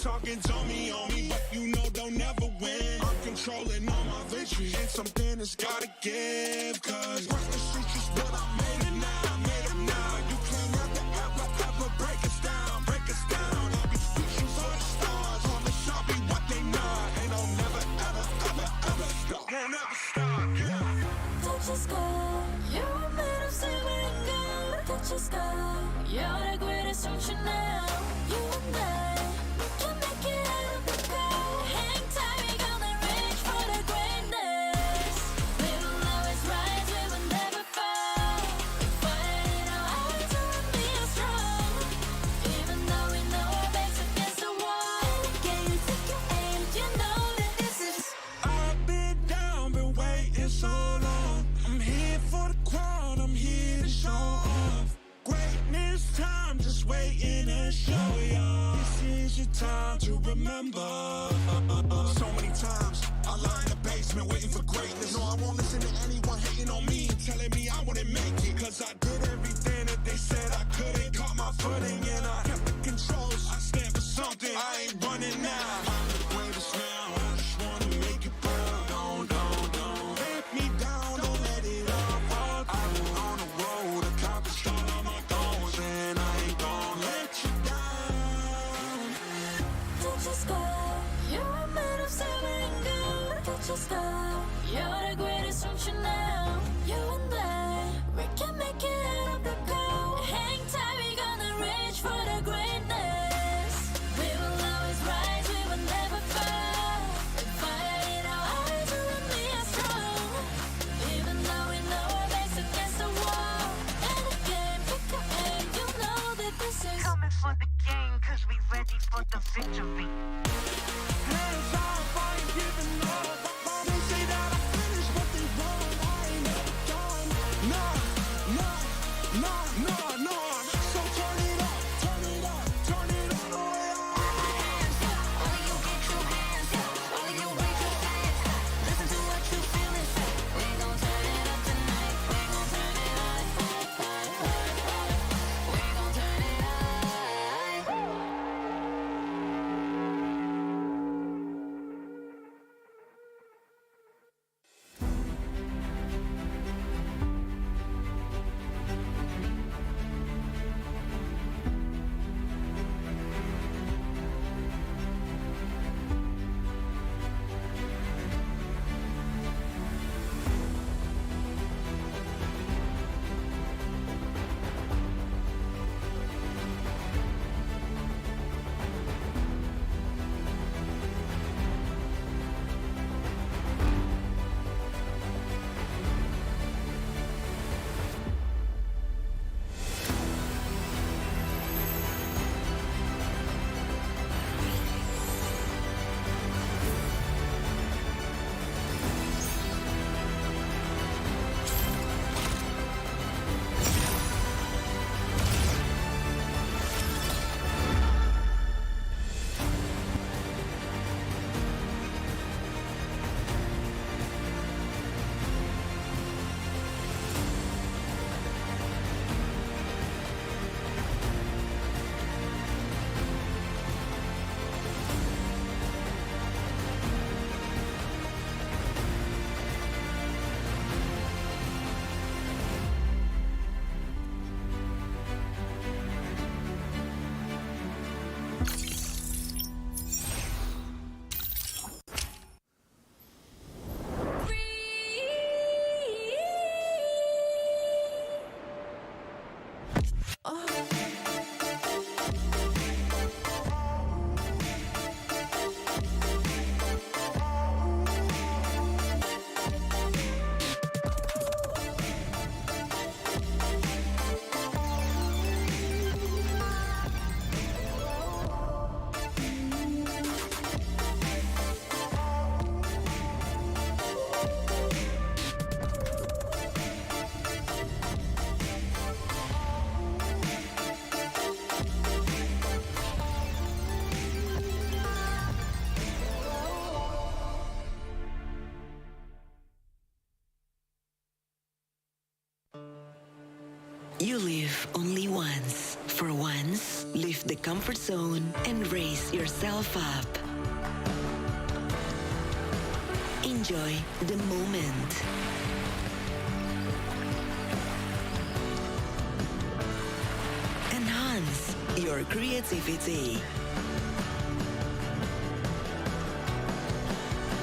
talking, told me on me, but you know don't never win. I'm controlling all my victories, and something has gotta give. Cause across the streets is what I made it now, made it now. You can't ever break us down, break us down. I'll be reaching for the stars, promise I'll be what they not. And I'll never ever stop, won't ever stop, yeah. Touch the sky, you're made of silver and gold. Touch the sky, you're the greatest function now. You and I, we can make it out of the cold. Hang tight, we gonna reach for the greatness. We will always rise, we will never fall. Fighting our hearts and we are strong. Even though we know our backs against the wall. Can you take your aim? You know that this is. I've been down, been waiting so long. I'm here for the crown, I'm here to show off. Greatness time, just waiting and show y'all. This is your time to remember. So many times I lie in the basement waiting for greatness. No, I won't listen to anyone hating on me, telling me I wouldn't make it. Cause I did everything that they said I couldn't. Caught my footing and I kept the controls. I stand for something, I ain't running now. I'm the greatest now, I just wanna make it proud. Don't let me down, don't let it all fall. I've been on the road, accomplished all of my goals, and I ain't gon' let you down. Touch the sky, you're made of silver and gold. Touch the sky, you're the greatest function now. You and I, we can make it out You live only once. For once, leave the comfort zone and raise yourself up. Enjoy the moment. Enhance your creativity.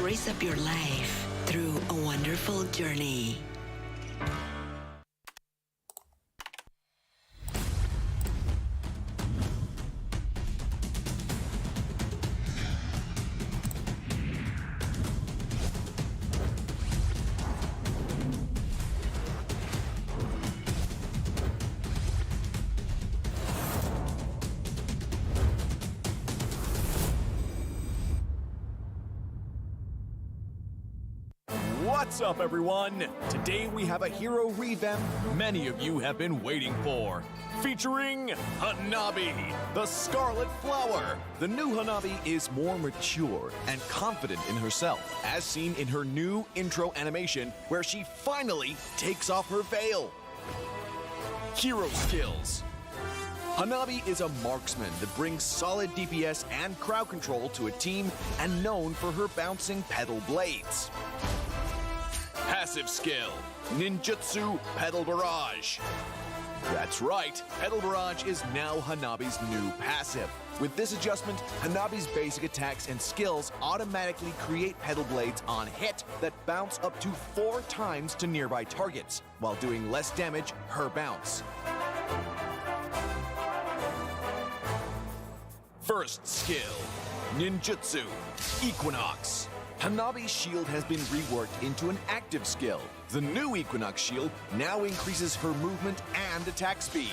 Raise up your life through a wonderful journey. What's up, everyone? Today we have a hero revamp many of you have been waiting for. Featuring Hanabi, the Scarlet Flower. The new Hanabi is more mature and confident in herself, as seen in her new intro animation where she finally takes off her veil. Hero skills. Hanabi is a marksman that brings solid DPS and crowd control to a team and known for her bouncing pedal blades. Passive skill, Ninjutsu Pedal Barrage. That's right, Pedal Barrage is now Hanabi's new passive. With this adjustment, Hanabi's basic attacks and skills automatically create pedal blades on hit that bounce up to 4 times to nearby targets, while doing less damage per bounce. First skill, Ninjutsu Equinox. Hanabi's shield has been reworked into an active skill. The new Equinox shield now increases her movement and attack speed.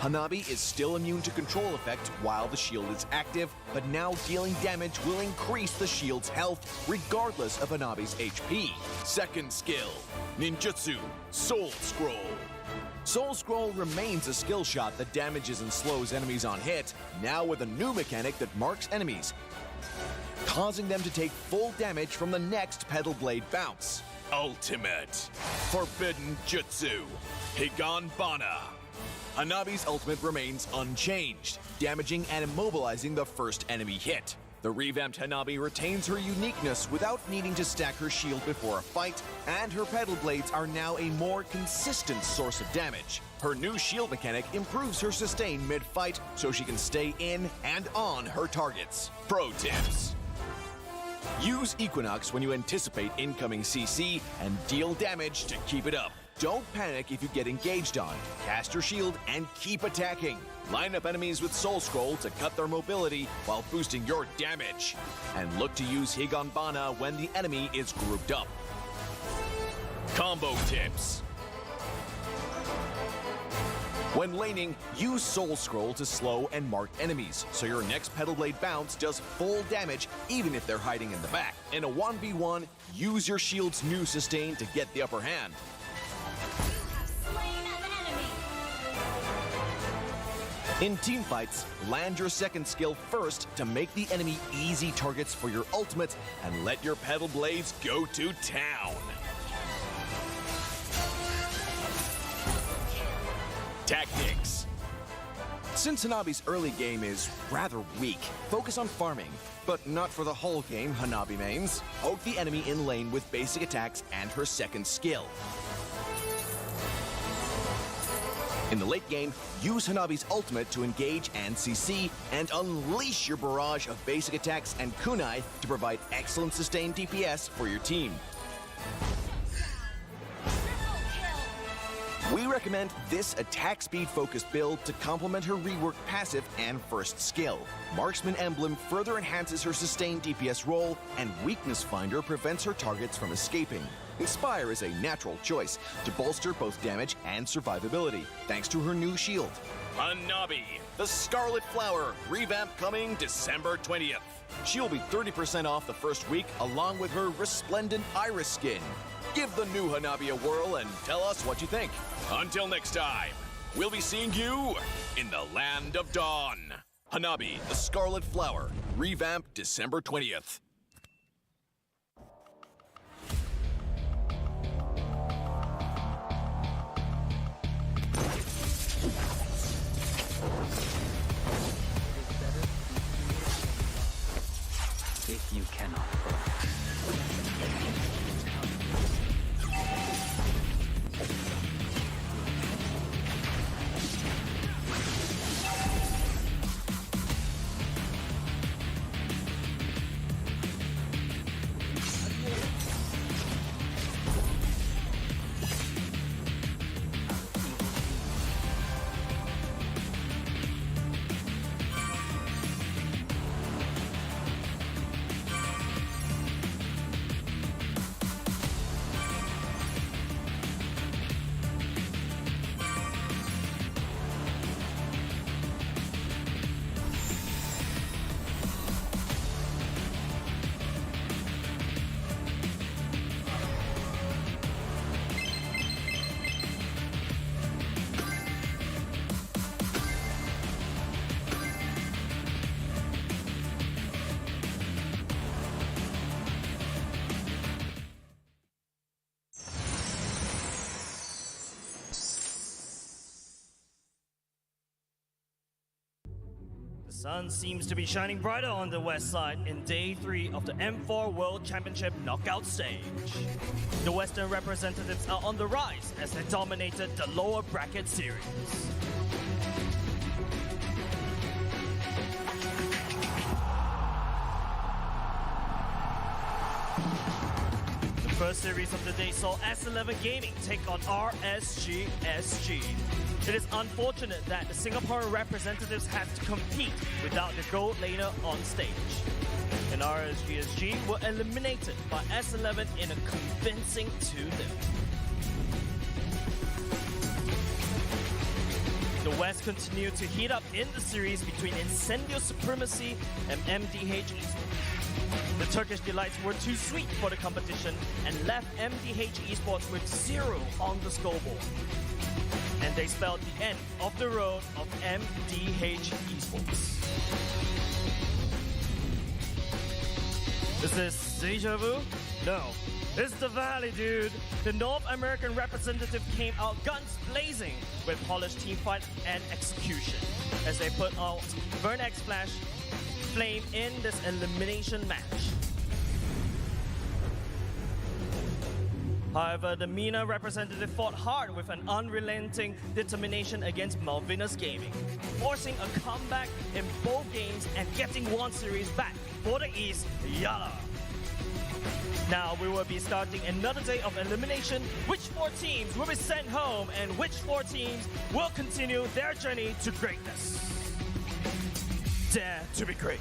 Hanabi is still immune to control effect while the shield is active, but now dealing damage will increase the shield's health regardless of Hanabi's HP. Second skill, Ninjutsu Soul Scroll. Soul Scroll remains a skill shot that damages and slows enemies on hit, now with a new mechanic that marks enemies, causing them to take full damage from the next pedal blade bounce. Ultimate Forbidden Jutsu Higanbana. Hanabi's ultimate remains unchanged, damaging and immobilizing the first enemy hit. The revamped Hanabi retains her uniqueness without needing to stack her shield before a fight, and her pedal blades are now a more consistent source of damage. Her new shield mechanic improves her sustain mid-fight so she can stay in and on her targets. Pro tips. Use Equinox when you anticipate incoming CC and deal damage to keep it up. Don't panic if you get engaged on. Cast your shield and keep attacking. Line up enemies with Soul Scroll to cut their mobility while boosting your damage. And look to use Higanbana when the enemy is grouped up. Combo tips. When laning, use Soul Scroll to slow and mark enemies, so your next Pedal Blade bounce does full damage even if they're hiding in the back. In a 1v1, use your shield's new sustain to get the upper hand. In teamfights, land your second skill first to make the enemy easy targets for your ultimate and let your Pedal Blades go to town. Tactics. Since Hanabi's early game is rather weak, focus on farming. But not for the whole game, Hanabi mains. Poke the enemy in lane with basic attacks and her second skill. In the late game, use Hanabi's ultimate to engage and CC, and unleash your barrage of basic attacks and kunai to provide excellent sustained DPS for your team. We recommend this attack speed focused build to complement her reworked passive and first skill. Marksman Emblem further enhances her sustained DPS role, and Weakness Finder prevents her targets from escaping. Inspire is a natural choice to bolster both damage and survivability, thanks to her new shield. Hanabi, the Scarlet Flower, revamp coming December 20th. She'll be 30% off the first week, along with her resplendent iris skin. Give the new Hanabi a whirl and tell us what you think. Until next time, we'll be seeing you in the Land of Dawn. Hanabi, the Scarlet Flower, revamp December 20th. sun seems to be shining brighter on the west side in day 3 of the M4 World Championship knockout stage. The Western representatives are on the rise as they dominated the lower bracket series. The first series of the day saw S11 Gaming take on RSG. It is unfortunate that the Singaporean representatives had to compete without the gold laner on stage. And RSG were eliminated by S11 in a convincing 2-0. The West continued to heat up in the series between Incendio Supremacy and MDH Esports. The Turkish delights were too sweet for the competition and left MDH Esports with 0 on the scoreboard. And they spelled the end of the road of MDH Esports. Is this deja vu? No. It's the Valley, dude. The North American representative came out guns blazing with polished teamfight and execution as they put out Vernex Flash Flame in this elimination match. However, the MENA representative fought hard with an unrelenting determination against Malvinas Gaming, forcing a comeback in both games and getting one series back for the East, Yala. Now we will be starting another day of elimination. Which 4 teams will be sent home and which 4 teams will continue their journey to greatness? Dare to be great.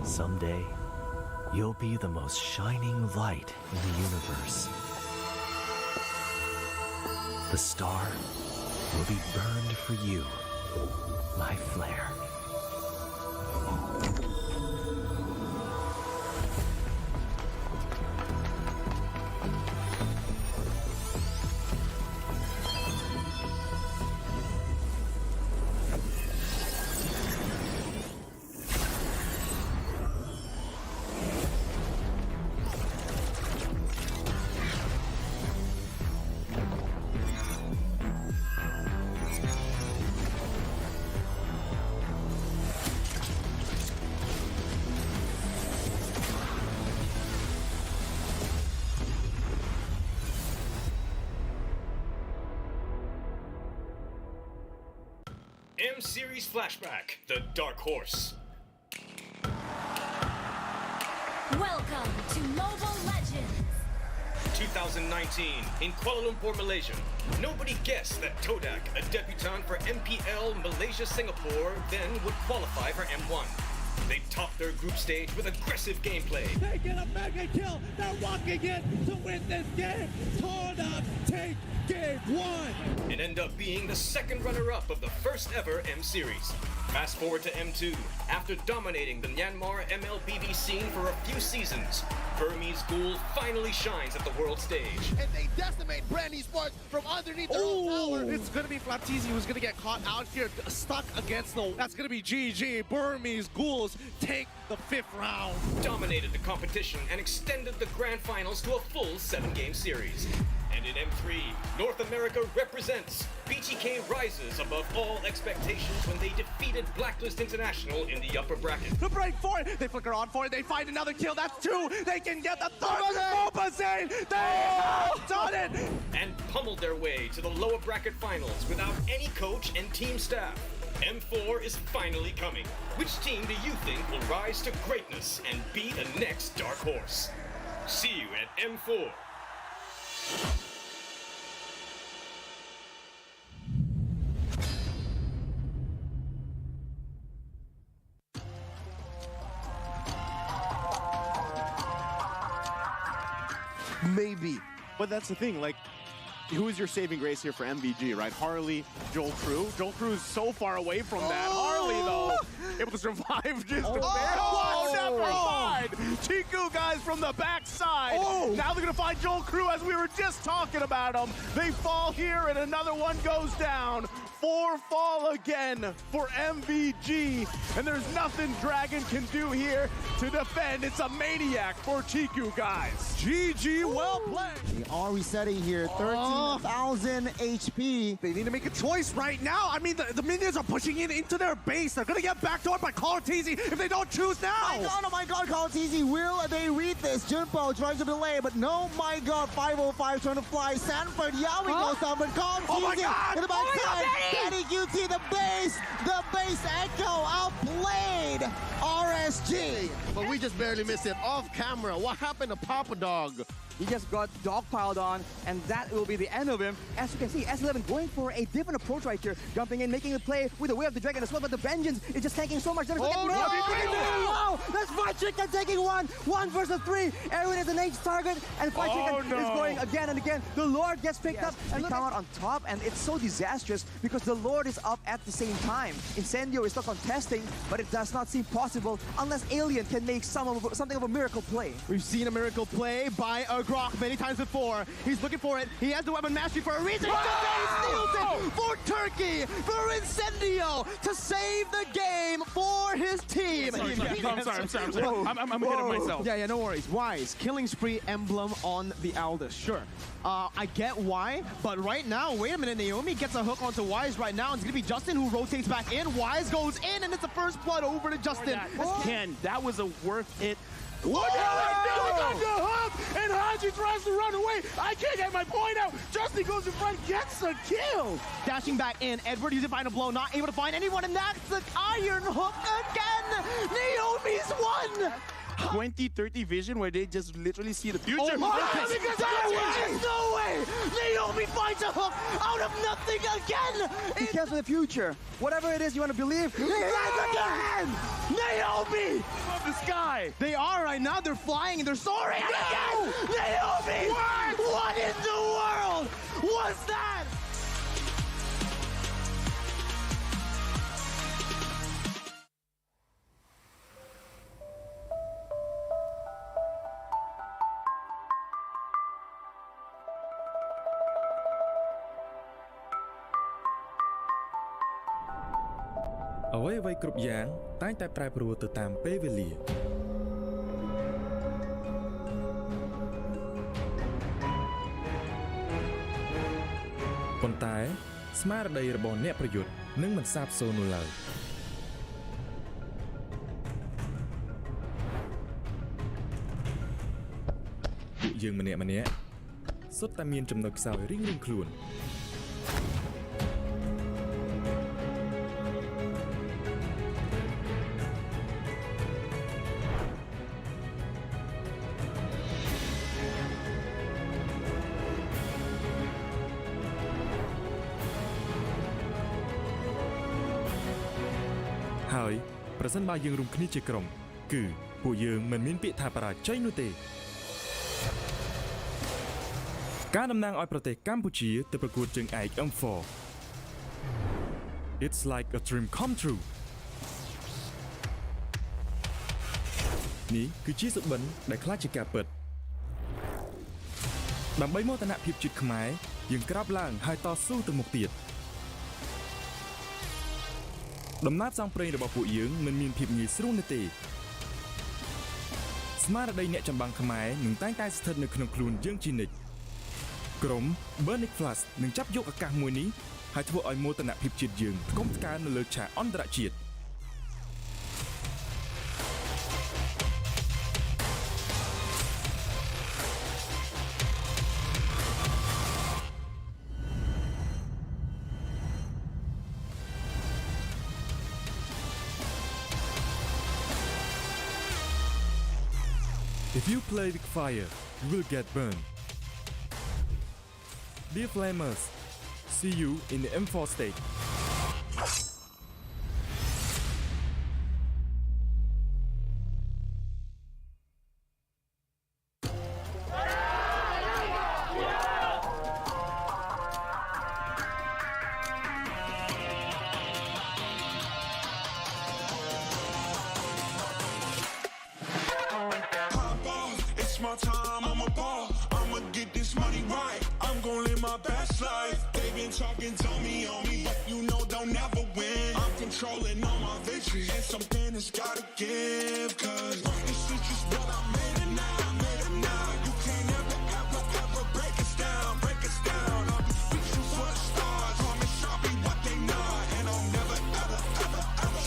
Someday, you'll be the most shining light in the universe. The star will be burned for you, my flare. M-Series Flashback, the Dark Horse. Welcome to Mobile Legends! 2019, in Kuala Lumpur, Malaysia. Nobody guessed that Todak, a debutant for MPL Malaysia Singapore, then would qualify for M1. They top their group stage with aggressive gameplay. They get a mega kill. They're walking in to win this game. Torn up, take game one. And end up being the second runner-up of the first ever M Series. Fast forward to M2. After dominating the Myanmar MLBB scene for a few seasons, Burmese Ghoul finally shines at the world stage. And they decimate Brand Esports from underneath their own tower. It's gonna be Flaptizi who's gonna get caught out here, stuck against the. That's gonna be GG. Burmese Ghouls take the 5th round. Dominated the competition and extended the grand finals to a full 7-game series. And in M3, North America represents. BTK rises above all expectations when they defeated Blacklist International in the upper bracket. The break for it. They flicker on for it. They find another kill. That's 2. They can get the 3rd. Mopazane. They have done it. And pummeled their way to the lower bracket finals without any coach and team staff. M4 is finally coming. Which team do you think will rise to greatness and be the next dark horse? See you at M4. Maybe. But that's the thing, like, who is your saving grace here for MVG, right? Harley, Joel Crew. Joel Crew is so far away from that. Harley, though, able to survive just a bit. Oh, never mind. Chiku, guys, from the backside. Now they're going to find Joel Crew as we were just talking about him. They fall here, and another one goes down. 4 fall again for MVG, and there's nothing Dragon can do here to defend. It's a maniac for Chiku, guys. GG, well played. They are resetting here, 13,000 HP. They need to make a choice right now. I mean, the minions are pushing in into their base. They're gonna get backdoored by Kalatizi if they don't choose now. Oh my god, Kalatizi, will they read this? Junpo tries to delay, but no, my god, 505 trying to fly. Sanford, Yawi goes down, but Kalatizi in the backside. Daddy QT, the base echo outplayed RSG. But we just barely missed it off camera. What happened to Papa Dog? He just got dogpiled on, and that will be the end of him. As you can see, S11 going for a different approach right here, jumping in, making the play with the Way of the Dragon as well, but the Vengeance is just tanking so much damage. Oh, that's Fried Chicken taking 1 versus 3. Erwin is an H target, and Fried Chicken is going again and again. The Lord gets picked up, and they come out on top, and it's so disastrous because the Lord is up at the same time. Incendio is still contesting, but it does not seem possible unless Alien can make something of a miracle play. We've seen a miracle play by a Grok many times before. He's looking for it. He has the weapon mastery for a reason. He steals it for Turkey, for Incendio, to save the game for his team. I'm sorry. I'm ahead of myself. Yeah, no worries. Wise, killing spree emblem on the Aldous. Sure. I get why, but right now, wait a minute, Naomi gets a hook onto Wise right now. It's going to be Justin who rotates back in. Wise goes in, and it's the first blood over to Justin. Ken, that was a worth it. What the hell? The hook, and Haji tries to run away. I can't get my point out. Justin goes in front, gets a kill. Dashing back in, Edward using final blow, not able to find anyone, and that's the iron hook again. Naomi's won. 20-30 vision where they just literally see the future. No way! Naomi finds a hook out of nothing again! He cares for the future. Whatever it is you want to believe, he lands again! Naomi! Above the sky! They are right now, they're flying and they're soaring again! Naomi! What in the world was that?អ្វីៗគ្រប់យ៉ាងតែងតែប្រែប្រួលទៅតាមពេលវេលាប៉ុន្តែស្មារតីរបស់អ្នកប្រយុទ្ធនឹងមិនសាបសូន្យនោះឡើយពួកយើងម្នាក់សុទ្ធតែមានចំណុចខ្សោយរៀងៗខ្លួនហើយប្រសិនបើយើងរួមគ្នាជាក្រុម គឺពួកយើងមិនមានពាក្យថាបរាជ័យនោះទេការតំណាងឲ្យប្រទេសកម្ពុជាទៅប្រកួតជើងឯក M4 It's like a dream come true នេះគឺជាសុបិនដែលខ្លាចជាការពិតដើម្បីមោទនភាពជាតិខ្មែរយើងក្រាបឡើងហើយតស៊ូទៅមុខទៀតដំណើរផ្សងព្រេងរបស់ពួកយើងមិនមានភាពងាយស្រួលនោះទេស្មារតីអ្នកចម្បាំងខ្មែរនឹងតែងតែស្ថិតនៅក្នុងខ្លួនយើងជានិច្ចក្រុម Blacklist នឹងចាប់យកឱកាសមួយនេះហើយធ្វើឲ្យមោទនភាពជាតិយើងថ្កុំថ្កើងនៅលើឆាកអន្តរជាតិIf you play with fire, you will get burned. Dear Flamers, see you in the M4 stage. My time, I'm a ball. I'ma get this money right. I'm gon' live my best life. They been talking, tell me on me, but you know they'll never win. I'm controlling all my victories, and something has gotta give. Cause this is just what I made it now. You can't ever break us down. I'll be reaching for the stars. Promise I'll be what they not, and I'll never ever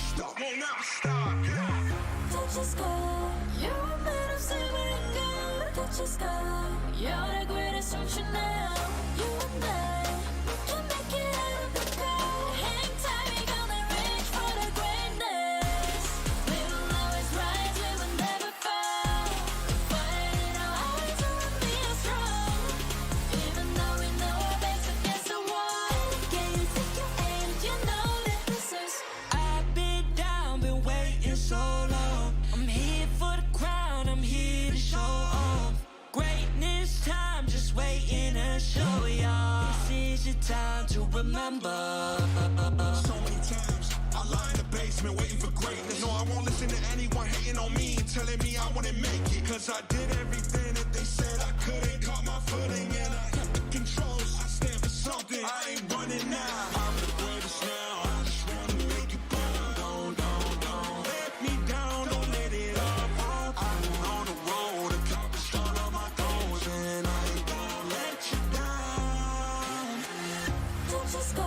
stop. Won't never stop. Touch the sky, you're made of silver and gold. Touch the sky, you're the greatest ocean now. You and I, we can make it out of the cold. Hang tight, we gonna reach for the greatness. We will always rise, we will never fall. Fighting our eyes will be as strong. Even though we know our backs against the wall. Can you take your aim? You know that this is. I've been down, been waiting so long. I'm here for the crown, I'm here to show off. Greatness time, just waiting to show y'all. This is your time to remember. So many times, I lie in the basement waiting for greatness. No, I won't listen to anyone hating on me, telling me I wouldn't make it. Cause I did everything that they said I couldn't. Caught my footing and I kept the controls. I stand for something, I ain't running now. I'm the greatest now, I just wanna make it burn. Don't let me down, don't let it up. I'm on the road, accomplished all of my goals, and I ain't gonna let you down. Touch the sky,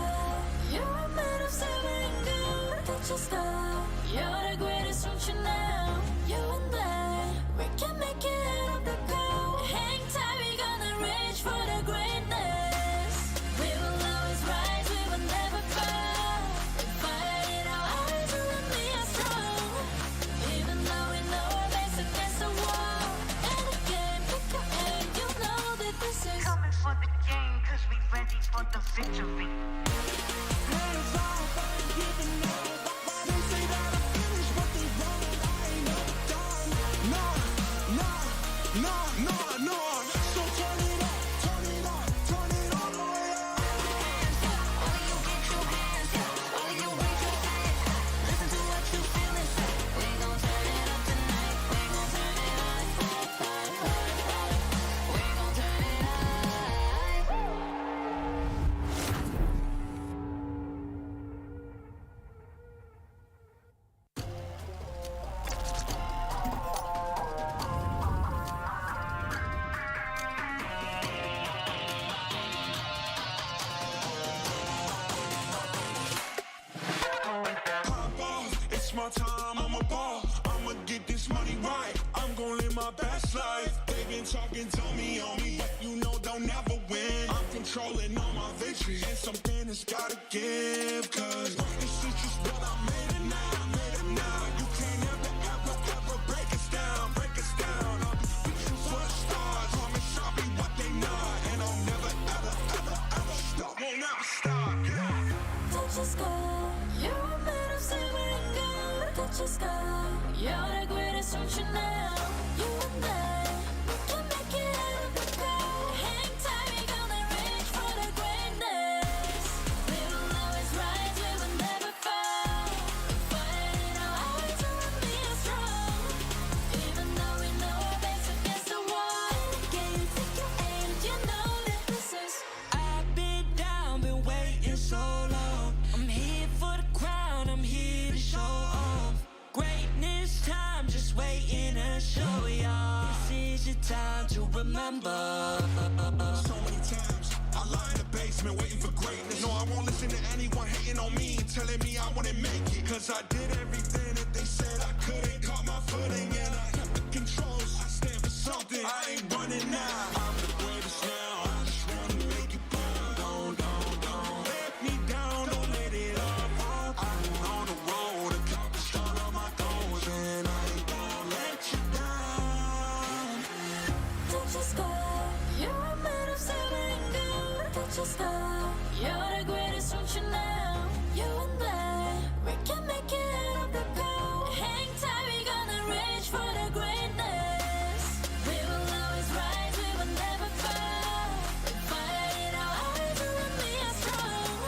you're made of silver and gold. Touch the sky, you're the greatest ocean now. You and I, we can make it out of the cold. Hang tight, we gonna reach for the greatness. We will always rise, we will never fall. We fight it, our eyes will be as strong. Even though we know our backs against the wall. And again, pick your aim, you know that this is coming for the game, cause we ready for the victory. Hands off, I ain't giving up. They say that I finished what they wanted, I ain't never done. No. So turn it up, oh yeah. All of you get your hands up, all of you raise your hands. Listen to what you feel and say. We gon' turn it up tonight, we gon' turn it up. We gon' turn it up. It's my time, I'm a ball. I'ma get this money right. I'm gon' live my best life. They been talking, tell me on me, but you know they'll never win. I'm controlling all my victories, and something has gotta give. Cause this is just what I made it now. You can't ever break us down. I'll be reaching for the stars. Promise I'll be what they not, and I'll never ever stop. Won't never stop. touch the sky, you're made of silver and gold. Touch the sky, you're the greatest don't you know? You and I, we can make it out of the cold. Hang tight, we gonna reach for the greatness. We will always rise, we will never fall. Fighting our eyes on me are strong. Even though we know our backs against the wall. Can you take your aim? You know that this is. I've been down, been waiting so long. I'm here for the crown, I'm here to show off. Greatness time, just waiting to show y'all. This is your time to remember. So many times I lie in the basement waiting for greatness. No, I won't listen to anyone hating on me and telling me I wouldn't make it. Cause I did everything that they said I couldn't. Caught my footing and I kept the controls. I stand for something, I ain't running now. I'm the greatest now, I just wanna make it burn. Don't let me down, don't let it up. I'm on the road, accomplished all of my goals. And I ain't gonna let you down. Don't you stop, you're a man of silver and gold. Don't you stop, you're the greatest, don't you know? You and I, we can make it out of the cold. Hang tight, we gonna reach for the greatness. We will always rise, we will never fall. We fight it our eyes on me are strong.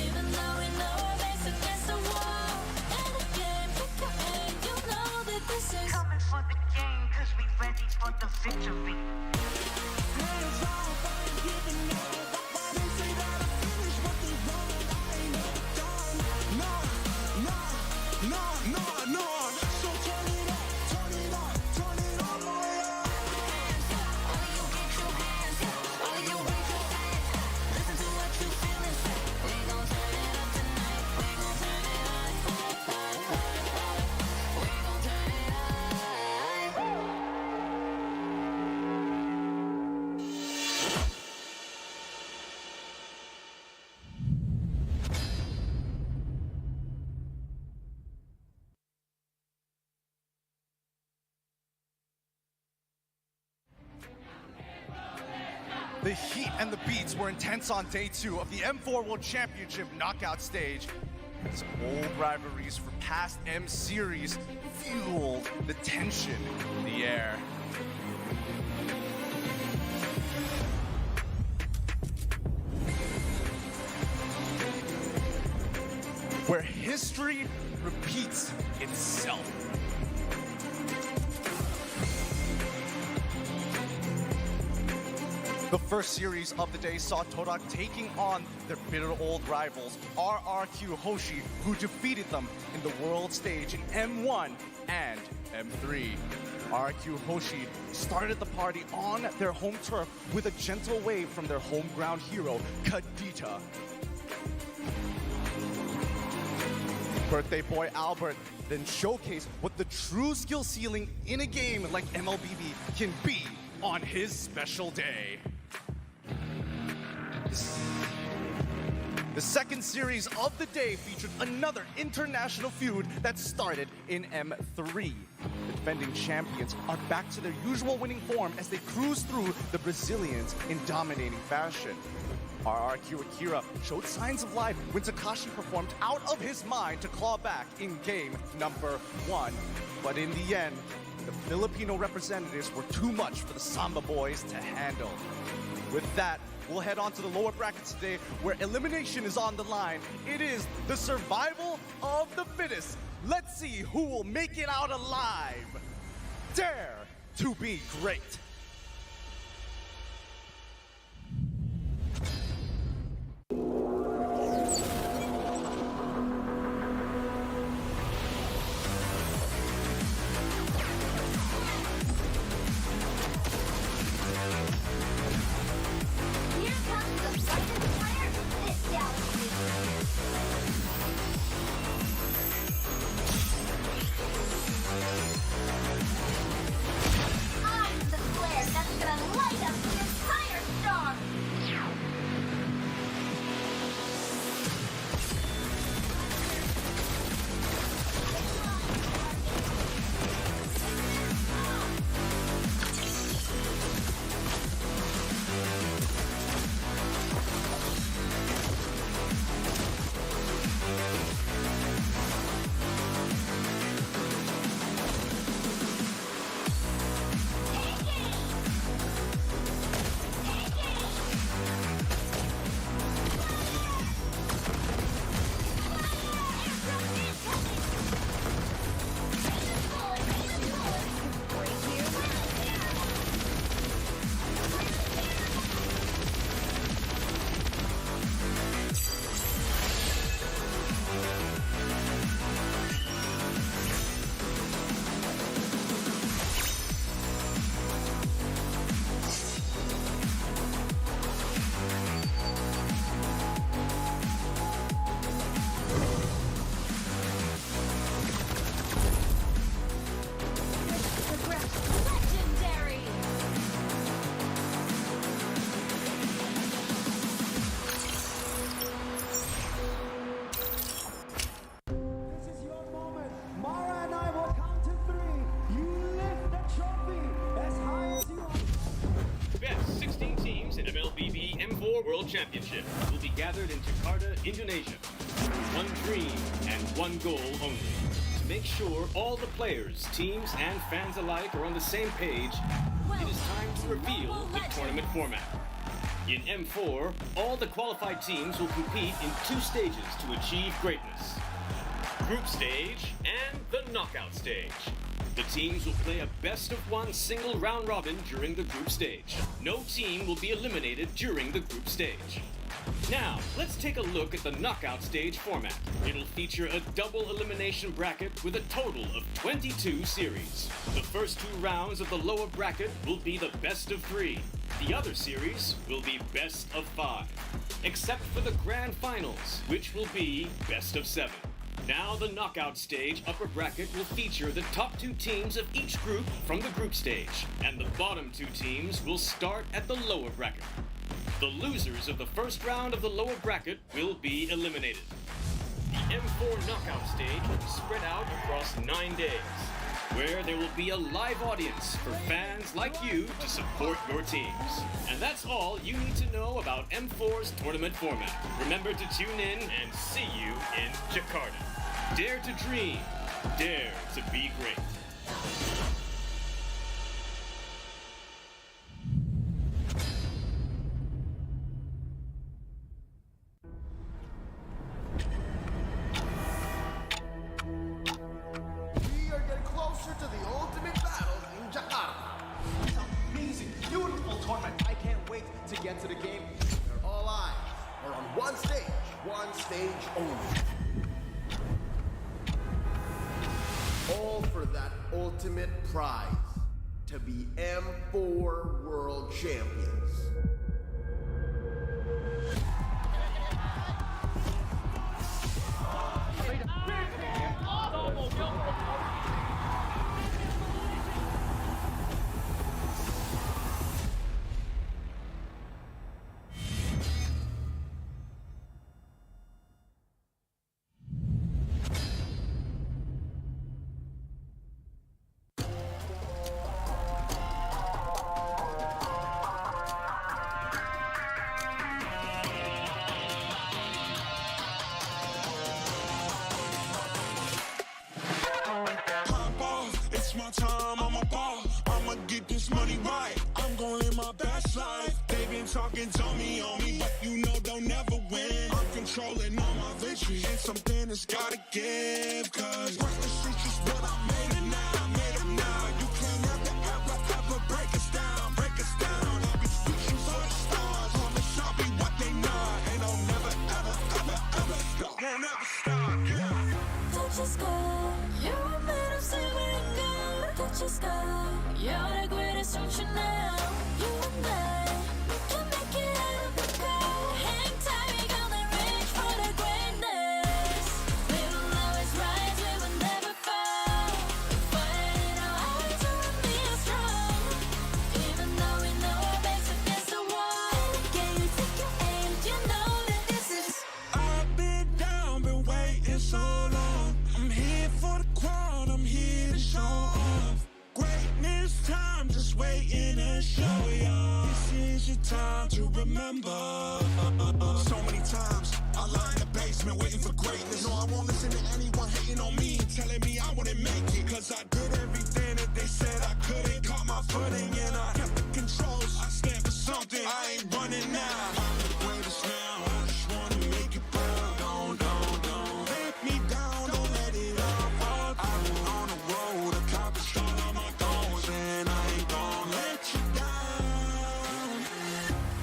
Even though we know our backs against the wall. And again, pick your aim, you know that this is Coming for the game, cause we ready for the victory. Hands off, I ain't giving up. They say that I finished, but they wrong. I ain't done. No. So turn it up, turn it all the way up. All of you get your hands up, all of you raise your hands. Listen to what you feel and say. We gon' turn it up tonight, we gon' turn it up. We gon' turn it The heat and the beats were intense on day 2 of the M4 World Championship knockout stage. As old rivalries for past M series fueled the tension in the air. Where history repeats itself. The first series of the day saw Torak taking on their bitter old rivals, RRQ Hoshi, who defeated them in the world stage in M1 and M3. RRQ Hoshi started the party on their home turf with a gentle wave from their home ground hero, Kadita. Birthday boy Albert then showcased what the true skill ceiling in a game like MLBB can be on his special day. The second series of the day featured another international feud that started in M3. The defending champions are back to their usual winning form as they cruise through the Brazilians in dominating fashion. RRQ Akira showed signs of life when Takashi performed out of his mind to claw back in game number 1. But in the end, the Filipino representatives were too much for the Samba boys to handle. With that, we'll head on to the lower brackets today where elimination is on the line. It is the survival of the fittest. Let's see who will make it out alive. Dare to be great. I'm the World Championship will be gathered in Jakarta, Indonesia. One dream and one goal only. To make sure all the players, teams, and fans alike are on the same page, it is time to reveal the tournament format. In M4, all the qualified teams will compete in 2 stages to achieve greatness. Group stage and the knockout stage. The teams will play a best-of-1 single round robin during the group stage. No team will be eliminated during the group stage. Now, let's take a look at the knockout stage format. It'll feature a double elimination bracket with a total of 22 series. The first 2 rounds of the lower bracket will be the best of 3. The other series will be best of 5. Except for the grand finals, which will be best of 7. Now the knockout stage upper bracket will feature the top 2 teams of each group from the group stage, and the bottom 2 teams will start at the lower bracket. The losers of the first round of the lower bracket will be eliminated. The M4 knockout stage will be spread out across 9 days, where there will be a live audience for fans like you to support your teams. And that's all you need to know about M4's tournament format. Remember to tune in and see you in Jakarta. Dare to dream, dare to be great. We are getting closer to the ultimate battle in Jakarta. It's an amazing, beautiful tournament. I can't wait to get to the game. Where all eyes are on one stage only. All for that ultimate prize, to be M4 World Champions. My time, I'm a ball. I'ma get this money right. I'm gonna live my best life. They been talking, told me on me, but you know they'll never win. I'm controlling all my victories, and something that's gotta give. Cause work the streets is what I made it now. I made it now. You can't ever break us down. Break us down. I'll be reaching for the stars. Promise I'll be what they not. And I'll never stop. Won't ever stop. Yeah. Touch the sky, you're made of silver and gold. Touch the sky, you're the greatest option now. You and I, we can make it out of the cold. Hang tight, we gonna reach for the greatness. We will always rise, we will never fall. The fire in our eyes will be strong. Even though we know our backs against the wall. Can you take your aim? You know that this is. I've been down, been waiting so long. I'm here for the crown, I'm here to show off. Greatness time, just waiting to show y'all. This is your time to remember. So many times I lie in the basement waiting for greatness. No, I won't listen to anyone hating on me, telling me I wouldn't make it. Cause I did everything that they said I couldn't. Caught my footing and I kept the controls. I stand for something, I ain't running now. I'm the greatest now, I just wanna make it proud. Don't let me down, don't let it all fall. I've been on the road, accomplished all of my goals, and I ain't gonna let you down.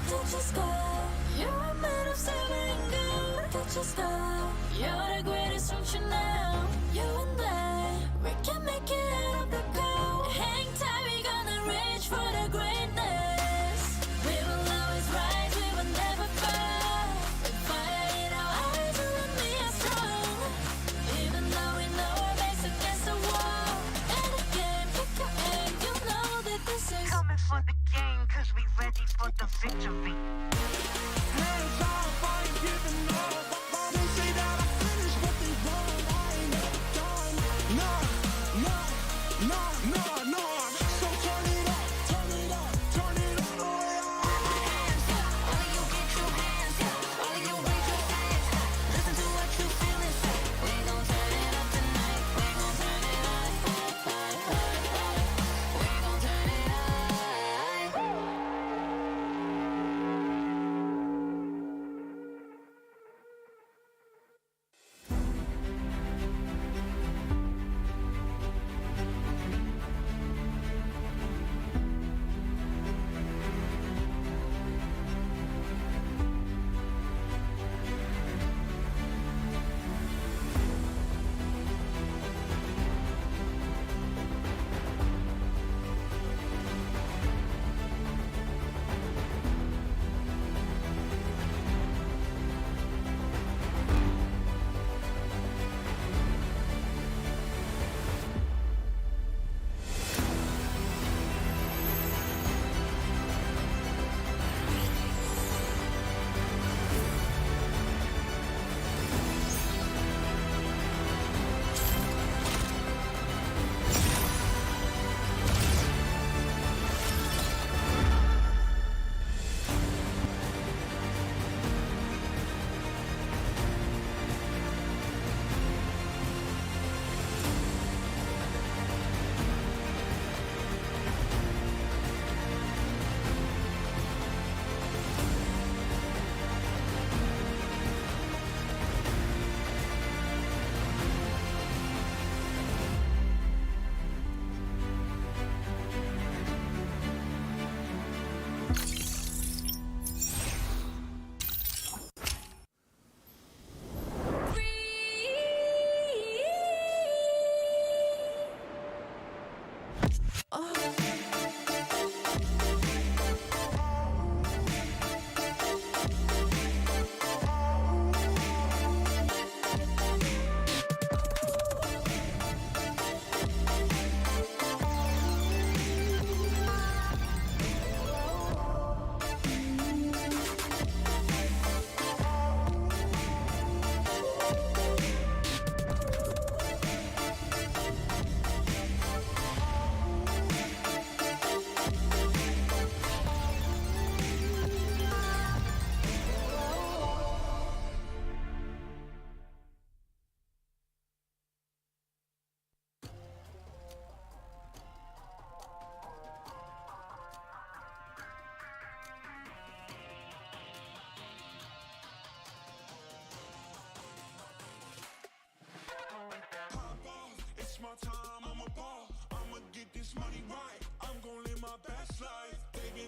Touch the sky, you're made of silver and gold. Touch the sky, you're the greatest option now. You and I, we can make it out of the cold. Hang tight, we gonna reach for the greatness. We will always rise, we will never fall. With fire in our eyes, we will be strong. Even though we know our backs against the wall. And again, pick your aim, you know that this is Coming for the game, cause we ready for the victory. Hands off, I ain't giving up. They say that I finished what they want, I ain't never done. No. So turn it up, turn it all the way up. Hands up, only you get your hands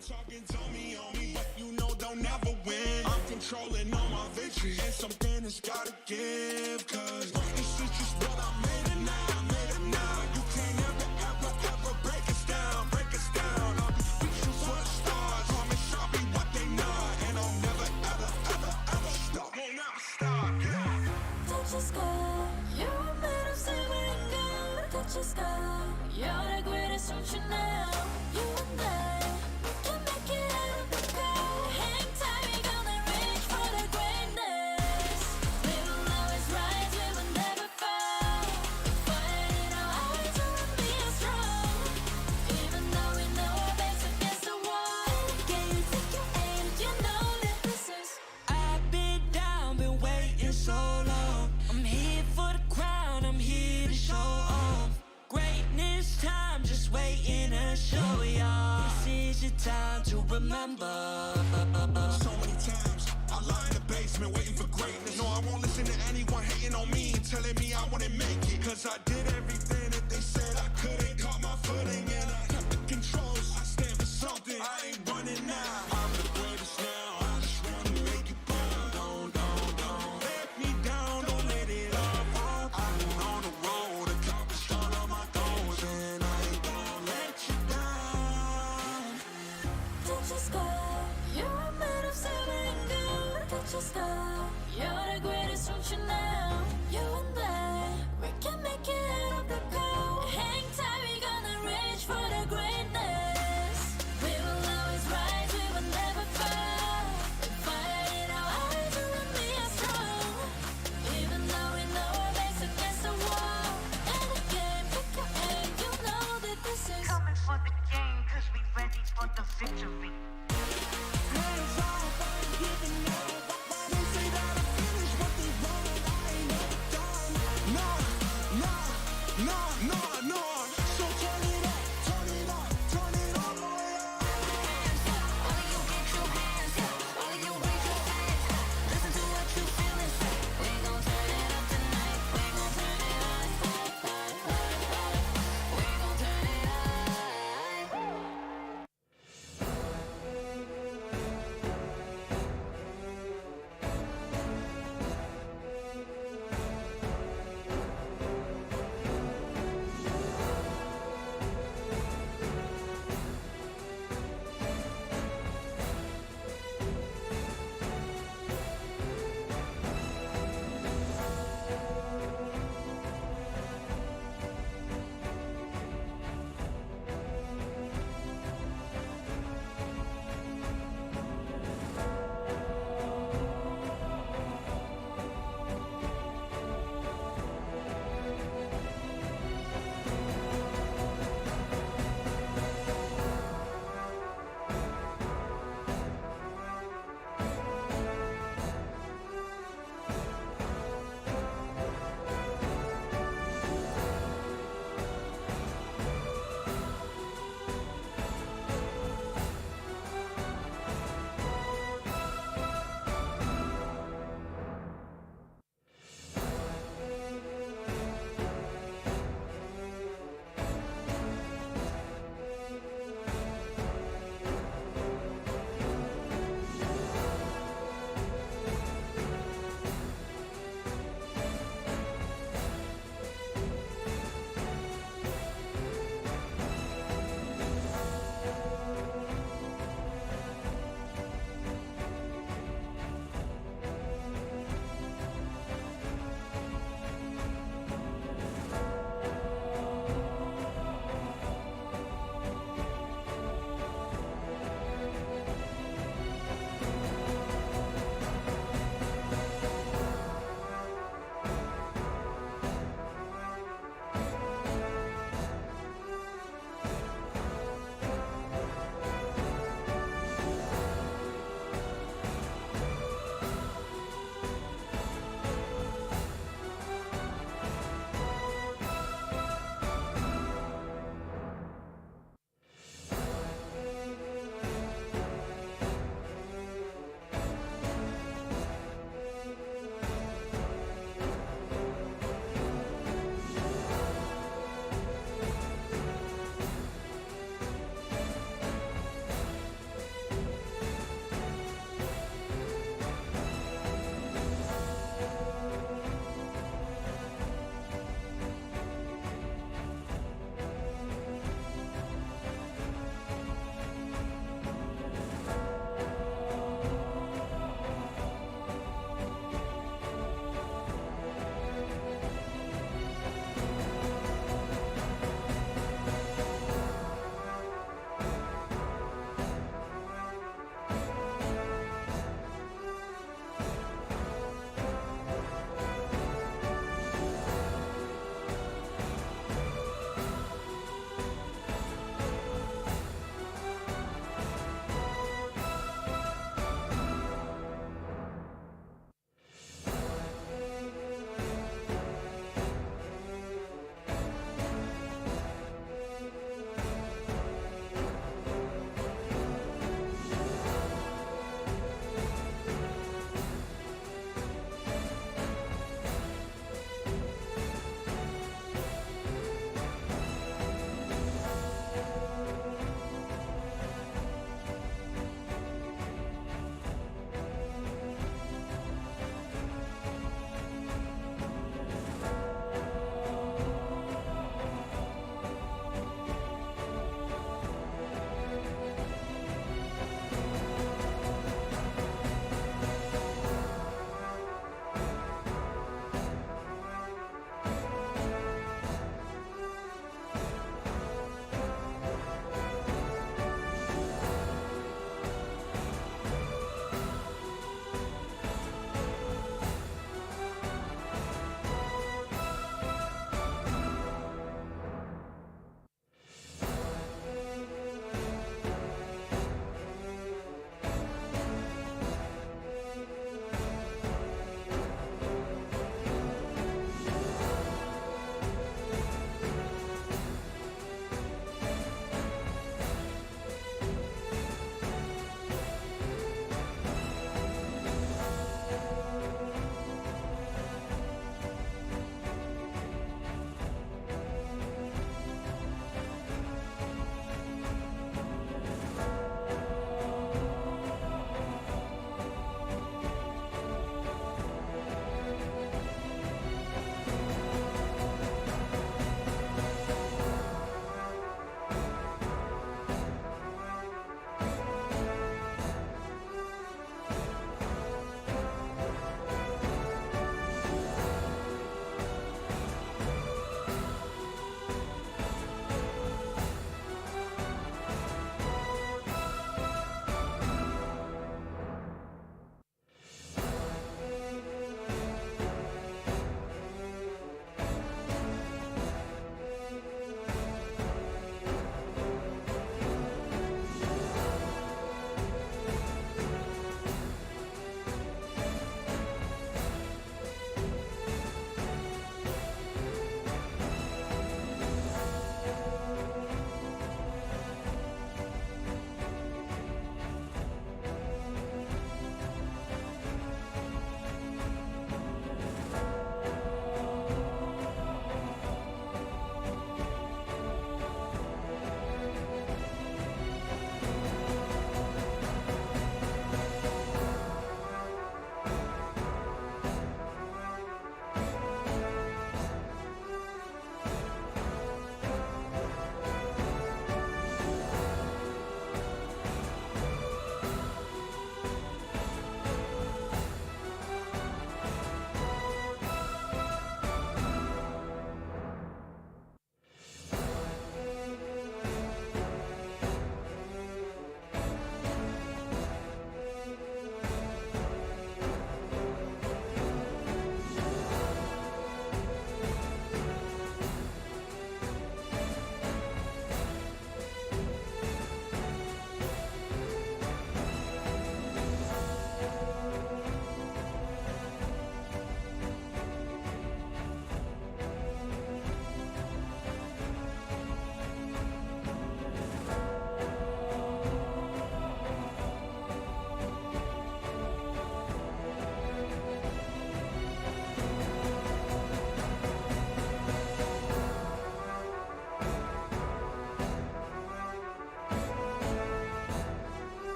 talking, tell me on me, but you know they'll never win. I'm controlling all my victories, and something has gotta give, cause this is just what I made it now, You can't ever break us down, I'll be speechless for the stars, promise I'll be what they not, and I'll never ever stop, won't never stop, yeah. Touch the sky, you're made of silver and gold. Touch the sky, you're the greatest, don't you know? You and I, we can make it out of the cold. Hang tight, we gonna reach for the greatness. We will always rise, we will never fall. Fighting our hearts and being strong. Even though we know our backs against the wall. Can you take your aim? You know that this is. I've been down, been waiting so long. I'm here for the crown, I'm here to show off. Greatness time, just waiting to show y'all. This is your time to remember. So many times I lie in the basement waiting for greatness. No, I won't listen to anyone hating on me, telling me I wouldn't make it. Cause I did everything that they said I couldn't. Caught my footing and I kept the controls. I stand for something, I ain't running now. I'm the greatest now, I just wanna make it bound. Don't let me down, don't let it off. I've been on the road, accomplished all of my goals, and I ain't gonna let you down. Touch the sky, you're made of silver and gold. Touch the sky, you're the greatest, don't you know? You and I, we can make it out of the cold. Hang tight, we gonna reach for the greatness. We will always rise, we will never fall. We fight it our hearts and we are strong. Even though we know our backs against the wall. And again, pick your aim, you know that this is Coming for the game, cause we ready for the victory. Hands off, I ain't giving up. They say that I finished what they wanted, I ain't never done. No. So turn it up, turn it all the way up. All of you get your hands up, all of you raise your hands up. Listen to what you feel and say. We gon' turn it up tonight, we gon' turn it up. We gon' turn it up.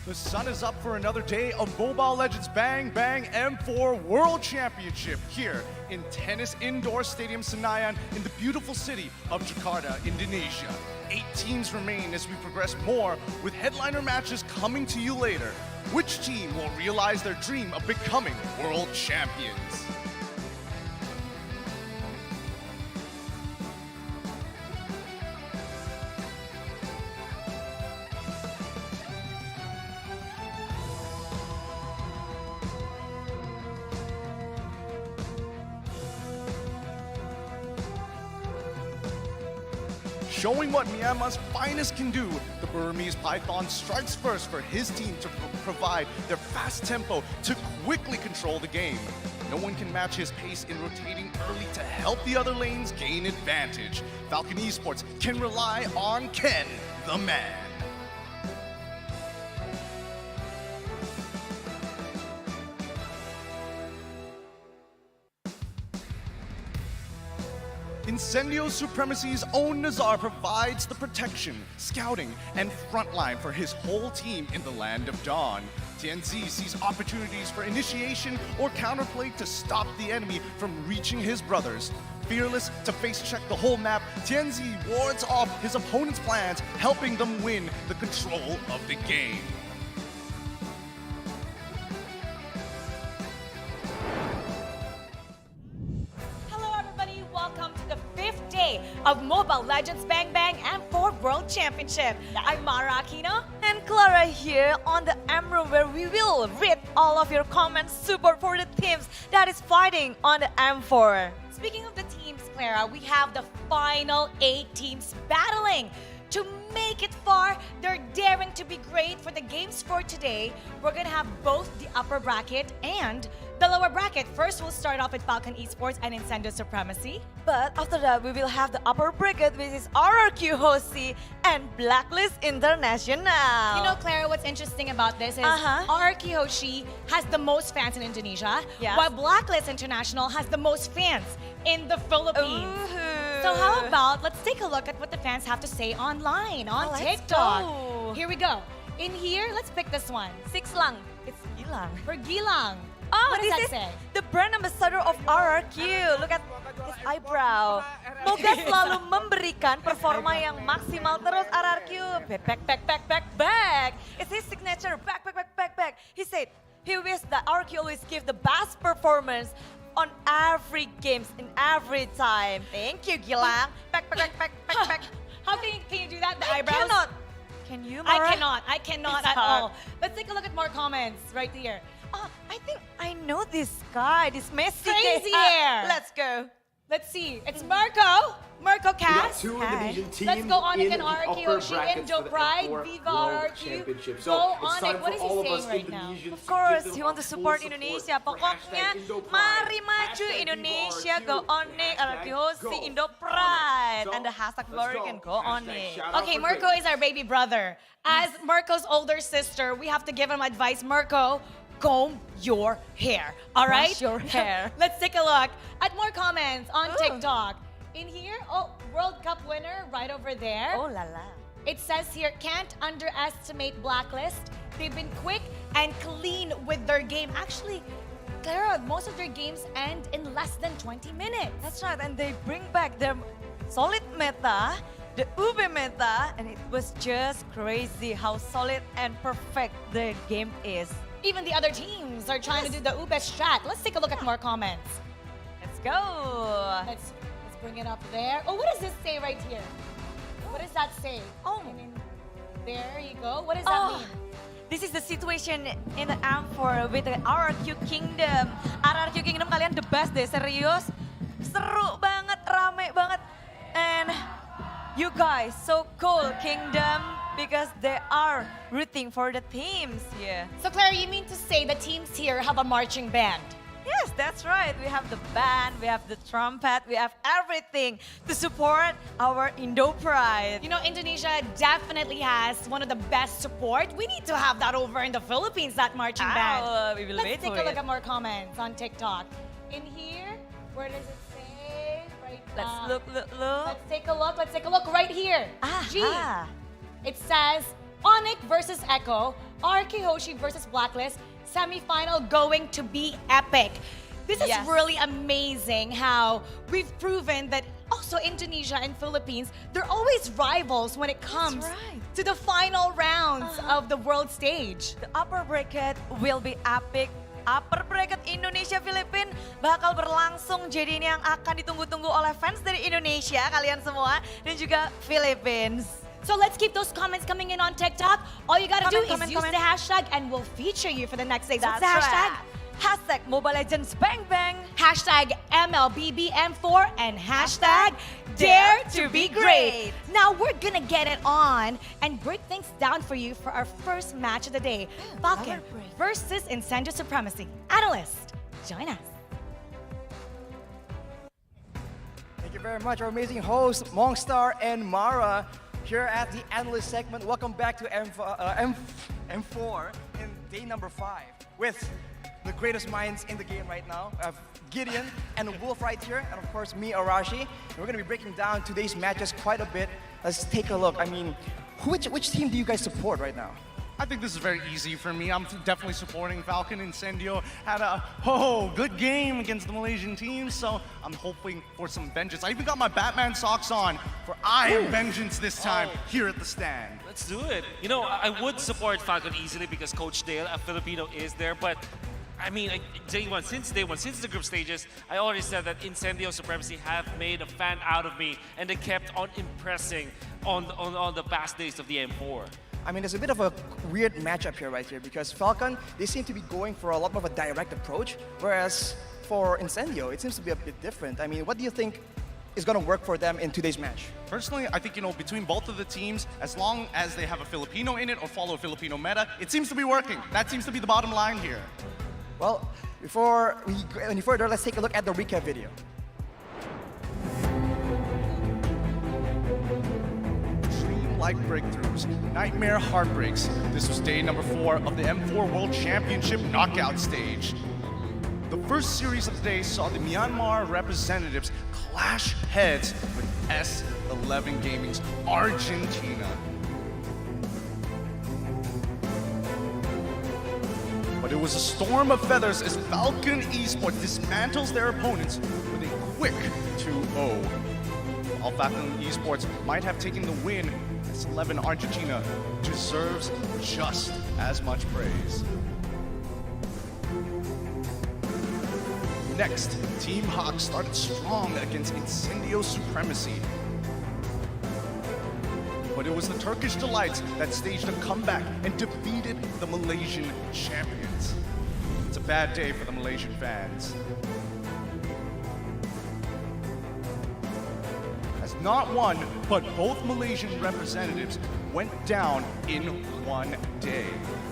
The sun is up for another day of Mobile Legends Bang Bang M4 World Championship here in Tennis Indoor Stadium Senayan in the beautiful city of Jakarta, Indonesia. 8 teams remain as we progress more with headliner matches coming to you later. Which team will realize their dream of becoming world champions? Showing what Myanmar's finest can do, the Burmese Python strikes first for his team to provide their fast tempo to quickly control the game. No one can match his pace in rotating early to help the other lanes gain advantage. Falcon Esports can rely on Ken, the man. Incendio Supremacy's own Nazar provides the protection, scouting, and frontline for his whole team in the Land of Dawn. TNZ sees opportunities for initiation or counterplay to stop the enemy from reaching his brothers. Fearless to face check the whole map, TNZ wards off his opponent's plans, helping them win the control of the game. Of Mobile Legends Bang Bang M4 World Championship. I'm Mara Aquino and Clara here on the M Room, where we will read all of your comments, support for the teams that is fighting on the M4. Speaking of the teams, Clara, we have the final 8 teams battling to make it far. They're daring to be great. For the games for today, we're gonna have both the upper bracket and the lower bracket. First, we'll start off with Falcon Esports and Incendio Supremacy. But after that, we will have the upper bracket, which is RRQ Hoshi and Blacklist International. You know, Clara, what's interesting about this is RRQ Hoshi has the most fans in Indonesia, while Blacklist International has the most fans in the Philippines. So how about, let's take a look at what the fans have to say online, on TikTok. Here we go. In here, let's pick this one. 6 lang. It's Gilang. For Gilang. Oh, what does this that say? is the brand ambassador of RRQ. Look at his eyebrow. Moga selalu memberikan performa yang maksimal terus RRQ. Back. It's his signature. Back. He said he wishes that RRQ always give the best performance on every games in every time. Thank you, Gilang. Back. How can you do that? The eyebrows? I cannot. Can you, Mara? I cannot It's at hard. all. Let's take a look at more comments right here. Oh, I think I know this guy, this Messi. Crazy guy. Air. Let's go. Let's see. It's Marco. Marco Cass. We got 2 Indonesian teams Let's go on in again. the RRQ upper Hoshi, brackets Indo for the Pride, M4 Viva World RRQ. Championship. So Go it's on time it. What for is all he of us saying right now? Indonesians Of course, to give he them want to our support full Indonesia. support for Pokoknya, Indo Pride. mari maju Hashtag Indonesia, Viva go RRQ. on it. RRQ Hoshi, Indo Pride. And the hashtag glory can go on it. Okay, Marco is our baby brother. As Marco's older sister, we have to give him advice. Marco, comb your hair. All right? Brush your hair. Let's take a look at more comments on TikTok. In here, World Cup winner right over there. Oh la la. It says here, can't underestimate Blacklist. They've been quick and clean with their game. Actually, Clara, most of their games end in less than 20 minutes. That's right, and they bring back their solid meta, the Ube meta, and it was just crazy how solid and perfect their game is. Even the other teams are trying to do the Ube strat. Let's take a look at more comments. Let's go. Let's bring it up there. Oh, what does this say right here? What does that say? Oh. There you go. What does that mean? This is the situation in the M4 with the RRQ Kingdom. RRQ Kingdom kalian the best deh, serius. Seru banget, rame banget. And you guys, so cool Kingdom, because they are rooting for the teams here. So Claire, you mean to say the teams here have a marching band? Yes, that's right. We have the band, we have the trumpet, we have everything to support our Indo Pride. You know, Indonesia definitely has one of the best support. We need to have that over in the Philippines, that marching band. We will Let's wait take for a look it. at more comments on TikTok. In here, where does it say? Right. Let's look. Let's take a look. Let's take a look right here. G. It says, Onyx versus Echo, RK Hoshi versus Blacklist, semi-final going to be epic. This is really amazing how we've proven that also Indonesia and Philippines, they're always rivals when it comes to the final rounds of the world stage. The upper bracket will be epic. Upper bracket Indonesia Filipina bakal berlangsung, jadi ini yang akan ditunggu-tunggu oleh fans dari Indonesia kalian semua dan juga Philippines. So let's keep those comments coming in on TikTok. All you gotta do is use the hashtag and we'll feature you for the next days. What's the hashtag? Hashtag Mobile Legends Bang Bang. Hashtag MLBBM4 and hashtag Dare to be Great. Now we're gonna get it on and break things down for you for our first match of the day. Falcon versus Incendio Supremacy. Analyst, join us. Thank you very much, our amazing hosts, Mongstar and Mara, here at the analyst segment. Welcome back to M4 in day number 5 with the greatest minds in the game right now. Gideon and Wolf right here, and of course me, Arashi. And we're going to be breaking down today's matches quite a bit. Let's take a look. I mean, which team do you guys support right now? I think this is very easy for me. I'm definitely supporting Falcon and Incendio. Had a good game against the Malaysian team, so I'm hoping for some vengeance. I even got my Batman socks on for I am vengeance this time here at the stand. Let's do it. You know, I would support Falcon easily because Coach Dale, a Filipino, is there, but I mean, since the group stages, I already said that Incendio Supremacy have made a fan out of me, and they kept on impressing on the past days of the M4. I mean, there's a bit of a weird matchup here right here because Falcon, they seem to be going for a lot more of a direct approach, whereas for Incendio, it seems to be a bit different. I mean, what do you think is going to work for them in today's match? Personally, I think, between both of the teams, as long as they have a Filipino in it or follow a Filipino meta, it seems to be working. That seems to be the bottom line here. Well, before we go any further, let's take a look at the recap video. Dream-like breakthroughs, nightmare heartbreaks. This was day number 4 of the M4 World Championship knockout stage. The first series of the day saw the Myanmar representatives clash heads with S11 Gaming's Argentina. But it was a storm of feathers as Falcon Esports dismantles their opponents with a quick 2-0. While Falcon Esports might have taken the win, S11 Argentina deserves just as much praise. Next, Team Hawk started strong against Incendio Supremacy. But it was the Turkish Delights that staged a comeback and defeated the Malaysian champions. It's a bad day for the Malaysian fans. As not one, but both Malaysian representatives went down in one day.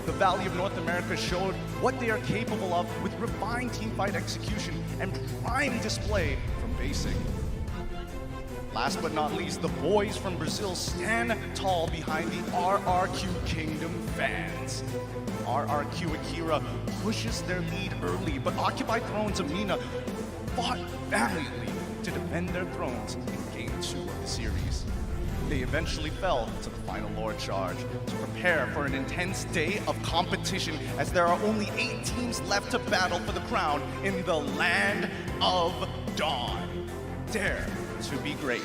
The Valley of North America showed what they are capable of with refined teamfight execution and prime display from basic. Last but not least, the boys from Brazil stand tall behind the RRQ Kingdom fans. RRQ Akira pushes their lead early, but Occupied Thrones Amina fought valiantly to defend their thrones in Game 2 of the series. They eventually fell to the final Lord Charge to prepare for an intense day of competition as there are only 8 teams left to battle for the crown in the Land of Dawn. Dare to be great.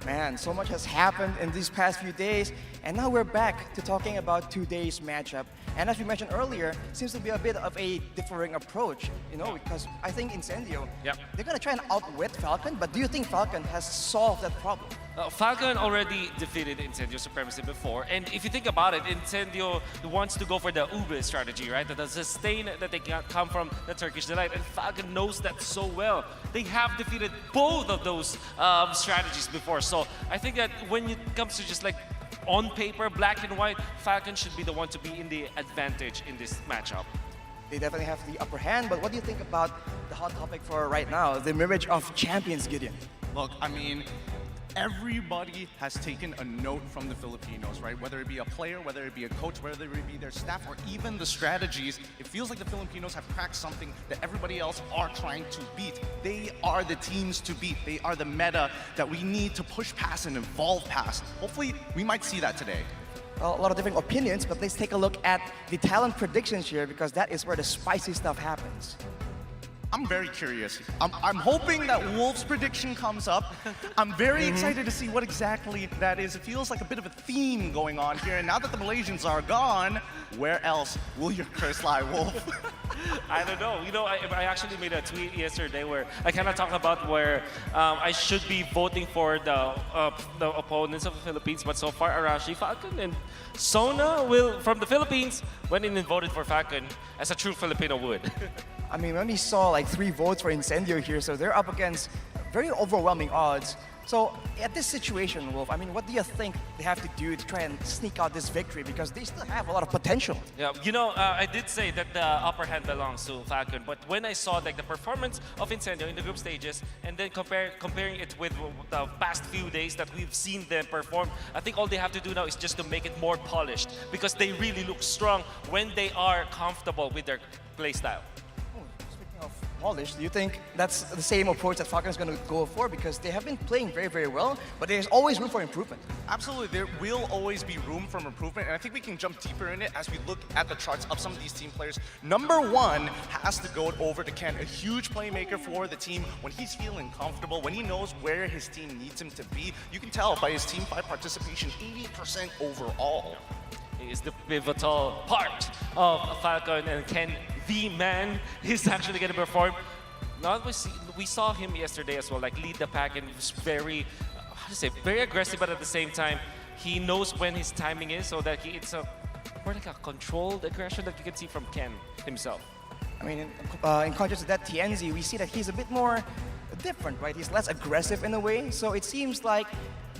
Man, so much has happened in these past few days, and now we're back to talking about today's matchup. And as we mentioned earlier, seems to be a bit of a differing approach, because I think Incendio, they're going to try and outwit Falcon, but do you think Falcon has solved that problem? Falcon already defeated Incendio Supremacy before, and if you think about it, Incendio wants to go for the Ube strategy, right? The sustain that they come from the Turkish Delight, and Falcon knows that so well. They have defeated both of those strategies before, so I think that when it comes to just like on paper, black and white, Falcon should be the one to be in the advantage in this matchup. They definitely have the upper hand, but what do you think about the hot topic for right now, the Mirage of Champions, Gideon? Look, I mean, everybody has taken a note from the Filipinos, right? Whether it be a player, whether it be a coach, whether it be their staff, or even the strategies, it feels like the Filipinos have cracked something that everybody else are trying to beat. They are the teams to beat. They are the meta that we need to push past and evolve past. Hopefully, we might see that today. Well, a lot of different opinions, but let's take a look at the talent predictions here because that is where the spicy stuff happens. I'm very curious. I'm hoping that Wolf's prediction comes up. I'm very excited to see what exactly that is. It feels like a bit of a theme going on here. And now that the Malaysians are gone, where else will your curse lie, Wolf? I don't know. You know, I actually made a tweet yesterday where I kind of talked about where I should be voting for the opponents of the Philippines, but so far Arashi, Falcon, and Sona from the Philippines went in and voted for Falcon as a true Filipino would. I mean, we only saw like 3 votes for Incendio here, so they're up against very overwhelming odds. So at this situation, Wolf, I mean, what do you think they have to do to try and sneak out this victory? Because they still have a lot of potential. Yeah, you know, I did say that the upper hand belongs to Falcon, but when I saw like the performance of Incendio in the group stages and then comparing it with the past few days that we've seen them perform, I think all they have to do now is just to make it more polished because they really look strong when they are comfortable with their playstyle. Do you think that's the same approach that Falcon is going to go for? Because they have been playing very, very well, but there's always room for improvement. Absolutely, there will always be room for improvement, and I think we can jump deeper in it as we look at the charts of some of these team players. Number 1 has to go over to Ken, a huge playmaker for the team. When he's feeling comfortable, when he knows where his team needs him to be, you can tell by his Team 5 participation, 80% overall. He is the pivotal part of Falcon, and Ken, the man, is actually going to perform. Now we saw him yesterday as well, like lead the pack, and was very, very aggressive, but at the same time, he knows when his timing is, so that it's more like a controlled aggression that you can see from Ken himself. I mean, in contrast to that, TNZ, we see that he's a bit more different, right? He's less aggressive in a way, so it seems like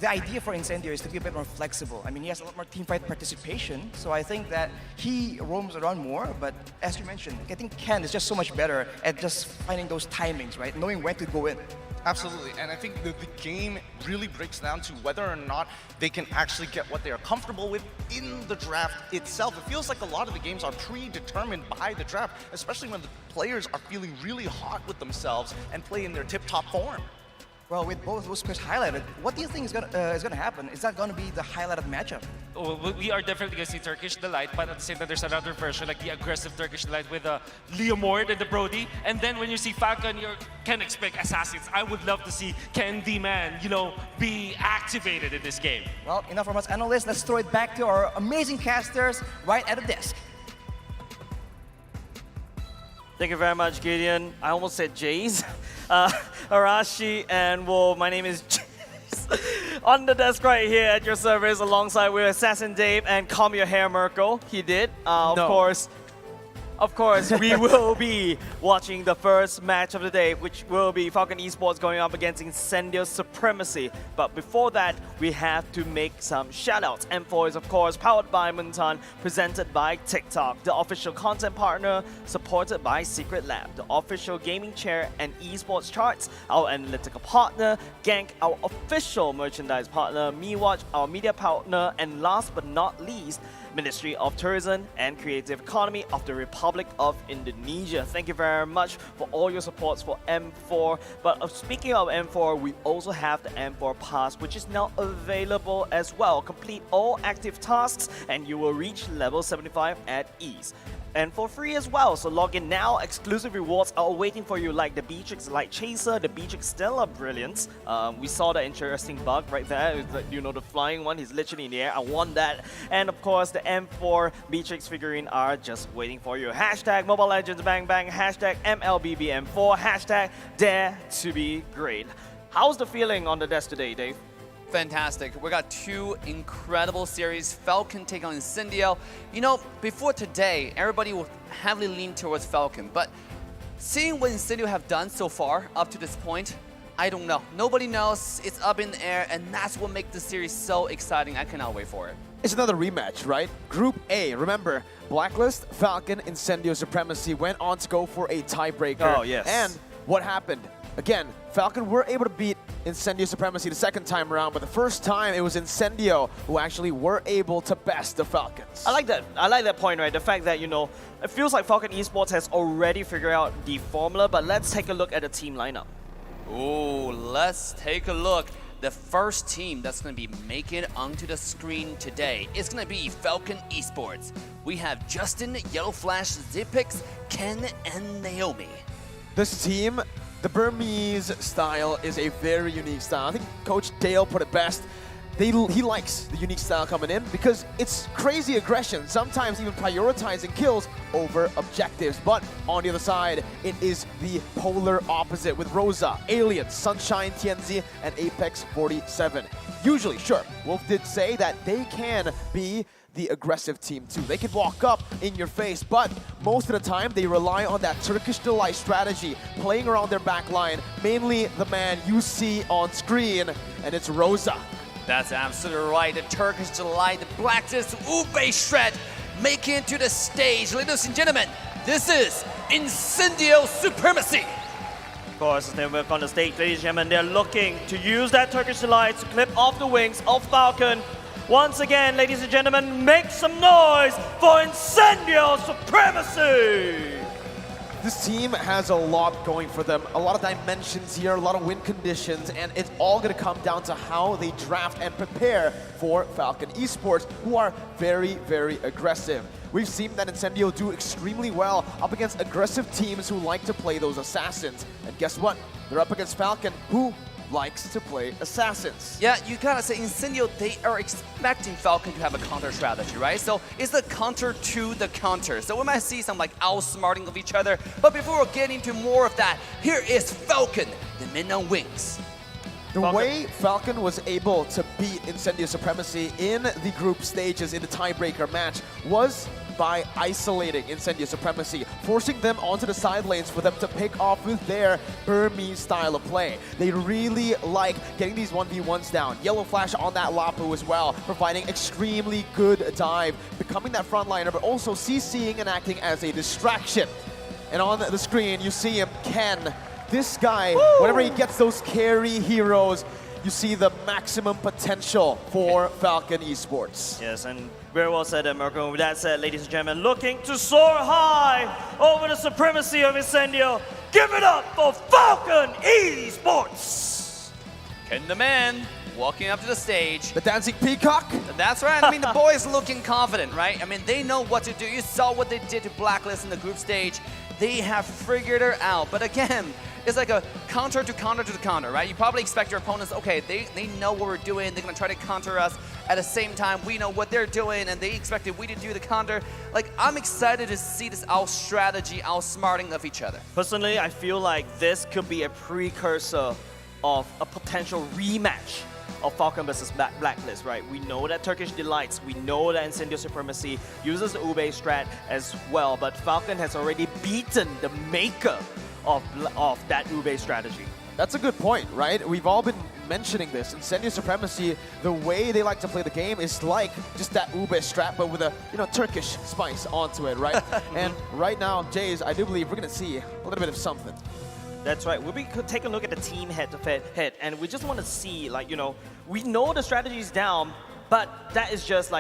the idea for Incendio is to be a bit more flexible. I mean, he has a lot more teamfight participation, so I think that he roams around more, but as you mentioned, I think Ken is just so much better at just finding those timings, right? Knowing when to go in. Absolutely, and I think the game really breaks down to whether or not they can actually get what they are comfortable with in the draft itself. It feels like a lot of the games are predetermined by the draft, especially when the players are feeling really hot with themselves and play in their tip-top form. Well, with both those players highlighted, what do you think is gonna happen? Is that gonna be the highlighted matchup? Well, we are definitely going to see Turkish Delight, but at the same time, there's another version, like the aggressive Turkish Delight with Leomord and the Brody. And then when you see Falcon, you can expect Assassins. I would love to see Ken the Man, you know, be activated in this game. Well, enough from us analysts. Let's throw it back to our amazing casters right at the desk. Thank you very much, Gideon. I almost said Jays. Arashi and Wolf, my name is Jays. On the desk right here at your service, alongside with Assassin Dave and Comb Your Hair Merkel. He did. Of course, we will be watching the first match of the day, which will be Falcon Esports going up against Incendio Supremacy. But before that, we have to make some shoutouts. M4 is, of course, powered by Muntan, presented by TikTok, the official content partner, supported by Secret Lab, the official gaming chair and esports charts, our analytical partner, Gank, our official merchandise partner, MeWatch, our media partner, and last but not least, Ministry of Tourism and Creative Economy of the Republic of Indonesia. Thank you very much for all your supports for M4. But speaking of M4, we also have the M4 Pass, which is now available as well. Complete all active tasks and you will reach level 75 at ease. And for free as well, so log in now. Exclusive rewards are waiting for you, like the Beatrix Light Chaser, the Beatrix Stellar Brilliance. We saw the interesting bug right there. It's like, you know, the flying one, he's literally in the air. I want that. And of course, the M4 Beatrix figurine are just waiting for you. Hashtag Mobile Legends Bang Bang, hashtag MLBBM4, hashtag Dare to be Great. How's the feeling on the desk today, Dave? Fantastic. We got 2 incredible series. Falcon take on Incendio. You know, before today, everybody will heavily lean towards Falcon, but seeing what Incendio have done so far up to this point, I don't know. Nobody knows. It's up in the air, and that's what makes the series so exciting. I cannot wait for it. It's another rematch, right? Group A, remember, Blacklist, Falcon, Incendio Supremacy went on to go for a tiebreaker. Oh, yes. And what happened? Again, Falcon were able to beat Incendio Supremacy the second time around, but the first time it was Incendio who actually were able to best the Falcons. I like that. I like that point, right? The fact that, it feels like Falcon Esports has already figured out the formula, but let's take a look at the team lineup. Ooh, let's take a look. The first team that's going to be making it onto the screen today is going to be Falcon Esports. We have Justin, Yellow Flash, Zipix, Ken, and Naomi. This team, the Burmese style is a very unique style. I think Coach Dale put it best. He likes the unique style coming in because it's crazy aggression, sometimes even prioritizing kills over objectives. But on the other side, it is the polar opposite with Rosa, Alien, Sunshine, Tianzi, and Apex 47. Usually, sure, Wolf did say that they can be the aggressive team too. They can walk up in your face, but most of the time they rely on that Turkish Delight strategy, playing around their back line, mainly the man you see on screen, and it's Rosa. That's absolutely right. The Turkish Delight, the Blacklist, Ube Shred, making it to the stage. Ladies and gentlemen, this is Incendio Supremacy. Of course, as they work on the stage, ladies and gentlemen, they're looking to use that Turkish Delight to clip off the wings of Falcon. Once again, ladies and gentlemen, make some noise for Incendio Supremacy! This team has a lot going for them, a lot of dimensions here, a lot of win conditions, and it's all going to come down to how they draft and prepare for Falcon Esports, who are very, very aggressive. We've seen that Incendio do extremely well up against aggressive teams who like to play those assassins. And guess what? They're up against Falcon, who likes to play assassins. Yeah, you gotta say, Incendio, they are expecting Falcon to have a counter strategy, right? So it's the counter to the counter. So we might see some outsmarting of each other. But before we get into more of that, here is Falcon, the men on wings. The way Falcon was able to beat Incendio Supremacy in the group stages in the tiebreaker match was by isolating Incendio Supremacy, forcing them onto the side lanes for them to pick off with their Burmese style of play. They really like getting these 1v1s down. Yellow Flash on that Lapu as well, providing extremely good dive, becoming that frontliner, but also CCing and acting as a distraction. And on the screen, you see him, Ken. This guy, whenever he gets those carry heroes, you see the maximum potential for Falcon Esports. Yes, and very well said, Marco. With that said, ladies and gentlemen, looking to soar high over the supremacy of Incendio. Give it up for Falcon Esports! Ken the man, walking up to the stage. The dancing peacock? That's right. I mean, the boys looking confident, right? I mean, they know what to do. You saw what they did to Blacklist in the group stage. They have figured it out. But again, it's like a counter to counter to the counter, right? You probably expect your opponents, okay, they know what we're doing. They're going to try to counter us. At the same time, we know what they're doing, and they expected we to do the counter. Like, I'm excited to see this out-strategy, outsmarting of each other. Personally, I feel like this could be a precursor of a potential rematch of Falcon versus Blacklist, right? We know that Turkish Delights, we know that Incendio Supremacy uses the Ube strat as well, but Falcon has already beaten the maker of that Ube strategy. That's a good point, right? We've all been mentioning this. Incendio Supremacy, the way they like to play the game is like just that Ube strat, but with a Turkish spice onto it, right? And right now, Jays, I do believe we're going to see a little bit of something. That's right. We'll be taking a look at the team head-to-head, and we just want to see, we know the strategy is down, but that is just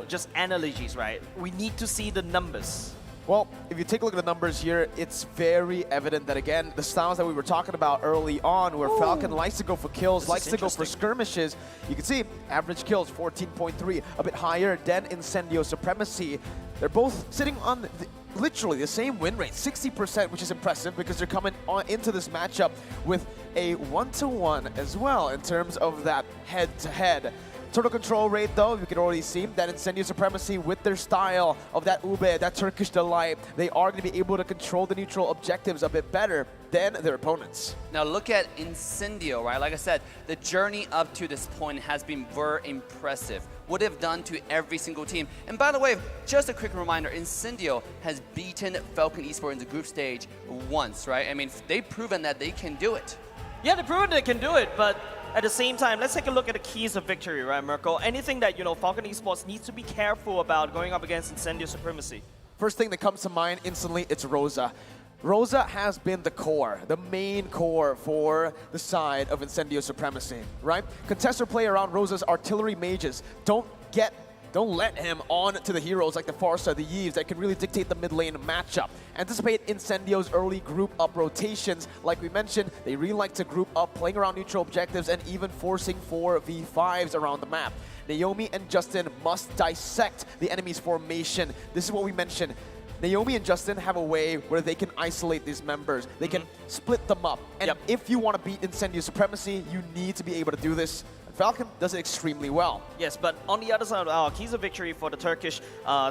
just analogies, right? We need to see the numbers. Well, if you take a look at the numbers here, it's very evident that, again, the styles that we were talking about early on, where Falcon likes to go for kills, likes to go for skirmishes, you can see average kills, 14.3, a bit higher than Incendio Supremacy. They're both sitting on literally the same win rate, 60%, which is impressive because they're coming into this matchup with a 1-to-1 as well in terms of that head-to-head. Total control rate, though, you can already see that Incendio Supremacy, with their style of that Ube, that Turkish Delight, they are going to be able to control the neutral objectives a bit better than their opponents. Now look at Incendio, right? Like I said, the journey up to this point has been very impressive. What they've done to every single team. And by the way, just a quick reminder, Incendio has beaten Falcon Esports in the group stage once, right? I mean, they've proven that they can do it. Yeah, they've proven they can do it, but at the same time, let's take a look at the keys of victory, right, Mirko? Anything that, Falcon Esports needs to be careful about going up against Incendio Supremacy? First thing that comes to mind instantly, it's Rosa. Rosa has been the core, the main core for the side of Incendio Supremacy, right? Contester play around Rosa's artillery mages. Don't let him on to the heroes like the Farsa, the Yves that can really dictate the mid lane matchup. Anticipate Incendio's early group up rotations. Like we mentioned, they really like to group up, playing around neutral objectives and even forcing 4v5s around the map. Naomi and Justin must dissect the enemy's formation. This is what we mentioned. Naomi and Justin have a way where they can isolate these members. They can split them up. And if you want to beat Incendio Supremacy, you need to be able to do this. Falcon does it extremely well. Yes, but on the other side, keys of victory for the Turkish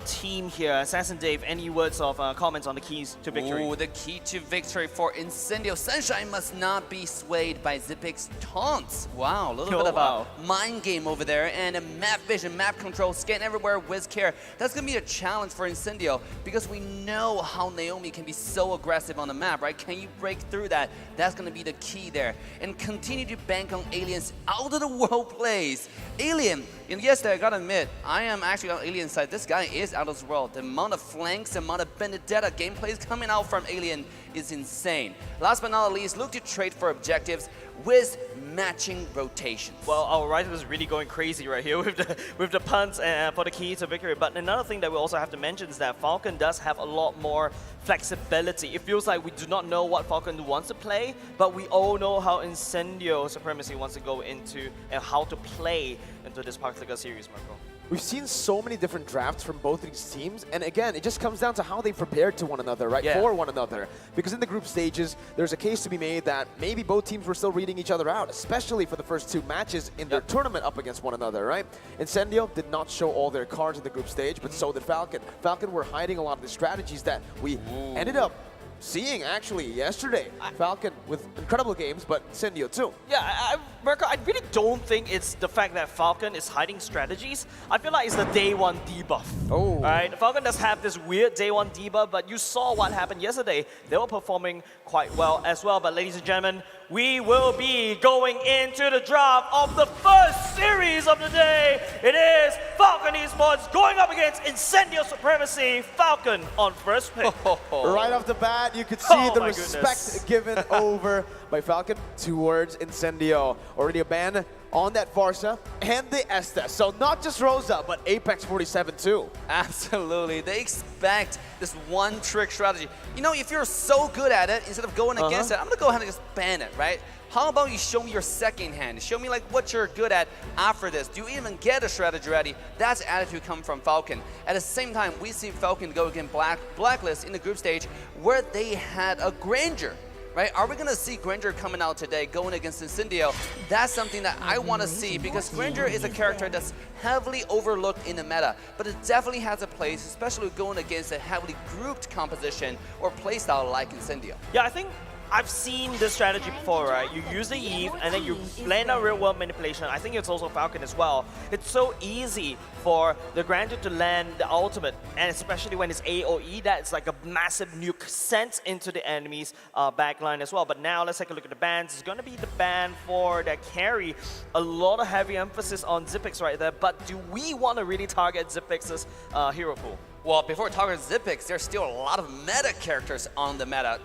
team here. Assassin Dave, any words of comments on the keys to victory? Ooh, the key to victory for Incendio. Sunshine must not be swayed by Zipic's taunts. Wow, a little bit of a mind game over there. And a map vision, map control, scan everywhere, whiz care. That's going to be a challenge for Incendio because we know how Naomi can be so aggressive on the map, right? Can you break through that? That's going to be the key there. And continue to bank on aliens out of the world plays. Alien, and yes, I gotta admit, I am actually on Alien side. This guy is out of this world. The amount of flanks, the amount of Benedetta gameplays coming out from Alien is insane. Last but not least, look to trade for objectives with matching rotations. Well, our Ryzer is really going crazy right here with the punts for the key to victory. But another thing that we also have to mention is that Falcon does have a lot more flexibility. It feels like we do not know what Falcon wants to play, but we all know how Incendio Supremacy wants to go into and how to play into this particular series, Marco. We've seen so many different drafts from both of these teams, and again, it just comes down to how they prepared to one another, right? For one another. Because in the group stages, there's a case to be made that maybe both teams were still reading each other out, especially for the first two matches in their tournament up against one another, right? Incendio did not show all their cards in the group stage, but so did Falcon. Falcon were hiding a lot of the strategies that we ended up seeing actually yesterday. Falcon with incredible games, but Incendio too. Yeah, Mirko, I really don't think it's the fact that Falcon is hiding strategies. I feel like it's the day one debuff. Oh. Right? Falcon does have this weird day one debuff, but you saw what happened yesterday. They were performing quite well as well. But ladies and gentlemen, we will be going into the draft of the first series of the day. It is Falcon Esports going up against Incendio Supremacy. Falcon on first pick. Right off the bat, you could see the respect given over by Falcon towards Incendio. Already a ban on that Farsa and the Estes. So not just Rosa, but Apex 47 too. Absolutely. They expect this one trick strategy. You know, if you're so good at it, instead of going against it, I'm going to go ahead and just ban it, right? How about you show me your second hand? Show me like what you're good at after this. Do you even get a strategy ready? That's the attitude coming from Falcon. At the same time, we see Falcon go against Blacklist in the group stage where they had a Granger. Right? Are we going to see Granger coming out today going against Incendio? That's something that I want to see because Granger is a character that's heavily overlooked in the meta, but it definitely has a place, especially going against a heavily grouped composition or playstyle like Incendio. Yeah, I think I've seen this strategy before, right? You use the Eve and then you land a real world manipulation. I think it's also Falcon as well. It's so easy for the Grandeur to land the ultimate, and especially when it's AoE, that's like a massive nuke sent into the enemy's backline as well. But now let's take a look at the bans. It's going to be the ban for that carry. A lot of heavy emphasis on Zipix right there, but do we want to really target Zipix's hero pool? Well, before talking Zipix, there's still a lot of meta characters on the meta.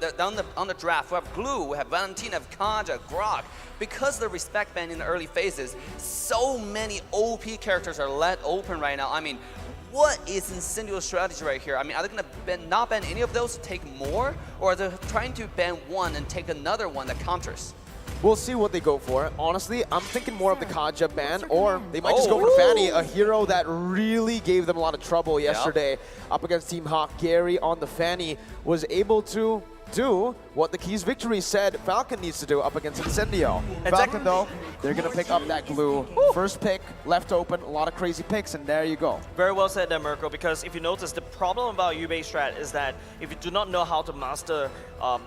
On the draft, we have Glue, we have Valentina, we have Kaja, Grok. Because of the respect ban in the early phases, so many OP characters are let open right now. I mean, what is Incendio's strategy right here? I mean, are they going to not ban any of those to take more? Or are they trying to ban one and take another one that counters? We'll see what they go for. Honestly, I'm thinking more of the Kaja ban, or they might just go for Fanny, a hero that really gave them a lot of trouble yesterday. Up against Team Hawk, Gary on the Fanny was able to do what the Keys Victory said Falcon needs to do up against Incendio. Falcon, though, they're going to pick up that glue. First pick, left open, a lot of crazy picks, and there you go. Very well said there, Mirko, because if you notice, the problem about U-based strat is that if you do not know how to master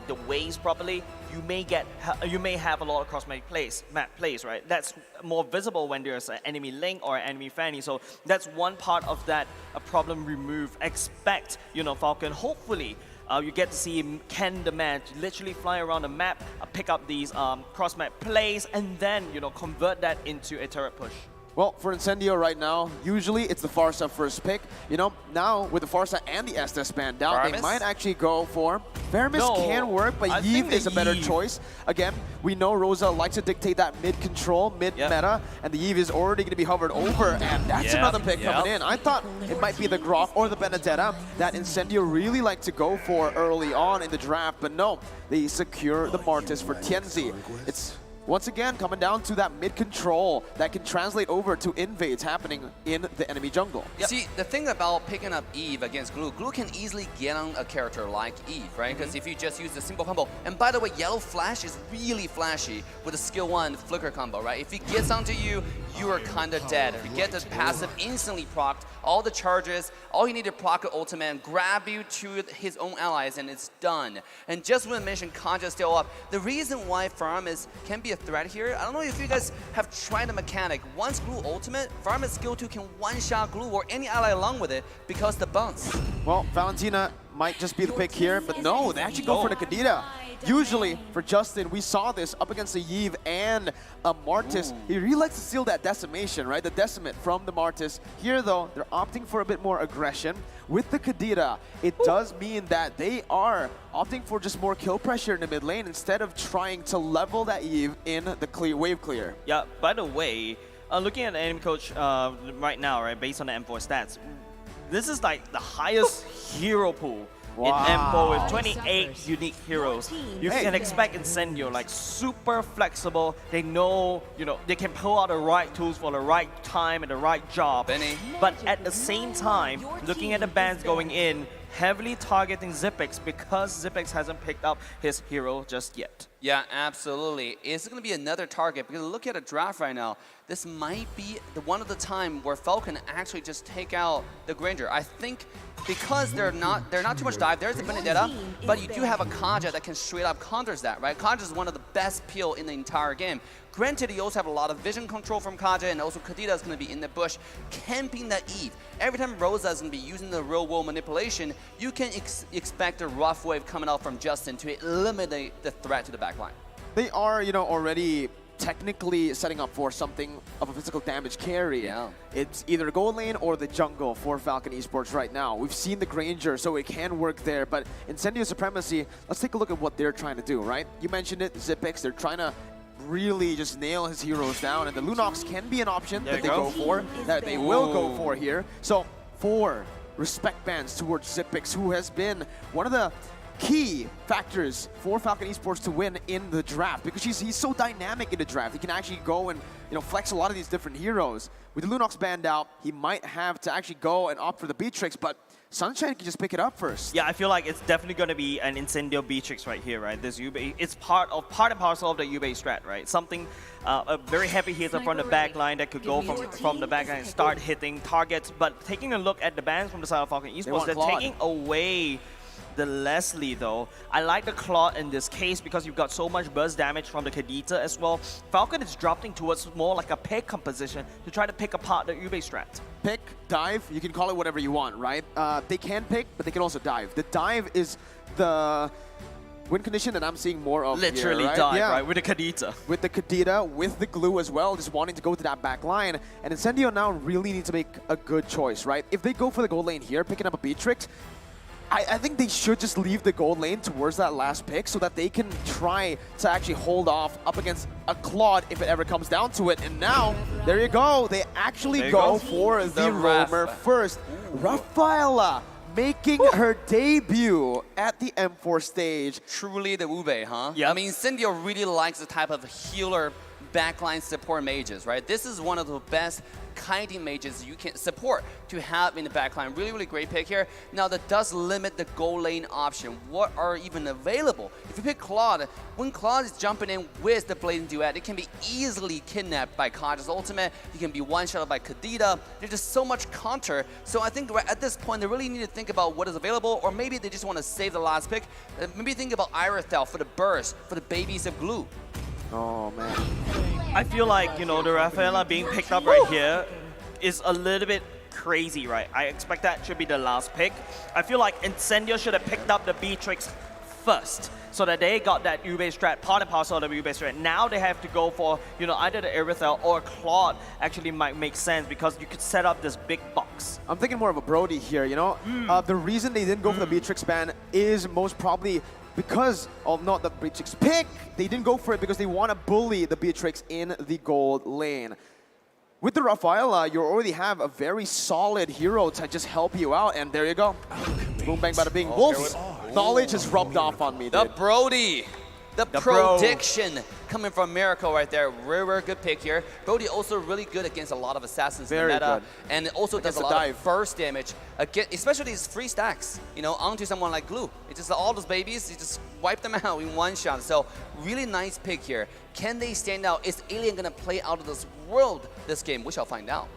the waves properly, you may have a lot of cross-map plays, right? That's more visible when there's an enemy link or an enemy Fanny. So that's one part of that problem removed. Expect, Falcon, hopefully, you get to see Ken the man literally fly around the map, pick up these cross-map plays, and then convert that into a turret push. Well, for Incendio right now, usually it's the Farsa first pick. You know, now with the Farsa and the Estes banned down, they might actually go for... Faramis can work, but Yves is a better choice. Again, we know Rosa likes to dictate that mid-control, mid-meta, and the Yves is already going to be hovered over, and that's another pick coming in. I thought it might be the Grok or the Benedetta that Incendio really like to go for early on in the draft, but no, they secure the Martis for Tianzi. It's once again coming down to that mid-control that can translate over to invades happening in the enemy jungle. See, the thing about picking up Eve against Glue can easily get on a character like Eve, right? Because if you just use the simple combo, and by the way, Yellow Flash is really flashy with a skill 1 flicker combo, right? If he gets onto you, you are kind of dead. You get the passive instantly procced, all the charges, all you need to proc an ultimate and grab you to his own allies, and it's done. And just when I mentioned Kanja still up, the reason why Faramis can be a threat here, I don't know if you guys have tried the mechanic. Once Glue ultimate, Faramis skill 2 can one-shot Glue or any ally along with it because the bounce. Well, Valentina might just be the pick here, but no, they actually go for the Kadira. Usually, for Justin, we saw this up against a Yves and a Martis. He really likes to steal that decimation, right? The decimate from the Martis. Here, though, they're opting for a bit more aggression. With the Kadira, it does mean that they are opting for just more kill pressure in the mid lane instead of trying to level that Yves in the wave clear. Yeah, by the way, looking at the enemy coach right now, right, based on the M4 stats, this is like the highest hero pool in M4 with 28 unique heroes. You can expect Incendio like super flexible. They know, you know, they can pull out the right tools for the right time and the right job. But at the same time, looking at the bans going in, heavily targeting Zipex because Zipex hasn't picked up his hero just yet. Yeah, absolutely. It's going to be another target because look at a draft right now. This might be the one of the time where Falcon actually just take out the Granger. I think because they're not too much dive. There's a Benedetta, but you do have a Kaja that can straight up counters that, right? Kaja is one of the best peel in the entire game. Granted, you also have a lot of vision control from Kaja, and also Kadita is going to be in the bush, camping that Eve. Every time Rosa is going to be using the real-world manipulation, you can expect a rough wave coming out from Justin to eliminate the threat to the backline. They are, you know, already technically setting up for something of a physical damage carry. It's either gold lane or the jungle for Falcon Esports right now. We've seen the Granger, so it can work there, but Incendio Supremacy, let's take a look at what they're trying to do, right? You mentioned it, Zipex, they're trying to really just nail his heroes down, and the Lunox can be an option that they go for, that they will go for here. So 4 respect bans towards Zipex, who has been one of the key factors for Falcon Esports to win in the draft, because he's so dynamic in the draft. He can actually go and, you know, flex a lot of these different heroes. With the Lunox banned out, he might have to actually go and opt for the Beatrix, but Sunshine can just pick it up first. Yeah, I feel like it's definitely going to be an Incendio Beatrix right here, right? This Yubei, it's part and parcel of the Yubei strat, right? Something, a very heavy hitter from the back line that could go from the back line and start hitting targets. But taking a look at the bans from the side of Falcon Esports, they're taking away the Leslie though. I like the Claude in this case because you've got so much burst damage from the Kadita as well. Falcon is dropping towards more like a pick composition to try to pick apart the Yubei strat. Pick, dive, you can call it whatever you want, right? They can pick, but they can also dive. The dive is the win condition that I'm seeing more of literally here, right? dive, right? With the Kadita. With the Kadita, with the glue as well, just wanting to go to that back line. And Incendio now really needs to make a good choice, right? If they go for the gold lane here, picking up a Beatrix, I think they should just leave the gold lane towards that last pick so that they can try to actually hold off up against a Claude if it ever comes down to it. And now, there you go. They actually go for the roamer first. Rafaela making her debut at the M4 stage. Truly the Ube, huh? Yeah. I mean, Incendio really likes the type of healer backline support mages, right? This is one of the best kiting mages you can support to have in the backline. Really, really great pick here. Now, that does limit the gold lane option. What are even available? If you pick Claude, when Claude is jumping in with the Blazing Duet, it can be easily kidnapped by Kaja's ultimate. You can be one-shot by Kadita. There's just so much counter. So I think at this point, they really need to think about what is available, or maybe they just want to save the last pick. Maybe think about Irithel for the burst, for the babies of glue. Oh, man. I feel like, you know, the Rafaela being picked up right here is a little bit crazy, right? I expect that should be the last pick. I feel like Incendio should have picked up the Beatrix first, so that they got that Ube strat, part and parcel of the Ube strat. Now they have to go for, you know, either the Aerithel or Claude actually might make sense because you could set up this big box. I'm thinking more of a Brody here, you know? The reason they didn't go for the Beatrix ban is most probably because of not the Beatrix pick. They didn't go for it because they want to bully the Beatrix in the gold lane. With the Rafaela, you already have a very solid hero to just help you out, and there you go. Boom, bang, bada, bing. Wolf's knowledge has rubbed off on me, The dude. Brody. The prediction coming from Miracle right there. Very, very good pick here. Brody also really good against a lot of assassins in the meta. And also does a lot of burst damage, especially these free stacks, you know, onto someone like Glue. It's just all those babies, you just wipe them out in one shot. So really nice pick here. Can they stand out? Is Alien going to play out of this world this game? We shall find out.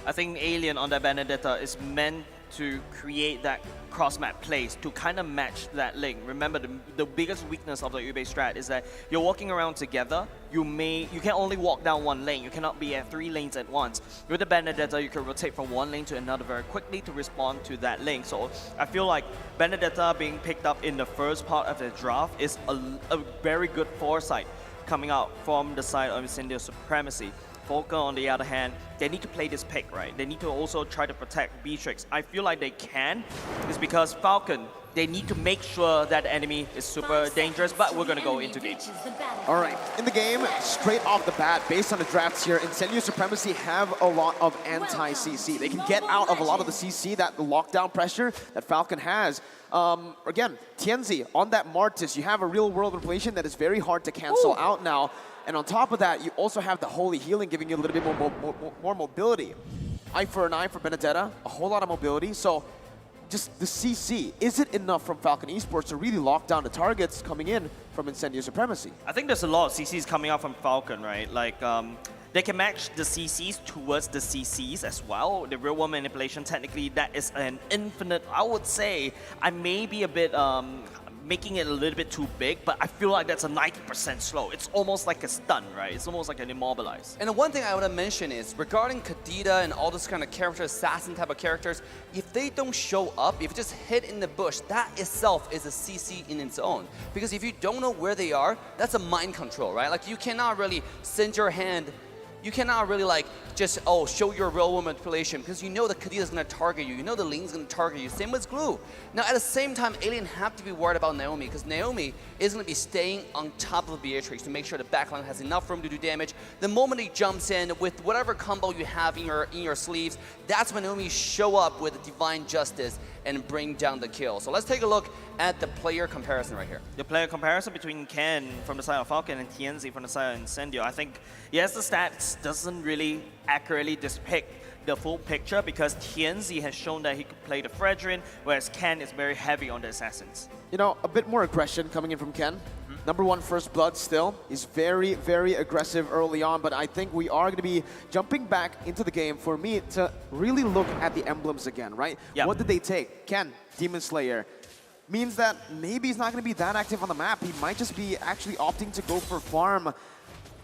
I think Alien on that Benedetta is meant to create that cross-map plays to kind of match that link. Remember, the biggest weakness of the Ube strat is that you're walking around together. You can only walk down one lane. You cannot be at 3 lanes at once. With the Benedetta, you can rotate from one lane to another very quickly to respond to that link. So I feel like Benedetta being picked up in the first part of the draft is a very good foresight coming out from the side of Incendio Supremacy. Falcon, on the other hand, they need to play this pick, right? They need to also try to protect Beatrix. I feel like they can, is because Falcon, they need to make sure that the enemy is super dangerous, but we're gonna go into game. All right, in the game, straight off the bat, based on the drafts here, Incendio Supremacy have a lot of anti-CC. They can get out of a lot of the CC, the lockdown pressure that Falcon has. Again, Tianzi, on that Martis, you have a real-world replacement that is very hard to cancel out now. And on top of that, you also have the Holy Healing giving you a little bit more mobility. Eye for an eye for Benedetta, a whole lot of mobility. So just the CC, is it enough from Falcon Esports to really lock down the targets coming in from Incendio Supremacy? I think there's a lot of CCs coming out from Falcon, right? Like, they can match the CCs towards the CCs as well. The real-world manipulation, technically, that is an infinite, I would say. I may be a bit making it a little bit too big, but I feel like that's a 90% slow. It's almost like a stun, right? It's almost like an immobilize. And the one thing I want to mention is, regarding Kadita and all this kind of character, assassin type of characters, if they don't show up, if you just hit in the bush, that itself is a CC in its own. Because if you don't know where they are, that's a mind control, right? Like, you cannot really send your hand, you cannot really like just, show your real-world manipulation because you know the Kadita's going to target you, you know the Ling's going to target you, same with Glue. Now at the same time, Alien have to be worried about Naomi because Naomi is going to be staying on top of Beatrix to make sure the backline has enough room to do damage. The moment he jumps in with whatever combo you have in your sleeves, that's when Naomi show up with Divine Justice and bring down the kill. So let's take a look at the player comparison right here. The player comparison between Ken from the side of Falcon and Tianzi from the side of Incendio. I think, yes, the stats doesn't really accurately depict the full picture because Tianzi has shown that he could play the Fredrin, whereas Ken is very heavy on the assassins. You know, a bit more aggression coming in from Ken. Number 1 first blood still. He's very, very aggressive early on, but I think we are going to be jumping back into the game for me to really look at the emblems again, right? Yep. What did they take? Ken, Demon Slayer. Means that maybe he's not going to be that active on the map. He might just be actually opting to go for farm.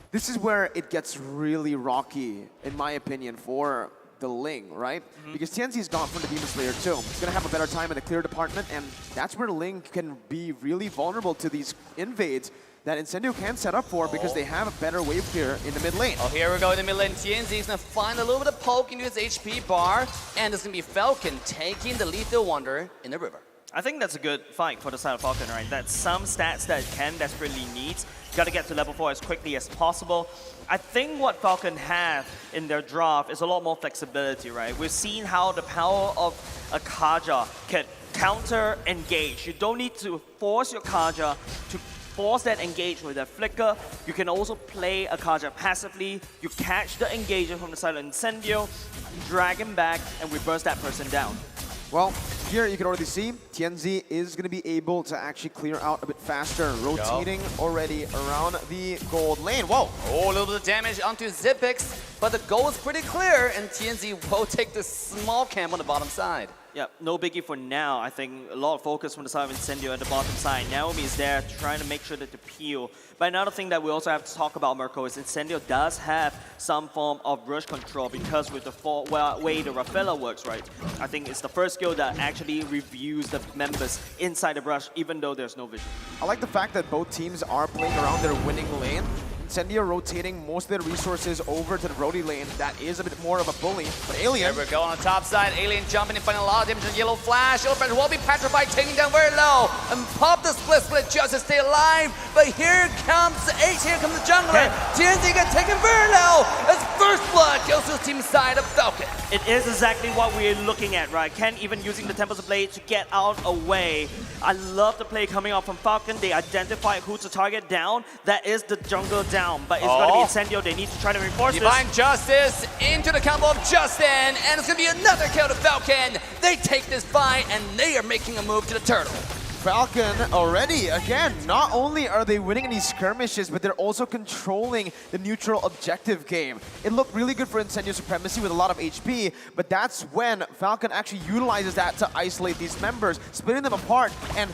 This is where it gets really rocky, in my opinion, for the Ling, right? Because Tianzi's gone from the Demon Slayer too. He's going to have a better time in the clear department, and that's where the Ling can be really vulnerable to these invades that Incendio can set up for because they have a better wave clear in the mid lane. Oh, here we go in the mid lane. Tianzi's going to find a little bit of poke into his HP bar, and it's going to be Falcon taking the Lethal Wonder in the river. I think that's a good fight for the side of Falcon, right? That's some stats that Ken desperately needs. Got to get to level 4 as quickly as possible. I think what Falcon have in their draft is a lot more flexibility, right? We've seen how the power of a Kaja can counter-engage. You don't need to force your Kaja to force that engage with a flicker. You can also play a Kaja passively. You catch the engager from the side of Incendio, drag him back, and reverse that person down. Well, here you can already see Tianzi is going to be able to actually clear out a bit faster, rotating already around the gold lane. Whoa! Oh, a little bit of damage onto Zipix. But the goal is pretty clear, and TNZ will take the small camp on the bottom side. Yeah, no biggie for now. I think a lot of focus from the side of Incendio at the bottom side. Naomi is there trying to make sure that the peel. But another thing that we also have to talk about, Mirko, is Incendio does have some form of rush control because with the way the Rafaela works, right? I think it's the first skill that actually reviews the members inside the brush, even though there's no vision. I like the fact that both teams are playing around their winning lane. Incendio rotating most of their resources over to the Brody lane. That is a bit more of a bully. But Alien... Here we go on the top side. Alien jumping and finding a lot of damage. Yellow Flash. Yellow Flash will be petrified, taking down very low. And pop the split just to stay alive. But here comes H. Here comes the jungler. TNZ gets taken very low as first blood goes to the team side of Falcon. It is exactly what we're looking at, right? Ken even using the Tempest Blade to get out away. I love the play coming out from Falcon. They identify who to target down. That is the jungle down, but it's going to be Incendio. They need to try to reinforce Divine this. Justice into the combo of Justin, and it's going to be another kill to Falcon. They take this fight, and they are making a move to the turtle. Falcon already, again, not only are they winning in these skirmishes, but they're also controlling the neutral objective game. It looked really good for Incendio Supremacy with a lot of HP, but that's when Falcon actually utilizes that to isolate these members, splitting them apart and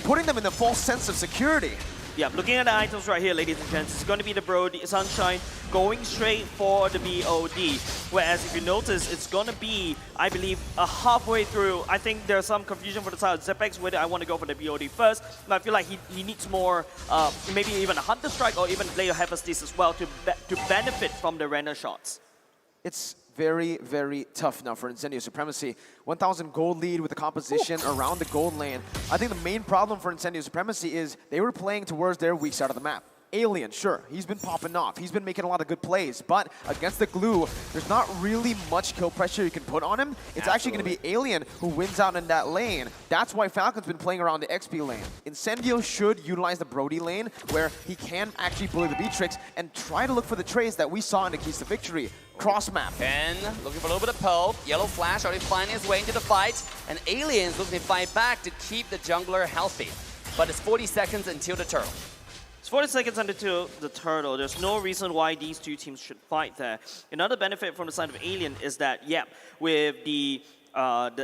putting them in a false sense of security. Yeah, looking at the items right here, ladies and gents, it's going to be the Brody Sunshine going straight for the BOD. Whereas if you notice, it's going to be, I believe, halfway through. I think there's some confusion for the side of Zepex whether I want to go for the BOD first. But I feel like he needs more, maybe even a Hunter Strike or even Blade of Hephaestus as well to benefit from the render shots. It's very, very tough now for Incendio Supremacy. 1,000 gold lead with the composition around the gold lane. I think the main problem for Incendio Supremacy is they were playing towards their weak side of the map. Alien, sure, he's been popping off. He's been making a lot of good plays, but against the glue, there's not really much kill pressure you can put on him. It's actually going to be Alien who wins out in that lane. That's why Falcon's been playing around the XP lane. Incendio should utilize the Brody lane, where he can actually bully the Beatrix and try to look for the trades that we saw in the keys to victory. Cross map. Ken looking for a little bit of poke. Yellow Flash already finding his way into the fight, and Alien's looking to fight back to keep the jungler healthy. But it's 40 seconds until the turtle. It's 40 seconds until the turtle. There's no reason why these two teams should fight there. Another benefit from the side of Alien is that, yeah, with the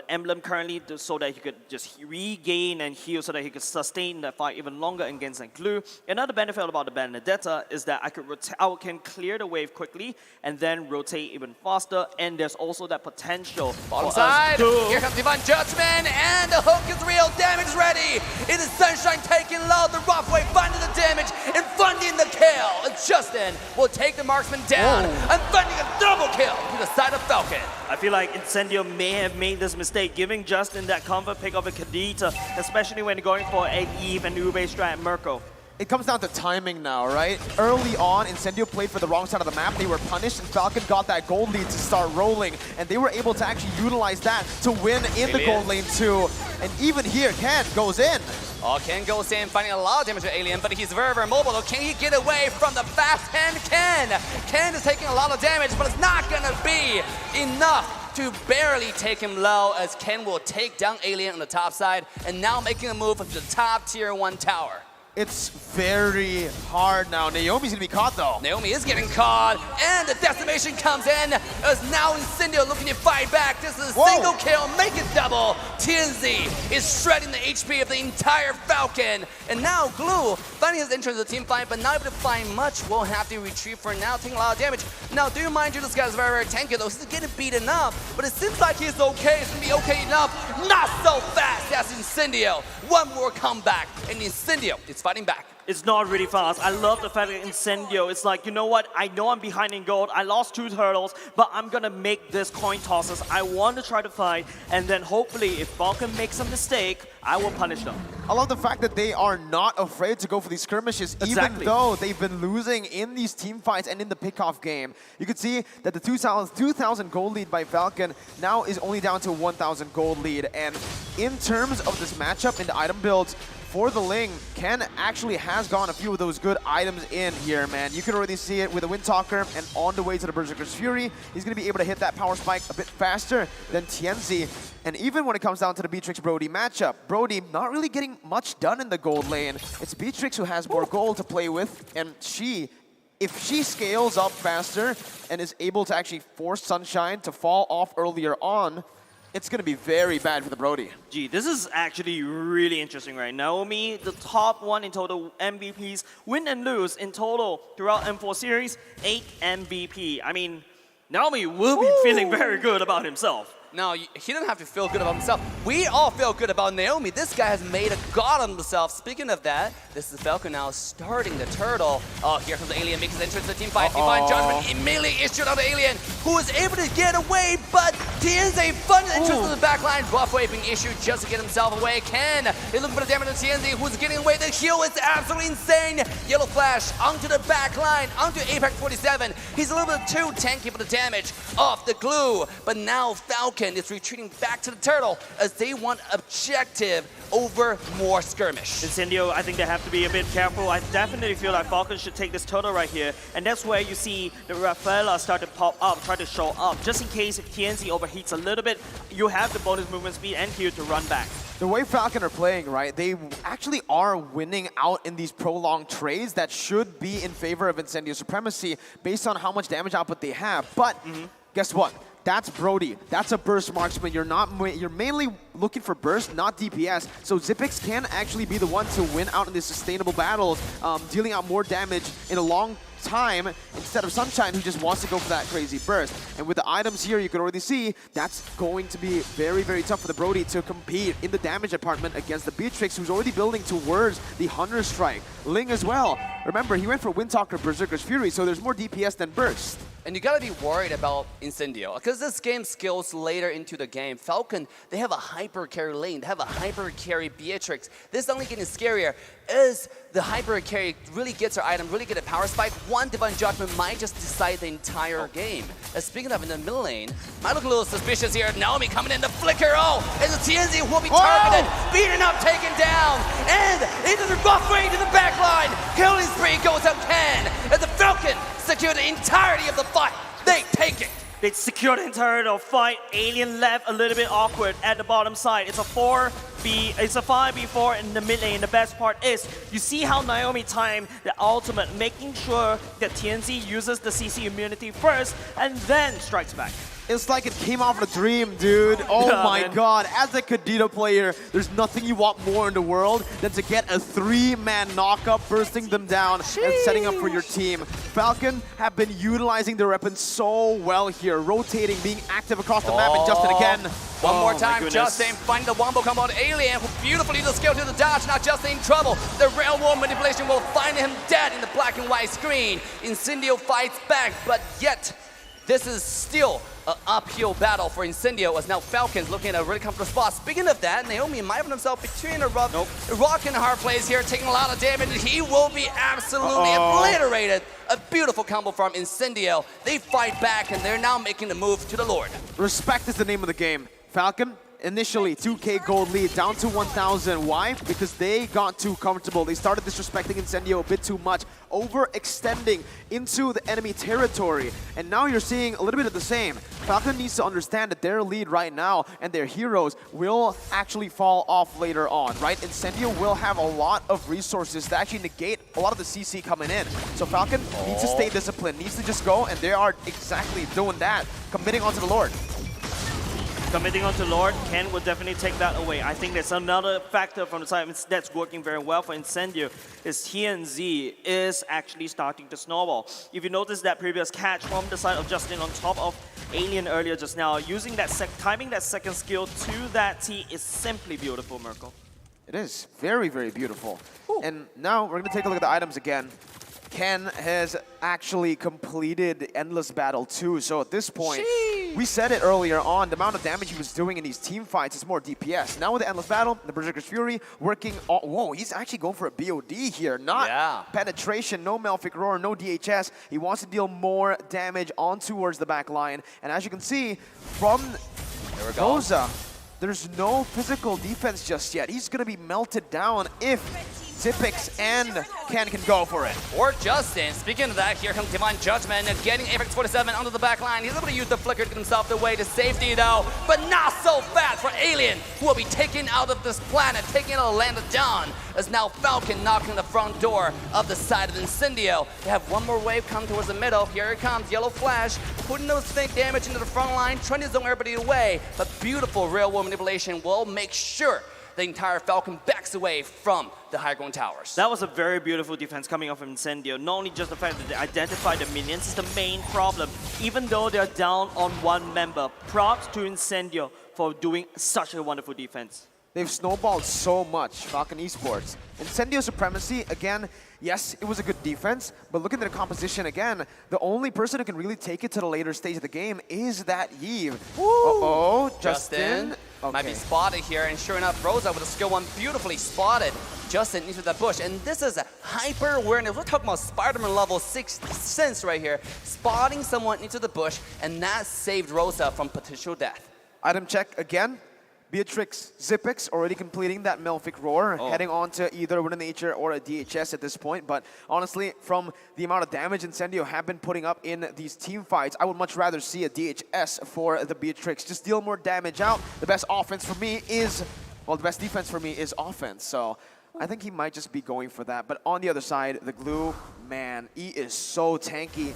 emblem currently, so that he could just regain and heal so that he could sustain that fight even longer against that glue. Another benefit about the Benedetta is that I can clear the wave quickly and then rotate even faster, and there's also that potential Bottom for side, us here comes Divine Judgment, and the hook is real, damage ready. It is Sunshine taking low, the rough wave finding the damage and funding the kill. And Justin will take the marksman down and finding a double kill to the side of Falcon. I feel like Incendio may have made this mistake, giving Justin that comfort pick of a Kadita, especially when going for an Eve and Ube strat Mirko. It comes down to timing now, right? Early on, Incendio played for the wrong side of the map. They were punished, and Falcon got that gold lead to start rolling. And they were able to actually utilize that to win in the gold lane too. And even here, Ken goes in. Oh, Ken goes in, finding a lot of damage to Alien, but he's very, very mobile. Can he get away from the fast hand Ken? Ken is taking a lot of damage, but it's not gonna be enough to barely take him low, as Ken will take down Alien on the top side and now making a move into the top tier 1 tower. It's very hard now. Naomi's gonna be caught though. Naomi is getting caught, and the decimation comes in as now Incendio looking to fight back. This is a single kill, make it double. TNZ is shredding the HP of the entire Falcon, and now Glue finding his entrance to the team fight, but not able to find much. Will have to retreat for now, taking a lot of damage. Now, do mind you, this guy's very, very tanky though. He's getting beaten up, but it seems like he's okay. It's gonna be okay enough. Not so fast as Incendio. One more comeback, and Incendio is fighting back. It's not really fast. I love the fact that Incendio, it's like, you know what? I know I'm behind in gold. I lost 2 turtles, but I'm going to make this coin tosses. I want to try to fight, and then hopefully if Falcon makes a mistake, I will punish them. I love the fact that they are not afraid to go for these skirmishes, even though they've been losing in these team fights and in the pickoff game. You can see that the 2,000 gold lead by Falcon now is only down to 1,000 gold lead. And in terms of this matchup in the item builds, for the Ling, Ken actually has gotten a few of those good items in here, man. You can already see it with the Windtalker, and on the way to the Berserker's Fury, he's going to be able to hit that power spike a bit faster than TNZ. And even when it comes down to the Beatrix-Brody matchup, Brody not really getting much done in the gold lane. It's Beatrix who has more gold to play with, and she if she scales up faster and is able to actually force Sunshine to fall off earlier on, it's going to be very bad for the Brody. Gee, this is actually really interesting, right? Naomi, the top one in total MVPs, win and lose in total throughout M4 series, 8 MVP. I mean, Naomi will be feeling very good about himself. No, he doesn't have to feel good about himself. We all feel good about Naomi. This guy has made a god of himself. Speaking of that, this is Falcon now starting the turtle. Oh, here comes the alien, makes his entrance to the team fight. Divine Judgment immediately issued on the alien, who is able to get away, but TNZ funded entrance to the back line. Buff wave being issued just to get himself away. Ken, they looking for the damage on TNZ, who's getting away. The heal is absolutely insane. Yellow Flash onto the back line, onto Apex 47. He's a little bit too tanky for the damage off the glue, but now Falcon is retreating back to the turtle as they want objective over more skirmish. Incendio, I think they have to be a bit careful. I definitely feel like Falcon should take this turtle right here, and that's where you see the Rafaela start to pop up, try to show up, just in case if TNZ overheats a little bit, you have the bonus movement speed and Q to run back. The way Falcon are playing, right, they actually are winning out in these prolonged trades that should be in favor of Incendio Supremacy based on how much damage output they have. But guess what? That's Brody. That's a burst marksman. You're mainly looking for burst, not DPS. So Xyp9x can actually be the one to win out in these sustainable battles, dealing out more damage in a long time instead of Sunshine, who just wants to go for that crazy burst. And with the items here, you can already see that's going to be very, very tough for the Brody to compete in the damage department against the Beatrix, who's already building towards the Hunter Strike. Ling as well. Remember, he went for Windtalker Berserker's Fury, so there's more DPS than burst. And you gotta be worried about Incendio, because this game skills later into the game. Falcon, they have a hyper carry lane, they have a hyper carry Beatrix. This is only getting scarier as the hyper carry really gets her item, really get a power spike. One Divine Judgment might just decide the entire game. Speaking of in the middle lane, might look a little suspicious here. Naomi coming in to flicker. Oh, and the TNZ will be targeted, beaten up, taken down, and into the rough range in the back line. Killing spree goes up Ken, and the Falcon secure the entirety of the fight. They take it. They secure the entirety of the fight. Alien left a little bit awkward at the bottom side. It's a 5v4 in the mid lane. The best part is you see how Naomi timed the ultimate, making sure that TNZ uses the CC immunity first and then strikes back. It's like it came off a dream, dude. Oh my god. As a Kadita player, there's nothing you want more in the world than to get a 3-man knockup, bursting them down and setting up for your team. Falcon have been utilizing their weapons so well here, rotating, being active across the map, and Justin again. One more time, Justin finding the wombo combo on Alien, who beautifully does scale to the dodge, not Justin in trouble. The railroad manipulation will find him dead in the black and white screen. Incendio fights back, but yet this is still an uphill battle for Incendio, as now Falcon's looking at a really comfortable spot. Speaking of that, Naomi might find himself between a rock and a hard place here, taking a lot of damage, and he will be absolutely obliterated. A beautiful combo from Incendio. They fight back, and they're now making the move to the Lord. Respect is the name of the game. Falcon, initially 2k gold lead, down to 1,000. Why? Because they got too comfortable. They started disrespecting Incendio a bit too much, overextending into the enemy territory. And now you're seeing a little bit of the same. Falcon needs to understand that their lead right now and their heroes will actually fall off later on, right? Incendio will have a lot of resources to actually negate a lot of the CC coming in. So Falcon needs to stay disciplined, needs to just go, and they are exactly doing that, committing onto the Lord. Committing onto Lord, Ken will definitely take that away. I think that's another factor from the side that's working very well for Incendio, is TNZ is actually starting to snowball. If you notice that previous catch from the side of Justin on top of Alien earlier just now, using that timing that second skill to that T is simply beautiful, Merkel. It is very, very beautiful. And now we're going to take a look at the items again. Ken has actually completed the Endless Battle too, so at this point, we said it earlier on, the amount of damage he was doing in these team fights is more DPS. Now with the Endless Battle, the Berserker's Fury working on, whoa, he's actually going for a BOD here, not penetration, no Malefic Roar, no DHS. He wants to deal more damage on towards the back line, and as you can see, from Rosa, there's no physical defense just yet. He's going to be melted down if Zipix and Ken can go for it. Or Justin. Speaking of that, here comes Divine Judgment, getting Apex 47 onto the back line. He's able to use the flicker to get himself the way to safety though, but not so fast for Alien, who will be taken out of this planet, taken out of the land of Dawn, as now Falcon knocking the front door of the side of Incendio. They have one more wave come towards the middle. Here it comes, Yellow Flash, putting those fake damage into the front line, trying to zone everybody away, but beautiful real-world manipulation will make sure the entire Falcon backs away from the high ground towers. That was a very beautiful defense coming off from Incendio. Not only just the fact that they identified the minions is the main problem. Even though they're down on one member, props to Incendio for doing such a wonderful defense. They've snowballed so much, Falcon Esports. Incendio Supremacy, again, yes, it was a good defense, but looking at the composition again, the only person who can really take it to the later stage of the game is that Yves. Uh-oh, Justin. Might be spotted here, and sure enough, Rosa with a skill one beautifully spotted Justin into that bush. And this is a hyper awareness. We're talking about Spider-Man level 6th sense right here, spotting someone into the bush, and that saved Rosa from potential death. Item check again. Beatrix Zipix already completing that Malefic Roar, heading on to either Winter Nature or a DHS at this point. But honestly, from the amount of damage Incendio have been putting up in these team fights, I would much rather see a DHS for the Beatrix. Just deal more damage out. The best offense for me is, well, the best defense for me is offense. So I think he might just be going for that. But on the other side, the Glue, man, he is so tanky.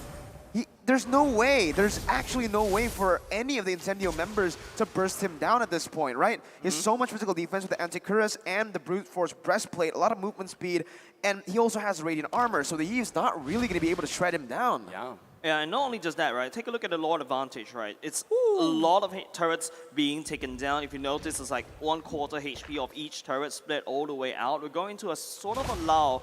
There's no way, there's actually no way for any of the Incendio members to burst him down at this point, right? He has so much physical defense with the Anticuras and the Brute Force Breastplate, a lot of movement speed, and he also has Radiant Armor, so the Yves not really going to be able to shred him down. Yeah, and not only just that, right? Take a look at the Lord advantage, right? It's a lot of turrets being taken down. If you notice, it's like 1/4 HP of each turret split all the way out. We're going to a sort of a lull.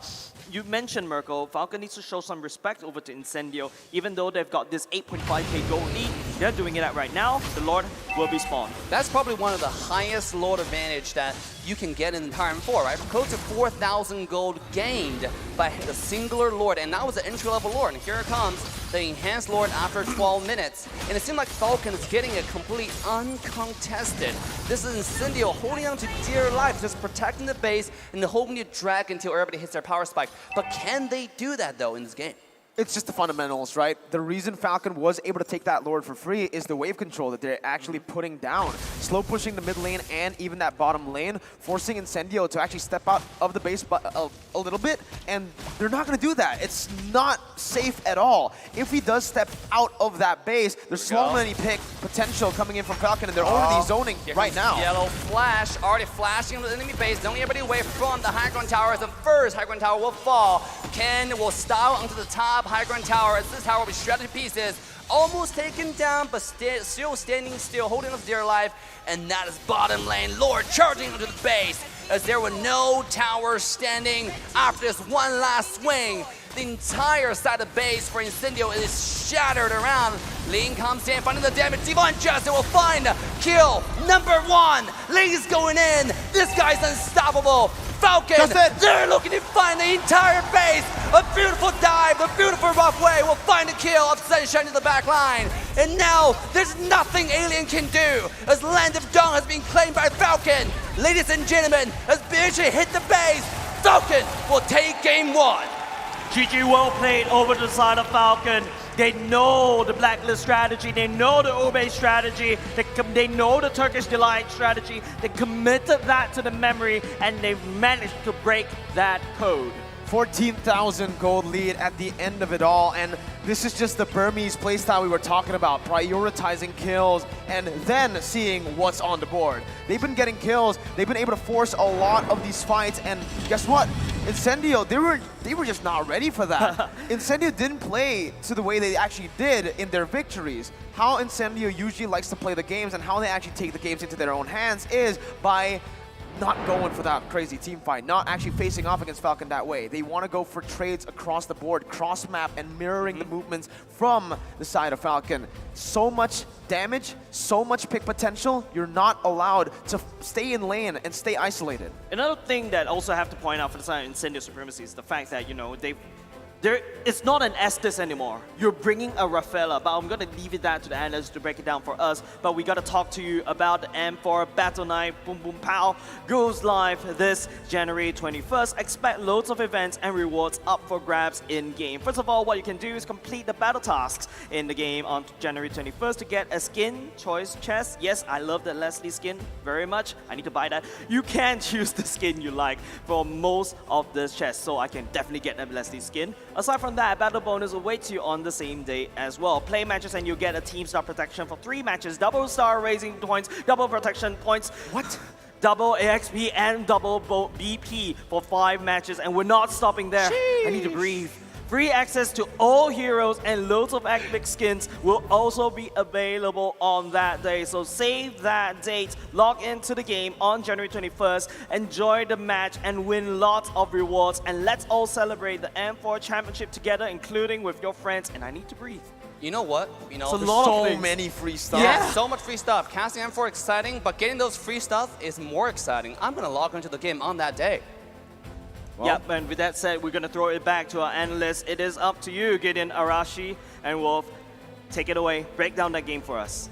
You mentioned, Merkel, Falcon needs to show some respect over to Incendio. Even though they've got this 8.5k gold lead, they're doing it right now. The Lord will be spawned. That's probably one of the highest Lord advantage that you can get in the entire M4, right? Close to 4,000 gold gained by the singular Lord, and that was the entry-level Lord. And here it comes, the enhanced Lord after 12 minutes. And it seemed like Falcon is getting it completely uncontested. This is Incendio holding on to dear life, just protecting the base and hoping to drag until everybody hits their power spike. But can they do that, though, in this game? It's just the fundamentals, right? The reason Falcon was able to take that Lord for free is the wave control that they're actually putting down. Slow pushing the mid lane and even that bottom lane, forcing Incendio to actually step out of the base a little bit, and they're not going to do that. It's not safe at all. If he does step out of that base, there's so many pick potential coming in from Falcon, and they're already zoning right now. Yellow Flash already flashing into the enemy base, zoning everybody away from the high ground tower. As the first high ground tower will fall, Ken will style onto the top high ground tower as this tower will be shredded to pieces, almost taken down, but still standing still, holding up dear life, and that is bottom lane Lord charging into the base as there were no towers standing after this one last swing. The entire side of base for Incendio is shattered around. Ling comes in, finding the damage. Divine Justice will find kill number 1. Ling's going in. This guy's unstoppable. Falcon, they're looking to find the entire base. A beautiful dive, a beautiful rough way will find a kill of Sunshine to the back line. And now there's nothing Alien can do as Land of Dawn has been claimed by Falcon. Ladies and gentlemen, as BHA hit the base, Falcon will take game 1. GG well played over the side of Falcon. They know the Blacklist strategy, they know the Ube strategy, they know the Turkish Delight strategy, they committed that to the memory, and they managed to break that code. 14,000 gold lead at the end of it all, and this is just the Burmese playstyle we were talking about, prioritizing kills and then seeing what's on the board. They've been getting kills, they've been able to force a lot of these fights, and guess what? Incendio, they were just not ready for that. Incendio didn't play to the way they actually did in their victories. How Incendio usually likes to play the games and how they actually take the games into their own hands is by not going for that crazy team fight, not actually facing off against Falcon that way. They want to go for trades across the board, cross-map, and mirroring the movements from the side of Falcon. So much damage, so much pick potential, you're not allowed to stay in lane and stay isolated. Another thing that also have to point out for the side of Incendio Supremacy is the fact that, you know, they've It's not an Estes anymore. You're bringing a Rafaela, but I'm going to leave it that to the analysts to break it down for us. But we got to talk to you about the M4 Battle Night Boom Boom Pow goes live this January 21st. Expect loads of events and rewards up for grabs in-game. First of all, what you can do is complete the battle tasks in the game on January 21st to get a skin choice chest. Yes, I love the Leslie skin very much. I need to buy that. You can choose the skin you like for most of the chests, so I can definitely get a Leslie skin. Aside from that, battle bonus awaits you on the same day as well. Play matches and you'll get a team star protection for 3 matches, double star raising points, double protection points. What? Double AXP and double BP for 5 matches, and we're not stopping there. Sheesh. I need to breathe. Free access to all heroes and loads of epic skins will also be available on that day. So save that date, log into the game on January 21st, enjoy the match and win lots of rewards. And let's all celebrate the M4 Championship together, including with your friends. And I need to breathe. You know what? There's so many free stuff. Yeah, so much free stuff. Casting M4 exciting, but getting those free stuff is more exciting. I'm gonna log into the game on that day. Well, yep, and with that said, we're going to throw it back to our analysts. It is up to you, Gideon, Arashi, and Wolf. Take it away. Break down that game for us.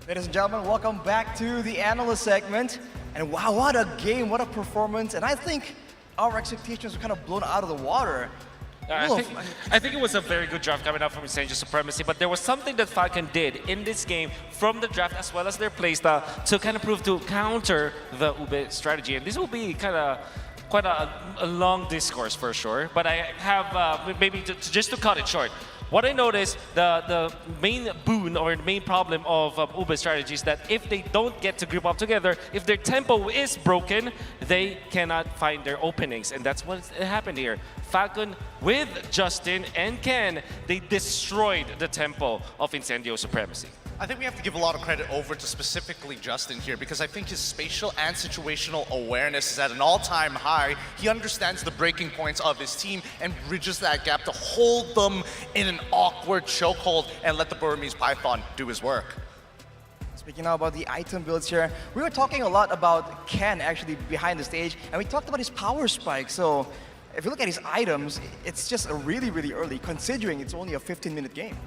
Ladies and gentlemen, welcome back to the analyst segment. And wow, what a game, what a performance. And I think our expectations were kind of blown out of the water. I think it was a very good draft coming out from Incendio Supremacy, but there was something that Falcon did in this game from the draft as well as their playstyle to kind of prove to counter the Ube strategy. And this will be kind of quite a long discourse for sure, but I have maybe just to cut it short. What I noticed, the main boon or the main problem of Ube strategy is that if they don't get to group up together, if their tempo is broken, they cannot find their openings. And that's what happened here. Falcon with Justin and Ken, they destroyed the tempo of Incendio Supremacy. I think we have to give a lot of credit over to specifically Justin here because I think his spatial and situational awareness is at an all-time high. He understands the breaking points of his team and bridges that gap to hold them in an awkward chokehold and let the Burmese Python do his work. Speaking now about the item builds here, we were talking a lot about Ken actually behind the stage, and we talked about his power spike. So if you look at his items, it's just a really, really early, considering it's only a 15-minute game.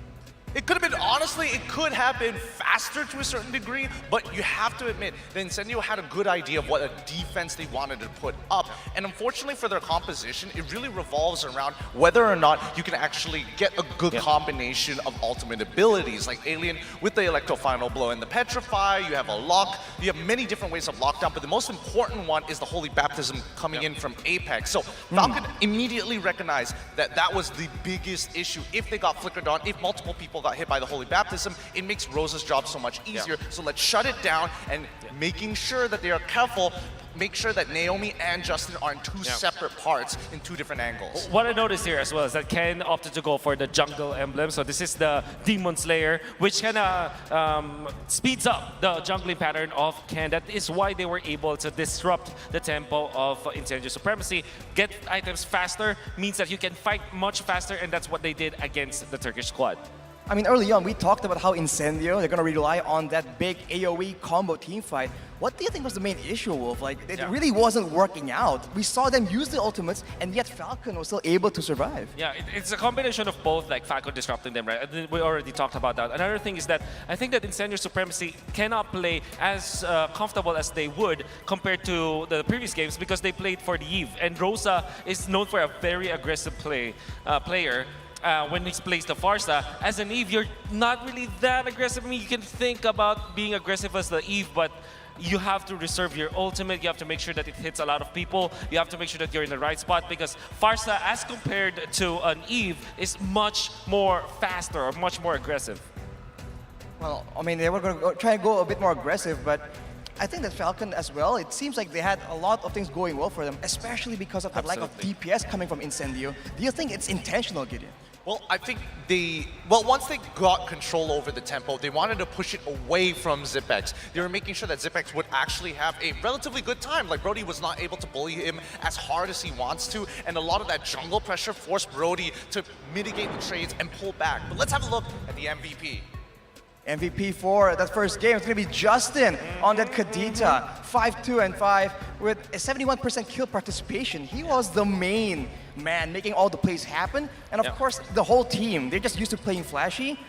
It could have been, honestly, it could have been faster to a certain degree, but you have to admit that Incendio had a good idea of what a defense they wanted to put up. And unfortunately for their composition, it really revolves around whether or not you can actually get a good combination of ultimate abilities. Like Alien with the Electro Final Blow and the Petrify, you have a lock, you have many different ways of lockdown, but the most important one is the Holy Baptism coming in from Apex. So Falcon immediately recognized that that was the biggest issue. If they got flickered on, if multiple people got hit by the Holy Baptism, it makes Rosa's job so much easier. So let's shut it down and making sure that they are careful, make sure that Naomi and Justin are in 2 separate parts in 2 different angles. What I noticed here as well is that Ken opted to go for the jungle emblem. So this is the Demon Slayer, which kind of speeds up the jungling pattern of Ken. That is why they were able to disrupt the tempo of Incendio Supremacy. Get items faster means that you can fight much faster, and that's what they did against the Turkish squad. I mean, early on, we talked about how Incendio, they're going to rely on that big AoE combo team fight. What do you think was the main issue, Wolf? Like, it really wasn't working out. We saw them use the ultimates, and yet Falcon was still able to survive. Yeah, it's a combination of both, like Falcon disrupting them, right? We already talked about that. Another thing is that I think that Incendio Supremacy cannot play as comfortable as they would compared to the previous games because they played for the Eve, and Rosa is known for a very aggressive player. When he plays the Farsa, as an Eve, you're not really that aggressive. I mean, you can think about being aggressive as the Eve, but you have to reserve your ultimate. You have to make sure that it hits a lot of people. You have to make sure that you're in the right spot because Farsa, as compared to an Eve, is much more faster or much more aggressive. Well, I mean, they were going to try and go a bit more aggressive, but I think that Falcon as well, it seems like they had a lot of things going well for them, especially because of the lack of DPS coming from Incendio. Do you think it's intentional, Gideon? Well, I think once they got control over the tempo, they wanted to push it away from Zipex. They were making sure that Zipex would actually have a relatively good time. Like, Brody was not able to bully him as hard as he wants to, and a lot of that jungle pressure forced Brody to mitigate the trades and pull back. But let's have a look at the MVP. MVP for that first game, it's going to be Justin on that Kadita. 5-2 and 5 with a 71% kill participation. He was the main man, making all the plays happen. And of course, the whole team, they're just used to playing flashy.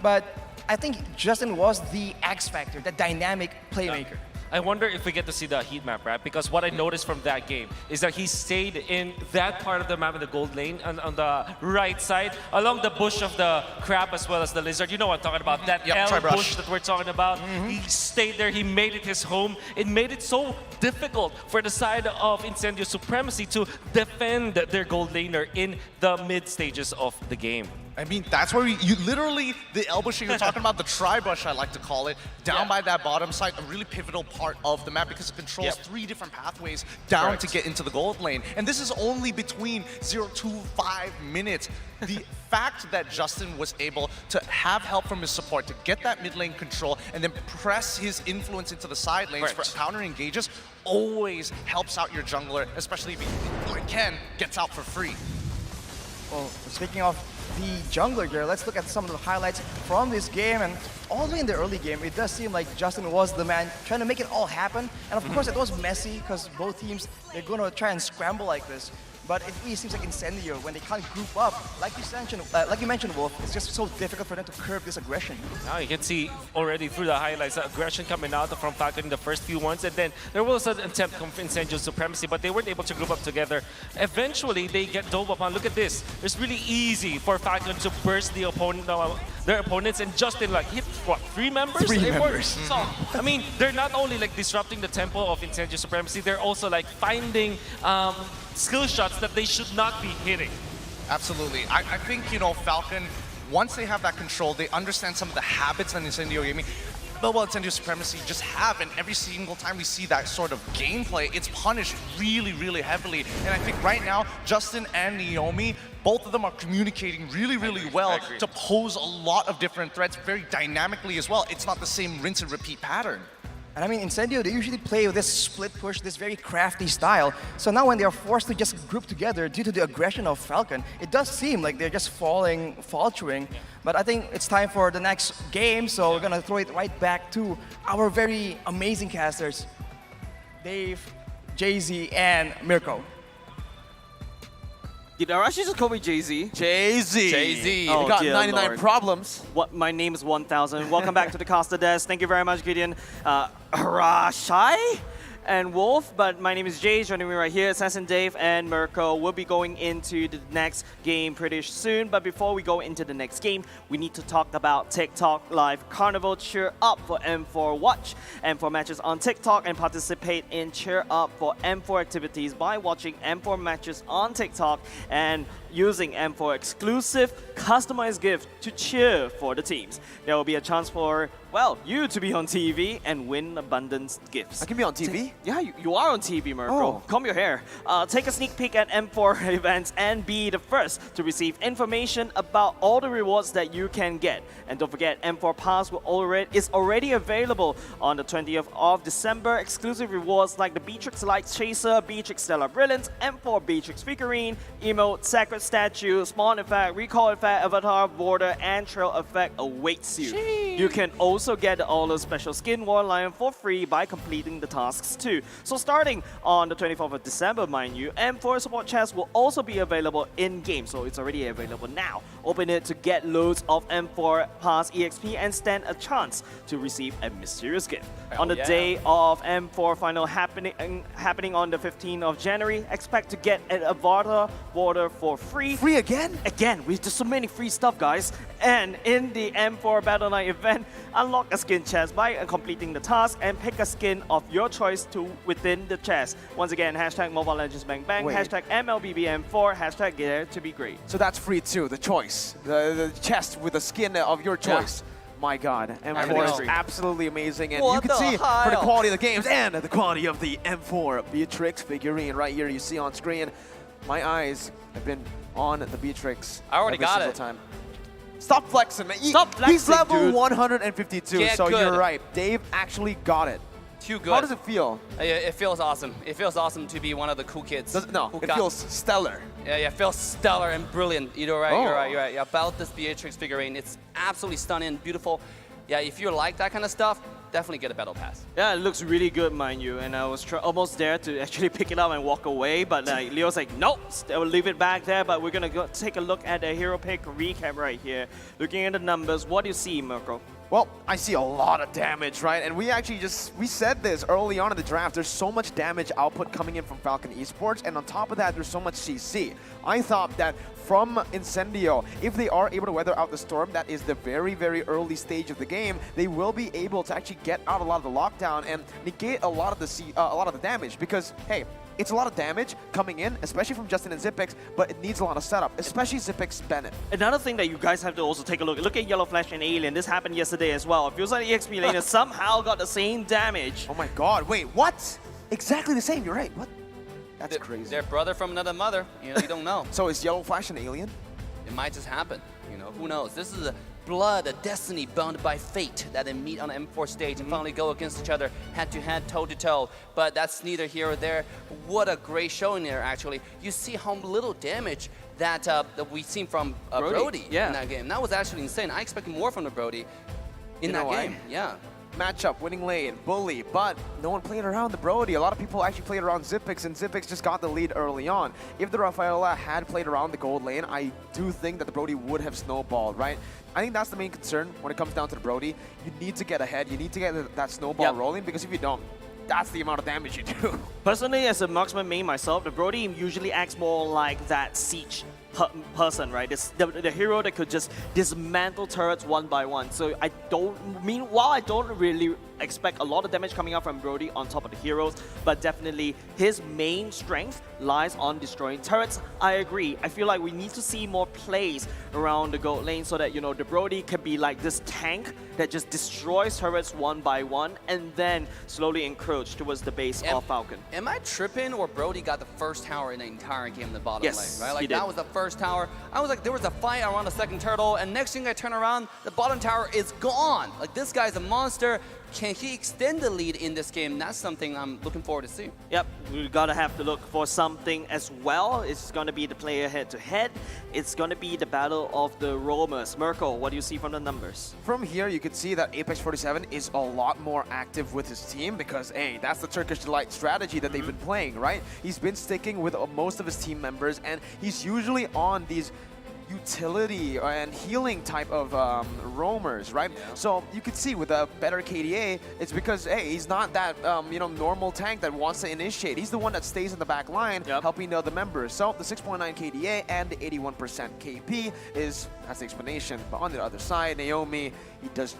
But I think Justin was the X factor, the dynamic playmaker. I wonder if we get to see the heat map, right? Because what I noticed from that game is that he stayed in that part of the map in the gold lane on the right side, along the bush of the crab as well as the lizard. You know what I'm talking about, that L bush that we're talking about. He stayed there, he made it his home. It made it so difficult for the side of Incendio Supremacy to defend their gold laner in the mid stages of the game. I mean, that's where you literally, the L bush you're talking about, the tri-bush I like to call it, down by that bottom side, a really pivotal part of the map because it controls 3 different pathways down to get into the gold lane. And this is only between 0 to 5 minutes. The fact that Justin was able to have help from his support to get that mid lane control and then press his influence into the side lanes for counter engages always helps out your jungler, especially if he, like Ken, gets out for free. Well, speaking of the jungler here, let's look at some of the highlights from this game. And all the way in the early game, it does seem like Justin was the man trying to make it all happen. And of course, it was messy because both teams, they're going to try and scramble like this. But it really seems like Incendio, when they can't group up, like you mentioned, Wolf, it's just so difficult for them to curb this aggression. Now you can see already through the highlights, the aggression coming out from Falcon in the first few ones, and then there was an attempt from Incendio Supremacy, but they weren't able to group up together. Eventually, they get dove upon. Look at this. It's really easy for Falcon to burst the opponent, their opponents, and Justin like hit what, 3 members? 3 members. So I mean, they're not only like disrupting the tempo of Incendio Supremacy, they're also like finding skill shots that they should not be hitting. Absolutely. I think, you know, Falcon, once they have that control, they understand some of the habits that Incendio Gaming, Incendio Supremacy just have, and every single time we see that sort of gameplay, it's punished really, really heavily. And I think right now, Justin and Naomi, both of them are communicating really, really well to pose a lot of different threats very dynamically as well. It's not the same rinse and repeat pattern. And I mean, Incendio, they usually play with this split push, this very crafty style. So now when they are forced to just group together due to the aggression of Falcon, it does seem like they're just faltering. But I think it's time for the next game, so we're gonna throw it right back to our very amazing casters, Dave, Jay-Z, and Mirko. Did Arashi just call me Jay-Z? Jay-Z. Jay-Z. Oh, You got 99 problems. What? My name is 1000. Welcome back to the caster desk. Thank you very much, Gideon. Arashi and Wolf, but my name is Jay. Joining me right here, Assassin Dave and Mirko. We'll be going into the next game pretty soon, but before we go into the next game, we need to talk about TikTok Live Carnival. Cheer up for M4 Watch M4 matches on TikTok and participate in Cheer Up for M4 activities by watching M4 matches on TikTok and using M4 exclusive customized gift to cheer for the teams. There will be a chance for, well, you to be on TV and win abundance gifts. I can be on TV? Yeah, you are on TV, Mirko. Oh. Comb your hair. Take a sneak peek at M4 events and be the first to receive information about all the rewards that you can get. And don't forget, M4 Pass is already available on the 20th of December. Exclusive rewards like the Beatrix Light Chaser, Beatrix Stellar Brilliance, M4 Beatrix Figurine, Emote, Sacred Statue, Spawn Effect, Recall Effect, Avatar, Border, and Trail Effect awaits you. You can also get the All Special Skin War Lion for free by completing the tasks too. So starting on the 24th of December, mind you, M4 Support Chest will also be available in-game, so it's already available now. Open it to get loads of M4 Pass EXP and stand a chance to receive a mysterious gift. On the day of M4 Final happening on the 15th of January, expect to get an Avatar Border for free. Free again? Again, with just so many free stuff, guys. And in the M4 Battle Night event, unlock a skin chest by completing the task and pick a skin of your choice to within the chest. Once again, hashtag Mobile Legends Bang Bang, Wait. hashtag MLBBM4, hashtag Dare to be great. So that's free too, the choice. The chest with the skin of your choice. My God, M4 is absolutely amazing, and you can see for the quality of the games and the quality of the M4 Beatrix figurine right here you see on screen. My eyes have been on the Beatrix. I already got every it. single time. Stop flexing, man. Stop flexing, He's level dude. 152, Get so good. you're right. Dave actually got it. Too good. How does it feel? It feels awesome. It feels awesome to be one of the cool kids. It feels stellar. Yeah, it feels stellar and brilliant. You're right, Oh. you're right, you're right. Yeah, about this Beatrix figurine, it's absolutely stunning, beautiful. Yeah, if you like that kind of stuff, definitely get a battle pass. Yeah, it looks really good, mind you. And I was almost there to actually pick it up and walk away, but Leo's like, nope, I will leave it back there. But we're gonna go take a look at the hero pick recap right here. Looking at the numbers, what do you see, Mirko? Well, I see a lot of damage, right? And we actually we said this early on in the draft. There's so much damage output coming in from Falcon Esports, and on top of that, there's so much CC. I thought that from Incendio, if they are able to weather out the storm, that is the very, very early stage of the game, they will be able to actually get out a lot of the lockdown and negate a lot of the damage. Because hey, it's a lot of damage coming in, especially from Justin and Zipix, but it needs a lot of setup, especially Zipix Bennett. Another thing that you guys have to also take a look. Look at Yellow Flash and Alien. This happened yesterday as well. It feels like EXP Laner somehow got the same damage. Oh my god, wait, what? Exactly the same, you're right. What? That's crazy. Their brother from another mother. You know, you don't know. So is Yellow Flash an alien? It might just happen. You know, who knows? This is a blood, a destiny bound by fate that they meet on the M4 stage and finally go against each other, head-to-head, toe-to-toe. But that's neither here or there. What a great showing there, actually. You see how little damage that we've seen from Brody in that game. That was actually insane. I expected more from the Brody in that game. Yeah. Matchup, winning lane, bully, but no one played around the Brody. A lot of people actually played around Zipix, and Zipix just got the lead early on. If the Rafaela had played around the gold lane, I do think that the Brody would have snowballed, right? I think that's the main concern when it comes down to the Brody. You need to get ahead. You need to get that snowball rolling, because if you don't, that's the amount of damage you do. Personally, as a marksman main myself, the Brody usually acts more like that siege person, right? It's the hero that could just dismantle turrets one by one. So I don't really expect a lot of damage coming out from Brody on top of the heroes, but definitely his main strength lies on destroying turrets. I agree. I feel like we need to see more plays around the gold lane so that, you know, the Brody can be like this tank that just destroys turrets one by one and then slowly encroach towards the base of Falcon. Am I tripping, or Brody got the first tower in the entire game in the bottom Yes, lane, right? Like he did. that was the first tower. I was like, there was a fight around the second turtle, and next thing I turn around, the bottom tower is gone. Like, this guy's a monster. Can he extend the lead in this game? That's something I'm looking forward to see. Yep, we gotta have to look for something as well. It's gonna be the player head-to-head. It's gonna be the battle of the roamers. Mirko, what do you see from the numbers? From here, you can see that Apex 47 is a lot more active with his team because, hey, that's the Turkish Delight strategy that they've been playing, right? He's been sticking with most of his team members, and he's usually on these utility and healing type of roamers, right? Yeah. So you can see with a better KDA, it's because, hey, he's not that normal tank that wants to initiate. He's the one that stays in the back line, helping the other members. So the 6.9 KDA and the 81% KP that's the explanation. But on the other side, Naomi, he does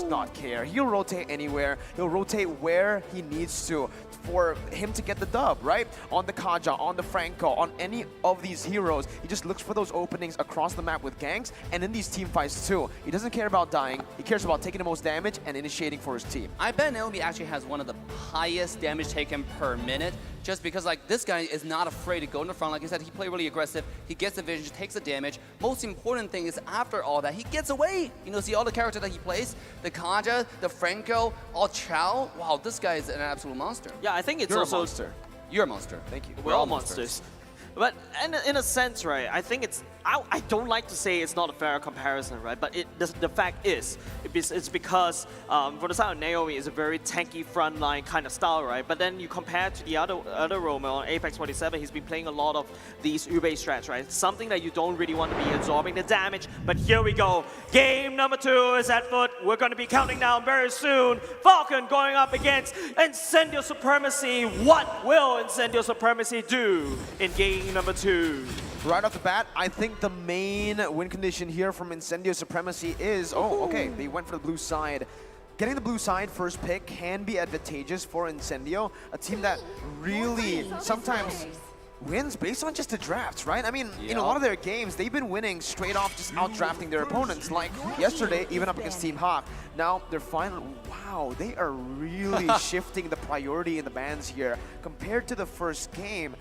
not care. He'll rotate anywhere. He'll rotate where he needs to for him to get the dub, right? On the Kaja, on the Franco, on any of these heroes, he just looks for those openings across the map with ganks, and in these team fights too. He doesn't care about dying. He cares about taking the most damage and initiating for his team. I bet Naomi actually has one of the highest damage taken per minute, just because like this guy is not afraid to go in the front. Like I said, he plays really aggressive. He gets the vision, takes the damage. Most important thing is after all that, he gets away. You know, see all the characters that he plays, the Kaja, the Franco, all Chow. Wow, this guy is an absolute monster. Yeah, I think it's You're also a monster. You're a monster. Thank you. We're all monsters. But in a sense, right, I think I don't like to say it's not a fair comparison, right? But the fact is, it's because for the side of Naomi is a very tanky frontline kind of style, right? But then you compare to the other roamer on Apex 47, he's been playing a lot of these Ube strats, right? Something that you don't really want to be absorbing the damage. But here we go. Game number 2 is at foot. We're going to be counting down very soon. Falcon going up against Incendio Supremacy. What will Incendio Supremacy do in game number 2? Right off the bat, I think the main win condition here from Incendio Supremacy is, they went for the blue side. Getting the blue side first pick can be advantageous for Incendio, a team that really sometimes wins based on just the drafts, right? I mean, in a lot of their games, they've been winning straight off just out-drafting their opponents, like yesterday, even up against Team Hawk. Now, they're finally, wow, they are really shifting the priority in the bans here compared to the first game.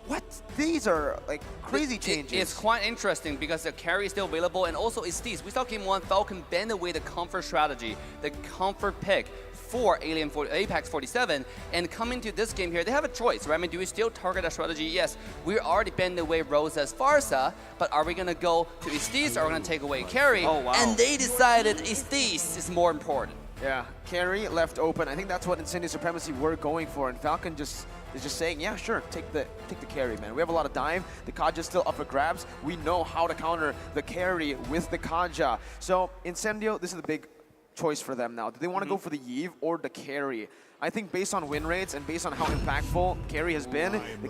What? These are like crazy changes. It's quite interesting because the carry is still available, and also it's these. We saw game 1, Falcon bend away the comfort strategy, the comfort pick for Apex 47, and coming to this game here, they have a choice, right? I mean, do we still target that strategy? Yes, we already bend away Rosa's Farsa, but are we gonna go to Estes or are we gonna take away carry? Oh, wow. And they decided Estes is more important. Yeah, carry left open. I think that's what Incendio Supremacy were going for, and Falcon is just saying, yeah, sure, take the carry, man. We have a lot of dive. The Kaja still up for grabs. We know how to counter the carry with the Kaja. So Incendio, this is the big choice for them now. Do they want to go for the Yve or the carry? I think based on win rates and based on how impactful carry has been, the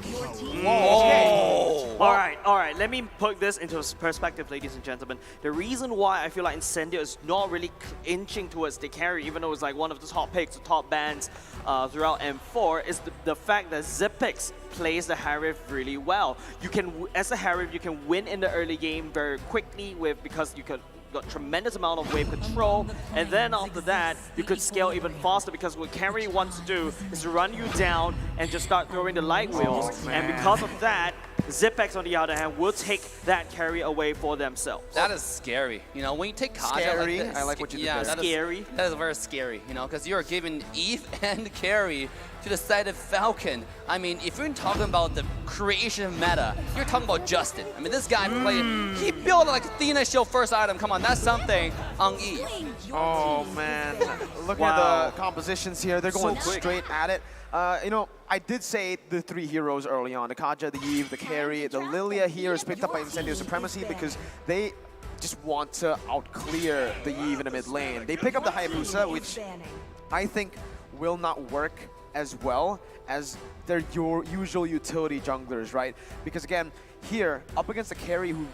All right. Let me put this into perspective, ladies and gentlemen. The reason why I feel like Incendio is not really inching towards the carry, even though it's like one of the top picks, the top bans throughout M4, is the fact that Xyp9x plays the Harif really well. You can, as a Harif, you can win in the early game very quickly because you can got tremendous amount of wave control, and then after that you could scale even faster because what carry wants to do is to run you down and just start throwing the light wheels, and because of that Xyp9x on the other hand will take that carry away for themselves. That is scary. You know, when you take Kaja scary. like this, I like what you did yeah, there. That is very scary, you know, because you're giving Eve and carry to the side of Falcon. I mean, if you're talking about the creation meta, you're talking about Justin. I mean, this guy played, he built like Athena show first item. Come on, that's something on Eve. Oh man, looking at the compositions here, they're going straight at it. You know, I did say the 3 heroes early on, the Kaja, the Yve, the carry. The Lilia here is picked up by Incendio Supremacy because they just want to outclear the Yve in the mid lane. They pick up the Hayabusa, which I think will not work as well as their usual utility junglers, right? Because again, here, up against the carry who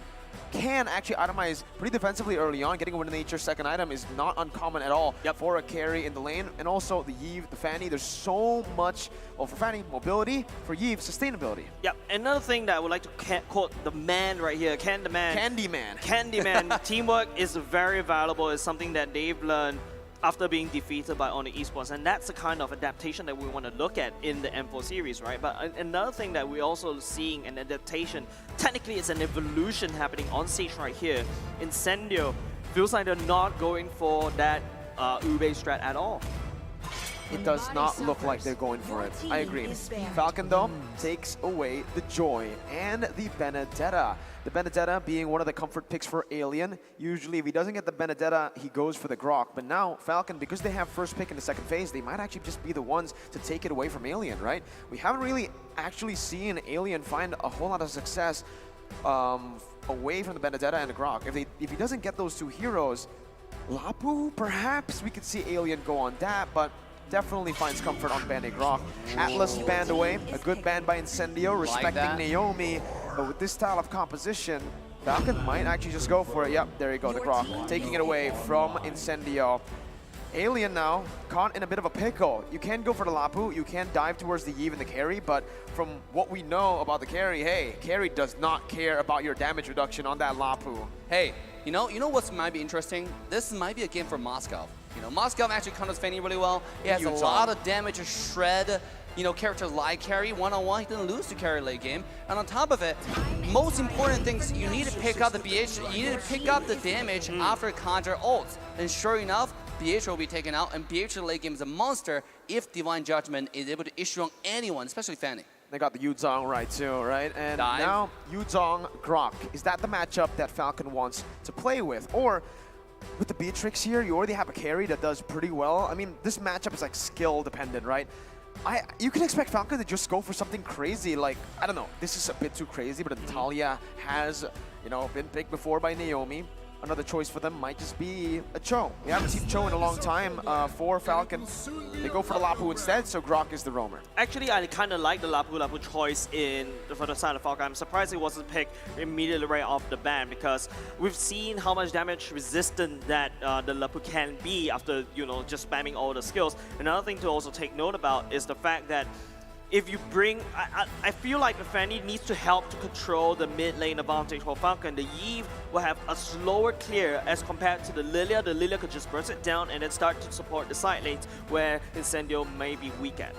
can actually itemize pretty defensively early on, getting a win in nature second item is not uncommon at all for a carry in the lane. And also the Yve, the Fanny, there's so much, well, for Fanny, mobility, for Yve, sustainability. Yep, another thing that I would like to quote the man right here, Candyman. Teamwork is very valuable, it's something that they've learned after being defeated by Honor Esports, and that's the kind of adaptation that we want to look at in the M4 series, right? But another thing that we're also seeing an adaptation, technically it's an evolution happening on stage right here. Incendio feels like they're not going for that Ube strat at all. It does not look like they're going for it. I agree. Falcon, though, takes away the Joy and the Benedetta. The Benedetta being one of the comfort picks for Alien. Usually, if he doesn't get the Benedetta, he goes for the Grok. But now, Falcon, because they have first pick in the second phase, they might actually just be the ones to take it away from Alien, right? We haven't really actually seen Alien find a whole lot of success away from the Benedetta and the Grok. If he doesn't get those 2 heroes, Lapu, perhaps we could see Alien go on that, but definitely finds comfort on Band-A Grok. Atlas banned away, a good ban by Incendio, respecting Naomi, but with this style of composition, Falcon might actually just go for it. Yep, there you go, the Grok, taking it away from Incendio. Alien now, caught in a bit of a pickle. You can go for the Lapu, you can dive towards the Yve and the carry, but from what we know about the carry, hey, carry does not care about your damage reduction on that Lapu. Hey, you know what might be interesting? This might be a game for Moscow. You know, Moscow actually counters Fanny really well. He has a lot of damage to shred, you know, characters like carry one-on-one. He didn't lose to carry late game. And on top of it, most important things, you need to pick up the BH, you need to pick up the damage after Conjure ults. And sure enough, BH will be taken out, and BH late game is a monster if Divine Judgment is able to issue on anyone, especially Fanny. They got the Yuzong right too, right? And now Yuzong Grok. Is that the matchup that Falcon wants to play with? Or with the Beatrix here, you already have a carry that does pretty well. I mean, this matchup is like skill dependent, right? You can expect Falcon to just go for something crazy, like, I don't know, this is a bit too crazy, but Natalia has, you know, been picked before by Naomi. Another choice for them might just be a Cho. We haven't seen Cho in a long time for Falcon. They go for the Lapu instead, so Grok is the roamer. Actually, I kind of like the Lapu choice for the side of Falcon. I'm surprised it wasn't picked immediately right off the ban because we've seen how much damage resistant that the Lapu can be after, you know, just spamming all the skills. Another thing to also take note about is the fact that if you bring, I feel like the Fanny needs to help to control the mid lane advantage for Falcon. The Yve will have a slower clear as compared to the Lilia. The Lilia could just burst it down and then start to support the side lanes where Incendio may be weak at.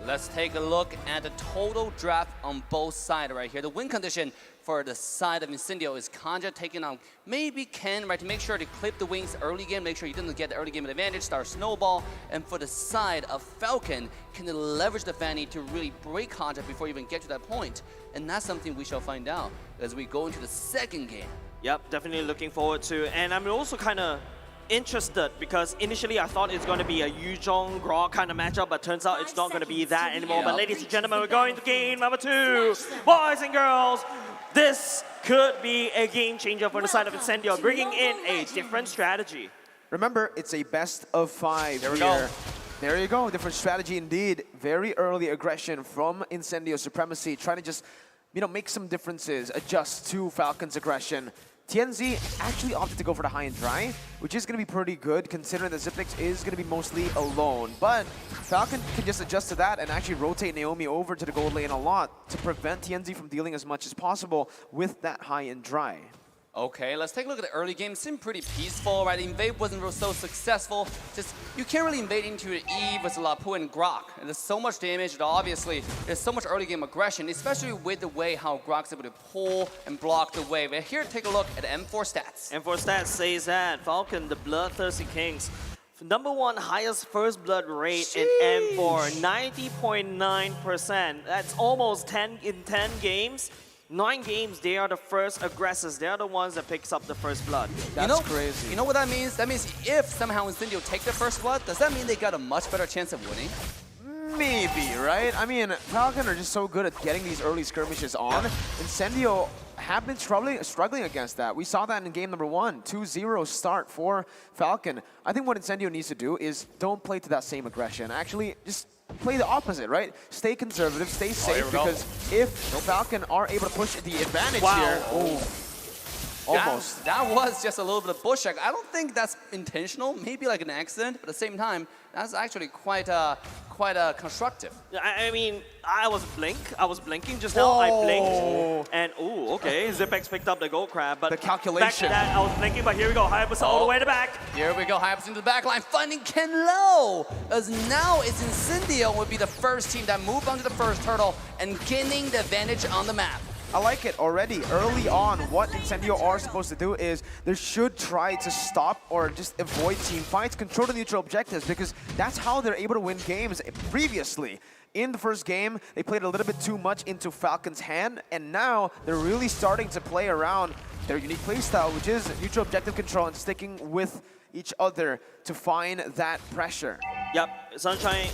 Let's take a look at the total draft on both sides right here. The win condition for the side of Incendio is Kanja taking on maybe Ken, right, to make sure to clip the wings early game, make sure he didn't get the early game advantage, start snowball. And for the side of Falcon, can they leverage the Fanny to really break Kanja before you even get to that point? And that's something we shall find out as we go into the second game. Yep, definitely looking forward to. And I'm also kind of interested because initially I thought it's going to be a Yuzhong Grok kind of matchup, but turns out it's not going to be that anymore. But ladies and gentlemen, we're going to game number 2. Boys and girls, this could be a game changer for the side of Incendio, bringing in a different strategy. Remember, it's a best of 5 There we here. go. There you go, different strategy indeed. Very early aggression from Incendio Supremacy, trying to just, make some differences, adjust to Falcon's aggression. TNZ actually opted to go for the high and dry, which is going to be pretty good considering that Zipnix is going to be mostly alone. But Falcon can just adjust to that and actually rotate Naomi over to the gold lane a lot to prevent TNZ from dealing as much as possible with that high and dry. Okay, let's take a look at the early game. Seemed pretty peaceful, right? Invade wasn't so successful. Just, you can't really invade into the Eve with Lapu and Grok. And there's so much damage, and obviously, there's so much early game aggression, especially with the way how Grok's able to pull and block the wave. And here, take a look at M4 stats. M4 stats says that Falcon, the Bloodthirsty Kings, #1 highest first blood rate in M4, 90.9%. That's almost 10 in 10 games. 9 games, they are the first aggressors. They are the ones that picks up the first blood. That's crazy. You know what that means? That means if somehow Incendio take the first blood, does that mean they got a much better chance of winning? Maybe, right? I mean, Falcon are just so good at getting these early skirmishes on. Incendio have been struggling against that. We saw that in game number 1, 2-0 start for Falcon. I think what Incendio needs to do is don't play to that same aggression. Actually, just play the opposite, right? Stay conservative, stay safe, because if Falcon are able to push the advantage here, almost. That was just a little bit of bush check. I don't think that's intentional, maybe like an accident, but at the same time, that's actually quite constructive. I mean, I was blinking just now. I blinked, and okay, Zipex picked up the gold crab, but the calculation. Back to that, I was blinking, but here we go, Hayabusa all the way to the back. Here we go, Hayabusa into the back line, finding Ken Low, as now it's Incendio would be the first team that moved onto the first hurdle and gaining the advantage on the map. I like it already. Early on, what Incendio are supposed to do is they should try to stop or just avoid team fights, control the neutral objectives, because that's how they're able to win games previously. In the first game, they played a little bit too much into Falcon's hand, and now they're really starting to play around their unique playstyle, which is neutral objective control and sticking with each other to find that pressure. Yep, Sunshine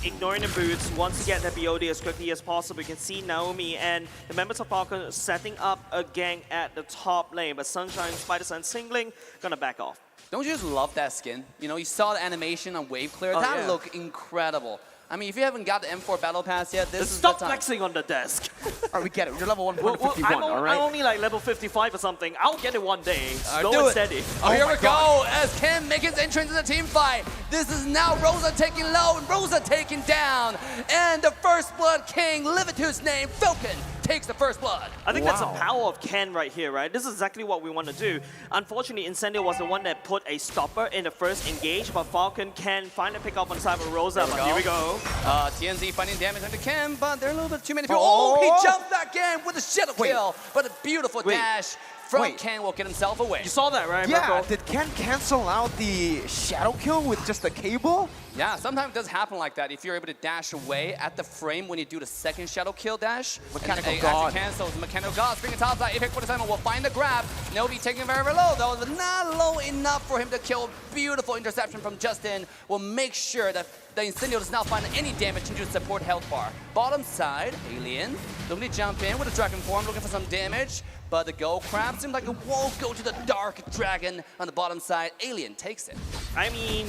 ignoring the boots, wants to get the BOD as quickly as possible. You can see Naomi and the members of Falcon setting up a gang at the top lane, but Sunshine, Spider-Sense singling, gonna back off. Don't you just love that skin? You saw the animation on Wave Clear, that looked incredible. I mean, if you haven't got the M4 Battle Pass yet, this is the time. Stop flexing on the desk. Alright, we get it. You're level 151, alright? I'm only like level 55 or something. I'll get it one day. Slow do and it. steady. Oh, here we go, as Ken makes his entrance in the team fight. This is now Rosa taking low and Rosa taking down. And the First Blood King, live it to his name, Falcon, takes the first blood. I think that's the power of Ken right here, right? This is exactly what we want to do. Unfortunately, Incendio was the one that put a stopper in the first engage, but Falcon can finally pick up on the side of Rosa, but here we go. TNZ finding damage onto Ken, but there are a little bit too many people. Oh, he jumped that again with a shadow kill, but a beautiful dash from Ken will get himself away. You saw that, right, Yeah, Marco? did Ken cancel out the shadow kill with just a cable? Yeah, sometimes it does happen like that. If you're able to dash away at the frame when you do the second shadow kill dash. Mechanical and, God. As he cancels, the Mechanical God, bring it top side. Apex for the time will find the grab. Nobi taking very, very low, though. Not low enough for him to kill. Beautiful interception from Justin will make sure that the Incendio does not find any damage into the support health bar. Bottom side, Alien looking to jump in with a Dragon Form, looking for some damage. But the Gold Crab seems like it won't go to the Dark Dragon on the bottom side. Alien takes it. I mean,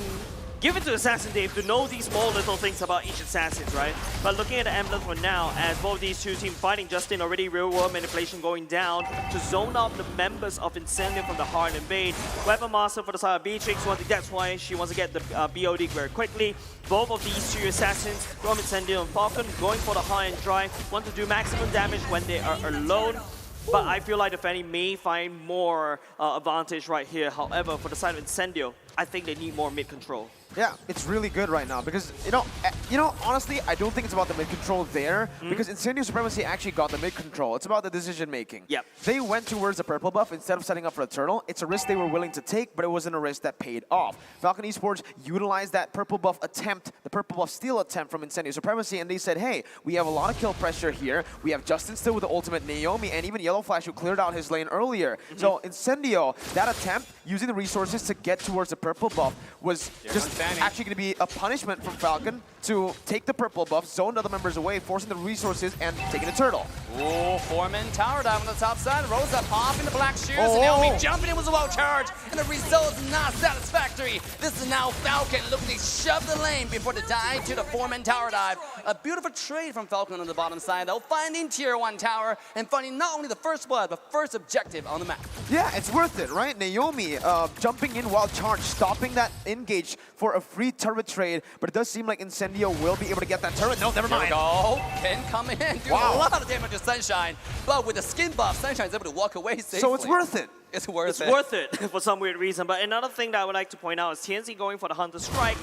give it to Assassin Dave to know these small little things about each assassin, right? But looking at the emblem for now, as both these two teams fighting, Justin already real world manipulation going down to zone out the members of Incendio from the hard invade. Weapon Master for the side of Beatrix, that's why she wants to get the BOD very quickly. Both of these two assassins, from Incendio and Falcon, going for the high and dry, want to do maximum damage when they are alone. But I feel like the Fanny may find more advantage right here. However, for the side of Incendio, I think they need more mid control. Yeah, it's really good right now because, honestly, I don't think it's about the mid-control there because Incendio Supremacy actually got the mid-control. It's about the decision-making. Yep. They went towards the purple buff instead of setting up for a turtle. It's a risk they were willing to take, but it wasn't a risk that paid off. Falcon Esports utilized that purple buff attempt, the purple buff steal attempt from Incendio Supremacy, and they said, hey, we have a lot of kill pressure here. We have Justin still with the ultimate Naomi, and even Yellow Flash who cleared out his lane earlier. So Incendio, that attempt, using the resources to get towards the purple buff was just actually going to be a punishment from Falcon to take the purple buff, zone other members away, forcing the resources, and taking the turtle. Ooh, four-man tower dive on the top side. Rosa popping the black shoes, and Naomi jumping in with a well charge, and the result is not satisfactory. This is now Falcon looking to shove the lane before the dive to the four-man tower dive. A beautiful trade from Falcon on the bottom side, though, finding tier 1 tower and finding not only the first blood, but first objective on the map. Yeah, it's worth it, right? Naomi jumping in while charged, stopping that engage for a free turret trade, but it does seem like Incendio will be able to get that turret. No, never mind. Here we go. Ken coming in, doing a lot of damage to Sunshine, but with the skin buff, Sunshine's able to walk away safely. So it's worth it. It's worth it. It's worth it for some weird reason. But another thing that I would like to point out is TNC going for the Hunter Strike,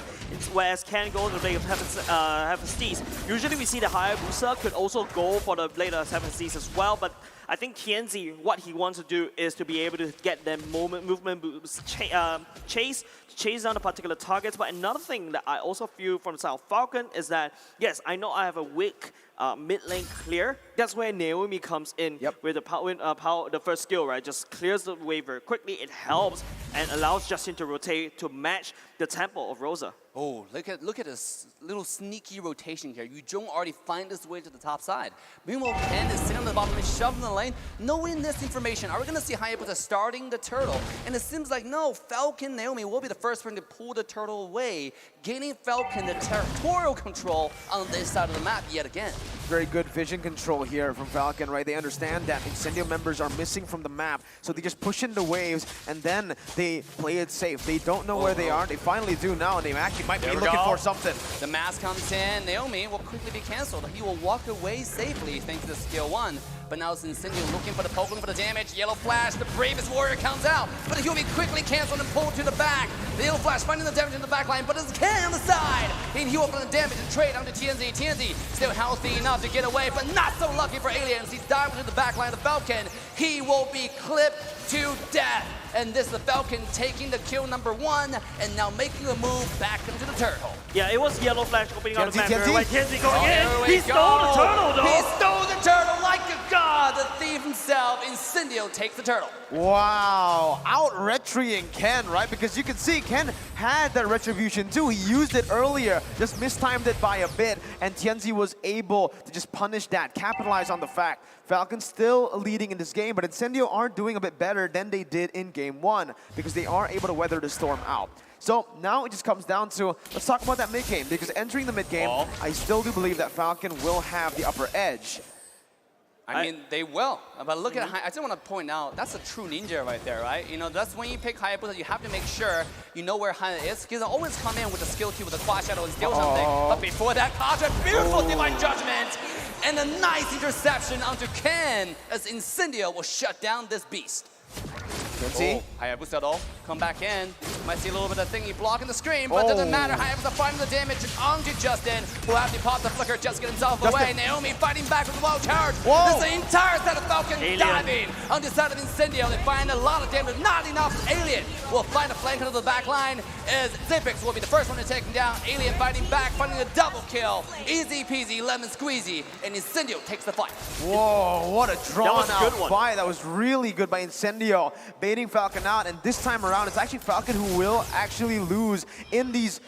whereas Ken goes to the Blade of Heaven Steeds. Usually we see the Hayabusa could also go for the Blade of Heaven Steeds as well, but I think TNC, what he wants to do is to be able to get them movement boosts, chase down the particular targets. But another thing that I also feel from South Falcon is that, yes, I know I have a weak mid lane clear. That's where Naomi comes in with the first skill, right? Just clears the wave very quickly. It helps and allows Justin to rotate to match the tempo of Rosa. Oh, look at this little sneaky rotation here. Yu Zhong already find his way to the top side. Meanwhile, Ken is sitting on the bottom and shoving the lane. Knowing this information, are we going to see Hayabusa starting the turtle? And it seems like, no, Falcon Naomi will be the first one to pull the turtle away, gaining Falcon the territorial control on this side of the map yet again. Very good vision control here from Falcon, right? They understand that Incendio members are missing from the map, so they just push into waves, and then they play it safe. They don't know where they are. They finally do now, and they actually might be looking for something. The mask comes in. Naomi will quickly be cancelled. He will walk away safely thanks to the skill 1. But now it's Incendio looking for the poke, looking for the damage. Yellow Flash, the bravest warrior comes out, but he'll be quickly cancelled and pulled to the back. The Yellow Flash finding the damage in the back line, but it's Ken on the side. And he will find the damage and trade onto TNZ. TNZ still healthy enough to get away, but not so lucky for Aliens. He's diving into the back line of Falcon. He will be clipped to death. And this is the Falcon taking the kill number 1 and now making a move back into the turtle. Yeah, it was Yellow Flash opening on the map. TNZ going Oh, in. He stole the turtle, though. He stole the turtle like a god. The thief himself, Incendio, takes the turtle. Wow, out-retrying Ken, right? Because you can see Ken had that retribution too. He used it earlier, just mistimed it by a bit, and Tianzi was able to just punish that, capitalize on the fact. Falcon still leading in this game, but Incendio are doing a bit better than they did in Game 1 because they are able to weather the storm out. So now it just comes down to, let's talk about that mid-game, because entering the mid-game, I still do believe that Falcon will have the upper edge. I mean, they will. But look at, I just want to point out, that's a true ninja right there, right? You know, that's when you pick Hayabusa, you have to make sure you know where Hana is. He doesn't always come in with a skill key with a quad shadow and steal something. But before that, Kaja, beautiful divine judgment, and a nice interception onto Ken as Incendio will shut down this beast. See? Hayabusa though, come back in. Might see a little bit of thingy blocking the screen, but doesn't matter. Hayabusa finding the damage onto Justin, who have to pop the flicker, just get himself away. Naomi fighting back with a wild charge. This is the entire set of Falcon diving on the side of Incendio. They find a lot of damage, not enough. Alien will find a flank into the back line as Zipix will be the first one to take him down. Alien fighting back, finding a double kill. Easy peasy, lemon squeezy, and Incendio takes the fight. Whoa, what a drawn-out fight. That was really good by Incendio, baiting Falcon out, and this time around, it's actually Falcon who will actually lose in these,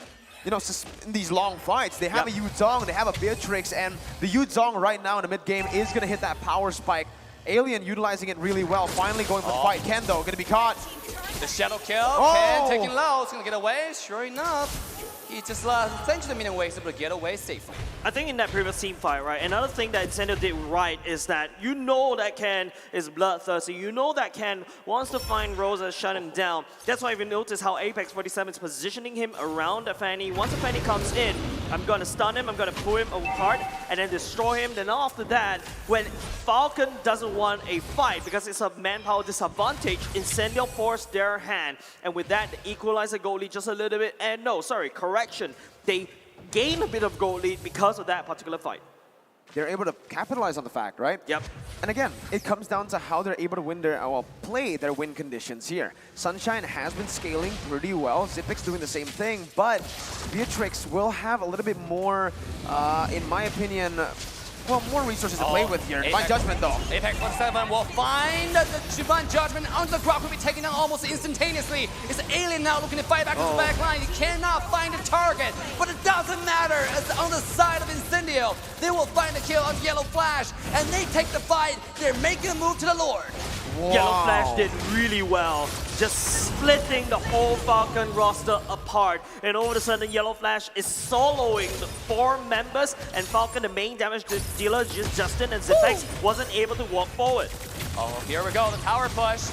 you know, in these long fights. They have a Yu Zhong, they have a Beatrix, and the Yu Zhong right now in the mid-game is going to hit that power spike. Alien utilizing it really well, finally going for the fight. Ken, though, going to be caught. The shadow kill, Ken taking low, it's going to get away, sure enough. He just essentially minion ways able to get away safely. I think in that previous team fight, right, another thing that Incendio did right is that you know that Ken is bloodthirsty. You know that Ken wants to find Rosa, shut him down. That's why if you notice how Apex 47 is positioning him around the Fanny. Once the Fanny comes in, I'm going to stun him, I'm going to pull him apart, and then destroy him. Then after that, when Falcon doesn't want a fight because it's a manpower disadvantage, Incendio forced their hand. And with that, they equalize the goal lead just a little bit. And no, sorry, correction. They gain a bit of goal lead because of that particular fight. They're able to capitalize on the fact, right? Yep. And again, it comes down to how they're able to win their, well, play their win conditions here. Sunshine has been scaling pretty well. Zipix doing the same thing, but Beatrix will have a little bit more, in my opinion, well, more resources to play with here. Divine Judgment, though. Apex 1-7 will find the Divine Judgment on the ground, will be taken down almost instantaneously. It's Alien now looking to fight back to the back line. He cannot find a target, but it doesn't matter. As on the side of Incendio, they will find a kill on Yellow Flash, and they take the fight. They're making a move to the Lord. Wow. Yellow Flash did really well, just splitting the whole Falcon roster apart. And all of a sudden, Yellow Flash is soloing the 4 members, and Falcon, the main damage dealer, Justin and Zipex, wasn't able to walk forward. Oh, here we go, the tower push.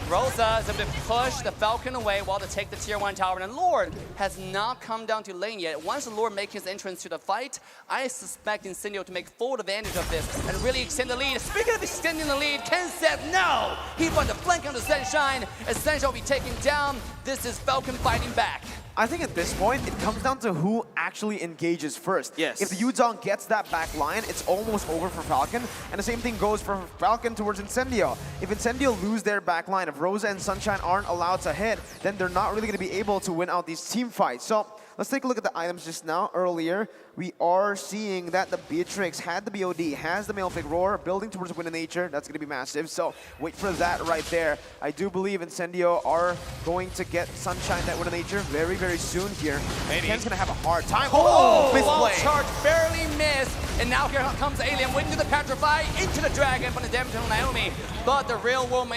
Rosa is able to push the Falcon away while to take the tier 1 tower. And Lord has not come down to lane yet. Once the Lord makes his entrance to the fight, I suspect Incendio to make full advantage of this and really extend the lead. Speaking of extending the lead, Ken said no! He won the flank on the Sunshine. Sunshine will be taken down. This is Falcon fighting back. I think at this point, it comes down to who actually engages first. Yes. If the Yuzong gets that back line, it's almost over for Falcon. And the same thing goes for Falcon towards Incendio. If Incendio lose their back line, if Rosa and Sunshine aren't allowed to hit, then they're not really going to be able to win out these team fights. So let's take a look at the items just now. Earlier, we are seeing that the Beatrix had the BOD, has the Malefic Roar, building towards Wind of Nature. That's going to be massive. So wait for that right there. I do believe Incendio are going to get Sunshine that Wind of Nature very, very soon here. Maybe. Ken's going to have a hard time. Oh, fist wall play. charge barely missed. And now here comes Alien, waiting to the Petrify, into the Dragon from the damage on Naomi. But the real world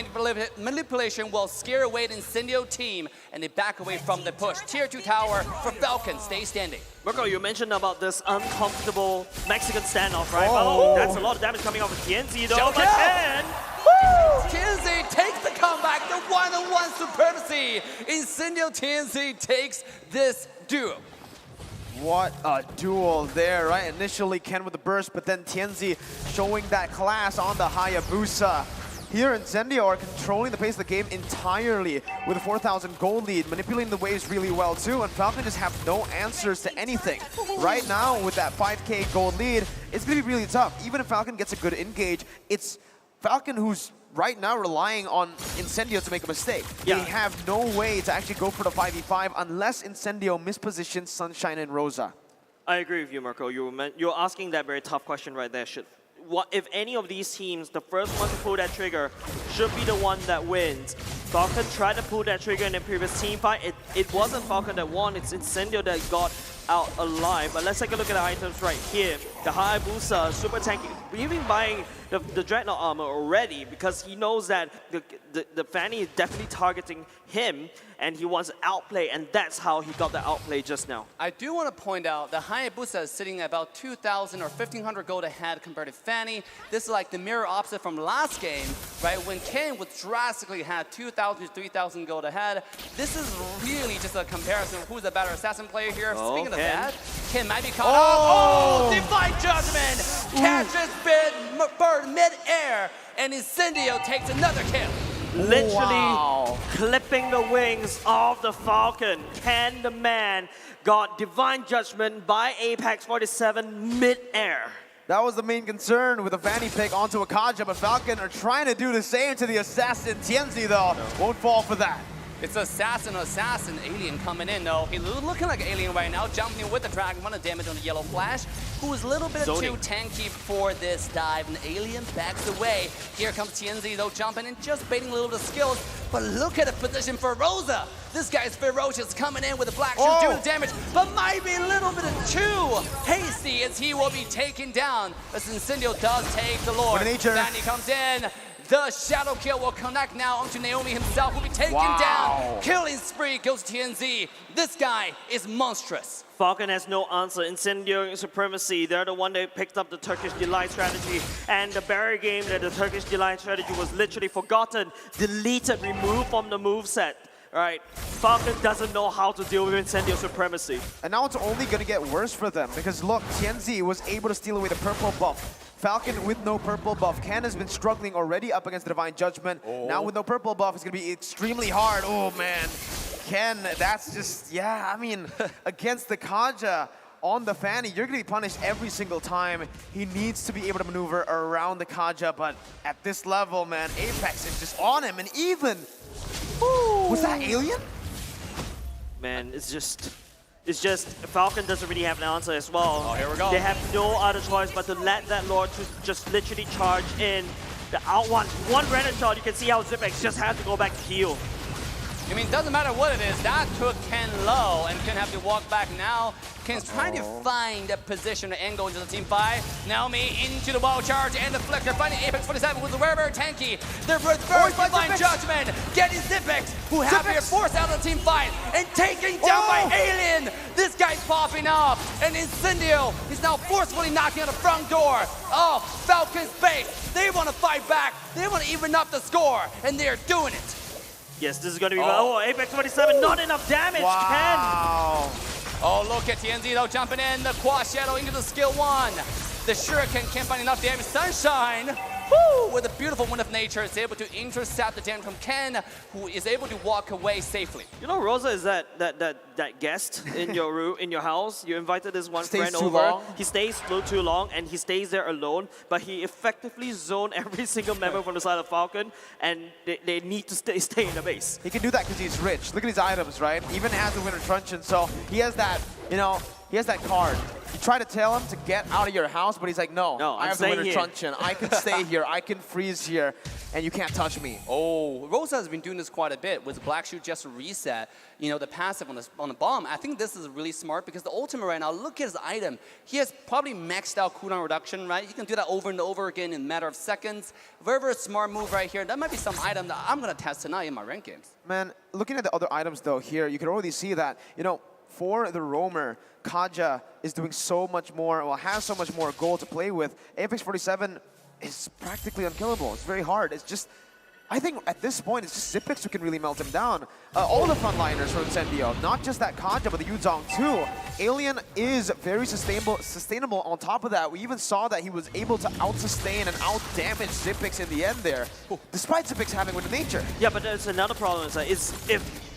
manipulation will scare away the Incendio team, and they back away from the push. Tier 2 tower for Falcon, stay standing. Marco, you mentioned about this uncomfortable Mexican standoff, right? Oh. That's a lot of damage coming off of TNZ, though. Joe But Kill. Ken, TNZ takes the comeback, the 1-on-1 supremacy. Incendio TNZ takes this duo. What a duel there, right? Initially Ken with the burst, but then Tianzi showing that class on the Hayabusa. Here, Incendio are controlling the pace of the game entirely with a 4,000 gold lead, manipulating the waves really well too, and Falcon just have no answers to anything. Right now, with that 5k gold lead, it's going to be really tough. Even if Falcon gets a good engage, it's Falcon who's right now relying on Incendio to make a mistake. Yeah. They have no way to actually go for the 5v5 unless Incendio mispositions Sunshine and Rosa. I agree with you, Marco. You're asking that very tough question right there. What if any of these teams, the first one to pull that trigger should be the one that wins? Falcon tried to pull that trigger in the previous team fight. It wasn't Falcon that won, it's Incendio that got out alive. But let's take a look at the items right here. The Hayabusa, super tanky. We've been buying the Dreadnought armor already because he knows that the Fanny is definitely targeting him and he wants to outplay, and that's how he got the outplay just now. I do want to point out the Hayabusa is sitting at about 2,000 or 1,500 gold ahead compared to Fanny. This is like the mirror opposite from last game, right? When Ken was drastically had 2,000 to 3,000 gold ahead. This is really just a comparison of who's the better assassin player here. Oh, Speaking of Ken. that, Ken might be caught up. Oh, Divine Judgment! Catches bird mid-air, and Incendio takes another kill. Literally clipping the wings of the Falcon. Ken the man got Divine Judgment by Apex 47 mid-air. That was the main concern with the Fanny pick onto Akaja, but Falcon are trying to do the same to the assassin. Tianzi, though, won't fall for that. It's assassin, Alien coming in though. He's looking like an Alien right now, jumping in with the Dragon, 1 damage on the Yellow Flash, who is a little bit too tanky for this dive, and Alien backs away. Here comes Tianzi though, jumping and just baiting a little bit of skills, but look at the position for Rosa. This guy's ferocious, coming in with a black shield, doing damage, but might be a little bit too hasty as he will be taken down. As Incendio does take the Lord. Fanny comes in. The shadow kill will connect now onto Naomi himself, will be taken down. Killing spree goes to TNZ. This guy is monstrous. Falcon has no answer. Incendio Supremacy, they're the one that picked up the Turkish Delight strategy. And the barrier game, that the Turkish Delight strategy was literally forgotten, deleted, removed from the moveset. Right, Falcon doesn't know how to deal with Incendio Supremacy. And now it's only going to get worse for them, because look, Tianzi was able to steal away the purple buff. Falcon with no purple buff. Ken has been struggling already up against the Divine Judgment. Now with no purple buff, it's going to be extremely hard. Oh, man. Ken, that's just, yeah, I mean, against the Kaja on the Fanny, you're going to be punished every single time. He needs to be able to maneuver around the Kaja, but at this level, man, Apex is just on him. And even, was that Alien? Man, it's It's just Falcon doesn't really have an answer as well. Oh, here we go. They have no other choice but to let that Lord to just literally charge in. The out one random shot, you can see how Zipex just had to go back to heal. I mean, it doesn't matter what it is. That took Ken low, and Ken have to walk back now. Ken's trying to find a position to angle into the team fight. Naomi into the wall charge and the flicker, finding Apex 47 with the very tanky. They're first divine judgment, getting Zipex, who have here forced out of the team fight, and taken down by Alien. This guy's popping off, and Incendio is now forcefully knocking on the front door. Oh, Falcon's base. They want to fight back. They want to even up the score, and they're doing it. Yes, this is going to be... Oh, Apex 27, not enough damage, Wow. Oh, look at TNZ though, jumping in. The Quad Shadow into the skill 1. The Shuriken can't find enough damage. Sunshine, woo, with a beautiful Wind of Nature, is able to intercept the damage from Ken, who is able to walk away safely. You know, Rosa is that guest in your room, in your house. You invited this one friend too over. long. He stays too long, and he stays there alone. But he effectively zoned every single member from the side of Falcon, and they need to stay in the base. He can do that because he's rich. Look at his items, right? Even has the Winter Truncheon, so he has that, you know, he has that card. You try to tell him to get out of your house, but he's like, no, I have the Winter Truncheon. I can stay here. I can freeze here, and you can't touch me. Oh, Rosa has been doing this quite a bit with Black Shoe just reset, you know, the passive on the bomb. I think this is really smart because the ultimate right now, look at his item. He has probably maxed out cooldown reduction, right? He can do that over and over again in a matter of seconds. Very smart move right here. That might be some item that I'm going to test tonight in my ranked games. Man, looking at the other items, though, here, you can already see that, you know, for the roamer, Kaja is doing so much more, well, has so much more gold to play with. Apex 47 is practically unkillable. It's very hard. It's just, I think at this point, it's just Zipex who can really melt him down. All the frontliners for Incendio, not just that Kaja, but the Yuzong too. Alien is very sustainable on top of that. We even saw that he was able to out-sustain and out-damage Zipex in the end there, despite Zipex having Wind of Nature. Yeah, but there's another problem is that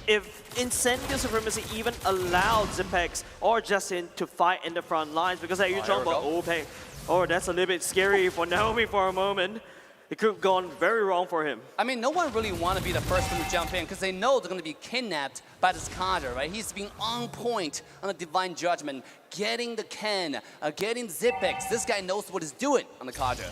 if Incendio Supremacy even allowed Zipex or Justin to fight in the front lines, because you're talking about that's a little bit scary for Naomi for a moment. It could have gone very wrong for him. I mean, no one really want to be the first one to jump in because they know they're going to be kidnapped by this Kaja, right? He's being on point on the Divine Judgment, getting the Ken, getting Zipex. This guy knows what he's doing on the Kaja.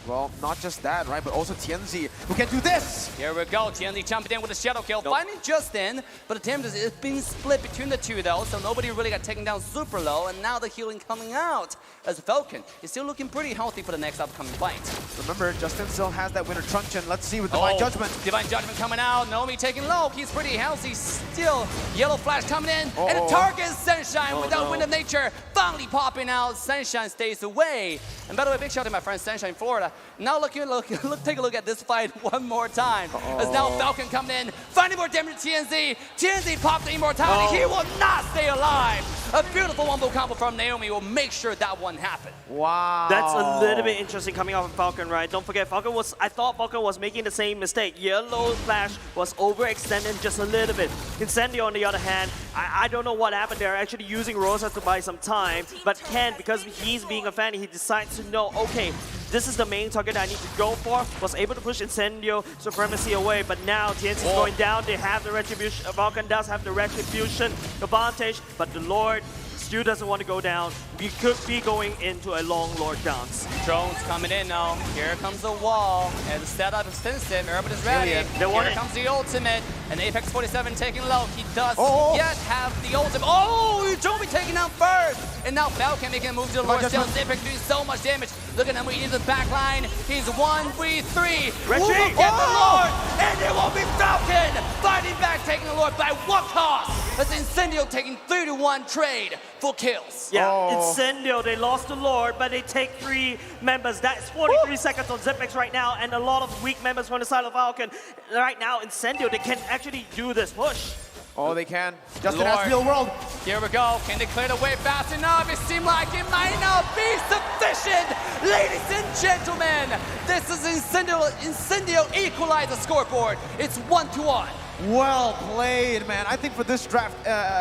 Well, not just that, right? But also TNZ, who can do this! Here we go, TNZ jumping in with a Shadow Kill, finding Justin, but the damage is being split between the two though, so nobody really got taken down super low, and now the healing coming out as Falcon is still looking pretty healthy for the next upcoming fight. Remember, Justin still has that Winter Truncheon. Let's see with Divine Judgment. Divine Judgment coming out, Naomi taking low, he's pretty healthy still. Yellow Flash coming in, and the target is Sunshine without Wind of Nature, finally popping out. Sunshine stays away. And by the way, big shout out to my friend Sunshine in Florida. Now take a look at this fight one more time. As now Falcon coming in, finding more damage to TNZ. TNZ popped the immortality. He will not stay alive. A beautiful wombo combo from Naomi will make sure that one happen. Wow. That's a little bit interesting coming off of Falcon, right? Don't forget, I thought Falcon was making the same mistake. Yellow Flash was overextended just a little bit. Incendio, on the other hand, I don't know what happened there. Actually using Rosa to buy some time, but Ken, because he's being a fan, he decides to know, okay, this is the main target I need to go for. Was able to push Incendio Supremacy away, but now TNC is going down. They have the Retribution. Falcon does have the Retribution advantage, but the Lord still doesn't want to go down. We could be going into a long Lord dance. Drones coming in now. Here comes the wall. And the setup is extensive. Everybody's ready. Here comes the ultimate. And Apex 47 taking low. He does yet have the ultimate. Oh, Joby taking out first. And now Falcon making a move to the Lord. Still Apex doing so much damage. Look at him. He needs the back line. He's 1v3. Who will get the Lord? And it will be Falcon fighting back, taking the Lord by what cost? As Incendio taking 3-1 trade for kills. Yeah, Incendio, they lost the Lord, but they take 3 members. That's 43 seconds on Zipex right now, and a lot of weak members from the side of Falcon. Right now, Incendio, they can actually do this push. Oh, they can. Justin has real world. Here we go. Can they clear the way fast enough? It seemed like it might not be sufficient. Ladies and gentlemen, this is Incendio equalize the scoreboard. It's 1-1. Well played, man. I think for this draft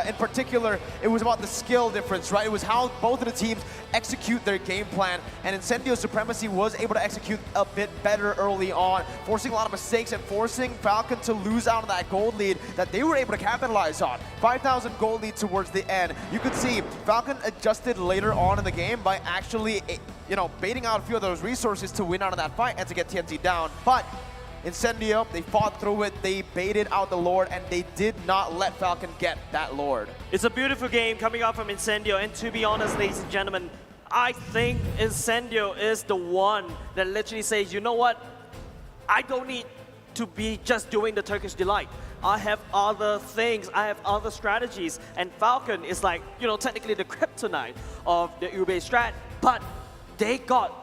in particular, it was about the skill difference, right? It was how both of the teams execute their game plan, and Incendio Supremacy was able to execute a bit better early on, forcing a lot of mistakes and forcing Falcon to lose out on that gold lead that they were able to capitalize on. 5,000 gold lead towards the end. You could see Falcon adjusted later on in the game by actually, baiting out a few of those resources to win out of that fight and to get TNT down. But Incendio, they fought through it, they baited out the Lord, and they did not let Falcon get that Lord. It's a beautiful game coming out from Incendio, and to be honest, ladies and gentlemen, I think Incendio is the one that literally says, you know what, I don't need to be just doing the Turkish Delight. I have other things, I have other strategies, and Falcon is like, technically the kryptonite of the Ube strat, but they got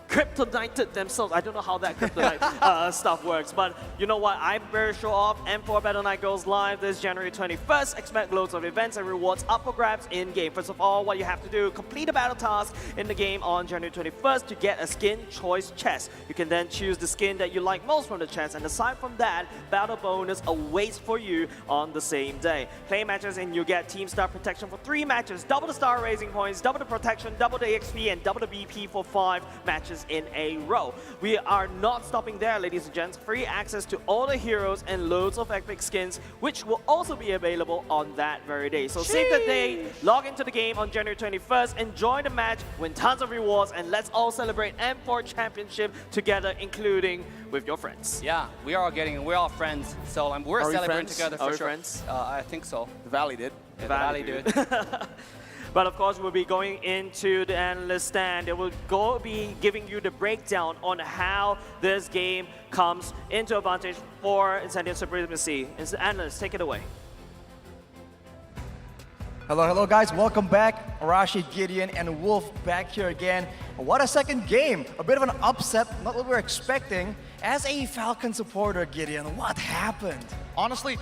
kryptonited themselves. I don't know how that kryptonite stuff works, but you know what? I'm very sure of M4 Battle Night goes live this January 21st. Expect loads of events and rewards up for grabs in-game. First of all, what you have to do, complete a battle task in the game on January 21st to get a skin choice chest. You can then choose the skin that you like most from the chest, and aside from that, battle bonus awaits for you on the same day. Play matches and you get team star protection for 3 matches, double the star raising points, double the protection, double the XP, and double the BP for 5 matches in a row. We are not stopping there, ladies and gents. Free access to all the heroes and loads of epic skins, which will also be available on that very day. So save the day, log into the game on January 21st, enjoy the match, win tons of rewards, and let's all celebrate M4 Championship together, including with your friends. Yeah, we're all friends, so we're celebrating together for sure. Friends? I think so. The Valley did. Yeah, the Valley did. But of course, we'll be going into the analyst stand. It will be giving you the breakdown on how this game comes into advantage for Incendio Supremacy. Analyst, take it away. Hello guys, welcome back. Arashi, Gideon, and Wolf back here again. What a second game. A bit of an upset, not what we were expecting. As a Falcon supporter, Gideon, what happened? Honestly,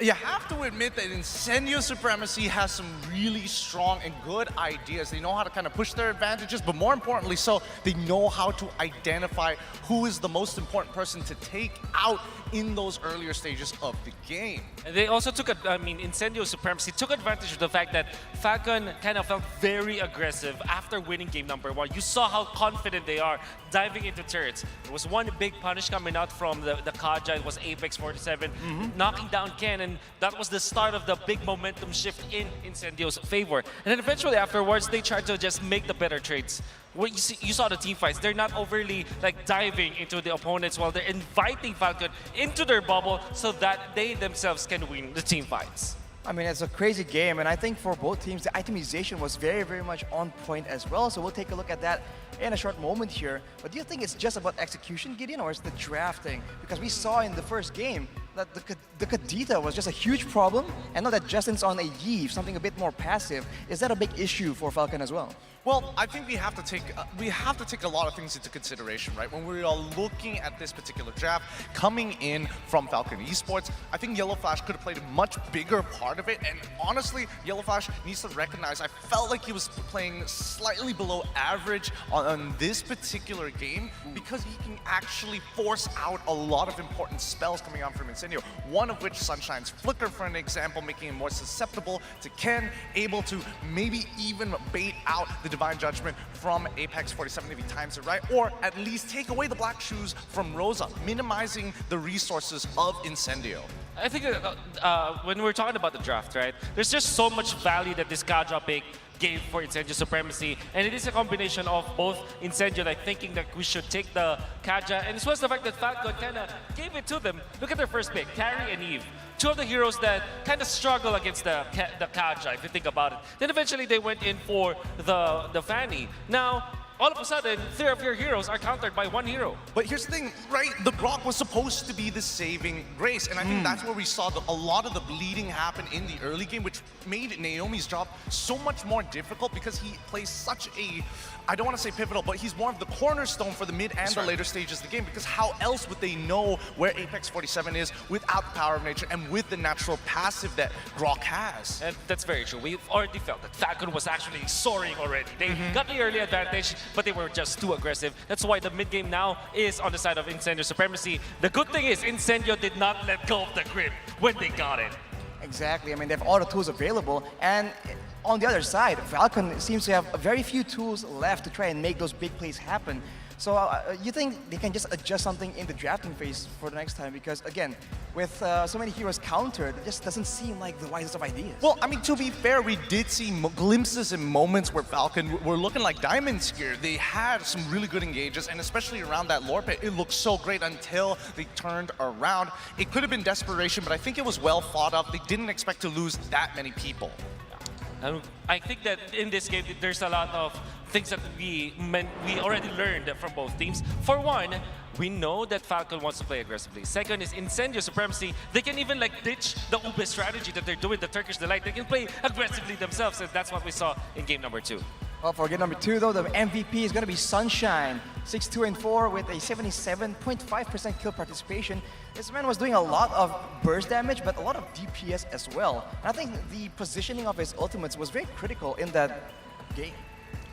you have to admit that Incendio Supremacy has some really strong and good ideas. They know how to kind of push their advantages, but more importantly so, they know how to identify who is the most important person to take out in those earlier stages of the game. And they also took, Incendio Supremacy took advantage of the fact that Falcon kind of felt very aggressive after winning game number 1. You saw how confident they are diving into turrets. There was one big punish coming out from the Kaja. It was Apex 47, knocking down Ken, and that was the start of the big momentum shift in Incendio's favor. And then eventually afterwards, they tried to just make the better trades. What you saw the team fights, they're not overly diving into the opponents while they're inviting Falcon into their bubble so that they themselves can win the team fights. I mean, it's a crazy game, and I think for both teams, the itemization was very, very much on point as well. So we'll take a look at that in a short moment here. But do you think it's just about execution, Gideon, or is the drafting? Because we saw in the first game that the Kadita was just a huge problem, and now that Justin's on a Yves, something a bit more passive. Is that a big issue for Falcon as well? Well, I think we have to take a lot of things into consideration, right? When we are looking at this particular draft coming in from Falcon Esports, I think Yellow Flash could have played a much bigger part of it. And honestly, Yellow Flash needs to recognize, I felt like he was playing slightly below average on this particular game because he can actually force out a lot of important spells coming out from Incendio. One of which, Sunshine's Flicker, for an example, making him more susceptible to Ken, able to maybe even bait out the Divine Judgment from Apex 47 if he times it right, or at least take away the Black Shoes from Rosa, minimizing the resources of Incendio. I think when we're talking about the draft, right, there's just so much value that this Kaja pick gave for Incendio Supremacy, and it is a combination of both Incendio thinking that we should take the Kaja, and as well as the fact that Falcon kind of gave it to them. Look at their first pick, Carrie and Eve. Two of the heroes that kind of struggle against the Kaja, if you think about it. Then eventually they went in for the Fanny. Now, all of a sudden, 3 of your heroes are countered by 1 hero. But here's the thing, right? The Brock was supposed to be the saving grace, and I think that's where we saw a lot of the bleeding happen in the early game, which made Naomi's job so much more difficult because he plays such a, I don't want to say pivotal, but he's more of the cornerstone for the mid and the later stages of the game, because how else would they know where Apex 47 is without the power of nature and with the natural passive that Grok has? And that's very true. We've already felt that Falcon was actually soaring already. They got the early advantage. but they were just too aggressive. That's why the mid game now is on the side of Incendio Supremacy. The good thing is Incendio did not let go of the grip when they got it. Exactly. I mean, they have all the tools available. And on the other side, Falcon seems to have very few tools left to try and make those big plays happen. So you think they can just adjust something in the drafting phase for the next time? Because again, with so many heroes countered, it just doesn't seem like the wisest of ideas. Well, I mean, to be fair, we did see glimpses and moments where Falcon were looking like diamonds here. They had some really good engages, and especially around that lore pit, it looked so great until they turned around. It could have been desperation, but I think it was well thought of. They didn't expect to lose that many people. I think that in this game, there's a lot of things that we already learned from both teams. For one, we know that Falcon wants to play aggressively. Second is Incendio Supremacy. They can even like ditch the Ube strategy that they're doing, the Turkish Delight. They can play aggressively themselves, and that's what we saw in game number 2. Well, for game number 2, though, the MVP is going to be Sunshine, 6-2-4 with a 77.5% kill participation. This man was doing a lot of burst damage, but a lot of DPS as well. And I think the positioning of his ultimates was very critical in that game.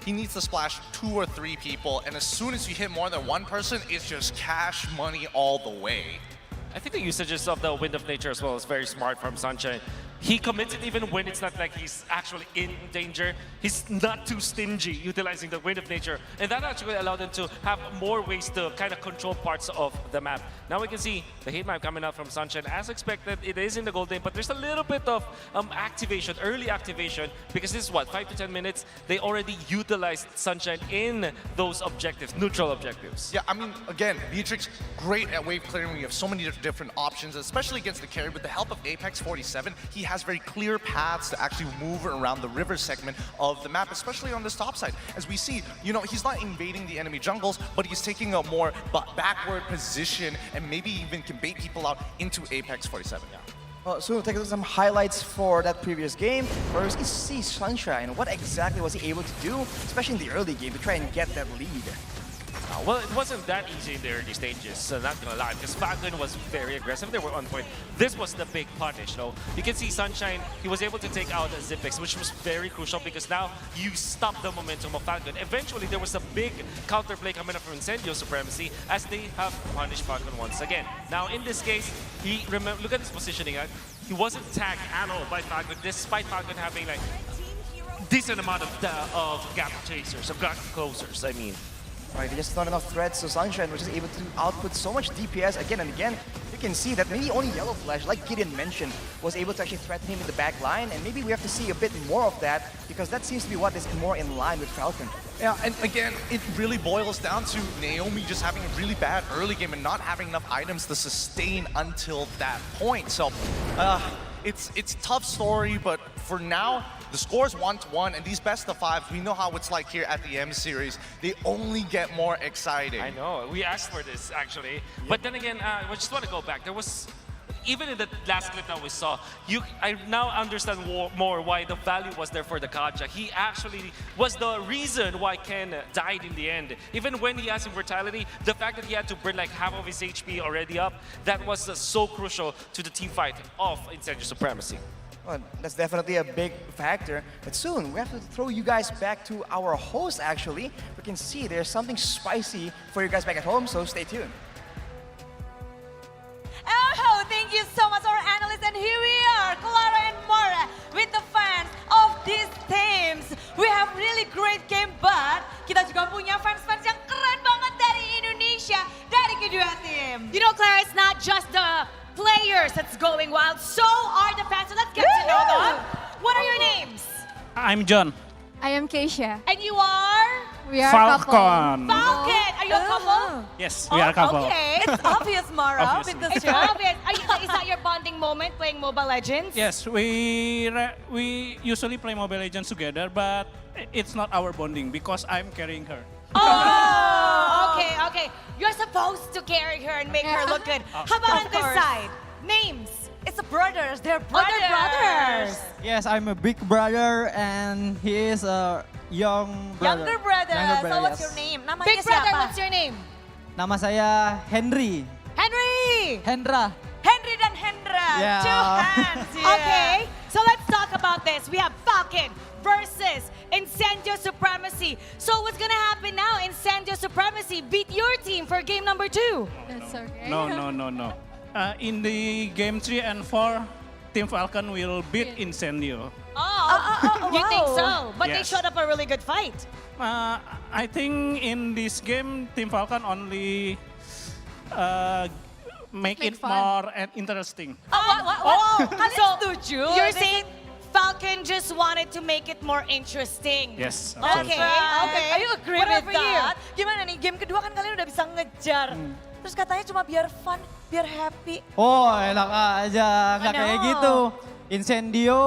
He needs to splash 2 or 3 people, and as soon as you hit more than one person, it's just cash money all the way. I think the usages of the Wind of Nature as well is very smart from Sunshine. He commits it even when it's not like he's actually in danger. He's not too stingy utilizing the Wind of Nature. And that actually allowed them to have more ways to kind of control parts of the map. Now we can see the hit map coming out from Sunshine. As expected, it is in the gold lane, but there's a little bit of activation, early activation, because this is what, 5 to 10 minutes? They already utilized Sunshine in those objectives, neutral objectives. Yeah, I mean, again, Beatrix, great at wave clearing. We have so many different options, especially against the carry. With the help of Apex 47, he has very clear paths to actually move around the river segment of the map, especially on this top side. As we see, you know, he's not invading the enemy jungles, but he's taking a more backward position and maybe even can bait people out into Apex 47. Yeah. Well, so we'll take some highlights for that previous game. First is see Sunshine. What exactly was he able to do, especially in the early game, to try and get that lead? Well, it wasn't that easy in the early stages, so not gonna lie, because Falcon was very aggressive. They were on point. This was the big punish, though. You can see Sunshine, he was able to take out Zipex, which was very crucial because now you stop the momentum of Falcon. Eventually, there was a big counterplay coming up from Incendio Supremacy as they have punished Falcon once again. Now, in this case, look at his positioning. He wasn't tagged at all by Falcon, despite Falcon having like decent amount of gap chasers, of gap closers, I mean. Right, just not enough threats, so Sunshine was just able to output so much DPS again and again. You can see that maybe only Yellow Flash, like Gideon mentioned, was able to actually threaten him in the back line, and maybe we have to see a bit more of that, because that seems to be what is more in line with Falcon. Yeah, and again, it really boils down to Naomi just having a really bad early game and not having enough items to sustain until that point. So, it's a tough story, but for now, the score's 1-1, and these best of 5s, we know how it's like here at the M Series. They only get more exciting. I know, we asked for this actually. Yep. But then again, I just want to go back. There was, even in the last clip that we saw, I now understand more why the value was there for the Kaja. He actually was the reason why Ken died in the end. Even when he has immortality, the fact that he had to burn like half of his HP already up, that was so crucial to the team fight of Incendio Supremacy. Well, that's definitely a big factor. But soon, we have to throw you guys back to our host, actually. We can see there's something spicy for you guys back at home, so stay tuned. Oh, thank you so much, our analysts. And here we are, Clara and Mara, with the fans of these teams. We have really great game, but kita juga punya fans-fans yang keren banget dari Indonesia, dari kedua tim. You know, Clara, it's not just the players that's going wild, so are the fans. So let's get to know them. What are your names? I'm John. I am Keisha. And you are? We are Falcon. Falcon! Are you a couple? Yes, we are a couple. Okay, it's obvious, Mara. Obviously. Because It's obvious. Is that your bonding moment playing Mobile Legends? Yes, we usually play Mobile Legends together, but it's not our bonding because I'm carrying her. Oh, okay. You're supposed to carry her and make her look good. How about on this side? Names. It's the brothers. They're brothers. they're brothers. Yes, I'm a big brother and he is a young brother. Younger brother. So what's yes. your name? Namanya Big brother, siapa? what's your name? Nama saya Henry. Henry! Hendra. Henry dan Hendra. Yeah. 2 hands. Yeah. Okay, so let's talk about this? We have Falcon versus Incendio Supremacy. So what's gonna happen now? Incendio Supremacy beat your team for game number 2. That's okay. No. In the game 3 and 4, Team Falcon will beat Incendio. You think so? But they Yes. showed up a really good fight. I think in this game, Team Falcon only make it more interesting. Kalian So, setuju? you're saying Falcon just wanted to make it more interesting. Yes, Okay, okay. Are you agree What with about you? that? Gimana nih, game kedua kan kalian udah bisa ngejar. Terus katanya cuma biar fun, biar happy. Oh, enak aja, nggak kayak Ano? gitu. Incendio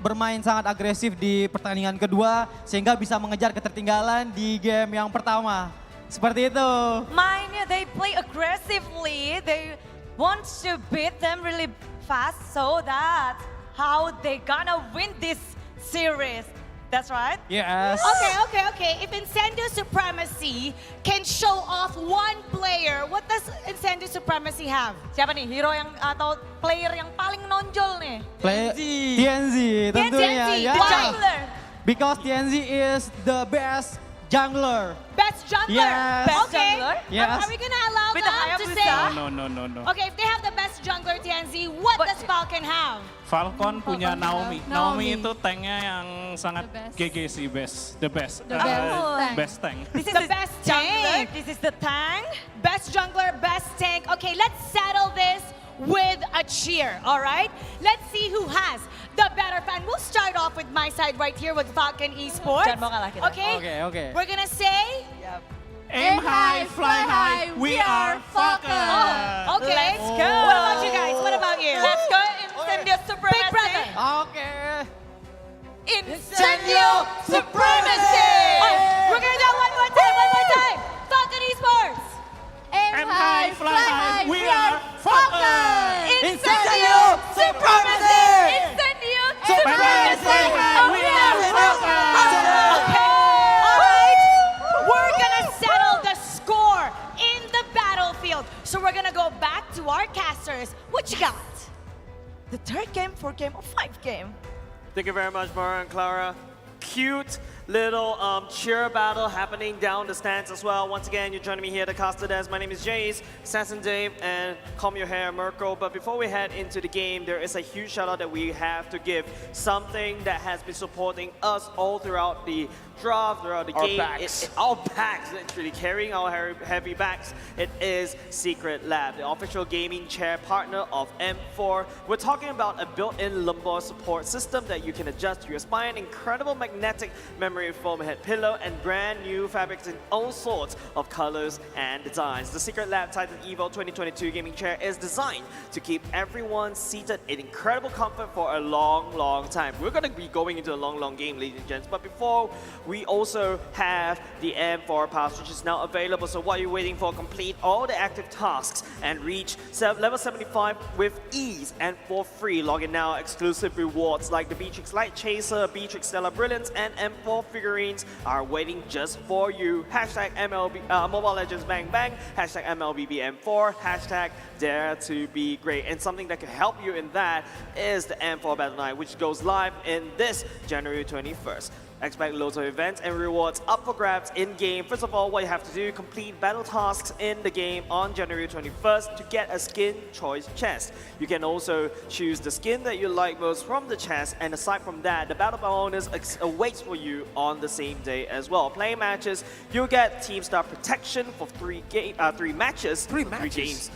bermain sangat agresif di pertandingan kedua sehingga bisa mengejar ketertinggalan di game yang pertama. Seperti itu. Mainnya, they play aggressively. They want to beat them really fast, so that's how they gonna win this series. That's right? Yes. Okay. If Incendio Supremacy can show off one player, what does Incendio Supremacy have? Siapa nih hero yang atau player yang paling nonjol nih? TNZ tentunya. TNZ, Ya. why? Jungler. Because TNZ is the best jungler. Best jungler. Yes. Best Okay. jungler? Yes. Are we gonna allow With the them to Hayabusa? say? No. Okay, if they have the best jungler TNZ, what does Falcon have? Falcon punya Naomi. Naomi. Naomi itu tanknya yang sangat GG sih, the best. The best tank. Best tank. This is The best jungler. tank. This is the tank. Best jungler, best tank. Okay, let's settle this with a cheer, all right? Let's see who has the better fan. We'll start off with my side right here with Falcon Esports. Jangan mau kalah kita. Okay? Okay. We're gonna say, Aim high, fly high, we are Falcon. oh, okay. Let's go. What about you guys? What about you? Let's go Incendio Supremacy. Big brother. Okay. Incendio Supremacy. We're gonna do it one more time. Falcon Esports. Aim high, fly high, we are Falcon. Incendio Supremacy. Incendio Supremacy. We are Falcon. Okay. All right. We're gonna settle the score in the battlefield. So we're gonna go back to our casters. What you got? The third game, 4 game, or 5 game? Thank you very much, Mara and Clara. Cute little cheer battle happening down the stands as well. Once again, you're joining me here at the Caster Desk. My name is Jace, Assassin Dave, and Calm Your Hair, Merkel. But before we head into the game, there is a huge shout out that we have to give. Something that has been supporting us all throughout the draft, throughout the Our game. backs. Our backs, literally carrying our heavy backs. It is Secret Lab, the official gaming chair partner of M4. We're talking about a built-in lumbar support system that you can adjust to your spine, incredible magnetic memory foam head pillow, and brand new fabrics in all sorts of colors and designs. The Secret Lab Titan Evo 2022 gaming chair is designed to keep everyone seated in incredible comfort for a long time. We're going to be going into a long game, ladies and gents, but before we also have the M4 Pass, which is now available. So what are you waiting for? Complete all the active tasks and reach level 75 with ease and for free. Log in now. Exclusive rewards like the Beatrix Light Chaser, Beatrix Stellar Brilliance, and M4 figurines are waiting just for you. Hashtag MLB, Mobile Legends Bang Bang, hashtag MLBBM4, hashtag Dare to be great. And something that can help you in that is the M4 Battle Night, which goes live in this January 21st. Expect loads of events and rewards up for grabs in-game. First of all, what you have to do, complete battle tasks in the game on January 21st to get a skin choice chest. You can also choose the skin that you like most from the chest, and aside from that, the battle bonus awaits for you on the same day as well. Playing matches, you'll get Team Star Protection for 3 matches. 3 games.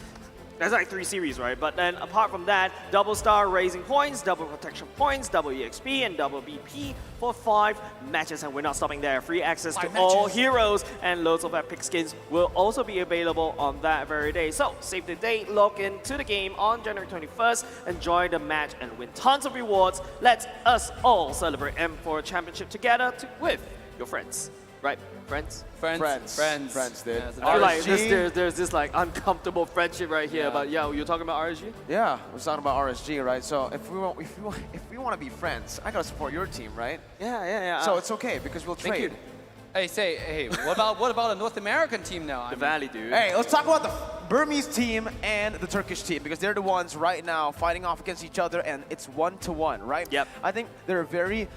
That's like 3 series, right? But then apart from that, double star raising points, double protection points, double EXP, and double BP for 5 matches. And we're not stopping there. Free access to all heroes and loads of epic skins will also be available on that very day. So save the date, log into the game on January 21st, enjoy the match and win tons of rewards. Let us all celebrate M4 Championship together with your friends. Right, friends? Friends, dude. I feel like there's this like uncomfortable friendship right here. But yeah, you're talking about RSG? Yeah, we're talking about RSG, right? So if we want to be friends, I gotta support your team, right? Yeah. So it's okay because we'll Thank trade. you. Hey, what about a North American team now? The Valley, dude. Hey, let's talk about Burmese team and the Turkish team, because they're the ones right now fighting off against each other, and it's 1-1, right? Yep. I think there are very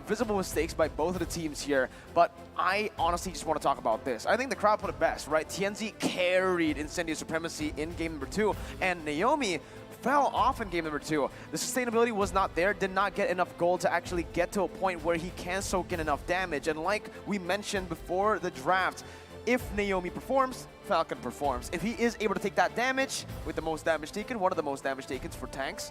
visible mistakes by both of the teams here, but I honestly just want to talk about this. I think the crowd put it best, right? TNZ carried Incendio Supremacy in game number 2, and Naomi fell off in game number 2. The sustainability was not there, did not get enough gold to actually get to a point where he can soak in enough damage. And like we mentioned before the draft, if Naomi performs, Falcon performs. If he is able to take that damage with the most damage taken, one of the most damage takens for tanks,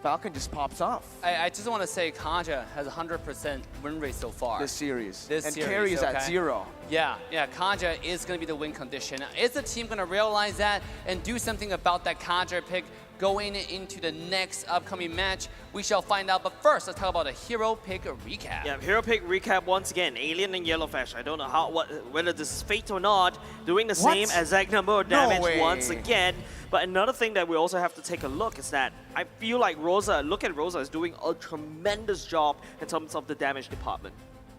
Falcon just pops off. I just want to say Kaja has 100% win rate so far. This series. This and series, carry is okay? at 0. Yeah, Kaja is going to be the win condition. Is the team going to realize that and do something about that Kaja pick going into the next upcoming match? We shall find out. But first, let's talk about a hero pick recap. Yeah, hero pick recap once again. Alien and Yellowfish. I don't know whether this is fate or not. Doing the same exact number of damage once again. But another thing that we also have to take a look is that I feel like Rosa, look at Rosa, is doing a tremendous job in terms of the damage department.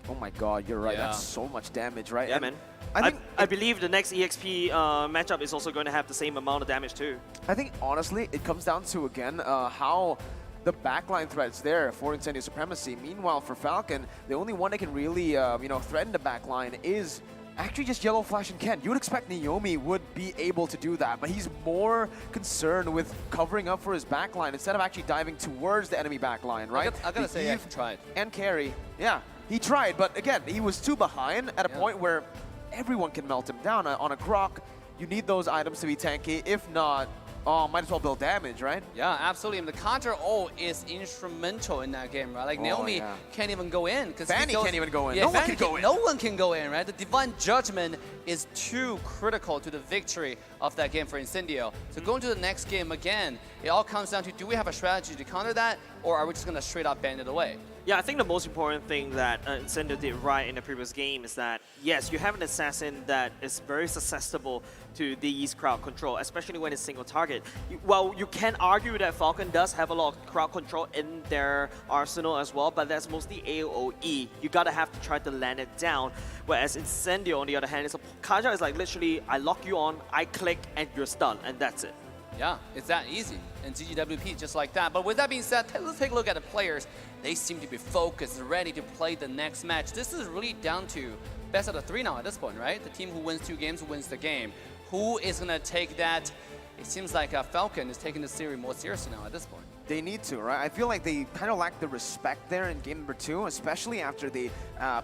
Oh my god, you're right. That's so much damage, right? Yeah, And man. I think I believe the next EXP matchup is also going to have the same amount of damage too. I think honestly, it comes down to again how the backline threat's there for Incendio Supremacy. Meanwhile, for Falcon, the only one that can really threaten the backline is actually just Yellow Flash and Ken. You would expect Naomi would be able to do that, but he's more concerned with covering up for his backline instead of actually diving towards the enemy backline, right? I gotta say, Eve he tried. and carry, yeah, he tried, but again, he was too behind at a point where everyone can melt him down. On a Grok, you need those items to be tanky. If not, might as well build damage, right? Yeah, absolutely. And the counter ult is instrumental in that game, right? Like Naomi can't even go in. Fanny can't even go in. Yeah, No one can go in. No one can go in, right? The Divine Judgment is too critical to the victory of that game for Incendio. So going to the next game again, it all comes down to, do we have a strategy to counter that, or are we just going to straight up ban it away? Yeah, I think the most important thing that Incendio did right in the previous game is that, yes, you have an assassin that is very susceptible to these crowd control, especially when it's single target. Well, you can argue that Falcon does have a lot of crowd control in their arsenal as well, but that's mostly AoE. You gotta have to try to land it down. Whereas Incendio, on the other hand, Kaja is like literally, I lock you on, I click, and you're stunned, and that's it. Yeah, it's that easy. And GGWP just like that. But with that being said, let's take a look at the players. They seem to be focused, ready to play the next match. This is really down to best out of 3 now at this point, right? The team who wins 2 games wins the game. Who is going to take that? It seems like Falcon is taking the series more seriously now at this point. They need to, right? I feel like they kind of lack the respect there in game number 2, especially after they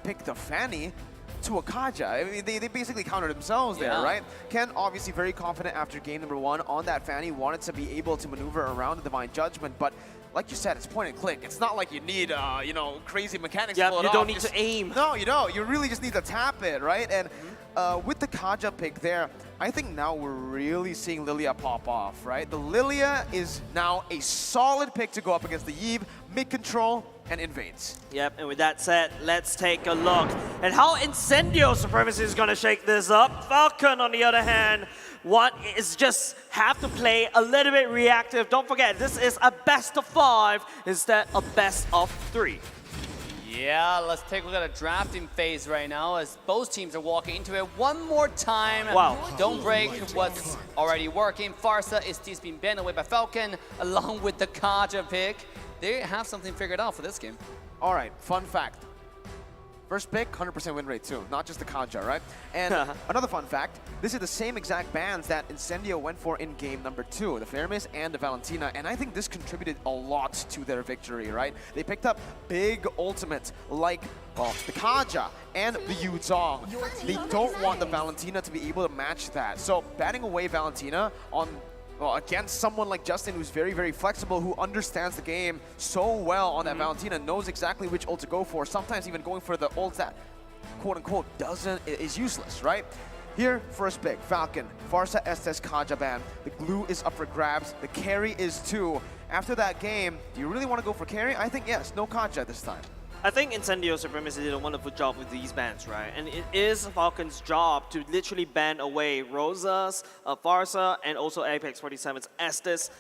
picked the Fanny to a Kaja. I mean, they basically countered themselves there, right? Ken obviously very confident after game number 1 on that Fanny, wanted to be able to maneuver around the Divine Judgment, but like you said, it's point and click. It's not like you need, crazy mechanics to pull it you off. don't need to aim. No, you don't. You really just need to tap it, right? And with the Kaja pick there, I think now we're really seeing Lilia pop off, right? The Lilia is now a solid pick to go up against the Yve, mid-control, and invades. Yep, and with that said, let's take a look at how Incendio Supremacy is going to shake this up. Falcon, on the other hand, just have to play a little bit reactive. Don't forget, this is a best of 5 instead of best of 3. Yeah, let's take a look at the drafting phase right now as both teams are walking into it one more time. Wow. Don't break what's already working. Farsa is being banned away by Falcon along with the Kaja pick. They have something figured out for this game. All right, fun fact. First pick, 100% win rate too, not just the Kaja, right? And another fun fact, this is the same exact bans that Incendio went for in game number 2, the Fermis and the Valentina, and I think this contributed a lot to their victory, right? They picked up big ultimates like, well, the Kaja and the Yuzong. They don't want the Valentina to be able to match that. So batting away Valentina on against someone like Justin, who's very, very flexible, who understands the game so well on that Valentina, knows exactly which ult to go for, sometimes even going for the ult that, quote-unquote, is useless, right? Here, first pick, Falcon, Farsa Estes Kaja ban. The glue is up for grabs, the carry is too. After that game, do you really want to go for carry? I think yes, no Kaja this time. I think Incendio Supremacy did a wonderful job with these bans, right? And it is Falcon's job to literally ban away Rosa's, Farsa, and also Apex 47's Estes.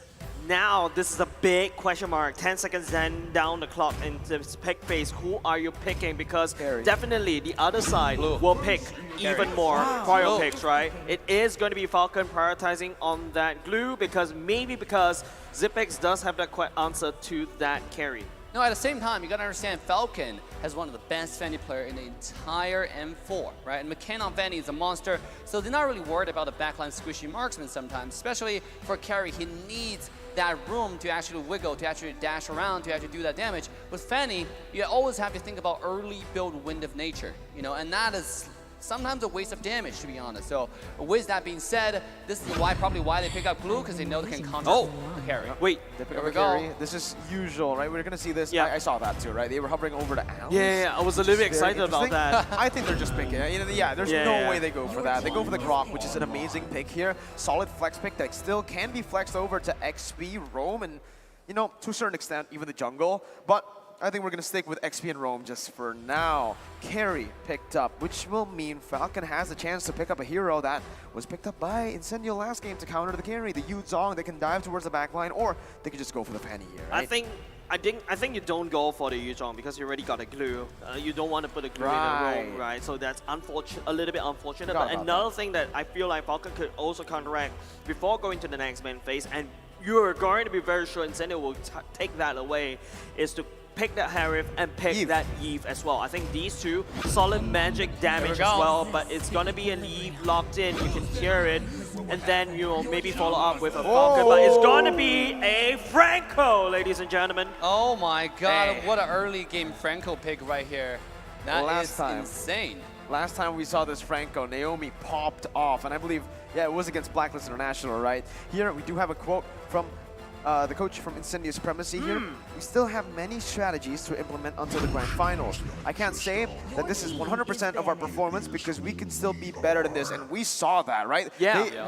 Now, this is the big question mark. 10 seconds then down the clock in this pick phase. Who are you picking? Because definitely the other side will pick even more prior picks, right? It is going to be Falcon prioritizing on that glue because Zipix does have that answer to that carry. No, at the same time, you gotta understand Falcon has one of the best Fanny player in the entire M4, right? And McCann on Fanny is a monster, so they're not really worried about the backline squishy marksman sometimes, especially for carry. He needs that room to actually wiggle, to actually dash around, to actually do that damage. With Fanny, you always have to think about early build Wind of Nature, you know, and that is sometimes a waste of damage, to be honest. So with that being said, this is probably why they pick up glue, because they know they can counter the carry. Wait, they pick up a carry. This is usual, right? We're gonna see this. Yeah. I saw that too, right? They were hovering over the Owls. Yeah, I was a little bit excited about that. I think they're just picking it. You know, yeah, there's no way they go for that. They go for the Grok, which is an amazing pick here. Solid flex pick that still can be flexed over to XP, Roam, and, you know, to a certain extent, even the jungle. But I think we're going to stick with XP and Roam just for now. Carry picked up, which will mean Falcon has a chance to pick up a hero that was picked up by Incendio last game to counter the carry. The Yu Zong, they can dive towards the backline, or they can just go for the Fanny here, right? I think you don't go for the Yu Zhong because you already got a glue. You don't want to put a glue in a room, right? So that's a little bit unfortunate. But another thing that I feel like Falcon could also counteract before going to the next main phase, and you're going to be very sure Incendio will take that away, is to pick that Harif and pick that Eve as well. I think these two, solid magic damage as well, but it's gonna be an Eve locked in, you can hear it, and then you'll maybe follow up with a Falcon, but it's gonna be a Franco, ladies and gentlemen. Oh my god, what an early game Franco pick right here. That is insane. Last time we saw this Franco, Naomi popped off, and I believe, it was against Blacklist International, right? Here we do have a quote from the coach from Incendio Supremacy here. We still have many strategies to implement until the grand finals. I can't say that this is 100% of our performance because we can still be better than this, and we saw that, right?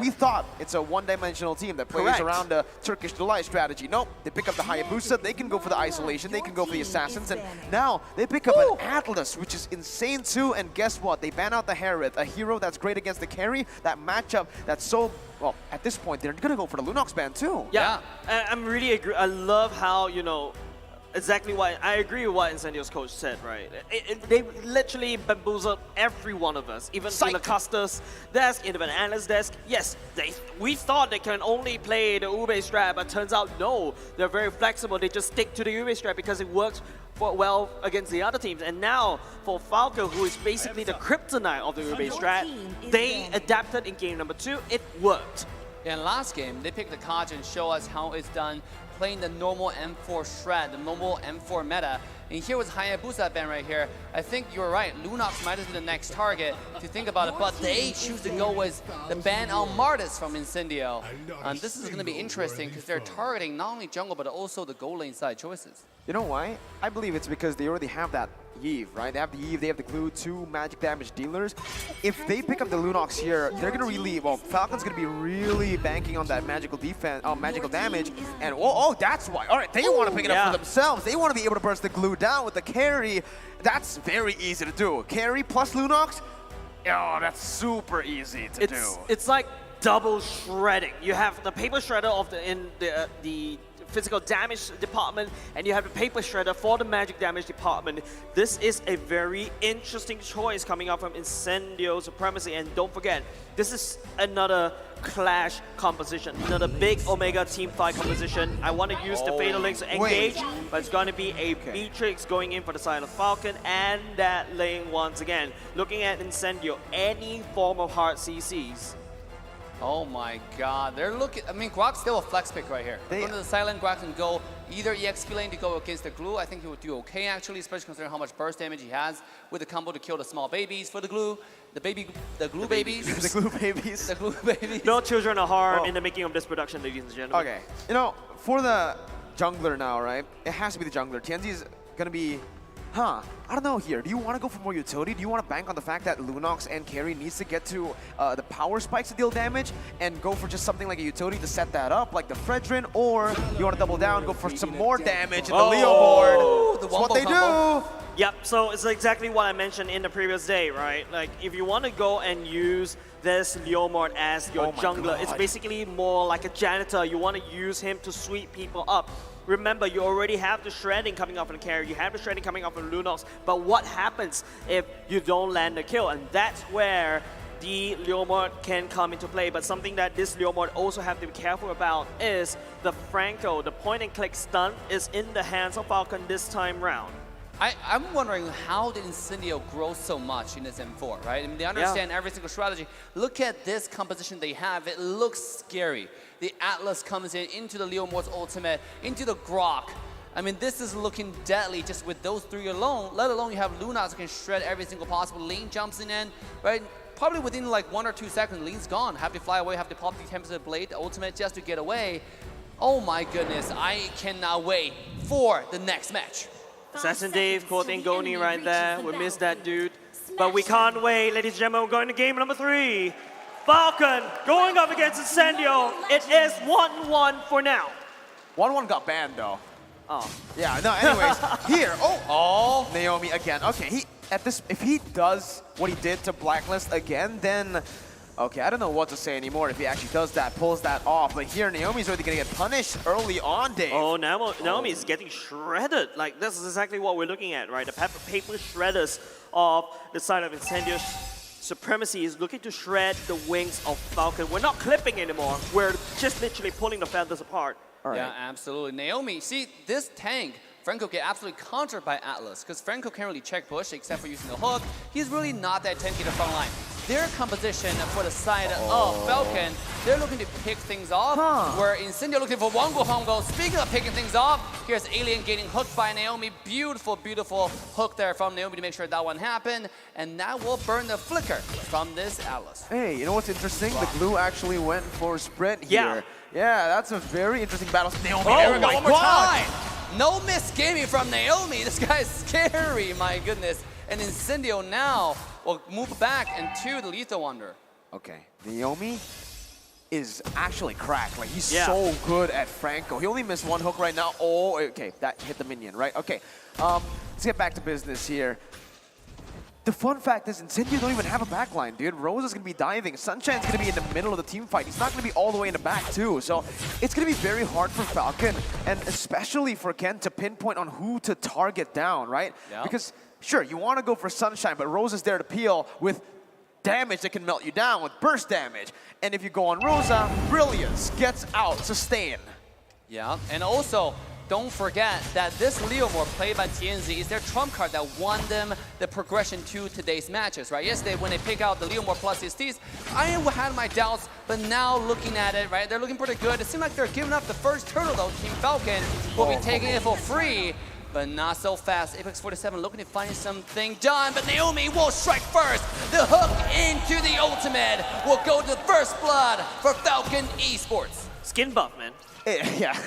We thought it's a one-dimensional team that plays around the Turkish Delight strategy. Nope, they pick up the Hayabusa, they can go for the isolation, they can go for the assassins, and now they pick up an Atlas, which is insane too, and guess what? They ban out the Harith, a hero that's great against the carry, that matchup that's so, well, at this point, they're gonna go for the Lunox ban too. I'm really agree. I love how, you know, exactly why I agree with what Incendio's coach said, right? They literally bamboozled every one of us, even in the Custer's desk, in the Bananas desk. Yes, we thought they can only play the Ube strat, but turns out no, they're very flexible. They just stick to the Ube strat because it works well against the other teams. And now for Falco, who is basically the kryptonite of the Ube strat, they adapted in game number 2. It worked. In last game, they picked the Kaj and show us how it's done playing the normal M4 shred, the normal M4 meta. And here was Hayabusa ban right here. I think you're right, Lunox might be the next target if you think about it, but they choose to go with the ban on Martis from Incendio. And this is going to be interesting because they're targeting not only jungle, but also the goal lane side choices. You know why? I believe it's because they already have that Eve, right? They have the Eve, they have the glue, 2 magic damage dealers. If they pick up the Lunox here, they're gonna really, well, Falcon's gonna be really banking on that magical defense, magical damage, and that's why. All right, they want to pick it up for themselves. They want to be able to burst the glue down with the carry. That's very easy to do. Carry plus Lunox, that's super easy to do. It's like double shredding. You have the paper shredder of the physical damage department, and you have the paper shredder for the magic damage department. This is a very interesting choice coming up from Incendio Supremacy, and don't forget, this is another Clash composition, another big Omega team fight composition. I want to use the Fatal Links to engage, but it's going to be a Matrix going in for the side of Falcon, and that lane once again. Looking at Incendio, any form of hard CCs. Oh my god, they're looking, I mean, Grok's still a flex pick right here. Go to the silent, Grok can go either EXP lane to go against the glue. I think he would do okay actually, especially considering how much burst damage he has with the combo to kill the small babies for the glue. The glue babies. The glue babies. The glue babies. No children are harmed in the making of this production, ladies and gentlemen. Okay, you know, for the jungler now, right? It has to be the jungler. TNZ is gonna be, I don't know here. Do you want to go for more utility? Do you want to bank on the fact that Lunox and carry needs to get to the power spikes to deal damage and go for just something like a utility to set that up, like the Fredrin, or you want to double down, go for some more damage in the Leo board? That's what they do. Yep, so it's exactly what I mentioned in the previous day, right? Like, if you want to go and use this Leomord as your jungler, it's basically more like a janitor. You want to use him to sweep people up. remember, you already have the shredding coming off of the carry, you have the shredding coming off of Lunox, but what happens if you don't land the kill? And that's where the Leomord can come into play. But something that this Leomord also have to be careful about is the Franco, the point and click stun is in the hands of Falcon this time round. I'm wondering, how did Incendio grow so much in this M4, right? I mean, they understand every single strategy. Look at this composition they have. It looks scary. The Atlas comes in into the Leomord's ultimate, into the Grok. I mean, this is looking deadly just with those three alone, let alone you have Lunas who can shred every single possible. Lane jumps in, right? Probably within like 1 or 2 seconds, Lean's gone. Have to fly away, have to pop the Tempest Blade, the ultimate just to get away. Oh my goodness, I cannot wait for the next match. Assassin Dave quoting Goni right there. We missed that dude. But we can't wait, ladies and gentlemen. We're going to game number 3. Falcon going up against Incendio. It is 1-1 for now. 1-1 got banned though. Oh. Yeah, no, anyways, here, Naomi again. Okay, if he does what he did to Blacklist again, then, okay, I don't know what to say anymore if he actually does that, pulls that off. But here, Naomi's already gonna get punished early on, Dave. Oh, Naomi is getting shredded. Like, this is exactly what we're looking at, right? The paper shredders of the side of Incendio Supremacy is looking to shred the wings of Falcon. We're not clipping anymore. We're just literally pulling the feathers apart. Yeah, absolutely. Naomi, see, this tank, Franco get absolutely countered by Atlas, because Franco can't really check push except for using the hook. He's really not that tanky in the front line. Their composition for the side of Falcon, they're looking to pick things off, where Incendio looking for Wongo Hongo. Speaking of picking things off, here's Alien getting hooked by Naomi. Beautiful, beautiful hook there from Naomi to make sure that one happened. And that will burn the flicker from this Atlas. Hey, you know what's interesting? The glue actually went for sprint here. Yeah, that's a very interesting battle. Naomi, there we go, one more time. No miss gaming from Naomi. This guy's scary, my goodness. And Incendio now will move back into the Lethal Wonder. Okay, Naomi is actually cracked. Like, he's so good at Franco. He only missed one hook right now. Oh, okay, that hit the minion, right? Okay, let's get back to business here. The fun fact is, Incendio don't even have a backline, dude. Rose is going to be diving. Sunshine's going to be in the middle of the team fight. He's not going to be all the way in the back, too. So it's going to be very hard for Falcon, and especially for Ken, to pinpoint on who to target down, right? Yeah. Because, sure, you want to go for Sunshine, but Rose is there to peel with damage that can melt you down, with burst damage. And if you go on Rosa, Brilliance gets out, sustain. Yeah, and also, don't forget that this Leomord played by TNZ is their trump card that won them the progression to today's matches, right? Yesterday, when they pick out the Leomord plus his T's, I had my doubts, but now looking at it, right, they're looking pretty good. It seems like they're giving up the first turtle, though. Team Falcon will be taking it for free, but not so fast. Apex 47 looking to find something done, but Naomi will strike first. The hook into the ultimate will go to the first blood for Falcon Esports. Skin buff, man. Yeah.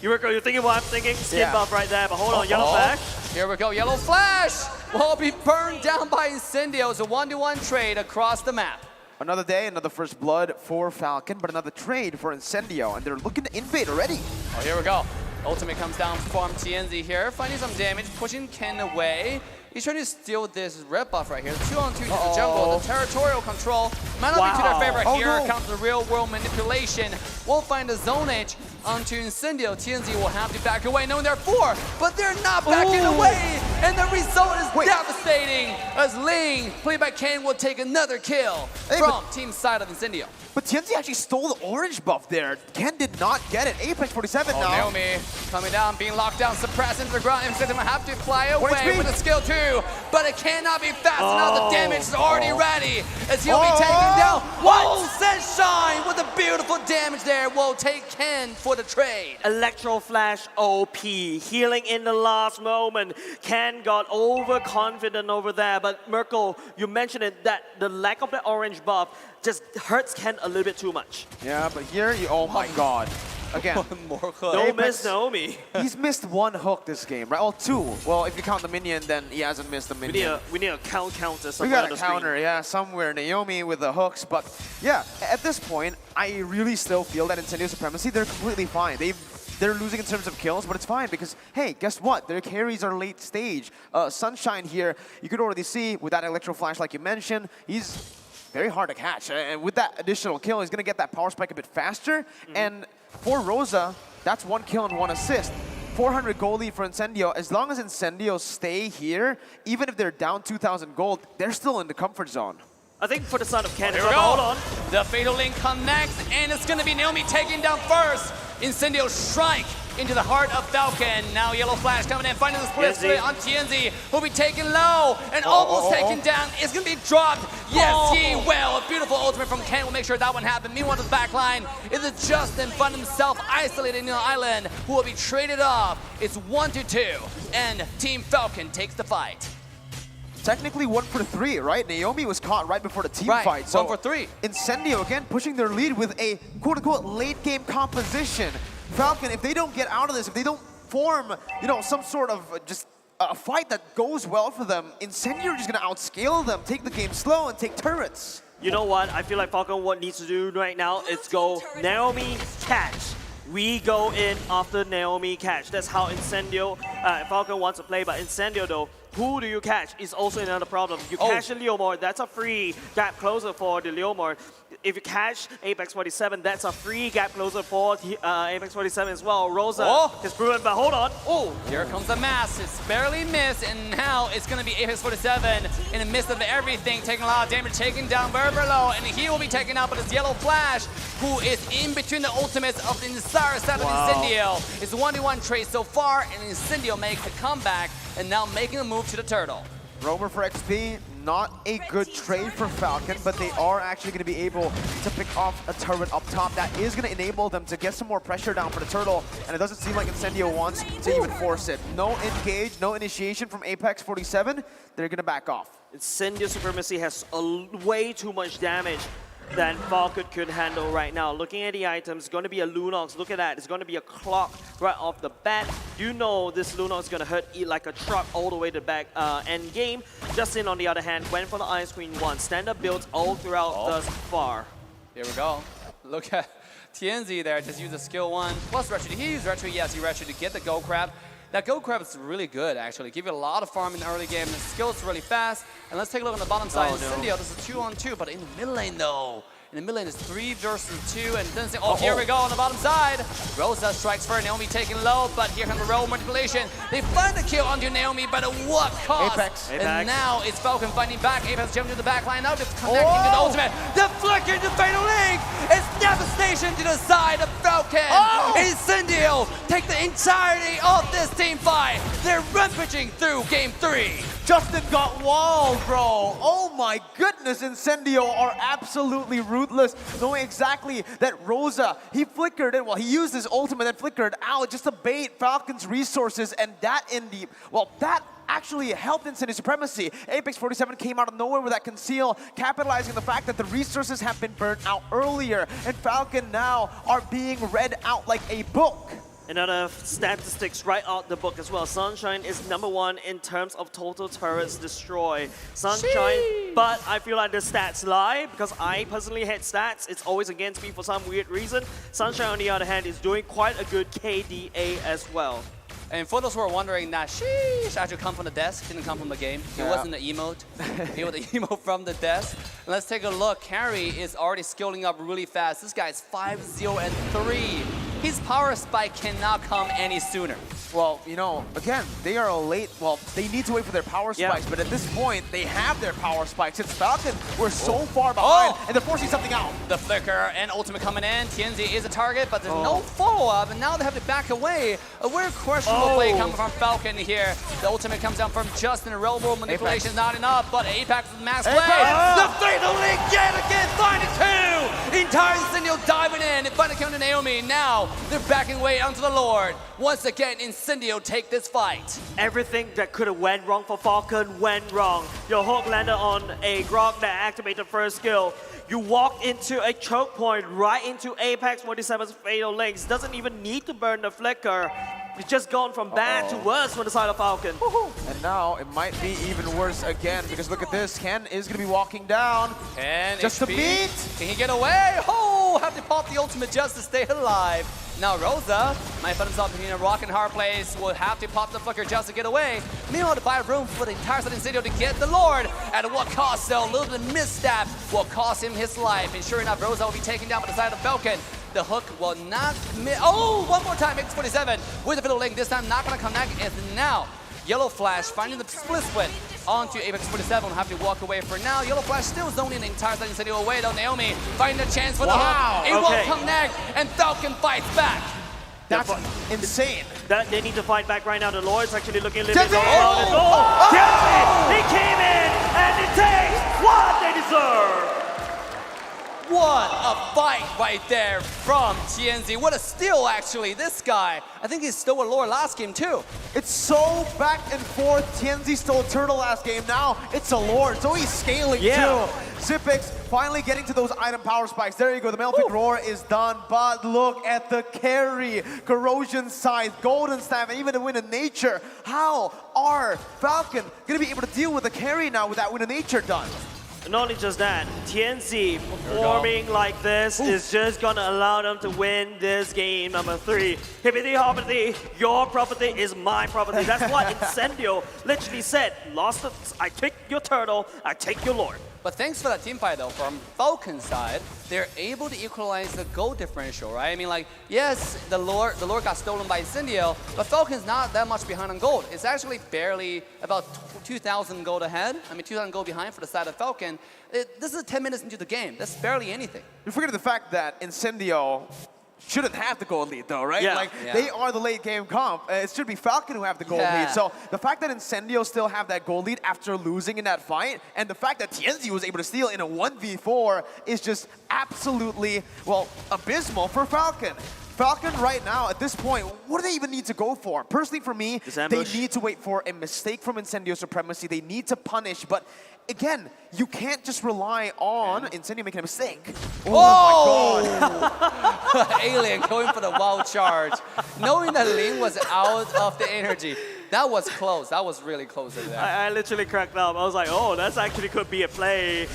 You're thinking what I'm thinking? Skin buff right there, but hold on, Yellow Flash. Here we go, Yellow Flash will be burned down by Incendio. It's a 1-to-1 trade across the map. Another day, another first blood for Falcon, but another trade for Incendio, and they're looking to invade already. Oh, here we go. Ultimate comes down from TNZ here, finding some damage, pushing Ken away. He's trying to steal this red buff right here. 2-on-2 to the jungle. The territorial control might not be to their favorite here. Comes the real world manipulation. We'll find the zone edge onto Incendio. TNZ will have to back away, knowing they're 4, but they're not backing away. And the result is devastating, as Ling, played by Kane, will take another kill from team side of Incendio. But TNZ actually stole the orange buff there. Ken did not get it. Apex 47 now. Naomi coming down, being locked down, suppressed into the ground. Incendio will have to fly away with a skill too, but it cannot be fast enough. The damage is already ready as he'll be taken down. Sunshine with a beautiful damage there will take Ken for the trade. Electro Flash OP, healing in the last moment. Ken got overconfident over there, but Merkel, you mentioned it, that the lack of the orange buff just hurts Ken a little bit too much. Yeah, but here, oh my god. Again, one more hook. Don't miss Naomi. He's missed one hook this game, right? Well, 2. Well, if you count the minion, then he hasn't missed the minion. We need a counter somewhere. We got on a the counter, screen. yeah, somewhere. Naomi with the hooks, but yeah, at this point, I really still feel that Incendio Supremacy, they're completely fine. They're losing in terms of kills, but it's fine because, hey, guess what? Their carries are late stage. Sunshine here, you could already see with that Electro Flash like you mentioned, he's very hard to catch. And with that additional kill, he's going to get that power spike a bit faster. And for Rosa, that's 1 kill and 1 assist. 400 gold lead for Incendio. As long as Incendio stay here, even if they're down 2,000 gold, they're still in the comfort zone. I think for the son of Canada, Here we go. hold on. The Fatal Link connects, and it's going to be Naomi taking down first. Incendio strike into the heart of Falcon. Now Yellow Flash coming in, finding the split split on TNZ, who'll be taken low and almost taken down. It's going to be dropped. Yes, he will. A beautiful ultimate from Ken will make sure that one happens. Meanwhile, to the back line, is it Justin find himself isolated in the island, who will be traded off. It's 1-2, and Team Falcon takes the fight. Technically 1 for 3, right? Naomi was caught right before the team fight. So 1 for 3. Incendio again pushing their lead with a quote-unquote late game composition. Falcon, if they don't get out of this, if they don't form, some sort of just a fight that goes well for them, Incendio are just gonna outscale them, take the game slow and take turrets. You know what? I feel like Falcon what needs to do right now is go Naomi catch. We go in after Naomi catch. That's how Incendio, Falcon wants to play. But Incendio though, who do you catch is also another problem. You catch the Leomord, that's a free gap closer for the Leomord. If you catch Apex 47, that's a free gap closer for Apex 47 as well. Rosa is proven, but hold on. Oh, here comes the mass. It's barely missed, and now it's going to be Apex 47 in the midst of everything, taking a lot of damage, taking down Berbero, and he will be taken out by this Yellow Flash, who is in between the ultimates of the entire set of Incendio. It's a 1v1 trade so far, and Incendio makes a comeback, and now making a move to the turtle. Roamer for XP, not a good trade for Falcon, but they are actually going to be able to pick off a turret up top. That is going to enable them to get some more pressure down for the turtle, and it doesn't seem like Incendio wants to even force it. No engage, no initiation from Apex 47. They're going to back off. Incendio Supremacy has way too much damage than Falcon could handle right now. Looking at the items, it's going to be a Lunox. Look at that. It's going to be a clock right off the bat. You know this Lunox is going to hurt like a truck all the way to the back end game. Justin, on the other hand, went for the Ice Queen 1. Stand-up builds all throughout thus far. Here we go. Look at TNZ there. Just use the skill 1 plus retro. He used retro. Yes, he retro to get the Gold Crab. That Gold Crab is really good, actually. Give you a lot of farm in the early game. The skill's really fast. And let's take a look on the bottom side. Incendio, this is 2-on-2, but in the mid lane, though. In the mid lane, it's 3 versus 2, and then here we go on the bottom side. Rosa strikes for Naomi, taking low, but here comes the roll manipulation. They find the kill onto Naomi, but at what cost? Apex. And now it's Falcon fighting back. Apex jumping to the back line, now just connecting to the ultimate. The flicker to Fatal Link! It's devastation to the side of Falcon! Incendio take the entirety of this team fight! They're rampaging through game 3! Justin got walled, bro. Oh my goodness, Incendio are absolutely ruthless, knowing exactly that Rosa, he flickered it, well, he used his ultimate and flickered out just to bait Falcon's resources, and that that actually helped Incendio Supremacy. Apex 47 came out of nowhere with that conceal, capitalizing on the fact that the resources have been burnt out earlier, and Falcon now are being read out like a book. Another statistics right out the book as well. Sunshine is #1 in terms of total turrets destroyed. Sunshine, but I feel like the stats lie because I personally hate stats. It's always against me for some weird reason. Sunshine, on the other hand, is doing quite a good KDA as well. And for those who are wondering, that sheesh actually come from the desk, didn't come from the game. It wasn't the emote. It was the emote from the desk. And let's take a look. Carry is already scaling up really fast. This guy is 5-0-3. His power spike cannot come any sooner. Well, again, they are late. Well, they need to wait for their power spikes, but at this point, they have their power spikes. It's Falcon. We're so far behind, and they're forcing something out. The flicker and ultimate coming in. TNZ is a target, but there's no follow-up, and now they have to back away. A weird questionable play coming from Falcon here. The ultimate comes down from Justin. Railroad manipulation is not enough, but Apex with max play. The Fatal Link yet again, find it 2! Entire Incendio diving in and finally coming to Naomi. Now they're backing away onto the Lord. Once again, Incendio take this fight. Everything that could have went wrong for Falcon went wrong. Your hook landed on a Grog that activated first skill. You walk into a choke point right into Apex 47's Fatal Links. Doesn't even need to burn the flicker. It's just gone from bad to worse for the side of Falcon. And now it might be even worse again because look at this. Ken is going to be walking down. Ken just HP. to beat. Can he get away? Oh, have to pop the ultimate just to stay alive. Now Rosa might find himself in a rock and hard place, will have to pop the flicker just to get away. Meanwhile, to buy room for the entire side of Incendio to get the Lord. At what cost though? A little bit of misstep will cost him his life. And sure enough, Rosa will be taken down by the side of Falcon. The hook will not miss. Oh, one more time, X47 with the fiddle link. This time not gonna connect. And now, Yellow Flash finding the split onto Apex 47 will have to walk away for now. Yellow Flash still zoning the entire side Incendio away though. Naomi finding a chance for the hook. It won't connect, and Falcon fights back. That's insane. That they need to fight back right now. The Lord's actually looking a little bit Tienzi! around the goal. Tienzi! He came in and it takes what they deserve. What a fight right there from TNZ. What a steal, actually. This guy, I think he stole a lore last game, too. It's so back and forth. TNZ stole Turtle last game. Now it's a Lord, so he's scaling too. Zipix finally getting to those item power spikes. There you go. The Malefic Roar is done, but look at the carry. Corrosion Scythe, Golden Staff, and even the Wind of Nature. How are Falcon going to be able to deal with the carry now with that Wind of Nature done? Not only just that, TNZ performing like this is just gonna allow them to win this game number 3. Hippity hoppity, your property is my property. That's what Incendio literally said. Lost, I take your turtle, I take your Lord. But thanks for that team fight, though, from Falcon's side, they're able to equalize the gold differential, right? I mean, like, yes, the lore got stolen by Incendio, but Falcon's not that much behind on gold. It's actually barely about 2,000 gold ahead. I mean, 2,000 gold behind for the side of Falcon. This is 10 minutes into the game. That's barely anything. You're forgetting the fact that Incendio shouldn't have the gold lead though, right? They are the late game comp. It should be Falcon who have the gold lead. So the fact that Incendio still have that gold lead after losing in that fight, and the fact that TNZ was able to steal in a 1v4 is just absolutely, well, abysmal for Falcon. Falcon right now, at this point, what do they even need to go for? Personally for me, they need to wait for a mistake from Incendio Supremacy. They need to punish, but again, you can't just rely on Incendio making a mistake. Oh my god! Alien going for the wild charge. Knowing that Ling was out of the energy. That was close. That was really close to that. I literally cracked up. I was like, oh, that's actually could be a play.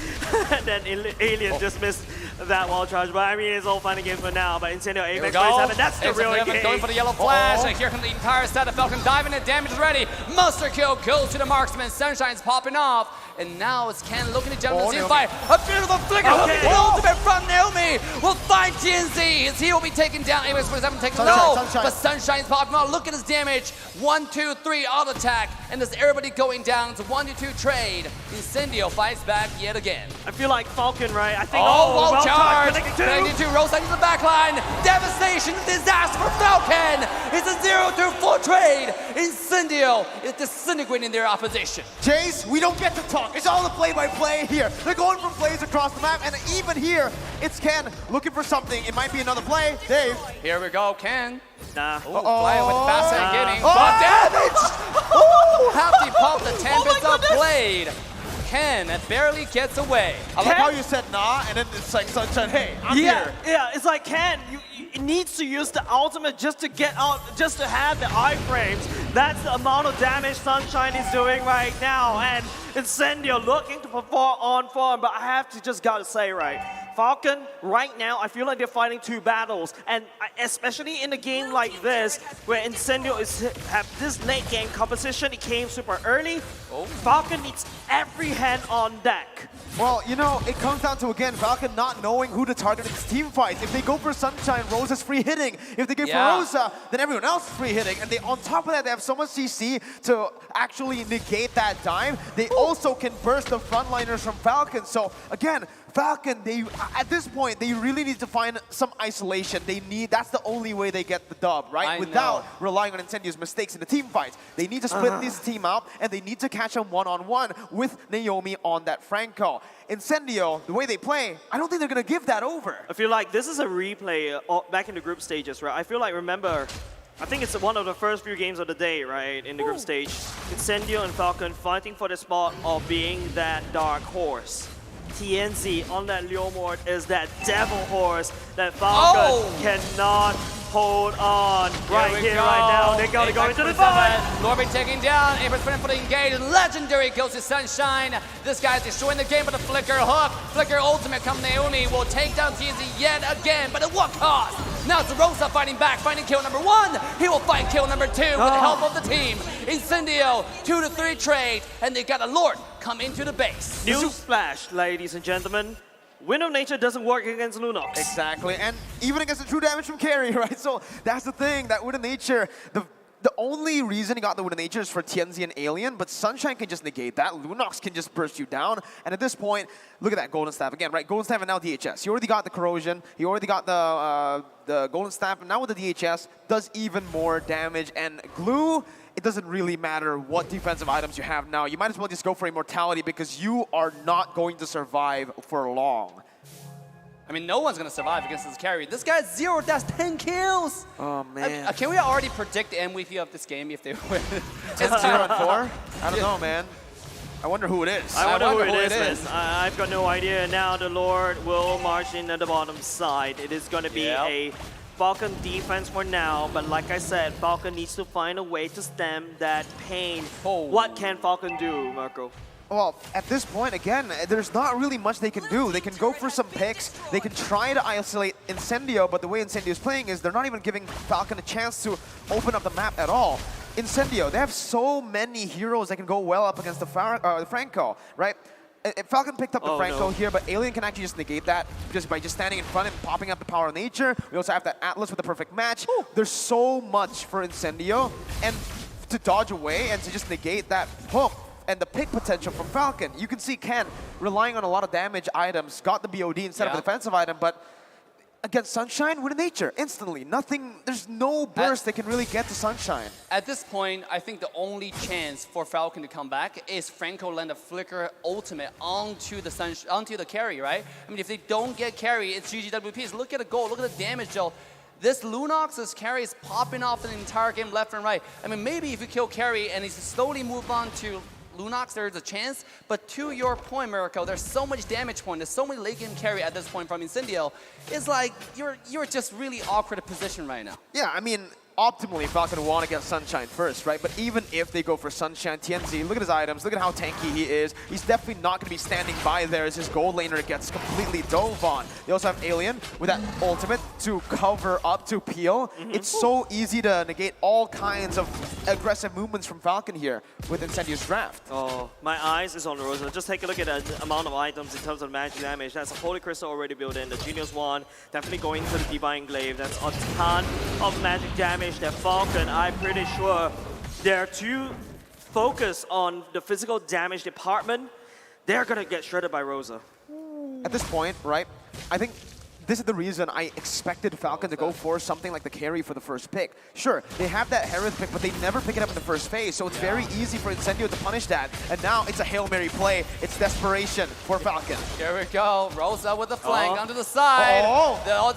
And then Alien just missed that wall charge. But I mean, it's all fun and games for now. But Incendio Apex 27, that's the real game. Going for the yellow flash. And here comes the entire set of Falcon diving in. Damage is ready. Monster kill goes to the marksman. Sunshine's popping off. And now it's Ken looking to jump into the fight. A beautiful flicker hook and ultimate from Naomi will find TNZ as he will be taken down. Apex 27 takes low. But Sunshine's popping off. Look at his damage. 1, 2, 3 auto attack. And there's everybody going down. It's a 1-2 trade. Incendio fights back yet again. I feel like Falcon, right? I think, wall charge. Connecting to Rosa into the backline. Devastation, disaster for Falcon. It's a 0-4 trade. Incendio is disintegrating their opposition. Jace, we don't get to talk. It's all the play-by-play here. They're going for plays across the map, and even here, it's Ken looking for something. It might be another play. Dave. Here we go, Ken. Nah. Flying with fast and getting damage. Have to pop the 10 bits of blade. Ken barely gets away. I like how you said nah, and then it's like Sunshine, hey, I'm here. Yeah, it's like Ken, it needs to use the ultimate just to get out, just to have the iframes. That's the amount of damage Sunshine is doing right now. And Incendio looking to perform on form, but I have to just gotta say, right, Falcon, right now, I feel like they're fighting 2 battles. And especially in a game like this, where Incendio have this late game composition, it came super early. Falcon needs every hand on deck. Well, you know, it comes down to, again, Falcon not knowing who to target in these team fights. If they go for Sunshine, Rosa's free hitting. If they go for Rosa, then everyone else is free hitting. And they, on top of that, they have so much CC to actually negate that time. They also can burst the frontliners from Falcon. So, again, Falcon, at this point, they really need to find some isolation. That's the only way they get the dub, right? Without relying on Incendio's mistakes in the team fights. They need to split this team out, and they need to catch them one-on-one with Naomi on that Franco. Incendio, the way they play, I don't think they're going to give that over. I feel like this is a replay back in the group stages, right? I feel like, remember, I think it's one of the first few games of the day, right, in the group stage. Incendio and Falcon fighting for the spot of being that dark horse. TNZ on that Leomord is that devil horse that Falcon cannot hold on. Right here, right now, they're going to go into the fight. Lorby taking down, Apex for the engage. Legendary goes to Sunshine. This guy's destroying the game with a flicker hook. Flicker ultimate come Naomi will take down TNZ yet again, but at what cost? Now it's Rosa fighting back, finding kill number 1. He will find kill number 2 with the help of the team. Incendio, 2 to 3 trade, and they got a Lord come into the base. Newsflash, ladies and gentlemen. Wind of Nature doesn't work against Lunox. Exactly, and even against the true damage from carry, right? So that's the thing, that Wind of Nature, the only reason he got the Wind of Nature is for Tianzi and Alien, but Sunshine can just negate that. Lunox can just burst you down. And at this point, look at that Golden Staff again, right? Golden Staff and now DHS. He already got the Corrosion. He already got the Golden Staff. And now with the DHS, does even more damage. And Glue, it doesn't really matter what defensive items you have now. You might as well just go for Immortality because you are not going to survive for long. I mean, no one's going to survive against this carry. This guy's 0 dash 10 kills. Oh, man. Can we already predict the MVP of this game if they win? It's 0-4? I don't know, man. I wonder who it is. I wonder who it is. I've got no idea. Now the Lord will march in at the bottom side. It is going to be a Falcon defense for now, but like I said, Falcon needs to find a way to stem that pain. What can Falcon do, Marco? Well, at this point, again, there's not really much they can do. They can go for some picks. They can try to isolate Incendio, but the way Incendio is playing is they're not even giving Falcon a chance to open up the map at all. Incendio, they have so many heroes that can go well up against the Franco, right? Falcon picked up the Franco here, but Alien can actually just negate that just by just standing in front and popping up the Power of Nature. We also have that Atlas with the perfect match. There's so much for Incendio, and to dodge away and to just negate that hook and the pick potential from Falcon. You can see Ken relying on a lot of damage items, got the BOD instead of a defensive item, but against Sunshine, Wind of Nature, instantly. Nothing, there's no burst that can really get to Sunshine. At this point, I think the only chance for Falcon to come back is Franco land a Flicker ultimate onto the carry, right? I mean, if they don't get carry, it's GGWPs. Look at the goal, look at the damage dealt. This Lunox's carry is popping off the entire game left and right. I mean, maybe if you kill carry and he slowly move on to Lunox, there's a chance, but to your point, Miracle, there's so much damage point, there's so many late game carry at this point from Incendio. It's like, you're just really awkward position right now. Yeah, I mean, optimally, Falcon want to get Sunshine first, right? But even if they go for Sunshine, Tianzi, look at his items, look at how tanky he is. He's definitely not going to be standing by there as his gold laner gets completely dove on. They also have Alien with that ultimate to cover up, to peel. It's so easy to negate all kinds of aggressive movements from Falcon here with Incendio's draft. Oh, my eyes is on Rosa. Just take a look at the amount of items in terms of magic damage. That's a Holy Crystal already built in. The Genius Wand definitely going to the Divine Glaive. That's a ton of magic damage. That Falcon, I'm pretty sure they're too focused on the physical damage department. They're gonna get shredded by Rosa. At this point, right, I think this is the reason I expected Falcon to go for something like the carry for the first pick. Sure, they have that Hereth pick, but they never pick it up in the first phase, so it's very easy for Incendio to punish that. And now it's a Hail Mary play. It's desperation for Falcon. Here we go. Rosa with the flank onto the side.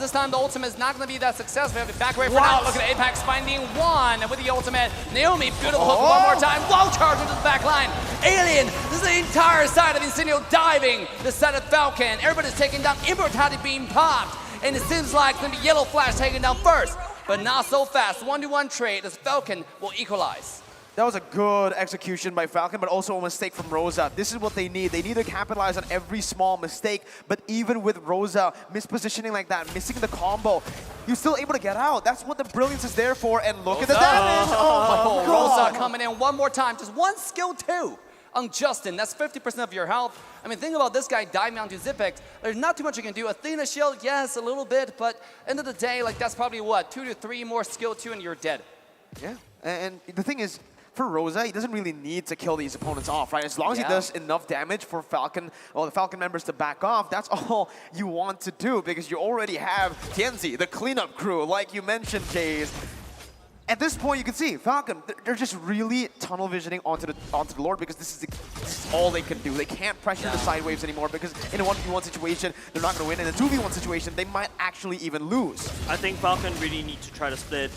This time the ultimate is not going to be that successful. We have to back away for now. Look at Apex finding one with the ultimate. Naomi, beautiful hook one more time. Wow, charge into the back line. Alien, this is the entire side of Incendio diving. The side of Falcon. Everybody's taking down. Immortality being popped. And it seems like it's going to be Yellow Flash taken down first. But not so fast. 1-to-1 trade as Falcon will equalize. That was a good execution by Falcon, but also a mistake from Rosa. This is what they need. They need to capitalize on every small mistake, but even with Rosa mispositioning like that, missing the combo, you're still able to get out. That's what the brilliance is there for, and look at the damage! Oh my God. Rosa coming in one more time, just one skill two on Justin. That's 50% of your health. I mean, think about this guy diving onto Zipex. There's not too much you can do. Athena shield, yes, a little bit, but end of the day, like that's probably what, 2 to 3 more skill 2 and you're dead. Yeah, and the thing is, for Rosa, he doesn't really need to kill these opponents off, right? As long as he does enough damage for Falcon, or the Falcon members to back off, that's all you want to do, because you already have Tianzi, the cleanup crew, like you mentioned, Jays. At this point, you can see Falcon, they're just really tunnel visioning onto the Lord, because this is all they can do. They can't pressure the side waves anymore, because in a 1v1 situation, they're not going to win. In a 2v1 situation, they might actually even lose. I think Falcon really need to try to split.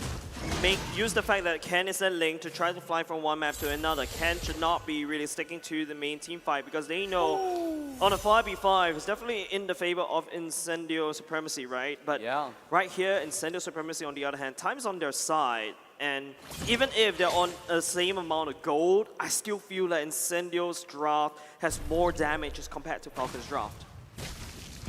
Use the fact that Ken is a link to try to fly from one map to another. Ken should not be really sticking to the main team fight, because they know on a 5v5, it's definitely in the favor of Incendio Supremacy, right? But right here, Incendio Supremacy, on the other hand, time's on their side. And even if they're on the same amount of gold, I still feel that Incendio's draft has more damage as compared to Falcon's draft.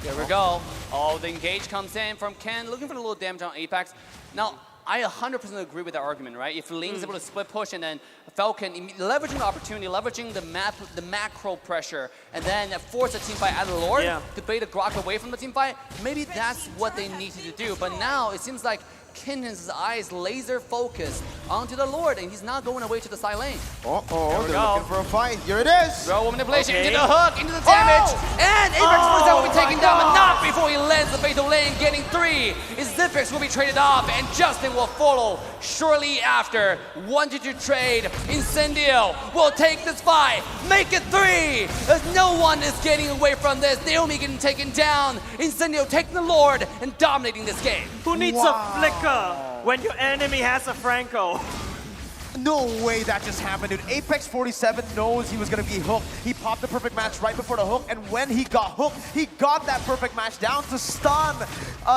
There we go. Oh, the engage comes in from Ken, looking for a little damage on Apex. Now, I 100% agree with that argument, right? If Ling's able to split push and then Falcon leveraging the opportunity, leveraging the macro pressure, and then force a team fight out of the Lord to bait the Grok away from the team fight, maybe that's what they needed to do. But now it seems like Kinnan's eyes laser focused onto the Lord, and he's not going away to the side lane. Uh-oh, they're looking for a fight. Here it is. Throw manipulation into the hook, into the damage, and Apex will be taken down, but not before he lands the fatal lane, getting 3. Zipex will be traded off, and Justin will follow shortly after. 1-2 trade. Incendio will take this fight, make it 3. As no one is getting away from this. Naomi getting taken down. Incendio taking the Lord and dominating this game. Who needs a flicker when your enemy has a Franco? No way that just happened, dude. Apex 47 knows he was going to be hooked. He popped the perfect match right before the hook, and when he got hooked, he got that perfect match down to stun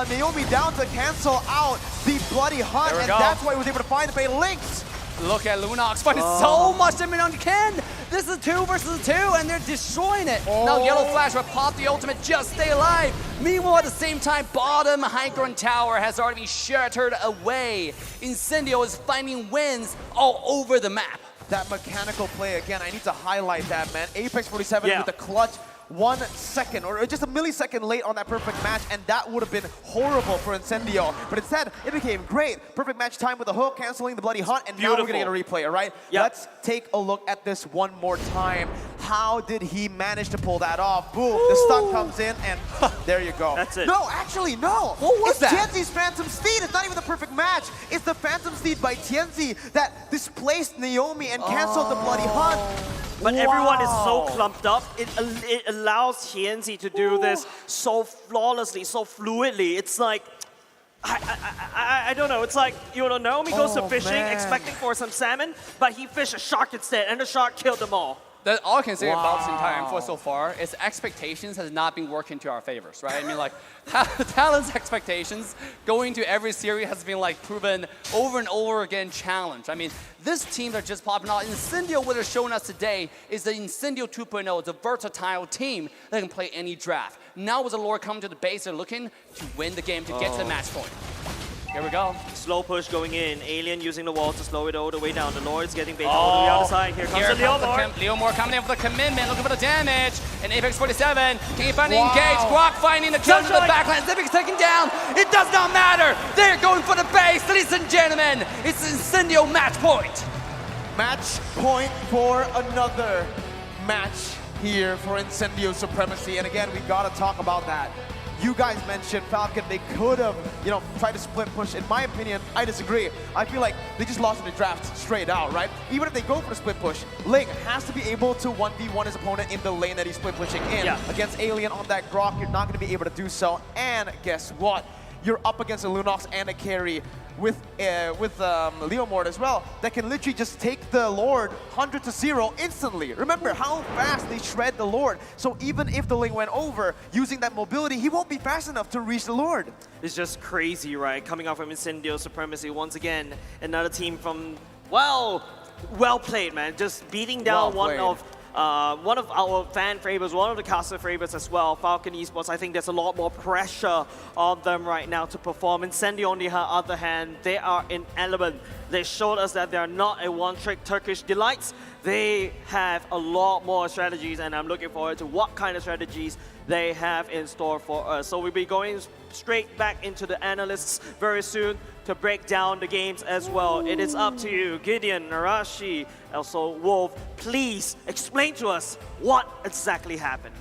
Naomi down to cancel out the bloody hunt, and that's why he was able to find the fatal links. Look at Lunox finding so much damage on Ken. This is 2 versus 2, and they're destroying it. Now Yellow Flash will pop the ultimate, just stay alive. Meanwhile, at the same time, bottom high ground tower has already been shattered away. Incendio is finding wins all over the map. That mechanical play, again, I need to highlight that, man. Apex 47 with the clutch. 1 second or just a millisecond late on that perfect match, and that would have been horrible for Incendio. But instead, it became great. Perfect match time with the hook, canceling the bloody hunt, and now we're going to get a replay, all right? Let's take a look at this one more time. How did he manage to pull that off? Boom, the stun comes in, and there you go. That's it. No, actually, no. What was that? Tienzi's Phantom Steed. It's not even the perfect match. It's the Phantom Steed by Tienzi that displaced Naomi and canceled the bloody hunt. But everyone is so clumped up. It allows Tienzi to do this so flawlessly, so fluidly. It's like, I don't know. It's like, you know, Naomi goes to fishing, expecting for some salmon, but he fished a shark instead, and the shark killed them all. That's all I can say about this entire M4 so far is expectations has not been working to our favors, right? I mean, like, talent's expectations going to every series has been, like, proven over and over again challenged. I mean, this team that just popping out, Incendio, what has shown us today is the Incendio 2.0. It's a versatile team that can play any draft. Now with the Lord coming to the base, they're looking to win the game, to get to the match point. Here we go. Slow push going in. Alien using the wall to slow it all the way down. The Lord's getting baited all the way outside. Here comes the Leomore. Leomore coming in for the commitment, looking for the damage. And Apex 47, can he find the engage? Grok finding the kill to the backline. Zipex taken down. It does not matter. They're going for the base. Ladies and gentlemen, it's Incendio match point. Match point for another match here for Incendio Supremacy. And again, we got to talk about that. You guys mentioned Falcon, they could have, you know, tried to split push. In my opinion, I disagree. I feel like they just lost in the draft straight out, right? Even if they go for the split push, Ling has to be able to 1v1 his opponent in the lane that he's split pushing in. Against Alien on that Grok, you're not going to be able to do so. And guess what? You're up against a Lunox and a carry with Leomord as well that can literally just take the Lord 100-0 instantly. Remember how fast they shred the Lord. So even if the Ling went over, using that mobility, he won't be fast enough to reach the Lord. It's just crazy, right? Coming off from Incendio Supremacy once again, another team from, well played, man. Just beating down one of our fan favorites, one of the caster favorites as well, Falcon Esports. I think there's a lot more pressure on them right now to perform. Incendio, on the other hand, they are in element. They showed us that they're not a one-trick Turkish delights. They have a lot more strategies, and I'm looking forward to what kind of strategies they have in store for us. So we'll be going straight back into the analysts very soon to break down the games as well. It is up to you, Gideon, Narashi, also Wolf. Please explain to us what exactly happened.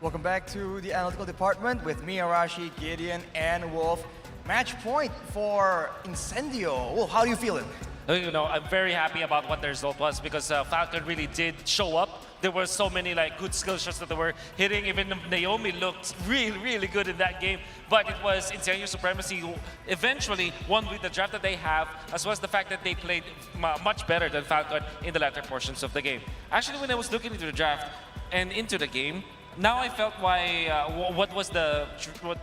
Welcome back to the analytical department with me, Arashi, Gideon, and Wolf. Match point for Incendio. Wolf, how are you feeling? You know, I'm very happy about what the result was because Falcon really did show up. There were so many like good skill shots that they were hitting. Even Naomi looked really, really good in that game. But it was Incendio Supremacy who eventually won with the draft that they have, as well as the fact that they played much better than Falcon in the latter portions of the game. Actually, when I was looking into the draft and into the game, now I felt why, what was the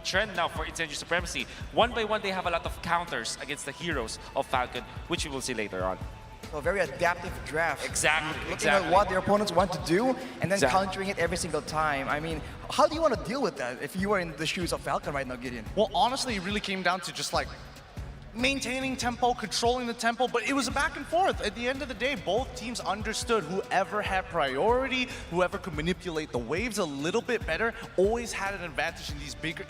trend now for Incendio Supremacy. One by one, they have a lot of counters against the heroes of Falcon, which we will see later on. So a very adaptive draft. Exactly. Looking at what their opponents want to do and then Exactly. countering it every single time. I mean, how do you want to deal with that if you were in the shoes of Falcon right now, Gideon? Well, honestly, it really came down to just like maintaining tempo, controlling the tempo, but it was a back and forth. At the end of the day, both teams understood whoever had priority, whoever could manipulate the waves a little bit better, always had an advantage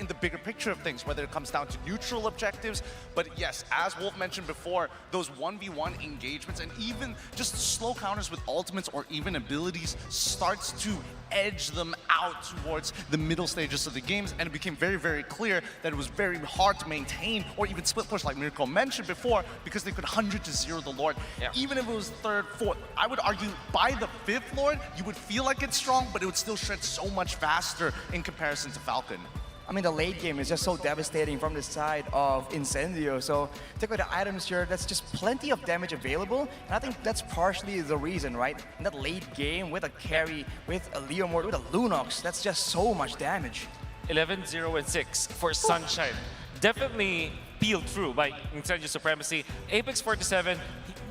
in the bigger picture of things, whether it comes down to neutral objectives. But yes, as Wolf mentioned before, those 1v1 engagements and even just slow counters with ultimates or even abilities starts to edge them out towards the middle stages of the games, and it became very, very clear that it was very hard to maintain or even split push like Mirko mentioned before, because they could 100-0 the Lord. Yeah. Even if it was third, fourth, I would argue by the fifth Lord, you would feel like it's strong, but it would still shred so much faster in comparison to Falcon. I mean, the late game is just so devastating from the side of Incendio. So take away the items here, that's just plenty of damage available. And I think that's partially the reason, right? In that late game with a carry, with a Leomord, with a Lunox, that's just so much damage. 11, 0, and 6 for Sunshine. Definitely peeled through by Incendio Supremacy. Apex 47,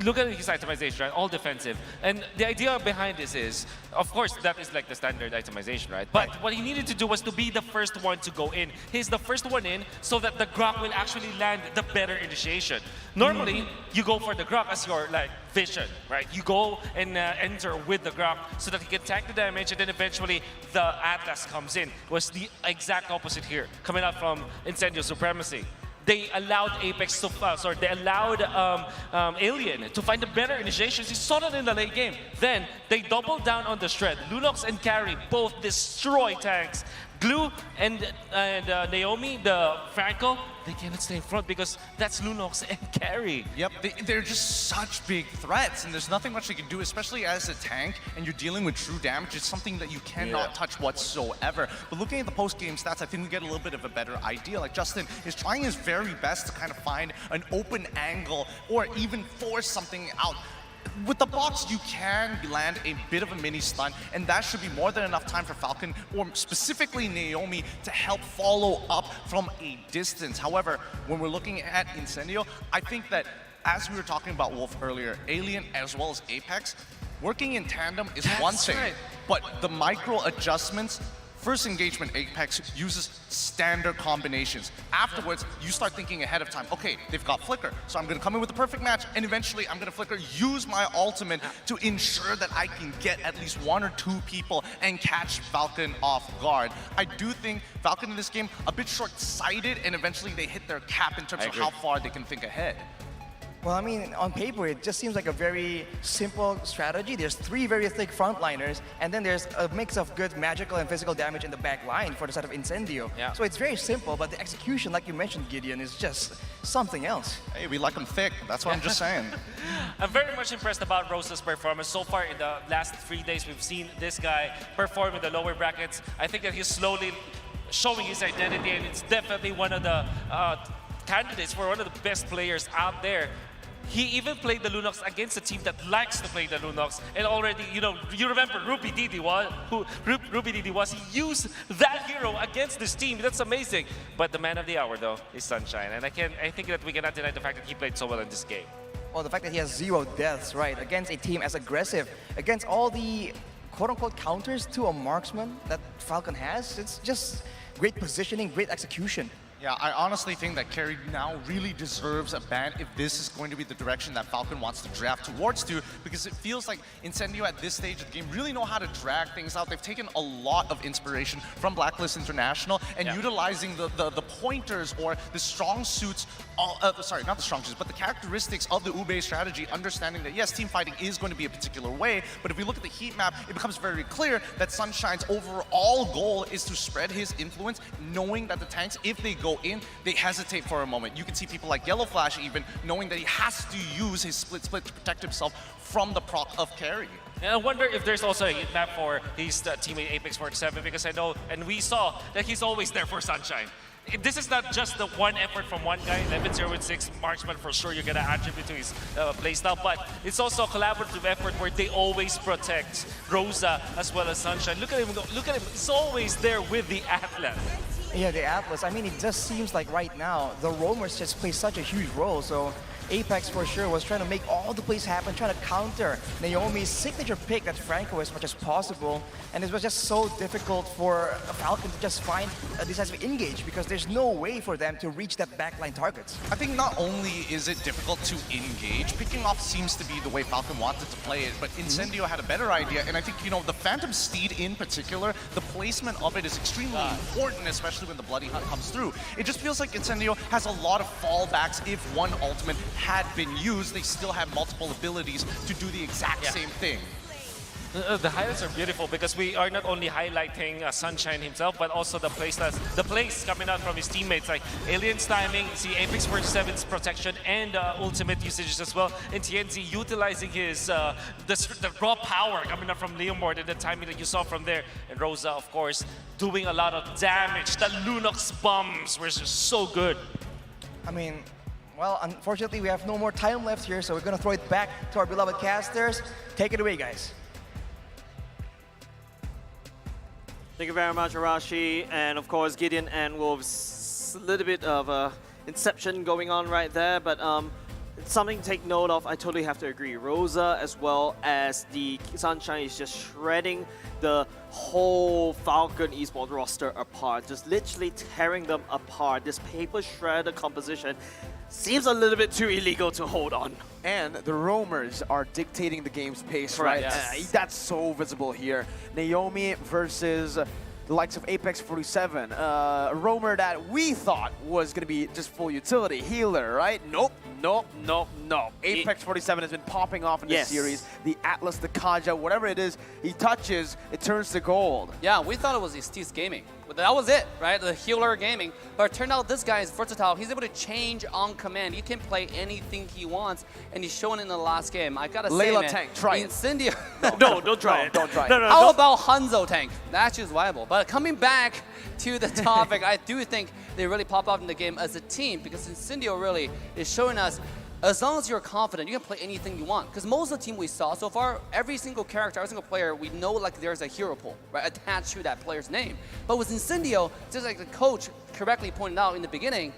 look at his itemization, right? All defensive. And the idea behind this is, of course, that is like the standard itemization, right? But what he needed to do was to be the first one to go in. He's the first one in so that the Grok will actually land the better initiation. Normally, you go for the Grok as your like vision, right? You go and enter with the Grok so that he can tank the damage, and then eventually the Atlas comes in. It was the exact opposite here, coming out from Incendio Supremacy. They allowed Apex to, they allowed Alien to find the better initiations. You saw that in the late game. Then they doubled down on the shred. Lunox and Carry both destroy tanks. Glue and Naomi, the Franco, they cannot stay in front because that's Lunox and Carry. Yep, they're just such big threats, and there's nothing much you can do, especially as a tank, and you're dealing with true damage. It's something that you cannot touch whatsoever. But looking at the post-game stats, I think we get a little bit of a better idea. Like, Justin is trying his very best to kind of find an open angle or even force something out. With the box, you can land a bit of a mini stun, and that should be more than enough time for Falcon, or specifically Naomi, to help follow up from a distance. However, when we're looking at Incendio, I think that, as we were talking about Wolf earlier, Alien as well as Apex, working in tandem is one thing, but the micro adjustments. First engagement, Apex uses standard combinations. Afterwards, you start thinking ahead of time. Okay, they've got Flicker, so I'm gonna come in with the perfect match, and eventually I'm gonna Flicker, use my ultimate to ensure that I can get at least 1 or 2 people and catch Falcon off guard. I do think Falcon in this game, a bit short-sighted, and eventually they hit their cap in terms of how far they can think ahead. Well, I mean, on paper, it just seems like a very simple strategy. There's 3 very thick frontliners, and then there's a mix of good magical and physical damage in the back line for the side of Incendio. Yeah. So it's very simple, but the execution, like you mentioned, Gideon, is just something else. Hey, we like them thick. That's what I'm just saying. I'm very much impressed about Rosa's performance. So far in the last 3 days, we've seen this guy perform in the lower brackets. I think that he's slowly showing his identity, and it's definitely one of the candidates for one of the best players out there. He even played the Lunox against a team that likes to play the Lunox, and already, you know, you remember Ruby Didi was, he used that hero against this team. That's amazing. But the man of the hour, though, is Sunshine, and I think that we cannot deny the fact that he played so well in this game. Well, the fact that he has 0 deaths, right, against a team as aggressive, against all the quote-unquote counters to a marksman that Falcon has, it's just great positioning, great execution. Yeah, I honestly think that Carry now really deserves a ban if this is going to be the direction that Falcon wants to draft towards to, because it feels like Incendio at this stage of the game really know how to drag things out. They've taken a lot of inspiration from Blacklist International and utilizing the pointers or the strong suits, sorry, not the strong suits, but the characteristics of the Ube strategy, understanding that yes, team fighting is going to be a particular way, but if we look at the heat map, it becomes very clear that Sunshine's overall goal is to spread his influence, knowing that the tanks, if they go in, they hesitate for a moment. You can see people like Yellow Flash even knowing that he has to use his split to protect himself from the proc of Carry. And I wonder if there's also a heat map for his teammate Apex 47, because I know, and we saw that he's always there for Sunshine. This is not just the one effort from one guy, 11-0-6 marksman, for sure you're gonna attribute to his playstyle, but it's also a collaborative effort where they always protect Rosa as well as Sunshine. Look at him, he's always there with the Atlas. Yeah, the Atlas. I mean, it just seems like right now, the roamers just play such a huge role. So Apex for sure was trying to make all the plays happen, trying to counter Naomi's signature pick, that Franco, as much as possible. And it was just so difficult for Falcon to just find a decisive engage because there's no way for them to reach that backline targets. I think not only is it difficult to engage, picking off seems to be the way Falcon wanted to play it, but Incendio had a better idea, and I think, you know, the Phantom Steed in particular, the placement of it is extremely important, especially when the Bloody Hunt comes through. It just feels like Incendio has a lot of fallbacks. If one ultimate had been used, they still have multiple abilities to do the exact same thing. The highlights are beautiful because we are not only highlighting Sunshine himself, but also the plays coming out from his teammates, like Alien's timing, see Apex 47's protection and ultimate usages as well, and TNZ utilizing his the raw power coming out from Leomord and the timing that you saw from there, and Rosa, of course, doing a lot of damage. The Lunox bombs were just so good. I mean, well, unfortunately, we have no more time left here, so we're going to throw it back to our beloved casters. Take it away, guys. Thank you very much, Arashi, and of course Gideon and Wolves. A little bit of inception going on right there, but something to take note of. I totally have to agree. Rosa as well as the Sunshine is just shredding the whole Falcon Esports roster apart, just literally tearing them apart. This paper shredder composition seems a little bit too illegal to hold on. And the roamers are dictating the game's pace, Correct, right? yes. That's so visible here. Naomi versus the likes of Apex 47. A roamer that we thought was going to be just full utility, healer, right? Nope, nope, nope, nope. Apex 47 has been popping off in this series. The Atlas, the Kaja, whatever it is he touches, it turns to gold. Yeah, we thought it was Estes Gaming. But that was it, right? The healer gaming. But it turned out this guy is versatile. He's able to change on command. He can play anything he wants, and he's shown in the last game. I gotta say, Layla man, tank, try it. Incendio. No, don't try it. Don't try it. No, How about Hanzo tank? That's just viable. But coming back to the topic, I do think they really pop off in the game as a team because Incendio really is showing us, as long as you're confident, you can play anything you want. Because most of the team we saw so far, every single character, every single player, we know like there's a hero pool, right, attached to that player's name. But with Incendio, just like the coach correctly pointed out in the beginning,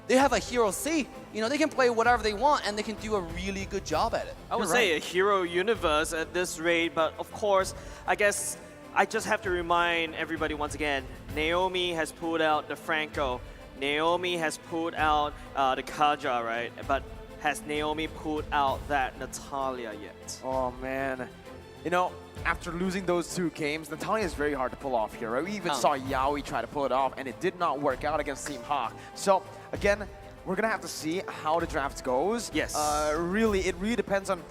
they have a hero C. You know, they can play whatever they want and they can do a really good job at it. I would say a hero universe at this rate, but of course, I guess I just have to remind everybody once again, Naomi has pulled out the Franco. Naomi has pulled out the Kaja, right? But has Naomi pulled out that Natalia yet? Oh, man. You know, after losing those two games, Natalia is very hard to pull off here, right? We even saw Yaoi try to pull it off, and it did not work out against Team Hawk. So, again, we're going to have to see how the draft goes. Yes. It really depends on...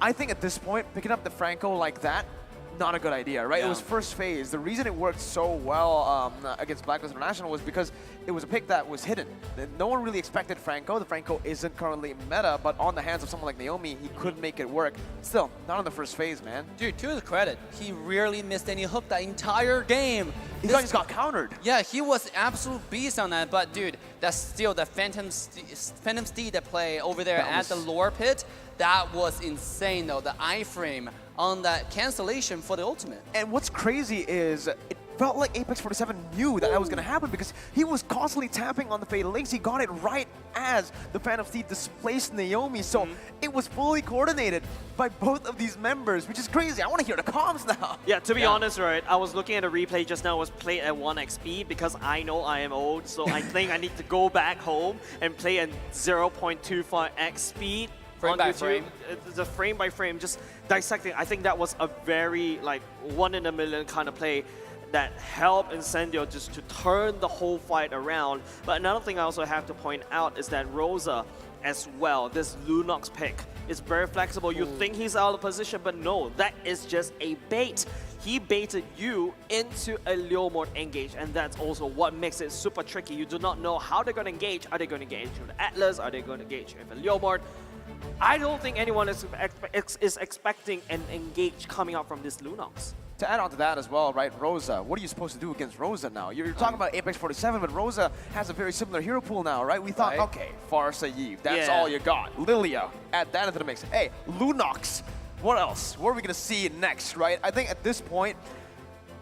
I think at this point, picking up the Franco like that, not a good idea, right? Yeah. It was first phase. The reason it worked so well against Blacklist International was because it was a pick that was hidden. No one really expected Franco. The Franco isn't currently meta, but on the hands of someone like Naomi, he could make it work. Still, not in the first phase, man. Dude, to his credit, he rarely missed any hook that entire game. He just got countered. Yeah, he was absolute beast on that, but dude, that's still the Phantom Steed that play over there at the lore pit. That was insane though, the iframe on that cancellation for the ultimate. And what's crazy is it felt like Apex 47 knew that was going to happen because he was constantly tapping on the Fatal Links. He got it right as the Phantom Steed displaced Naomi. So it was fully coordinated by both of these members, which is crazy. I want to hear the comms now. Yeah, to be honest, right, I was looking at a replay just now, was played at 1x speed because I know I am old, so I think I need to go back home and play at 0.25x speed. Frame by frame. The frame by frame, just dissecting. I think that was a very, like, 1 in a million kind of play that helped Incendio just to turn the whole fight around. But another thing I also have to point out is that Rosa as well, this Lunox pick, is very flexible. You think he's out of position, but no, that is just a bait. He baited you into a Leomord engage, and that's also what makes it super tricky. You do not know how they're going to engage. Are they going to engage with Atlas? Are they going to engage with a Leomord? I don't think anyone is expecting an engage coming out from this Lunox. To add on to that as well, right, Rosa, what are you supposed to do against Rosa now? You're talking about Apex 47, but Rosa has a very similar hero pool now, right? We thought, okay, Farsa Yves, that's all you got. Lilia, add that into the mix. Hey, Lunox, what else? What are we going to see next, right? I think at this point,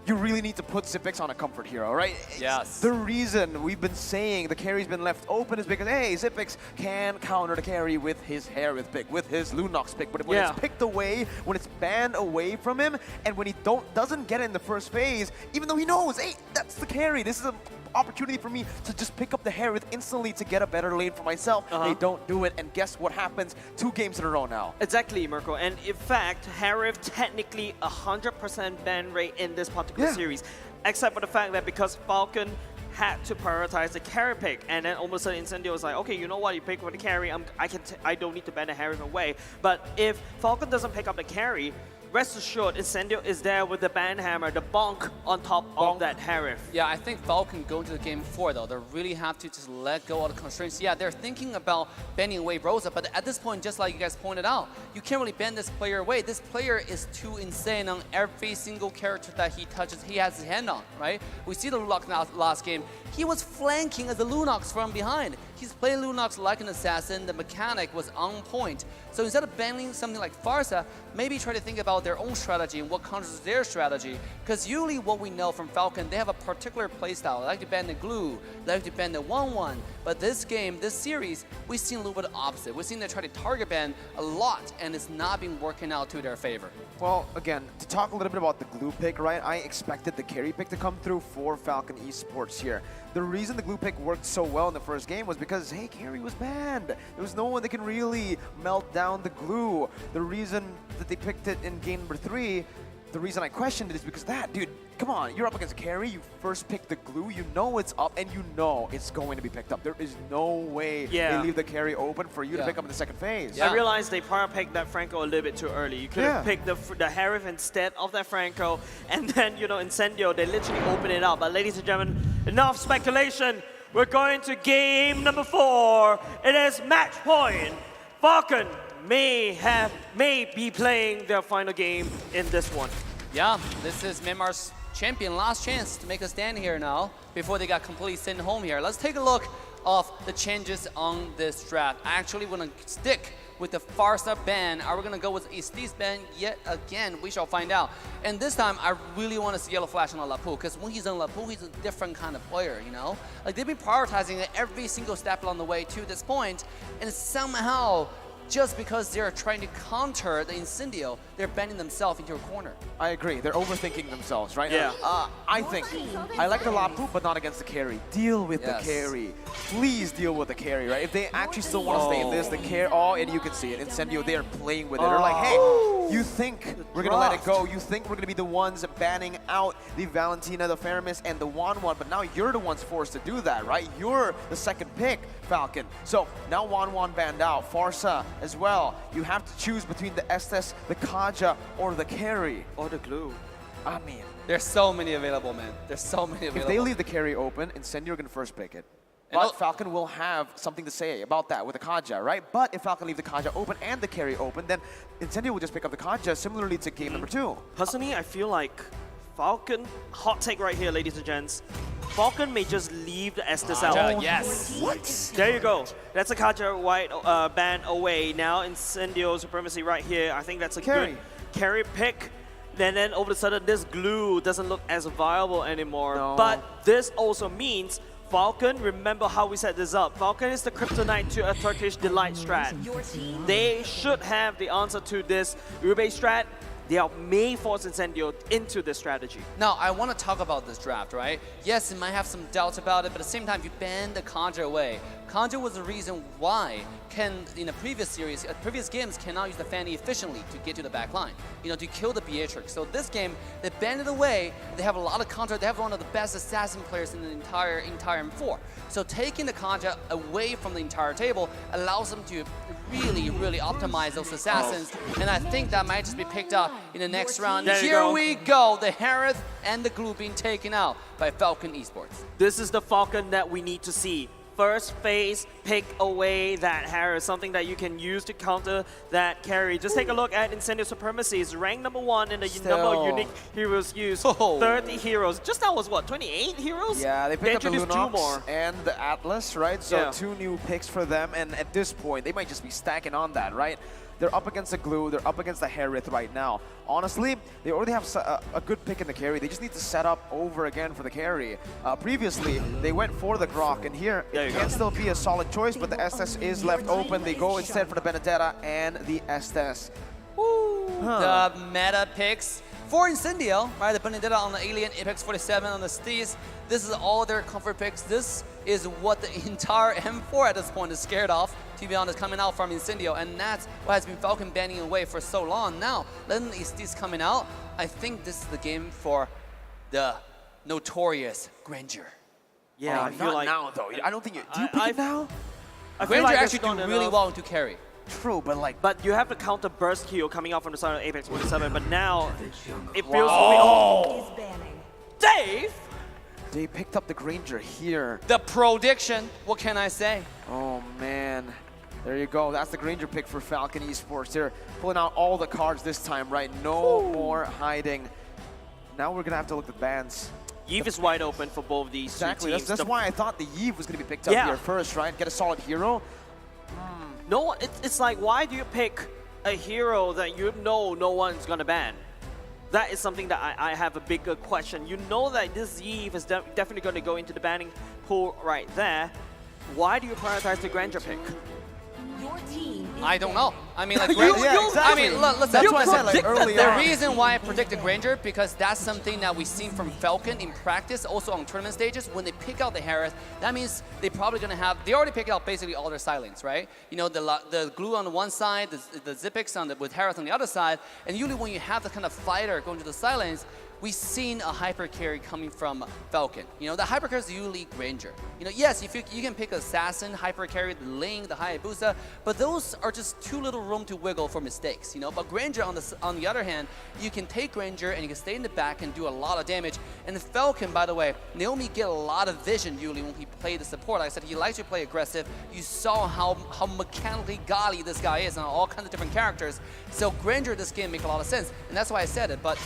you really need to put Xyp9x on a comfort hero, right? Yes. The reason we've been saying the carry's been left open is because, hey, Xyp9x can counter the carry with his Harith pick, with his Lunox pick, but when it's picked away, when it's banned away from him, and when he doesn't get it in the first phase, even though he knows, hey, that's the carry, this is an opportunity for me to just pick up the Harith instantly to get a better lane for myself. They don't do it, and guess what happens? 2 games in a row now. Exactly, Mirko. And in fact, Harith technically 100% ban rate in this particular series, except for the fact that because Falcon had to prioritize the carry pick, and then all of a sudden Incendio was like, okay, you know what, you pick for the carry, I don't need to ban the Harith away. But if Falcon doesn't pick up the carry, rest assured, Incendio is there with the ban hammer, the bonk on top of that Harith. Yeah, I think Falcon going to the game 4 though, they really have to just let go of the constraints. Yeah, they're thinking about banning away Rosa, but at this point, just like you guys pointed out, you can't really ban this player away. This player is too insane on every single character that he touches, he has his hand on, right? We see the Lunox last game, he was flanking as a Lunox from behind. He's playing Lunox like an assassin, the mechanic was on point. So instead of banning something like Farsa, maybe try to think about their own strategy and what counters their strategy. Because usually what we know from Falcon, they have a particular playstyle. They like to ban the glue, they like to ban the 1-1. But this game, this series, we've seen a little bit opposite. We've seen them try to target ban a lot, and it's not been working out to their favor. Well, again, to talk a little bit about the glue pick, right? I expected the carry pick to come through for Falcon Esports here. The reason the glue pick worked so well in the first game was because, hey, carry was banned. There was no one that can really melt down the glue. The reason that they picked it in game number 3, the reason I questioned it is because dude, come on, you're up against a carry, you first pick the glue, you know it's up, and you know it's going to be picked up. There is no way they leave the carry open for you to pick up in the second phase. I realized they probably picked that Franco a little bit too early. You could have picked the Harith instead of that Franco, and then, you know, Incendio, they literally open it up. But ladies and gentlemen, enough speculation. We're going to game number 4. It is match point. Falcon may be playing their final game in this one. Yeah, this is Myanmar's champion, last chance to make a stand here now before they got completely sent home here. Let's take a look of the changes on this draft. Actually, we're gonna stick with the Farsa ban. Are we gonna go with Estes ban yet again? We shall find out. And this time, I really want to see Yellow Flash on Lapu, because when he's on Lapu, he's a different kind of player, you know? Like, they've been prioritizing it every single step along the way to this point, and somehow, just because they're trying to counter the Incendio, they're bending themselves into a corner. I agree. They're overthinking themselves, right? Yeah. I think I like the Lapu, but not against the carry. Deal with the carry. Please deal with the carry, right? If they actually still want to stay in this, the carry, and you can see it. Incendio, they're playing with it. They're like, hey, you think we're going to let it go. You think we're going to be the ones banning out the Valentina, the Faramis, and the 1-1, but now you're the ones forced to do that, right? You're the second pick, Falcon. So now 1-1 banned out. Farsa as well. You have to choose between the Estes, the Kaja, or the carry. Or the glue. I mean, there's so many available, man. There's so many available. If they leave the carry open, Incendio are going to first pick it. But Falcon will have something to say about that with the Kaja, right? But if Falcon leave the Kaja open and the carry open, then Incendio will just pick up the Kaja, similarly to game number 2. Personally, I feel like Falcon, hot take right here, ladies and gents. Falcon may just leave the Estes out. Yes. What? There you go. That's a Kaja white ban away. Now Incendio Supremacy right here. I think that's a good carry pick. And then all of a sudden, this glue doesn't look as viable anymore. No. But this also means Falcon, remember how we set this up. Falcon is the kryptonite to a Turkish delight strat. They should have the answer to this Ube strat. They may force Incendio into this strategy. Now, I want to talk about this draft, right? Yes, it might have some doubts about it, but at the same time, you ban the Conjure away. Conjure was the reason why in the previous series, previous games cannot use the Fanny efficiently to get to the back line, you know, to kill the Beatrix. So this game, they banned it away. They have a lot of Conjure. They have one of the best assassin players in the entire M4. So taking the Conjure away from the entire table allows them to really, really optimize those assassins. And I think that might just be picked up in the next round. Here we go, the Harith and the glue being taken out by Falcon Esports. This is the Falcon that we need to see. First phase, pick away that Harith, something that you can use to counter that carry. Just take a look at Incendio Supremacy. It's ranked number 1 in the number of unique heroes used. 30 heroes. Just that was what, 28 heroes? Yeah, they picked up the introduced 2 more. Lunox and the Atlas, right? So 2 new picks for them, and at this point, they might just be stacking on that, right? They're up against the Glue, they're up against the Harith right now. Honestly, they already have a good pick in the carry. They just need to set up over again for the carry. Previously, they went for the Grok, and here it can still be a solid choice, but the Estes is left open. They go instead for the Benedetta and the Estes. The meta picks for Incendio, right? The Benedetta on the Alien, Apex 47 on the Steez. This is all their comfort picks. This is what the entire M4 at this point is scared of, to be honest, coming out from Incendio. And that's what has been Falcon banning away for so long. Now, letting the Steez coming out, I think this is the game for the notorious Granger. Yeah, I feel not like now though. I don't think do you pick it now? I feel Granger like actually it's not do really enough. well into carry. True, but like... But you have the counter burst heal coming out from the side of Apex 47, but now it feels... Wow. Dave! They picked up the Granger here. The prediction, what can I say? Oh man, there you go. That's the Granger pick for Falcon Esports. They're pulling out all the cards this time, right? No more hiding. Now we're gonna have to look at the bans. Yves is wide open for both these Exactly, two teams. that's why I thought the Yves was gonna be picked up here first, right? Get a solid hero. No, it's like, why do you pick a hero that you know no one's gonna ban? That is something that I have a bigger question. You know that this Yves is definitely going to go into the banning pool right there. Why do you prioritize the Granger pick? I don't know. I mean, like, exactly. I mean, listen, That's what I said, like, early the on. reason why I predicted Granger, because that's something that we've seen from Falcon in practice, also on tournament stages. When they pick out the Harith, that means they're probably going to have, they already picked out basically all their silence, right? You know, the Glue on the one side, the Zippix with Harith on the other side, and usually when you have the kind of fighter going to the silence, we've seen a hyper carry coming from Falcon. You know, the hyper carry is usually Granger. You know, yes, if you can pick Assassin, hyper carry, the Ling, the Hayabusa, but those are just too little room to wiggle for mistakes, you know? But Granger, on the other hand, you can take Granger and you can stay in the back and do a lot of damage. And the Falcon, by the way, Naomi get a lot of vision usually when he played the support. Like I said, he likes to play aggressive. You saw how mechanically godly this guy is on all kinds of different characters. So Granger, this game, make a lot of sense. And that's why I said it. But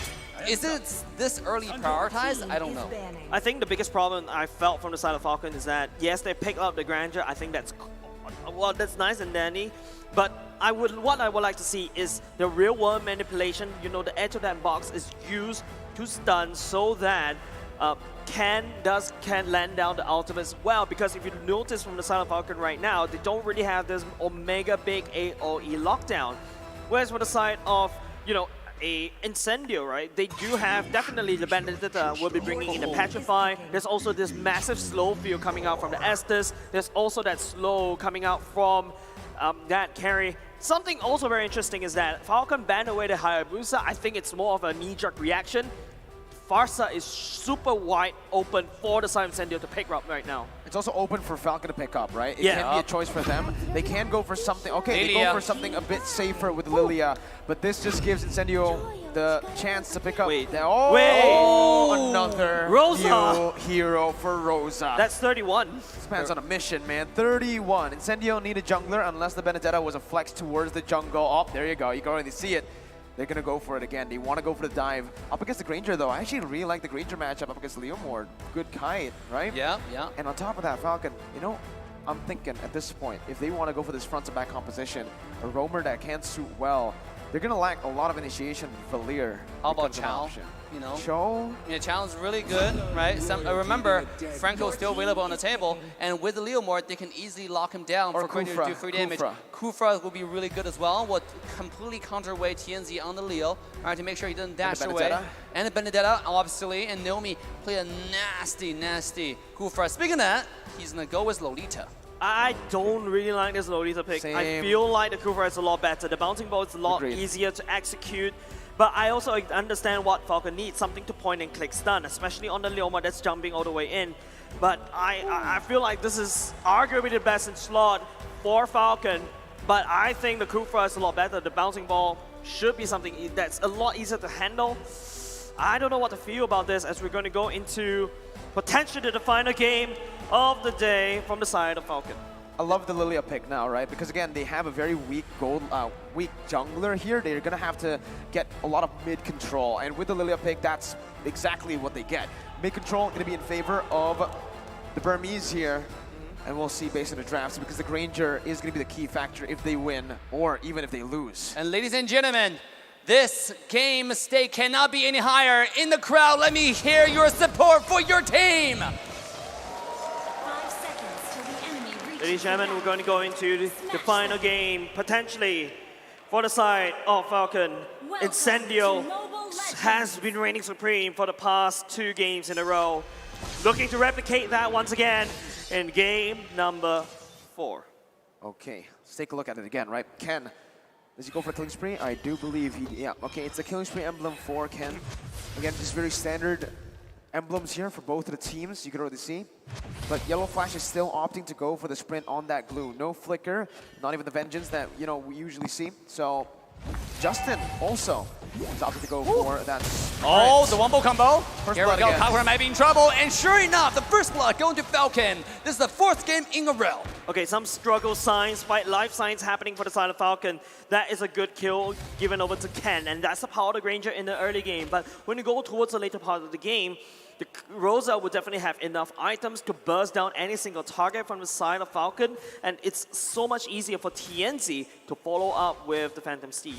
is it this early prioritized? I don't know. I think the biggest problem I felt from the side of Falcon is that, yes, they pick up the Granger. I think that's, well, that's nice and dandy. But what I would like to see is the real world manipulation. You know, the edge of that box is used to stun so that can land down the ultimates well. Because if you notice from the side of Falcon right now, they don't really have this Omega big AoE lockdown. Whereas for the side of, you know, a Incendio, right? They do have definitely the Benedetta will be bringing in the Petrify. There's also this massive slow field coming out from the Estes. There's also that slow coming out from that carry. Something also very interesting is that Falcon banned away the Hayabusa. I think it's more of a knee-jerk reaction. Farsa is super wide open for the side of Incendio to pick up right now. It's also open for Falcon to pick up, right? It Yeah. can be a choice for them. They can go for something. Okay, they go for something a bit safer with Lilia, but this just gives Incendio the chance to pick up. Another Rosa. new hero for Rosa. That's 31. This man's on a mission, man. 31. Incendio need a jungler unless the Benedetta was a flex towards the jungle. Oh, there you go. You can already see it. They're going to go for it again. They want to go for the dive. Up against the Granger, though. I actually really like the Granger matchup up against Leomord. Good kite, right? Yeah, yeah. And on top of that, Falcon, you know, I'm thinking at this point, if they want to go for this front-to-back composition, a roamer that can suit well, they're going to lack a lot of initiation with Valir. How about Chow? You know, Chow? Yeah, Chow's really good, right? Remember, Franco's still available on the table, and with the Leomord, they can easily lock him down for Granger to do free damage. Kufra will be really good as well. Would completely counterweight TNZ on the Leo, right, to make sure he doesn't dash away. And the Benedetta, obviously, and Naomi play a nasty, nasty Kufra. Speaking of that, he's gonna go with Lolita. I don't really like this Lolita pick. Same. I feel like the Kufra is a lot better. The bouncing ball is a lot easier to execute. But I also understand what Falcon needs, something to point and click stun, especially on the Leoma that's jumping all the way in. But I feel like this is arguably the best in slot for Falcon. But I think the Kufra is a lot better. The bouncing ball should be something that's a lot easier to handle. I don't know what to feel about this as we're going to go into potentially the final game of the day from the side of Falcon. I love the Lilia pick now, right? Because again, they have a very weak weak jungler here. They're gonna have to get a lot of mid control, and with the Lilia pick, that's exactly what they get. Mid control gonna be in favor of the Burmese here. And we'll see based on the drafts, because the Granger is going to be the key factor if they win or even if they lose. And ladies and gentlemen, this game stake cannot be any higher. In the crowd, let me hear your support for your team. 5 seconds till the enemy reaches Ladies and gentlemen, we're going to go into the final game, potentially for the side of Falcon. Incendio has been reigning supreme for the past 2 games in a row. Looking to replicate that once again in game number 4. Okay, let's take a look at it again, right? Ken, does he go for a killing spree? I do believe he, yeah, okay, it's a killing spree emblem for Ken. Again, just very standard emblems here for both of the teams, you can already see. But Yellow Flash is still opting to go for the sprint on that glue. No flicker, not even the vengeance that, you know, we usually see. So, Justin also is opting to go for that sprint. Oh, the wombo combo. First Here we blood go, again. Falcon might be in trouble. And sure enough, the first blood going to Falcon. This is the 4th game in a row. Okay, some struggle signs, fight life signs happening for the side of Falcon. That is a good kill given over to Ken, and that's the power of the Granger in the early game. But when you go towards the later part of the game, the Rosa will definitely have enough items to burst down any single target from the side of Falcon, and it's so much easier for TNZ to follow up with the Phantom Steed.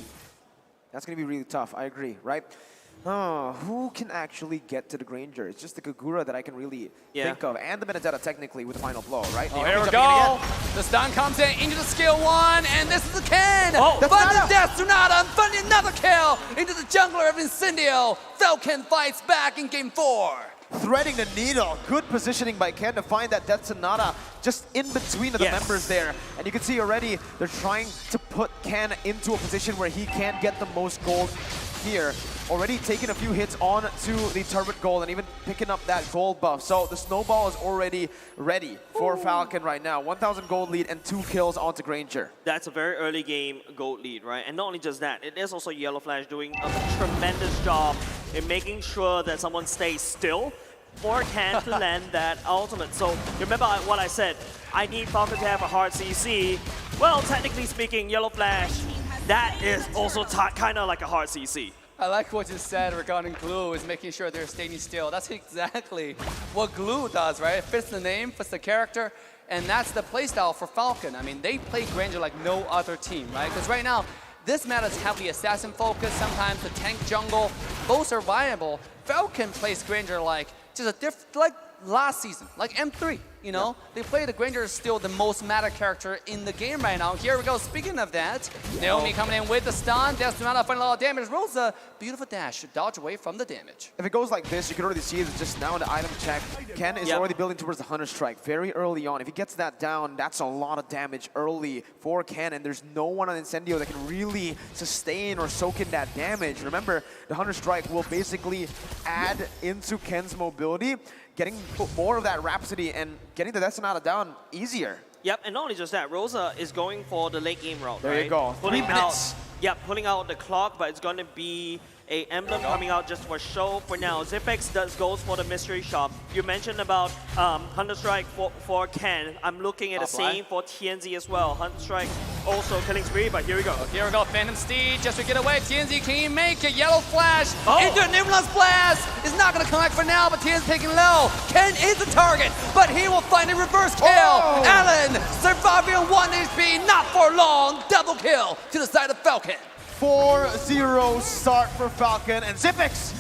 That's going to be really tough, I agree, right? Oh, who can actually get to the Granger? It's just the Kagura that I can really think of, and the Benedetta technically with the final blow, right? Oh, here we go. The stun comes in into the skill 1, and this is the Ken. Oh, Finding Death Sonata, finding another kill into the jungler of Incendio. Falcon fights back in game 4. Threading the needle. Good positioning by Ken to find that Death Sonata just in between of the members there. And you can see already they're trying to put Ken into a position where he can get the most gold here. Already taking a few hits on to the turret gold and even picking up that gold buff. So the snowball is already ready for Falcon right now. 1,000 gold lead and 2 kills onto Granger. That's a very early game gold lead, right? And not only just that, it is also Yellow Flash doing a tremendous job in making sure that someone stays still for Ken to land that ultimate. So remember what I said, I need Falcon to have a hard CC. Well, technically speaking, Yellow Flash, that is also kind of like a hard CC. I like what you said regarding glue is making sure they're staying still. That's exactly what glue does, right? It fits the name, fits the character, and that's the playstyle for Falcon. I mean, they play Granger like no other team, right? Because right now, this meta is heavily assassin focused, sometimes the tank jungle, both are viable. Falcon plays Granger like just a different, like last season, like M3, you know? They play the Granger is still the most meta character in the game right now. Here we go, speaking of that, Naomi coming in with the stun, Death Sonata finding a lot of damage. Rosa, beautiful dash to dodge away from the damage. If it goes like this, you can already see it just now in the item check. Ken is already building towards the Hunter Strike very early on. If he gets that down, that's a lot of damage early for Ken, and there's no one on Incendio that can really sustain or soak in that damage. Remember, the Hunter Strike will basically add into Ken's mobility, getting more of that Rhapsody and getting the Death Sonata down easier. Yep, and not only just that, Rosa is going for the late game route, There right? you go, 3 minutes. Pulling out the clock, but it's going to be a emblem coming out just for show for now. Zipex goes for the mystery shop. You mentioned about Hunter Strike for Ken. I'm looking at the same for TNZ as well. Hunter Strike also killing spree, but here we go. Here we go, Phantom Steed just to get away. TNZ, can he make it? Yellow Flash into an Nimblance Blast. It's not going to connect for now, but TNZ taking low. Ken is the target, but he will find a reverse kill. Allen surviving on 1 HP, not for long. Double kill to the side of Falcon. 4-0 start for Falcon, and Zipex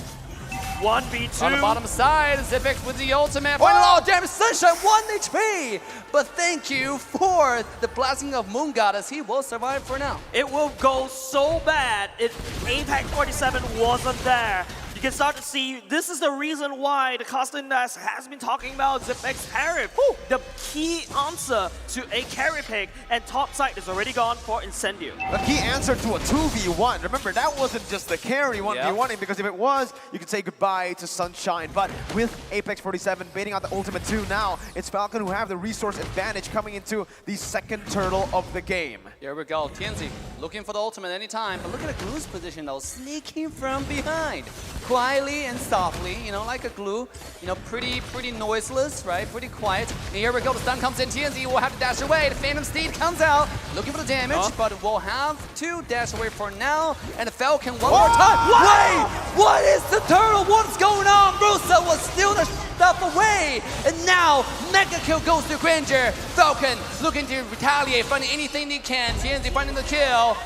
1v2. On the bottom side, Zipex with the ultimate. Final all damage, Sunshine, 1 HP. But thank you for the blessing of Moon Goddess. He will survive for now. It will go so bad if Apex 47 wasn't there. You can start to see, this is the reason why the Costin has been talking about Zipex Harif. The key answer to a carry pick, and top side is already gone for Incendio. A key answer to a 2v1. Remember, that wasn't just the carry 1v1ing, because if it was, you could say goodbye to Sunshine. But with Apex 47 baiting out the ultimate 2 now, it's Falcon who have the resource advantage coming into the second turtle of the game. Here we go, TNZ looking for the ultimate anytime. But look at a Glue's position though, sneaking from behind. Quietly and softly, you know, like a Glue. You know, pretty noiseless, right? Pretty quiet. And here we go, the stun comes in, TNZ will have to dash away. The Phantom Steed comes out, looking for the damage, but will have to dash away for now. And the Falcon one more time. Wait! What is the turtle? What's going on? Rosa will steal the stuff away. And now, Mega Kill goes to Granger. Falcon looking to retaliate, finding anything he can. TNZ finding the kill.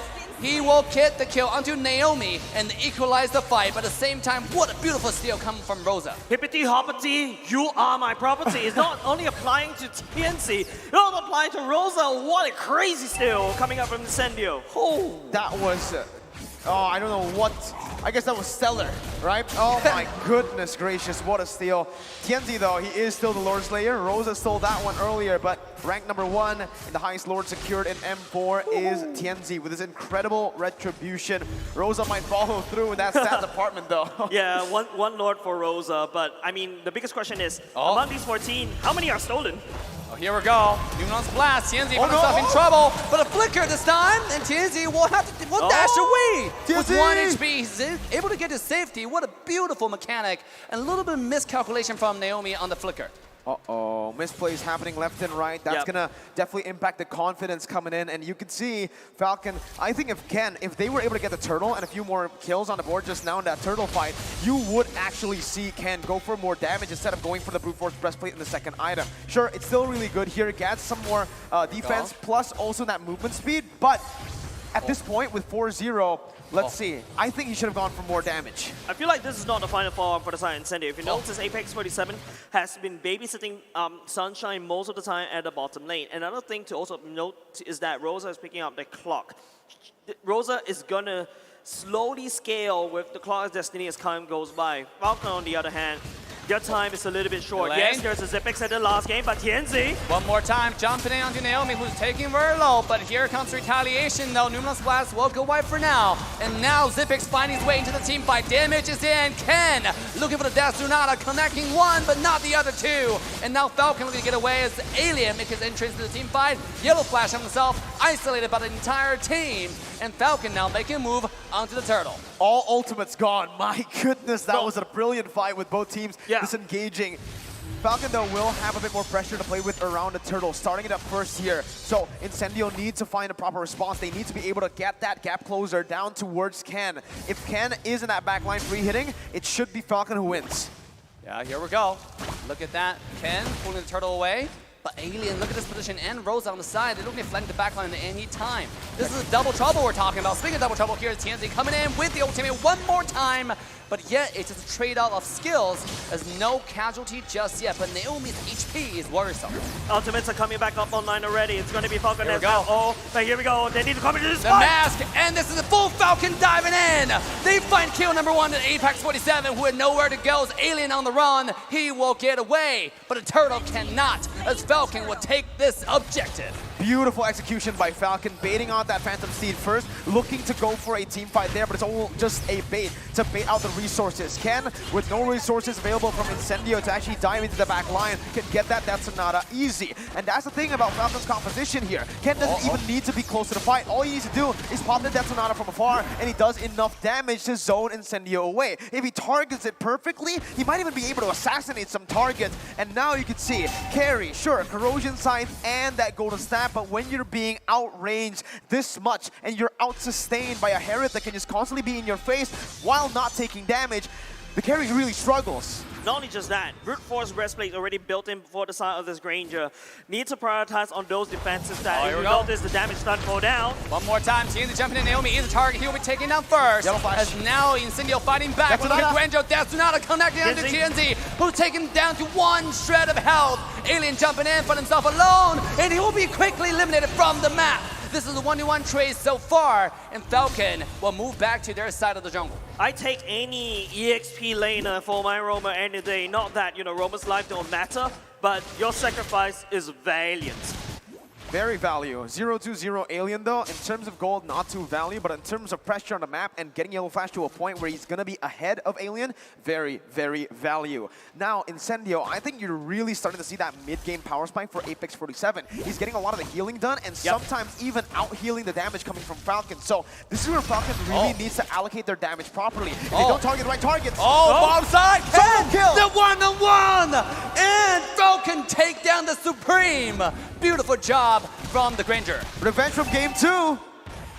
He will get the kill onto Naomi and equalize the fight. But at the same time, what a beautiful steal coming from Rosa. Hippity hoppity, you are my property. It's not only applying to TNC, it's also applying to Rosa. What a crazy steal coming up from Incendio. Oh, that was, I don't know what, I guess that was stellar, right? Oh my goodness gracious, what a steal. TNZ though, he is still the Lord Slayer. Rosa stole that one earlier, but rank number 1 and the highest Lord secured in M4 is TNZ with his incredible retribution. Rosa might follow through in that stat department though. Yeah, one Lord for Rosa, but I mean, the biggest question is, among these 14, how many are stolen? Oh, here we go. Numon's blast. TNZ found himself in trouble, but a flicker this time, and TNZ will have to dash away. With 1 HP, he's able to get to safety. What a beautiful mechanic, and a little bit of miscalculation from Naomi on the flicker. Uh-oh, misplays happening left and right. That's gonna definitely impact the confidence coming in. And you can see Falcon, I think if they were able to get the turtle and a few more kills on the board just now in that turtle fight, you would actually see Ken go for more damage instead of going for the brute force breastplate in the second item. Sure, it's still really good here. It gets some more defense plus also that movement speed. But at this point with 4-0, let's see. I think he should have gone for more damage. I feel like this is not the final form for the side Incendio. If you notice, Apex 47 has been babysitting Sunshine most of the time at the bottom lane. Another thing to also note is that Rosa is picking up the clock. Rosa is gonna slowly scale with the clock's destiny as time goes by. Falcon, on the other hand, their time is a little bit short. Yes, there's a Zipex at the last game, but TNZ. One more time, jumping in onto Naomi, who's taking very low, but here comes retaliation though. Numinous Blast will go wide for now. And now Zipex finding his way into the team fight. Damage is in. Ken looking for the Death Sonata, connecting one, but not the other two. And now Falcon looking to get away as Alien makes his entrance to the team fight. Yellow Flash on himself, isolated by the entire team. And Falcon now making a move onto the turtle. All ultimates gone. My goodness, that was a brilliant fight with both teams disengaging. Falcon, though, will have a bit more pressure to play with around the turtle, starting it up first here. So Incendio needs to find a proper response. They need to be able to get that gap closer down towards Ken. If Ken is in that backline free hitting, it should be Falcon who wins. Yeah, here we go. Look at that. Ken pulling the turtle away. But Alien, look at this position, and Rosa on the side. They're looking to flank the backline at any time. This is a double trouble we're talking about. Speaking of double trouble, here's TNZ coming in with the ultimate one more time. But yet, it's just a trade-off of skills, as no casualty just yet. But Naomi's HP is worrisome. Ultimates are coming back up online already. It's going to be Falcon Here we as go. well. Oh, but here we go. They need to come into this The fight. mask, and this is a full Falcon diving in. They find kill number 1 at Apex 47, who had nowhere to go. As Alien on the run, he will get away. But a turtle cannot, as Falcon will take this objective. Beautiful execution by Falcon, baiting out that Phantom Steed first, looking to go for a team fight there, but it's all just a bait to bait out the resources. Ken, with no resources available from Incendio to actually dive into the back line, can get that Death Sonata easy. And that's the thing about Falcon's composition here. Ken doesn't even need to be close to the fight. All he needs to do is pop the Death Sonata from afar, and he does enough damage to zone Incendio away. If he targets it perfectly, he might even be able to assassinate some targets. And now you can see, carry, sure, Corrosion Scythe and that Golden Staff, but when you're being outranged this much and you're out-sustained by a Herod that can just constantly be in your face while not taking damage, the carry really struggles. Not only just that, brute force breastplate already built in before the side of this Granger. Need to prioritize on those defenses that if you notice the damage start to go down. One more time, TNZ jumping in. Naomi is a target. He will be taken down first. As now Incendio fighting back. But look at Granger. Death Sonata connecting onto TNZ, who's taken down to 1 shred of health. Alien jumping in, but himself alone, and he will be quickly eliminated from the map. This is a 1-1 trade so far, and Falcon will move back to their side of the jungle. I take any EXP laner for my Roma any day. Not that, Roma's life don't matter, but your sacrifice is valiant. Very value. 0-2-0 Alien though, in terms of gold, not too value, but in terms of pressure on the map and getting Yellow Flash to a point where he's gonna be ahead of Alien, very, very value. Now, Incendio, I think you're really starting to see that mid-game power spike for Apex 47. He's getting a lot of the healing done and sometimes even out-healing the damage coming from Falcon. So this is where Falcon really needs to allocate their damage properly. If they don't target the right targets. Bomb side, Solo kill! the one-on-one! And Falcon take down the Supreme. Beautiful job from the Granger. Revenge from game 2.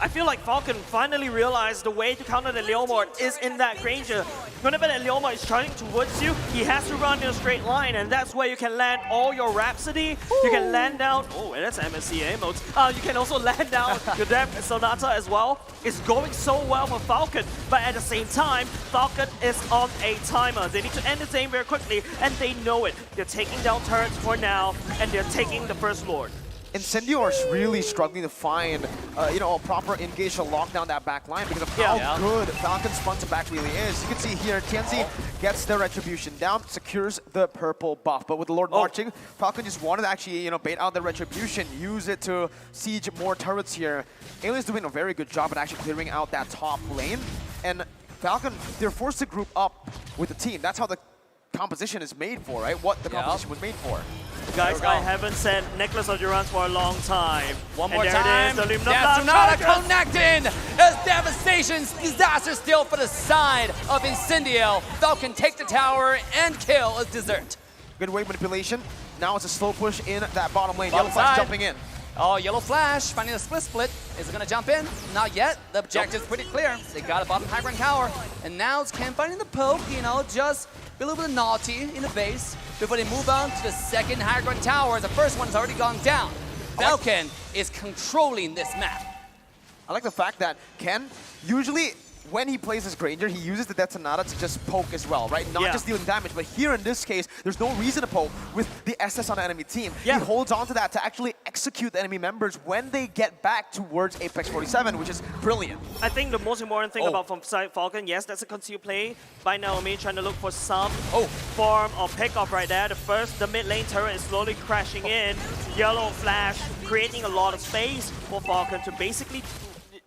I feel like Falcon finally realized the way to counter the Leomord is in that Granger. Whenever that Leomord is charging towards you, he has to run in a straight line, and that's where you can land all your Rhapsody. You can land down, and that's MSCA modes. You can also land down your Death Sonata as well. It's going so well for Falcon, but at the same time, Falcon is on a timer. They need to end the game very quickly, and they know it. They're taking down turrets for now, and they're taking the first Lord. Incendio are really struggling to find, a proper engage to lock down that back line because of how good Falcon's front to back really is. You can see here, TNC gets the Retribution down, secures the purple buff. But with the Lord marching, Falcon just wanted to actually, bait out the Retribution, use it to siege more turrets here. Alien's doing a very good job at actually clearing out that top lane. And Falcon, they're forced to group up with the team. That's how the composition is made for, right? What the composition was made for. Guys, I haven't said Necklace of Durance for a long time. One more and time. There it is, the Death Sonata connecting. As devastation, disaster still for the side of Incendio. Falcon take the tower and kill as dessert. Good wave manipulation. Now it's a slow push in that bottom lane. Yellow Flash jumping in. Yellow Flash finding a split. Is it gonna jump in? Not yet. The objective's pretty clear. They got a bottom high ground tower. And now it's Ken finding the poke, just a little bit of naughty in the base before they move on to the second high ground tower. The first one has already gone down. Falcon is controlling this map. I like the fact that Ken usually, when he plays as Granger, he uses the Death Sonata to just poke as well, right? Not just dealing damage, but here in this case, there's no reason to poke with the SS on the enemy team. He holds on to that to actually execute the enemy members when they get back towards Apex 47, which is brilliant. I think the most important thing about from side Falcon, yes, that's a concealed play by Naomi, trying to look for some form of pickup right there. The mid lane turret is slowly crashing in. Yellow Flash creating a lot of space for Falcon to basically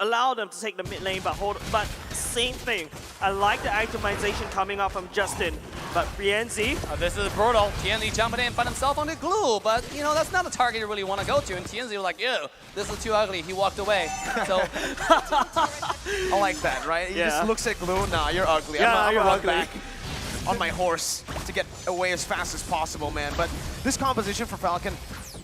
allow them to take the mid lane, but same thing. I like the itemization coming up from Justin, but Rienzi. This is brutal. TNZ jumping in, find himself on the glue, but that's not a target you really want to go to. And TNZ was like, ew, this is too ugly. He walked away. So I like that, right? He just looks at glue. Nah, you're ugly. I'm gonna run back on my horse to get away as fast as possible, man. But this composition for Falcon,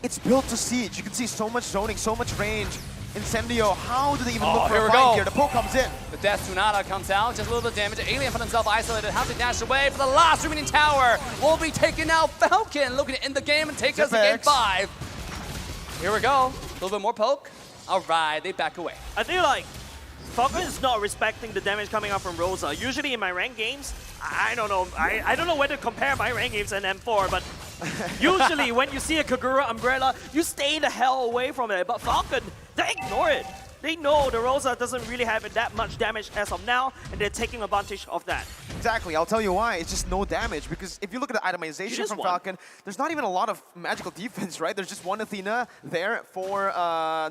it's built to siege. You can see so much zoning, so much range. Incendio, how do they even look for a fight here? The poke comes in. The Death Sonata comes out, just a little bit of damage. Alien found himself isolated, has to dash away for the last remaining tower. Will be taking out Falcon, looking to end the game and take us to game 5. Here we go, a little bit more poke. All right, they back away. I feel like Falcon is not respecting the damage coming out from Rosa. Usually in my ranked games, I don't know. I don't know whether to compare my ranked games and M4, but usually when you see a Kagura Umbrella, you stay the hell away from it. But Falcon, they ignore it. They know the Rosa doesn't really have that much damage as of now, and they're taking advantage of that. Exactly, I'll tell you why. It's just no damage, because if you look at the itemization from Falcon, there's not even a lot of magical defense, right? There's just one Athena there for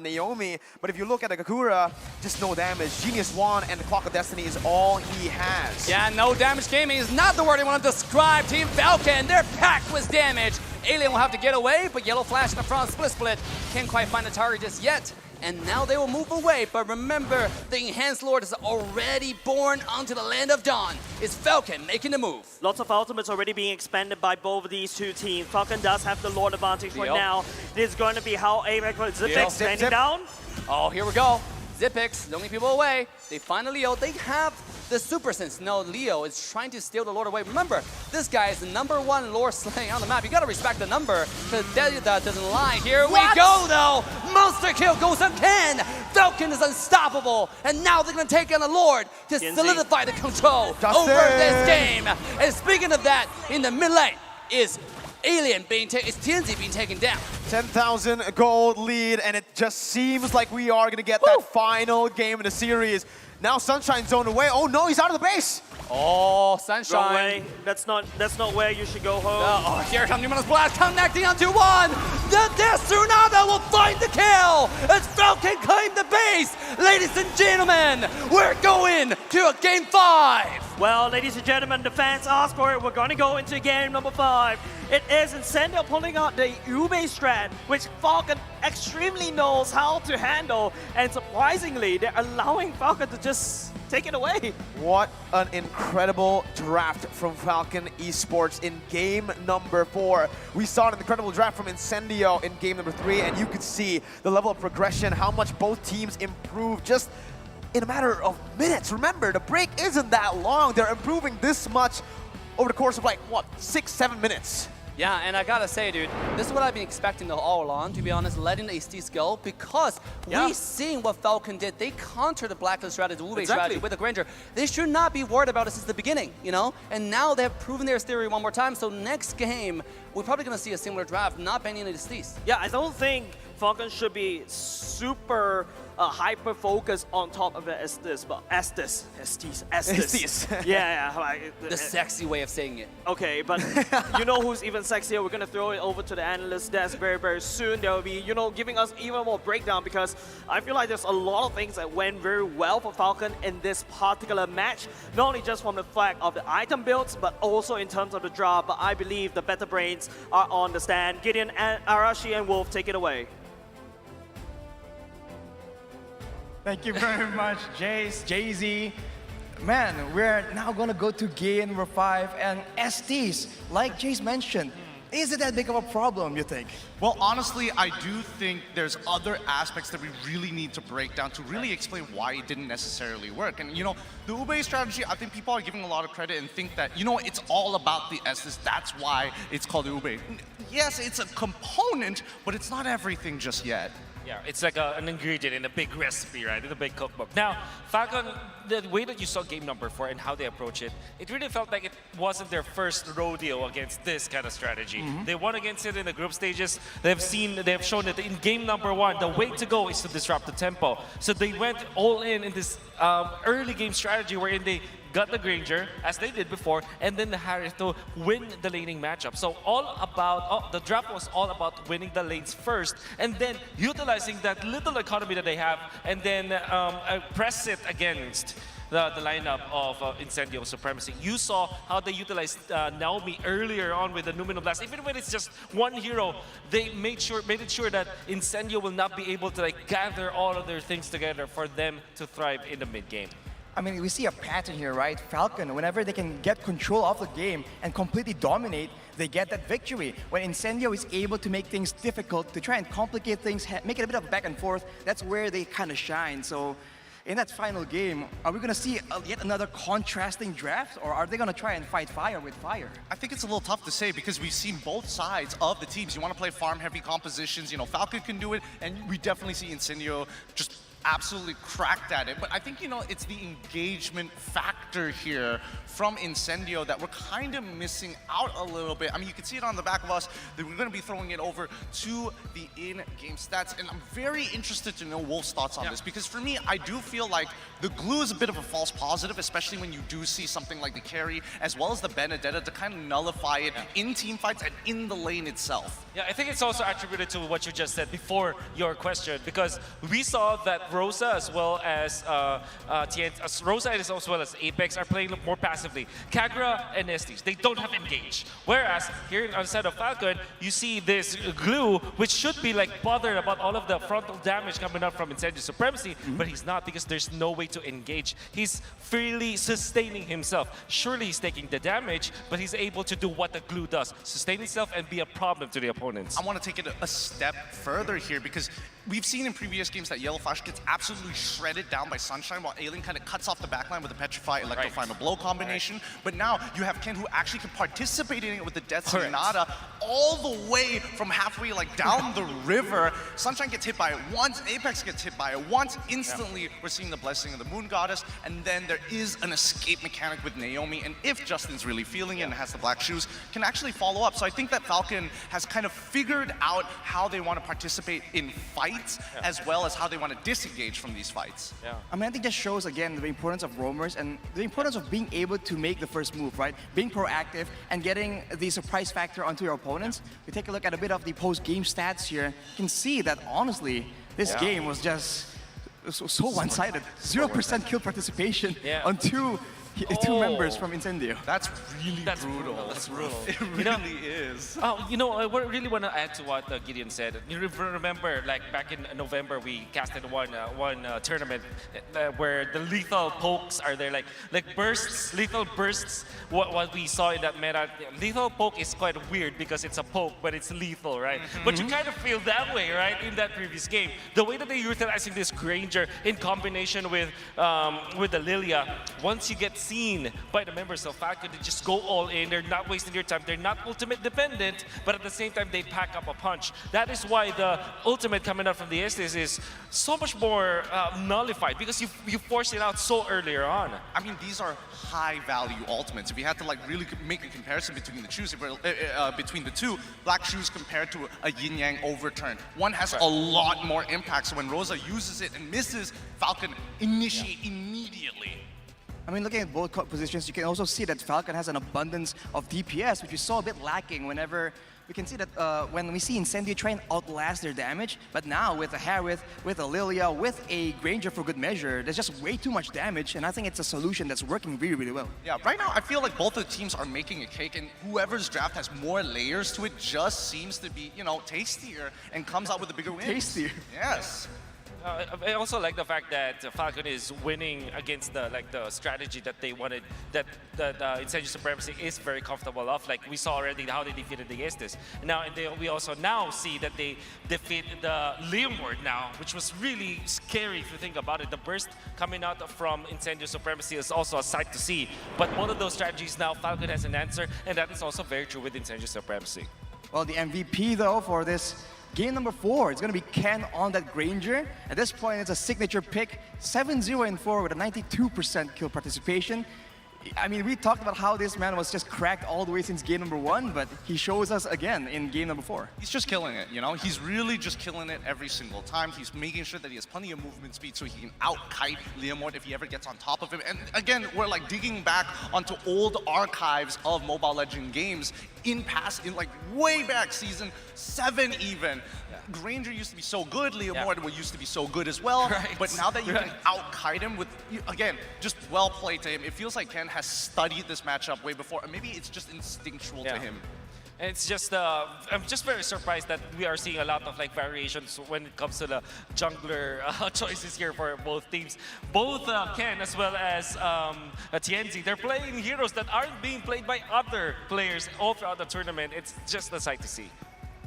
Naomi, but if you look at the Kakura, just no damage. Genius Wand and the Clock of Destiny is all he has. Yeah, no damage gaming is not the word I want to describe Team Falcon. They're packed with damage. Alien will have to get away, but Yellow Flash in the front split. Can't quite find the target just yet. And now they will move away, but remember, the Enhanced Lord is already born onto the Land of Dawn. It's Falcon making the move. Lots of ultimates already being expanded by both of these two teams. Falcon does have the Lord advantage for now. This is going to be how Apex Zipix standing down. Oh, here we go. Zipix, the only people away. They find a Leo. They have the Super Sense. No, Leo is trying to steal the Lord away. Remember, this guy is the #1 Lord slaying on the map. You gotta respect the number, because that doesn't lie. Here we go, though. Monster kill goes again. Falcon is unstoppable, and now they're gonna take on the Lord to solidify the control over this game. And speaking of that, in the mid lane is Alien is TNZ being taken down. 10,000 gold lead, and it just seems like we are gonna get that final game in the series. Now Sunshine zoned away. Oh no, he's out of the base. Oh, Wrong Sunshine. way. That's not where you should go home. Oh, here comes Numero's Blast connecting onto one. The Desunada will find the kill as Falcon claim the base. Ladies and gentlemen, we're going to a game 5. Well, ladies and gentlemen, the fans asked for it. We're going to go into game number 5. It is Incendio pulling out the Ube strat, which Falcon extremely knows how to handle. And surprisingly, they're allowing Falcon to just take it away. What an incredible draft from Falcon Esports in game number 4. We saw an incredible draft from Incendio in game number 3, and you could see the level of progression, how much both teams improved just in a matter of minutes. Remember, the break isn't that long. They're improving this much over the course of like, what, 6-7 minutes? Yeah, and I gotta say, dude, this is what I've been expecting all along, to be honest, letting the Estes go, because we seen what Falcon did. They countered the Blacklist strategy, the Wu-Wei strategy with the Granger. They should not be worried about it since the beginning, you know? And now they have proven their theory one more time, so next game, we're probably gonna see a similar draft, not banning the Estes. Yeah, I don't think Falcon should be super hyper-focused on top of the Estes, but Estes. Yeah, like, the sexy way of saying it. Okay, but you know who's even sexier? We're gonna throw it over to the analyst desk very, very soon. They'll be, you know, giving us even more breakdown, because I feel like there's a lot of things that went very well for Falcon in this particular match. Not only just from the fact of the item builds, but also in terms of the draw. But I believe the better brains are on the stand. Gideon, and Arashi, and Wolf, take it away. Thank you very much, Jace, Jay-Z. Man, we're now gonna go to game number 5, and STs, like Jace mentioned, is it that big of a problem, you think? Well, honestly, I do think there's other aspects that we really need to break down to really explain why it didn't necessarily work. And, you know, the Ube strategy, I think people are giving a lot of credit and think that, you know, it's all about the Estes. That's why it's called Ube. Yes, it's a component, but it's not everything just yet. Yeah, it's like an ingredient in a big recipe, right? In a big cookbook. Now, Falcon, the way that you saw game number 4 and how they approach it, it really felt like it wasn't their first rodeo against this kind of strategy. They won against it in the group stages. They've shown that in game number 1, the way to go is to disrupt the tempo. So they went all in this early game strategy wherein they got the Granger, as they did before, and then the Harriet to win the laning matchup. So the draft was all about winning the lanes first, and then utilizing that little economy that they have, and then press it against the lineup of Incendio Supremacy. You saw how they utilized Naomi earlier on with the Numino Blast. Even when it's just one hero, they made it sure that Incendio will not be able to like gather all of their things together for them to thrive in the mid game. I mean, we see a pattern here, right? Falcon, whenever they can get control of the game and completely dominate, they get that victory. When Incendio is able to make things difficult, to try and complicate things, make it a bit of back and forth, that's where they kind of shine. So in that final game, are we going to see yet another contrasting draft, or are they going to try and fight fire with fire? I think it's a little tough to say because we've seen both sides of the teams. You want to play farm-heavy compositions, you know, Falcon can do it, and we definitely see Incendio just absolutely cracked at it. But I think, you know, it's the engagement factor here from Incendio that we're kind of missing out a little bit. I mean, you can see it on the back of us that we're going to be throwing it over to the in-game stats. And I'm very interested to know Wolf's thoughts on this, because for me, I do feel like the glue is a bit of a false positive, especially when you do see something like the carry as well as the Benedetta to kind of nullify it in team fights and in the lane itself. Yeah, I think it's also attributed to what you just said before your question, because we saw that Rosa as well as Rosa as well as Apex are playing more passively. Kagura and Estes, they don't have engage. Whereas here on the side of Falcon, you see this glue, which should be like bothered about all of the frontal damage coming up from Incendio Supremacy, but he's not, because there's no way to engage. He's freely sustaining himself. Surely he's taking the damage, but he's able to do what the glue does, sustain himself and be a problem to the opponents. I want to take it a step further here, because we've seen in previous games that Yellow Flash gets absolutely shredded down by Sunshine, while Alien kind of cuts off the backline with a Petrify, Electrify, and a Blow combination. But now you have Ken, who actually can participate in it with the Death Sonata all the way from halfway like down the river. Sunshine gets hit by it once, Apex gets hit by it once. Instantly, we're seeing the Blessing of the Moon Goddess, and then there is an escape mechanic with Naomi, and if Justin's really feeling it and has the black shoes, can actually follow up. So I think that Falcon has kind of figured out how they want to participate in fight fights, as well as how they want to disengage from these fights. Yeah. I mean, I think this shows again the importance of roamers and the importance of being able to make the first move, right? Being proactive and getting the surprise factor onto your opponents. We take a look at a bit of the post-game stats here. You can see that honestly, this game was just so one-sided. 0% kill participation on two members from Incendio. That's brutal. That's brutal. It really is. Oh, I really want to add to what Gideon said. You remember, like back in November, we casted one tournament where the lethal pokes are there, like bursts, lethal bursts. What we saw in that meta, lethal poke is quite weird because it's a poke, but it's lethal, right? But you kind of feel that way, right? In that previous game, the way that they're utilizing this Granger in combination with the Lilia, once you get seen by the members of Falcon, they just go all in. They're not wasting their time. They're not ultimate dependent, but at the same time, they pack up a punch. That is why the ultimate coming out from the Estes is so much more nullified because you force it out so earlier on. I mean, these are high-value ultimates. If you had to really make a comparison between the two, Black Shoes compared to a Yin Yang overturn, one has a lot more impact. So when Rosa uses it and misses, Falcon initiate immediately. I mean, looking at both positions, you can also see that Falcon has an abundance of DPS, which we saw a bit lacking whenever we can see that when we see Incendio try and outlast their damage, but now with a Harith, with a Lilia, with a Granger for good measure, there's just way too much damage, and I think it's a solution that's working really, really well. Yeah, right now I feel like both of the teams are making a cake, and whoever's draft has more layers to it just seems to be, tastier and comes out with a bigger win. Tastier. Yes. I also like the fact that Falcon is winning against the strategy that they wanted, that Incendio Supremacy is very comfortable of. Like we saw already how they defeated the Estes. Now, and we also now see that they defeat the Leomord now, which was really scary if you think about it. The burst coming out from Incendio Supremacy is also a sight to see. But one of those strategies now, Falcon has an answer, and that is also very true with Incendio Supremacy. Well, the MVP though for this game number 4, it's going to be Ken on that Granger. At this point, it's a signature pick, 7-0-4 with a 92% kill participation. I mean, we talked about how this man was just cracked all the way since game number 1, but he shows us again in game number 4. He's just killing it, He's really just killing it every single time. He's making sure that he has plenty of movement speed so he can out-kite Leomord if he ever gets on top of him. And again, we're digging back onto old archives of Mobile Legends games in way back, season 7 even. Granger used to be so good, Leomord used to be so good as well, but now that you can out-kite him with, again, just well played to him, it feels like Ken has studied this matchup way before, and maybe it's just instinctual to him. And it's just, I'm just very surprised that we are seeing a lot of variations when it comes to the jungler choices here for both teams. Both Ken as well as Tienzi, they're playing heroes that aren't being played by other players all throughout the tournament. It's just a sight to see.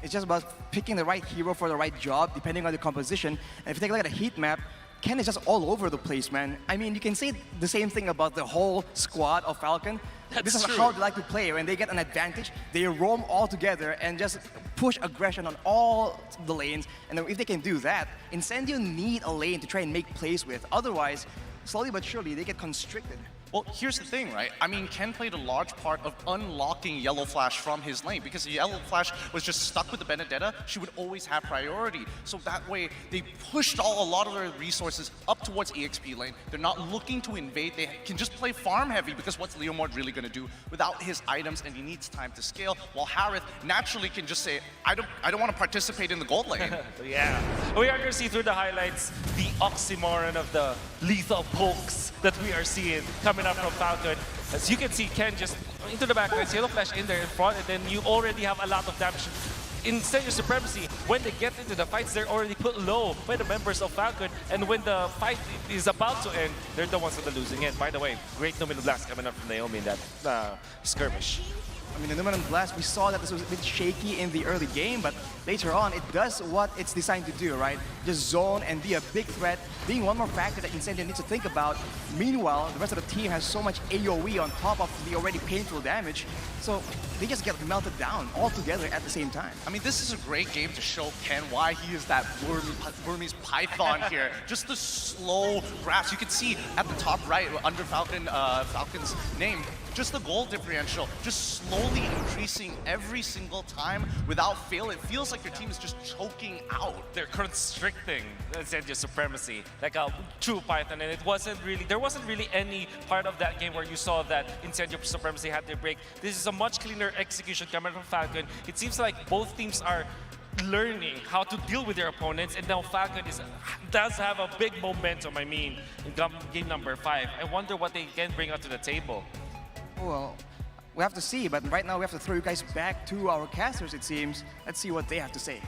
It's just about picking the right hero for the right job, depending on the composition. And if you take a look at a heat map, Ken is just all over the place, man. I mean, you can say the same thing about the whole squad of Falcon. This is how they like to play. When they get an advantage, they roam all together and just push aggression on all the lanes. And if they can do that, Incendio need a lane to try and make plays with. Otherwise, slowly but surely, they get constricted. Well, here's the thing, right? I mean, Ken played a large part of unlocking Yellow Flash from his lane because Yellow Flash was just stuck with the Benedetta. She would always have priority. So that way, they pushed a lot of their resources up towards EXP lane. They're not looking to invade. They can just play farm heavy because what's Leomord really going to do without his items, and he needs time to scale, while Harith naturally can just say, I don't want to participate in the gold lane. Yeah. We are going to see through the highlights the oxymoron of the lethal pokes that we are seeing coming up from Falcon. As you can see, Ken just into the backline, Yellow Flash in there in front, and then you already have a lot of damage. In Incendio Supremacy, when they get into the fights, they're already put low by the members of Falcon, and when the fight is about to end, they're the ones that are losing it. By the way, great Numinal Blast coming up from Naomi in that skirmish. I mean, the Numinal Blast, we saw that this was a bit shaky in the early game, but later on, it does what it's designed to do, right? Just zone and be a big threat, being one more factor that Incendio needs to think about. Meanwhile, the rest of the team has so much AoE on top of the already painful damage, so they just get melted down all together at the same time. I mean, this is a great game to show Ken why he is that Burmese python here. Just the slow grasp. You can see at the top right under Falcon's name, just the goal differential, just slowly increasing every single time without fail. It feels like your team is just choking out. They're constricting Incendio Supremacy like a true Python, and there wasn't really any part of that game where you saw that Incendio Supremacy had their break. This is a much cleaner execution coming from Falcon. It seems like both teams are learning how to deal with their opponents, and now Falcon does have a big momentum, I mean, in game number 5. I wonder what they can bring out to the table. Well, we have to see, but right now we have to throw you guys back to our casters, it seems. Let's see what they have to say.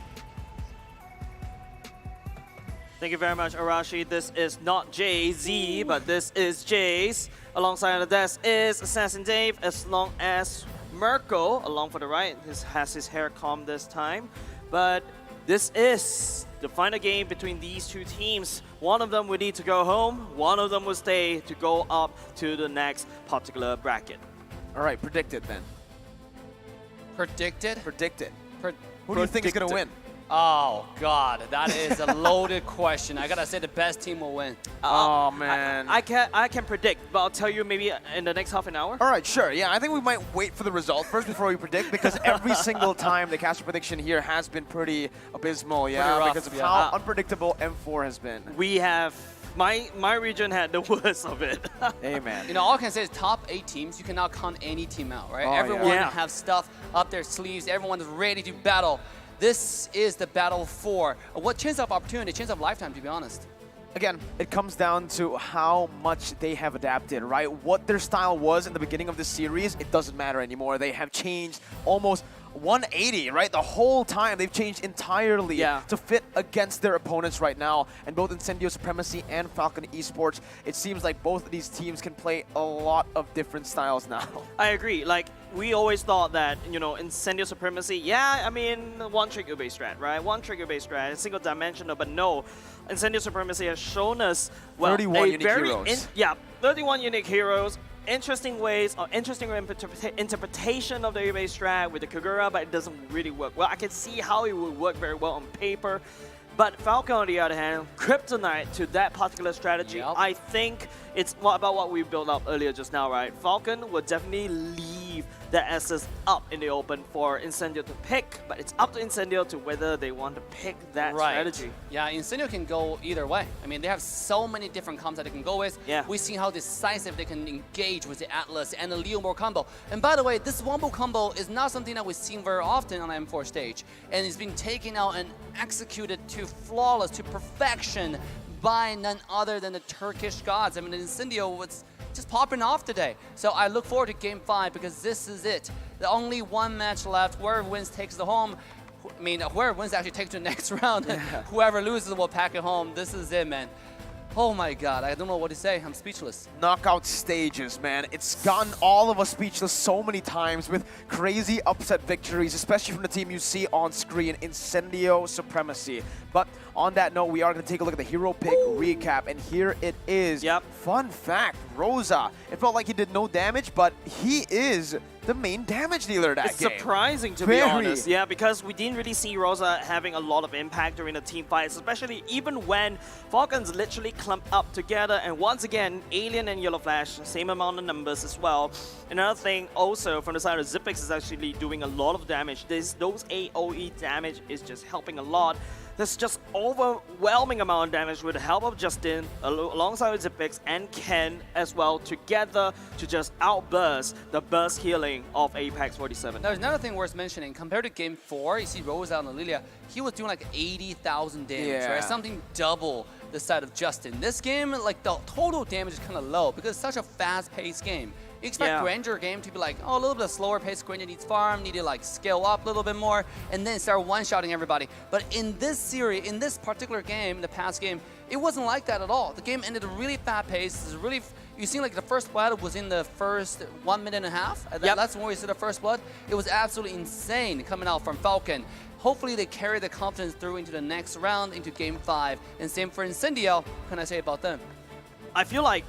Thank you very much, Arashi. This is not Jay-Z, but this is Jace. Alongside of this is Assassin Dave, as long as Mirko, along for the right, has his hair combed this time. But this is the final game between these two teams. One of them will need to go home, one of them will stay to go up to the next particular bracket. All right, predicted then. Predicted? Predicted. Who do you think is going to win? Oh, God, that is a loaded question. I gotta say the best team will win. Oh, man. I can predict, but I'll tell you maybe in the next half an hour. All right, sure. Yeah, I think we might wait for the result first before we predict, because every single time the caster prediction here has been pretty abysmal, yeah, Pretty rough, because of yeah. how unpredictable M4 has been. We have, my region had the worst of it. Hey, man. You know, all I can say is top 8 teams, you cannot count any team out, right? Oh, Everyone yeah. have stuff up their sleeves. Everyone is ready to battle. This is the battle for what chance of opportunity, chance of lifetime, to be honest. Again, it comes down to how much they have adapted, right? What their style was in the beginning of the series, it doesn't matter anymore. They have changed almost 180, right? The whole time they've changed entirely to fit against their opponents right now. And both Incendio Supremacy and Falcon Esports, it seems like both of these teams can play a lot of different styles now. I agree. Like, we always thought that, you know, Incendio Supremacy, yeah, I mean, one trigger-based strat, right? One trigger-based strat, single dimensional, but no. Incendio Supremacy has shown us, well, 31 unique heroes. 31 unique heroes. Interesting ways, or interesting interpretation of the base strat with the Kagura, but it doesn't really work well. I can see how it would work very well on paper, but Falcon, on the other hand, kryptonite to that particular strategy. I think it's about what we built up earlier just now, right? Falcon will definitely leave the assets up in the open for Incendio to pick, but it's up to Incendio to whether they want to pick that strategy. Yeah, Incendio can go either way. I mean, they have so many different combos that they can go with. Yeah. We've seen how decisive they can engage with the Atlas and the Leo Moore combo. And by the way, this Wombo combo is not something that we've seen very often on the M4 stage. And it's been taken out and executed to flawless, to perfection by none other than the Turkish gods. I mean, Incendio was just popping off today. So I look forward to game 5 because this is it. The only one match left. Whoever wins takes the home. I mean, whoever wins actually takes to the next round. Whoever loses will pack it home. This is it, man. Oh my God, I don't know what to say. I'm speechless. Knockout stages, man. It's gotten all of us speechless so many times with crazy upset victories, especially from the team you see on screen, Incendio Supremacy. But on that note, we are going to take a look at the hero pick recap, and here it is. Fun fact, Rosa. It felt like he did no damage, but he is the main damage dealer that game. It's surprising, to be honest. Yeah, because we didn't really see Rosa having a lot of impact during the team fights, especially even when Falcons literally clumped up together. And once again, Alien and Yellow Flash, same amount of numbers as well. Another thing also from the side of Zipex is actually doing a lot of damage. Those AoE damage is just helping a lot. There's just overwhelming amount of damage with the help of Justin, alongside with Zipex and Ken as well, together to just outburst the burst healing of Apex 47. There's another thing worth mentioning. Compared to game 4, you see Rosa and Lilia, he was doing like 80,000 damage, right? Something double the side of Justin. This game, like the total damage is kind of low because it's such a fast-paced game. You expect Granger game to be like, oh, a little bit slower pace. Granger needs farm, need to like scale up a little bit more, and then start one-shotting everybody. But in this series, in this particular game, the past game, it wasn't like that at all. The game ended at a really fast pace. It's really, you seem like the first blood was in the first 1.5 minutes. That's when we saw the first blood. It was absolutely insane coming out from Falcon. Hopefully they carry the confidence through into the next round, into game 5. And same for Incendio. What can I say about them? I feel like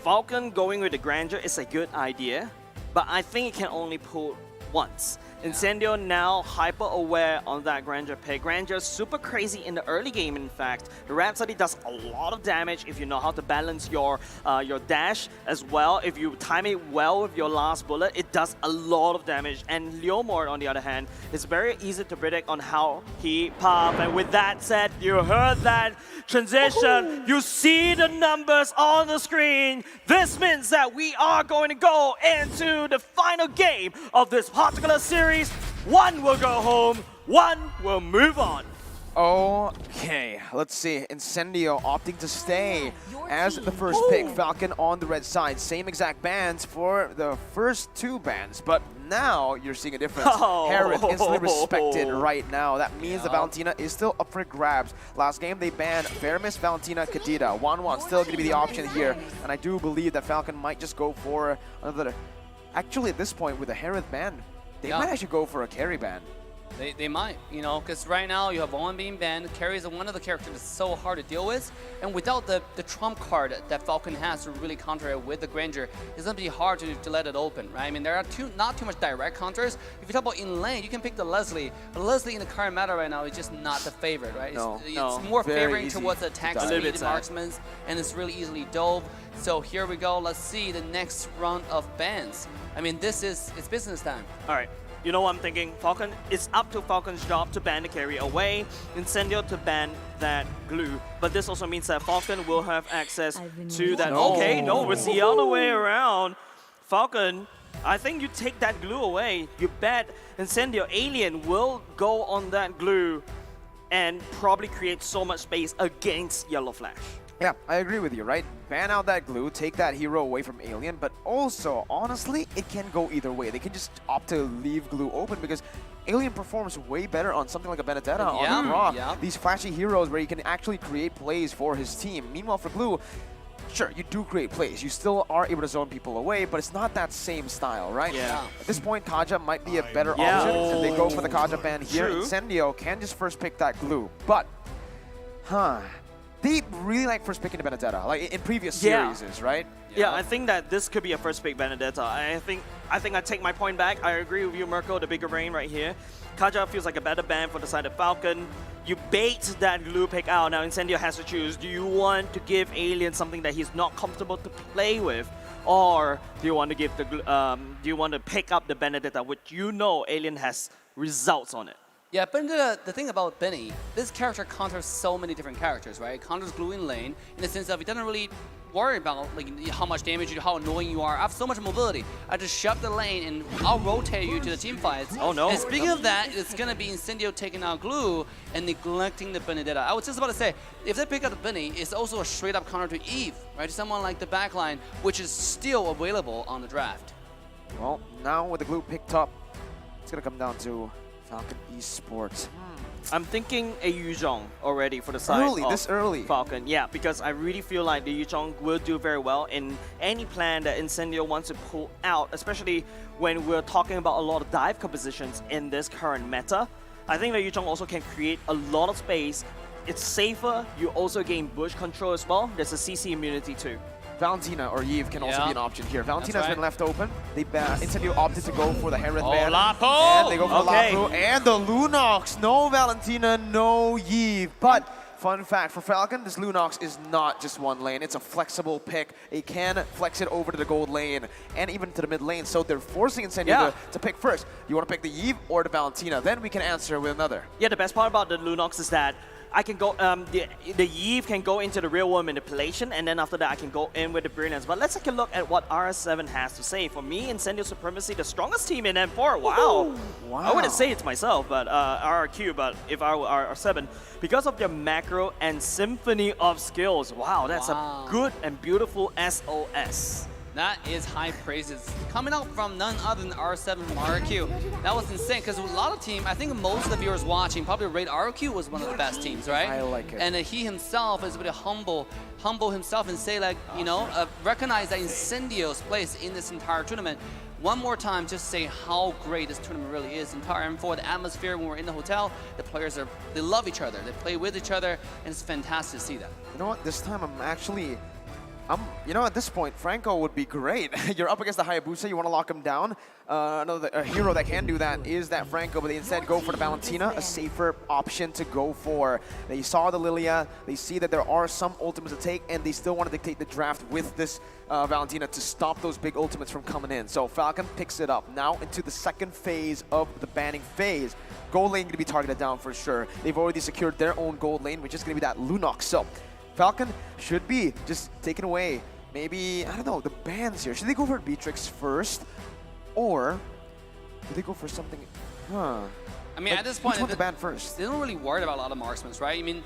Falcon going with the Grandeur is a good idea, but I think it can only pull once. Incendio now hyper aware on that Granger pick. Granger's super crazy in the early game, in fact. The Rhapsody does a lot of damage if you know how to balance your dash as well. If you time it well with your last bullet, it does a lot of damage. And Leomord, on the other hand, is very easy to predict on how he pop. And with that said, you heard that transition. You see the numbers on the screen. This means that we are going to go into the final game of this particular series. One will go home, one will move on. Okay, let's see. Incendio opting to stay as the first pick. Falcon on the red side. Same exact bans for the first 2 bans, but now you're seeing a difference. Harith instantly respected right now. That means the Valentina is still up for grabs. Last game they banned Veramis, Valentina, Kadita. 1-1 still going to be the option here, and I do believe that Falcon might just go for another. Actually, at this point with the Harith ban, they might actually go for a carry ban. They might, you know, because right now you have Owen being banned. Carry is one of the characters that's so hard to deal with, and without the trump card that Falcon has to really counter it with the Granger, it's going to be hard to let it open, right? I mean, there are not too much direct counters. If you talk about in lane, you can pick the Leslie, but Leslie in the current meta right now is just not the favorite, right? It's more favoring towards the attack speed marksmen, and it's really easily dove. So here we go. Let's see the next round of bans. I mean, it's business time. All right. You know what I'm thinking? Falcon, it's up to Falcon's job to ban the carry away, Incendio to ban that glue. But this also means that Falcon will have access to that. Okay, no, it's the other way around. Falcon, I think you take that glue away. You bet Incendio Alien will go on that glue and probably create so much space against Yellow Flash. Yeah, I agree with you, right? Ban out that glue, take that hero away from Alien, but also, honestly, it can go either way. They can just opt to leave glue open because Alien performs way better on something like a Benedetta on Raw. These flashy heroes where he can actually create plays for his team. Meanwhile, for glue, sure, you do create plays. You still are able to zone people away, but it's not that same style, right? Yeah. At this point, Kaja might be a better option, and they go for the Kaja ban here. Incendio can just first pick that glue, but, they really like first picking the Benedetta, like in previous series, right? Yeah, I think that this could be a first pick Benedetta. I think I take my point back. I agree with you, Mirko, the bigger brain right here. Kaja feels like a better ban for the side of Falcon. You bait that glue pick out. Now Incendio has to choose. Do you want to give Alien something that he's not comfortable to play with? Or do you want to give the do you want to pick up the Benedetta, which you know Alien has results on it? Yeah, but the thing about Benny, this character counters so many different characters, right? It counters glue in lane in the sense of it doesn't really worry about like how much damage you do, how annoying you are. I have so much mobility. I just shove the lane and I'll rotate you to the team fights. Oh no. And speaking of that, it's gonna be Incendio taking out glue and neglecting the Benedetta. I was just about to say, if they pick up the Benny, it's also a straight up counter to Eve, right? To someone like the backline, which is still available on the draft. Well, now with the glue picked up, it's gonna come down to Falcon Esports. I'm thinking a Yuzhong already for the side of Falcon. Yeah, because I really feel like the Yuzhong will do very well in any plan that Incendio wants to pull out, especially when we're talking about a lot of dive compositions in this current meta. I think that Yuzhong also can create a lot of space. It's safer. You also gain bush control as well. There's a CC immunity too. Valentina or Yves can also be an option here. Valentina has been left open. They Incendio opted to go for the Harith ban. And they go for Lapo and the Lunox. No Valentina, no Yves. But fun fact for Falcon, this Lunox is not just one lane. It's a flexible pick. It can flex it over to the gold lane and even to the mid lane. So they're forcing Incendio to pick first. You want to pick the Yves or the Valentina? Then we can answer with another. Yeah, the best part about the Lunox is that I can go, the Yves can go into the real world manipulation, and then after that I can go in with the brilliance. But let's take a look at what RS7 has to say. For me, Incendio Supremacy, the strongest team in M4. Wow. I wouldn't say it's myself, but RRQ, but if I were R7, because of their macro and symphony of skills. Wow, that's a good and beautiful SOS. That is high praises. Coming out from none other than R7 from RQ. That was insane, because a lot of team, I think most of the viewers watching probably rate RQ was one of the best teams, right? I like it. And he himself is able to humble himself and say, like, you know, recognize that Incendio's place in this entire tournament. One more time, just say how great this tournament really is. Entire M4, the atmosphere when we're in the hotel, the players they love each other, they play with each other, and it's fantastic to see that. You know what, this time I'm You know, at this point, Franco would be great. You're up against the Hayabusa, you want to lock him down. A hero that can do that is that Franco, but they instead go for the Valentina, a safer option to go for. They saw the Lilia, they see that there are some ultimates to take, and they still want to dictate the draft with this Valentina to stop those big ultimates from coming in. So Falcon picks it up now into the second phase of the banning phase. Gold lane going to be targeted down for sure. They've already secured their own gold lane, which is going to be that Lunox. So Falcon should be just taking away maybe, I don't know, the bans here. Should they go for Beatrix first? Or do they go for something? I mean, like, at this point, which one to ban first? They don't really worry about a lot of marksmen, right? I mean,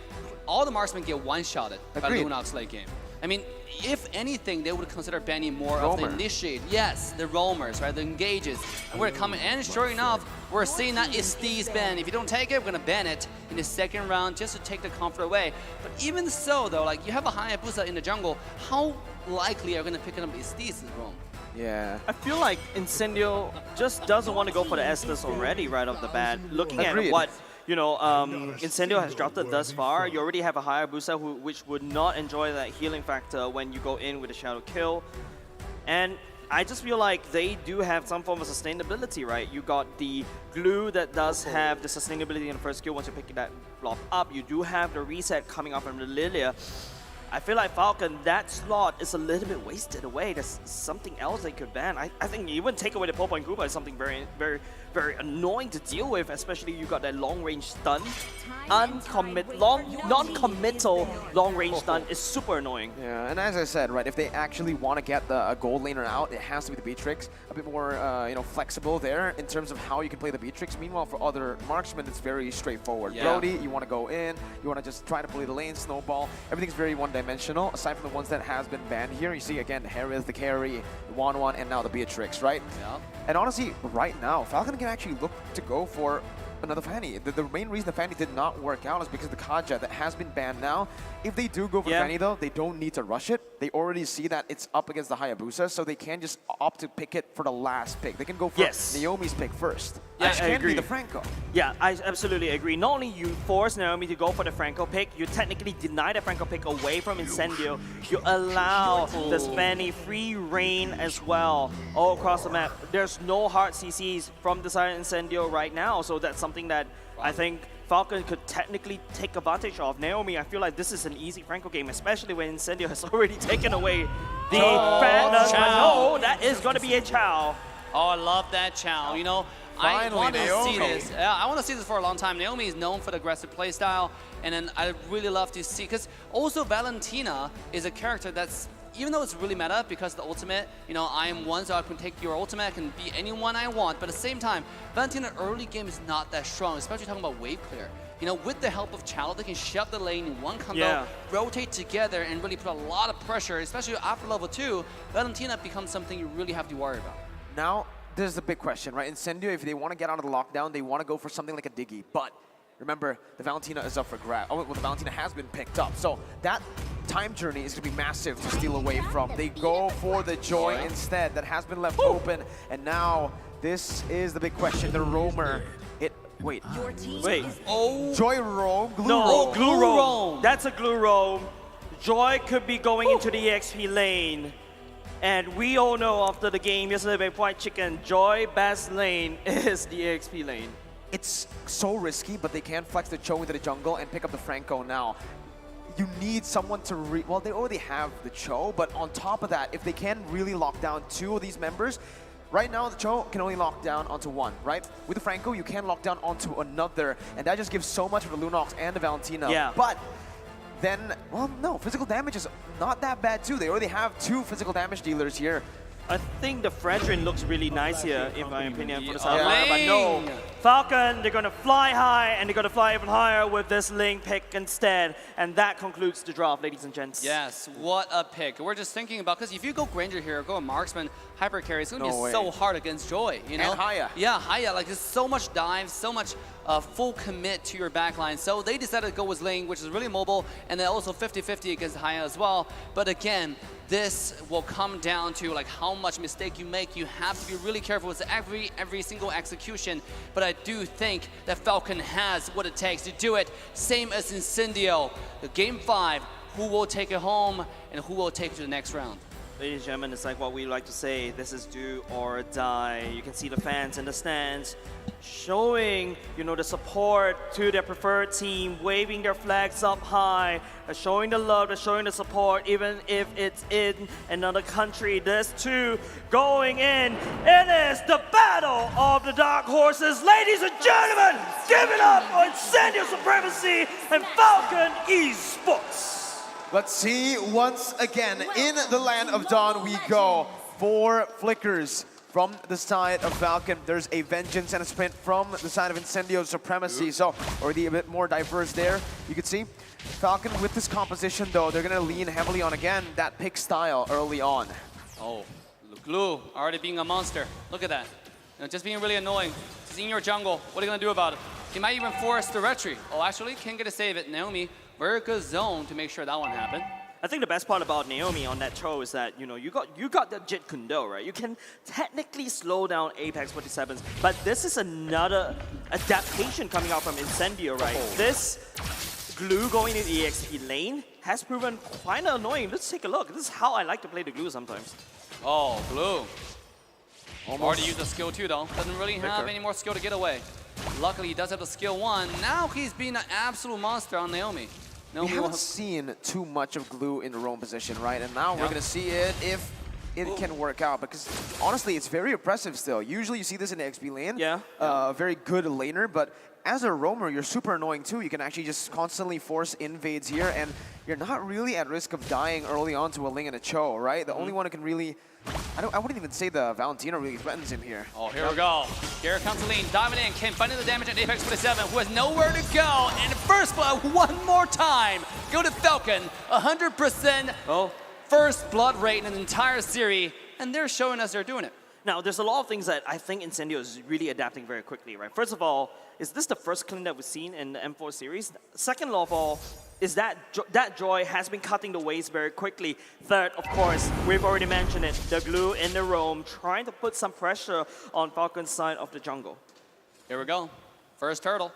all the marksmen get one-shotted by Agreed. Lunox late game. I mean, if anything, they would consider banning more of the Roamer. initiate. Yes, the roamers, right? The engages. And we're coming, and sure enough, we're seeing that it's Steve's ban. If you don't take it, we're gonna ban it in the second round just to take the comfort away. But even so, though, like you have a Hayabusa in the jungle, how likely are you gonna pick up Steve's roam? Yeah. I feel like Incendio just doesn't want to go for the Estus already right off the bat. Looking Agreed. at what Incendio has drafted thus far, you already have a Hayabusa which would not enjoy that healing factor when you go in with a Shadow Kill. And I just feel like they do have some form of sustainability, right? You got the glue that does have the sustainability in the first skill once you pick that blob up. You do have the reset coming up from the Lilia. I feel like Falcon, that slot is a little bit wasted away. There's something else they could ban. I think even take away the Popo and Gooba is something very, very, very annoying to deal with, especially you got that long-range stun. Non-committal long-range stun is super annoying. Yeah, and as I said, right, if they actually want to get the gold laner out, it has to be the Beatrix. A bit more, flexible there in terms of how you can play the Beatrix. Meanwhile, for other marksmen, it's very straightforward. Yeah. Brody, you want to go in, you want to just try to play the lane, snowball. Everything's very one-dimensional, aside from the ones that has been banned here. You see, again, Harith, the carry, the 1-1, and now the Beatrix, right? Yeah. And honestly, right now, Falcon can actually look to go for another Fanny. The main reason the Fanny did not work out is because the Kaja that has been banned now. If they do go for Fanny though, they don't need to rush it. They already see that it's up against the Hayabusa, so they can just opt to pick it for the last pick. They can go for Naomi's pick first. Yeah, Which I can agree. be the Franco. Yeah, I absolutely agree. Not only you force Naomi to go for the Franco pick, you technically deny the Franco pick away from Incendio. You allow the Fanny free reign as well all across the map. There's no hard CCs from the side of Incendio right now, so that's something that I think Falcon could technically take advantage of. Naomi, I feel like this is an easy Franco game, especially when Incendio has already taken away the fatness. But no, that is going to be a Chow. Oh, I love that Chow. You know, I Finally, want to see Naomi. this. Yeah, I want to see this for a long time. Naomi is known for the aggressive playstyle, and then I really love to see, because also Valentina is a character that's, even though it's really meta because of the ultimate, I am one, so I can take your ultimate, I can be anyone I want, but at the same time, Valentina early game is not that strong, especially talking about wave clear. With the help of Chow, they can shove the lane in one combo, rotate together, and really put a lot of pressure, especially after level 2, Valentina becomes something you really have to worry about. Now, this is the big question, right? Incendio, if they want to get out of the lockdown, they want to go for something like a Diggy, but remember, the Valentina is up for grab. Oh, well, the Valentina has been picked up, so that time journey is going to be massive to steal away from. They go for the Joy instead that has been left open, and now this is the big question. The Roamer, wait. Oh. Joy Roam, Glue No, Roam. Glue Roam. That's a Glue Roam. Joy could be going into the EXP lane. And we all know after the game yesterday by White Chicken, Joy best lane is the EXP lane. It's so risky, but they can flex the Cho into the jungle and pick up the Franco now. You need someone to well, they already have the Cho, but on top of that, if they can really lock down 2 of these members, right now the Cho can only lock down onto 1, right? With the Franco, you can lock down onto another, and that just gives so much for the Lunox and the Valentina. Yeah. But then, well, no, physical damage is not that bad too. They already have 2 physical damage dealers here. I think the Fredrin looks really nice here, in my opinion, for the side Yeah. but no. Falcon, they're going to fly high, and they're going to fly even higher with this Link pick instead. And that concludes the draft, ladies and gents. Yes, what a pick. We're just thinking about, because if you go Granger here, go Marksman, Hyper Carry, it's going to be so hard against Joy, And Haya. Yeah, Haya, like there's so much dive, so much full commit to your backline. So they decided to go with Ling, which is really mobile, and then also 50-50 against Haya as well. But again, this will come down to like how much mistake you make. You have to be really careful with every single execution. But I do think that Falcon has what it takes to do it. Same as Incendio. The game 5, who will take it home and who will take it to the next round. Ladies and gentlemen, it's like what we like to say, this is do or die. You can see the fans in the stands showing, the support to their preferred team, waving their flags up high, showing the love, showing the support, even if it's in another country. There's two going in. It is the battle of the dark horses. Ladies and gentlemen, give it up for Incendio Supremacy and Falcon Esports. Let's see, once again, in the land of Dawn we go. 4 flickers from the side of Falcon. There's a Vengeance and a Sprint from the side of Incendio Supremacy. So already a bit more diverse there. You can see Falcon with this composition though, they're gonna lean heavily on again that pick style early on. Oh, Glue already being a monster. Look at that. Just being really annoying. He's in your jungle. What are you gonna do about it? He might even force the retry. Oh, actually, can't get a save it. Naomi, very good zone to make sure that one happened. I think the best part about Naomi on that throw is that, you got the Jit Kundo, right? You can technically slow down Apex 47s, but this is another adaptation coming out from Incendio, right? This Glue going in the EXP lane has proven quite annoying. Let's take a look. This is how I like to play the Glue sometimes. Oh, Glue. Already used the skill 2 though. Doesn't really have any more skill to get away. Luckily, he does have the skill 1. Now he's being an absolute monster on Naomi. We haven't seen too much of Glue in the roam position, right? And now we're gonna see it if it can work out, because honestly, it's very oppressive still. Usually you see this in the XP lane. Very good laner, but as a roamer, you're super annoying too. You can actually just constantly force invades here, and you're not really at risk of dying early on to a Ling and a Cho, right? The only one who can really, I wouldn't even say the Valentina really threatens him here. Oh, here we go. Here comes the lean, diving in, can find the damage at Apex 47, who has nowhere to go. And first blood one more time. Go to Falcon, 100% first blood rate in an entire series, and they're showing us they're doing it. Now, there's a lot of things that I think Incendio is really adapting very quickly, right? First of all, is this the first clean that we've seen in the M4 series? Second of all, is that Joy has been cutting the waves very quickly. Third, of course, we've already mentioned it, the Glue in the roam, trying to put some pressure on Falcon's side of the jungle. Here we go. First turtle.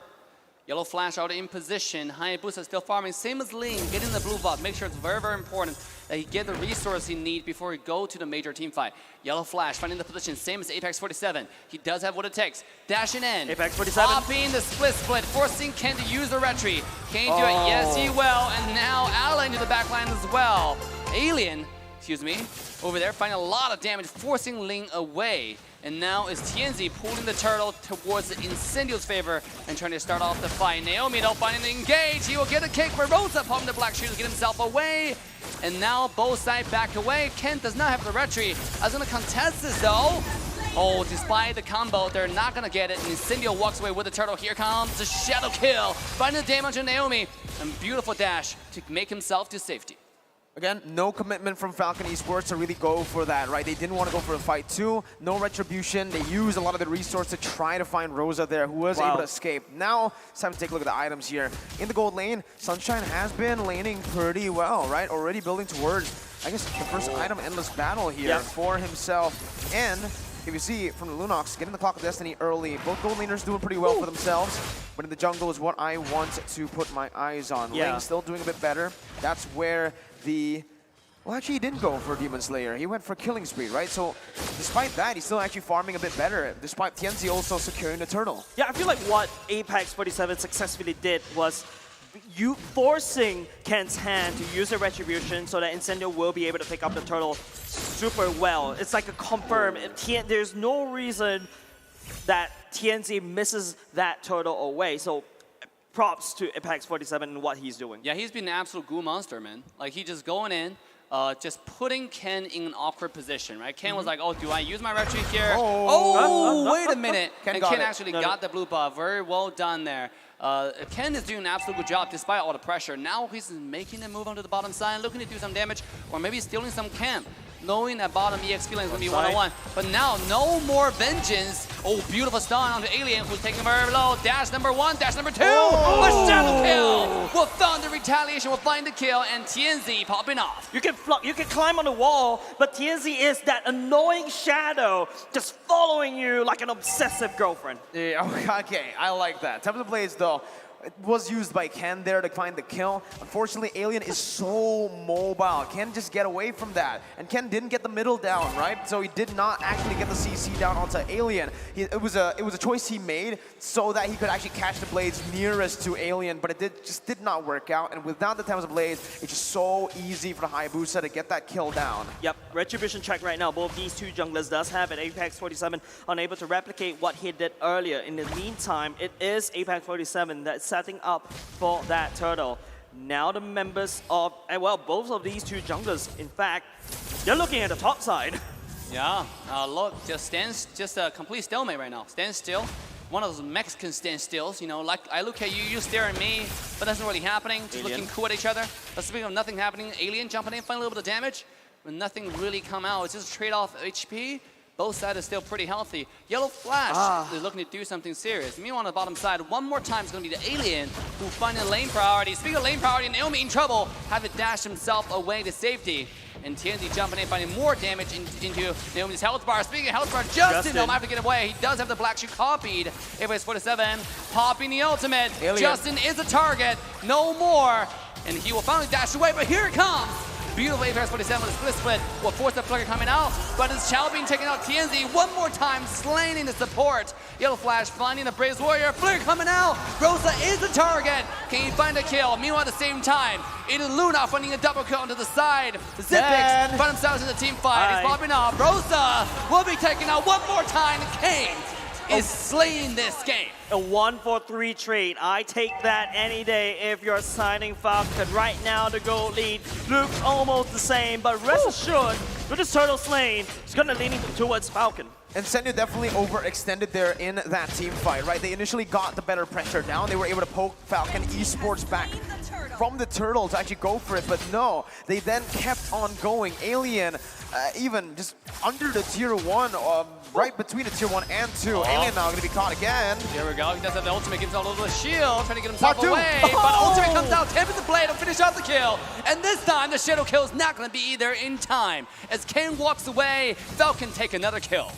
Yellow Flash out in position. Hayabusa still farming. Same as Ling, getting the blue buff. Make sure it's very, very important that he get the resource he needs before he go to the major team fight. Yellow Flash finding the position. Same as Apex 47. He does have what it takes. Dashing in. Apex 47. Popping the split, forcing Ken to use the retry. Can he do it? Yes, he will. And now Allen to the backline as well. Alien, excuse me, over there finding a lot of damage, forcing Ling away. And now is TNZ pulling the turtle towards the Incendio's favor and trying to start off the fight. Naomi though finding the engage. He will get a kick, but Rosa popping the black shield to get himself away. And now both sides back away. Kent does not have the retry. I was going to contest this though. Oh, despite the combo, they're not going to get it. And Incendio walks away with the turtle. Here comes the shadow kill. Finding the damage on Naomi. And beautiful dash to make himself to safety. Again, no commitment from Falcon Esports to really go for that, right? They didn't want to go for a fight too. No retribution. They used a lot of the resource to try to find Rosa there, who was able to escape. Now, it's time to take a look at the items here. In the gold lane, Sunshine has been laning pretty well, right? Already building towards, I guess, the first item, Endless Battle here for himself. And if you see from the Lunox, getting the Clock of Destiny early. Both gold laners doing pretty well for themselves. But in the jungle is what I want to put my eyes on. Ling still doing a bit better. That's where well, actually, he didn't go for Demon Slayer. He went for Killing Spree, right? So, despite that, he's still actually farming a bit better, despite Tianzi also securing the turtle. Yeah, I feel like what Apex 47 successfully did was you forcing Ken's hand to use a retribution so that Incendio will be able to pick up the turtle super well. It's like a confirm. There's no reason that TNZ misses that turtle away. So, props to Apex 47 and what he's doing. Yeah, he's been an absolute goo monster, man. Like, he just going in, just putting Ken in an awkward position, right? Ken was like, oh, do I use my retreat here? Oh, wait a minute. Ken actually got the blue buff. Very well done there. Ken is doing an absolute good job despite all the pressure. Now he's making a move onto the bottom side, looking to do some damage, or maybe stealing some camp. Knowing that bottom EXP lane is going to be one-on-one. But now, no more vengeance. Oh, beautiful stun on the Alien, who's taking very low. Dash number 1, dash number 2. A shadow kill. Will find the retaliation, will find the kill, and TNZ popping off. You can climb on the wall, but TNZ is that annoying shadow just following you like an obsessive girlfriend. Yeah, okay, I like that. Temple Blades, though, It was used by Ken there to find the kill. Unfortunately, Alien is so mobile. Ken just get away from that. And Ken didn't get the middle down, right? So he did not actually get the CC down onto Alien. It was a choice he made so that he could actually catch the blades nearest to Alien, but it just did not work out. And without the Thames of Blades, it's just so easy for the Hayabusa to get that kill down. Yep, Retribution check right now. Both these two junglers does have it. Apex 47 unable to replicate what he did earlier. In the meantime, it is Apex 47 that's setting up for that turtle. Now the members of, well, both of these two junglers, in fact, they're looking at the top side. Yeah, look, just a complete stalemate right now. Stand still. One of those Mexican standstills, you know, like I look at you, you stare at me, but nothing really happening. Just looking cool at each other. But speaking of nothing happening, Alien jumping in, finding a little bit of damage, but nothing really come out. It's just a trade-off HP. Both sides are still pretty healthy. Yellow Flash is looking to do something serious. Meanwhile, on the bottom side, one more time is going to be the Alien who finding lane priority. Speaking of lane priority, Naomi in trouble, had to dash himself away to safety. And TNZ jumping in, finding more damage into Naomi's health bar. Speaking of health bar, Justin don't have to get away. He does have the black shoe copied. Apex 47, popping the ultimate. Alien. Justin is a target, no more. And he will finally dash away, but here it comes. Beautiful Apex 47 with a split. Will force the Flicker coming out, but it's Chow being taken out. TNZ one more time, slaying the support. Yellow Flash finding the Braves Warrior. Flicker coming out. Rosa is the target. Can he find a kill? Meanwhile, at the same time, it is Luna finding a double kill onto the side. Zipix find themselves in the team fight. He's popping off. Rosa will be taken out one more time. Kane is slaying this game. A 1-4-3 trade. I take that any day if you're signing Falcon. Right now, the gold lead looks almost the same, but rest assured, with this turtle slain, it's gonna lean towards Falcon. And Incendio definitely overextended there in that team fight, right? They initially got the better pressure down. They were able to poke Falcon Esports back from the turtle to actually go for it, but no, they then kept on going. Alien, even just under the tier 1, right between the tier 1 and 2. Alien now gonna be caught again. Here we go, he does have the ultimate, gives out a little shield, trying to get himself away, but ultimate comes out, taps the blade to finish off the kill. And this time, the shadow kill is not gonna be either in time. As Kane walks away, Falcon take another kill.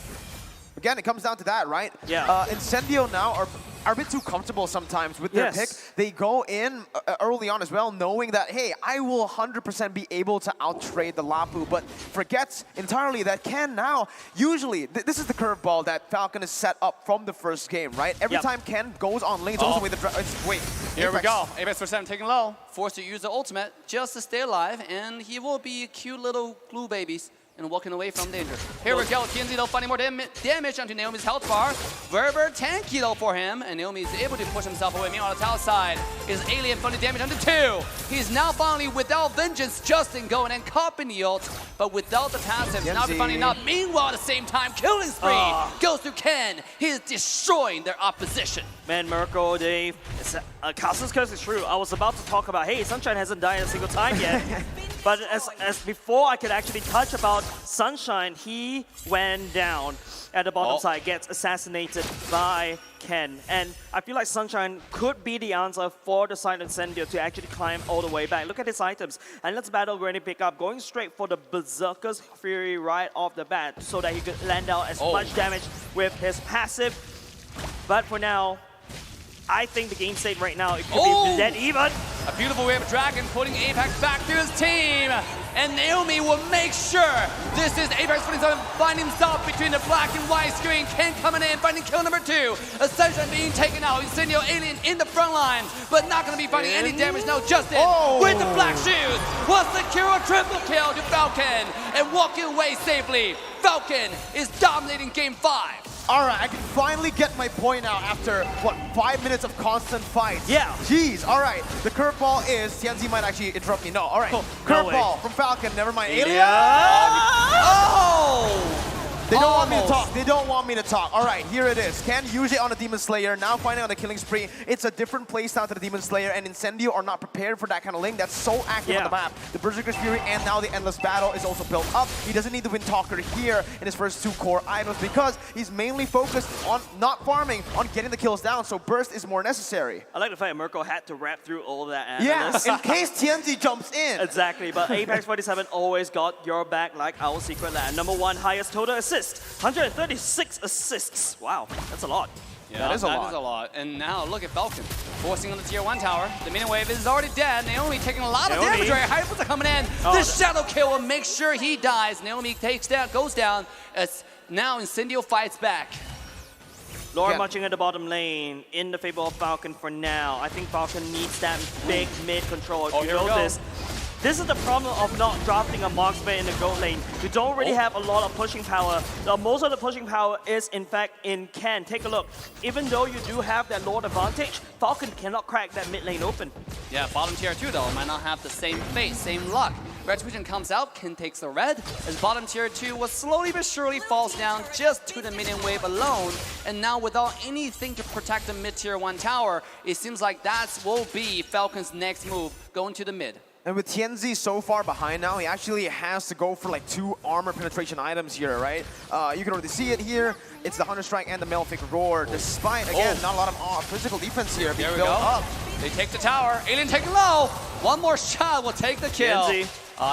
Again, it comes down to that, right? Yeah. Incendio now are a bit too comfortable sometimes with their pick. They go in early on as well, knowing that, hey, I will 100% be able to out-trade the Lapu, but forgets entirely that Ken now, usually, this is the curveball that Falcon is set up from the first game, right? Every time Ken goes on lane, it's also with the... wait. Here we go. Apex 47 taking low, forced to use the ultimate just to stay alive, and he will be cute little glue babies and walking away from danger. Here we go, TNZ though finding more damage onto Naomi's health bar. Very, very tanky though for him, and Naomi is able to push himself away. Meanwhile, on the top side is Alien finding damage onto 2. He's now finally without vengeance. Justin going and copping the ult, but without the passive. Now finding out. Meanwhile, at the same time, killing spree goes to Ken. He is destroying their opposition. Man, Mirko, Dave, Castle's Curse is true. I was about to talk about, hey, Sunshine hasn't died a single time yet. But as before I could actually touch about Sunshine, he went down at the bottom side, gets assassinated by Ken. And I feel like Sunshine could be the answer for the Silent Incendio to actually climb all the way back. Look at his items. And let's battle Granny pick up, going straight for the Berserker's Fury right off the bat so that he could land out as much damage with his passive. But for now, I think the game state right now, it could be dead even. A beautiful wave of Dragon putting Apex back to his team. And Naomi will make sure this is Apex 47 finding himself between the black and white screen. Ken coming in, finding kill number 2. Ascension being taken out. Incendio Alien in the front line, but not going to be finding any damage. No, Justin with the black shoes will secure a triple kill to Falcon and walking away safely. Falcon is dominating game 5. All right, I can finally get my point out after, what, 5 minutes of constant fights. Yeah. Jeez, all right. The curveball is, TNZ might actually interrupt me. No, all right. Curveball from Falcon, never mind. Alien! They don't want me to talk. They don't want me to talk. All right, here it is. Ken usually on the Demon Slayer, now finding on the killing spree. It's a different playstyle to the Demon Slayer, and Incendio are not prepared for that kind of link. That's so active on the map. The Berserker's Fury and now the Endless Battle is also built up. He doesn't need the Wind Talker here in his first 2 core items because he's mainly focused on not farming, on getting the kills down, so Burst is more necessary. I like the fact that Mirko had to wrap through all of that. Yeah, in case TNZ jumps in. Exactly, but Apex 47 always got your back like our secret land. #1 highest total assist, 136 assists. Wow, that's a lot. Yeah, that is a lot. That is a lot. And now look at Falcon forcing on the tier 1 tower. The minion wave is already dead. Naomi taking a lot of damage. Right? Hypers are coming in. The shadow kill will make sure he dies. Naomi goes down. As now Incendio fights back. Lord marching at the bottom lane in the favor of Falcon for now. I think Falcon needs that big mid control. If you notice, this is the problem of not drafting a marksman in the gold lane. You don't really have a lot of pushing power. Most of the pushing power is in fact in Ken. Take a look. Even though you do have that Lord advantage, Falcon cannot crack that mid lane open. Yeah, bottom tier 2 though might not have the same fate, same luck. Retribution comes out, Ken takes the red, as bottom tier 2 was slowly but surely falls down just to the minion wave alone. And now without anything to protect the mid tier 1 tower, it seems like that will be Falcon's next move, going to the mid. And with Tianzi so far behind now, he actually has to go for like 2 armor penetration items here, right? You can already see it here. It's the Hunter Strike and the Malefic Roar, despite, again, not a lot of physical defense here being built up. They take the tower. Alien taking low. One more shot will take the kill. Tianzi.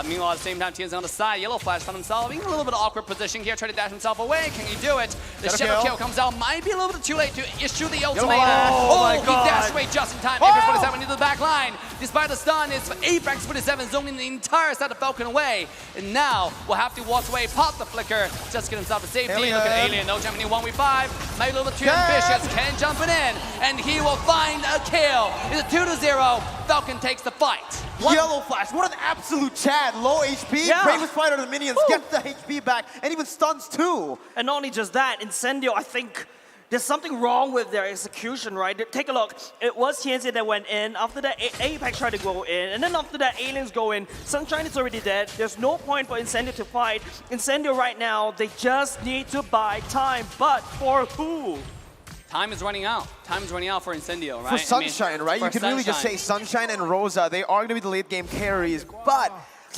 Meanwhile, at the same time, Tianzi on the side. Yellow Flash found himself in a little bit of awkward position here, trying to dash himself away. Can he do it? The shadow kill comes out. Might be a little bit too late to issue the ultimate. My God. He dashed away just in time. Apex 47 into the back line. Despite the stun, it's Apex 47 zoning the entire side of Falcon away. And now we'll have to walk away, pop the flicker, just get himself to safety. Look at Alien, no jumping in 1v5. Maybe a little bit too ambitious. Ken jumping in, and he will find a kill. It's a 2-0. Falcon takes the fight. Yellow Flash, what an absolute Chad. Low HP, bravest fighter of the minions, gets the HP back, and even stuns too. And not only just that, Incendio, I think there's something wrong with their execution, right? Take a look. It was Tianzi that went in. After that, Apex tried to go in. And then after that, Aliens go in. Sunshine is already dead. There's no point for Incendio to fight. Incendio right now, they just need to buy time. But for who? Time is running out. Time is running out for Incendio, right? For Sunshine, right? You can really just say Sunshine and Rosa, they are going to be the late game carries. But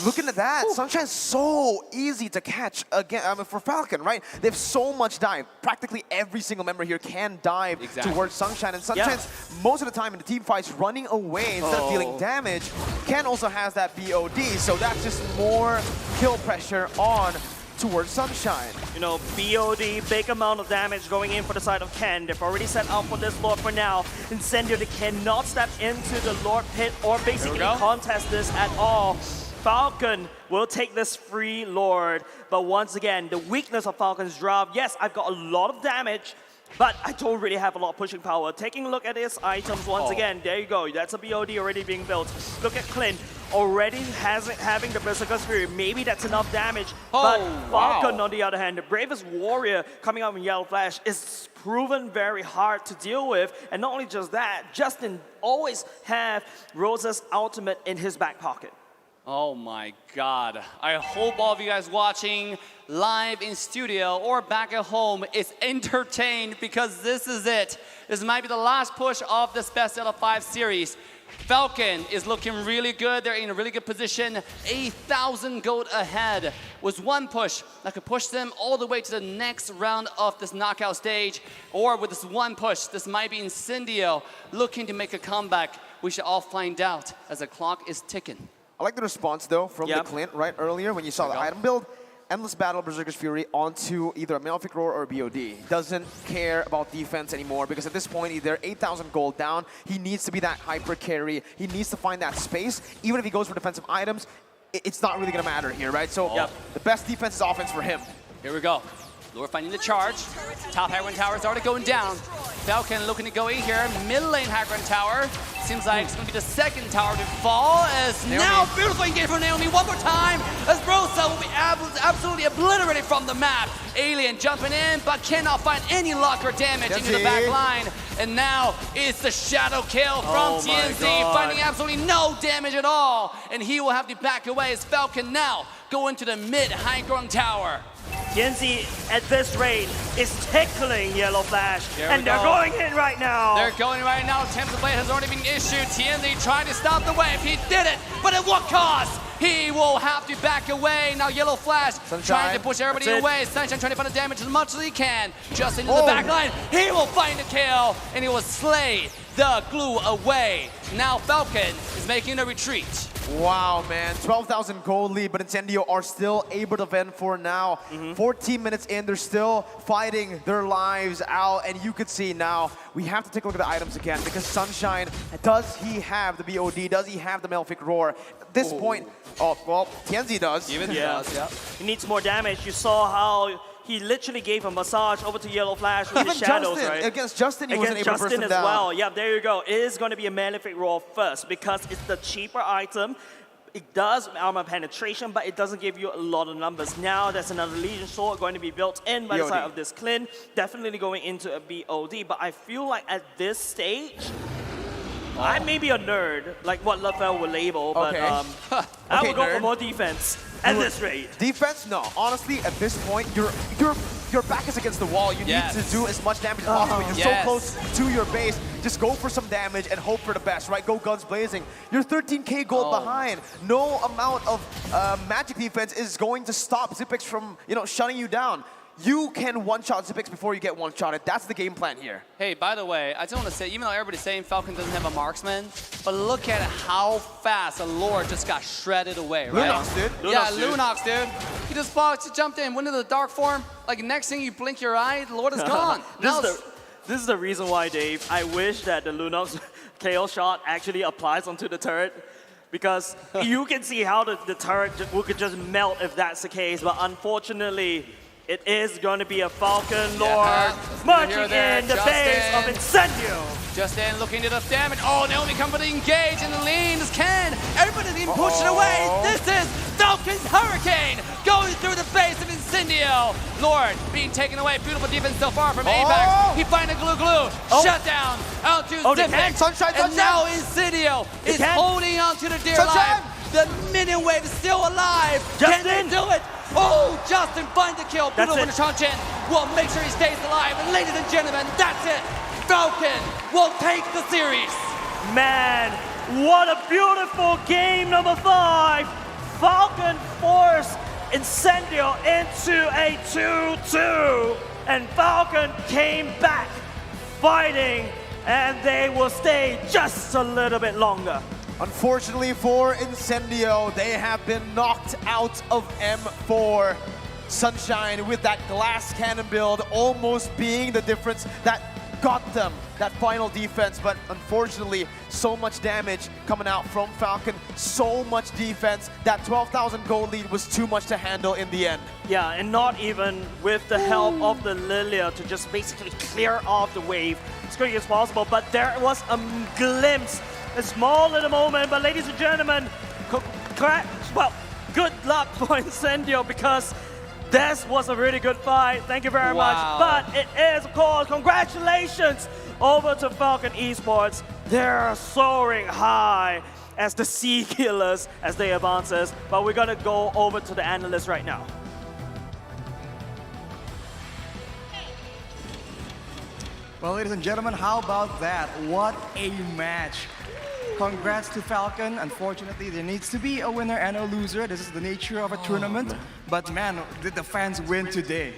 looking at that, Sunshine's so easy to catch again. I mean, for Falcon, right? They have so much dive. Practically every single member here can dive towards Sunshine. And Sunshine's most of the time in the team fights running away instead of dealing damage. Ken also has that BOD, so that's just more kill pressure on towards Sunshine. You know, BOD, big amount of damage going in for the side of Ken. They've already set out for this Lord for now. Incendio, they cannot step into the Lord pit or basically contest this at all. Falcon will take this free Lord. But once again, the weakness of Falcon's draft, yes, I've got a lot of damage, but I don't really have a lot of pushing power. Taking a look at his items once again, there you go. That's a BOD already being built. Look at Clint, already having the Berserker's Fury. Maybe that's enough damage. But Falcon, on the other hand, the bravest warrior coming out in Yellow Flash, is proven very hard to deal with. And not only just that, Justin always have Rosa's ultimate in his back pocket. Oh my God. I hope all of you guys watching live in studio or back at home is entertained, because this is it. This might be the last push of this best out of 5 series. Falcon is looking really good. They're in a really good position. 8,000 gold ahead. Was one push that could push them all the way to the next round of this knockout stage. Or with this one push, this might be Incendio looking to make a comeback. We should all find out as the clock is ticking. I like the response, though, from the Clint right earlier when you saw the item build. Endless Battle, Berserker's Fury onto either a Malefic Roar or a BOD. Doesn't care about defense anymore, because at this point, they're 8,000 gold down. He needs to be that hyper carry. He needs to find that space. Even if he goes for defensive items, it's not really going to matter here, right? So the best defense is offense for him. Here we go. Lure finding the charge. Top high ground tower is already going down. Falcon looking to go in here. Mid lane high ground tower. Seems like it's going to be the second tower to fall. As now beautiful engage from Naomi one more time. As Rosa will be absolutely obliterated from the map. Alien jumping in, but cannot find any luck or damage into the back line. And now it's the shadow kill from TNZ, finding absolutely no damage at all. And he will have to back away as Falcon now go into the mid high ground tower. Tianzi, at this rate, is tickling Yellow Flash, and they're going in right now. They're going right now. Tempest Blade has already been issued. Tianzi trying to stop the wave. He did it, but at what cost? He will have to back away. Now Yellow Flash trying to push everybody away. Sunshine trying to find the damage as much as he can. Just into the back line. He will find a kill, and he will slay the glue away. Now Falcon is making a retreat. Wow, man. 12,000 gold lead, but Incendio are still able to fend for now. 14 minutes in, they're still fighting their lives out, and you could see now, we have to take a look at the items again, because Sunshine, does he have the BOD? Does he have the Malefic Roar? At this point, oh, well, Tianzi does. Even does, yeah. He needs more damage. You saw how he literally gave a massage over to Yellow Flash with his shadows, Justin, right? against Justin, he wasn't able to burst Justin him as down. well. Yeah, there you go. It is going to be a Malefic Roar first because it's the cheaper item. It does armor penetration, but it doesn't give you a lot of numbers. Now there's another Legion Sword going to be built in by the side of this Clin. Definitely going into a BOD, but I feel like at this stage, I may be a nerd, like what Lafell would label, but I would go for more defense at this rate. Defense? No. Honestly, at this point, your back is against the wall. You need to do as much damage as possible. You're so close to your base. Just go for some damage and hope for the best, right? Go guns blazing. You're 13k gold behind. No amount of magic defense is going to stop Zipex from, shutting you down. You can one-shot Zipex before you get one-shotted. That's the game plan here. Hey, by the way, I just want to say, even though everybody's saying Falcon doesn't have a marksman, but look at how fast a Lord just got shredded away, right? Lunox, dude. Lunox, dude. He just jumped in, went into the dark form. Like, next thing you blink your eye, the Lord is gone. This is the reason why, Dave, I wish that the Lunox KO shot actually applies onto the turret. Because you can see how the turret could just melt if that's the case. But unfortunately, it is going to be a Falcon Lord marching in the base of Incendio. Justin looking to the damage. Oh, Naomi coming for the engage and the lean is Ken. Everybody's being pushed away. This is Falcon's Hurricane going through the base of Incendio. Lord being taken away. Beautiful defense so far from Apex. He finds a glue. Shut down onto Zipex. Sunshine. And now Incendio is holding on to the dear life. The minion wave is still alive. Can they do it? Oh, Justin finds the kill. Beautiful Chanchin will make sure he stays alive. And ladies and gentlemen, that's it. Falcon will take the series. Man, what a beautiful game number 5. Falcon forced Incendio into a 2-2. And Falcon came back fighting, and they will stay just a little bit longer. Unfortunately for Incendio, they have been knocked out of M4. Sunshine with that glass cannon build almost being the difference that got them that final defense, but unfortunately, so much damage coming out from Falcon, so much defense. That 12,000 gold lead was too much to handle in the end. Yeah, and not even with the help of the Lilia to just basically clear off the wave as quickly as possible, but there was a glimpse, a small little moment, but ladies and gentlemen, good luck for Incendio because this was a really good fight. Thank you very much. But it is, of course, congratulations over to Falcon Esports. They're soaring high as the Sea Killers as they advance. But we're going to go over to the analysts right now. Well, ladies and gentlemen, how about that? What a match. Congrats to Falcon. Unfortunately, there needs to be a winner and a loser. This is the nature of a tournament. But man, did the fans win today?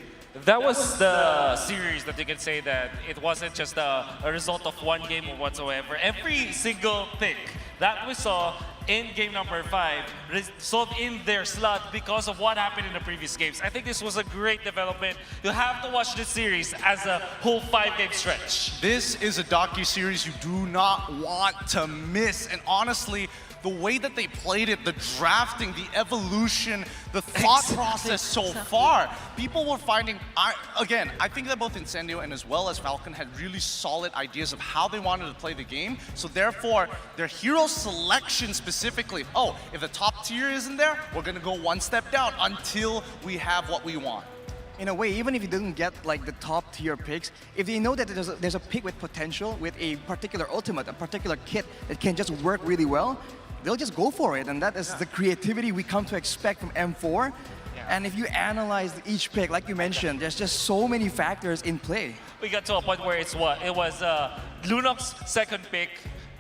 That was the series that you can say that it wasn't just a result of one game or whatsoever. Every single pick that we saw in game number 5 resulted in their slot because of what happened in the previous games. I think this was a great development. You have to watch this series as a whole 5-game stretch. This is a docu-series you do not want to miss. And honestly, the way that they played it, the drafting, the evolution, the thought process so far, people were finding, I think that both Incendio and as well as Falcon had really solid ideas of how they wanted to play the game. So therefore, their hero selection specifically, if the top tier isn't there, we're gonna go one step down until we have what we want. In a way, even if you didn't get like the top tier picks, if they know that there's a pick with potential, with a particular ultimate, a particular kit that can just work really well, they'll just go for it, and that is the creativity we come to expect from M4. And if you analyze each pick, like you mentioned, there's just so many factors in play. We got to a point where it was Lunox's second pick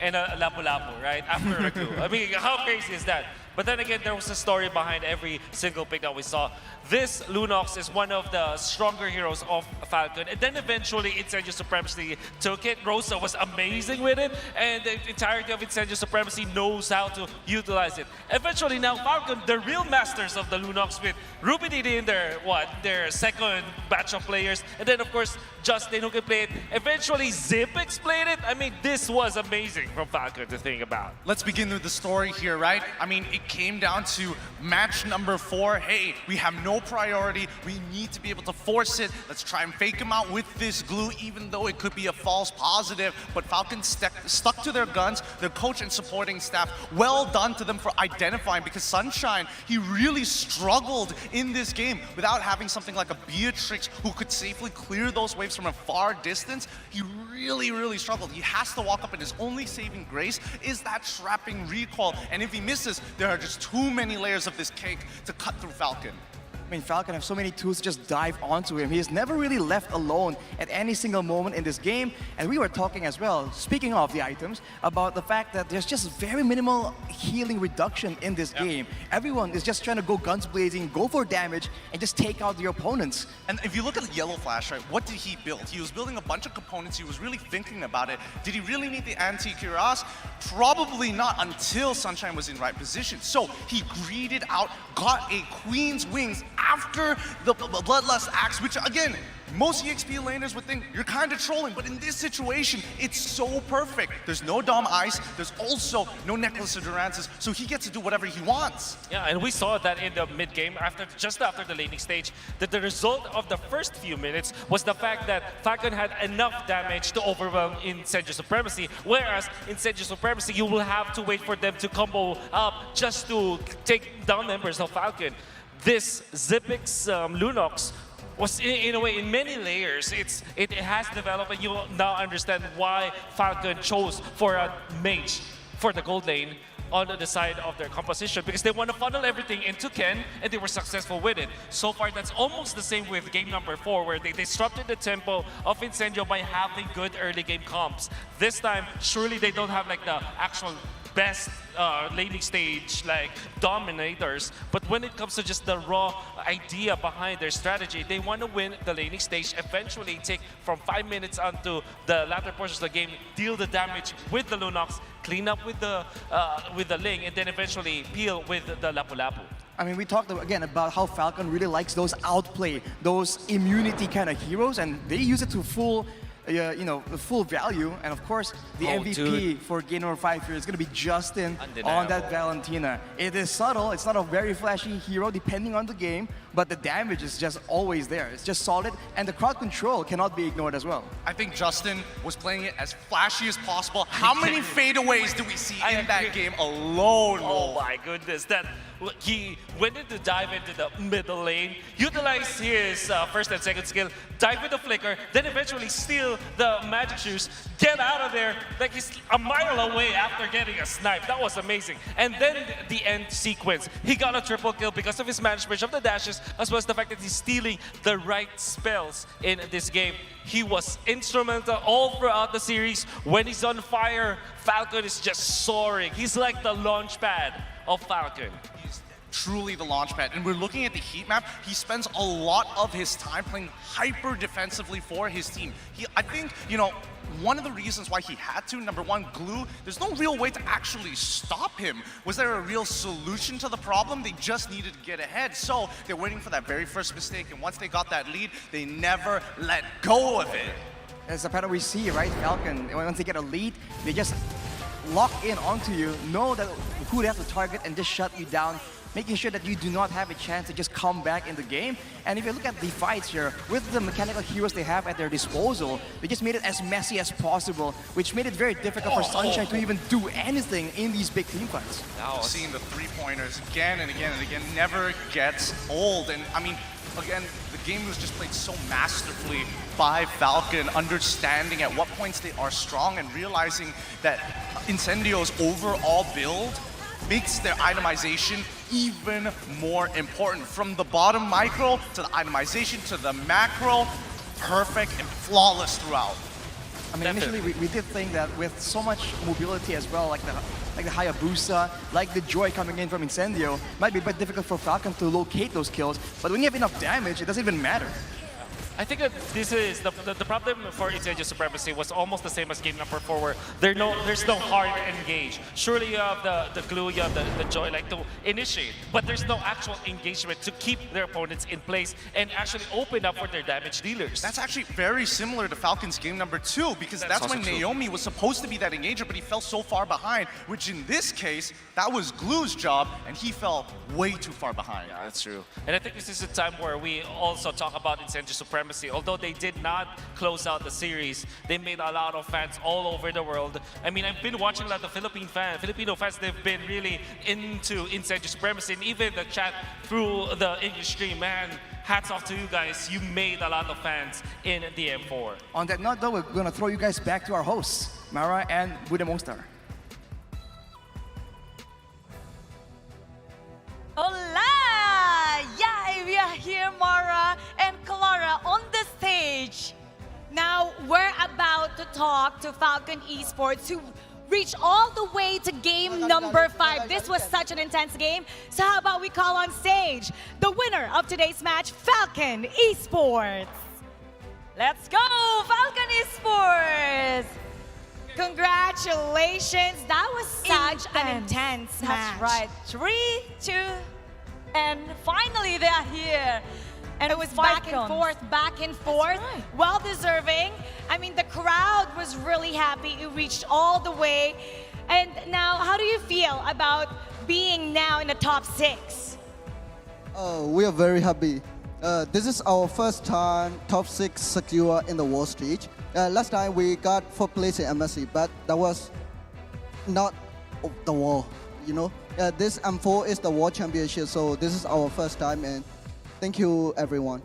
and a Lapu-Lapu, right? After Raku. I mean, how crazy is that? But then again, there was a story behind every single pick that we saw. This Lunox is one of the stronger heroes of Falcon. And then eventually, Incendio Supremacy took it. Rosa was amazing with it. And the entirety of Incendio Supremacy knows how to utilize it. Eventually, now Falcon, the real masters of the Lunox with Ruby DD in their second batch of players. And then, of course, Justin who can play it. Eventually, Zipix played it. I mean, this was amazing from Falcon to think about. Let's begin with the story here, right? I mean, it came down to match number 4. Hey, we have no priority. We need to be able to force it. Let's try and fake him out with this glue, even though it could be a false positive. But Falcon stuck to their guns, their coach and supporting staff. Well done to them for identifying, because Sunshine, he really struggled in this game without having something like a Beatrix who could safely clear those waves from a far distance. He really struggled. He has to walk up, and his only saving grace is that trapping recoil. And if he misses, there are just too many layers of this cake to cut through Falcon. I mean, Falcon have so many tools to just dive onto him. He is never really left alone at any single moment in this game. And we were talking as well, speaking of the items, about the fact that there's just very minimal healing reduction in this game. Everyone is just trying to go guns blazing, go for damage, and just take out your opponents. And if you look at Yellow Flash, right, what did he build? He was building a bunch of components. He was really thinking about it. Did he really need the anti-cuirass? Probably not, until Sunshine was in right position. So he greeded out, got a Queen's Wings after the Bloodlust Axe, which again, most EXP laners would think you're kind of trolling, but in this situation, it's so perfect. There's no Dom Ice, there's also no Necklace of Durances, so he gets to do whatever he wants. Yeah, and we saw that in the mid-game, just after the laning stage, that the result of the first few minutes was the fact that Falcon had enough damage to overwhelm Incendio Supremacy, whereas Incendio Supremacy, you will have to wait for them to combo up just to take down members of Falcon. This Zipix Lunox was in a way, in many layers, it has developed, and you will now understand why Falcon chose for a mage for the gold lane on the side of their composition, because they want to funnel everything into Ken, and they were successful with it. So far, that's almost the same with game number 4, where they disrupted the tempo of Incendio by having good early game comps. This time, surely they don't have like the actual best laning stage like dominators, but when it comes to just the raw idea behind their strategy, they want to win the laning stage, eventually take from 5 minutes onto the latter portions of the game, deal the damage with the Lunox, clean up with the Ling, and then eventually peel with the Lapu Lapu. I mean, we talked again about how Falcon really likes those outplay, those immunity kind of heroes, and they use it to full the full value. And of course, the MVP for game number 5 here is going to be Justin on that Valentina. It is subtle. It's not a very flashy hero depending on the game, but the damage is just always there. It's just solid, and the crowd control cannot be ignored as well. I think Justin was playing it as flashy as possible. How many fadeaways do we see in that game alone? Oh my goodness, he went in to dive into the middle lane, utilize his first and second skill, dive with the flicker, then eventually steal the magic shoes, get out of there like he's a mile away after getting a snipe. That was amazing. And then the end sequence, he got a triple kill because of his management of the dashes, as well as the fact that he's stealing the right spells in this game. He was instrumental all throughout the series. When he's on fire, Falcon is just soaring. He's like the launch pad of Falcon. He's truly the launch pad. And we're looking at the heat map. He spends a lot of his time playing hyper defensively for his team. I think, one of the reasons why he had to, number one, glue, there's no real way to actually stop him. Was there a real solution to the problem? They just needed to get ahead. So they're waiting for that very first mistake. And once they got that lead, they never let go of it. That's the pattern we see, right? Falcon, once they get a lead, they just lock in onto you, know that who they have to target, and just shut you down, making sure that you do not have a chance to just come back in the game. And if you look at the fights here, with the mechanical heroes they have at their disposal, they just made it as messy as possible, which made it very difficult for Sunshine to even do anything in these big team fights. Now seeing the three-pointers again and again and again never gets old. And I mean, again, the game was just played so masterfully by Falcon, understanding at what points they are strong and realizing that Incendio's overall build makes their itemization even more important. From the bottom micro to the itemization to the macro, perfect and flawless throughout. I mean, initially we did think that with so much mobility as well, like the Hayabusa, like the Joy coming in from Incendio, might be a bit difficult for Falcon to locate those kills. But when you have enough damage, it doesn't even matter. I think that this is the problem for Incendio Supremacy was almost the same as game number 4, where there's no hard engage. Surely you have the glue, you have the joy like to initiate, but there's no actual engagement to keep their opponents in place and actually open up for their damage dealers. That's actually very similar to Falcon's game number 2, because that's when Naomi was supposed to be that engager, but he fell so far behind, which in this case, that was Glue's job, and he fell way too far behind. Yeah, that's true. And I think this is a time where we also talk about Incendio Supremacy. Although they did not close out the series, they made a lot of fans all over the world. I mean, I've been watching a lot of Filipino fans, they've been really into Incendio Supremacy, and even the chat through the English stream, man, hats off to you guys. You made a lot of fans in the M4. On that note, though, we're going to throw you guys back to our hosts, Mara and Buddha Mongstar. Hola! Yeah, we are here, Mara and Clara, on the stage. Now, we're about to talk to Falcon Esports, who reached all the way to game number 5. This was such an intense game. So how about we call on stage the winner of today's match, Falcon Esports. Let's go, Falcon Esports! Congratulations. That was such an intense match. That's right. 3, 2, and finally they are here. And it was back and forth, back and forth. Right. Well deserving. I mean, the crowd was really happy. It reached all the way. And now, how do you feel about being now in the top 6? We are very happy. This is our first time top 6 secure in the world stage. Last time we got 4th place in MSC, but that was not the war, you know. This M4 is the world championship, so this is our first time, and thank you everyone.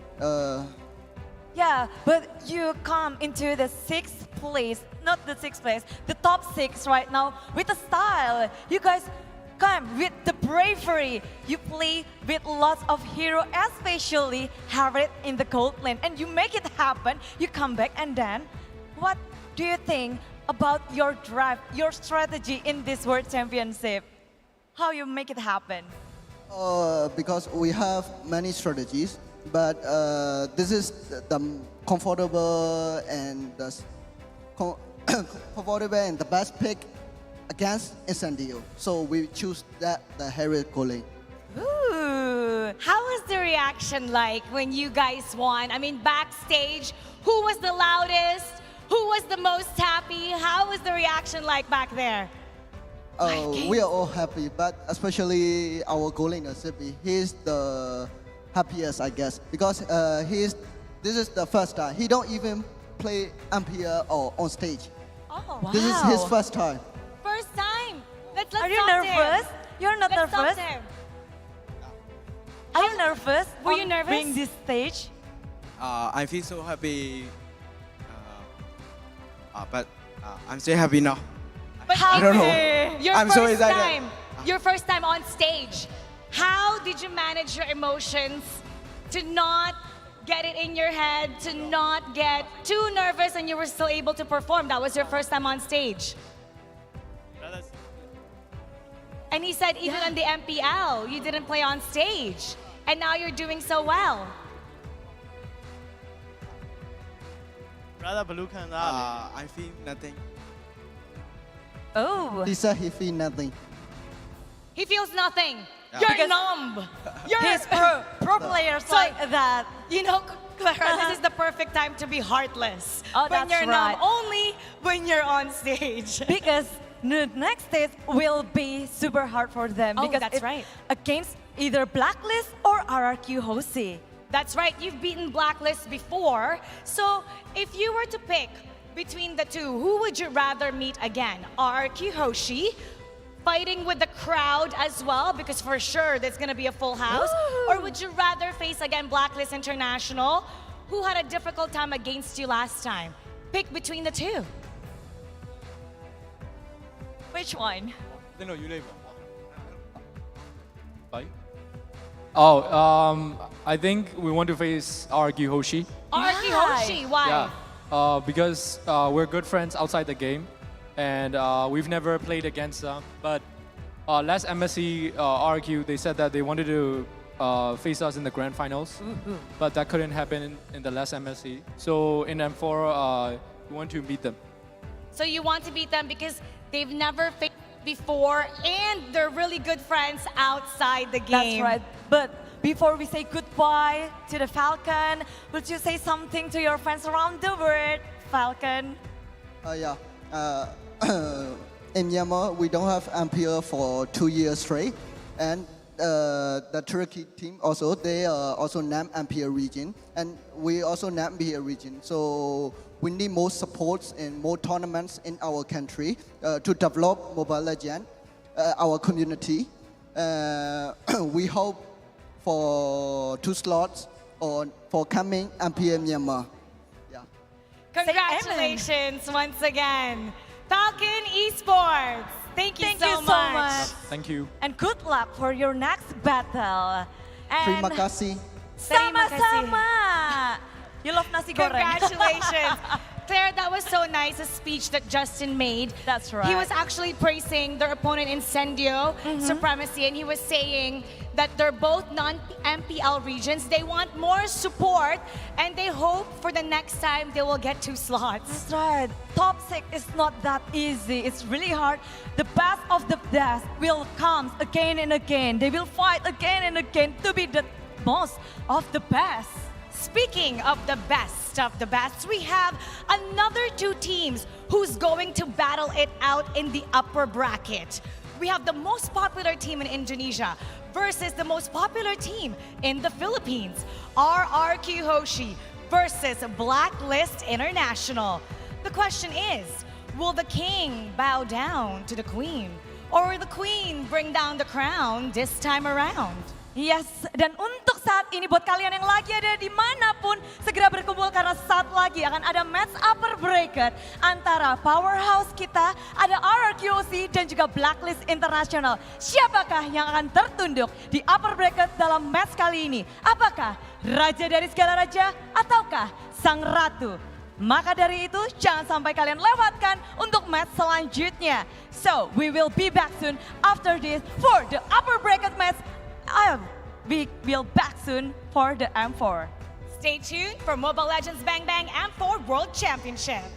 Yeah, but you come into the 6th place, not the 6th place, the top 6 right now with the style. You guys come with the bravery. You play with lots of hero, especially Harriet in the gold lane, and you make it happen. You come back, and then what do you think about your drive, your strategy in this World Championship? How you make it happen? Because we have many strategies, but this is the comfortable and the best pick against Incendio. So we choose the Harriet goalie. Ooh, how was the reaction like when you guys won? I mean, backstage, who was the loudest? Who was the most happy? How was the reaction like back there? We are all happy, but especially our goalie, Sippy. He's the happiest, I guess, because this is the first time. He don't even play MPL or on stage. Oh, wow. This is his first time. First time. Let's Are you talk to nervous? him. You're not Let's talk nervous? to him. Are you nervous? Were you on nervous? being this stage? I feel so happy, but I'm still happy now. But I don't know. I'm so excited. Your first time on stage. How did you manage your emotions to not get it in your head, to not get too nervous, and you were still able to perform? That was your first time on stage. And he said even on the MPL, you didn't play on stage. And now you're doing so well. I feel nothing. Oh. He said he feel nothing. He feels nothing. Yeah. You're Because numb. You're He's pro players So, like that. You know, Clara, this is the perfect time to be heartless. Oh, when that's you're right. numb, only when you're on stage. Because the next stage will be super hard for them. Oh, because that's it's right. against either Blacklist or RRQ Hoshi. That's right, you've beaten Blacklist before. So if you were to pick between the two, who would you rather meet again? RRQ Hoshi, fighting with the crowd as well, because for sure there's gonna be a full house. Ooh. Or would you rather face again Blacklist International, who had a difficult time against you last time? Pick between the two. Which one? No, you name I think we want to face RRQ Hoshi. RRQ Hoshi, why? Yeah, because we're good friends outside the game, and we've never played against them. But last MSC RQ, they said that they wanted to face us in the grand finals, but that couldn't happen in the last MSC. So in M4, we want to beat them. So you want to beat them because they've never faced before, and they're really good friends outside the game. That's right. But before we say goodbye to the Falcon, would you say something to your friends around the world, Falcon? Yeah. In Myanmar, we don't have Ampere for 2 years straight, and the Turkey team also, they also named Ampere region, and we also named Ampere region. So we need more supports and more tournaments in our country to develop Mobile Legends, our community. We hope for 2 slots or for coming Ampere Myanmar. Yeah. Congratulations once again, Falcon Esports. Thank you so much. Thank you. And good luck for your next battle. And Terima kasih. Sama-sama. You love nasi goreng. Congratulations. Claire, that was so nice, a speech that Justin made. That's right. He was actually praising their opponent Incendio Supremacy, and he was saying that they're both non-MPL regions. They want more support, and they hope for the next time they will get 2 slots. That's right. Top 6 is not that easy. It's really hard. The best of the best will come again and again. They will fight again and again to be the most of the best. Speaking of the best, we have another 2 teams who's going to battle it out in the upper bracket. We have the most popular team in Indonesia versus the most popular team in the Philippines. RRQ Hoshi versus Blacklist International. The question is, will the king bow down to the queen? Or will the queen bring down the crown this time around? Yes, dan untuk saat ini buat kalian yang lagi ada dimanapun, segera berkumpul karena saat lagi akan ada match upper bracket antara powerhouse kita, ada RRQOC dan juga Blacklist International. Siapakah yang akan tertunduk di upper bracket dalam match kali ini? Apakah raja dari segala raja ataukah sang ratu? Maka dari itu, jangan sampai kalian lewatkan untuk match selanjutnya. So, we will be back soon after this for the upper bracket match. We will back soon for the M4. Stay tuned for Mobile Legends Bang Bang M4 World Championship.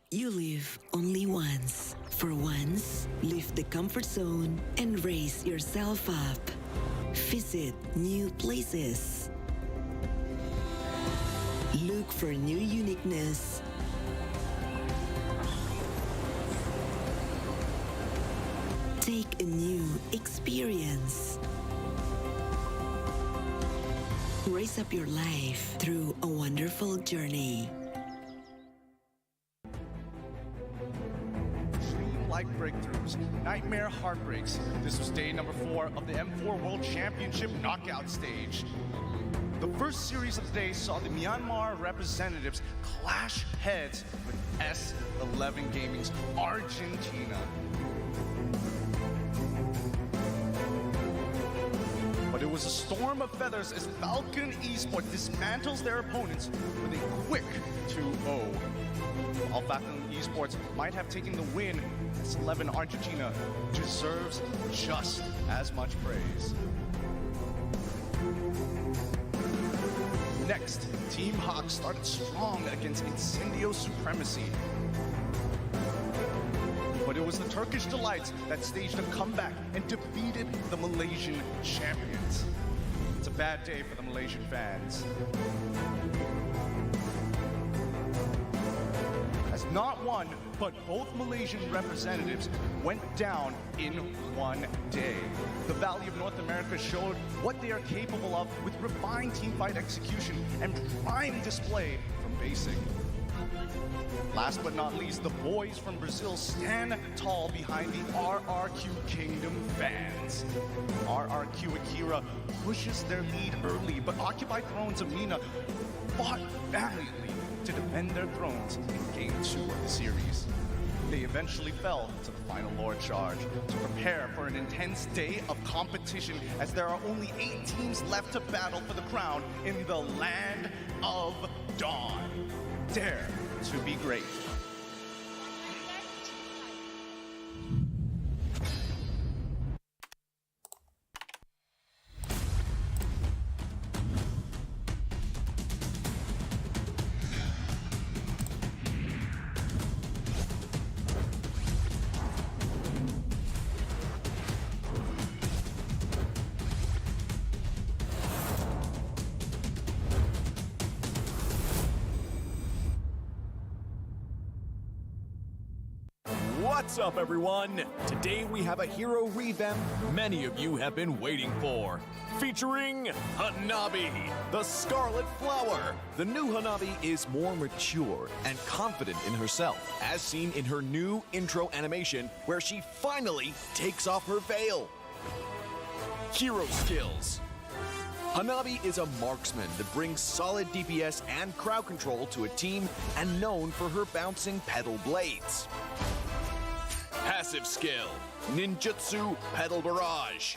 You live only once. For once, leave the comfort zone and raise yourself up. Visit new places. Look for new uniqueness. Take a new experience. Raise up your life through a wonderful journey. Like breakthroughs, nightmare heartbreaks. This was day number 4 of the M4 World Championship knockout stage. The first series of the day saw the Myanmar representatives clash heads with S11 Gaming's Argentina. But it was was a storm of feathers as Falcon Esports dismantles their opponents with a quick 2-0. While Falcon Esports might have taken the win, this 11 Argentina deserves just as much praise. Next, Team Hawk started strong against Incendio Supremacy. But it was the Turkish Delights that staged a comeback and defeated the Malaysian champions. It's a bad day for the Malaysian fans. As not one, but both Malaysian representatives went down in one day. The Valley of North America showed what they are capable of with refined teamfight execution and prime display from Basic. Last but not least, the boys from Brazil stand tall behind the RRQ Kingdom fans. RRQ Akira pushes their lead early, but Occupied Thrones Amina fought valiantly to defend their thrones in Game 2 of the series. They eventually fell to the final Lord Charge to prepare for an intense day of competition as there are only 8 teams left to battle for the crown in the Land of Dawn. Dare to be great. What's up, everyone? Today we have a hero revamp many of you have been waiting for. Featuring Hanabi, the Scarlet Flower. The new Hanabi is more mature and confident in herself, as seen in her new intro animation where she finally takes off her veil. Hero skills. Hanabi is a marksman that brings solid DPS and crowd control to a team and known for her bouncing pedal blades. Passive skill, Ninjutsu Pedal Barrage.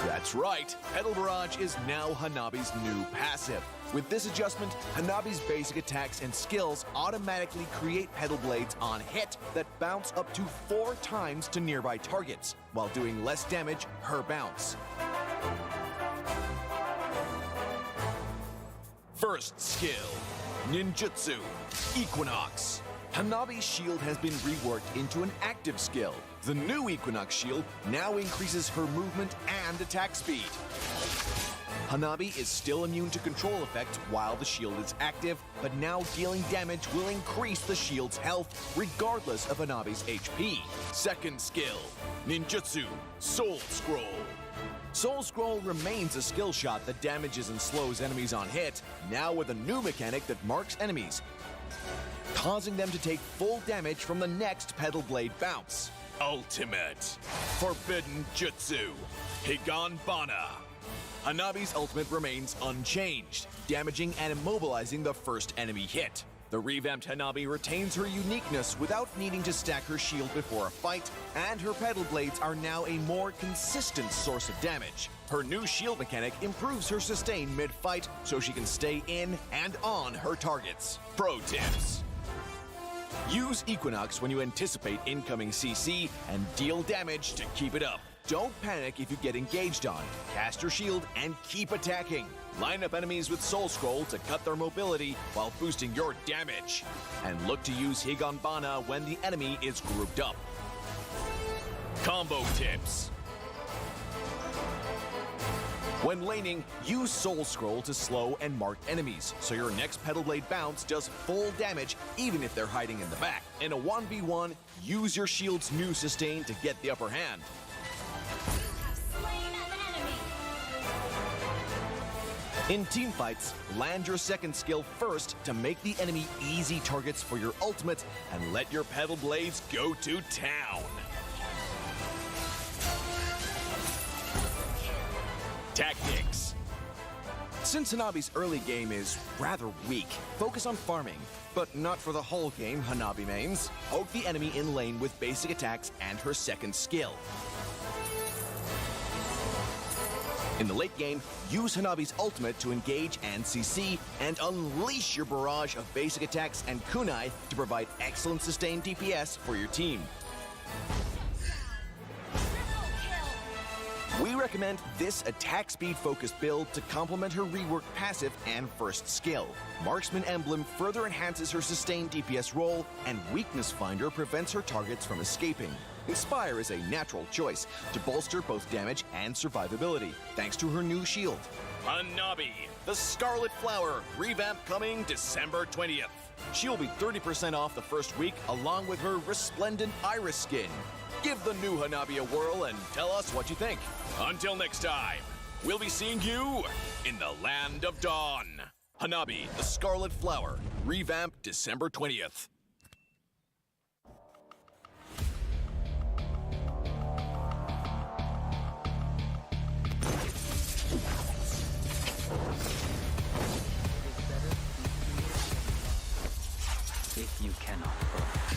That's right, Pedal Barrage is now Hanabi's new passive. With this adjustment, Hanabi's basic attacks and skills automatically create pedal blades on hit that bounce up to 4 times to nearby targets, while doing less damage per bounce. First skill, Ninjutsu Equinox. Hanabi's shield has been reworked into an active skill. The new Equinox shield now increases her movement and attack speed. Hanabi is still immune to control effects while the shield is active, but now dealing damage will increase the shield's health regardless of Hanabi's HP. Second skill, Ninjutsu Soul Scroll. Soul Scroll remains a skill shot that damages and slows enemies on hit, now with a new mechanic that marks enemies, causing them to take full damage from the next pedal blade bounce. Ultimate Forbidden Jutsu Higanbana. Hanabi's ultimate remains unchanged, damaging and immobilizing the first enemy hit. The revamped Hanabi retains her uniqueness without needing to stack her shield before a fight, and her pedal blades are now a more consistent source of damage. Her new shield mechanic improves her sustain mid-fight so she can stay in and on her targets. Pro tips. Use Equinox when you anticipate incoming CC and deal damage to keep it up. Don't panic if you get engaged on. Cast your shield and keep attacking. Line up enemies with Soul Scroll to cut their mobility while boosting your damage. And look to use Higanbana when the enemy is grouped up. Combo tips. When laning, use Soul Scroll to slow and mark enemies, so your next Pedal Blade bounce does full damage even if they're hiding in the back. In a 1v1, use your shield's new sustain to get the upper hand. In teamfights, land your second skill first to make the enemy easy targets for your ultimate and let your Pedal Blades go to town. Tactics. Since Hanabi's early game is rather weak, focus on farming, but not for the whole game, Hanabi mains. Poke the enemy in lane with basic attacks and her second skill. In the late game, use Hanabi's ultimate to engage and CC and unleash your barrage of basic attacks and kunai to provide excellent sustained DPS for your team. We recommend this attack speed focused build to complement her reworked passive and first skill. Marksman Emblem further enhances her sustained DPS role, and Weakness Finder prevents her targets from escaping. Inspire is a natural choice to bolster both damage and survivability, thanks to her new shield. Hanabi, the Scarlet Flower, revamp coming December 20th. She'll be 30% off the first week, along with her resplendent Iris skin. Give the new Hanabi a whirl and tell us what you think. Until next time, we'll be seeing you in the Land of Dawn. Hanabi, the Scarlet Flower, revamp December 20th. If you cannot burn.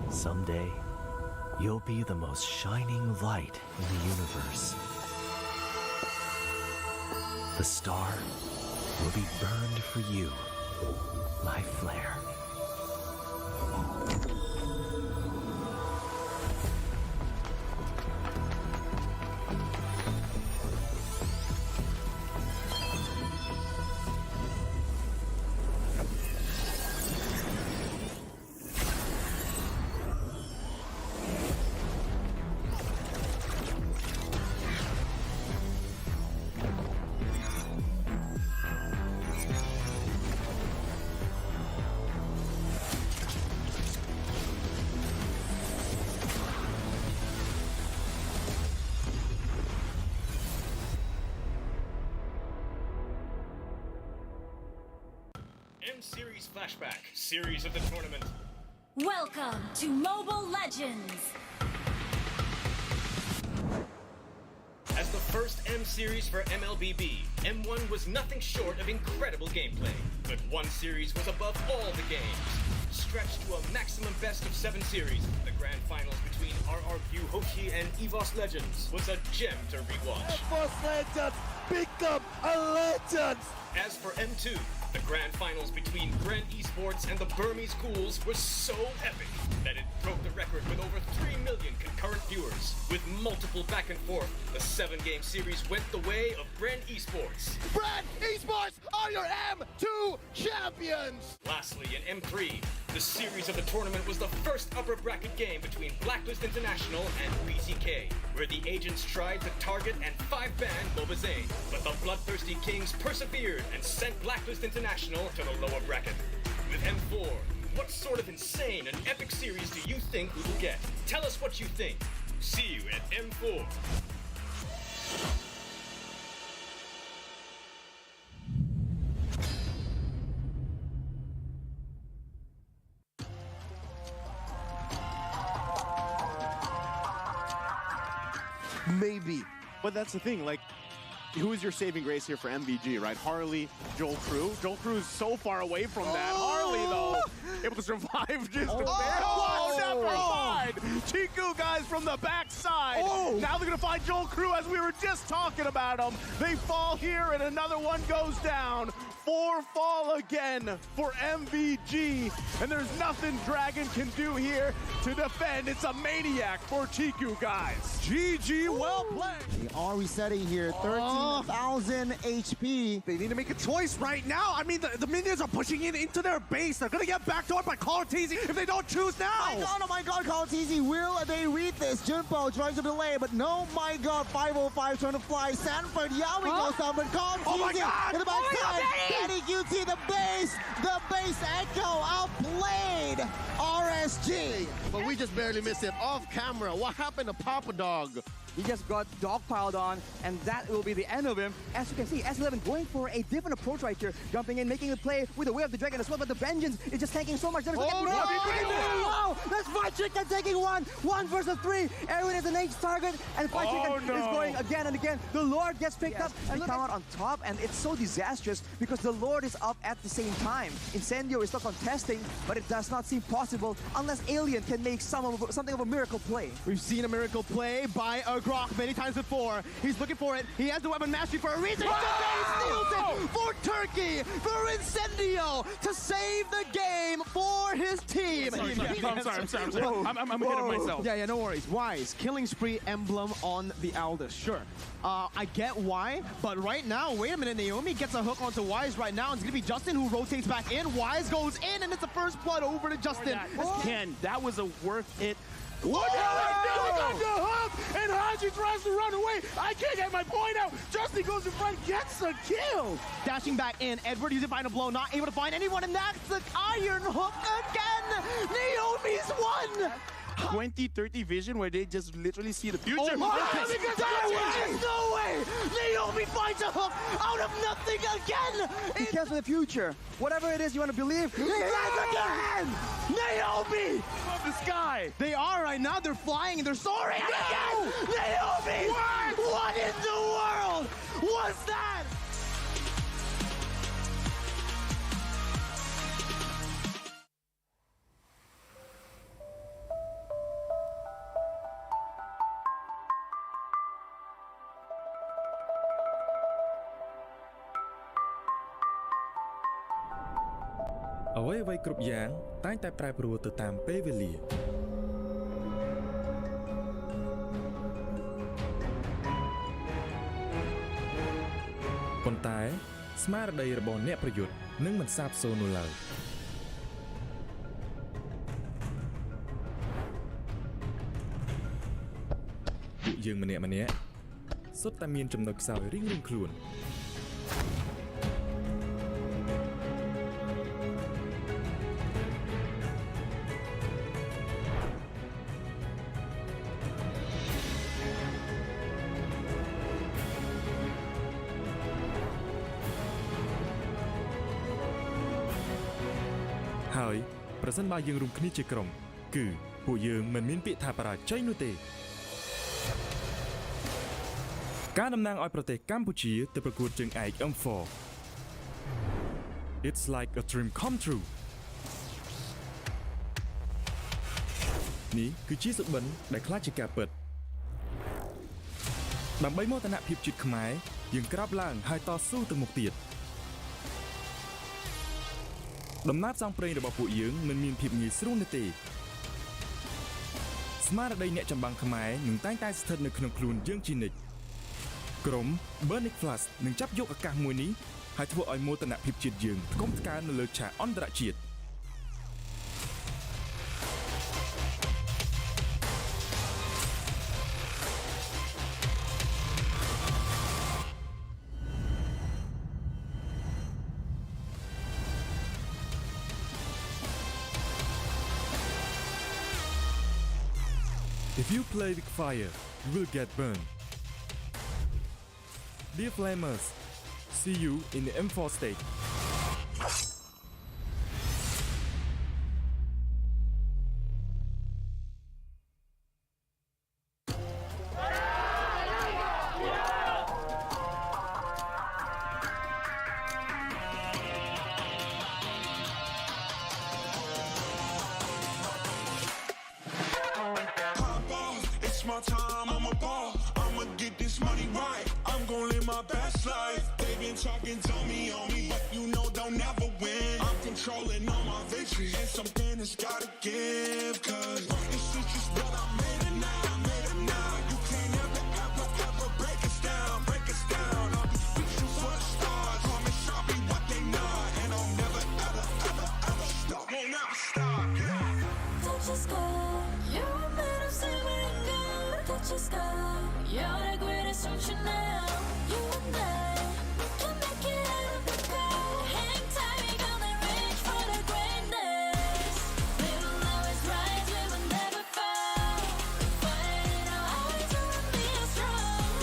Someday, you'll be the most shining light in the universe. The star will be burned for you, my flare. M-Series Flashback, series of the tournament. Welcome to Mobile Legends! As the first M-Series for MLBB, M1 was nothing short of incredible gameplay. But one series was above all the games. Stretched to a maximum best-of-7 series, the grand finals between RRQ Hoshi and EVOS Legends was a gem to rewatch. EVOS Legends, become a legend! As for M2, the grand finals between Grand Esports and the Burmese Ghouls was so epic that it broke the record with over 3 million concurrent viewers. With multiple back and forth, the 7-game series went the way of Grand Esports. Grand Esports are your M2 champions! Lastly, in M3, the series of the tournament was the first upper bracket game between Blacklist International and BTK, where the agents tried to target and 5-ban Mobazane. But the bloodthirsty Kings persevered and sent Blacklist International to the lower bracket. With M4, what sort of insane and epic series do you think we will get? Tell us what you think. See you at M4. Maybe. But that's the thing, like, who is your saving grace here for MVG, right? Harley, Joel Crew. Joel Crew is so far away from that. Harley, though, able to survive just a bit. Whoa, never mind! Chiku, guys, from the backside. Now they're going to find Joel Crew, as we were just talking about him. They fall here, and another one goes down. 4 fall again for MVG, and there's nothing Dragon can do here to defend. It's a maniac for Chiku, guys. GG, well played. They are resetting here, 13,000 HP. They need to make a choice right now. I mean, the minions are pushing into their base. They're gonna get backdoored by Carteezy if they don't choose now. Oh my god, Carteezy, will they read this? Junpo tries to delay, but no, my god, 505 trying to fly. Sanford, yeah, we go down, but Carteezy in the backside. Benny QT, the base echo outplayed RSG. But we just barely missed it off camera. What happened to Papa Dog? He just got dogpiled on, and that will be the end of him. As you can see, S11 going for a different approach right here, jumping in, making a play with the Way of the Dragon as well, but the Vengeance is just tanking so much damage. Wow, that's Fried Chicken taking one versus 3. Erwin is an H target, and Fried Chicken is going again and again. The Lord gets picked up, and they come out on top, and it's so disastrous because the Lord is up at the same time. Incendio is still contesting, but it does not seem possible unless Alien can make something of a miracle play. We've seen a miracle play by Grok many times before. He's looking for it. He has the weapon mastery for a reason. He steals it for Turkey, for Incendio to save the game for his team. I'm sorry. I'm ahead of myself. Yeah, no worries. Wise, killing spree emblem on the Aldous. Sure. I get why, but right now, wait a minute, Naomi gets a hook onto Wise right now. It's going to be Justin who rotates back in. Wise goes in, and it's the first blood over to Justin. Ken, that was a worth it. Look at the hook, and Haji tries to run away. I can't get my point out. Justin goes in front, gets a kill. Dashing back in, Edward using final blow, not able to find anyone, and that's the iron hook again. Naomi's won. 2030 vision where they just literally see the future. Oh my God, there's no way! Naomi finds a hook out of nothing again! He cares for the future. Whatever it is you want to believe, he has again! Naomi! Above the sky! They are right now, they're flying and they're soaring again! Naomi! What in the world was that?អ្វីៗគ្រប់យ៉ាងតែងតែប្រែប្រួលទៅតាមពេលវេលាប៉ុន្តែស្មារតីរបស់អ្នកប្រយុទ្ធនឹងមិនសាបសូន្យនោះឡើយពួកយើងម្នាក់សុទ្ធតែមានចំណុចខ្សោយរៀងៗខ្លួនហើយប្រសិនបើយើងរួមគ្នាជាក្រុមគឺពួកយើងមិនមានពាក្យថាបរាជ័យនោះទេការតំណាងឲ្យប្រទេសកម្ពុជាទៅប្រកួតជើងឯក M4 It's like a dream come true នេះគឺជាសុបិនដែលខ្លាចជាការពិតដើម្បីមោទនភាពជាតិខ្មែរយើងក្រោកឡើងហើយតស៊ូទៅមុខទៀតដំណើរផ្សងព្រេងរបស់ពួកយើងមិនមានភាពងាយស្រួលនោះទេស្មារតីអ្នកចម្បាំងខ្មែរនឹងតែងតែស្ថិតនៅក្នុងខ្លួនយើងជានិច្ចក្រុម Blacklist នឹងចាប់យកឱកាសមួយនេះហើយធ្វើឲ្យមោទនភាពជាតិយើងថ្កុំថ្កើងនៅលើឆាកអន្តរជាតិIf you play with fire, you will get burned. Dear Flamers, see you in the M4 stage. My time, I'm a ball. I'ma get this money right. I'm gon' live my best life. They been talking, tell me on me, but you know they'll never win. I'm controlling all my victories, and something that's gotta give. Cause this is just what I made it now. I made it now. You can't ever break us down, break us down. I'll be reaching for the stars. Promise I'll be what they not, and I'll never ever stop. Won't never stop. Touch the sky, you're made of silver and gold. Touch the sky, you're the greatest ocean now. You and I, we can make it out of the cold. Hang tight, we gonna reach for the greatness. We will always rise, we will never fall. Fighting our eyes, we will be strong.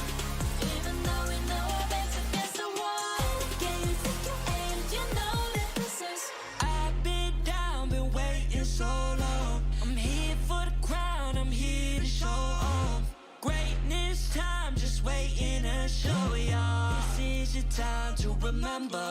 Even though we know our backs against the wall. Can you take your aim? You know that this is. I've been down, been waiting so long. I'm here for the crown, I'm here to show off. Greatness time, just waiting to show y'all. This is your time to remember.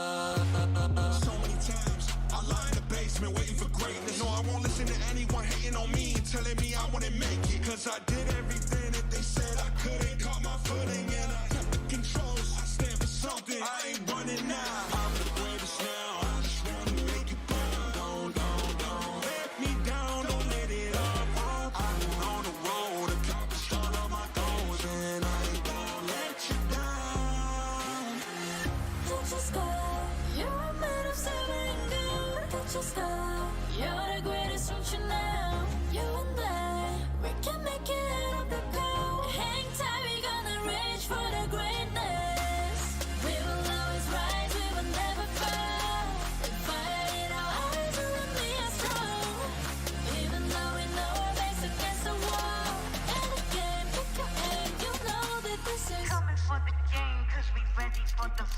So many times I lie in the basement waiting for greatness. No, I won't listen to anyone hating on me and telling me I wouldn't make it. Cause I did everything that they said I couldn't. Caught my footing and I kept the controls. I stand for something, I ain't running now. I'm the greatest now, I just wanna make it burn. Don't let me down, don't let it up. I've been on the road, accomplished all of my goals, and I ain't gonna let you down. Touch the sky, you're made of silver and gold. Touch the sky, you're the greatest ocean now. You and I, we can make it out of the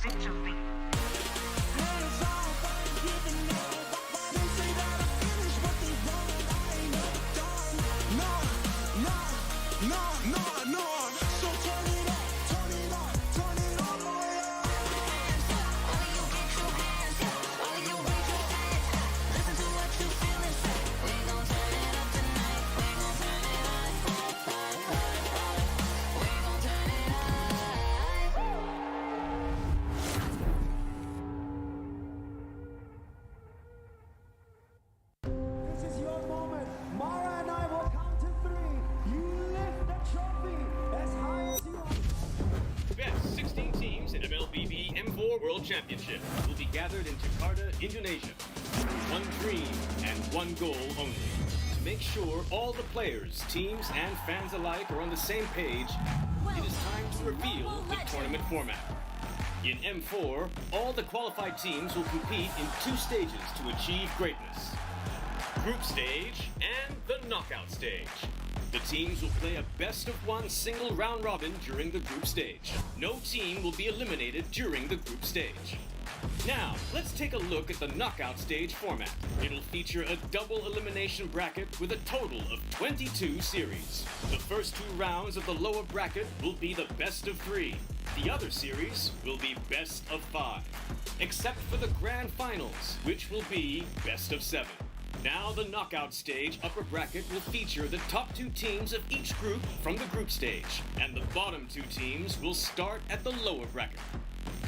victory. This is your moment. Mara and I will count to 3. You lift the trophy as high as you want. Best 16 teams in MLBB M4 World Championship will be gathered in Jakarta, Indonesia. One dream and one goal only. To make sure all the players, teams, and fans alike are on the same page, it is time to reveal the tournament format. In M4, all the qualified teams will compete in 2 stages to achieve greatness. Group stage and the knockout stage. The teams will play a best-of-1 single round robin during the group stage. No team will be eliminated during the group stage. Now, let's take a look at the knockout stage format. It'll feature a double elimination bracket with a total of 22 series. The first 2 rounds of the lower bracket will be the best of 3. The other series will be best of 5. Except for the grand finals, which will be best of 7. Now the knockout stage upper bracket will feature the top 2 teams of each group from the group stage, and the bottom 2 teams will start at the lower bracket.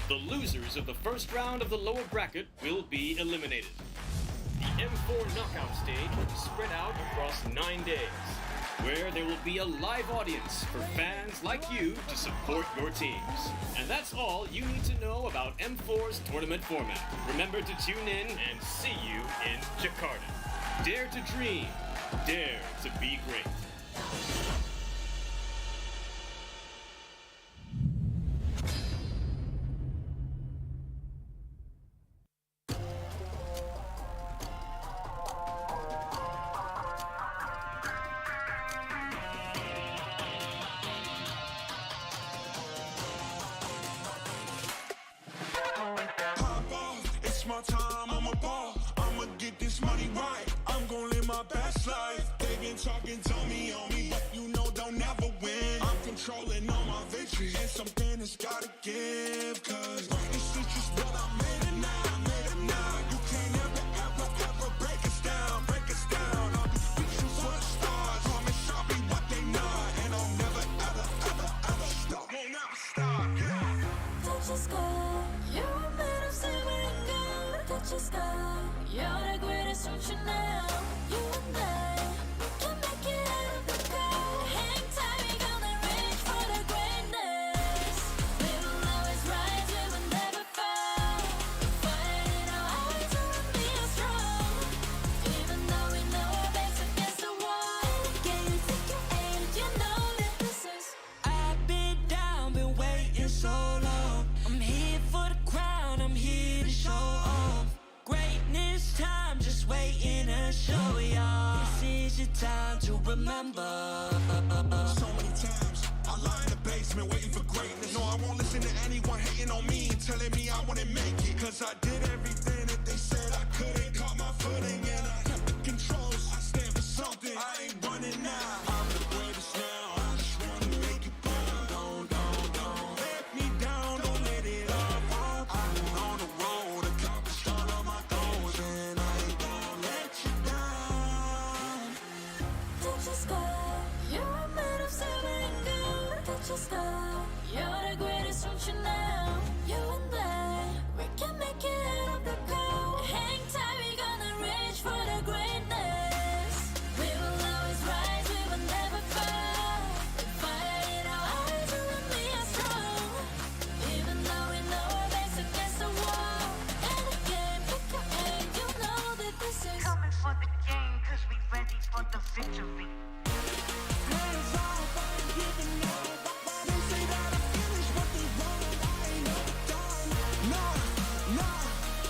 The losers of the first round of the lower bracket will be eliminated. The M4 knockout stage will be spread out across 9 days, where there will be a live audience for fans like you to support your teams. And that's all you need to know about M4's tournament format. Remember to tune in and see you in Jakarta. Dare to dream, dare to be great. It's my time, I'm a ball. I'ma get this money right. I'm gonna live my best life. They been talking to me on me, but you know don't never win. I'm controlling all my victories, and something has gotta give. Cause this is just what I made it now, made it now. You can't ever break us down, break us down. I'll be reaching for the stars, promise I'll be what they not. And I'll never ever stop, won't never stop, yeah. Touch the sky, you're made of silver and gold. Touch the sky, you're the greatest option now. You and I, we can make it out of the cold. Hang tight, we gonna reach for the greatness. We will always rise, we will never fall. We fight in our eyes, and we are strong. Even though we know our backs against the wall. Can you take your aim? You know that this is. I've been down, been waiting so long. I'm here for the crown, I'm here to show off. Greatness time, just waiting to show y'all. This is your time to remember. So many times I lie in the basement waiting for greatness. No, I won't listen to anyone hating on me and telling me I wouldn't make it. Cause I did everything that they said I couldn't. Caught my footing and I kept the controls. I stand for something, I ain't running now. I'm the greatest now, I just wanna make it proud. Don't let me down, don't let it off. I've been on the road, accomplished all of my goals, and I ain't gonna let you down. Touch the sky, you're made of silver and gold. Touch the sky, you're the greatest option now. You and I, we can make it out of the cold. Hang tight, we gonna reach for the greatness. We will always rise, we will never fall. We fire in our eyes, and we are strong. Even though we know our backs against the wall. And again, pick your aim, you know that this is Coming for the game, cause we ready for the victory.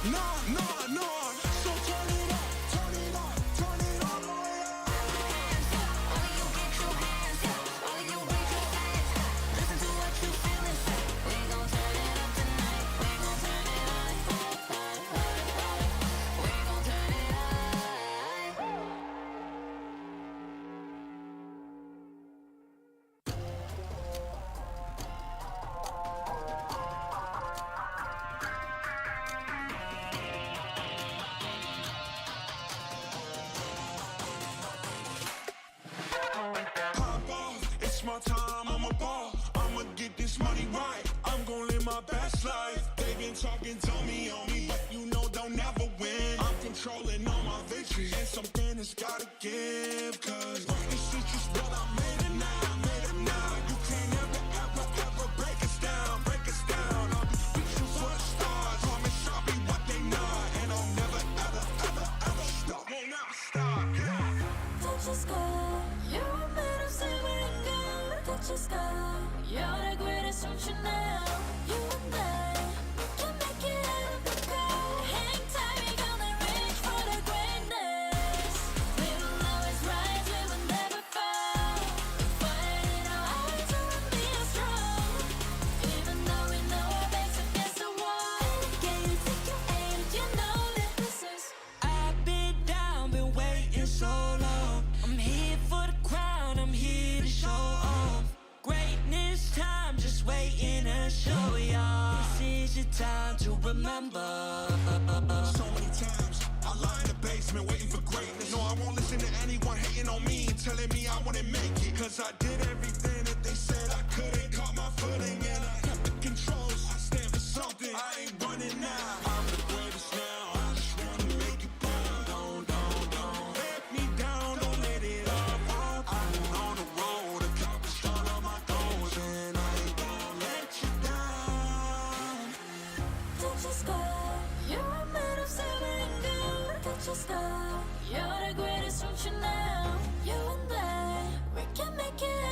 No, my time, I'm a ball. I'ma get this money right. I'm gon' live my best life. They been talking, tell me on me, but you know they'll never win. I'm controlling all my victories, and something has gotta give. Cause this is just what I made it now, made it now. You can't ever, ever, ever break us down, break us down. I'll be reaching for the stars, promise I'll be what they not. And I'll never, ever, ever, ever stop, won't never stop, yeah. Touch the sky, you're made of silver and gold. Touch the sky, you're the greatest option now. You and I, we can make it out of the cold. Hang tight, we gonna reach for the greatness. We will always rise, we will never fall. We fight in our eyes, we will be strong. Even though we know our backs against the wall. Can you take your aim? You know that this is. I've been down, been waiting so long. I'm here for the crown, I'm here to show off. Greatness time, just waiting to show y'all. This is your time to remember. So many times I lie in the basement waiting for greatness. No, I won't listen to anyone hating on me and telling me I wouldn't make it. Cause I did everything that they said I couldn't. Caught my footing and I kept the controls. I stand for something, I ain't running now. I'm the greatest now, I just wanna make it proud. Don't let me down, don't let it off. I'm on the road, accomplished all of my goals, and I ain't gonna let you down. Touch the sky, you're made of silver and gold. Touch the sky, you're the greatest option now. You and I, we can make it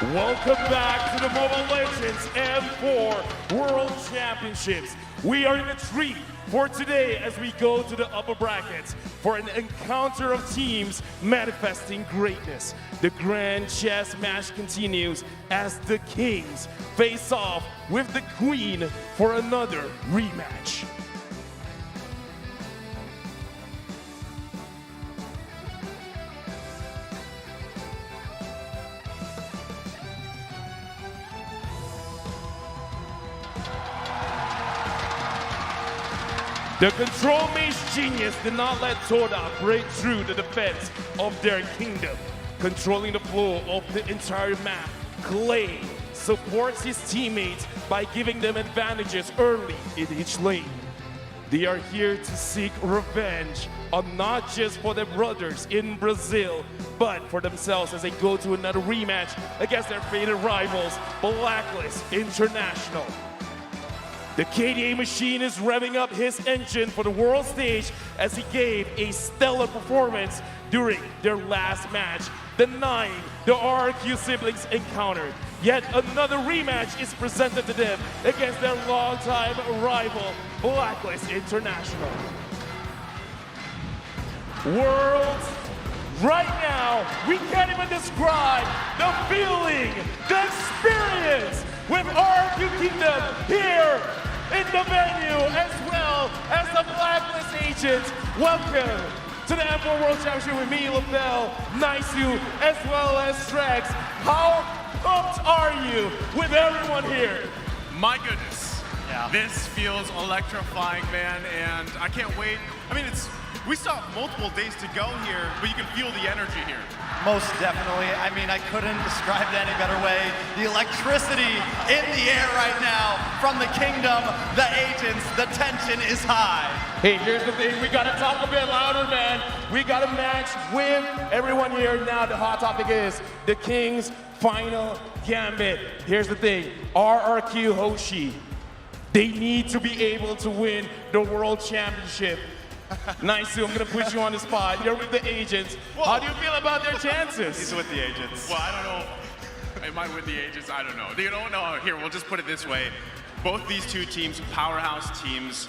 Welcome back to the Mobile Legends M4 World Championships. We are in a treat for today as we go to the upper brackets for an encounter of teams manifesting greatness. The grand chess match continues as the Kings face off with the Queen for another rematch. The control mage genius did not let Toda break through the defense of their kingdom. Controlling the flow of the entire map, Clay supports his teammates by giving them advantages early in each lane. They are here to seek revenge on not just for their brothers in Brazil, but for themselves as they go to another rematch against their fated rivals, Blacklist International. The KDA machine is revving up his engine for the world stage as he gave a stellar performance during their last match, denying the RRQ siblings encounter. Yet another rematch is presented to them against their longtime rival, Blacklist International. Worlds, right now, we can't even describe the feeling, the experience with RRQ Kingdom here in the venue, as well as the Blacklist agents. Welcome to the M4 World Championship with me, LaBelle, Naisu, as well as Strex. How pumped are you with everyone here? My goodness. Yeah. This feels electrifying, man, and I can't wait. I mean, we still have multiple days to go here, but you can feel the energy here. Most definitely. I mean, I couldn't describe it any better way. The electricity in the air right now from the kingdom, the agents, the tension is high. Hey, here's the thing, we gotta talk a bit louder, man. We got a match with everyone here now. The hot topic is the King's final gambit. Here's the thing, RRQ Hoshi, they need to be able to win the World Championship. Nice, I'm gonna put you on the spot. You're with the agents. Whoa. How do you feel about their chances? He's with the agents. Well, I don't know. Am I with the agents? I don't know. You don't know. Here, we'll just put it this way. Both these two teams, powerhouse teams.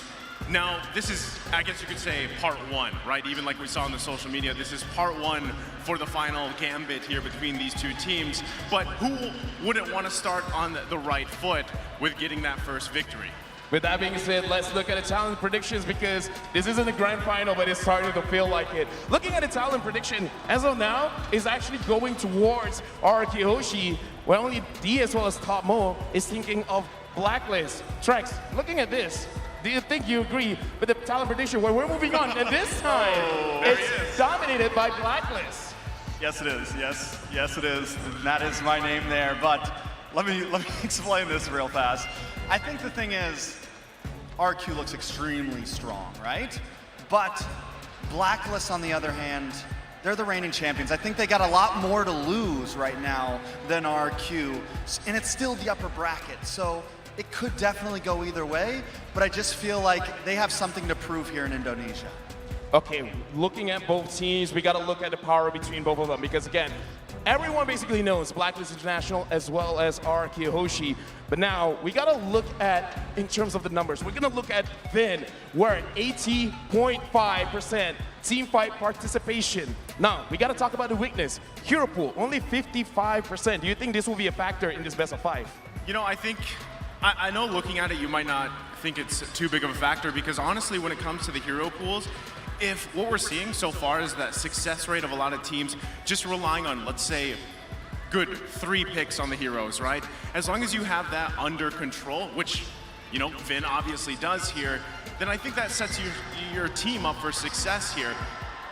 Now, this is, I guess you could say, part one, right? Even like we saw on the social media, this is part one for the final gambit here between these two teams. But who wouldn't want to start on the right foot with getting that first victory? With that being said, let's look at the talent predictions because this isn't a grand final, but it's starting to feel like it. Looking at the talent prediction, as of now, is actually going towards RRQ Hoshi, where only D as well as Top Mo is thinking of Blacklist. Trex, looking at this, do you think you agree with the talent prediction where we're moving on? And this time, it's dominated by Blacklist. Yes, it is. Yes, it is. That is my name there. But let me explain this real fast. I think the thing is, RQ looks extremely strong, right? But Blacklist, on the other hand, they're the reigning champions. I think they got a lot more to lose right now than RQ, and it's still the upper bracket, so it could definitely go either way, but I just feel like they have something to prove here in Indonesia. Okay, looking at both teams, we gotta look at the power between both of them because again, everyone basically knows Blacklist International as well as RRQ Hoshi, but now we gotta look at, in terms of the numbers, we're gonna look at Vin, we're at 80.5% team fight participation. Now, we gotta talk about the weakness. Hero pool, only 55%. Do you think this will be a factor in this best of 5? You know, I know looking at it, you might not think it's too big of a factor because honestly, when it comes to the hero pools, if what we're seeing so far is that success rate of a lot of teams just relying on, let's say, good 3 picks on the heroes, right? As long as you have that under control, which, you know, Vin obviously does here, then I think that sets your team up for success here.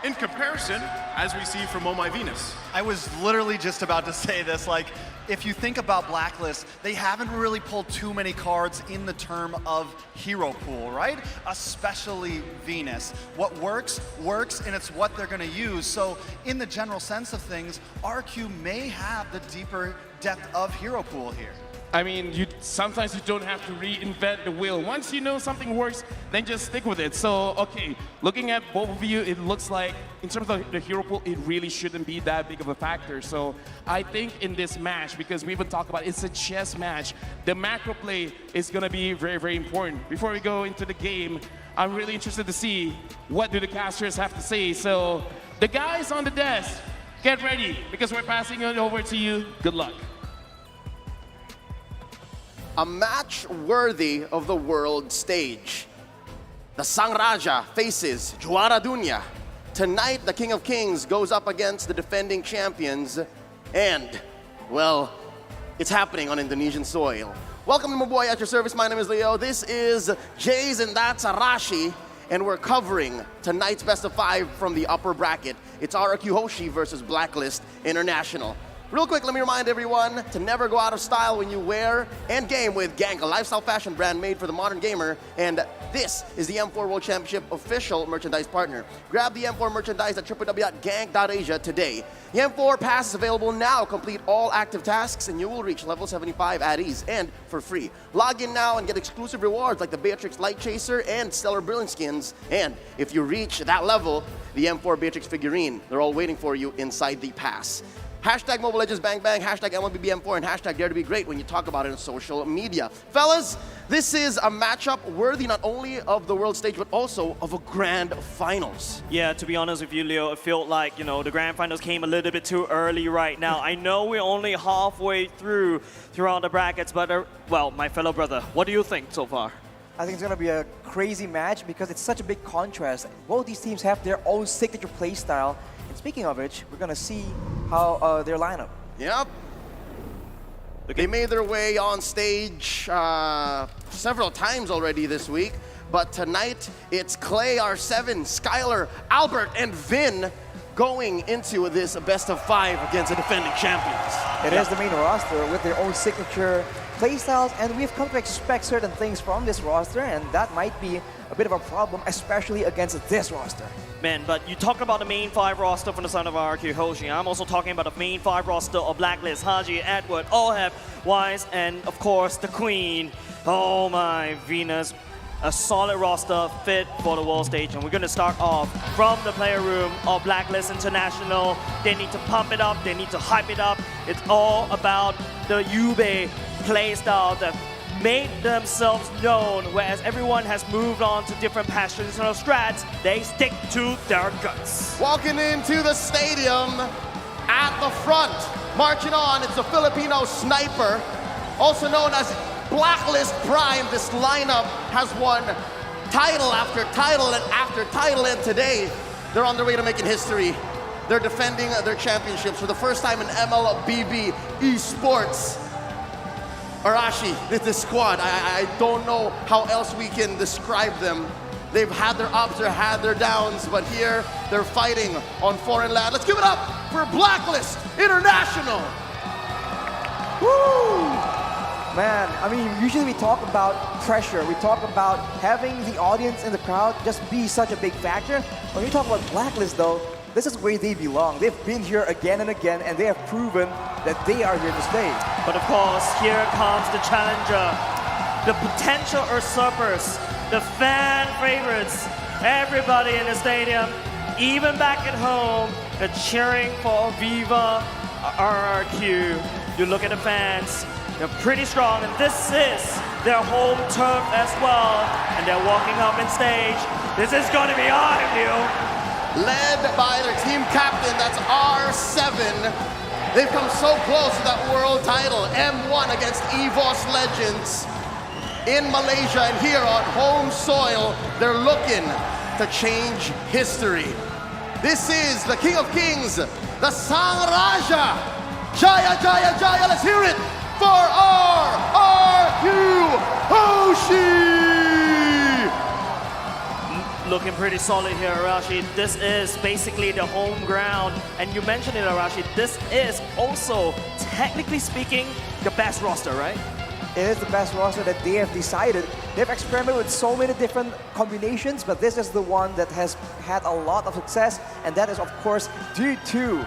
In comparison, as we see from Oh My Venus. I was literally just about to say this, like, if you think about Blacklist, they haven't really pulled too many cards in the term of hero pool, right? Especially Venus. What works, works, and it's what they're gonna use. So in the general sense of things, RQ may have the deeper depth of hero pool here. I mean, sometimes you don't have to reinvent the wheel. Once you know something works, then just stick with it. So, okay, looking at both of you, it looks like in terms of the hero pool, it really shouldn't be that big of a factor. So I think in this match, because we even talked about it's a chess match, the macro play is going to be very, very important. Before we go into the game, I'm really interested to see what do the casters have to say. So the guys on the desk, get ready, because we're passing it over to you. Good luck. A match worthy of the world stage. The Sang Raja faces Juara Dunia. Tonight, the King of Kings goes up against the defending champions. And, well, it's happening on Indonesian soil. Welcome to Maboy at your service. My name is Leo. This is Jays and that's Arashi. And we're covering tonight's best of 5 from the upper bracket. It's RRQ Hoshi versus Blacklist International. Real quick, let me remind everyone to never go out of style when you wear and game with Gank, a lifestyle fashion brand made for the modern gamer. And this is the M4 World Championship official merchandise partner. Grab the M4 merchandise at www.gank.asia today. The M4 Pass is available now. Complete all active tasks and you will reach level 75 at ease and for free. Log in now and get exclusive rewards like the Beatrix Light Chaser and Stellar Brilliant skins. And if you reach that level, the M4 Beatrix figurine, they're all waiting for you inside the pass. Hashtag Mobile Legends Bang Bang, hashtag M1BBM4, and hashtag Dare to be Great when you talk about it on social media. Fellas, this is a matchup worthy not only of the world stage, but also of a grand finals. Yeah, to be honest with you, Leo, it felt like, the grand finals came a little bit too early right now. I know we're only halfway throughout the brackets, but, well, my fellow brother, what do you think so far? I think it's going to be a crazy match because it's such a big contrast. Both these teams have their own signature play style. And speaking of which, we're going to see how their lineup. Yep. They made their way on stage several times already this week. But tonight, it's Clay, R7, Skylar, Albert, and Vin going into this best of 5 against the defending champions. It is the main roster with their own signature playstyles, and we've come to expect certain things from this roster, and that might be a bit of a problem, especially against this roster. Man, but you talk about the main 5 roster from the side of RRQ Hoshi. I'm also talking about the main 5 roster of Blacklist, Haji, Edward, Oheb, Wise, and of course the Queen. Oh my Venus. A solid roster fit for the world stage, and we're going to start off from the player room of Blacklist International. They need to pump it up, they need to hype it up. It's all about the Yubei playstyle that made themselves known, whereas everyone has moved on to different passions or strats. They stick to their guts. Walking into the stadium at the front, marching on, it's the Filipino sniper, also known as Blacklist Prime. This lineup has won title after title and after title, and today they're on their way to making history. They're defending their championships for the first time in MLBB Esports. Arashi, this squad, I don't know how else we can describe them. They've had their ups, they've had their downs, but here they're fighting on foreign land. Let's give it up for Blacklist International. Woo! Man, I mean, usually we talk about pressure. We talk about having the audience in the crowd just be such a big factor. When we talk about Blacklist, though, this is where they belong. They've been here again and again, and they have proven that they are here to stay. But of course, here comes the challenger, the potential usurpers, the fan favorites. Everybody in the stadium, even back at home, are cheering for Viva RRQ. You look at the fans. They're pretty strong, and this is their home turf as well. And they're walking up in stage. This is going to be on, Led by their team captain, that's R7. They've come so close to that world title, M1 against EVOS Legends in Malaysia, and here on home soil, they're looking to change history. This is the King of Kings, the Sang Raja. Jaya, Jaya, Jaya, let's hear it for RRQ Hoshi! Looking pretty solid here, Arashi. This is basically the home ground. And you mentioned it, Arashi, this is also, technically speaking, the best roster, right? It is the best roster that they have decided. They've experimented with so many different combinations, but this is the one that has had a lot of success, and that is, of course, D2,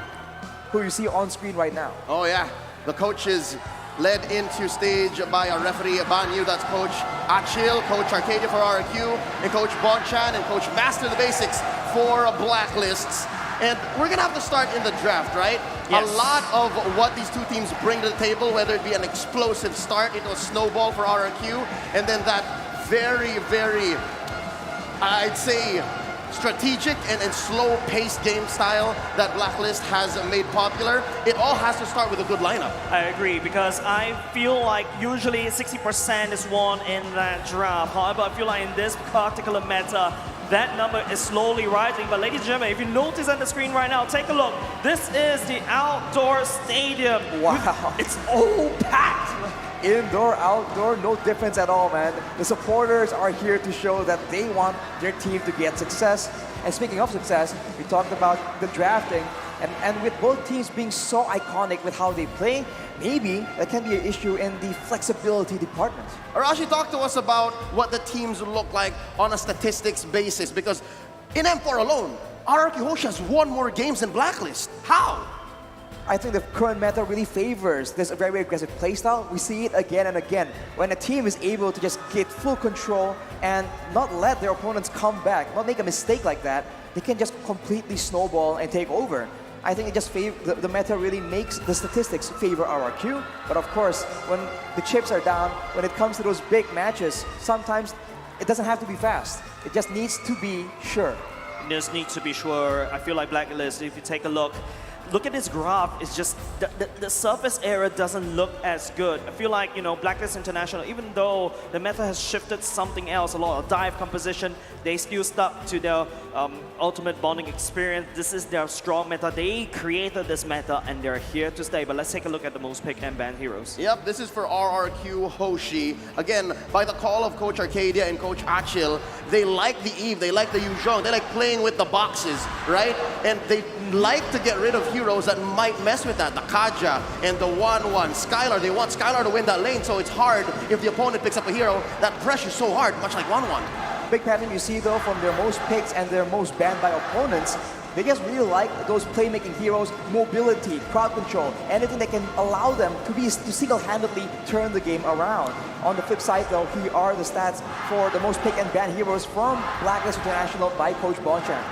who you see on screen right now. Oh yeah, the coaches led into stage by our referee Banyu, that's Coach Achil, Coach Arcadia for RRQ, and Coach Bonchan, and Coach Master the Basics for Blacklists. And we're gonna have to start in the draft, right? Yes. A lot of what these two teams bring to the table, whether it be an explosive start into a snowball for RRQ, and then that very, very, I'd say, strategic and slow-paced game style that Blacklist has made popular. It all has to start with a good lineup. I agree, because I feel like usually 60% is won in that draft. However, I feel like in this particular meta, that number is slowly rising. But ladies and gentlemen, if you notice on the screen right now, take a look. This is the outdoor stadium. Wow. It's all packed. Indoor, outdoor, no difference at all, man. The supporters are here to show that they want their team to get success. And speaking of success, we talked about the drafting. And with both teams being so iconic with how they play, maybe that can be an issue in the flexibility department. Arashi, talk to us about what the teams look like on a statistics basis, because in M4 alone, RRQ Hoshi has won more games than Blacklist. How? I think the current meta really favors this very aggressive playstyle. We see it again and again. When a team is able to just get full control and not let their opponents come back, not make a mistake like that, they can just completely snowball and take over. I think it just the meta really makes the statistics favor RRQ. But of course, when the chips are down, when it comes to those big matches, sometimes it doesn't have to be fast. It just needs to be sure. It just needs to be sure. I feel like Blacklist, if you take a look at this graph, it's just the surface area doesn't look as good. I feel like, Blacklist International, even though the meta has shifted something else, a lot of dive composition, they still stuck to their ultimate bonding experience. This is their strong meta. They created this meta and they're here to stay. But let's take a look at the most picked and banned heroes. Yep, this is for RRQ Hoshi. Again, by the call of Coach Arcadia and Coach Achil, they like the Eve, they like the Yuzhong, they like playing with the boxes, right? And they like to get rid of heroes that might mess with that. The Kaja and the 1-1. Skylar, they want Skylar to win that lane, so it's hard if the opponent picks up a hero. That pressure's so hard, much like 1-1. Big pattern you see though from their most picks and their most banned by opponents, they just really like those playmaking heroes, mobility, crowd control, anything that can allow them to single-handedly turn the game around. On the flip side though, here are the stats for the most picked and banned heroes from Blacklist International by Coach Bonchan.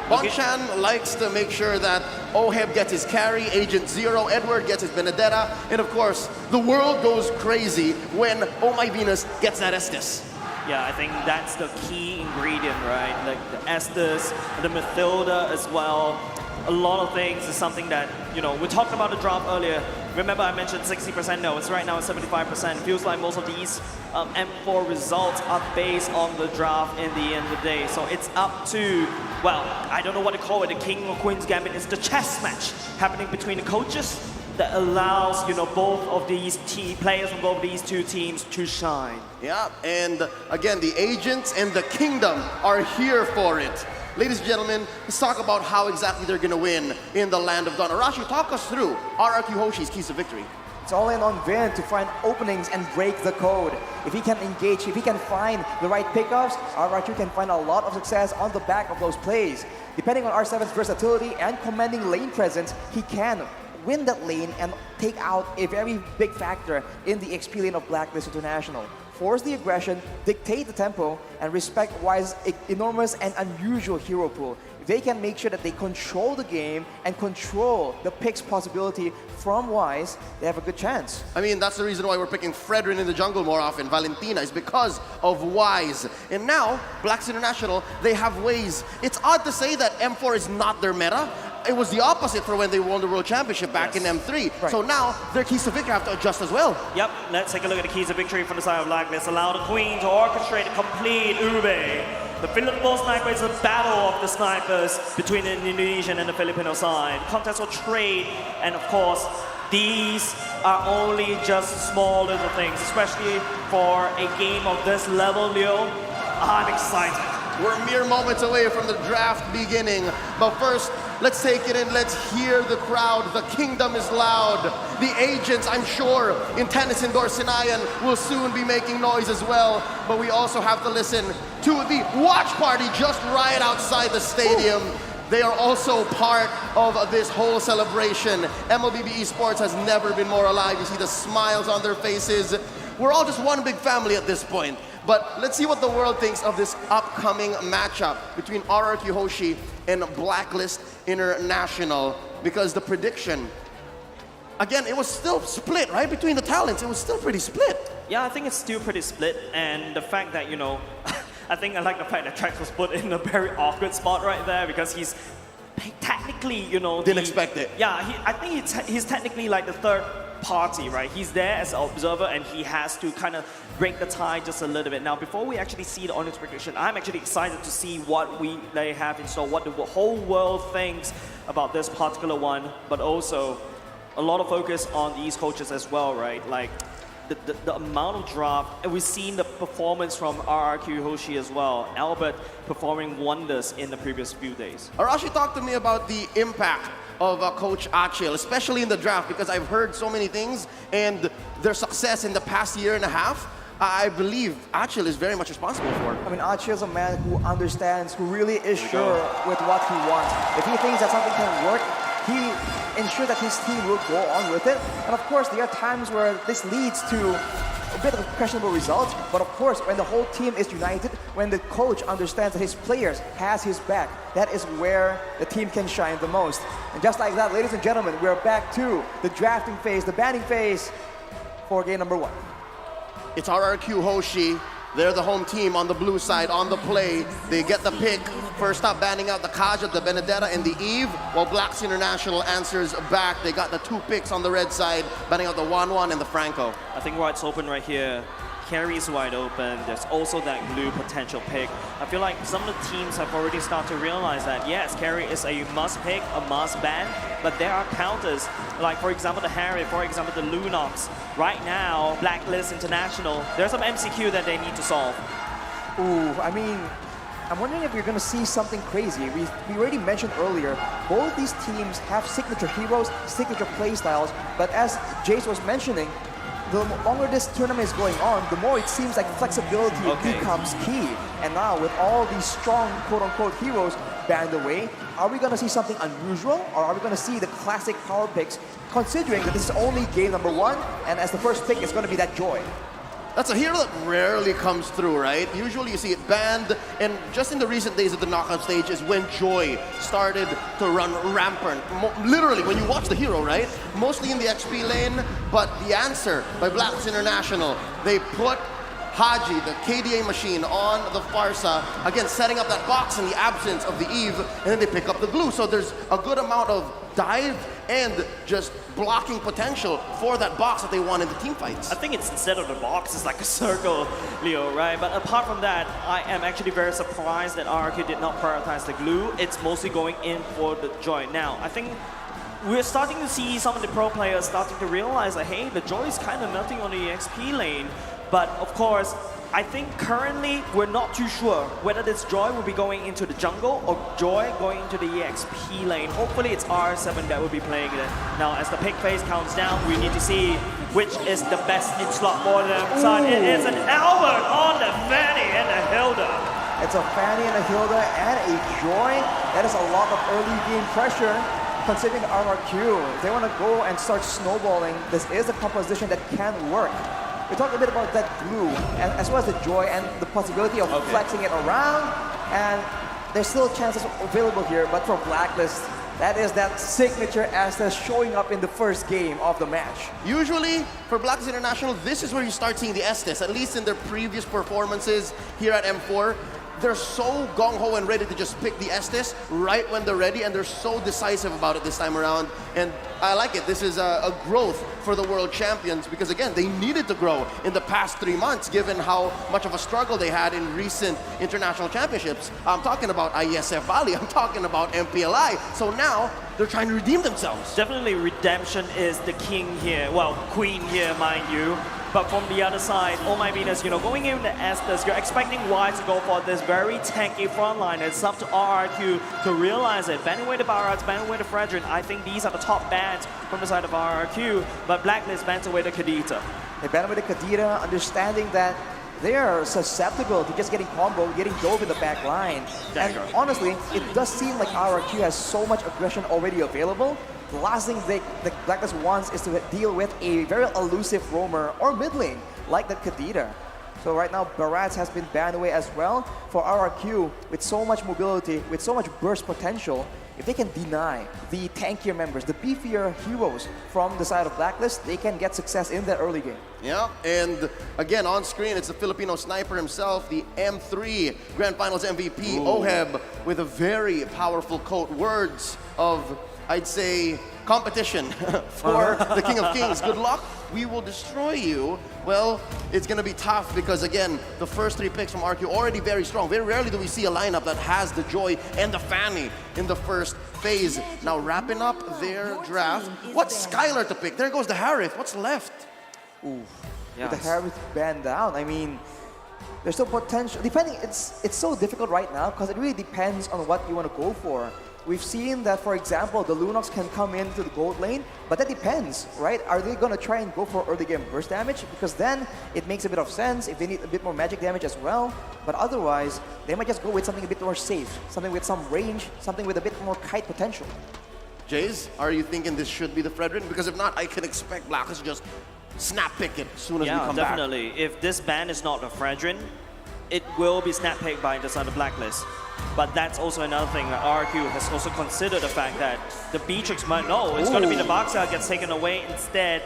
Bonchan likes to make sure that Oheb gets his carry, Agent Zero, Edward gets his Benedetta, and of course, the world goes crazy when Oh My Venus gets that Estes. Yeah, I think that's the key ingredient, right? Like the Estes, the Mathilda as well. A lot of things is something that, we talked about the drop earlier. Remember I mentioned 60%? No, it's right now at 75%. Feels like most of these M4 results are based on the draft in the end of the day. So it's up to, well, I don't know what to call it, the King or Queen's Gambit. It's the chess match happening between the coaches that allows, both of these players from both of these two teams to shine. Yeah, and again, the agents and the kingdom are here for it. Ladies and gentlemen, let's talk about how exactly they're going to win in the Land of Dawn. Arashi, talk us through RRQ Hoshi's keys to victory. It's all in on Vin to find openings and break the code. If he can engage, if he can find the right pickups, RRQ can find a lot of success on the back of those plays. Depending on R7's versatility and commanding lane presence, he can win that lane and take out a very big factor in the XP lane of Blacklist International. Force the aggression, dictate the tempo, and respect Wise's enormous and unusual hero pool. If they can make sure that they control the game and control the picks possibility from Wise, they have a good chance. I mean, that's the reason why we're picking Fredrin in the jungle more often, Valentina, is because of Wise. And now, Blacks International, they have ways. It's odd to say that M4 is not their meta. It was the opposite for when they won the World Championship back in M3. Right. So now, their keys to victory have to adjust as well. Yep, let's take a look at the keys of victory from the side of Blacklist. Allow the Queen to orchestrate a complete Ube. The Filipino sniper is a battle of the snipers between the Indonesian and the Filipino side. Contest will trade, and of course, these are only just small little things, especially for a game of this level, Leo. I'm excited. We're mere moments away from the draft beginning. But first, let's take it in. Let's hear the crowd. The kingdom is loud. The agents, I'm sure, in Tennyson Dorsinayan will soon be making noise as well. But we also have to listen to the watch party just right outside the stadium. They are also part of this whole celebration. MLBB Esports has never been more alive. You see the smiles on their faces. We're all just one big family at this point. But let's see what the world thinks of this upcoming matchup between RRQ Hoshi and Blacklist International, because the prediction, again, it was still split, right? Between the talents, it was still pretty split. Yeah, I think it's still pretty split, and the fact that, you know, I think I like the fact that Trax was put in a very awkward spot right there, because he's technically, you know... Didn't expect it. Yeah, I think he's technically like the third party, right? He's there as an observer, and he has to kind of break the tie just a little bit. Now, before we actually see the audience prediction, I'm actually excited to see what they have in store, what the whole world thinks about this particular one, but also a lot of focus on these coaches as well, right? Like the amount of draft, and we've seen the performance from RRQ Hoshi as well. Albert performing wonders in the previous few days. Arashi, talk to me about the impact of Coach Achil, especially in the draft, because I've heard so many things, and their success in the past year and a half, I believe Achil is very much responsible for. I mean, Achil is a man who understands, who really is sure with what he wants. If he thinks that something can work, he ensures that his team will go on with it. And of course, there are times where this leads to a bit of questionable results, but of course, when the whole team is united, when the coach understands that his players has his back, that is where the team can shine the most. And just like that, ladies and gentlemen, we're back to the drafting phase, the banning phase for game number 1. It's RRQ Hoshi. They're the home team on the blue side, on the play. They get the pick. First up, banning out the Kaja, the Benedetta, and the Eve, while Blacks International answers back. They got the 2 picks on the red side, banning out the 1-1 and the Franco. I think wide open right here. Carry's wide open. There's also that blue potential pick. I feel like some of the teams have already started to realize that, yes, Carry is a must pick, a must ban, but there are counters. Like, for example, the Harry, for example, the Lunox. Right now, Blacklist International, there's some MCQ that they need to solve. Ooh, I mean, I'm wondering if we're going to see something crazy. We already mentioned earlier, both these teams have signature heroes, signature playstyles, but as Jace was mentioning, the longer this tournament is going on, the more it seems like flexibility becomes key. And now with all these strong quote-unquote heroes banned away, are we going to see something unusual, or are we going to see the classic power picks, considering that this is only game number 1, and as the first pick is going to be that Joy? That's a hero that rarely comes through, right? Usually you see it banned, and just in the recent days of the knockout stage is when Joy started to run rampant. Literally, when you watch the hero, right? Mostly in the XP lane, but the answer by Blacks International, they put Haji, the KDA machine, on the Farsa, again, setting up that box in the absence of the Eve, and then they pick up the glue. So there's a good amount of dive and just blocking potential for that box that they want in the team fights. I think it's instead of the box, it's like a circle, Leo, right? But apart from that, I am actually very surprised that RRQ did not prioritize the glue. It's mostly going in for the Joy. Now, I think we're starting to see some of the pro players starting to realize that, hey, the Joy is kind of melting on the XP lane. But of course, I think currently we're not too sure whether this Joy will be going into the jungle or Joy going into the EXP lane. Hopefully it's R7 that will be playing it. Now as the pick phase counts down, we need to see which is the best in slot for them. So it is an Albert on the Fanny and the Hilda. It's a Fanny and a Hilda and a Joy. That is a lot of early game pressure considering RRQ. If they want to go and start snowballing, this is a composition that can work. We talked a bit about that glue, as well as the Joy and the possibility of flexing it around, and there's still chances available here, but for Blacklist, that is that signature Estes showing up in the first game of the match. Usually, for Blacklist International, this is where you start seeing the Estes, at least in their previous performances here at M4. They're so gung-ho and ready to just pick the Estes right when they're ready, and they're so decisive about it this time around. And I like it. This is a growth for the world champions because, again, they needed to grow in the past 3 months given how much of a struggle they had in recent international championships. I'm talking about IESF Bali. I'm talking about MPLI. So now they're trying to redeem themselves. Definitely redemption is the king here. Well, queen here, mind you. But from the other side, oh my goodness, you know, going into Estes, you're expecting Wise to go for this very tanky frontline. It's up to RRQ to realize it. Banning away the Barats, banning away the Frederick. I think these are the top bans from the side of RRQ, but Blacklist bans away the Kadita. They ban away the Kadita, understanding that they are susceptible to just getting combo, getting dove in the back line. And honestly, it does seem like RRQ has so much aggression already available. The last thing the Blacklist wants is to deal with a very elusive roamer or mid lane, like the Kadita. So right now, Barats has been banned away as well. For RRQ, with so much mobility, with so much burst potential, if they can deny the tankier members, the beefier heroes from the side of Blacklist, they can get success in the early game. Yeah, and again, on screen, it's the Filipino sniper himself, the M3 Grand Finals MVP, Oheb, with a very powerful quote. Words of, I'd say, competition for the King of Kings. Good luck, we will destroy you. Well, it's going to be tough because, again, the first 3 picks from RQ already very strong. Very rarely do we see a lineup that has the Joy and the Fanny in the first phase. Now, wrapping up their draft, what's Skylar to pick? There goes the Harith. What's left? Ooh, with the Harith banned down, I mean, there's still potential. Depending, it's so difficult right now because it really depends on what you want to go for. We've seen that, for example, the Lunox can come into the gold lane, but that depends, right? Are they going to try and go for early game burst damage? Because then it makes a bit of sense if they need a bit more magic damage as well. But otherwise, they might just go with something a bit more safe, something with some range, something with a bit more kite potential. Jays, are you thinking this should be the Fredrin? Because if not, I can expect Blacklist to just snap pick it as soon as we come back. Yeah, definitely. If this ban is not a Fredrin, it will be snap picked by the side of Blacklist. But that's also another thing that RQ has also considered the fact that the Beatrix might know it's going to be the Boxer that gets taken away instead.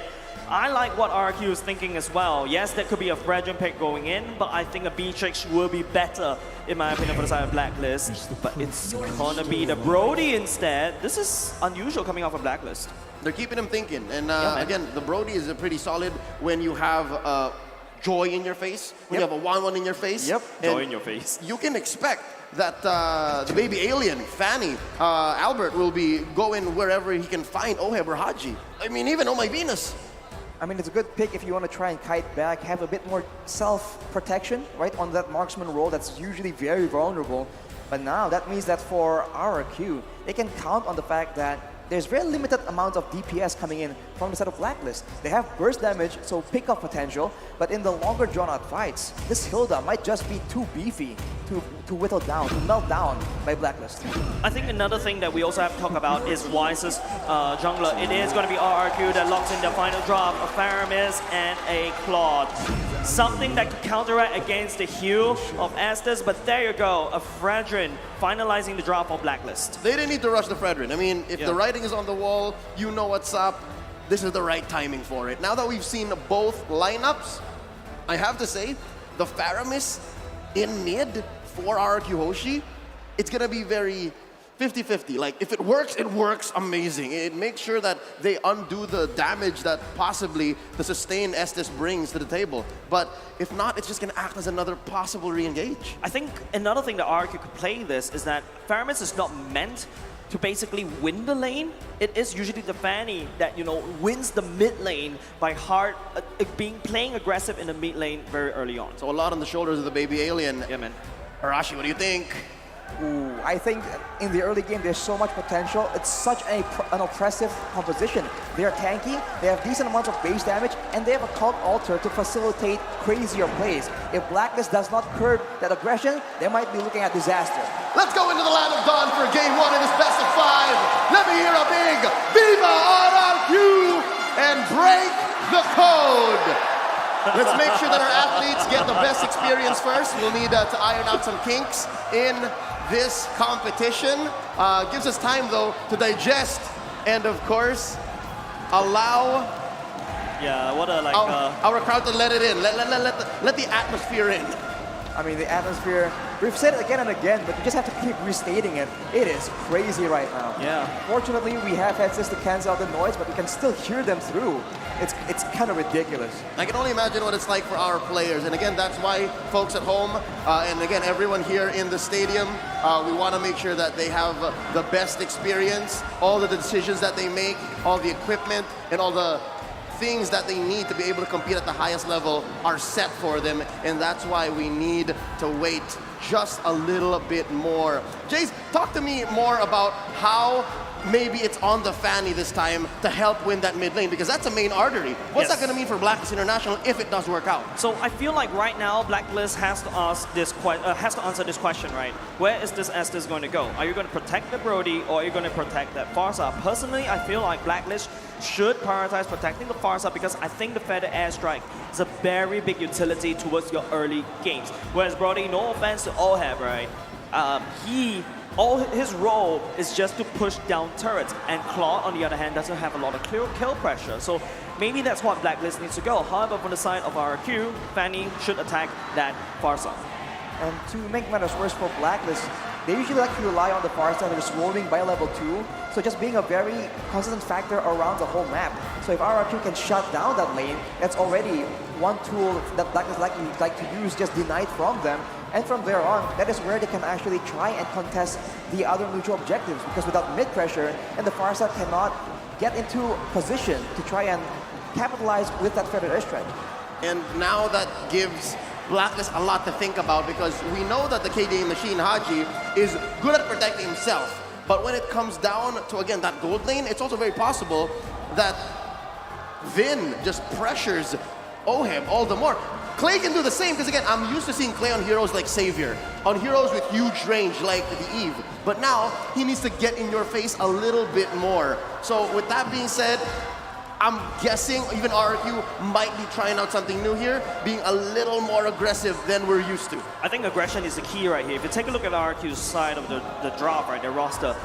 I like what RQ is thinking as well. Yes, that could be a Fredrin pick going in, but I think a Beatrix will be better, in my opinion, for the side of Blacklist. But it's gonna be the Brody instead. This is unusual coming off of Blacklist. They're keeping him thinking. And again, the Brody is a pretty solid when you have Joy in your face, when you have a 1-1 in your face. Yep, Joy in your face. You can expect that the baby alien, Fanny, Albert, will be going wherever he can find Oheb or Haji. I mean, even Oh My Venus. I mean, it's a good pick if you want to try and kite back, have a bit more self-protection, right, on that marksman role that's usually very vulnerable. But now that means that for RRQ, they can count on the fact that there's very limited amount of DPS coming in from the side of Blacklist. They have burst damage, so pick-up potential, but in the longer drawn-out fights, this Hilda might just be too beefy to whittle down, to melt down by Blacklist. I think another thing that we also have to talk about is Wise's jungler. It is going to be RRQ that locks in the final drop, a Faramis and a Claude. Something that could counteract against the heal of Estes, but there you go, a Fredrin finalizing the drop of Blacklist. They didn't need to rush the Fredrin. I mean, if the writing is on the wall, you know what's up. This is the right timing for it. Now that we've seen both lineups, I have to say, the Faramis in mid for RRQ Hoshi, it's gonna be very 50-50. Like, if it works amazing. It makes sure that they undo the damage that possibly the sustain Estes brings to the table. But if not, it's just gonna act as another possible re-engage. I think another thing that RRQ could play this is that Faramis is not meant to basically win the lane. It is usually the Fanny that, you know, wins the mid lane by playing aggressive in the mid lane very early on. So a lot on the shoulders of the baby alien. Yeah, man. Arashi, what do you think? Ooh, I think in the early game there's so much potential. It's such an oppressive composition. They are tanky, they have decent amounts of base damage, and they have a cult altar to facilitate crazier plays. If Blacklist does not curb that aggression, they might be looking at disaster. Let's go into the Land of Dawn for Game 1 in this best of 5. Let me hear a big Viva RRQ and break the code. Let's make sure that our athletes get the best experience first. We'll need to iron out some kinks in this competition. Gives us time, though, to digest and, of course, allow our crowd to let it in. Let the atmosphere in. I mean, the atmosphere, we've said it again and again, but we just have to keep restating it. It is crazy right now. Yeah. Fortunately, we have headsets to cancel out the noise, but we can still hear them through. It's kind of ridiculous. I can only imagine what it's like for our players. And again, that's why folks at home, and again, everyone here in the stadium, we want to make sure that they have the best experience, all the decisions that they make, all the equipment, and all the things that they need to be able to compete at the highest level are set for them, and that's why we need to wait just a little bit more. Jace, talk to me more about how maybe it's on the Fanny this time to help win that mid lane because that's a main artery. What's that going to mean for Blacklist International if it does work out? So I feel like right now Blacklist has to answer this question, right? Where is this Estes going to go? Are you going to protect the Brody or are you going to protect that Farsa? Personally, I feel like Blacklist should prioritize protecting the Farsa because I think the feather airstrike is a very big utility towards your early games. Whereas Brody, no offense to Oheb, right? His role is just to push down turrets, and Claude, on the other hand, doesn't have a lot of kill pressure. So maybe that's what Blacklist needs to go. However, from the side of RRQ, Fanny should attack that Farsa. And to make matters worse for Blacklist, they usually like to rely on the Farsa that is roaming by level 2, so just being a very consistent factor around the whole map. So if RRQ can shut down that lane, that's already one tool that Blacklist like to use, just denied from them. And from there on, that is where they can actually try and contest the other mutual objectives, because without mid pressure, and the Farsa cannot get into position to try and capitalize with that feathered airstrike. And now that gives Blacklist a lot to think about because we know that the KDA machine, Haji, is good at protecting himself. But when it comes down to, again, that gold lane, it's also very possible that Vin just pressures Oheb all the more. Clay can do the same because, again, I'm used to seeing Clay on heroes like Savior, on heroes with huge range like the Eve. But now, he needs to get in your face a little bit more. So with that being said, I'm guessing even RRQ might be trying out something new here, being a little more aggressive than we're used to. I think aggression is the key right here. If you take a look at RRQ's side of the drop, right, their roster,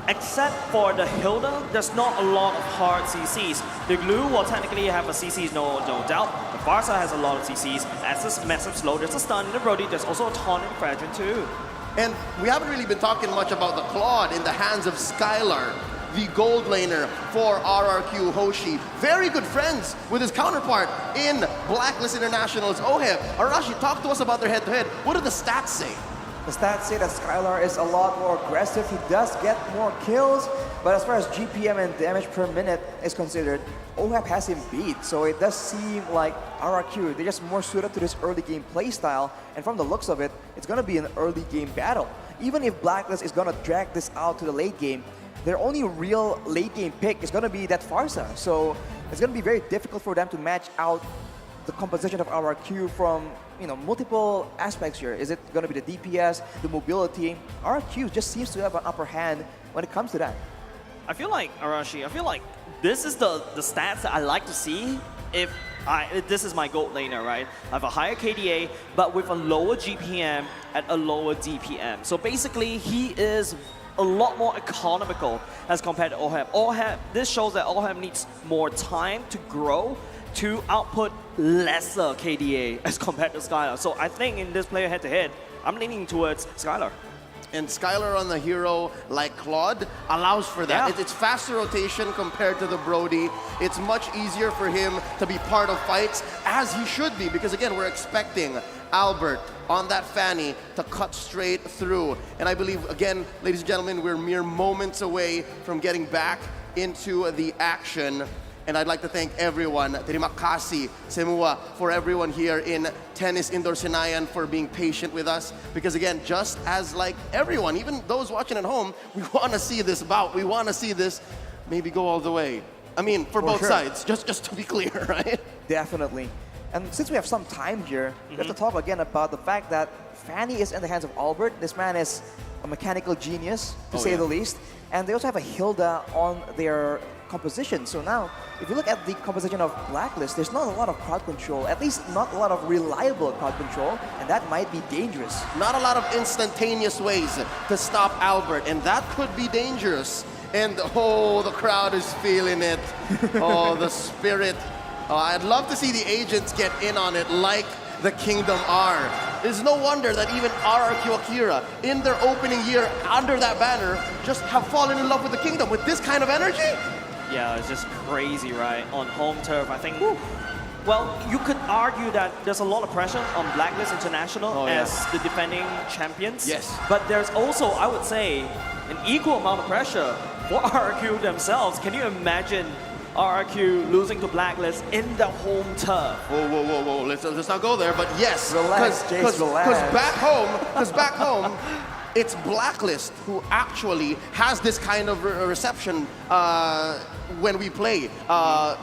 except for the Hilda, there's not a lot of hard CCs. The Glue will technically have a CCs, no doubt. The Farsa has a lot of CCs. That's this massive slow. There's a stun in the Brody. There's also a taunt in the Fragile too. And we haven't really been talking much about the Claude in the hands of Skylar, the gold laner for RRQ Hoshi. Very good friends with his counterpart in Blacklist International's Oheb. Arashi, talk to us about their head-to-head. What do the stats say? The stats say that Skylar is a lot more aggressive. He does get more kills, but as far as GPM and damage per minute is considered, Oheb has him beat. So it does seem like RRQ, they're just more suited to this early game playstyle, and from the looks of it, it's gonna be an early game battle. Even if Blacklist is gonna drag this out to the late game, their only real late game pick is gonna be that Farsa. So it's gonna be very difficult for them to match out the composition of RRQ from multiple aspects here. Is it going to be the DPS, the mobility? RRQ just seems to have an upper hand when it comes to that. I feel like, Arashi, this is the stats that I like to see if this is my gold laner, right? I have a higher KDA, but with a lower GPM at a lower DPM. So basically, he is a lot more economical as compared to Oheb. This shows that Oheb needs more time to grow to output lesser KDA as compared to Skylar. So I think in this player head-to-head, I'm leaning towards Skylar. And Skylar on the hero like Claude allows for that. Yeah. It's faster rotation compared to the Brody. It's much easier for him to be part of fights, as he should be, because again, we're expecting Albert on that Fanny to cut straight through. And I believe, again, ladies and gentlemen, we're mere moments away from getting back into the action. And I'd like to thank everyone, terima kasih semua, for everyone here in Tennis Indoor Senayan for being patient with us. Because again, just as like everyone, even those watching at home, we want to see this bout. We want to see this maybe go all the way. I mean, for both sides, just to be clear, right? Definitely. And since we have some time here, we have to talk again about the fact that Fanny is in the hands of Albert. This man is a mechanical genius, to say the least. And they also have a Hilda on their composition. So now, if you look at the composition of Blacklist, there's not a lot of crowd control, at least not a lot of reliable crowd control, and that might be dangerous. Not a lot of instantaneous ways to stop Albert, and that could be dangerous. And oh, the crowd is feeling it. Oh, the spirit. I'd love to see the agents get in on it like the Kingdom are. It's no wonder that even RRQ Akira, in their opening year under that banner, just have fallen in love with the Kingdom with this kind of energy. Yeah, it's just crazy, right? On home turf, I think. Well, you could argue that there's a lot of pressure on Blacklist International as the defending champions. Yes. But there's also, I would say, an equal amount of pressure for RRQ themselves. Can you imagine RRQ losing to Blacklist in the home turf? Whoa. Let's not go there. But yes, relax, because back home, it's Blacklist who actually has this kind of reception when we play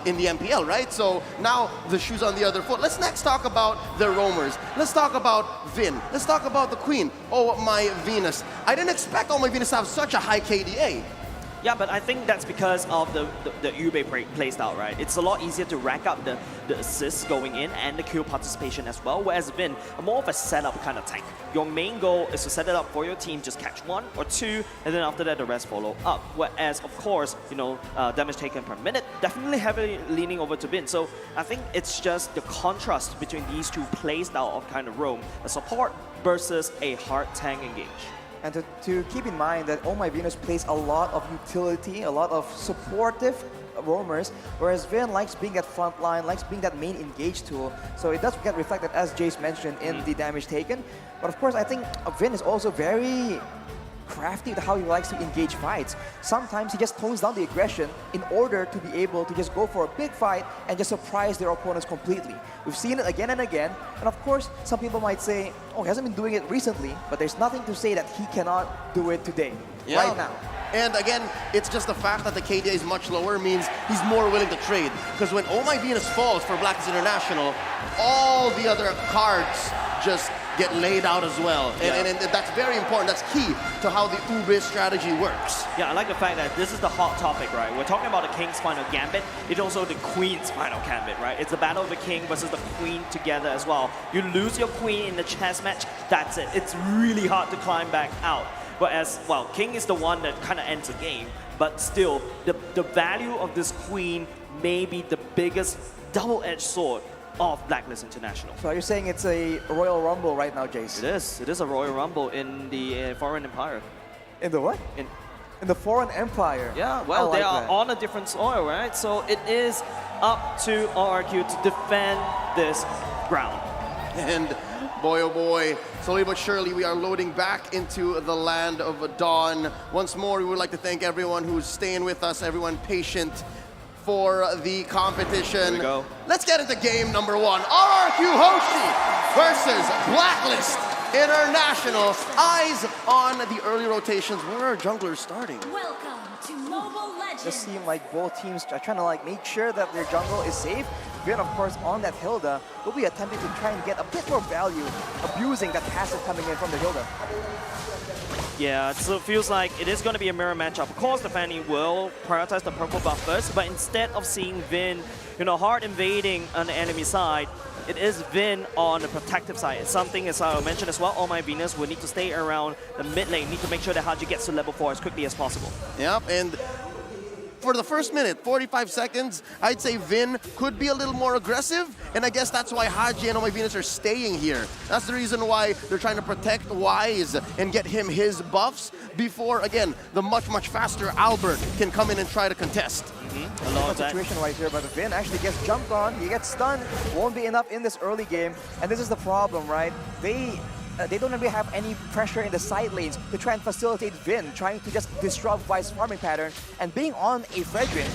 in the MPL, right? So now the shoe's on the other foot. Let's next talk about the roamers. Let's talk about Vin. Let's talk about the Queen. Oh my Venus. I didn't expect Oh my Venus to have such a high KDA. Yeah, but I think that's because of the Ube playstyle, right? It's a lot easier to rack up the assists going in and the kill participation as well, whereas Vin, more of a setup kind of tank. Your main goal is to set it up for your team, just catch 1 or 2, and then after that the rest follow up. Whereas, of course, you know, damage taken per minute, definitely heavily leaning over to Vin. So I think it's just the contrast between these two playstyle of kind of roam, a support versus a hard tank engage. And to keep in mind that Oh My Venus plays a lot of utility, a lot of supportive roamers, whereas Vin likes being that front line, likes being that main engage tool. So it does get reflected, as Jace mentioned, in the damage taken. But of course, I think Vin is also very crafty with how he likes to engage fights. Sometimes he just tones down the aggression in order to be able to just go for a big fight and just surprise their opponents completely. We've seen it again and again, and of course, some people might say, oh, he hasn't been doing it recently, but there's nothing to say that he cannot do it today, right now. And again, it's just the fact that the KDA is much lower means he's more willing to trade. Because when Oh My Venus falls for Blacklist International, all the other cards just get laid out as well. And that's very important. That's key to how the Ube strategy works. Yeah, I like the fact that this is the hot topic, right? We're talking about the King's final gambit. It's also the Queen's final gambit, right? It's the battle of the King versus the Queen together as well. You lose your Queen in the chess match, that's it. It's really hard to climb back out. Whereas, well, King is the one that kind of ends the game, but still, the value of this Queen may be the biggest double-edged sword of Blacklist International. So you're saying it's a Royal Rumble right now, Jace? It is. It is a Royal Rumble in the Foreign Empire. In the what? In the Foreign Empire? Yeah, well, they are on a different soil, right? So it is up to RRQ to defend this ground. And boy, oh boy, slowly but surely we are loading back into the land of Dawn. Once more, we would like to thank everyone who's staying with us, everyone patient for the competition. Here we go. Let's get into game number 1. RRQ Hoshi versus Blacklist International. Eyes on the early rotations. Where are junglers starting? Welcome to Mobile Legends. It seems like both teams are trying to make sure that their jungle is safe. Vin, of course, on that Hilda, will be attempting to try and get a bit more value, abusing that passive coming in from the Hilda. Yeah, so it feels like it is going to be a mirror matchup. Of course, the Fanny will prioritize the purple buff first, but instead of seeing Vin, hard invading on the enemy side, it is Vin on the protective side. It's something, as I mentioned as well, Oh My Venus will need to stay around the mid lane, need to make sure that Haji gets to level 4 as quickly as possible. Yep, and for the first minute, 45 seconds, I'd say Vin could be a little more aggressive, and I guess that's why Haji and Oh My Venus are staying here. That's the reason why they're trying to protect Wise and get him his buffs before, again, the much, much faster Albert can come in and try to contest. A lot of situation right here, but Vin actually gets jumped on, he gets stunned, won't be enough in this early game, and this is the problem, right? They don't really have any pressure in the side lanes to try and facilitate Vin, trying to just disrupt Wise's farming pattern. And being on a Fredrin,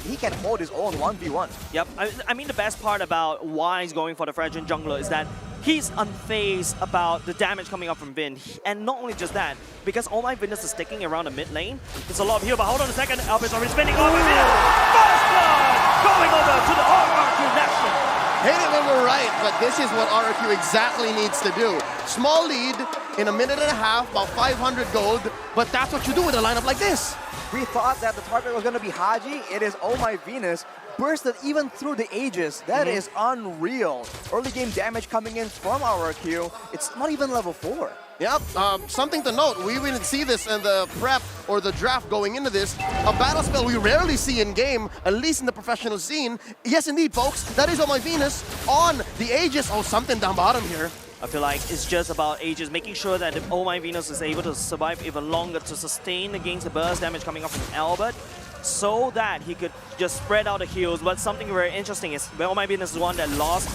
he can hold his own 1v1. Yep, I mean the best part about Wise going for the Fredrin jungler is that he's unfazed about the damage coming up from Vin. And not only just that, because Oh My Venus is sticking around the mid lane, there's a lot of heal, but hold on a second, Albert's already spinning over Venus! First blood! Going over to the RRQ National! Hate it when we're right, but this is what RRQ exactly needs to do. Small lead in a minute and a half, about 500 gold, but that's what you do with a lineup like this. We thought that the target was going to be Haji. It is Oh My Venus. Bursted even through the ages. That is unreal. Early game damage coming in from RRQ. It's not even level 4. Yep, something to note, we didn't see this in the prep or the draft going into this. A battle spell we rarely see in game, at least in the professional scene. Yes, indeed, folks, that is Oh My Venus on the Aegis. Oh, something down bottom here. I feel like it's just about Aegis, making sure that if Oh My Venus is able to survive even longer to sustain against the burst damage coming up from Albert, so that he could just spread out the heals. But something very interesting is Oh My Venus is one that lost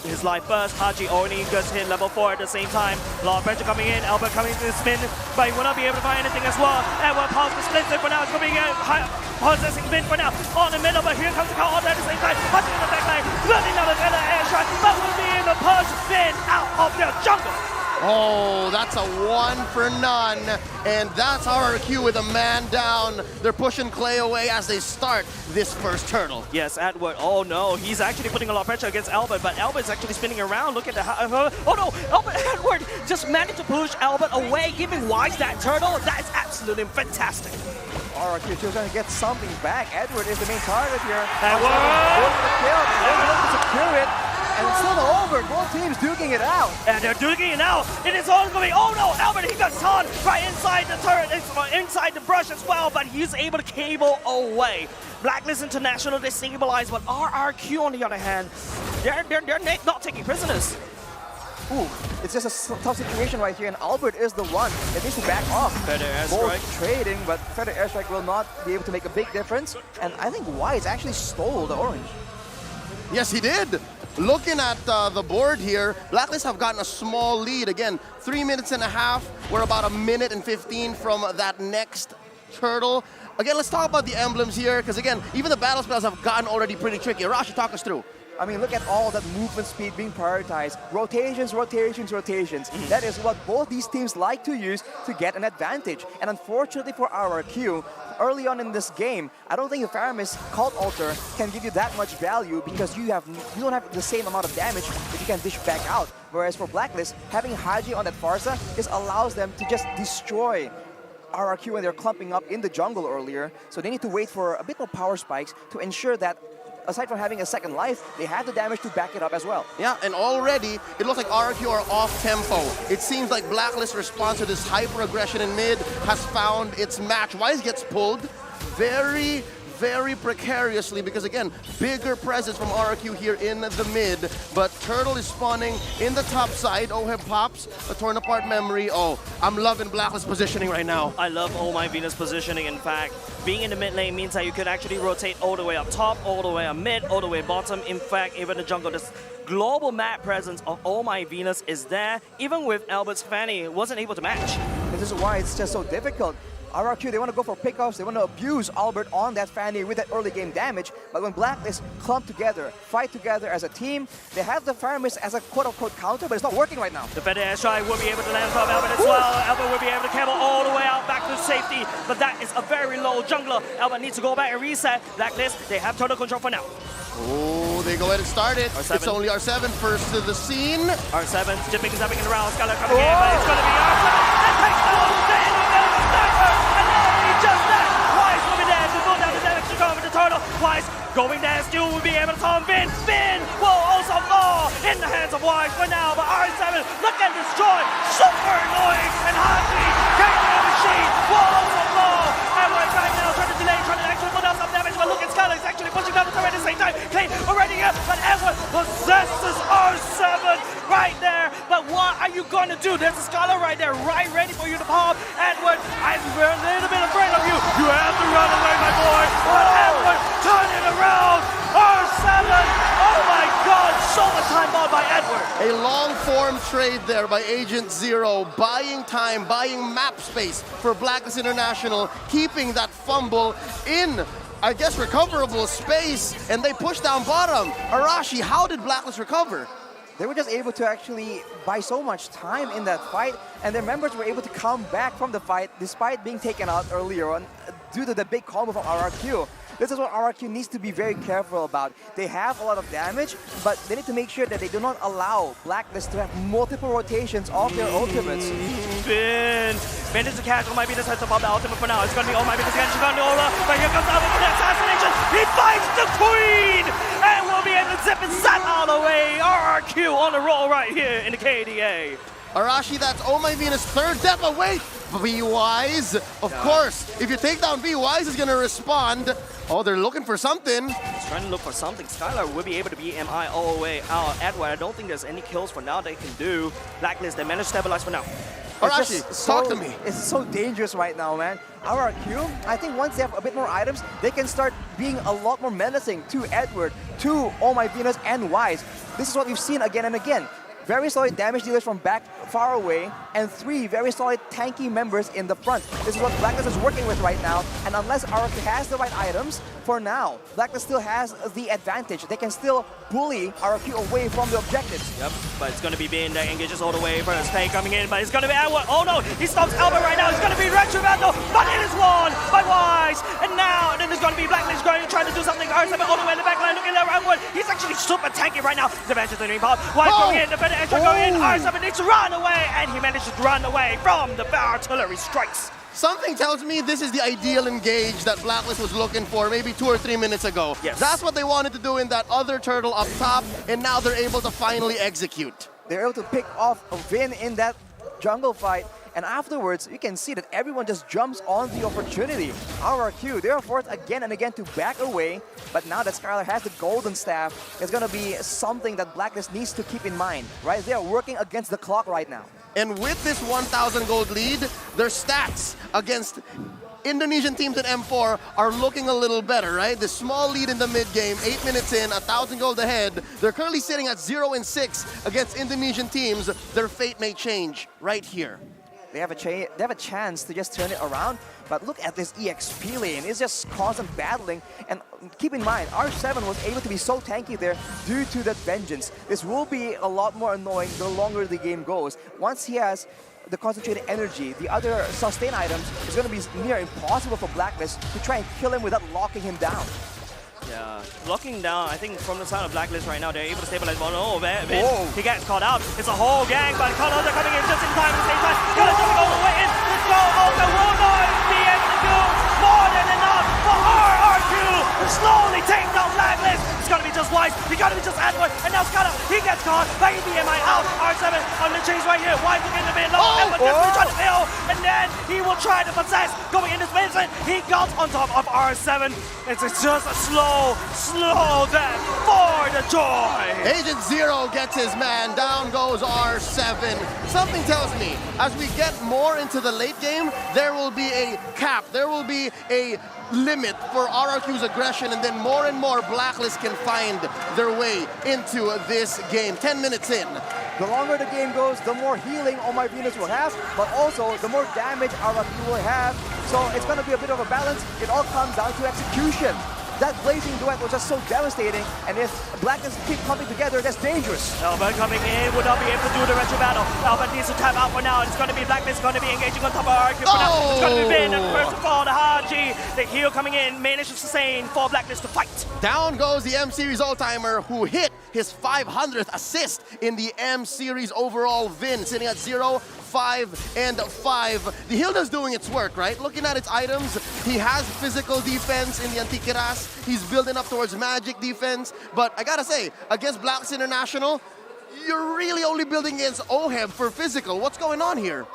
his life first. Haji only gets hit level 4 at the same time. A lot of pressure coming in, Albert coming to the spin, but he will not be able to find anything as well. And we'll pause the split for now. It's coming in, possessing Vin for now. On the middle, but here comes the call at the same time. Haji in the back line, running out of the air shot, but will be able to push Vin out of their jungle. Oh, that's a 1 for none. And that's RRQ with a man down. They're pushing Clay away as they start this first turtle. Yes, Edward. Oh no, he's actually putting a lot of pressure against Albert, but Albert's actually spinning around. Look at the... oh no, Edward just managed to push Albert away, giving Wise that turtle. That is absolutely fantastic. RRQ still trying to get something back. Edward is the main target here. Edward! Going for the kill. They're able to secure it. And it's still over. Both teams duking it out. And they're duking it out. It is all going. Oh no, Albert, he got caught right inside the turret, inside the brush as well, but he's able to cable away. Blacklist International destabilized, but RRQ on the other hand, they're not taking prisoners. Ooh, it's just a tough situation right here, and Albert is the one that needs to back off. Feather Both airstrike. trading, but Feather airstrike will not be able to make a big difference. And I think Wise actually stole the orange. Yes, he did. Looking at the board here, Blacklist have gotten a small lead. Again, 3 minutes and a half. We're about 1 minute and 15 from that next turtle. Again, let's talk about the emblems here, because again, even the battle spells have gotten already pretty tricky. Arashi, talk us through. I mean, look at all that movement speed being prioritized. Rotations, rotations, rotations. That is what both these teams like to use to get an advantage. And unfortunately for RRQ, early on in this game, I don't think the Faramis Cult Altar can give you that much value because you don't have the same amount of damage that you can dish back out. Whereas for Blacklist, having Haji on that Farsa just allows them to just destroy RRQ when they're clumping up in the jungle earlier. So they need to wait for a bit more power spikes to ensure that aside from having a second life, they have the damage to back it up as well. Yeah, and already, it looks like RRQ are off tempo. It seems like Blacklist response to this hyper aggression in mid has found its match. Wise gets pulled very precariously because again, bigger presence from RRQ here in the mid, but Turtle is spawning in the top side. Oheb pops a torn apart memory. Oh, I'm loving Blacklist positioning right now. I love Oh My Venus positioning. In fact, being in the mid lane means that you could actually rotate all the way up top, all the way up mid, all the way bottom. In fact, even the jungle, this global map presence of Oh My Venus is there. Even with Albert's Fanny, wasn't able to match. This is why it's just so difficult. RRQ, they want to go for pickoffs, they want to abuse Albert on that Fanny with that early game damage, but when Blacklist clump together, fight together as a team, they have the Faramis as a quote-unquote counter, but it's not working right now. The Feather airstrike will be able to land from Albert as well. Albert will be able to cable all the way out back to safety, but that is a very low jungler. Albert needs to go back and reset. Blacklist, they have total control for now. Oh, they go ahead and start it. R7. It's only R7 first to the scene. R7, zipping around, Skylar coming in, but it's going to be R7 that takes down the innovative sniper, and not only just that, Wise will be there to go down the damage to cover the turtle. Wise going there, still will be able to calm Vin. Vin will also fall in the hands of Wise for now, but R7, look at this joy, super annoying, and Haji, taking the machine, will also fall. Edward right now trying to delay, trying to actually put out some damage, but look at Skylar, he's actually pushing down the turret at the same time. Clay already here, but Edward possesses R7 right there. But what are you going to do? There's a Skylar right there, right ready for you to pop. Edward, I'm a little bit afraid of you. You have to run away, my boy. But Edward, turn it around. R7, oh my God, so much time bought by Edward. A long-form trade there by Agent Zero, buying time, buying map space for Blacklist International, keeping that fumble in, I guess, recoverable space, and they push down bottom. Arashi, how did Blacklist recover? They were just able to actually buy so much time in that fight, and their members were able to come back from the fight despite being taken out earlier on due to the big combo from RRQ. This is what RRQ needs to be very careful about. They have a lot of damage, but they need to make sure that they do not allow Blacklist to have multiple rotations of their ultimates. Vin is a catch. Oh My Venus has to pop the ultimate for now. It's going to be Oh My Venus again. She's going to over. But here comes Albert for the assassination. He fights the Queen! And will be able to zip and sat out of the way. RRQ on the roll right here in the KDA. Arashi, that's Oh My Venus' third death. But wait, V-Wise, of course. If you take down V-Wise, is going to respond. Oh, they're looking for something. He's trying to look for something. Skylar will be able to beat MI all the way out. Edward, I don't think there's any kills for now they can do. Blacklist, they managed to stabilize for now. Arashi, talk to me. It's so dangerous right now, man. RRQ, I think once they have a bit more items, they can start being a lot more menacing to Edward, to Oh My Venus, and Wise. This is what we've seen again and again. very solid damage dealers from back far away, and 3 very solid tanky members in the front. This is what Blacklist is working with right now, and unless RRQ has the right items, for now, Blacklist still has the advantage. They can still bully RRQ away from the objectives. Yep, but it's going to be Bin that engages all the way first. Faye coming in, but it's going to be Edward. Oh no, he stops Albert right now. It's going to be Retro Battle, but it is won by Wise. And now, then there's going to be Blacklist going to try to do something. R7 all the way in the back line, looking at Edward. He's actually super tanky right now. The bench is the part. Wise going in, the better extra going in. R7 needs to run away, and he manages to run away from the artillery strikes. Something tells me this is the ideal engage that Blacklist was looking for maybe 2 or 3 minutes ago. Yes. That's what they wanted to do in that other turtle up top, and now they're able to finally execute. They're able to pick off a win in that jungle fight, and afterwards you can see that everyone just jumps on the opportunity. RRQ, they're forced again and again to back away, but now that Skylar has the golden staff, it's going to be something that Blacklist needs to keep in mind, right? They are working against the clock right now. And with this 1,000 gold lead, their stats against Indonesian teams in M4 are looking a little better, right? The small lead in the mid-game, 8 minutes in, 1,000 gold ahead. They're currently sitting at 0-6 against Indonesian teams. Their fate may change right here. They have a chance to just turn it around, but look at this EXP lane. It's just constant battling, and keep in mind, R7 was able to be so tanky there due to that vengeance. This will be a lot more annoying the longer the game goes. Once he has the concentrated energy, the other sustain items, it's going to be near impossible for Blacklist to try and kill him without locking him down. Yeah, locking down, I think from the side of Blacklist right now, they're able to stabilize. Oh, Vin, he gets caught out. It's a whole gang, but colors are coming in just in time at the same time. Gotta jump all the way in. Let's go. Oh, the will not be able to do more than enough for RRQ to slowly take down Blacklist. It's gotta be just Wise. He gotta be just Edward. And now Skylar, he gets caught by BMI out. R7 on the chase right here. Wise looking a bit low. Edward just trying to kill. And then he will try to possess. Going in this Vincent. He got on top of R7. It's just a slow death for the joy. Agent Zero gets his man. Down goes R7. Something tells me as we get more into the late game, there will be a cap. There will be a limit for RRQ's aggression, and then more and more Blacklist can find their way into this game. 10 minutes in. The longer the game goes, the more healing Oh My Venus will have, but also the more damage RRQ will have. So it's going to be a bit of a balance. It all comes down to execution. That blazing duet was just so devastating, and if Blacklist keep coming together, that's dangerous. Albert coming in, would not be able to do the retro battle. Albert needs to tap out for now. It's going to be Blacklist going to be engaging on top of RRQ for now. It's going to be Vin, and first of all, the Haji. The heal coming in, managed to sustain for Blacklist to fight. Down goes the M-Series all-timer who hit his 500th assist in the M-Series overall. Vin sitting at 0, 5, and 5. The Hilda's doing its work, right? Looking at its items, he has physical defense in the Antiquiras. He's building up towards magic defense. But I gotta say, against Blacklist International, you're really only building against OHEB for physical. What's going on here?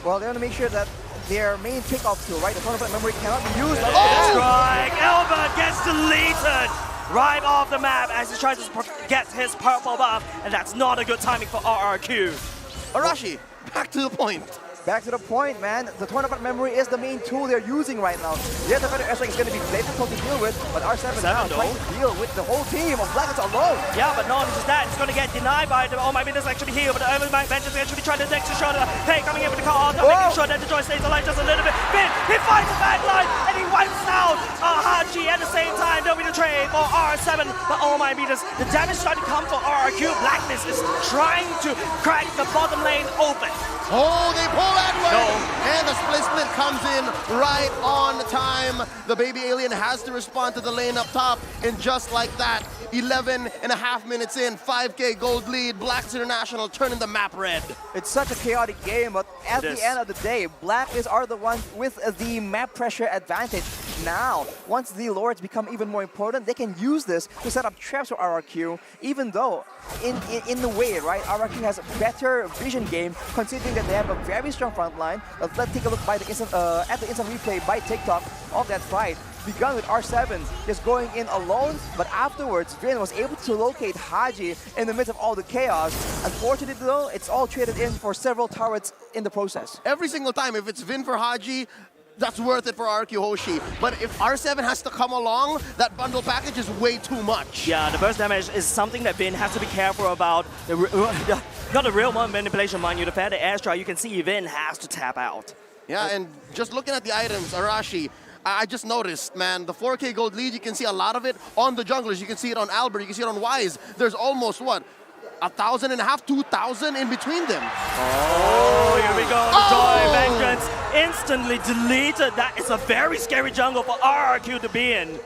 Well, they want to make sure that their main pickoff tool, right? The tournament memory cannot be used. Strike! Albert gets deleted right off the map as he tries to get his purple buff, and that's not a good timing for RRQ. Arashi, back to the point. Back to the point, man. The tournament memory is the main tool they're using right now. Yes, the better airstrike is going to be difficult to deal with, but R7 now trying to deal with the whole team of Blacklist alone. Yeah, but not only just that, it's going to get denied by the, oh my goodness, actually here, but the Early Bench is actually trying to next to shot. Hey, coming in with the call, making sure that the Joy stays alive just a little bit. Vin, he finds the back line, and he wipes out Haji at the same time. There'll be the trade for R7, but oh my goodness, the damage starting to come for RRQ. Blacklist is trying to crack the bottom lane open. Oh, they pull Edward! No. And the split comes in right on time. The baby alien has to respond to the lane up top, and just like that, 11.5 minutes in, 5K gold lead, Blacklist International turning the map red. It's such a chaotic game, but at the end of the day, Blacklist are the ones with the map pressure advantage. Now, once the Lords become even more important, they can use this to set up traps for RRQ, even though in the way, right, RRQ has a better vision game, considering that they have a very strong front line. Let's take a look by the instant, at the instant replay by TikTok of that fight. Begun with R7 just going in alone, but afterwards, Vin was able to locate Haji in the midst of all the chaos. Unfortunately though, it's all traded in for several turrets in the process. Every single time, if it's Vin for Haji, that's worth it for RQ Hoshi. But if R7 has to come along, that bundle package is way too much. Yeah, the burst damage is something that Vin has to be careful about. Not a real manipulation, mind you. The fact that airstrike, you can see Vin has to tap out. Yeah, and just looking at the items, Arashi, I just noticed, man, the 4K gold lead, you can see a lot of it on the junglers. You can see it on Albert, you can see it on Wise. There's almost, what, 1,500, 2,000 in between them. Oh, here we go. The Joy Vengeance instantly deleted. That is a very scary jungle for RRQ to be in.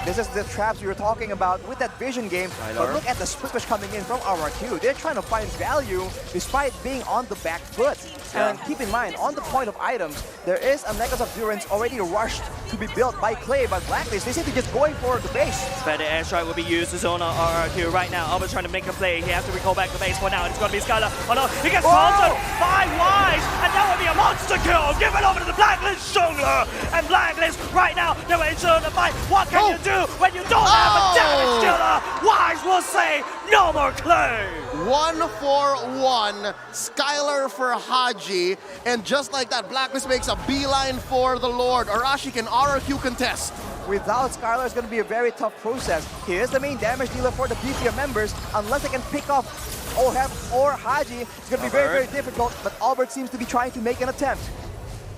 This is the traps we were talking about with that vision game. But look at the split push coming in from RRQ. They're trying to find value despite being on the back foot. And keep in mind, on the point of items, there is a Necklace of Durance already rushed to be built by Clay, but Blacklist, they seem to be just going for the base. Better airstrike will be used to zone on RRQ right now. Albert's trying to make a play. He has to recall back the base for now. It's going to be Skylar. Oh no, he gets countered by Wise, and that would be a monster kill. Give it over to the Blacklist jungler. And Blacklist right now, they're in the fight. What can you do when you don't have a damage dealer? Wise will say, no more Clay. 1-for-1, Skylar for Haji, and just like that, Blacklist makes a beeline for the Lord. Arashi can RRQ contest. Without Skylar, it's going to be a very tough process. He is the main damage dealer for the BPM members. Unless they can pick off Oheb or Haji, it's going to be very, very difficult, but Albert seems to be trying to make an attempt.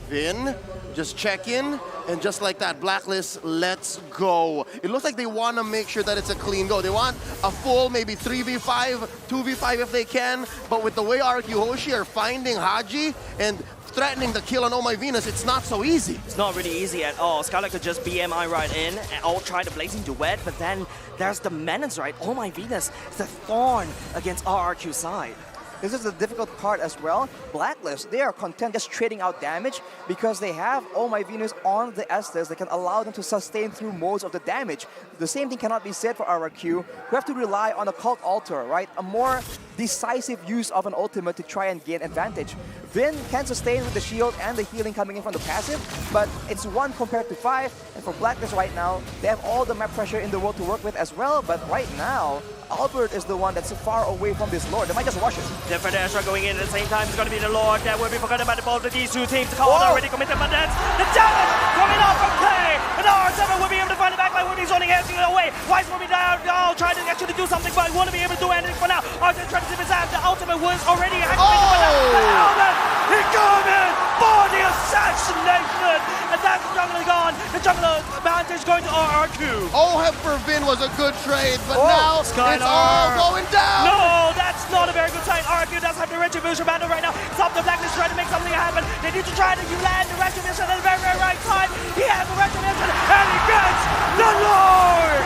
Vin, just check in, and just like that, Blacklist, let's go. It looks like they want to make sure that it's a clean go. They want a full maybe 3v5, 2v5 if they can, but with the way RQ Hoshi are finding Haji and threatening the kill on Oh My Venus, it's not so easy. It's not really easy at all. Skylar could just BMI right in and all try the Blazing Duet, but then there's the Menace, right? Oh My Venus, it's the thorn against RRQ side. This is the difficult part as well. Blacklist, they are content just trading out damage because they have Oh My Venus on the Estes that can allow them to sustain through most of the damage. The same thing cannot be said for RRQ, who have to rely on a Cult Altar, right? A more decisive use of an ultimate to try and gain advantage. Vin can sustain with the shield and the healing coming in from the passive, but it's 1 compared to 5, and for Blacklist right now, they have all the map pressure in the world to work with as well, but right now, Albert is the one that's far away from this Lord. They might just rush it. Different airstrike going in at the same time. It's going to be the Lord that will be forgotten about both of these two teams. The call already committed, but that's the damage coming off from Clay. And R7 will be able to find the backline. Will be zoning everything away. Wise will be down. Oh, trying to actually do something, but won't be able to do anything for now. R7 trying to zip his out. The ultimate was already activated for now. And Albert, he came in for the assassination. And that's the jungler gone. The jungler advantage going to RRQ. Oheb for Vin was a good trade, but now Skylar. it's all going down. No, that's not a very good sign. RRQ does have the Retribution battle right now. Stop the Blacklist trying to make something happen. They need to try to land the Retribution at the very, very right time. He has the Retribution and he gets the Lord.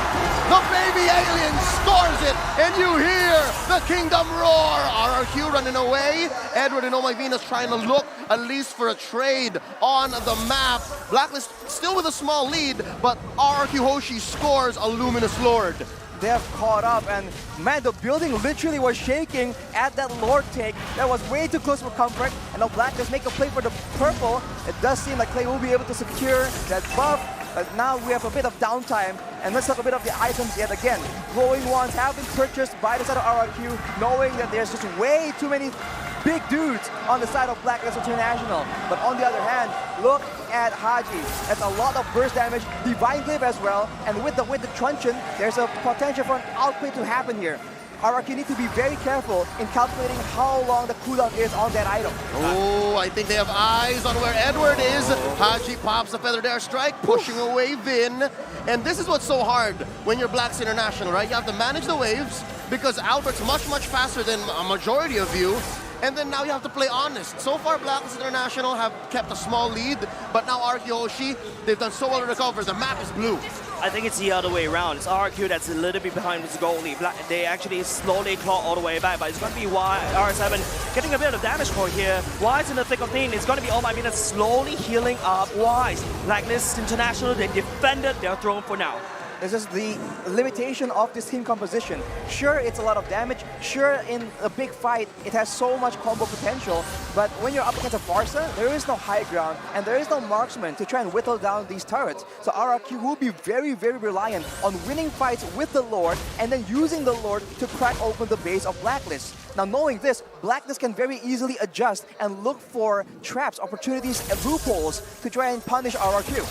The baby alien scores it, and you hear the kingdom roar. RRQ running away. Edward and Oh My Venus trying to look at least for a trade on the map. Blacklist still with a small lead, but RRQ Hoshi scores a Luminous Lord. They have caught up, and man, the building literally was shaking at that Lord take. That was way too close for comfort, and now Blacklist make a play for the purple. It does seem like Clay will be able to secure that buff, but now we have a bit of downtime, and let's talk a bit of the items yet again. Glowing Wands have been purchased by the side of RRQ, knowing that there's just way too many big dudes on the side of Blacklist International. But on the other hand, look at Haji. That's a lot of burst damage, Divine Glaive as well, and with the truncheon, there's a potential for an outplay to happen here. RRQ need to be very careful in calculating how long the cooldown is on that item. Oh, I think they have eyes on where Edward is. Haji pops a Feathered Airstrike, pushing away Vin. And this is what's so hard when you're Blacks International, right? You have to manage the waves because Albert's much, much faster than a majority of you. And then now you have to play honest. So far, Blacklist International have kept a small lead, but now RQ Hoshi, they've done so well to recover. The map is blue. I think it's the other way around. It's RQ that's a little bit behind with the goal lead. They actually slowly claw all the way back, but it's going to be R7 getting a bit of damage for here. Wise in the thick of things. It's going to be Oh My Venus slowly healing up Wise. Blacklist International, they defended their throne for now. This is the limitation of this team composition. Sure, it's a lot of damage. Sure, in a big fight, it has so much combo potential. But when you're up against a Farsa, there is no high ground, and there is no marksman to try and whittle down these turrets. So RRQ will be very, very reliant on winning fights with the Lord, and then using the Lord to crack open the base of Blacklist. Now, knowing this, Blacklist can very easily adjust and look for traps, opportunities, and loopholes to try and punish RRQ.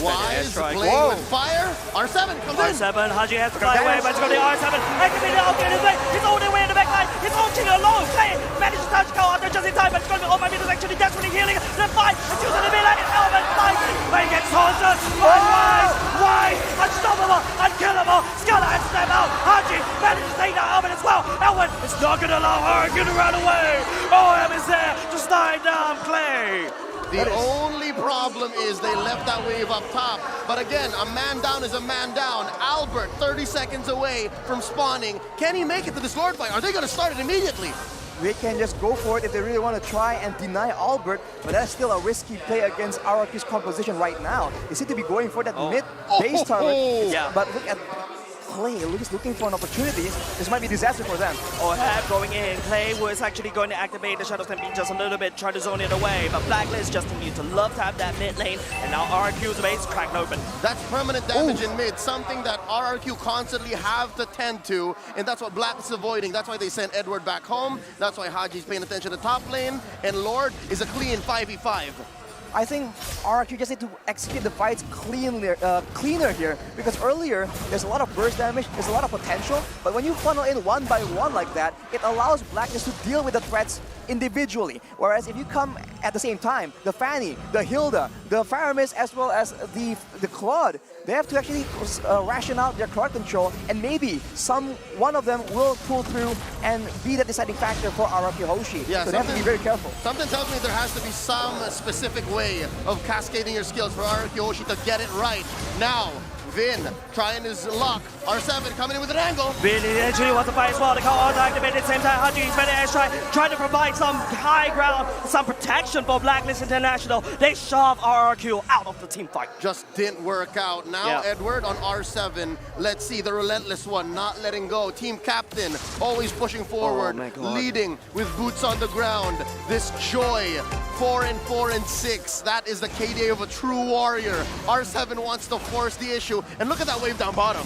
Wise playing with fire. R7 comes in. R7, Haji has to fly away, but it's going to be R7. Activated opening his way. He's all the way in the back line. He's launching alone. Clay manages to touch go out there just in time, but it's going to be Almighty is actually desperately healing. The fight is using the mid-lane. Element fighting. But he gets haunted. Wise, unstoppable, unkillable. Scala and step out. Haji manages to take down Elvin as well. Elvin is not going to allow her to run away. OM is there to slide down Clay. The only problem is they left that wave up top. But again, a man down is a man down. Albert, 30 seconds away from spawning. Can he make it to this Lord fight? Are they going to start it immediately? They can just go for it if they really want to try and deny Albert, but that's still a risky play against RRQ's composition right now. They seem to be going for that mid-base target. Yeah. But look at Clay, he's looking for an opportunity. This might be a disaster for them. Ohab going in. Clay was actually going to activate the Shadow Stampede just a little bit, try to zone it away. But Blacklist just continues to love to have that mid lane. And now RRQ's base cracked open. That's permanent damage in mid, something that RRQ constantly have to tend to. And that's what Black is avoiding. That's why they sent Edward back home. That's why Haji's paying attention to top lane. And Lord is a clean 5v5. I think RRQ just need to execute the fights cleaner here, because earlier there's a lot of burst damage, there's a lot of potential, but when you funnel in one by one like that, it allows Blacklist to deal with the threats individually. Whereas if you come at the same time, the Fanny, the Hilda, the Faramis, as well as the Claude, they have to actually ration out their crowd control, and maybe one of them will pull through and be the deciding factor for RRQ Hoshi. Yeah, so they have to be very careful. Something tells me there has to be some specific way of cascading your skills for RRQ Hoshi to get it right. Now, Vin trying his luck. R7 coming in with an angle. Vin eventually wants to fight as well. The counter activated at the same time. Haji is better as trying to provide some high ground, some protection for Blacklist International. They shove RRQ out of the team fight. Just didn't work out. Now Edward on R7. Let's see the relentless one, not letting go. Team captain, always pushing forward, leading with boots on the ground. This joy, 4-4 and 6. That is the KDA of a true warrior. R7 wants to force the issue. And look at that wave down bottom.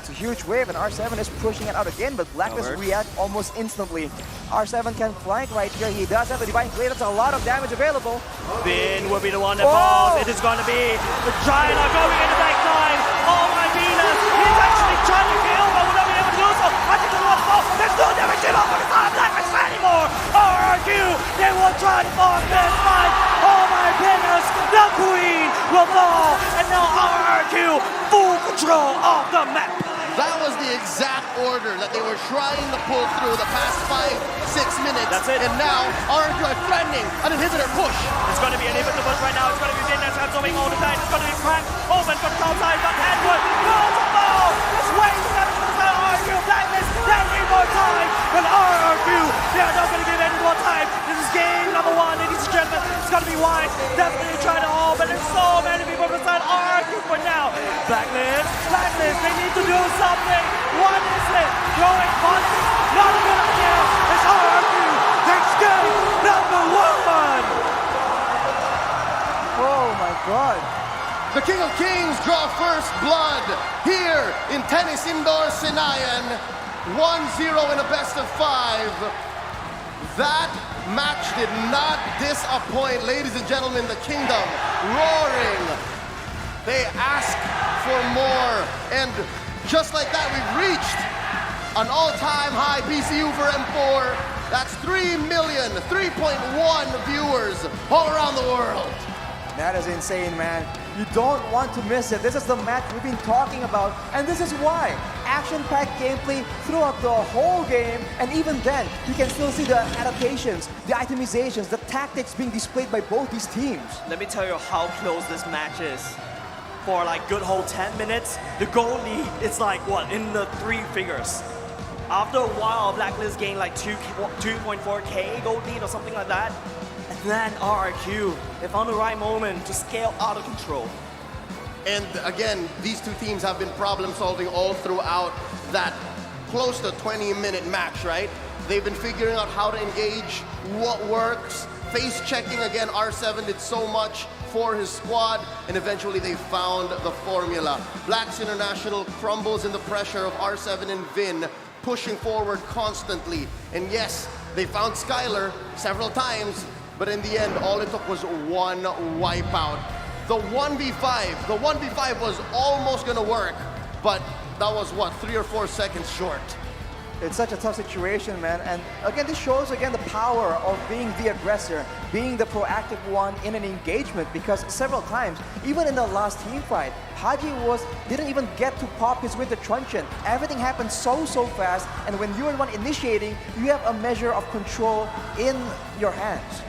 It's a huge wave, and R7 is pushing it out again, but Blacklist react almost instantly. R7 can flank right here. He does have a Divine Blade. That's a lot of damage available. Vin will be the one that falls. It is going to be the Giant going in the back line. Oh my Venus! He's actually trying to kill, but will not be able to do so. I think there's one fall. There's no damage at all, but it's not Blacklist anymore. RRQ, they will try to force this fight. Oh my goodness! The Queen will fall, and now RRQ full control of the map. That was the exact order that they were trying to pull through the past 5-6 minutes. That's it. And now RRQ are threatening an inhibitor push. It's going to be an inhibitor push right now. It's going to be Vin that's absorbing all the time. It's going to be cracked open from top side, but Edward goes to fall. It's way too much for the RRQ. Blacklist, they need more time. But RRQ, they're not going to give any more time. This is game number 1, ladies and gentlemen. It's going to be Wise definitely trying to hold, but there's so many people beside RRQ for now. Blacklist, they need to do something. What is it? Going on? Not a good idea. It's RRQ. Takes game number 1. Oh my God. The King of Kings draw first blood here in Tennis Indoor Sinayan. 1-0 in a best of 5. That match did not disappoint, ladies and gentlemen. The Kingdom roaring. They ask for more, and just like that, we've reached an all-time high PCU for M4. That's 3.1 viewers all around the world. That is insane, man. You don't want to miss it. This is the match we've been talking about, and this is why. Action-packed gameplay throughout the whole game, and even then, you can still see the adaptations, the itemizations, the tactics being displayed by both these teams. Let me tell you how close this match is. For like good whole 10 minutes, the goal lead is like what, in the 3 figures. After a while, Blacklist gained like 2.4k gold lead or something like that. And then RRQ, they found the right moment to scale out of control. And again, these two teams have been problem solving all throughout that close to 20-minute match, right? They've been figuring out how to engage, what works, face checking. Again, R7 did so much for his squad, and eventually they found the formula. Blacks International crumbles in the pressure of R7 and Vin, pushing forward constantly. And yes, they found Skylar several times, but in the end, all it took was one wipeout. the 1v5 was almost gonna work, but that was what, 3 or 4 seconds short. It's such a tough situation, man. And again, this shows again the power of being the aggressor, being the proactive one in an engagement, because several times, even in the last team fight, Haji didn't even get to pop his winter truncheon. Everything happened so fast, and when you're the one initiating, you have a measure of control in your hands.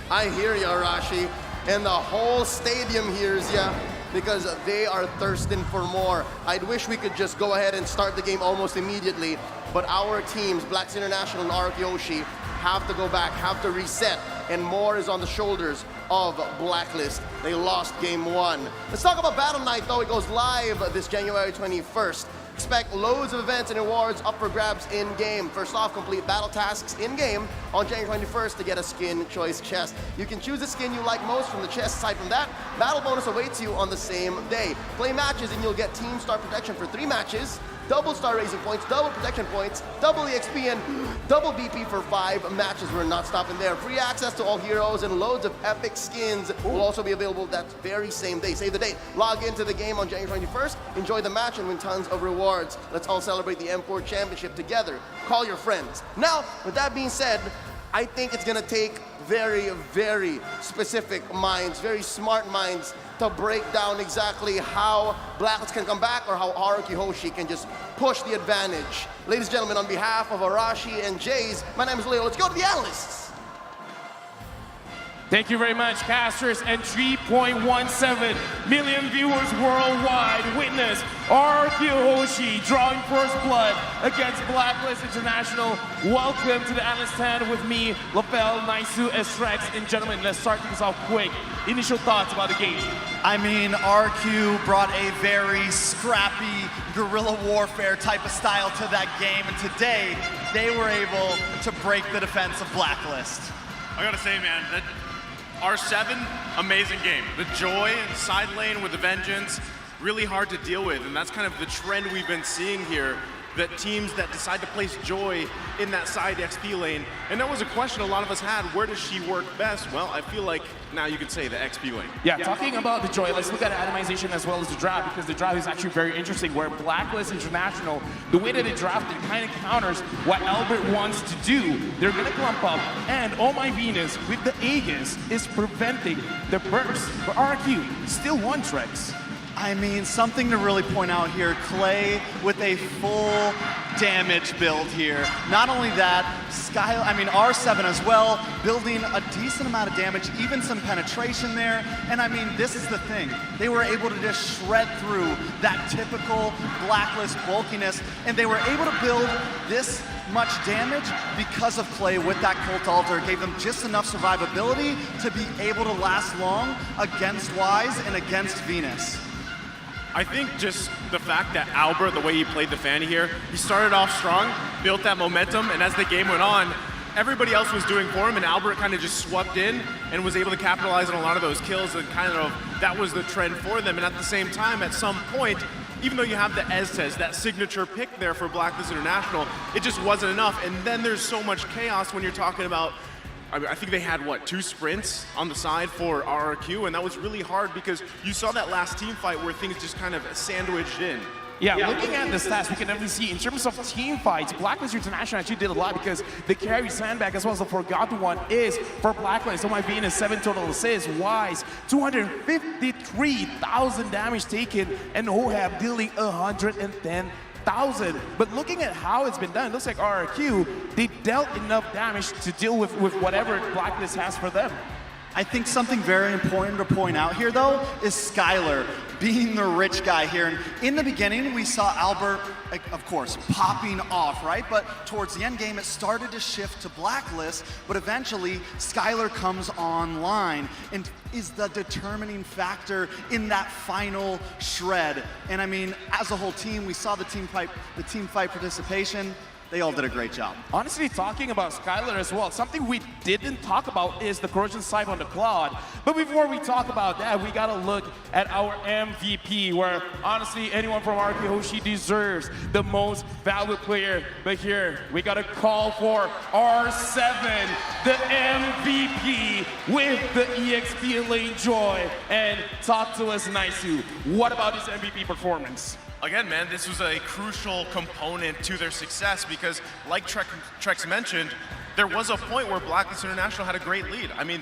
I hear you, Arashi, and the whole stadium hears ya, because they are thirsting for more. I'd wish we could just go ahead and start the game almost immediately, but our teams, Blacklist International and RRQ Hoshi, have to go back, have to reset, and more is on the shoulders of Blacklist. They lost game 1. Let's talk about Battle Night, though. It goes live this January 21st. Expect loads of events and rewards up for grabs in-game. First off, complete battle tasks in-game on January 21st to get a skin choice chest. You can choose the skin you like most from the chest. Aside from that, battle bonus awaits you on the same day. Play matches and you'll get team star protection for 3 matches, double star raising points, double protection points, double EXP, and double BP for 5 matches. We're not stopping there. Free access to all heroes and loads of epic skins will also be available that very same day. Save the date. Log into the game on January 21st, enjoy the match, and win tons of rewards. Let's all celebrate the M4 Championship together. Call your friends. Now, with that being said, I think it's gonna take very, very specific minds, very smart minds to break down exactly how Blacklist can come back or how RRQ Hoshi can just push the advantage. Ladies and gentlemen, on behalf of Arashi and Jays, my name is Leo. Let's go to the analysts. Thank you very much, casters, and 3.17 million viewers worldwide witness RRQ Hoshi drawing first blood against Blacklist International. Welcome to the analyst stand with me, Lapel, Naisu, Estrex, and gentlemen, let's start things off quick. Initial thoughts about the game. I mean, RQ brought a very scrappy guerrilla warfare type of style to that game, and today they were able to break the defense of Blacklist. I gotta say, man, that R7, amazing game. The Joy side lane with the Vengeance, really hard to deal with, and that's kind of the trend we've been seeing here, that teams that decide to place Joy in that side XP lane, and that was a question a lot of us had, where does she work best? Well, I feel like now you could say the XP lane. Yeah, talking about the Joy, let's look at atomization as well as the draft, because the draft is actually very interesting, where Blacklist International, the way that they drafted kind of counters what Albert wants to do. They're gonna clump up, and Oh My Venus with the Aegis is preventing the burst, but RQ still won Trex. I mean, something to really point out here, Clay with a full damage build here. Not only that, R7 as well, building a decent amount of damage, even some penetration there. And I mean, this is the thing. They were able to just shred through that typical Blacklist bulkiness, and they were able to build this much damage because of Clay with that Cult Altar. It gave them just enough survivability to be able to last long against Wise and against Venus. I think just the fact that Albert, the way he played the Fanny here, he started off strong, built that momentum, and as the game went on, everybody else was doing for him, and Albert kind of just swept in and was able to capitalize on a lot of those kills, and kind of that was the trend for them. And at the same time, at some point, even though you have the Estes, that signature pick there for Blacklist International, it just wasn't enough. And then there's so much chaos when you're talking about, I think they had, 2 sprints on the side for RRQ, and that was really hard because you saw that last team fight where things just kind of sandwiched in. Yeah, looking at the stats, we can definitely see in terms of team fights, Blacklist International actually did a lot because the carry Sandbag as well as the Forgotten One is for Blacklist. Oh My Venus, 7 total assists, Wise, 253,000 damage taken, and Ohab dealing 110,000. But looking at how it's been done, it looks like RRQ, they dealt enough damage to deal with whatever Blacklist has for them. I think something very important to point out here, though, is Skylar being the rich guy here. And in the beginning, we saw Albert, of course, popping off, right? But towards the end game, it started to shift to Blacklist, but eventually, Skylar comes online and is the determining factor in that final shred. And I mean, as a whole team, we saw the team fight participation. they all did a great job. Honestly, talking about Skylar as well, something we didn't talk about is the corrosion side on the Claude. But before we talk about that, we gotta look at our MVP, where honestly, anyone from RQ Hoshi deserves the most valuable player. But here, we gotta call for R7, the MVP with the EXP Lane Joy. And talk to us, Naisu. What about his MVP performance? Again, man, this was a crucial component to their success because, like Trex mentioned, there was a point where Blacklist International had a great lead. I mean,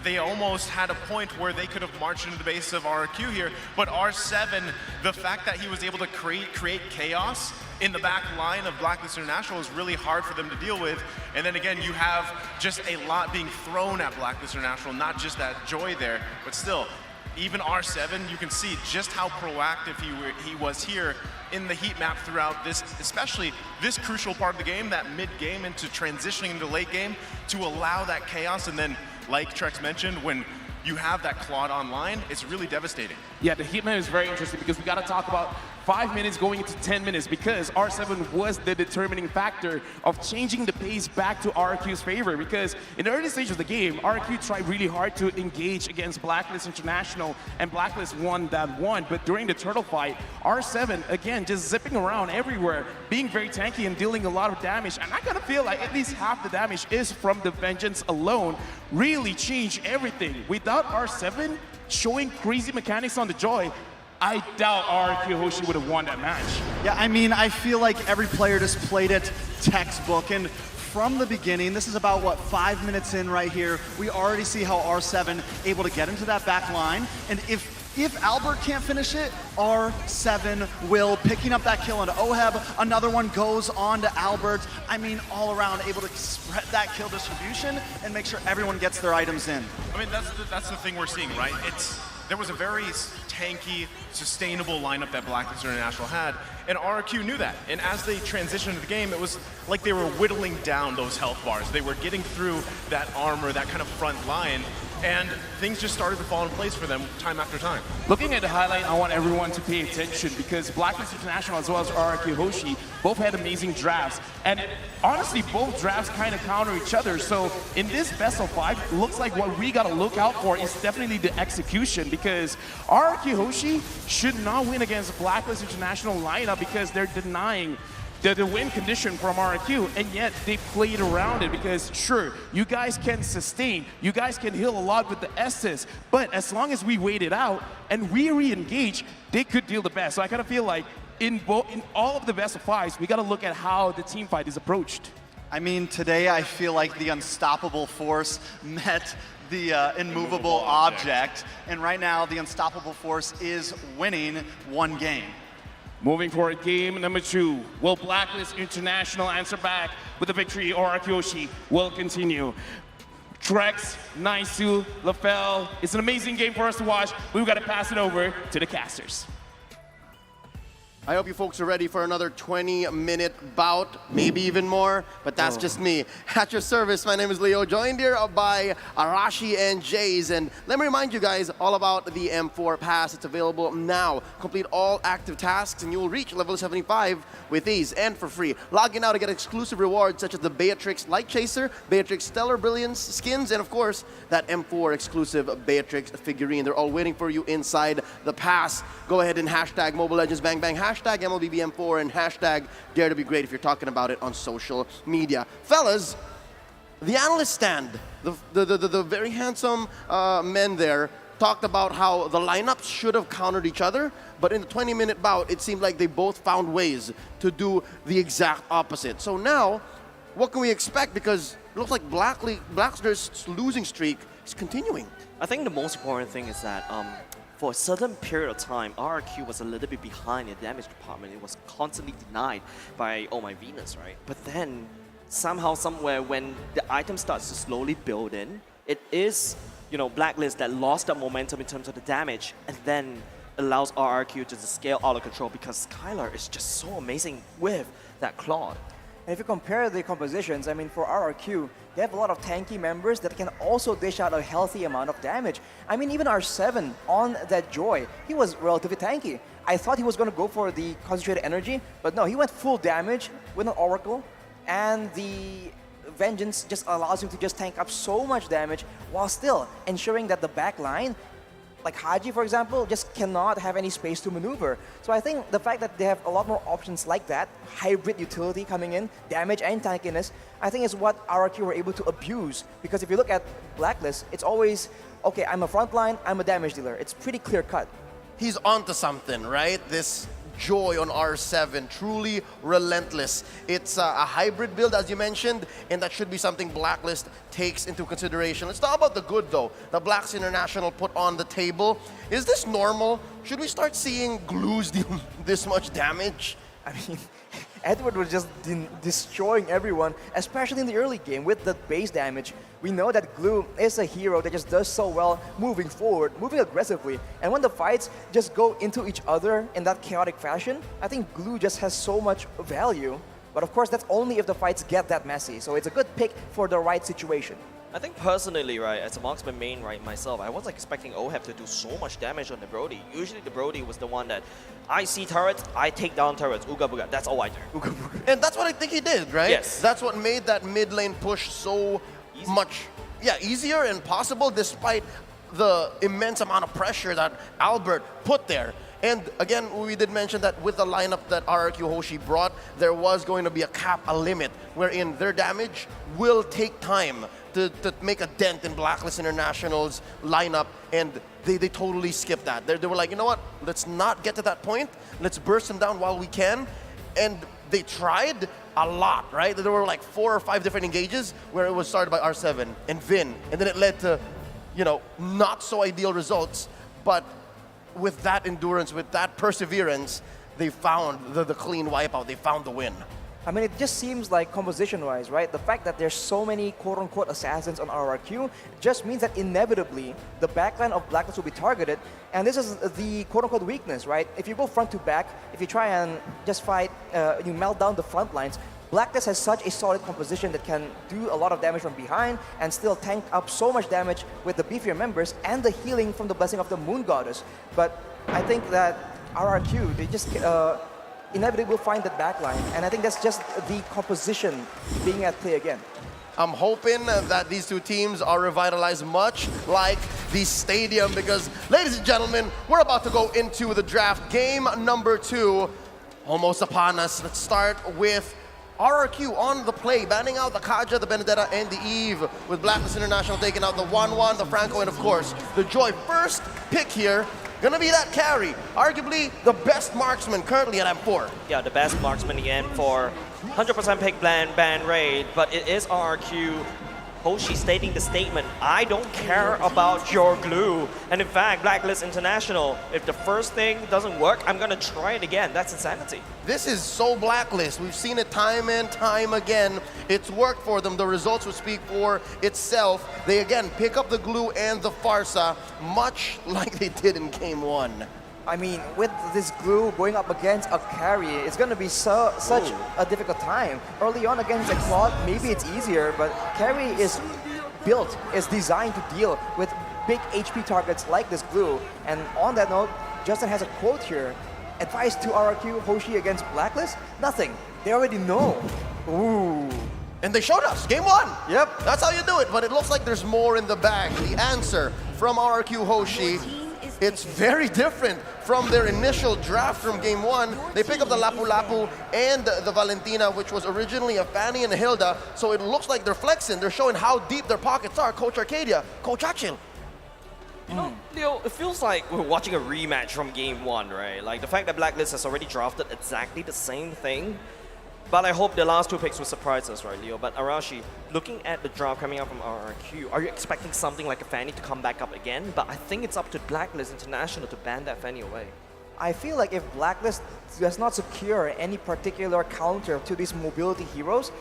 they almost had a point where they could have marched into the base of RQ here, but R7, the fact that he was able to create chaos in the back line of Blacklist International was really hard for them to deal with. And then again, you have just a lot being thrown at Blacklist International, not just that Joy there, but still, even R7, you can see just how proactive he was here in the heat map throughout this, especially this crucial part of the game, that mid-game into transitioning into late game to allow that chaos. And then, like Trex mentioned, when you have that Claude online, it's really devastating. Yeah, the heat map is very interesting because we got to talk about 5 minutes going into 10 minutes because R7 was the determining factor of changing the pace back to RQ's favor, because in the early stage of the game, RQ tried really hard to engage against Blacklist International, and Blacklist won that one. But during the turtle fight, R7, again, just zipping around everywhere, being very tanky and dealing a lot of damage. And I kind of feel like at least half the damage is from the Vengeance alone, really changed everything. Without R7 showing crazy mechanics on the Joy, I doubt RQ Hoshi would have won that match. Yeah, I mean, I feel like every player just played it textbook, and from the beginning, this is about, what, 5 minutes in right here, we already see how R7 able to get into that back line, and if Albert can't finish it, R7 will, picking up that kill onto Oheb, another one goes on to Albert. I mean, all around able to spread that kill distribution and make sure everyone gets their items in. I mean, that's the thing we're seeing, right? There was a very tanky, sustainable lineup that Blacklist International had, and RQ knew that. And as they transitioned into the game, it was like they were whittling down those health bars. They were getting through that armor, that kind of front line, and things just started to fall in place for them time after time. Looking at the highlight, I want everyone to pay attention because Blacklist International as well as RQ Hoshi both had amazing drafts. And honestly, both drafts kind of counter each other. So in this best of 5, looks like what we got to look out for is definitely the execution, because RQ Hoshi should not win against Blacklist International lineup because they're denying the win condition from RQ, and yet they played around it because, sure, you guys can sustain, you guys can heal a lot with the S's, but as long as we wait it out and we re-engage, they could deal the best. So I kind of feel like in all of the best of 5s, we got to look at how the team fight is approached. I mean, today I feel like the unstoppable force met the immovable object, and right now the unstoppable force is winning one game. Moving forward, game number 2. Will Blacklist International answer back with a victory, or RQ Hoshi will continue? Trex, Naisu, LaFell, it's an amazing game for us to watch. We've got to pass it over to the casters. I hope you folks are ready for another 20-minute bout, maybe even more, but that's just me. At your service, my name is Leo, joined here by Arashi and Jays. And let me remind you guys all about the M4 Pass. It's available now. Complete all active tasks and you will reach level 75 with ease and for free. Log in now to get exclusive rewards such as the Beatrix Light Chaser, Beatrix Stellar Brilliance skins, and of course, that M4 exclusive Beatrix figurine. They're all waiting for you inside the pass. Go ahead and hashtag Mobile Legends Bang Bang, hashtag MLBBM4, and hashtag Dare to Be Great if you're talking about it on social media. Fellas, the analyst stand, the very handsome men there talked about how the lineups should have countered each other, but in the 20-minute bout, it seemed like they both found ways to do the exact opposite. So now, what can we expect? Because it looks like Blacklist's losing streak is continuing. I think the most important thing is that for a certain period of time, RRQ was a little bit behind in the damage department. It was constantly denied by Oh My Venus, right? But then, somehow, somewhere, when the item starts to slowly build in, it is, Blacklist that lost that momentum in terms of the damage, and then allows RRQ to just scale out of control because Skylar is just so amazing with that Claude. And if you compare the compositions, I mean, for RRQ, they have a lot of tanky members that can also dish out a healthy amount of damage. I mean, even R7 on that Joy, he was relatively tanky. I thought he was going to go for the concentrated energy, but no, he went full damage with an Oracle, and the Vengeance just allows him to just tank up so much damage while still ensuring that the back line, like Haji for example, just cannot have any space to maneuver. So I think the fact that they have a lot more options like that, hybrid utility coming in, damage and tankiness, I think is what RRQ were able to abuse. Because if you look at Blacklist, it's always, okay, I'm a frontline, I'm a damage dealer. It's pretty clear cut. He's onto something, right? This Joy on R7, truly relentless. It's a hybrid build, as you mentioned, and that should be something Blacklist takes into consideration. Let's talk about the good, though. The Blacks International put on the table. Is this normal? Should we start seeing glues deal this much damage? I mean, Edward was just destroying everyone, especially in the early game with the base damage. We know that Glue is a hero that just does so well moving forward, moving aggressively. And when the fights just go into each other in that chaotic fashion, I think Glue just has so much value. But of course, that's only if the fights get that messy. So it's a good pick for the right situation. I think personally, right, as a marksman main, right, myself, I wasn't expecting OHEP to do so much damage on the Brody. Usually the Brody was the one that, I see turrets, I take down turrets, ooga booga, that's all I do. And that's what I think he did, right? Yes. That's what made that mid lane push so much, easier and possible despite the immense amount of pressure that Albert put there. And again, we did mention that with the lineup that RRQ Hoshi brought, there was going to be a cap, a limit, wherein their damage will take time to make a dent in Blacklist International's lineup, and they totally skipped that. They were like, you know what, let's not get to that point, let's burst them down while we can, and they tried a lot, right? There were like 4 or 5 different engages where it was started by R7 and Vin, and then it led to, you know, not so ideal results, but with that endurance, with that perseverance, they found the clean wipeout, they found the win. I mean, it just seems like composition-wise, right? The fact that there's so many quote-unquote assassins on RRQ just means that inevitably the backline of Blacklist will be targeted, and this is the quote-unquote weakness, right? If you go front to back, if you try and just fight, you melt down the front lines, Blacklist has such a solid composition that can do a lot of damage from behind and still tank up so much damage with the beefier members and the healing from the Blessing of the Moon Goddess. But I think that RRQ, they just inevitably will find that backline, and I think that's just the composition being at play again. I'm hoping that these two teams are revitalized much like the stadium, because, ladies and gentlemen, we're about to go into the draft. Game number 2 almost upon us. Let's start with RRQ on the play, banning out the Kaja, the Benedetta, and the Eve, with Blacklist International taking out the 1-1, the Franco, and of course, the Joy. First pick here, gonna be that carry. Arguably the best marksman currently at M4. Yeah, the best marksman again for 100% pick ban raid, but it is RRQ Hoshi stating the statement, I don't care about your glue. And in fact, Blacklist International, if the first thing doesn't work, I'm gonna try it again. That's insanity. This is so Blacklist. We've seen it time and time again. It's worked for them. The results will speak for itself. They again pick up the glue and the Farsa, much like they did in game 1. I mean, with this glue going up against a carry, it's going to be such a difficult time. Early on against a Claude, maybe it's easier, but carry is built, is designed to deal with big HP targets like this glue. And on that note, Justin has a quote here. Advice to RRQ Hoshi against Blacklist? Nothing. They already know. Ooh. And they showed us, game 1. Yep. That's how you do it, but it looks like there's more in the bag. The answer from RRQ Hoshi, it's very different from their initial draft from game 1. They pick up the Lapu Lapu and the Valentina, which was originally a Fanny and a Hilda, so it looks like they're flexing. They're showing how deep their pockets are. Coach Arcadia, Coach Achil. You know, Leo, it feels like we're watching a rematch from game 1, right? Like the fact that Blacklist has already drafted exactly the same thing. But I hope the last 2 picks will surprise us, right, Leo? But Arashi, looking at the draft coming out from RRQ, are you expecting something like a Fanny to come back up again? But I think it's up to Blacklist International to ban that Fanny away. I feel like if Blacklist does not secure any particular counter to these mobility heroes,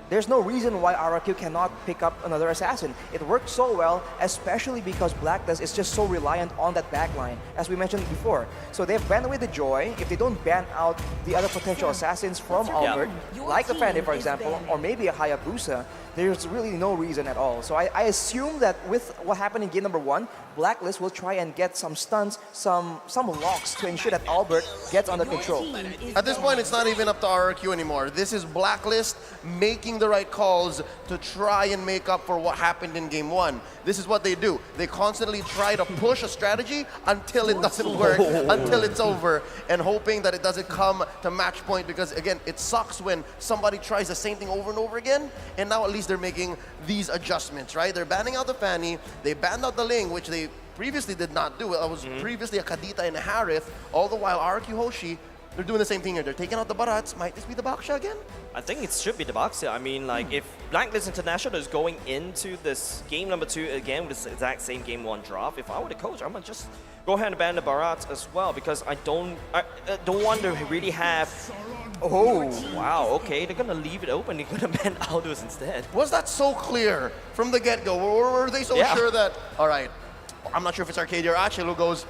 there's no reason why RRQ cannot pick up another assassin. It worked so well, especially because Blacklist is just so reliant on that backline, as we mentioned before. So they've banned away the Joy. If they don't ban out the other potential assassins from Albert, like a Fanny for example, or maybe a Hayabusa, there's really no reason at all. So I assume that with what happened in game number 1, Blacklist will try and get some stuns, some locks to ensure that Albert gets under control. At this point, it's not even up to RRQ anymore. This is Blacklist making the right calls to try and make up for what happened in game 1. This is what they do. They constantly try to push a strategy until it doesn't work, until it's over, and hoping that it doesn't come to match point, because again, it sucks when somebody tries the same thing over and over again, and now at least they're making these adjustments, right? They're banning out the Fanny, they banned out the Ling, which they previously did not do. It was previously a Kadita and a Harith, all the while RQ Hoshi, they're doing the same thing here. They're taking out the Barats. Might this be the Baksha again? I think it should be the Baksha. I mean, like, if Blacklist International is going into this game number 2 again with this exact same game 1 draft, if I were the coach, I'm gonna just go ahead and ban the Barats as well, because I don't want to really have. Oh, wow, okay, they're gonna leave it open. They're gonna ban Aldous instead. Was that so clear from the get-go? Or were they so sure that, all right, I'm not sure if it's Arcadia or Achille who goes,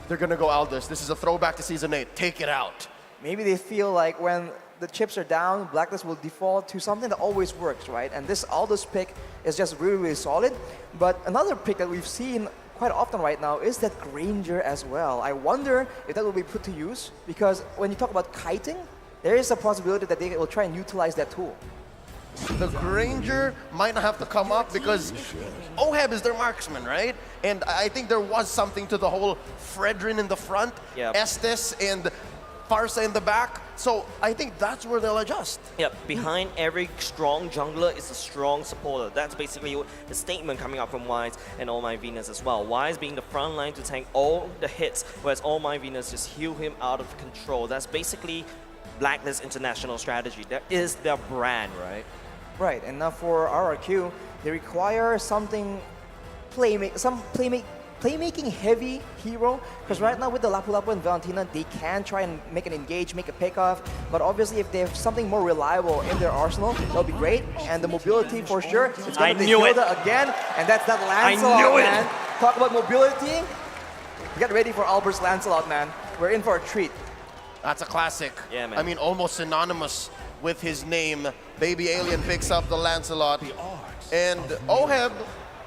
they're gonna go Aldous. This is a throwback to Season 8. Take it out. Maybe they feel like when the chips are down, Blacklist will default to something that always works, right? And this Aldous pick is just really, really solid. But another pick that we've seen quite often right now is that Granger as well. I wonder if that will be put to use, because when you talk about kiting, there is a possibility that they will try and utilize that tool. The Granger might not have to come up because Oheb is their marksman, right? And I think there was something to the whole Fredrin in the front, Estes and Farsa in the back. So I think that's where they'll adjust. Yep, behind every strong jungler is a strong supporter. That's basically the statement coming out from Wise and All My Venus as well. Wise being the front line to tank all the hits, whereas All My Venus just heal him out of control. That's basically Blacklist International strategy. That is their brand, right? Right, and now for RRQ, they require something playmaking heavy hero, because right now with the Lapu Lapu and Valentina, they can try and make an engage, make a pickoff, but obviously if they have something more reliable in their arsenal, that'll be great, and the mobility for sure, it's going to be Hilda again, and that's that Lancelot, man. Talk about mobility, get ready for Albert's Lancelot, man. We're in for a treat. That's a classic. Yeah, man. I mean, almost synonymous with his name. Baby Alien picks up the Lancelot, and Oheb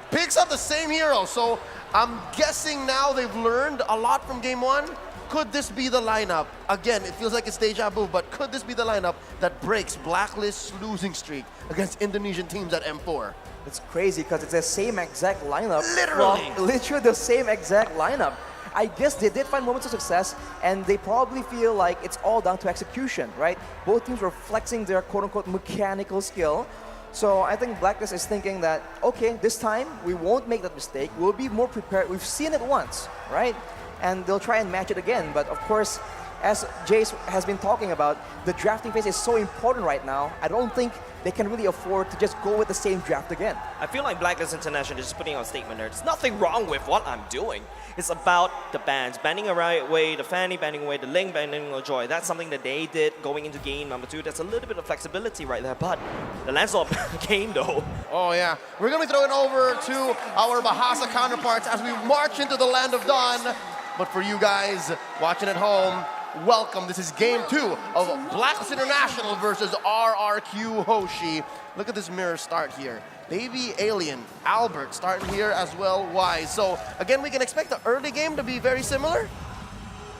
picks up the same hero. So I'm guessing now they've learned a lot from game 1. Could this be the lineup? Again, it feels like it's deja vu, but could this be the lineup that breaks Blacklist's losing streak against Indonesian teams at M4? It's crazy because it's the same exact lineup. Literally! Literally the same exact lineup. I guess they did find moments of success, and they probably feel like it's all down to execution, right? Both teams were flexing their quote-unquote mechanical skill. So I think Blacklist is thinking that, okay, this time we won't make that mistake. We'll be more prepared. We've seen it once, right? And they'll try and match it again. But of course, as Jace has been talking about, the drafting phase is so important right now. I don't think they can really afford to just go with the same draft again. I feel like Blacklist International is just putting out a statement there. There's nothing wrong with what I'm doing. It's about the bans. Banning away the Fanny, banning away the Ling, banning away Joy. That's something that they did going into game number 2. There's a little bit of flexibility right there, but the Lancelot game though. Oh yeah. We're going to be throwing over to our Bahasa counterparts as we march into the land of dawn. But for you guys watching at home, welcome. This is game 2 of Blacklist International versus RRQ Hoshi. Look at this mirror start here. Baby Alien, Albert starting here as well, Wise. So again, we can expect the early game to be very similar?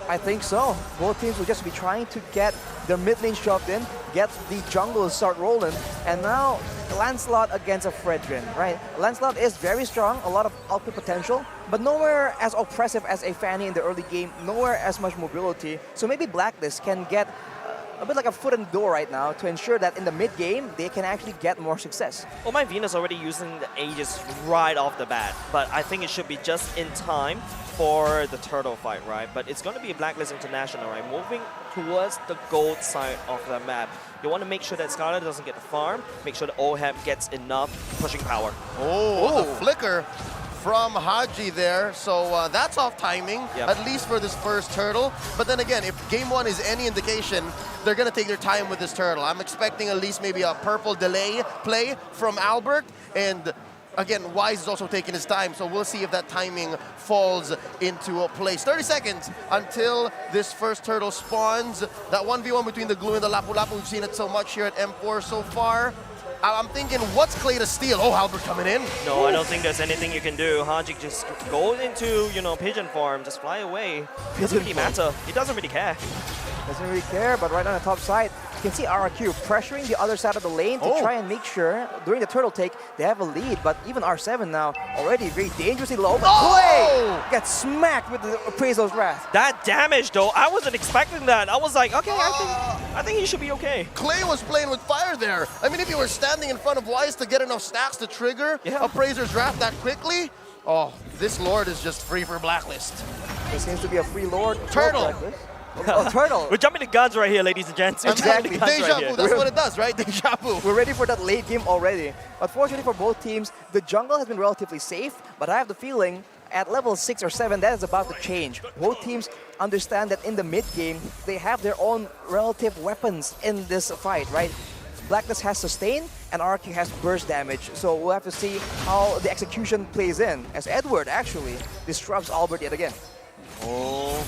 I think so. Both teams will just be trying to get their mid lane shoved in, get the jungle to start rolling, and now Lancelot against a Fredrin, right? Lancelot is very strong, a lot of output potential, but nowhere as oppressive as a Fanny in the early game, nowhere as much mobility. So maybe Blacklist can get a bit like a foot in the door right now to ensure that in the mid-game, they can actually get more success. Oh, my Venus already using the Aegis right off the bat, but I think it should be just in time for the turtle fight, right? But it's going to be a Blacklist International, right? Moving towards the gold side of the map. You want to make sure that Scarlet doesn't get the farm, make sure that Oheb gets enough pushing power. Oh, the flicker from Haji there, so that's off timing, at least for this first turtle. But then again, if game 1 is any indication, they're going to take their time with this turtle. I'm expecting at least maybe a purple delay play from Albert, and again, Wise is also taking his time, so we'll see if that timing falls into a place. 30 seconds until this first turtle spawns. That 1v1 between the Glue and the Lapu Lapu, we've seen it so much here at M4 so far. I'm thinking, what's Clay to steal? Oh, Albert coming in. No, I don't think there's anything you can do. Haji just go into, pigeon form, just fly away. Doesn't really matter. He doesn't really care. Doesn't really care, but right on the top side, you can see RRQ pressuring the other side of the lane to try and make sure during the turtle take they have a lead. But even R7 now already very dangerously low. But Clay gets smacked with the Appraisal's Wrath. That damage though, I wasn't expecting that. I was like, okay, I think he should be okay. Clay was playing with fire there. I mean, if you were standing in front of Wise to get enough stacks to trigger Appraiser's Wrath that quickly, oh, this Lord is just free for Blacklist. There seems to be a free Lord. Turtle. Turtle. We're jumping the guns right here, ladies and gents. Exactly. Deja vu, that's what it does, right? Deja vu. We're ready for that late game already. Unfortunately for both teams, the jungle has been relatively safe, but I have the feeling at level 6 or 7, that is about to change. Both teams understand that in the mid game, they have their own relative weapons in this fight, right? Blacklist has sustain and RQ has burst damage, so we'll have to see how the execution plays in, as Edward actually disrupts Albert yet again. Oh.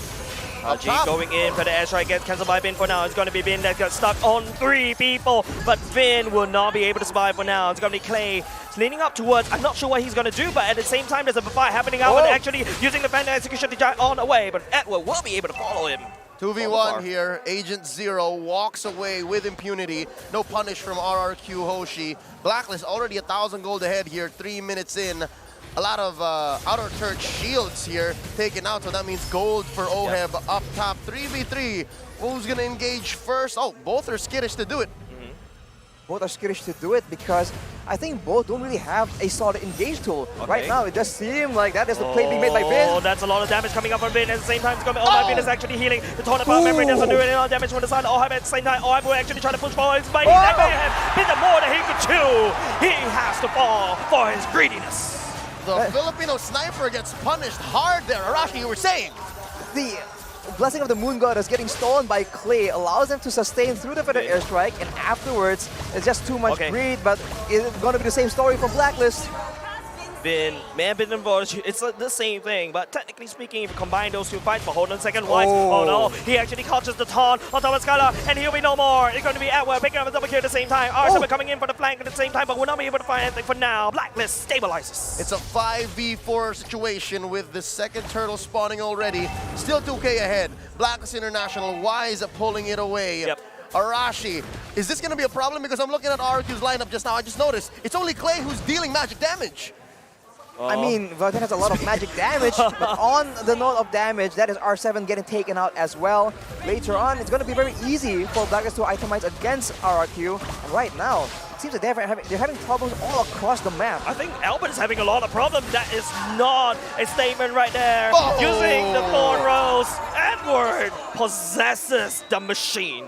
Haji going in for the airstrike, gets cancelled by Bin for now. It's going to be Bin that got stuck on 3 people, but Bin will not be able to survive for now. It's going to be Clay leaning up towards, I'm not sure what he's going to do, but at the same time there's a fight happening out and actually using the Panda execution to drive on away, but Edward will be able to follow him. 2v1 here, Agent Zero walks away with impunity. No punish from RRQ Hoshi. Blacklist already 1,000 gold ahead here, 3 minutes in. A lot of outer church shields here taken out, so that means gold for Oheb up top. 3v3. Who's going to engage first? Oh, both are skittish to do it. Both are skittish to do it because I think both don't really have a solid engage tool. Right now, it just seems like that is the play being made by Bin. Oh, that's a lot of damage coming up from Bin. At the same time, it's going to be, my Bin is actually healing. The Tornado Power Memory doesn't do any damage from the side. Oheb at the same time. Oheb will actually try to push forward. But he's not going to have Bin more than he could chew. He has to fall for his greediness. The Filipino sniper gets punished hard there. Arashi, you were saying. The Blessing of the Moon Goddess getting stolen by Clay allows them to sustain through the Feather Airstrike, and afterwards, it's just too much greed, but it's going to be the same story from Blacklist. Bin and Vosh, it's the same thing, but technically speaking, if you combine those two fights, but hold on a second, Wise, oh no, he actually catches the taunt on top of Skylar, and he'll be no more. It's going to be Edward picking up a double kill at the same time. R7 coming in for the flank at the same time, but we'll not be able to find anything for now. Blacklist stabilizes. It's a 5v4 situation with the second turtle spawning already. Still 2k ahead. Blacklist International, Wise pulling it away. Arashi, is this going to be a problem? Because I'm looking at RQ's lineup just now. I just noticed it's only Clay who's dealing magic damage. I mean, Vulcan has a lot of magic damage, but on the note of damage, that is R7 getting taken out as well. Later on, it's going to be very easy for Blacklist to itemize against RRQ. And right now, it seems that they're having problems all across the map. I think Albert is having a lot of problems. That is not a statement right there. Using the Thorn Rose, Edward possesses the machine.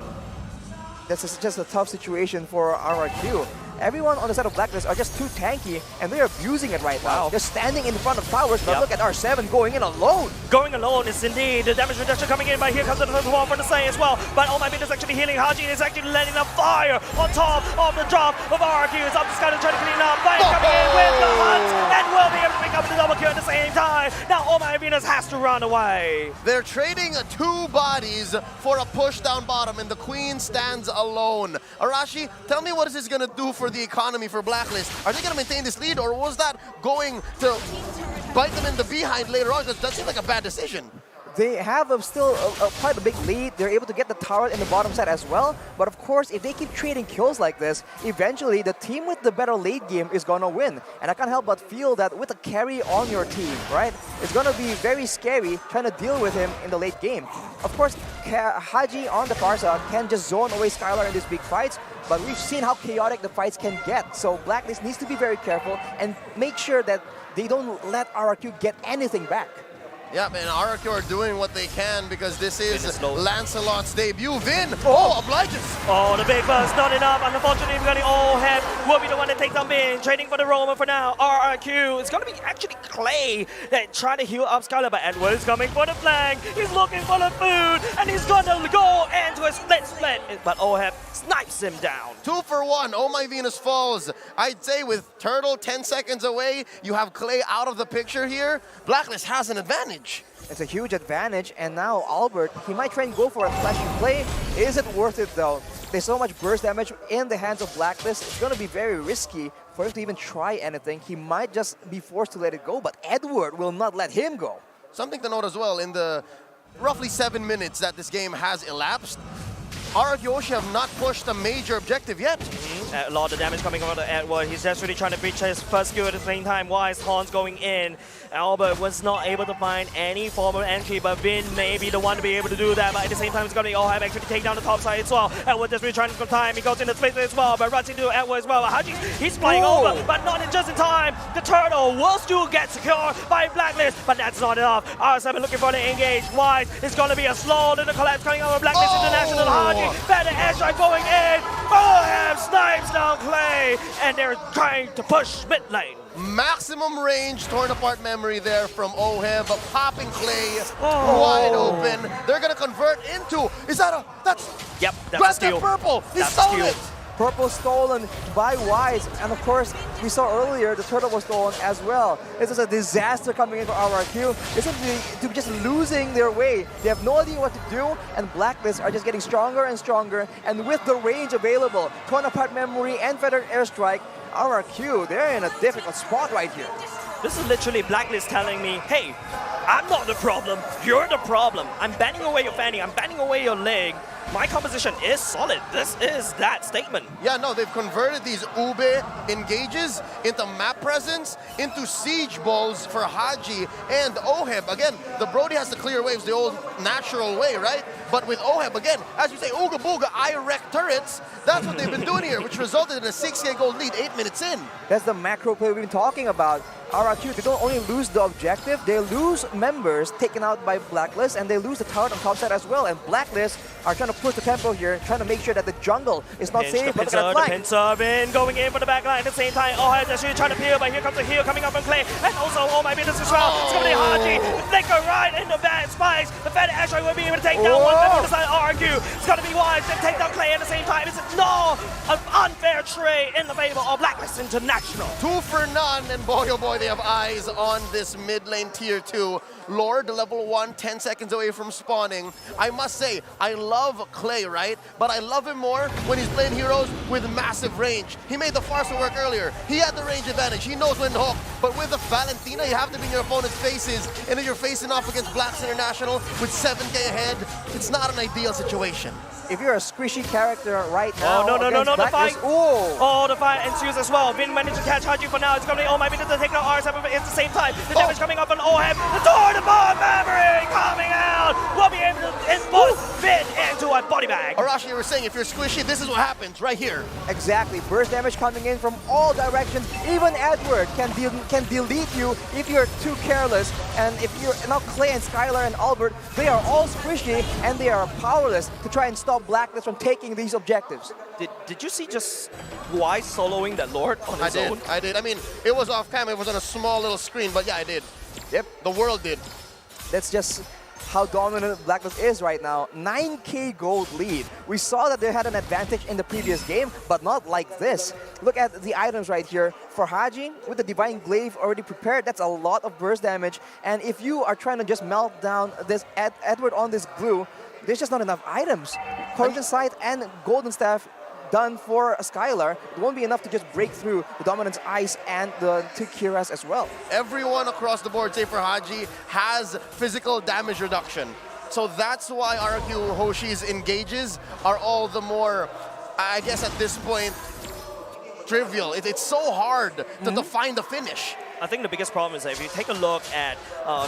That's just a tough situation for RRQ. Everyone on the side of Blacklist are just too tanky, and they're abusing it right now. They're standing in front of towers, but look at R7 going in alone. Going alone is indeed the damage reduction coming in, but here comes the wall for the Sai as well. But oh my goodness, actually healing. Haji is actually letting a fire on top of the drop of RQ. It's up the sky to try to clean up. Fire coming in with the hunt, and will be able to pick up the double kill at the same time. Now Oh My Venus has to run away. They're trading 2 bodies for a push down bottom, and the Queen stands alone. Arashi, tell me what is this going to do for the economy for Blacklist? Are they going to maintain this lead, or was that going to bite them in the behind later on? Because that seems like a bad decision. They have still quite a big lead. They're able to get the tower in the bottom side as well. But of course, if they keep trading kills like this, eventually the team with the better late game is going to win. And I can't help but feel that with a carry on your team, right, it's going to be very scary trying to deal with him in the late game. Of course, Haji on the far side can just zone away Skylar in these big fights, but we've seen how chaotic the fights can get. So Blacklist needs to be very careful and make sure that they don't let RRQ get anything back. Yeah, man, RRQ are doing what they can because this is Lancelot's debut. Vin, obliges. Oh, the big buzz, not enough. Unfortunately, we're going to Oheb will be the one that takes them in. Trading for the Roman for now. RRQ, it's going to be actually Clay that trying to heal up Skylar, but Edward is coming for the flank. He's looking for the food, and he's going to go into a split. But Oheb snipes him down. 2 for 1. Oh My Venus falls. I'd say with Turtle 10 seconds away, you have Clay out of the picture here. Blacklist has an advantage. It's a huge advantage, and now Albert, he might try and go for a flashy play. Is it worth it though? There's so much burst damage in the hands of Blacklist. It's going to be very risky for him to even try anything. He might just be forced to let it go, but Edward will not let him go. Something to note as well, in the roughly 7 minutes that this game has elapsed, Hoshi have not pushed a major objective yet. A lot of damage coming over to Edward. He's just really trying to breach his first skill at the same time. Wise Horns going in. Albert was not able to find any form of entry, but Vin may be the one to be able to do that. But at the same time, it's going to be Oheb actually take down the top side as well. Edward just really trying to time. He goes into space as well, but runs into Edward as well. Haji, he's flying over, but not in just in time. The turtle will still get secured by Blacklist, but that's not enough. R7 looking for the engage. Wise, it's going to be a slow little collapse coming over Blacklist International. Haji, better airstrike going in. Oheb snipes down Clay, and they're trying to push mid lane. Maximum range, torn apart memory there from Oheb, popping Clay wide open. They're gonna convert into, is that a, that's, yep, that's grab a steal. that purple, he That's stole steal. it. Purple stolen by Wise, and of course, we saw earlier the turtle was stolen as well. This is a disaster coming in for RRQ. They seem to be just losing their way. They have no idea what to do, and Blacklist are just getting stronger and stronger, and with the range available, torn apart memory and feathered airstrike, RRQ, they're in a difficult spot right here. This is literally Blacklist telling me, hey, I'm not the problem, you're the problem. I'm banning away your fanny, I'm banning away your leg. My composition is solid. This is that statement. Yeah, no, they've converted these Ube engages into map presence, into siege balls for Haji and Oheb. Again, the Brody has to clear waves the old natural way, right? But with Oheb, again, as you say, Ooga Booga, I wreck turrets. That's what they've been doing here, which resulted in a 6K gold lead 8 minutes in. That's the macro play we've been talking about. RRQ, they don't only lose the objective, they lose members taken out by Blacklist, and they lose the turret on top side as well. And Blacklist are trying to push the tempo here, trying to make sure that the jungle is not safe. The pincer in, going in for the back line at the same time. Oheb is actually trying to peel, but here comes the heal coming up from Clay. And also, oh my goodness as well. It's going to be Haji. Flicker right into bad spikes. The Fed actually will be able to take down one member on the side of RRQ. It's going to be Wise to take down Clay at the same time. It's an unfair trade in the favor of Blacklist International. 2 for none, and boy oh boy, they have eyes on this mid lane tier 2. Lord, level 1, 10 seconds away from spawning. I must say, I love Clay, right? But I love him more when he's playing heroes with massive range. He made the Farsa work earlier. He had the range advantage. He knows when to hook. But with the Valentina, you have to be in your opponent's faces. And if you're facing off against Blacks International with 7K ahead, it's not an ideal situation. If you're a squishy character right now, no, the fight. Oh, the fight ensues as well. Vin managed to catch Haji for now. It's going to be, oh my goodness, to take out R7 at the same time. The damage coming up on Oheb. The door, the bomb memory coming out. We'll be able to input Vin into a body bag. Arashi, you were saying if you're squishy, this is what happens right here. Exactly. Burst damage coming in from all directions. Even Edward can delete you if you're too careless. And if you're now Clay and Skylar and Albert, they are all squishy and they are powerless to try and stop Blacklist from taking these objectives. Did you see just Wise soloing that Lord on his own? I did. I mean, it was off cam. It was on a small little screen, but yeah, I did. Yep. The world did. That's just how dominant Blacklist is right now. 9K gold lead. We saw that they had an advantage in the previous game, but not like this. Look at the items right here. For Haji, with the Divine Glaive already prepared, that's a lot of burst damage. And if you are trying to just melt down this Edward on this glue, there's just not enough items. Poison Sight and Golden Staff done for Skylar. It won't be enough to just break through the Dominance Ice and the two Kiras as well. Everyone across the board, say for Haji, has physical damage reduction. So that's why RRQ Hoshi's engages are all the more, I guess at this point, trivial. It's so hard to define the finish. I think the biggest problem is that if you take a look at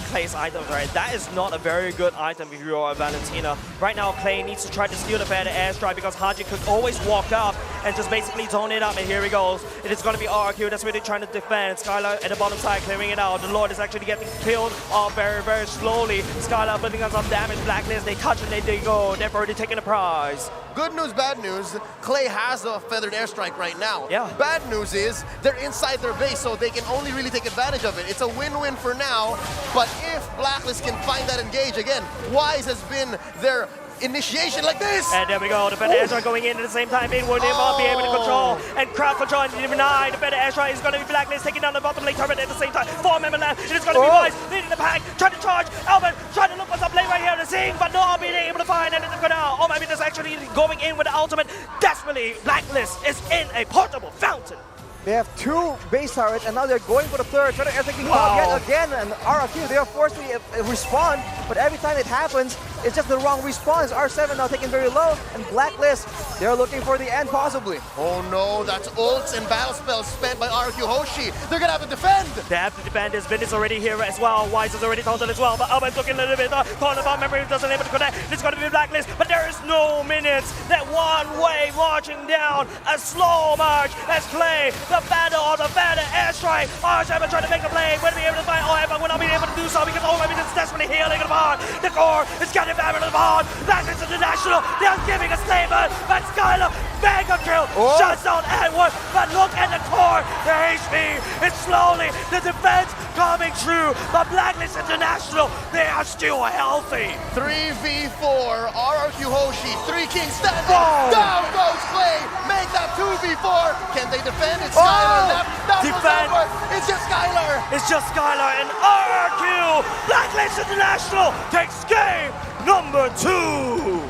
Clay's items, right, that is not a very good item if you are a Valentina. Right now, Clay needs to try to steal the fair airstrike because Haji could always walk up and just basically zone it up, and here he goes. It is going to be RRQ that's really trying to defend. Skylar at the bottom side clearing it out. The Lord is actually getting killed off very, very slowly. Skylar putting on some damage. Blacklist, they touch and they go. They've already taken the prize. Good news, bad news. Clay has a feathered airstrike right now. Yeah. Bad news is they're inside their base, so they can only really take advantage of it. It's a win-win for now, but if Blacklist can find that engage again, Wise has been their initiation like this. And there we go. The Feather Airstrike going in at the same time. It will not be able to control. and crowd control and deny. The better airstrike is going to be Blacklist taking down the bottom lane turret at the same time. 4 member left. It is going to be Wise leading the pack, trying to charge. Albert trying to look for some play right here to sing, but not being able to find anything for now. Oh my goodness, actually going in with the ultimate. Desperately, Blacklist is in a portable fountain. They have 2 base turrets, and now they're going for the third. Trying to air yet again, and RRQ, they are forced to respond, but every time it happens, it's just the wrong response. R7 now taken very low, and Blacklist, they're looking for the end possibly. Oh no, that's ults and battle spells spent by RRQ Hoshi. They're gonna have to defend. They have to defend. This Vin is already here as well. Wise is already taunted as well, but Albert's looking a little bit torn about. Memory doesn't able to connect. It's going to be Blacklist, but there is no minutes. That one way marching down, a slow march as Clay, the battle of the better airstrike. R7 trying to make a play. Will be able to find but will not be able to do so because Maybe is desperately healing the bond. The core is getting back into the bond. Blacklist International, they're giving a statement, but Skylar, mega kill, shuts down Edward, but look at the core. The HP is slowly, the defense coming true, but Blacklist International, they are still healthy. 3v4, RRQ Hoshi, 3 Kings standing, down goes Clay, make that 2v4, can they defend? It's Skylar left, down goes Edward, it's just Skylar. It's just Skylar and RRQ, Blacklist International takes game number 2.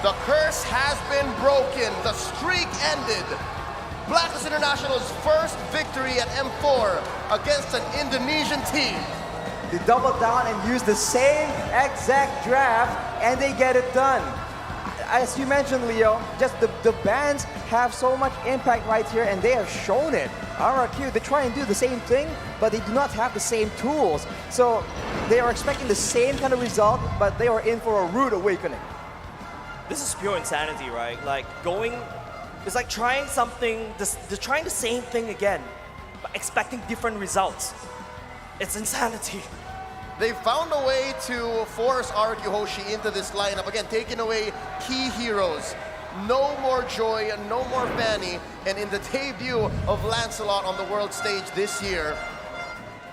The curse has been broken, the streak ended. Blacklist International's first victory at M4 against an Indonesian team. They double down and use the same exact draft, and they get it done. As you mentioned, Leo, just the bans have so much impact right here, and they have shown it. RRQ, they try and do the same thing, but they do not have the same tools. So they are expecting the same kind of result, but they are in for a rude awakening. This is pure insanity, right? Like it's like trying something, they're trying the same thing again, but expecting different results. It's insanity. They found a way to force RRQ Hoshi into this lineup. Again, taking away key heroes. No more Joy, no more Fanny. And in the debut of Lancelot on the world stage this year,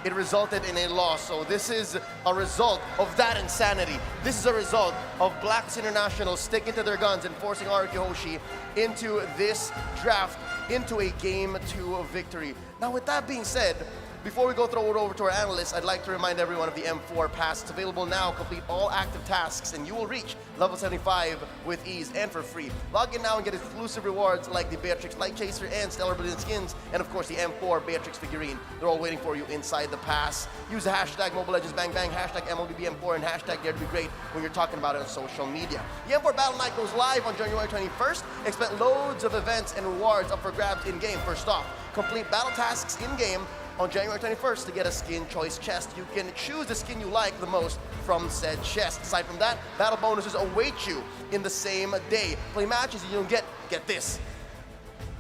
it resulted in a loss. So this is a result of that insanity. This is a result of Blacklist International sticking to their guns and forcing RRQ Hoshi into this draft, into a Game 2 victory. Now with that being said, before we go throw it over to our analysts, I'd like to remind everyone of the M4 Pass. It's available now. Complete all active tasks and you will reach level 75 with ease and for free. Log in now and get exclusive rewards like the Beatrix Light Chaser and Stellar Brilliant skins, and of course the M4 Beatrix figurine. They're all waiting for you inside the pass. Use the hashtag Mobile Legends Bang Bang, hashtag MLBBM4, and hashtag Dare to Be Great when you're talking about it on social media. The M4 Battle Night goes live on January 21st. Expect loads of events and rewards up for grabs in-game. First off, complete battle tasks in-game on January 21st to get a skin choice chest. You can choose the skin you like the most from said chest. Aside from that, battle bonuses await you in the same day. Play matches and you'll get this.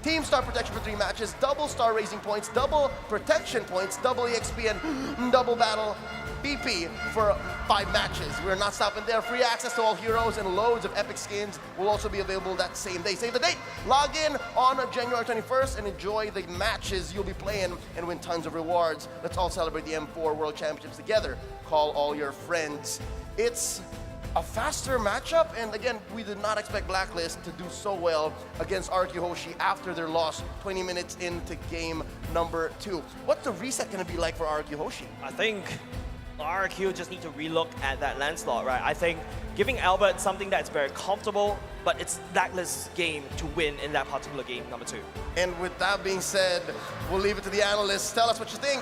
Team star protection for 3 matches, double star raising points, double protection points, double EXP, and double battle BP for 5 matches. We're not stopping there. Free access to all heroes and loads of epic skins will also be available that same day. Save the date. Log in on January 21st and enjoy the matches you'll be playing and win tons of rewards. Let's all celebrate the M4 World Championships together. Call all your friends. It's a faster matchup, and again, we did not expect Blacklist to do so well against RRQ Hoshi after their loss 20 minutes into game number 2. What's the reset going to be like for RRQ Hoshi? I think RRQ just need to relook at that Lancelot, right? I think giving Albert something that's very comfortable, but it's Blacklist's game to win in that particular game number 2. And with that being said, we'll leave it to the analysts. Tell us what you think.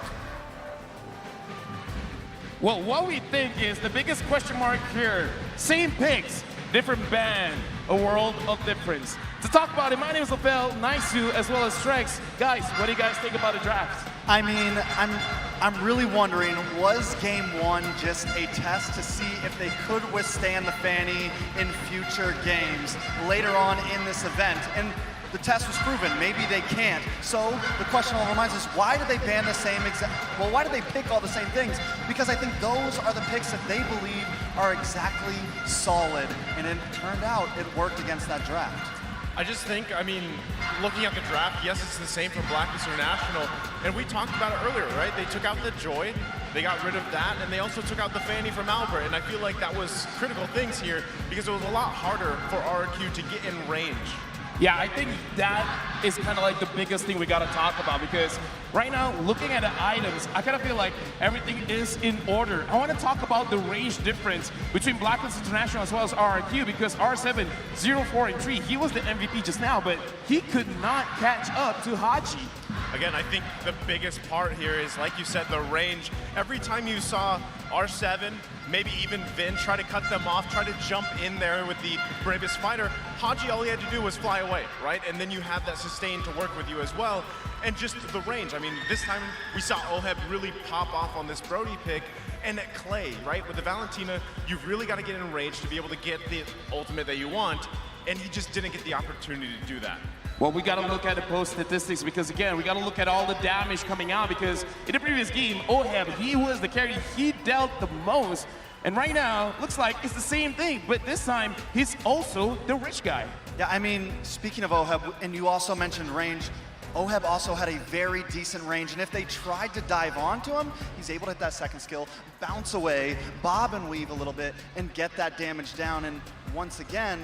Well, what we think is the biggest question mark here. Same picks, different band, a world of difference. To talk about it, my name is Lopel, Naisu, as well as Strex. Guys, what do you guys think about the draft? I mean, I'm really wondering, was game 1 just a test to see if they could withstand the Fanny in future games later on in this event? And the test was proven, maybe they can't. So the question all reminds us, why did they ban the same well, why did they pick all the same things? Because I think those are the picks that they believe are exactly solid. And it turned out it worked against that draft. I just think, I mean, looking at the draft, yes, it's the same for Blacklist International, and we talked about it earlier, right? They took out the Joy, they got rid of that, and they also took out the Fanny from Albert, and I feel like that was critical things here because it was a lot harder for RRQ to get in range Yeah, I think that is kind of like the biggest thing we got to talk about, because right now, looking at the items, I kind of feel like everything is in order. I want to talk about the range difference between Blacklist International as well as RRQ, because R7, 0, 4, and 3, he was the MVP just now, but he could not catch up to Hoshi. Again, I think the biggest part here is, like you said, the range. Every time you saw R7, maybe even Vin, try to cut them off, try to jump in there with the bravest fighter, Hoshi, all he had to do was fly away, right? And then you have that sustain to work with you as well. And just the range. I mean, this time we saw Oheb really pop off on this Brody pick. And at Clay, right, with the Valentina, you've really got to get in range to be able to get the ultimate that you want. And he just didn't get the opportunity to do that. Well, we got to look at the post statistics, because again, we got to look at all the damage coming out, because in the previous game, Oheb, he was the carry, he dealt the most. And right now, looks like it's the same thing, but this time, he's also the rich guy. Yeah, I mean, speaking of Oheb, and you also mentioned range, Oheb also had a very decent range, and if they tried to dive onto him, he's able to hit that second skill, bounce away, bob and weave a little bit, and get that damage down. And once again,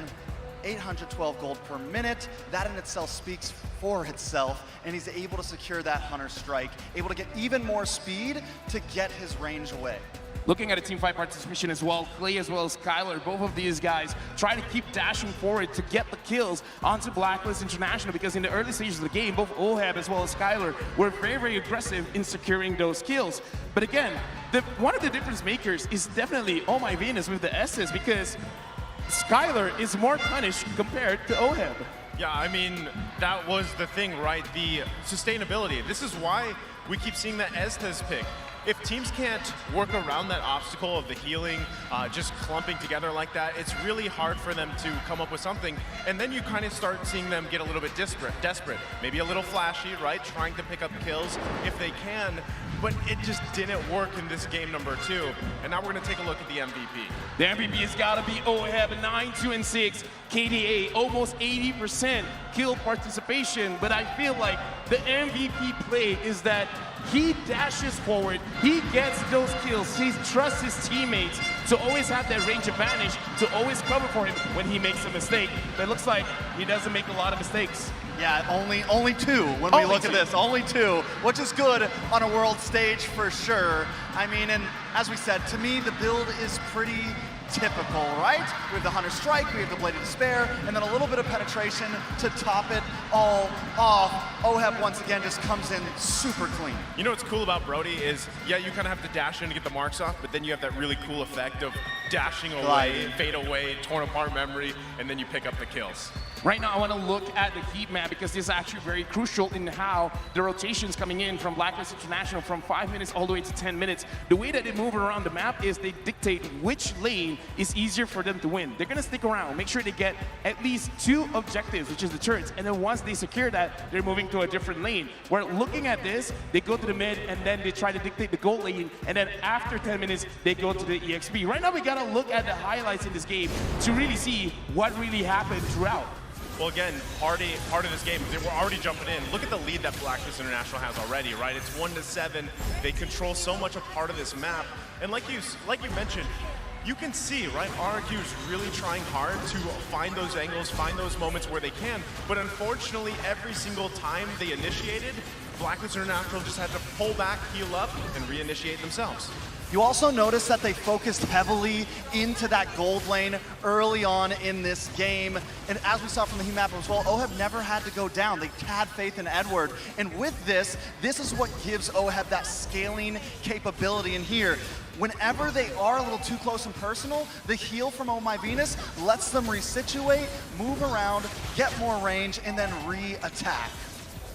812 gold per minute. That in itself speaks for itself, and he's able to secure that Hunter Strike, able to get even more speed to get his range away. Looking at a team fight participation as well, Clay as well as Skylar, both of these guys try to keep dashing forward to get the kills onto Blacklist International, because in the early stages of the game, both Oheb as well as Skylar were very, very aggressive in securing those kills. But again, one of the difference makers is definitely Oh My Venus with the S's, because Skylar is more punished compared to Oheb. Yeah, I mean, that was the thing, right? The sustainability. This is why we keep seeing that Estes pick. If teams can't work around that obstacle of the healing, just clumping together like that, it's really hard for them to come up with something. And then you kind of start seeing them get a little bit desperate, maybe a little flashy, right? Trying to pick up kills if they can, but it just didn't work in this game number 2. And now we're gonna take a look at the MVP. The MVP has gotta be Oheb, 9, 2, and 6, KDA, almost 80% kill participation, but I feel like the MVP play is that he dashes forward, he gets those kills, he trusts his teammates to always have that range advantage, to always cover for him when he makes a mistake. But it looks like he doesn't make a lot of mistakes. Yeah, only 2 when we look at this, only 2, which is good on a world stage for sure. I mean, and as we said, to me, the build is pretty typical, right? We have the Hunter Strike, we have the Blade of Despair, and then a little bit of penetration to top it all off. Oheb once again just comes in super clean. You know what's cool about Brody is, yeah, you kind of have to dash in to get the marks off, but then you have that really cool effect of dashing away, fade away, torn apart memory, and then you pick up the kills. Right now, I want to look at the heat map, because this is actually very crucial in how the rotations coming in from Blacklist International from 5 minutes all the way to 10 minutes. The way that they move around the map is they dictate which lane is easier for them to win. They're going to stick around, make sure they get at least 2 objectives, which is the turrets, and then once they secure that, they're moving to a different lane. Where looking at this, they go to the mid, and then they try to dictate the gold lane, and then after 10 minutes, they go to the EXP. Right now, we got to look at the highlights in this game to really see what really happened throughout. Well, again, part of this game, they were already jumping in. Look at the lead that Blacklist International has already, right? It's 1-7. They control so much a part of this map. And like you mentioned, you can see, right, RRQ is really trying hard to find those angles, find those moments where they can. But unfortunately, every single time they initiated, Blacklist International just had to pull back, heal up, and reinitiate themselves. You also notice that they focused heavily into that gold lane early on in this game. And as we saw from the heat map as well, Oheb never had to go down. They had faith in Edward. And with this is what gives Oheb that scaling capability in here. Whenever they are a little too close and personal, the heal from Oh My Venus lets them resituate, move around, get more range, and then re-attack.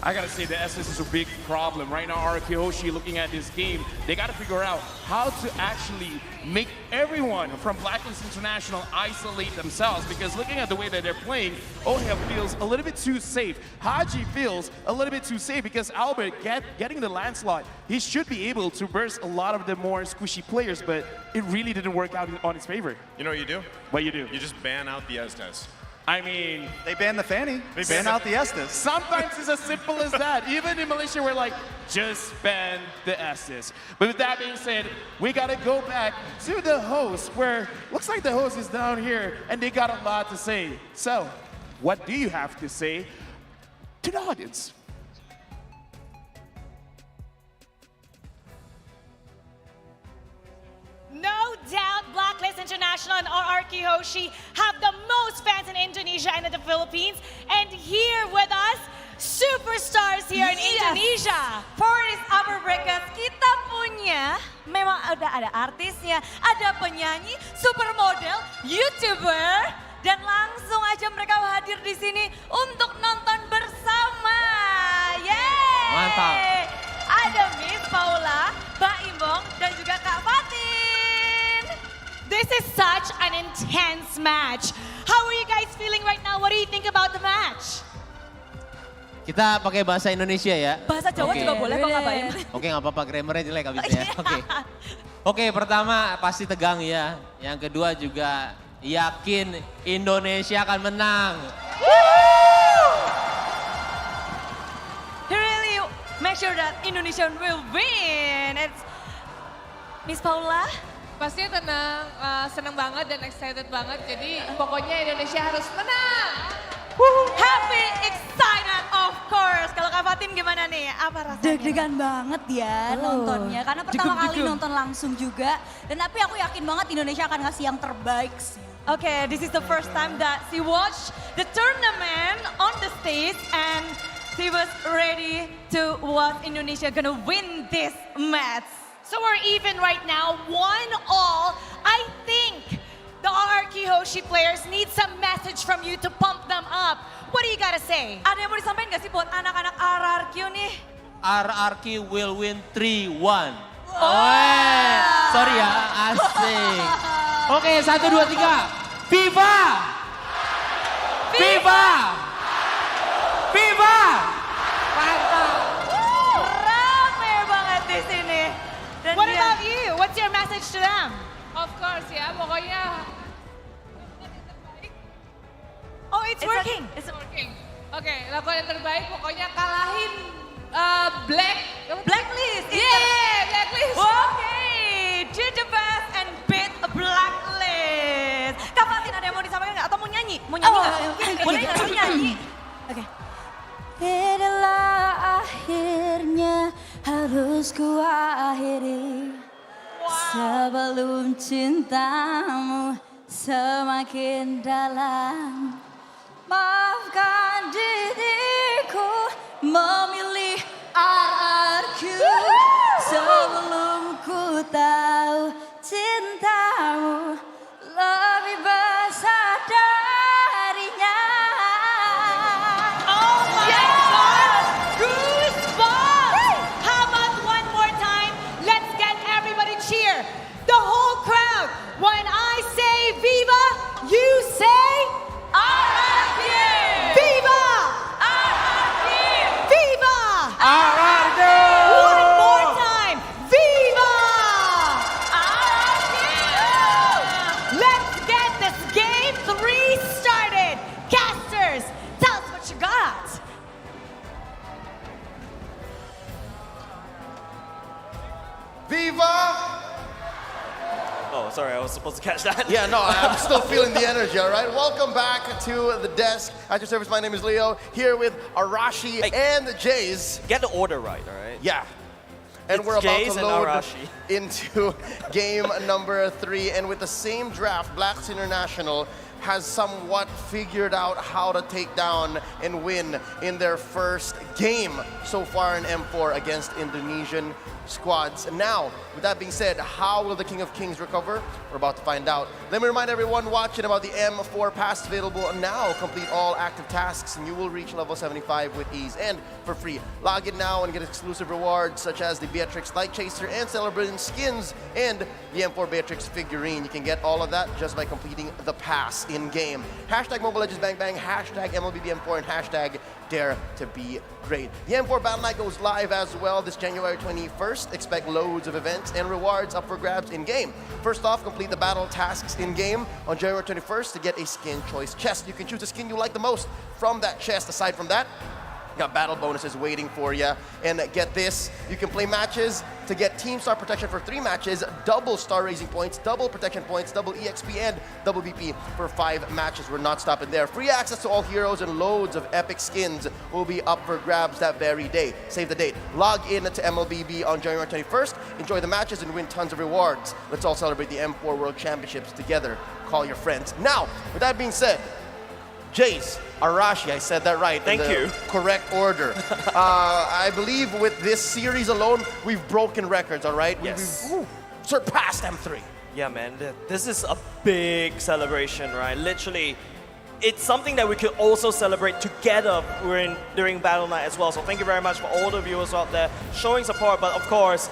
I gotta say, the SS is a big problem. Right now, RRQ Hoshi looking at this game, they gotta figure out how to actually make everyone from Blacklist International isolate themselves, because looking at the way that they're playing, Oheb feels a little bit too safe. Haji feels a little bit too safe, because Albert getting the landslide, he should be able to burst a lot of the more squishy players, but it really didn't work out on his favor. You know what you do? What you do? You just ban out the Estes. I mean, they ban the Fanny. They ban out the Estes. Sometimes it's as simple as that. Even in Malaysia, we're like, just ban the Estes. But with that being said, we gotta go back to the host, where looks like the host is down here, and they got a lot to say. So, What do you have to say to the audience? No doubt, Blacklist International and RRQ Hoshi have the most fans in Indonesia and in the Philippines. And here with us, superstars here in Indonesia. For this upper bracket, kita punya memang ada artisnya, ada penyanyi, supermodel, YouTuber, dan langsung aja mereka hadir di sini untuk nonton bersama. Yeay! Mantap. Ada Miss Paula, Mbak Imbong, dan juga Kak Fatin. This is such an intense match. How are you guys feeling right now? What do you think about the match? Kita pakai bahasa Indonesia ya. Bahasa Jawa juga boleh kok Kak Baim. Oke, nggak apa-apa, grammarnya jelek abisnya ya. Oke, pertama pasti tegang ya. Yang kedua juga yakin Indonesia akan menang. He really make sure that Indonesia will win. It's Miss Paula. Pastinya tenang, seneng banget dan excited banget. Jadi pokoknya Indonesia harus menang. Happy, excited of course. Kalau Kak Fatin gimana nih? Apa rasanya? Deg-degan banget ya nontonnya. Karena pertama kali nonton langsung juga. Dan tapi aku yakin banget Indonesia akan ngasih yang terbaik sih. Okay, this is the first time that she watched the tournament on the stage and she was ready to watch Indonesia gonna win this match. So we're even right now, 1-1. I think the RRQ Hoshi players need some message from you to pump them up. What do you gotta say? Ada yang mau disampaikan nggak sih buat anak-anak RRQ nih? RRQ will win 3-1. Sorry ya, asik. Oke, 1, 2, 3. Viva! Viva! Viva! Mantap! Rame banget di sini. Dan What about you? What's your message to them? Of course ya, pokoknya. Oh, it's working. It's working. Oke, lakukan yang terbaik. Pokoknya kalahin Blacklist. Yeah, Blacklist. Okay, do the best and beat Blacklist. Kak Fatin ada yang mau disampaikan nggak? Atau mau nyanyi? Mau nyanyi nggak? Boleh nggak sih nyanyi? Oke. Inilah akhirnya harus ku akhiri. Sebelum cintamu semakin dalam. Maafkan diriku memilih RRQ. Sebelum ku tahu cintamu lebih besar darinya. Oh my God! Goosebumps! How about one more time? Let's get everybody cheer. The whole crowd. When I say Viva, you say RRQ! Viva! RRQ! Viva! RRQ! One more time. Viva! RRQ! Let's get this game 3 started. Casters, tell us what you got. Viva! Oh, sorry, I was supposed to catch that. Yeah, no, I'm still feeling the energy, all right? Welcome back to the desk. At your service, my name is Leo, here with Arashi and Jays. Get the order right, all right? Yeah. And It's we're about Jays to and load Arashi. into game number 3. And with the same draft, Blacklist International has somewhat figured out how to take down and win in their first game so far in M4 against Indonesian squads. And now, with that being said, how will the King of Kings recover? We're about to find out. Let me remind everyone watching about the M4 pass available now. Complete all active tasks and you will reach level 75 with ease and for free. Log in now and get exclusive rewards such as the Beatrix Light Chaser and Celebrating skins and the M4 Beatrix figurine. You can get all of that just by completing the pass in-game. Hashtag Mobile Legends Bang Bang, hashtag MLBBM4, and hashtag Dare to be great. The M4 Battle Night goes live as well this January 21st. Expect loads of events and rewards up for grabs in-game. First off, complete the battle tasks in-game on January 21st to get a skin choice chest. You can choose the skin you like the most from that chest. Aside from that, Got battle bonuses waiting for you. And get this, you can play matches to get team star protection for 3 matches, double star raising points, double protection points, double EXP, and double BP for 5 matches. We're not stopping there. Free access to all heroes and loads of epic skins will be up for grabs that very day. Save the date. Log in to MLBB on January 21st. Enjoy the matches and win tons of rewards. Let's all celebrate the M4 World Championships together. Call your friends. Now, with that being said, Jace, Arashi, I said that right. Thank you. Correct order. I believe with this series alone, we've broken records, all right? Yes. We've surpassed M3. Yeah, man, this is a big celebration, right? Literally, it's something that we could also celebrate together during Battle Night as well. So thank you very much for all the viewers out there showing support. But of course,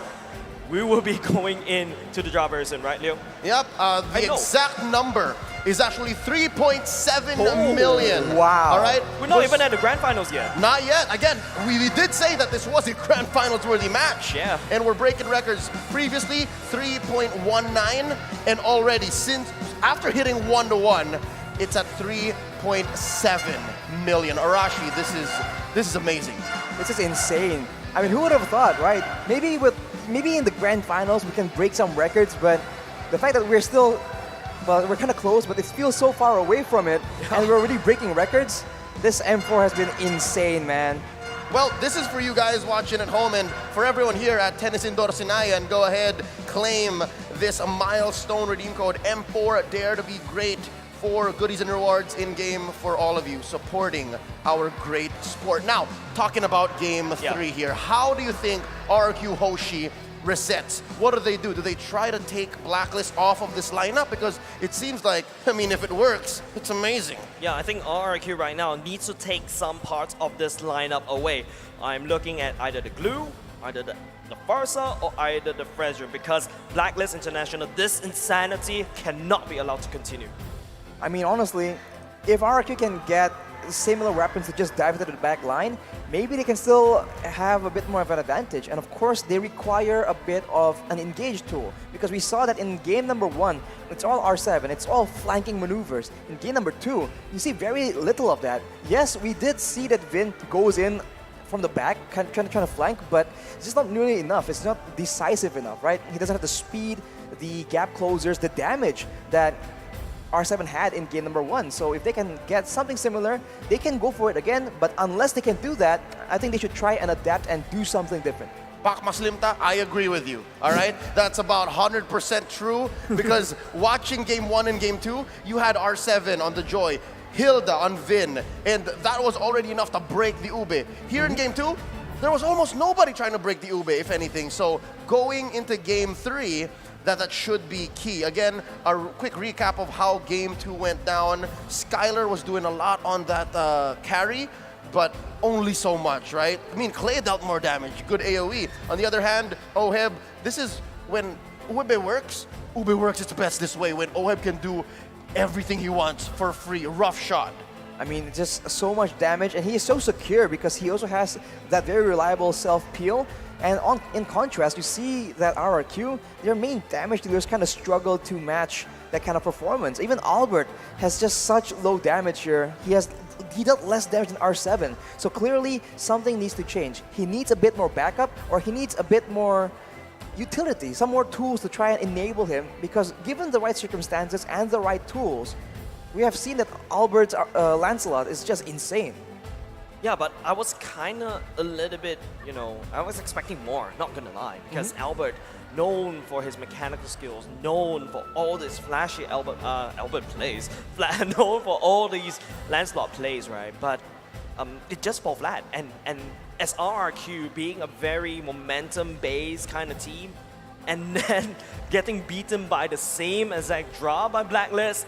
we will be going into the draw very soon, right, Leo? Yep, the exact number is actually 3.7 million. Wow. All right? We're not even at the grand finals yet. Not yet. Again, we did say that this was a grand finals worthy match. Yeah. And we're breaking records. Previously, 3.19. And already, since after hitting 1-1, it's at 3.7 million. Arashi, this is amazing. This is insane. I mean, who would have thought, right? Maybe in the grand finals we can break some records, but the fact that we're still, well, we're kind of close, but it feels so far away from it, and we're already breaking records. This M4 has been insane, man. Well, this is for you guys watching at home, and for everyone here at Tennis Indoor Sinayan, go ahead, claim this milestone redeem code M4 Dare to Be Great for goodies and rewards in-game for all of you supporting our great sport. Now, talking about Game 3 here, how do you think RQ Hoshi resets? What do? Do they try to take Blacklist off of this lineup? Because it seems like, I mean, if it works, it's amazing. Yeah, I think RRQ right now needs to take some parts of this lineup away. I'm looking at either the glue, either the Farsa, or either the Fraser, because Blacklist International, this insanity cannot be allowed to continue. I mean, honestly, if RRQ can get similar weapons to just dive into the back line, maybe they can still have a bit more of an advantage. And of course, they require a bit of an engage tool, because we saw that in game number 1, it's all R7, it's all flanking maneuvers. In game number 2, you see very little of that. Yes, we did see that Vin goes in from the back, trying to flank, but it's just not nearly enough. It's not decisive enough, right? He doesn't have the speed, the gap closers, the damage that R7 had in game number 1. So if they can get something similar, they can go for it again. But unless they can do that, I think they should try and adapt and do something different. Pak Maslimta, I agree with you, all right? That's about 100% true, because watching game 1 and game 2, you had R7 on the Joy, Hilda on Vin, and that was already enough to break the Ube. Here in game 2, there was almost nobody trying to break the Ube, if anything. So going into game 3, that should be key. Again, a quick recap of how game 2 went down. Skylar was doing a lot on that carry, but only so much, right? I mean, Clay dealt more damage, good AoE. On the other hand, Oheb, this is when Ube works its best this way, when Oheb can do everything he wants for free, rough shot. I mean, just so much damage, and he is so secure because he also has that very reliable self-peel. And in contrast, you see that RRQ, their main damage dealers kind of struggle to match that kind of performance. Even Albert has just such low damage here. He dealt less damage than R7. So clearly, something needs to change. He needs a bit more backup, or he needs a bit more utility, some more tools to try and enable him, because given the right circumstances and the right tools, we have seen that Albert's Lancelot is just insane. Yeah, but I was kind of a little bit, I was expecting more, not gonna lie, because Albert, known for his mechanical skills, known for all these flashy Albert plays, known for all these Lancelot plays, right? But it just fall flat, and as RRQ being a very momentum-based kind of team, and then getting beaten by the same exact draw by Blacklist,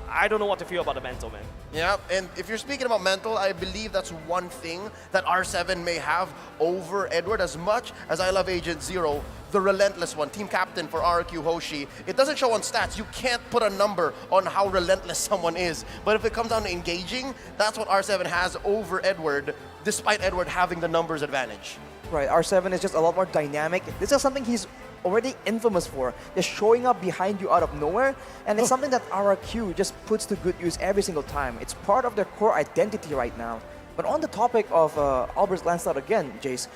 I don't know what to feel about the mental, man. Yeah, and if you're speaking about mental, I believe that's one thing that R7 may have over Edward. As much as I love Agent Zero, the relentless one, team captain for RQ Hoshi, it doesn't show on stats. You can't put a number on how relentless someone is. But if it comes down to engaging, that's what R7 has over Edward, despite Edward having the numbers advantage. Right, R7 is just a lot more dynamic. This is something he's already infamous for, just showing up behind you out of nowhere, and it's something that RRQ just puts to good use every single time. It's part of their core identity right now. But on the topic of Albert's Lancelot again, Jace,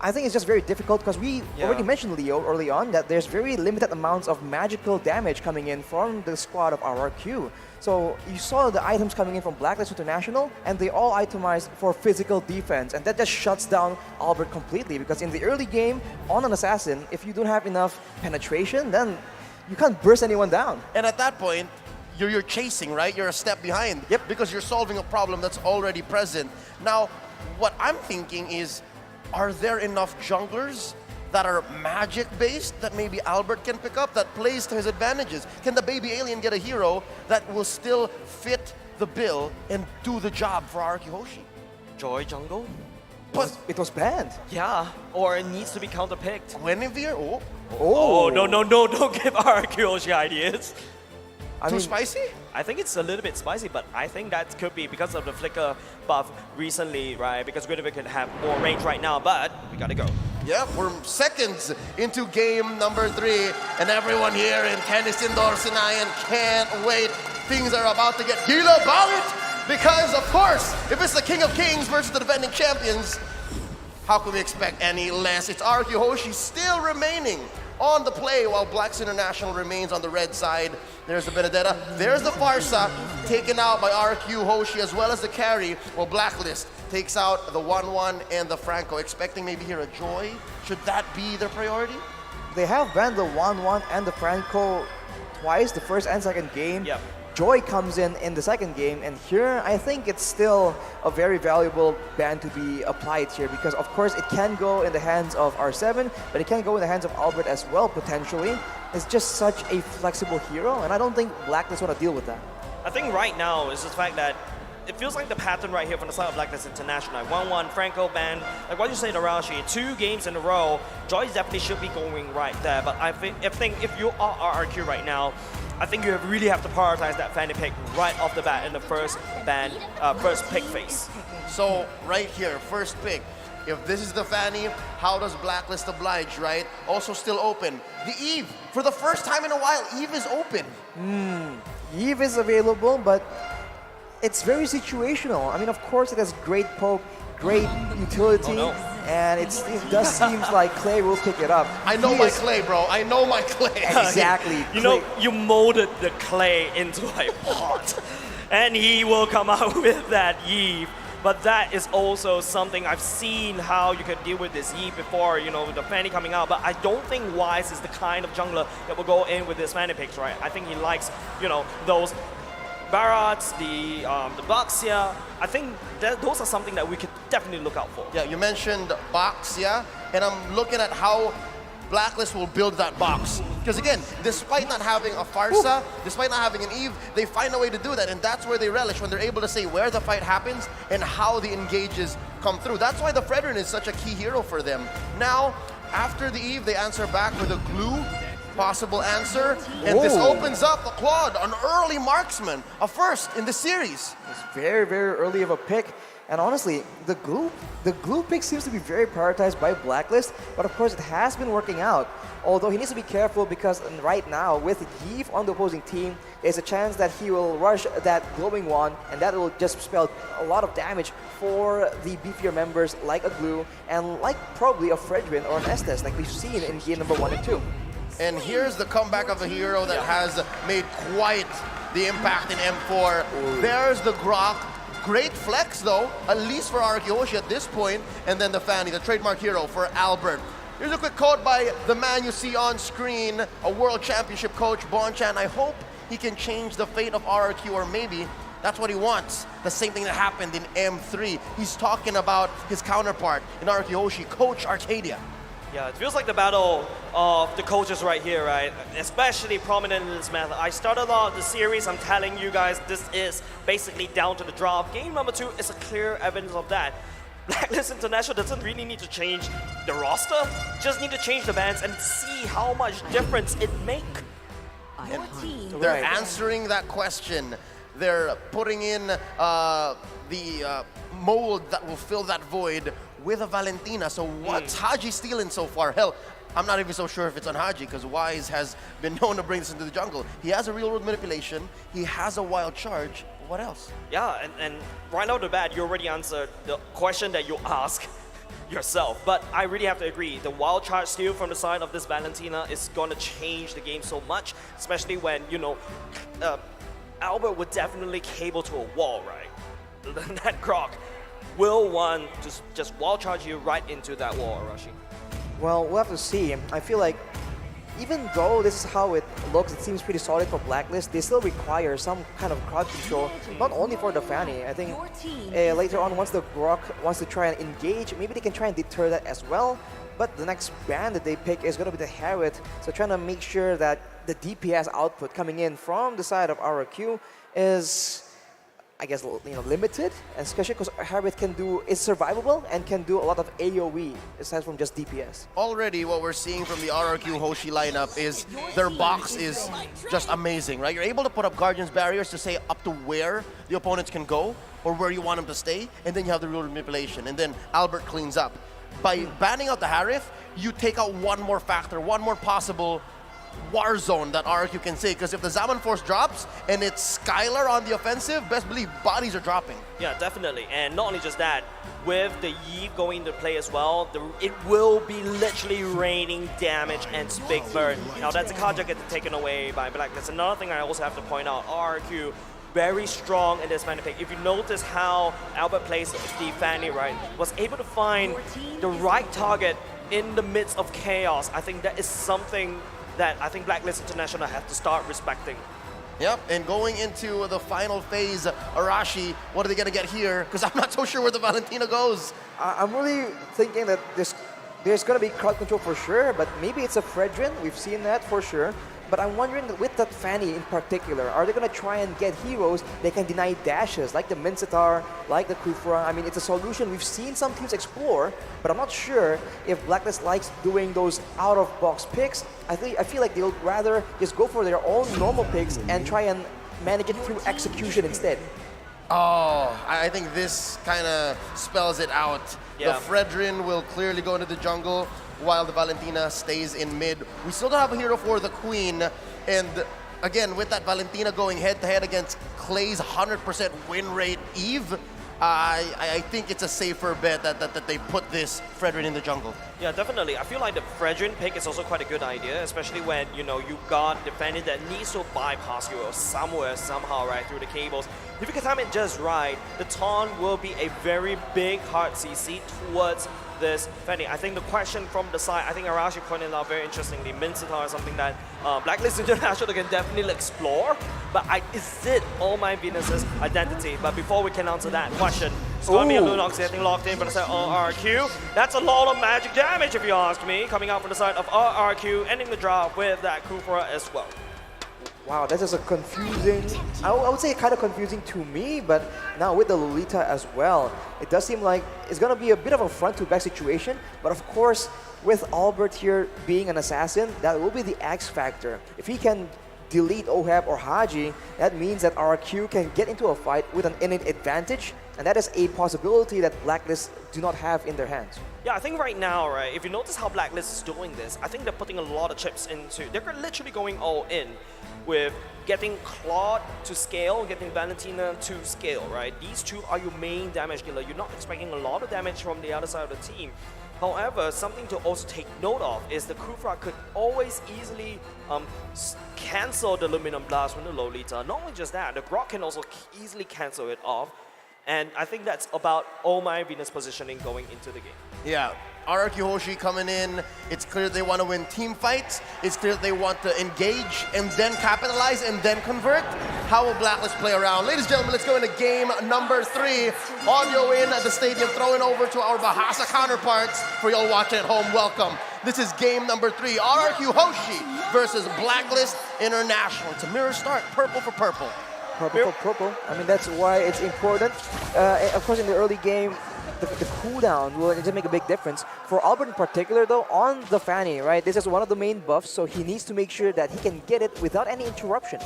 I think it's just very difficult because we already mentioned, Leo, early on that there's very limited amounts of magical damage coming in from the squad of RRQ. So you saw the items coming in from Blacklist International, and they all itemized for physical defense, and that just shuts down Albert completely, because in the early game, on an assassin, if you don't have enough penetration, then you can't burst anyone down. And at that point, you're chasing, right? You're a step behind. Yep. Because you're solving a problem that's already present. Now, what I'm thinking is, are there enough junglers that are magic-based that maybe Albert can pick up, that plays to his advantages? Can the baby alien get a hero that will still fit the bill and do the job for RRQ Hoshi? Joy jungle? But it was banned. Yeah, or it needs to be counterpicked. Guinevere? Oh, no, don't give RRQ Hoshi ideas. Too spicy? I think it's a little bit spicy, but I think that could be because of the flicker buff recently, right? Because Guinevere can have more range right now, but we gotta go. Yeah, we're seconds into game number 3, and everyone here in Tennis Indoor Sinayan can't wait. Things are about to get gila bangit, because of course, if it's the King of Kings versus the defending champions, how can we expect any less? It's RRQ Hoshi still remaining on the play while Blacks International remains on the red side. There's the Benedetta, there's the Farsa, taken out by RRQ Hoshi as well as the carry, while Blacklist takes out the 1-1 and the Franco, expecting maybe here a Joy. Should that be their priority? They have banned the 1-1 and the Franco twice, the first and second game. Yep. Joy comes in the second game, and here I think it's still a very valuable ban to be applied here, because of course it can go in the hands of R7, but it can go in the hands of Albert as well potentially. It's just such a flexible hero, and I don't think Blacklist want to deal with that. I think right now is the fact that it feels like the pattern right here from the side of Blacklist International. 1-1, Franco ban. Like what you say, Narashi, 2 games in a row, Joy definitely should be going right there. But I think if you are RRQ right now, I think you really have to prioritize that Fanny pick right off the bat in the first pick phase. So right here, first pick. If this is the Fanny, how does Blacklist oblige, right? Also still open. The Eve, for the first time in a while, Eve is open. Eve is available, but it's very situational. I mean, of course it has great poke, great utility, and it does seem like Clay will pick it up. I know my Clay, bro. I know my Clay. Exactly. You know, you molded the Clay into a pot, and he will come out with that Eve. But that is also something I've seen how you can deal with this Eve before, you know, with the Fanny coming out. But I don't think Wise is the kind of jungler that will go in with this Fanny picks, right? I think he likes, you know, those Barats, the Baxia. I think those are something that we could definitely look out for. Yeah, you mentioned Baxia, and I'm looking at how Blacklist will build that box. Because again, despite not having a Farsa, despite not having an Eve, they find a way to do that, and that's where they relish, when they're able to say where the fight happens and how the engages come through. That's why the Fredrin is such a key hero for them. Now, after the Eve, they answer back with a glue, possible answer, and this opens up a quad, an early marksman, a first in the series. It's very, very early of a pick. And honestly, the glue pick seems to be very prioritized by Blacklist, but of course it has been working out. Although he needs to be careful, because right now with Eve on the opposing team, there's a chance that he will rush that glowing wand, and that will just spell a lot of damage for the beefier members like a glue and like probably a Fredrin or an Estes, like we've seen in game number 1 and 2. And here's the comeback of a hero that has made quite the impact in M4. There's the Grok. Great flex though, at least for RRQ Hoshi at this point, and then the Fanny, the trademark hero for Albert. Here's a quick quote by the man you see on screen, a world championship coach, Bonchan. I hope he can change the fate of RRQ, or maybe that's what he wants. The same thing that happened in M3. He's talking about his counterpart in RRQ Hoshi, Coach Arcadia. Yeah, it feels like the battle of the coaches right here, right? Especially prominent in this method. I started off the series, I'm telling you guys, this is basically down to the draw. Game number 2 is a clear evidence of that. Blacklist International doesn't really need to change the roster, just need to change the bands and see how much difference it makes. They're answering that question. They're putting in the mold that will fill that void with a Valentina. So what's Haji stealing so far? Hell, I'm not even so sure if it's on Haji, because Wise has been known to bring this into the jungle. He has a real world manipulation, he has a wild charge, what else? Yeah, and right out the bat, you already answered the question that you ask yourself. But I really have to agree, the wild charge steal from the side of this Valentina is gonna change the game so much, especially when, you know, Albert would definitely cable to a wall, right? That Grok will want to just wild charge you right into that wall, Arashi. Well, we'll have to see. I feel like even though this is how it looks, it seems pretty solid for Blacklist, they still require some kind of crowd control, not only for the Fanny. I think later on, once the Grok wants to try and engage, maybe they can try and deter that as well. But the next band that they pick is going to be the Harriet, so trying to make sure that the DPS output coming in from the side of RRQ is, I guess, limited, and especially because Harriet is survivable and can do a lot of AoE aside from just DPS. Already what we're seeing from the RRQ Hoshi lineup is their box is just amazing, right? You're able to put up Guardian's barriers to say up to where the opponents can go or where you want them to stay, and then you have the rule manipulation, and then Albert cleans up. By banning out the Harif, you take out one more factor, one more possible war zone that RRQ can say, because if the Zaman Force drops and it's Skylar on the offensive, best believe bodies are dropping. Yeah, definitely. And not only just that, with the Yi going into play as well, it will be literally raining damage and Big Bird. Now that's a card that gets taken away by Black. That's another thing I also have to point out. RRQ very strong in this Fanny pick. If you notice how Albert plays the Fanny, right, was able to find the right target in the midst of chaos. I think that is something that I think Blacklist International have to start respecting. Yep, and going into the final phase, Arashi, what are they going to get here? Because I'm not so sure where the Valentina goes. I'm really thinking that there's going to be crowd control for sure, but maybe it's a Fredrin. We've seen that for sure. But I'm wondering, with that Fanny in particular, are they going to try and get heroes that can deny dashes, like the Mincetar, like the Kufra? I mean, it's a solution we've seen some teams explore, but I'm not sure if Blacklist likes doing those out-of-box picks. I feel like they'll rather just go for their own normal picks and try and manage it through execution instead. Oh, I think this kind of spells it out. Yeah. The Fredrin will clearly go into the jungle, while the Valentina stays in mid. We still don't have a hero for the Queen, and again, with that Valentina going head-to-head against Clay's 100% win rate Eve, I think it's a safer bet that they put this Fredrin in the jungle. Yeah, definitely. I feel like the Fredrin pick is also quite a good idea, especially when, you know, you got defender that needs to bypass you somewhere, somehow, right, through the cables. If you can time it just right, the taunt will be a very big hard CC towards this Fanny. I think the question from the side, I think Arashi pointed out very interestingly, Mincetar is something that Blacklist International can definitely explore, but is it All My Venus's identity? But before we can answer that question, it's going to be a Lunox getting locked in from the side of RRQ. That's a lot of magic damage, if you ask me, coming out from the side of RRQ, ending the draft with that Kufra as well. Wow, that is a confusing, I would say kind of confusing to me, but now with the Lolita as well, it does seem like it's going to be a bit of a front-to-back situation, but of course, with Albert here being an assassin, that will be the X factor. If he can delete Ohab or Haji, that means that RQ can get into a fight with an innate advantage, and that is a possibility that Blacklist do not have in their hands. Yeah, I think right now, right, if you notice how Blacklist is doing this, I think they're putting a lot of chips into, they're literally going all in with getting Claude to scale, getting Valentina to scale, right? These two are your main damage dealer. You're not expecting a lot of damage from the other side of the team. However, something to also take note of is the Kufra could always easily cancel the Luminum Blast from the Lolita. Not only just that, the Grok can also easily cancel it off. And I think that's about all my Venus positioning going into the game. Yeah, RRQ Hoshi coming in. It's clear they want to win team fights. It's clear they want to engage and then capitalize and then convert. How will Blacklist play around? Ladies and gentlemen, let's go into game number 3. Audio in at the stadium, throwing over to our Bahasa counterparts. For y'all watching at home, welcome. This is game number 3. RRQ Hoshi versus Blacklist International. It's a mirror start, purple for purple. Purple for purple. I mean, that's why it's important. Of course, in the early game, the cooldown will just make a big difference. For Albert in particular, though, on the Fanny, right, this is one of the main buffs, so he needs to make sure that he can get it without any interruption.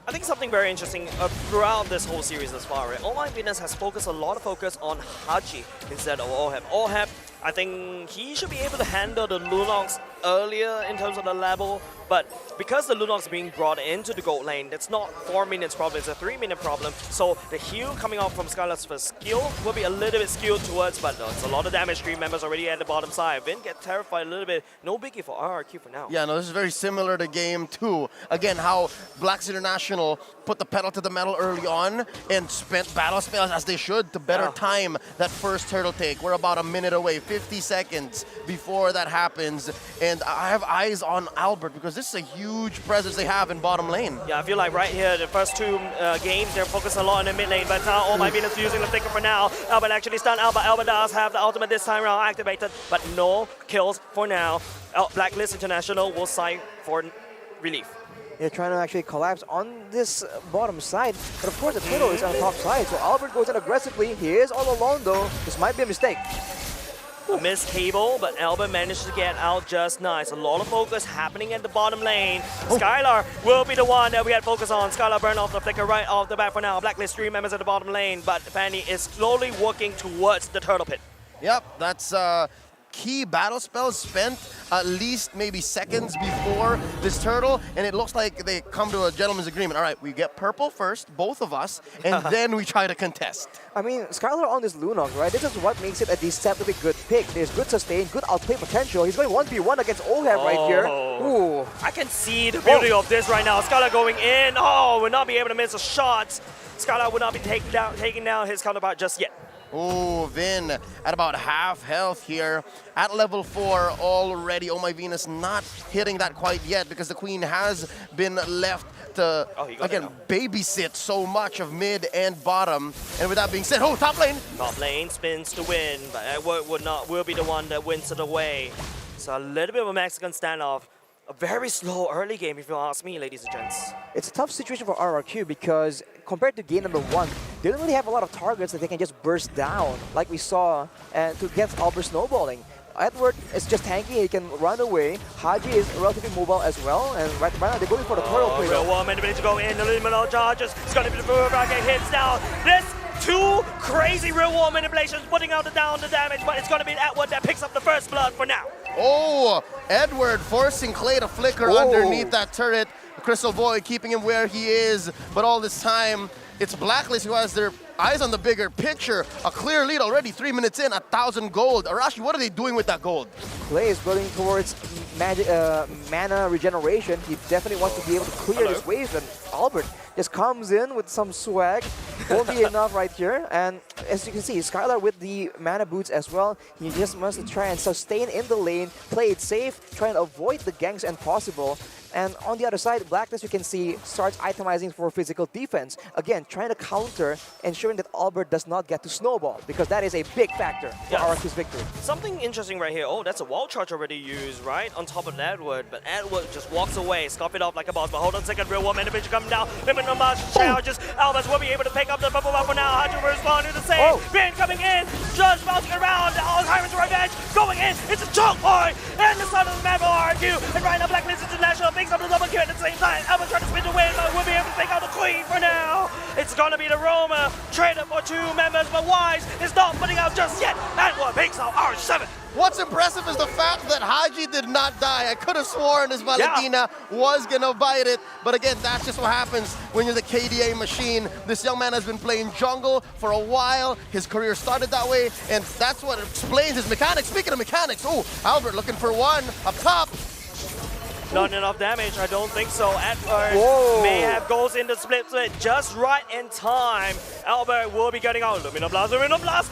I think something very interesting throughout this whole series thus far, right? All My Venus has focused a lot of focus on Haji instead of Ohab. Ohab I think he should be able to handle the Lunox earlier in terms of the level, but because the Lunox is being brought into the gold lane, that's not 4 minutes problem, it's a 3-minute problem. So the heal coming out from Skylar's first skill will be a little bit skewed towards, but it's a lot of damage. 3 members already at the bottom side. Vin get terrified a little bit. No biggie for RRQ for now. Yeah, no, this is very similar to game 2. Again, how Blacks International put the pedal to the metal early on and spent battle spells as they should to better time that first turtle take. We're about a minute away, 50 seconds before that happens. And I have eyes on Albert because this is a huge presence they have in bottom lane. Yeah, I feel like right here, the first 2 games, they're focused a lot in the mid lane, but now, oh my Venus using the flicker for now. Albert actually stunned Albert. Albert does have the ultimate this time around activated, but no kills for now. Blacklist International will side for relief. They're trying to actually collapse on this bottom side, but of course the turtle is on the top side, so Albert goes in aggressively. He is all alone though. This might be a mistake. A missed cable, but Albert managed to get out just nice. A lot of focus happening at the bottom lane. Skylar will be the one that we had focus on. Skylar burned off the flicker right off the bat for now. Blacklist 3 members at the bottom lane, but Fanny is slowly working towards the turtle pit. Yep, that's key battle spells spent at least maybe seconds before this turtle, and it looks like they come to a gentleman's agreement. All right, we get purple first, both of us, and then we try to contest. I mean, Skylar on this Lunox, right? This is what makes it a deceptively good pick. There's good sustain, good outplay potential. He's going 1v1 against Oheb right here. Ooh. I can see the beauty of this right now. Skylar going in. Oh, will not be able to miss a shot. Skylar will not be taking down his counterpart just yet. Oh, Vin at about half health here at level 4 already. Oh my Venus not hitting that quite yet because the Queen has been left to, again, babysit so much of mid and bottom. And with that being said, top lane. Top lane spins to win, but Edward will be the one that wins it away. So a little bit of a Mexican standoff. A very slow early game, if you ask me, ladies and gents. It's a tough situation for RRQ because compared to game number 1, they don't really have a lot of targets that they can just burst down, like we saw to get Albert snowballing. Edward is just tanky, he can run away. Haji is relatively mobile as well, and right now they're going for the turtle play. Real Woman ability to go in, the liminal charges. It's going to be the full bracket hits now. This 2 crazy Real War manipulations putting out the damage, but it's going to be Edward that picks up the first blood for now. Oh, Edward forcing Clay to flicker underneath that turret. Crystal Boy keeping him where he is, but all this time, it's Blacklist who has their eyes on the bigger picture. A clear lead already, 3 minutes in, 1,000 gold. Arashi, what are they doing with that gold? Clay is building towards mana regeneration. He definitely wants to be able to clear this wave, and Albert just comes in with some swag. Won't be enough right here. And as you can see, Skylar with the mana boots as well. He just must try and sustain in the lane, play it safe, try and avoid the ganks when possible. And on the other side, Blacklist, you can see, starts itemizing for physical defense. Again, trying to counter, ensuring that Albert does not get to snowball, because that is a big factor for RRQ's victory. Something interesting right here. Oh, that's a wall charge already used, right? On top of Edward, but Edward just walks away, scoff it off like a boss. But hold on a second, Real Woman division coming down. Limited march challenges. Albert will be able to pick up the bubble buff for now. Haji will respond to the same. Ben coming in, just bouncing around. Alzheimer's revenge going in. It's a choke point, and the son of the man for RRQ. And right now, Blacklist International picks up the double kill at the same time. Albert trying to spin the win, but we'll be able to take out the Queen for now. It's gonna be the Roma traded for 2 members, but Wise is not putting out just yet. Edward picks out R7. What's impressive is the fact that Haji did not die. I could have sworn his Valentina was gonna bite it, but again, that's just what happens when you're the KDA machine. This young man has been playing jungle for a while. His career started that way, and that's what explains his mechanics. Speaking of mechanics, Albert looking for one up top. Not enough damage, I don't think so. Edward may have goes in the split just right in time. Albert will be getting out. Lumina Blast,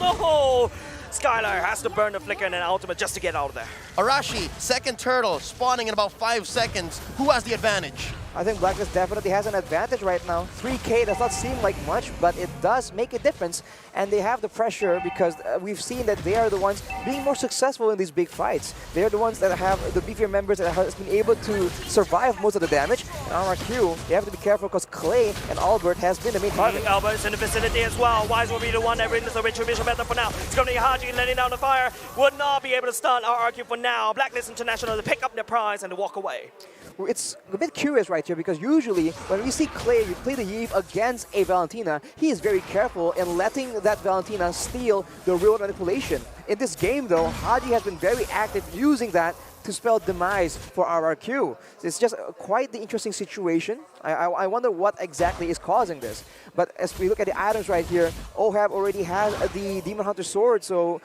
oh! Skylar has to burn the flicker and an ultimate just to get out of there. Arashi, second turtle, spawning in about 5 seconds. Who has the advantage? I think Blacklist definitely has an advantage right now. 3K does not seem like much, but it does make a difference. And they have the pressure because we've seen that they are the ones being more successful in these big fights. They are the ones that have the beefier members that have been able to survive most of the damage. And RRQ, they have to be careful because Clay and Albert has been the main target. Albert is in the vicinity as well. Wise will be the one that wins the retribution method for now. It's going to be Haji letting down the fire. Would not be able to stun RRQ for now. Blacklist International to pick up their prize and to walk away. It's a bit curious right right here because usually when we see Clay play the Eve against a Valentina, he is very careful in letting that Valentina steal the real manipulation. In this game though, Haji has been very active using that to spell demise for RRQ. It's just quite the interesting situation. I wonder what exactly is causing this. But as we look at the items right here, Ohab already has the Demon Hunter sword, so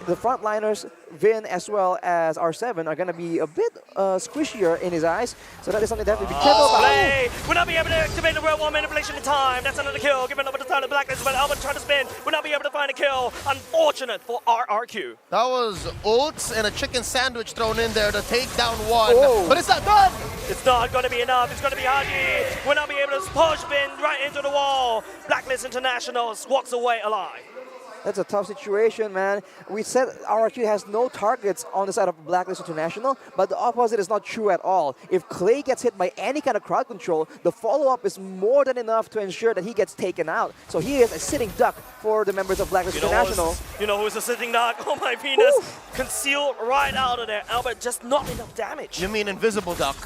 the frontliners, Vin as well as R7, are going to be a bit squishier in his eyes. So that is something that we have to be careful about. Play will not be able to activate the real one manipulation in time. That's another kill. Giving over the time to Blacklist, but Albert trying to spin. Will not be able to find a kill. Unfortunate for RRQ. That was ults and a chicken sandwich thrown in there to take down one. Oh. But it's not done. It's not going to be enough. It's going to be Haji. Will not be able to push Vin right into the wall. Blacklist International walks away alive. That's a tough situation, man. We said RRQ has no targets on the side of Blacklist International, but the opposite is not true at all. If Clay gets hit by any kind of crowd control, the follow-up is more than enough to ensure that he gets taken out. So he is a sitting duck for the members of Blacklist International. You know who's a sitting duck? Oh my Venus. Concealed right out of there. Albert, just not enough damage. You mean invisible duck?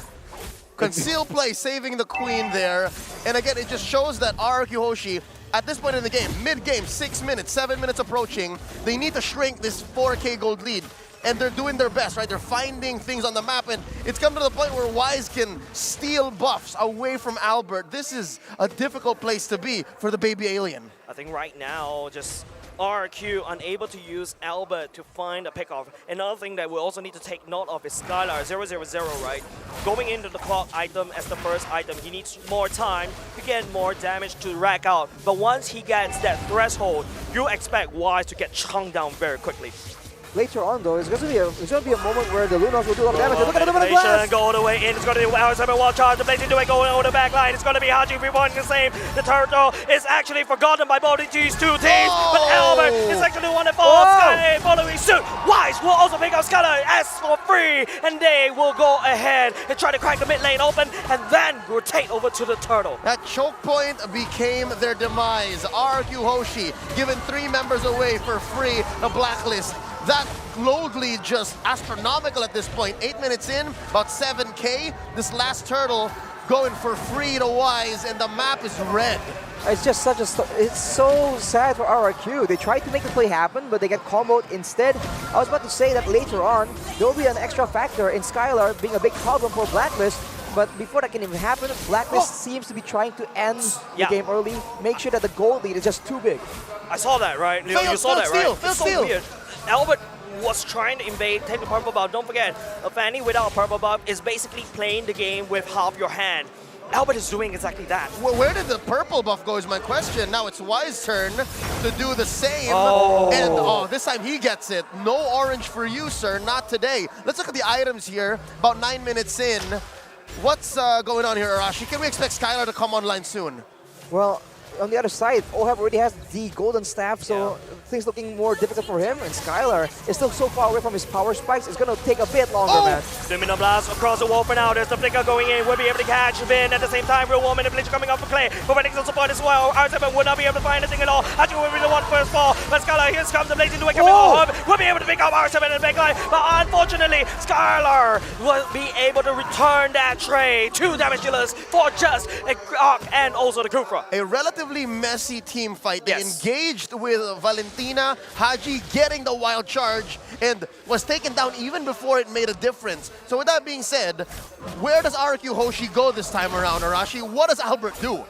Conceal play saving the queen there. And again, it just shows that RRQ Hoshi, at this point in the game, mid-game, 6 minutes, 7 minutes approaching, they need to shrink this 4K gold lead. And they're doing their best, right? They're finding things on the map, and it's come to the point where Wise can steal buffs away from Albert. This is a difficult place to be for the baby alien. I think right now, just RRQ unable to use Albert to find a pickoff. Another thing that we also need to take note of is Skylar 000, right? Going into the clock item as the first item, he needs more time to get more damage to rack out. But once he gets that threshold, you expect Wise to get chunked down very quickly. Later on, though, it's going to be a moment where the Lunos will do a lot of damage. Look at the glass! Go all the way in. It's going to be R7 wall charge. The Blazing Duet going over the back line. It's going to be Haji reborn the same. The turtle is actually forgotten by both of these two teams. But Albert is actually the one that falls. Skylar following suit. Wise will also pick up Skylar as for free. And they will go ahead and try to crack the mid lane open and then rotate over to the turtle. That choke point became their demise. RRQ Hoshi giving 3 members away for free. The Blacklist. That load lead just astronomical at this point. 8 minutes in, about 7K. This last turtle going for free to Wise, and the map is red. It's just it's so sad for RRQ. They tried to make the play happen, but they get comboed instead. I was about to say that later on, there'll be an extra factor in Skylar being a big problem for Blacklist. But before that can even happen, Blacklist seems to be trying to end the game early, make sure that the gold lead is just too big. I saw that, right? You saw that, right? It's so weird. Albert was trying to invade, take the purple buff. Don't forget, a Fanny without a purple buff is basically playing the game with half your hand. Albert is doing exactly that. Well, where did the purple buff go is my question. Now it's Wise's turn to do the same. And this time he gets it. No orange for you, sir. Not today. Let's look at the items here. About 9 minutes in. What's going on here, Arashi? Can we expect Skylar to come online soon? Well, on the other side, Ohab already has the golden staff, so things looking more difficult for him. And Skylar is still so far away from his power spikes. It's going to take a bit longer, man. Stamina blast across the wall for now. There's the flicker going in. We'll be able to catch Vin at the same time. Real woman manipulation coming up for Clay. Providing some support as well. R7 will not be able to find anything at all. Actually, will be the one first fall. But Skylar, here comes the Blazing Duet coming off. We'll be able to pick up R7 in the back line. But unfortunately, Skylar will be able to return that trade. 2 damage dealers for just a Arc and also the Kufra. A relatively messy team fight. They engaged with Valentina, Haji getting the wild charge, and was taken down even before it made a difference. So with that being said, where does RRQ Hoshi go this time around, Arashi? What does Albert do?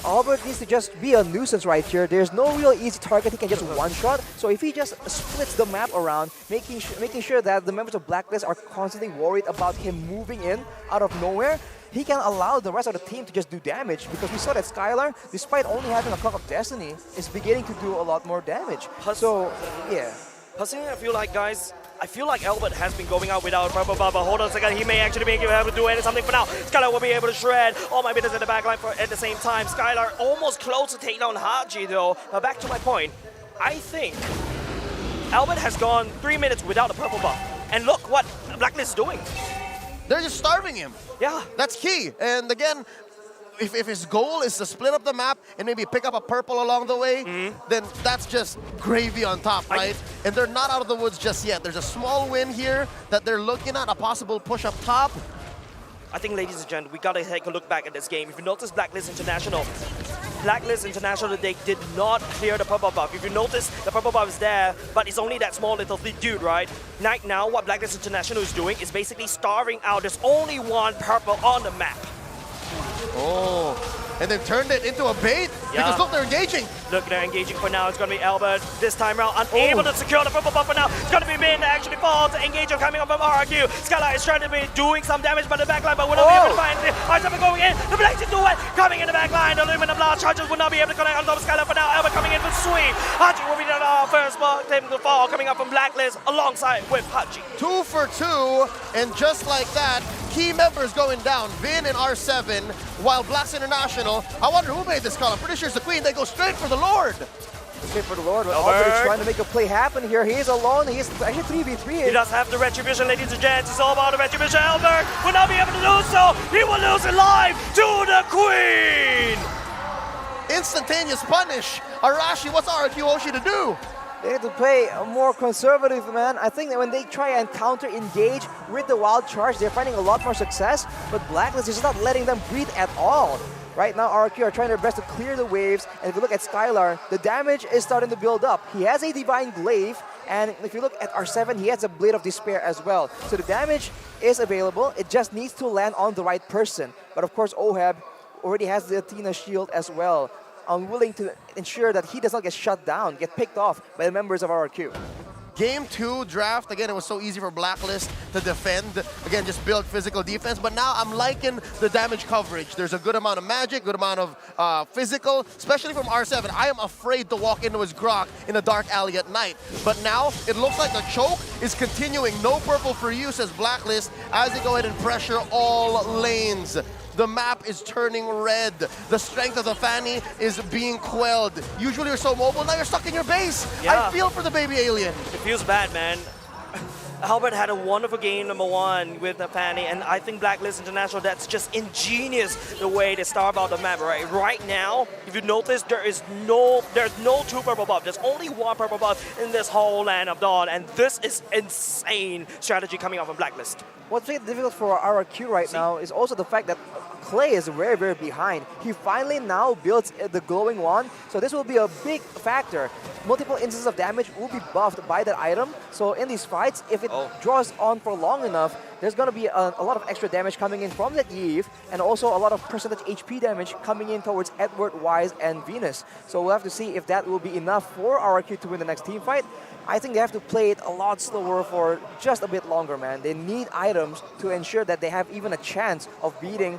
Albert needs to just be a nuisance right here. There's no real easy target he can just one-shot. So if he just splits the map around, making sure that the members of Blacklist are constantly worried about him moving in out of nowhere, he can allow the rest of the team to just do damage, because we saw that Skylar, despite only having a Clock of Destiny, is beginning to do a lot more damage. So, yeah. Personally, I feel like, guys, Albert has been going out without purple buff. Hold on a second, he may actually be able to do something for now. Skylar will be able to shred all my business in the back line at the same time. Skylar almost close to take down Haji though. But back to my point, I think Albert has gone 3 minutes without a purple buff. And look what Blacklist is doing. They're just starving him. Yeah. That's key. And again, if his goal is to split up the map and maybe pick up a purple along the way, then that's just gravy on top, right? And they're not out of the woods just yet. There's a small win here that they're looking at, a possible push up top. I think, ladies and gentlemen, we gotta take a look back at this game. If you notice Blacklist International, they did not clear the purple buff. If you notice, the purple buff is there, but it's only that small little dude, right? Right now, what Blacklist International is doing is basically starving out. There's only one purple on the map. Oh, and they've turned it into a bait? Because look, they're engaging. Look, they're engaging for now. It's going to be Albert this time around, unable to secure the purple buff for now. It's going to be Min that actually falls. Engager coming up from RQ. Skylar is trying to be doing some damage by the backline, but will not be able to find it. R7 going in. The Blazing Duet coming in the backline. The Lumen of Blast charges will not be able to connect on top of Skylar for now. Albert coming in for sweep. Haji will be the first team to fall, coming up from Blacklist alongside with Haji. 2 for 2, and just like that, key members going down. Vin and R7, while Blacks International, I wonder who made this call. I'm pretty sure it's the Queen. They go straight for the Lord. Straight for the Lord. Albert is trying to make a play happen here. He is alone. He is actually 3v3. He does have the retribution, ladies and gents. It's all about the retribution. Albert will not be able to do so. He will lose it live to the Queen. Instantaneous punish. Arashi, what's RQ Hoshi to do? They need to play a more conservative, man. I think that when they try and counter-engage with the wild charge, they're finding a lot more success, but Blacklist is not letting them breathe at all. Right now, RQ are trying their best to clear the waves, and if you look at Skylar, the damage is starting to build up. He has a Divine Glaive, and if you look at R7, he has a Blade of Despair as well. So the damage is available, it just needs to land on the right person. But of course, Oheb already has the Athena shield as well. Unwilling to ensure that he does not get shut down, get picked off by the members of RQ. Game 2 draft, again, it was so easy for Blacklist to defend. Again, just build physical defense. But now I'm liking the damage coverage. There's a good amount of magic, good amount of physical, especially from R7. I am afraid to walk into his grok in a dark alley at night. But now it looks like the choke is continuing. No purple for you, says Blacklist, as they go ahead and pressure all lanes. The map is turning red. The strength of the Fanny is being quelled. Usually you're so mobile, now you're stuck in your base. Yeah. I feel for the baby alien. It feels bad, man. Albert had a wonderful game number 1 with the Fanny, and I think Blacklist International, that's just ingenious the way they starve out the map, right? Right now, if you notice, there's no 2 purple buff. There's only 1 purple buff in this whole land of Dawn, and this is insane strategy coming out from Blacklist. What's really difficult for RRQ right now is also the fact that Clay is very, very behind. He finally now builds the glowing wand, so this will be a big factor. Multiple instances of damage will be buffed by that item, so in these fights, if it draws on for long enough, there's going to be a lot of extra damage coming in from that Eve, and also a lot of percentage HP damage coming in towards Edward, Wise, and Venus. So we'll have to see if that will be enough for RRQ to win the next team fight. I think they have to play it a lot slower for just a bit longer, man. They need items to ensure that they have even a chance of making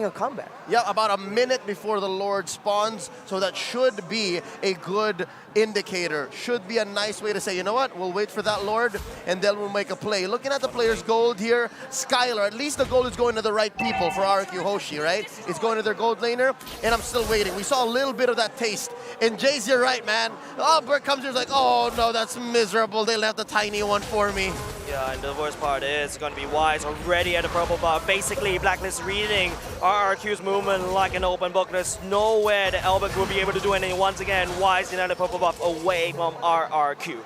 a comeback. Yeah, about a minute before the Lord spawns, so that should be a good indicator. Should be a nice way to say, you know what, we'll wait for that Lord, and then we'll make a play. Looking at the players' gold here, Skylar, at least the gold is going to the right people for RQ Hoshi, right? It's going to their gold laner, and I'm still waiting. We saw a little bit of that taste. And Jace, you're right, man. Albert comes here, he's like, oh no, that's miserable. They left the tiny one for me. Yeah, and the worst part is it's going to be Wise already at the purple buff. Basically, Blacklist reading RRQ's movement like an open book. There's nowhere that Albert will be able to do anything. Once again, Wise in the purple buff away from RRQ.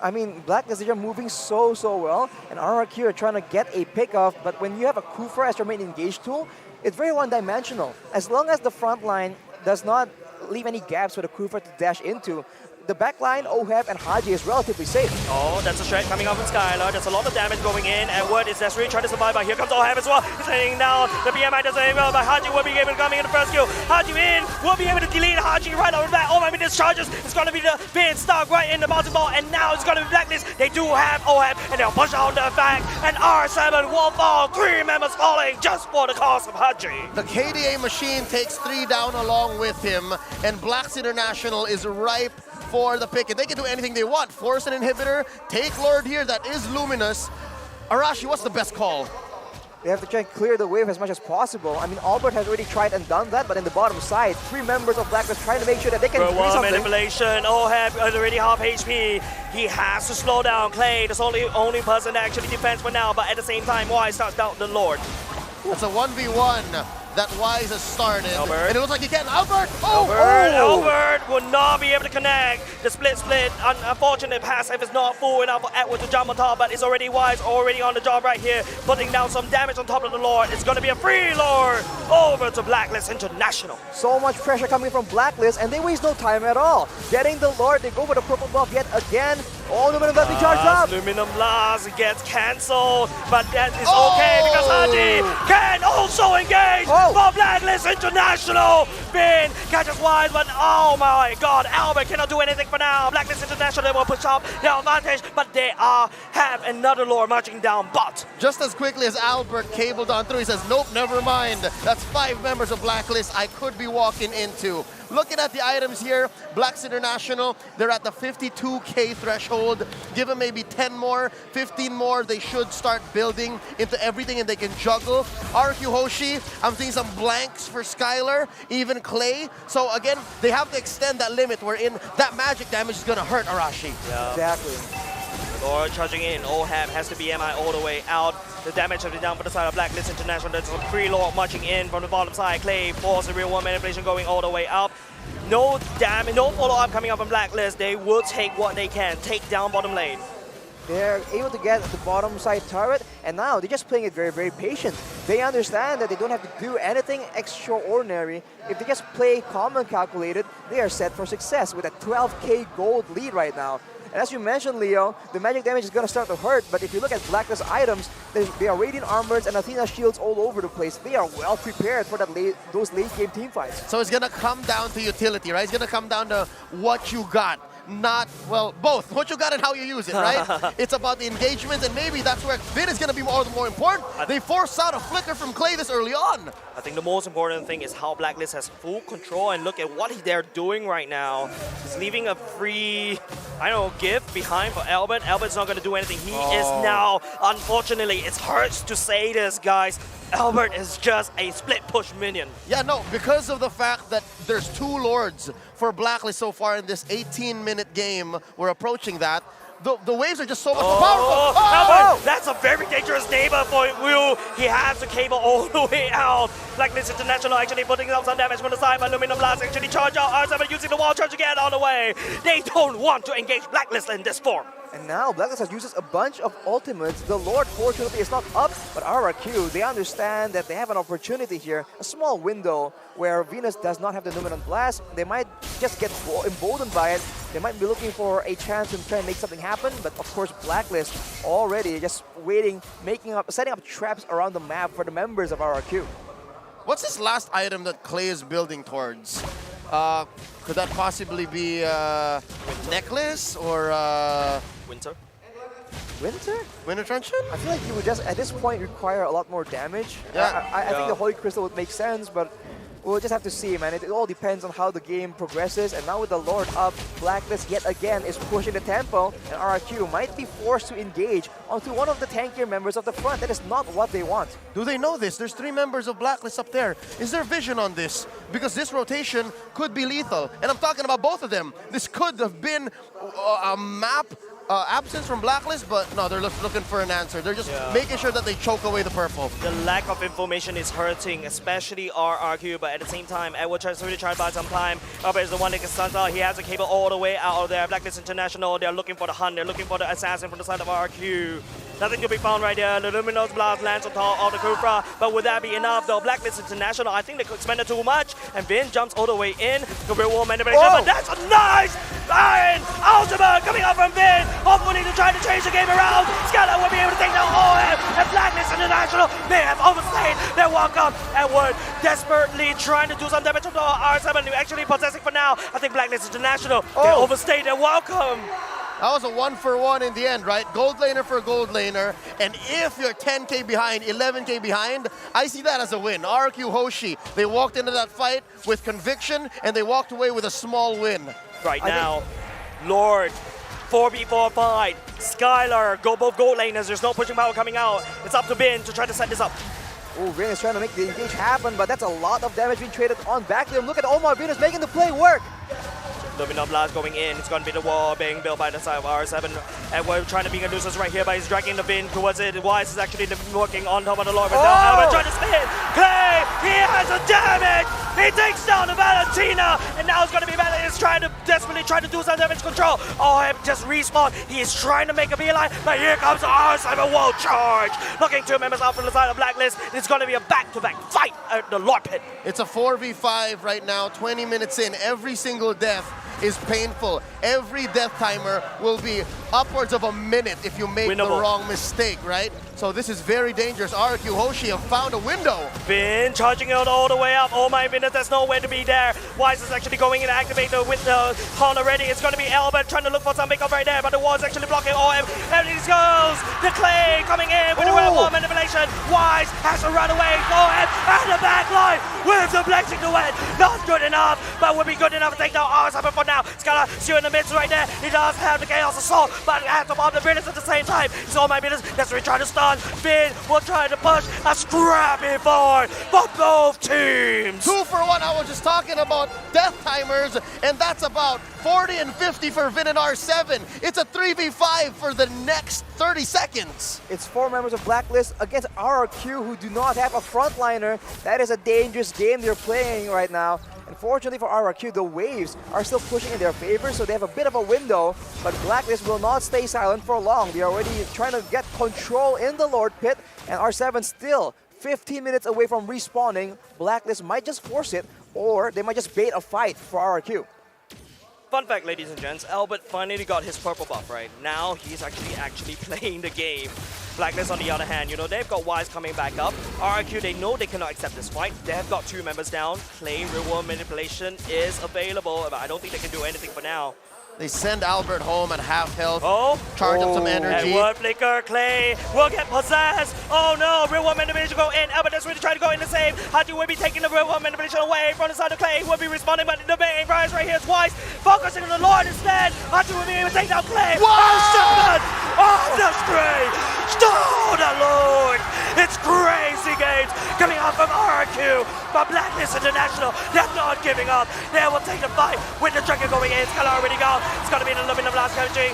I mean, Blacklist are moving so well, and RRQ are trying to get a pick off, but when you have a Kufa as your main engage tool, it's very one-dimensional. As long as the front line does not leave any gaps for the Kufa to dash into, the backline, Oheb, and Haji is relatively safe. Oh, that's a strike coming off from Skylar. There's a lot of damage going in. Edward is desperately trying to survive, but here comes Oheb as well. He's laying down. The BMI doesn't even well, but Haji will be able to come in the first kill. Haji in, will be able to delete Haji right over the back. Oh my goodness, charges. It's going to be the being stuck right in the bouncing ball, and now it's going to be Blacklist. They do have Oheb, and they'll push out the back, and R7 will fall. 3 members falling just for the cost of Haji. The KDA machine takes 3 down along with him, and Blacks International is ripe for the pick, and they can do anything they want. Force an inhibitor, take Lord here, that is Luminous. Arashi, what's the best call? They have to try and clear the wave as much as possible. I mean, Albert has already tried and done that, but in the bottom side, 3 members of Blacklist trying to make sure that they can do something. Manipulation, Oheb already half HP. He has to slow down Clay. That's only person that actually defends for now, but at the same time, Wise starts down the Lord. That's a 1v1. that Wise has started. Albert. And it looks like he can. Albert! Albert will not be able to connect. The split. Unfortunate pass if it's not full enough for Edward to jump on top, but it's already Wise, already on the job right here, putting down some damage on top of the Lord. It's going to be a free Lord over to Blacklist International. So much pressure coming from Blacklist, and they waste no time at all. Getting the Lord, they go for the purple buff yet again. Oh, Luminum Blast charged up. Luminum Blast gets cancelled, but that is okay because Haji can also engage for Blacklist International. Finn catches Wise, but oh my god, Albert cannot do anything for now. Blacklist International will push up their advantage, but they have another Lord marching down bot. Just as quickly as Albert cabled on through, he says, nope, never mind. That's 5 members of Blacklist I could be walking into. Looking at the items here, Blacks International, they're at the 52K threshold. Give them maybe 10 more, 15 more, they should start building into everything and they can juggle. RQ Hoshi, I'm seeing some blanks for Skylar, even Clay. So again, they have to extend that limit wherein that magic damage is gonna hurt Arashi. Yeah. Exactly. Lord charging in, Ohab has to be MI all the way out. The damage has been down for the side of Blacklist International. There's some free Lord marching in from the bottom side. Clay force the real one manipulation going all the way up. No damage, no follow-up coming up from Blacklist. They will take what they can, take down bottom lane. They're able to get the bottom side turret, and now they're just playing it very, very patient. They understand that they don't have to do anything extraordinary. If they just play calm and calculated, they are set for success with a 12K gold lead right now. And as you mentioned, Leo, the magic damage is going to start to hurt, but if you look at Blacklist items, they are Radiant Armors and Athena shields all over the place. They are well prepared for those late game team fights. So it's going to come down to utility, right? It's going to come down to what you got. Not, well, both. What you got and how you use it, right? It's about the engagement, and maybe that's where Vin is going to be more important. They forced out a flicker from Clay this early on. I think the most important thing is how Blacklist has full control, and look at what they're doing right now. He's leaving a free, I don't know, gift behind for Albert. Albert's not going to do anything. He is now, unfortunately, it hurts to say this, guys, Albert is just a split push minion. Yeah, no, because of the fact that there's 2 Lords for Blacklist so far in this 18-minute game, we're approaching that. The waves are just so much more powerful. Albert, that's a very dangerous neighbor for Will. He has the cable all the way out. Blacklist International actually putting up some damage from the side, but Luminum Blast actually charge out. R7 using the wall charge again on the way. They don't want to engage Blacklist in this form. And now Blacklist has uses a bunch of ultimates. The Lord fortunately is not up, but RRQ, they understand that they have an opportunity here, a small window where Venus does not have the Luminant Blast. They might just get emboldened by it. They might be looking for a chance to try and make something happen, but of course Blacklist already just waiting, setting up traps around the map for the members of RRQ. What's this last item that Clay is building towards? Could that possibly be necklace or Winter? Winter? Winter Truncheon? I feel like you would just, at this point, require a lot more damage. Yeah. I think the Holy Crystal would make sense, but we'll just have to see, man. It all depends on how the game progresses. And now with the Lord up, Blacklist yet again is pushing the tempo, and RRQ might be forced to engage onto one of the tankier members of the front. That is not what they want. Do they know this? There's 3 members of Blacklist up there. Is there vision on this? Because this rotation could be lethal. And I'm talking about both of them. This could have been a map absence from Blacklist, but no, they're looking for an answer. They're just making sure that they choke away the purple. The lack of information is hurting, especially RRQ, but at the same time, Edward tries to really try to buy some time. Albert is the one that gets stunned out. He has a cable all the way out of there. Blacklist International, they're looking for the hunt. They're looking for the assassin from the side of RRQ. Nothing to be found right there. The Luminous Blast lands on top of the Kufra, but would that be enough though? Blacklist International, I think they could spend it too much, and Vin jumps all the way in. The real wall manipulation, but that's a nice iron ultimate coming out from Vin. Hopefully to try to change the game around. Skylar will be able to take down OM, and Blacklist International may have overstayed their welcome. Edward desperately trying to do some damage to the R7, who actually possessing for now. I think Blacklist International, they overstayed their welcome. That was a 1-for-1 in the end, right? Gold laner for gold laner. And if you're 10K behind, 11K behind, I see that as a win. RQ Hoshi, they walked into that fight with conviction, and they walked away with a small win. Right now, Lord, 4v4 fight. Skylar, go both gold laners. There's no pushing power coming out. It's up to Bin to try to set this up. Oh, Vin is trying to make the engage happen, but that's a lot of damage being traded on back to him. Look at Omar, Vin is making the play work. Domino Blast going in. It's going to be the wall being built by the side of R7. And we're trying to be nuisance right here, but he's dragging the bin towards it. Wise is actually working on top of the Lord. But now Albert trying to spin. Clay, he has a damage. He takes down the Valentina. And now it's going to be Valentina. He's trying to desperately try to do some damage control. OM just respawn. He is trying to make a beeline, but here comes R7 wall charge. Looking 2 members out from the side of Blacklist. It's going to be a back-to-back fight at the Lord Pit. It's a 4v5 right now, 20 minutes in. Every single death is painful. Every death timer will be upwards of a minute if you make the wrong mistake, right? So this is very dangerous. RQ Hoshi have found a window. Finn charging it all the way up. Oh my goodness, there's nowhere to be there. Wise is actually going in to activate the window horn already. It's going to be Albert trying to look for some makeup right there, but the wall is actually blocking OM. And it goes. The Clay coming in with the red wall manipulation. Wise has to run away. OM and the back line with the blessing to win. Not good enough, but will be good enough to take down R7 for now. Scala still in the midst right there. He does have the Chaos Assault, but has to bomb the British at the same time. So my goodness, that's what we're trying to stun. Finn will try to push a scrappy forward for both teams. 2 for 1. I was just talking about death timers, and that's about 40 and 50 for Vin and R7. It's a 3v5 for the next 30 seconds. It's 4 members of Blacklist against RRQ who do not have a frontliner. That is a dangerous game they're playing right now. Unfortunately for RRQ, the waves are still pushing in their favor, so they have a bit of a window, but Blacklist will not stay silent for long. They're already trying to get control in the Lord Pit, and R7 still 15 minutes away from respawning. Blacklist might just force it, or they might just bait a fight for RRQ. Fun fact, ladies and gents, Albert finally got his purple buff, right? Now he's actually playing the game. Blacklist, on the other hand, you know, they've got Wise coming back up. RRQ, they know they cannot accept this fight. They have got 2 members down. Clay reward manipulation is available, but I don't think they can do anything for now. They send Albert home at half health. Charge up some energy. And word flicker, Clay will get possessed. Oh no, real one manipulation go in. Albert is really trying to go in the save. Haji will be taking the real one manipulation away from the side of Clay. Will be responding, but the main prize right here is Wise. Focusing on the Lord instead. Haji will be able to take down Clay. What? Oh, the stray. Oh, the Lord. It's crazy games coming out from RQ. But Blacklist International, they're not giving up. They will take the fight with the trigger going in. It's gonna already go. It's gonna be the Luminum Blast coaching.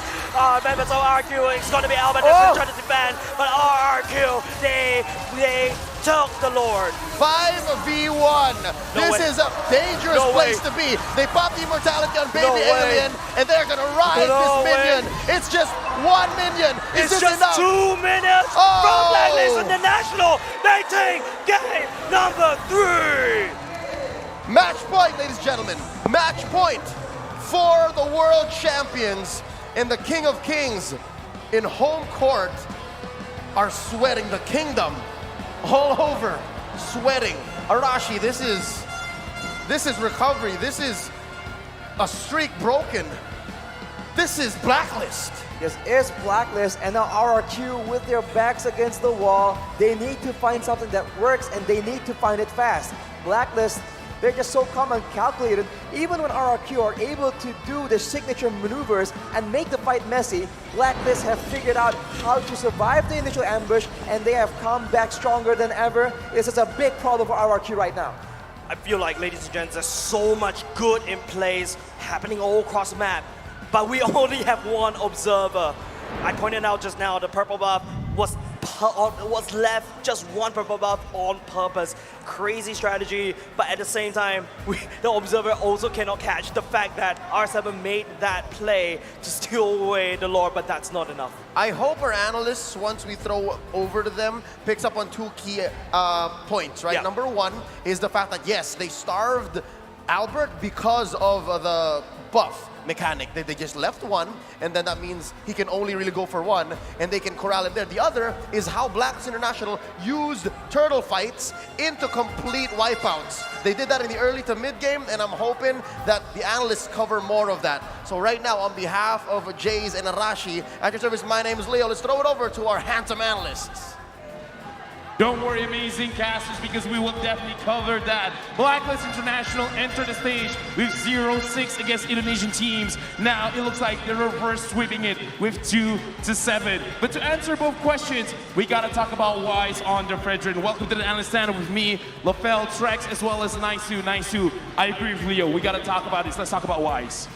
Members of RQ, it's gonna be Albert that's trying to defend. But RQ, they took the Lord. 5v1. This is a dangerous place to be. They pop the immortality on Baby Alien, and they're gonna ride this minion. It's just 1 minion. Is It's this just enough? 2 minutes from Blacklist International. They take game number 3. Match point, ladies and gentlemen. Match point for the world champions, and the King of Kings in home court are sweating the kingdom all over, sweating. Arashi, this is recovery. This is a streak broken. This is Blacklist. This is Blacklist, and now RRQ with their backs against the wall. They need to find something that works, and they need to find it fast. Blacklist, they're just so calm and calculated. Even when RRQ are able to do the signature maneuvers and make the fight messy, Blacklist have figured out how to survive the initial ambush, and they have come back stronger than ever. This is a big problem for RRQ right now. I feel like, ladies and gents, there's so much good in plays happening all across the map, but we only have 1 observer. I pointed out just now the purple buff was left just 1 purple buff on purpose. Crazy strategy, but at the same time, the observer also cannot catch the fact that R7 made that play to steal away the Lord, but that's not enough. I hope our analysts, once we throw over to them, picks up on 2 key points, right? Yeah. Number 1 is the fact that, yes, they starved Albert because of the buff mechanic. They just left 1, and then that means he can only really go for 1, and they can corral him there. The other is how Blacklist International used turtle fights into complete wipeouts. They did that in the early to mid game, and I'm hoping that the analysts cover more of that. So right now, on behalf of Jays and Arashi, at your service, my name is Leo. Let's throw it over to our handsome analysts. Don't worry, amazing casters, because we will definitely cover that. Blacklist International enter the stage with 0-6 against Indonesian teams. Now it looks like they're reverse sweeping it with 2-7. But to answer both questions, we gotta talk about Wise on the Fredrin. Welcome to the analyst stand with me, LaFell, Trex, as well as Naisu. I agree with Leo. We gotta talk about this. Let's talk about Wise.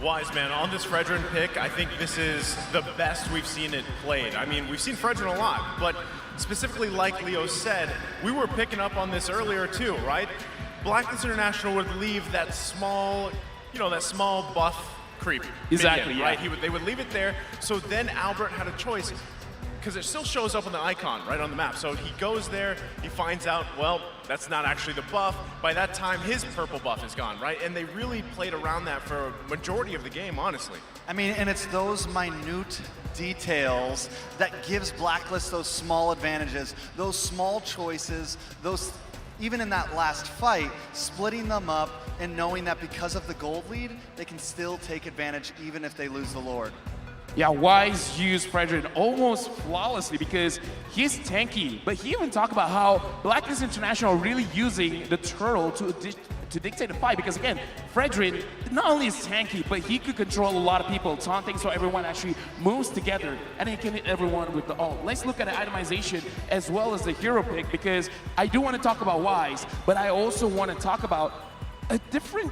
Wise man, on this Fredrin pick, I think this is the best we've seen it played. I mean, we've seen Fredrin a lot, but specifically like Leo said, we were picking up on this earlier too, right? Blacklist International would leave that small, that small buff creep. Exactly, minion, yeah. right? They would leave it there, so then Albert had a choice, because it still shows up on the icon, right, on the map. So he goes there, he finds out, well, that's not actually the buff. By that time, his purple buff is gone, right? And they really played around that for a majority of the game, honestly. I mean, and it's those minute details that gives Blacklist those small advantages, those small choices, those, even in that last fight, splitting them up and knowing that because of the gold lead, they can still take advantage even if they lose the Lord. Yeah, Wise used Fredrin almost flawlessly because he's tanky, but he even talked about how Blacklist International are really using the turtle to dictate the fight, because again, Fredrin not only is tanky, but he could control a lot of people, taunting, so everyone actually moves together and he can hit everyone with the ult. Let's look at the itemization as well as the hero pick, because I do want to talk about Wise, but I also want to talk about a different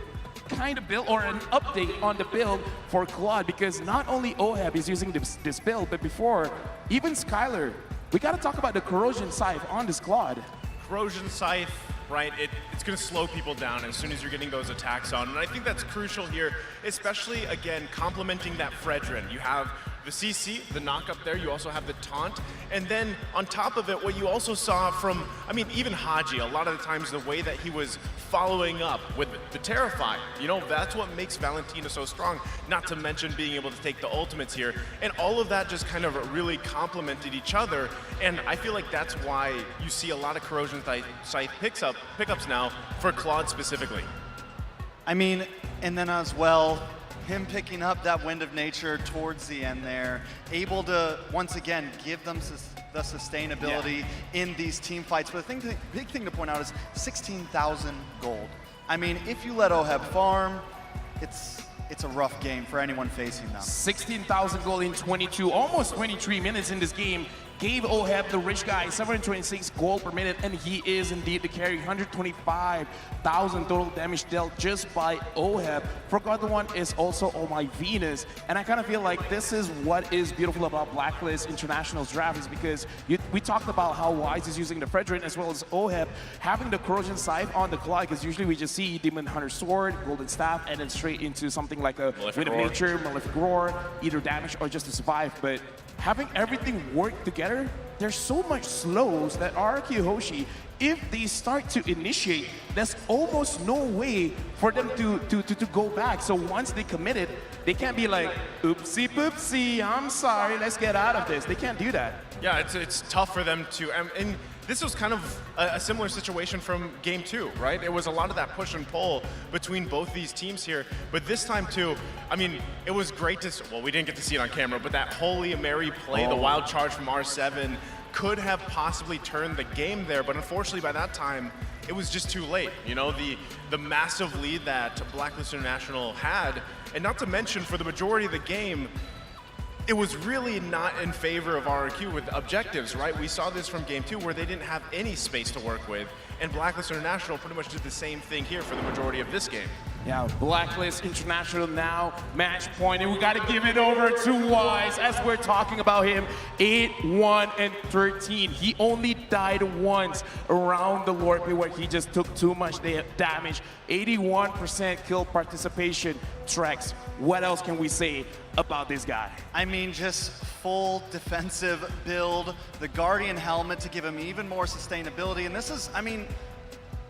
kind of build or an update on the build for Claude, because not only Oheb is using this build, but before, even Skylar, we got to talk about the Corrosion Scythe on this Claude. Corrosion Scythe, right, it's going to slow people down as soon as you're getting those attacks on, and I think that's crucial here, especially, again, complementing that Fredrin. You have the CC, the knock up there, you also have the taunt, and then on top of it, what you also saw from, I mean, even Haji, a lot of the times the way that he was following up with the Terrify, that's what makes Valentina so strong, not to mention being able to take the ultimates here, and all of that just kind of really complemented each other, and I feel like that's why you see a lot of Corrosion Scythe pickups now for Claude specifically. I mean, and then as well, him picking up that Wind of Nature towards the end there, able to, once again, give them the sustainability in these team fights. But the big thing to point out is 16,000 gold. I mean, if you let Oheb farm, it's a rough game for anyone facing them. 16,000 gold in 22, almost 23 minutes in this game. Gave Oheb, the rich guy, 726 gold per minute, and he is indeed the carry. 125,000 total damage dealt just by Oheb. Forgotten one is also Oh My Venus, and I kind of feel like this is what is beautiful about Blacklist International's draft, is because we talked about how Wise is using the Fredrin as well as Oheb having the Corrosion Scythe on the Clyde, because usually we just see Demon Hunter Sword, Golden Staff, and then straight into something like a Wind of Nature, Malefic Roar, either damage or just to survive. But having everything work together, there's so much slows that RQ Hoshi, if they start to initiate, there's almost no way for them to go back. So once they commit it, they can't be like, oopsie poopsie, I'm sorry, let's get out of this. They can't do that. Yeah, it's tough for them to, and this was kind of a similar situation from game 2, right? It was a lot of that push and pull between both these teams here, but this time too, I mean, it was great to, well, we didn't get to see it on camera, but that Holy Mary play, the wild charge from R7, could have possibly turned the game there, but unfortunately by that time, it was just too late. The massive lead that Blacklist International had, and not to mention for the majority of the game, it was really not in favor of RRQ with objectives, right? We saw this from game 2 where they didn't have any space to work with, and Blacklist International pretty much did the same thing here for the majority of this game. Yeah, Blacklist International now match point, and we got to give it over to Wise as we're talking about him. 8-1 and 13. He only died once around the Lord Pit where he just took too much damage. 81% kill participation. Trex, what else can we say about this guy? I mean, just full defensive build, the Guardian helmet to give him even more sustainability, and this is, I mean,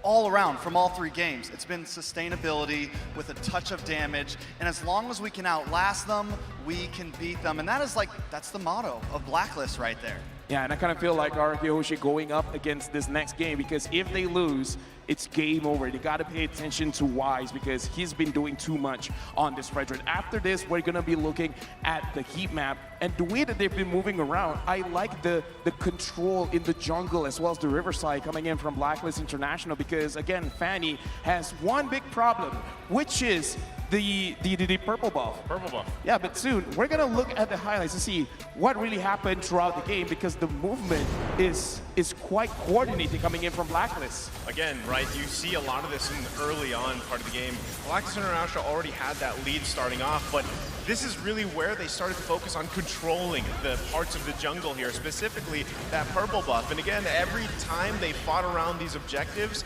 all around from all 3 games. It's been sustainability with a touch of damage, and as long as we can outlast them, we can beat them, and that's the motto of Blacklist right there. Yeah, and I kind of feel like RRQ Hoshi going up against this next game, because if they lose, it's game over. They got to pay attention to Wise because he's been doing too much on this Fredrin. After this, we're going to be looking at the heat map, and the way that they've been moving around, I like the control in the jungle as well as the Riverside coming in from Blacklist International, because again, Fanny has one big problem, which is the purple buff. Purple buff. Yeah, but soon we're gonna look at the highlights to see what really happened throughout the game because the movement is quite coordinated coming in from Blacklist. Again, right, you see a lot of this in the early on part of the game. Blacklist International already had that lead starting off, but this is really where they started to focus on controlling the parts of the jungle here, specifically that purple buff. And again, every time they fought around these objectives,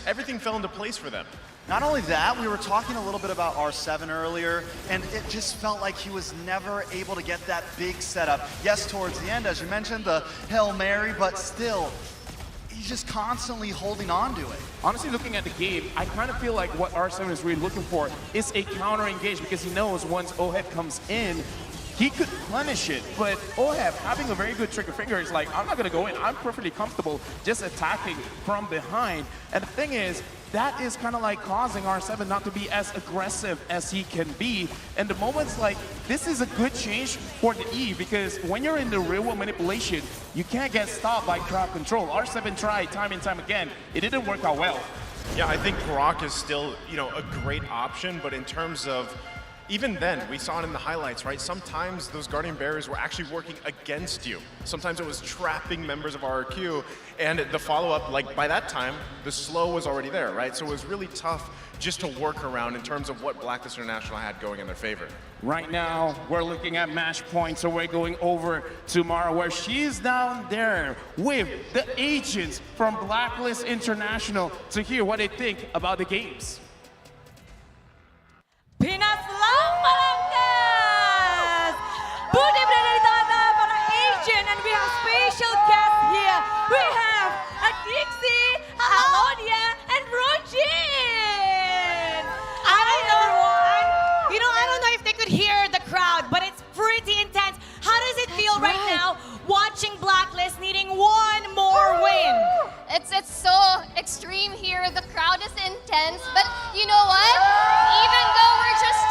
everything fell into place for them. Not only that, we were talking a little bit about R7 earlier, and it just felt like he was never able to get that big setup. Yes, towards the end, as you mentioned, the Hail Mary, but still, he's just constantly holding on to it. Honestly, looking at the game, I kind of feel like what R7 is really looking for is a counter engage because he knows once OHEB comes in, he could punish it, but OHEB having a very good trigger finger is like, I'm not gonna go in, I'm perfectly comfortable just attacking from behind. And the thing is, that is kind of like causing R7 not to be as aggressive as he can be. And the moments like, this is a good change for the E because when you're in the real world manipulation, you can't get stopped by crowd control. R7 tried time and time again, it didn't work out well. Yeah, I think Grok is still, a great option, but in terms of even then, we saw it in the highlights, right? Sometimes those Guardian Barriers were actually working against you. Sometimes it was trapping members of RRQ, and the follow-up, like by that time, the slow was already there, right? So it was really tough just to work around in terms of what Blacklist International had going in their favor. Right now, we're looking at match points, so we're going over to Mara, where she's down there with the agents from Blacklist International to hear what they think about the games. Pinas Langkas! Budi berada di tengah-tengah para agent and we have special guest here. We have Dixie, Alodia, and Rojin! I don't know if they could hear the crowd, but it's pretty intense. How does it feel right now watching Blacklist needing one more win? It's so extreme here. The crowd is intense, but you know what? Even though we're just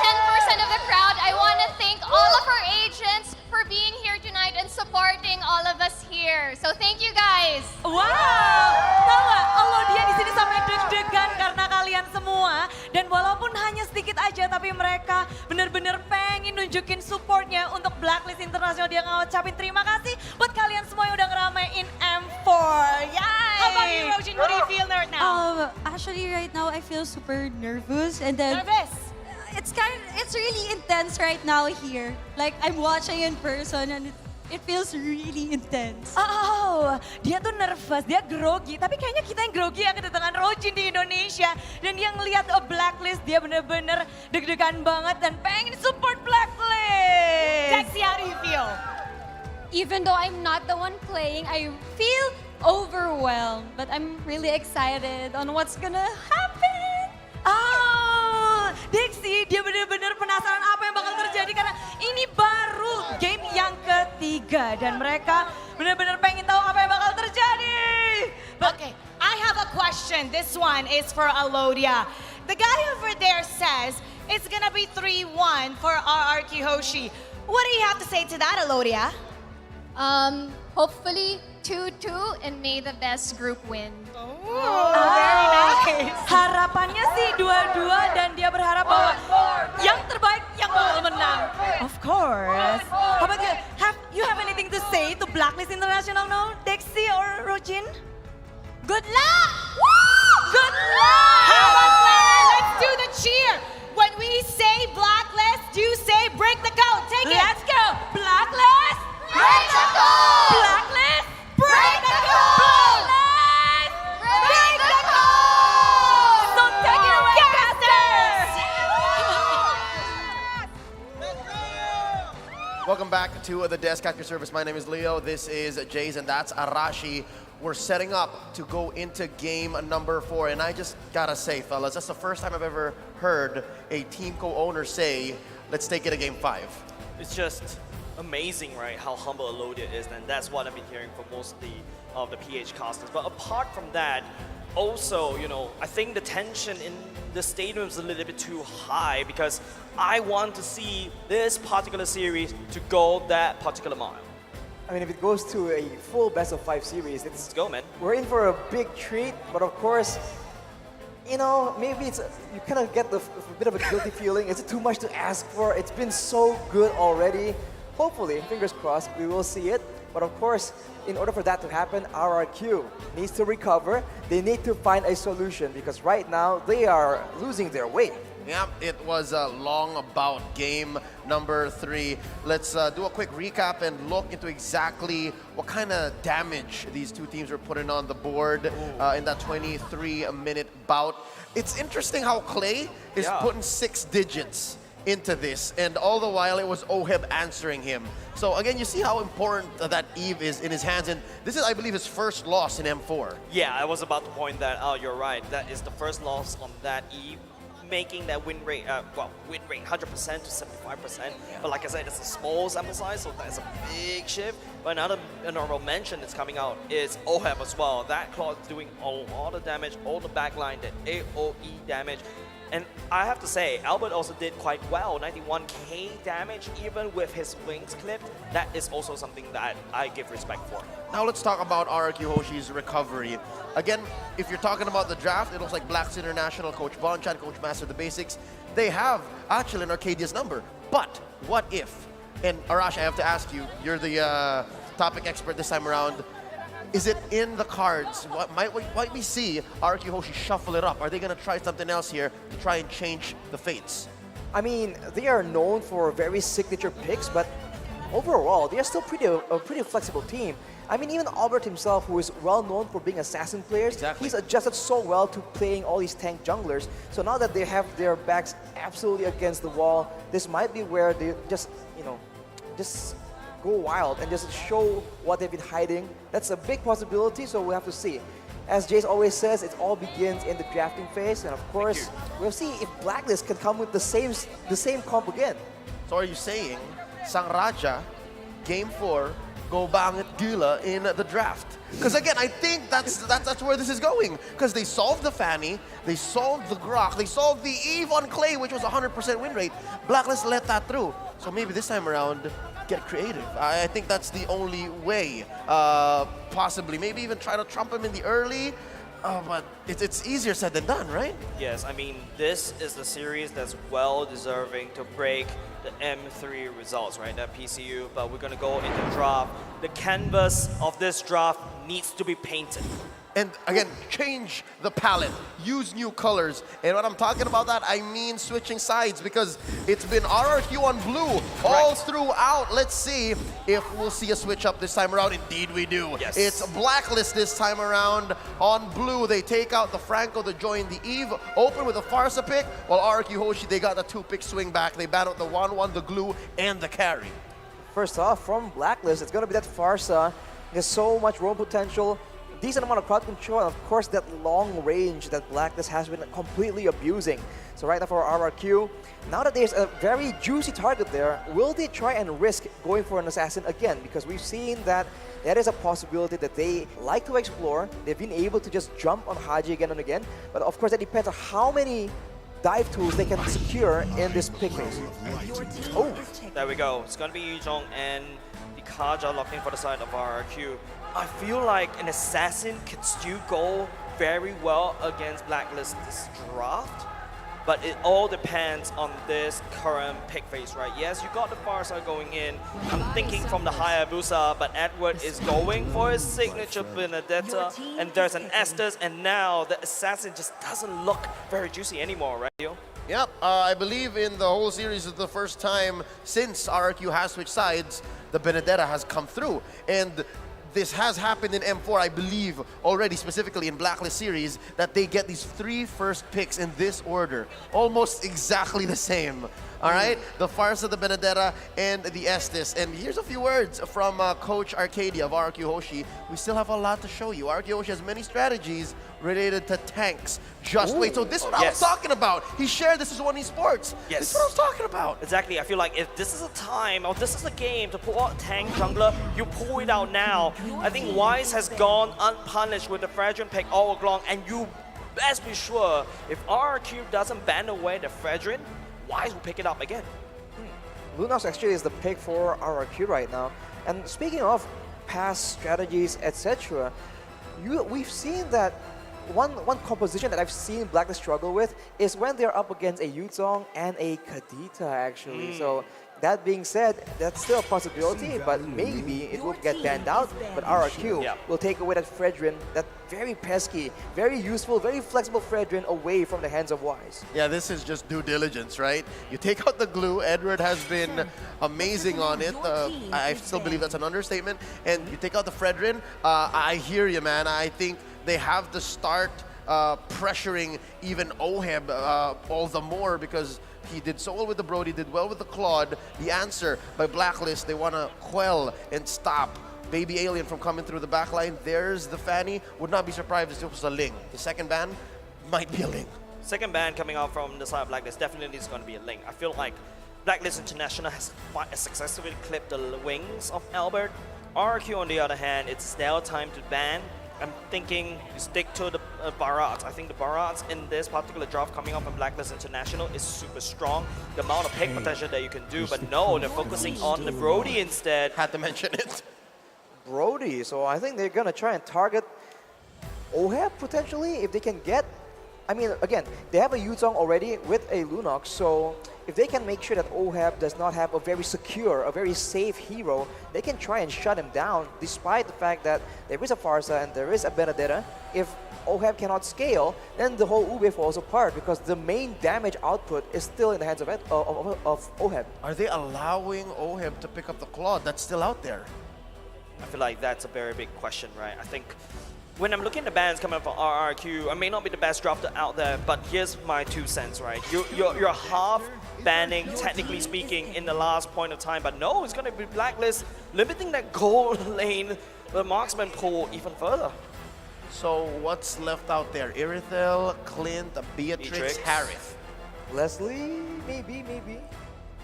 10% of the crowd, I want to thank all of our agents for being here tonight and supporting all of us here. So thank you guys. Wow! Tahu nggak, Alodia di sini sampai deg-degan karena kalian semua. Dan walaupun hanya sedikit aja, tapi mereka benar-benar pengen nunjukin supportnya untuk Blacklist International. Dia ngucapin terima kasih buat kalian semua yang udah ngeramein M4. Yay! How about you, Rojin? What do you feel right now? Actually, right now I feel super nervous, and then it's really intense right now here. Like I'm watching in person, and it feels really intense. Oh, dia tuh nervous, dia grogi. Tapi kayaknya kita yang grogi ya kedatangan Rojin di Indonesia. Dan dia ngeliat Blacklist, dia bener-bener deg-degan banget dan pengen support Blacklist. Dexy, how do you feel? Even though I'm not the one playing, I feel overwhelmed. But I'm really excited on what's gonna happen. Oh, Dixie, dia bener-bener penasaran apa yang bakal terjadi karena ini baru game yang ketiga dan mereka bener-bener pengen tahu apa yang bakal terjadi. Okay, I have a question. This one is for Alodia. The guy over there says it's gonna be 3-1 for RRQ Hoshi. What do you have to say to that, Alodia? Hopefully 2-2 and may the best group win. Very nice. Harapannya sih 2-2 dan dia berharap bahwa yang terbaik yang bakal menang. Of course. How about you? You have anything to say to Blacklist International now, Dexy or Rojin? Good luck! Woo! Good luck! How about Clara? Let's do the cheer. When we say Blacklist, you say break the code. Take it. Let's go. Blacklist. Break the code. Blacklist. Break the code. Blacklist. Break the code. So take it away, casters. Welcome back to the Desk at your service. My name is Leo. This is Jays, and that's Arashi. We're setting up to go into game number 4, and I just gotta say, fellas, that's the first time I've ever heard a team co-owner say, let's take it to game 5. It's just amazing, right, how humble Alodia is, and that's what I've been hearing from most of the PH casters. But apart from that, also, I think the tension in the stadium is a little bit too high because I want to see this particular series to go that particular mile. I mean, if it goes to a full best of 5 series, Let's go, man. We're in for a big treat, but of course, you know, maybe you kind of get a bit of a guilty feeling. Is it too much to ask for? It's been so good already. Hopefully, fingers crossed, we will see it. But of course, in order for that to happen, RRQ needs to recover. They need to find a solution because right now they are losing their way. Yeah, it was a long bout, game number 3. Let's do a quick recap and look into exactly what kind of damage these two teams were putting on the board in that 23-minute bout. It's interesting how Clay is putting 6 digits into this, and all the while it was Oheb answering him. So again, you see how important that Eve is in his hands, and this is, I believe, his first loss in M4. Yeah, I was about to point that out. You're right. That is the first loss on that Eve, making that win rate, win rate 100% to 75%. But like I said, it's a small sample size, so that's a big shift. But another honorable mention that's coming out is Oheb as well. That claw is doing a lot of damage, all the backline, the AoE damage. And I have to say, Albert also did quite well, 91k damage, even with his wings clipped. That is also something that I give respect for. Now let's talk about RRQ Hoshi's recovery. Again, if you're talking about the draft, it looks like Blacklist International, Coach Bonchan, Coach Master the Basics, they have actually an Arcadia's number. But what if? And Arash, I have to ask you, you're the topic expert this time around. Is it in the cards? What might we see RRQ Hoshi shuffle it up? Are they going to try something else here to try and change the fates? I mean, they are known for very signature picks, but overall, they are still a pretty flexible team. I mean, even Albert himself, who is well known for being assassin players, he's adjusted so well to playing all these tank junglers. So now that they have their backs absolutely against the wall, this might be where they just, you know, just go wild and just show what they've been hiding. That's a big possibility, so we'll have to see. As Jace always says, it all begins in the drafting phase, and of course, we'll see if Blacklist can come with the same comp again. So are you saying Sang Raja, Game 4, go bang at Gila in the draft? Because again, I think that's where this is going. Because they solved the Fanny, they solved the Grok, they solved the Eve on Clay, which was 100% win rate. Blacklist let that through. So maybe this time around, get creative. I think that's the only way, possibly. Maybe even try to trump him in the early, but it's easier said than done, right? Yes, I mean, this is the series that's well deserving to break the M3 results, right? That PCU, but we're gonna go into draft. The canvas of this draft needs to be painted. And again, change the palette, use new colors. And when I'm talking about that, I mean switching sides, because it's been RRQ on blue all throughout. Let's see if we'll see a switch up this time around. Indeed we do. Yes. It's Blacklist this time around on blue. They take out the Franco to join the Eve, open with a Farsa pick, while RRQ Hoshi, they got the 2-pick swing back. They battled the 1-1, the glue, and the carry. First off, from Blacklist, it's going to be that Farsa. There's so much roam potential, decent amount of crowd control, and of course that long range that Blacklist has been completely abusing. So right now for RRQ, now that there's a very juicy target there, will they try and risk going for an assassin again? Because we've seen that that is a possibility that they like to explore. They've been able to just jump on Haji again and again, but of course that depends on how many dive tools they can secure in this pick phase. Oh, there we go. It's gonna be Yuzhong and the Kaja locked in for the side of RRQ. I feel like an assassin could still go very well against Blacklist this draft, but it all depends on this current pick phase, right? Yes, you got the Farsa going in. I'm thinking from the Hayabusa, but Edward is going for his signature Benedetta, and there's an Estes, and now the assassin just doesn't look very juicy anymore, right, Yo? Yep, I believe in the whole series is the first time since RRQ has switched sides, the Benedetta has come through. And this has happened in M4, I believe, already, specifically in Blacklist series, that they get these 3 first picks in this order. Almost exactly the same. All right? The Farsa, the Benedetta, and the Estes. And here's a few words from Coach Arcadia of RRQ Hoshi. We still have a lot to show you. RRQ Hoshi has many strategies related to tanks. Just wait. So this is what I was talking about. He shared this is One Esports. Yes. This is what I was talking about. Exactly. I feel like if this is a time, or this is a game to pull out tank jungler, you pull it out now. I think Wise has gone unpunished with the Fredrin pick all along, and you best be sure if RRQ doesn't ban away the Fredrin, Wise will pick it up again. Lunas actually is the pick for RRQ right now. And speaking of past strategies, etc., we've seen that one composition that I've seen Blacklist struggle with is when they're up against a Yuzong and a Kadita, actually. So that being said, that's still a possibility, but maybe it will get banned out. But RRQ will take away that Fredrin, that very pesky, very useful, very flexible Fredrin away from the hands of Wise. Yeah, this is just due diligence, right? You take out the glue. Edward has been amazing on it. I still believe that's an understatement. And you take out the Fredrin. I hear you, man. I think they have to start pressuring even Oheb all the more because he did so well with the Brody, did well with the Claude. The answer by Blacklist, they want to quell and stop Baby Alien from coming through the back line. There's the Fanny. Would not be surprised if it was a Ling. The second ban might be a Ling. Second ban coming out from the side of Blacklist definitely is going to be a Ling. I feel like Blacklist International has successfully clipped the wings of Albert. RRQ on the other hand, it's now time to ban. I'm thinking you stick to the Barats. I think the Barats in this particular draft coming up from Blacklist International is super strong. The amount of pick potential that you can do, but no, they're focusing on the Brody instead. Had to mention it. Brody, so I think they're gonna try and target Oheb potentially if they can get. I mean, again, they have a Yuzong already with a Lunox, so if they can make sure that Oheb does not have a very secure, a very safe hero, they can try and shut him down despite the fact that there is a Farsa and there is a Benedetta. If Oheb cannot scale, then the whole Ube falls apart because the main damage output is still in the hands of Oheb. Are they allowing Oheb to pick up the Claude that's still out there? I feel like that's a very big question, right? I think when I'm looking at the bans coming up from RRQ, I may not be the best drafter out there, but here's my 2 cents, right? You're half banning, technically speaking, in the last point of time, but no, it's going to be Blacklist, limiting that gold lane, the marksman pool even further. So what's left out there? Irithel, Clint, Beatrix, Harith. Leslie, maybe.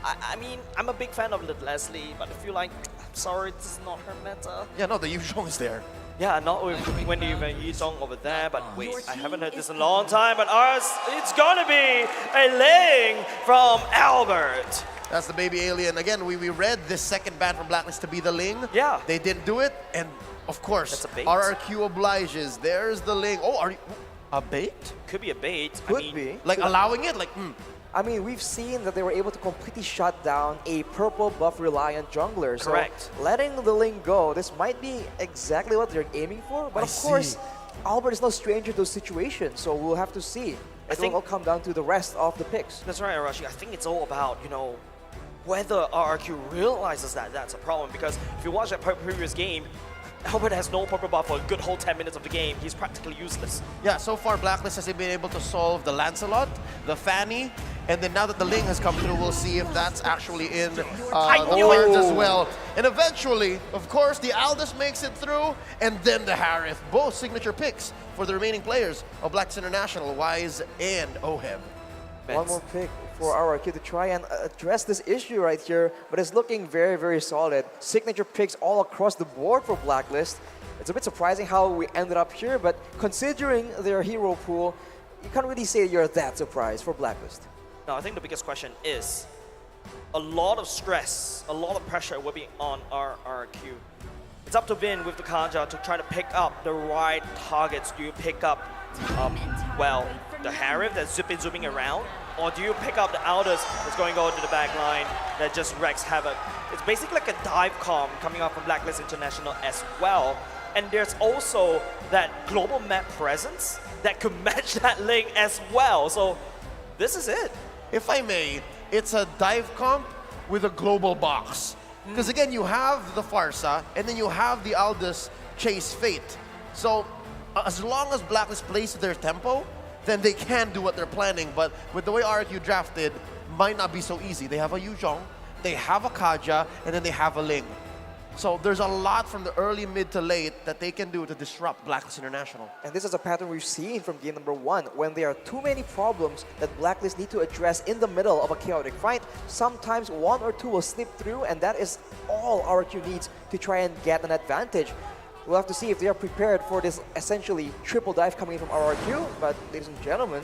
I mean, I'm a big fan of Leslie, but I feel like, I'm sorry, this is not her meta. Yeah, no, the usual is there. Yeah, not with Wendy and Yizong over there, but wait, I haven't heard this in a long time, but ours, it's gonna be a Ling from Albert. That's the Baby Alien. Again, we read this second ban from Blacklist to be the Ling. Yeah. They didn't do it, and of course, That's a bait. RRQ obliges. There's the Ling. Oh, are you, a bait? Could be a bait. Could be. Like allowing it? Like, I mean, we've seen that they were able to completely shut down a purple buff reliant jungler. Correct. So letting the Ling go, this might be exactly what they're aiming for. But of course, Albert is no stranger to those situations, so we'll have to see. It will all come down to the rest of the picks. That's right, Arashi. I think it's all about, whether RRQ realizes that that's a problem. Because if you watch that previous game, Albert has no purple buff for a good whole 10 minutes of the game. He's practically useless. Yeah, so far Blacklist has been able to solve the Lancelot, the Fanny, and then now that the Ling has come through, we'll see if that's actually in the cards as well. And eventually, of course, the Aldous makes it through, and then the Harith. Both signature picks for the remaining players of Blacklist International, Wise and Oheb. One more pick for RRQ to try and address this issue right here, but it's looking very, very solid. Signature picks all across the board for Blacklist. It's a bit surprising how we ended up here, but considering their hero pool, you can't really say you're that surprised for Blacklist. No, I think the biggest question is a lot of stress, a lot of pressure will be on RRQ. It's up to Vin with the Kanja to try to pick up the right targets. Do you pick up, the Harith that's zooming around? Or do you pick up the Aldous that's going to go to the back line that just wreaks havoc? It's basically like a dive comp coming up from Blacklist International as well. And there's also that global map presence that could match that Ling as well. So this is it. If I may, it's a dive comp with a global box. Because again, you have the Farsa, and then you have the Aldous Chase Fate. So as long as Blacklist plays to their tempo, then they can do what they're planning. But with the way RRQ drafted, might not be so easy. They have a Yuzhong, they have a Kaja, and then they have a Ling. So there's a lot from the early, mid to late that they can do to disrupt Blacklist International. And this is a pattern we've seen from game number 1. When there are too many problems that Blacklist need to address in the middle of a chaotic fight, sometimes 1 or 2 will slip through, and that is all RRQ needs to try and get an advantage. We'll have to see if they are prepared for this essentially triple dive coming from RRQ, but ladies and gentlemen,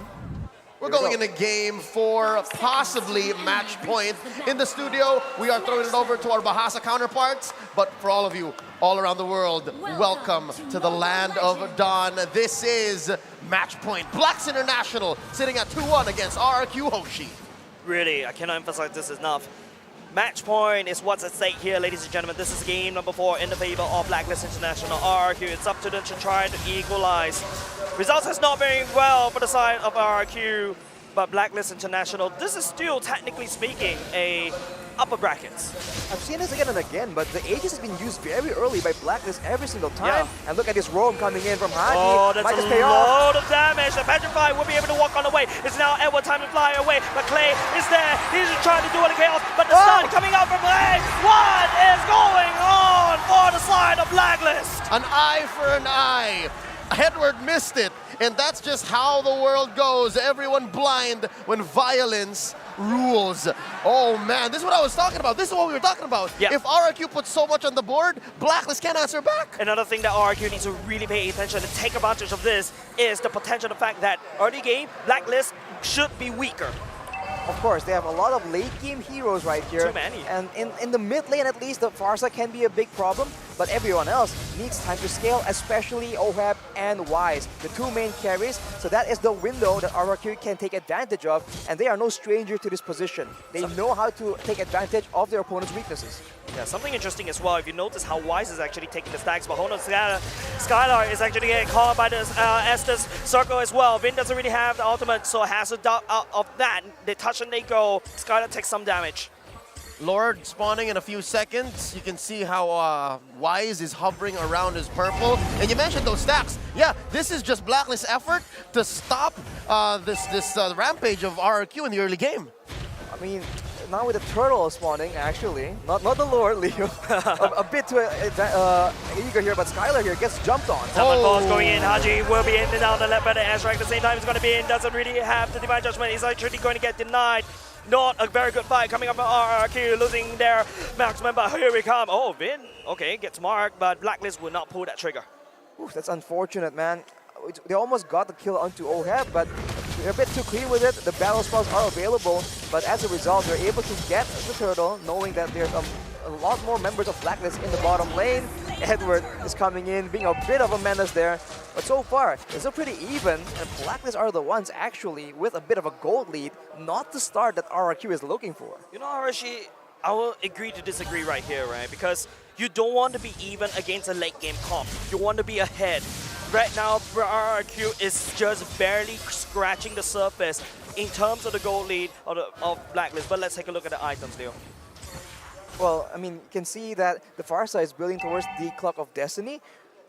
we're going into game 4, possibly match point. In the studio, we are throwing it over to our Bahasa counterparts. But for all of you all around the world, welcome to the land of Dawn. This is match point. Blacks International sitting at 2-1 against RRQ Hoshi. Really, I cannot emphasize this enough. Match point is what's at stake here, ladies and gentlemen. This is game number 4 in the favor of Blacklist International. RRQ, it's up to them to try to equalize. Results has not been well for the side of RRQ, but Blacklist International, this is still, technically speaking, a upper brackets. I've seen this again and again, but the Aegis has been used very early by Blacklist every single time. Yeah. And look at this roam coming in from Haji. Oh, that's Might just a pay off. lot of damage. The Petrify will be able to walk on the way. It's now Edward time to fly away, but Clay is there. He's just trying to do it in chaos, but the stun coming out from Clay. What is going on for the side of Blacklist? An eye for an eye. Edward missed it, and that's just how the world goes. Everyone blind when violence rules. Oh man, this is what I was talking about. This is what we were talking about. Yeah. If RRQ puts so much on the board, Blacklist can't answer back. Another thing that RRQ needs to really pay attention and take advantage of this is the potential, the fact that early game, Blacklist should be weaker. Of course, they have a lot of late game heroes right here. Too many. And in the mid lane at least, the Farsa can be a big problem, but everyone else needs time to scale, especially OHAB and Wise, the 2 main carries. So that is the window that RRQ can take advantage of, and they are no stranger to this position. They know how to take advantage of their opponent's weaknesses. Yeah, something interesting as well, if you notice how Wise is actually taking the stacks, but hold on, Skylar is actually getting caught by this Estes circle as well. Vin doesn't really have the ultimate, so has a doubt out of that. They touch and they go. Skylar takes some damage. Lord spawning in a few seconds. You can see how Wise is hovering around his purple. And you mentioned those stacks. Yeah, this is just Blacklist's effort to stop this rampage of RRQ in the early game. I mean, now with the turtle spawning, actually, not the Lord, Leo, a bit too eager here, but Skylar here gets jumped on. Someone falls going in. Haji will be in and out the left by the airstrike. At the same time, he's going to be in. Doesn't really have the divine judgment. He's actually going to get denied. Not a very good fight coming up from RRQ, losing their marksman, but here we come. Oh, Vin, okay, gets marked, but Blacklist will not pull that trigger. Oof, that's unfortunate, man. They almost got the kill onto OHAB, but they're a bit too clean with it. The battle spells are available, but as a result, they're able to get the turtle, knowing that there's a lot more members of Blacklist in the bottom lane. Edward is coming in, being a bit of a menace there. But so far, it's still pretty even, and Blacklist are the ones actually with a bit of a gold lead, not the start that RRQ is looking for. You know, Hoshi, I will agree to disagree right here, right? Because you don't want to be even against a late game comp. You want to be ahead. Right now, RRQ is just barely scratching the surface in terms of the gold lead of Blacklist. But let's take a look at the items, Leo. Well, I mean, you can see that the Farsa is building towards the Clock of Destiny.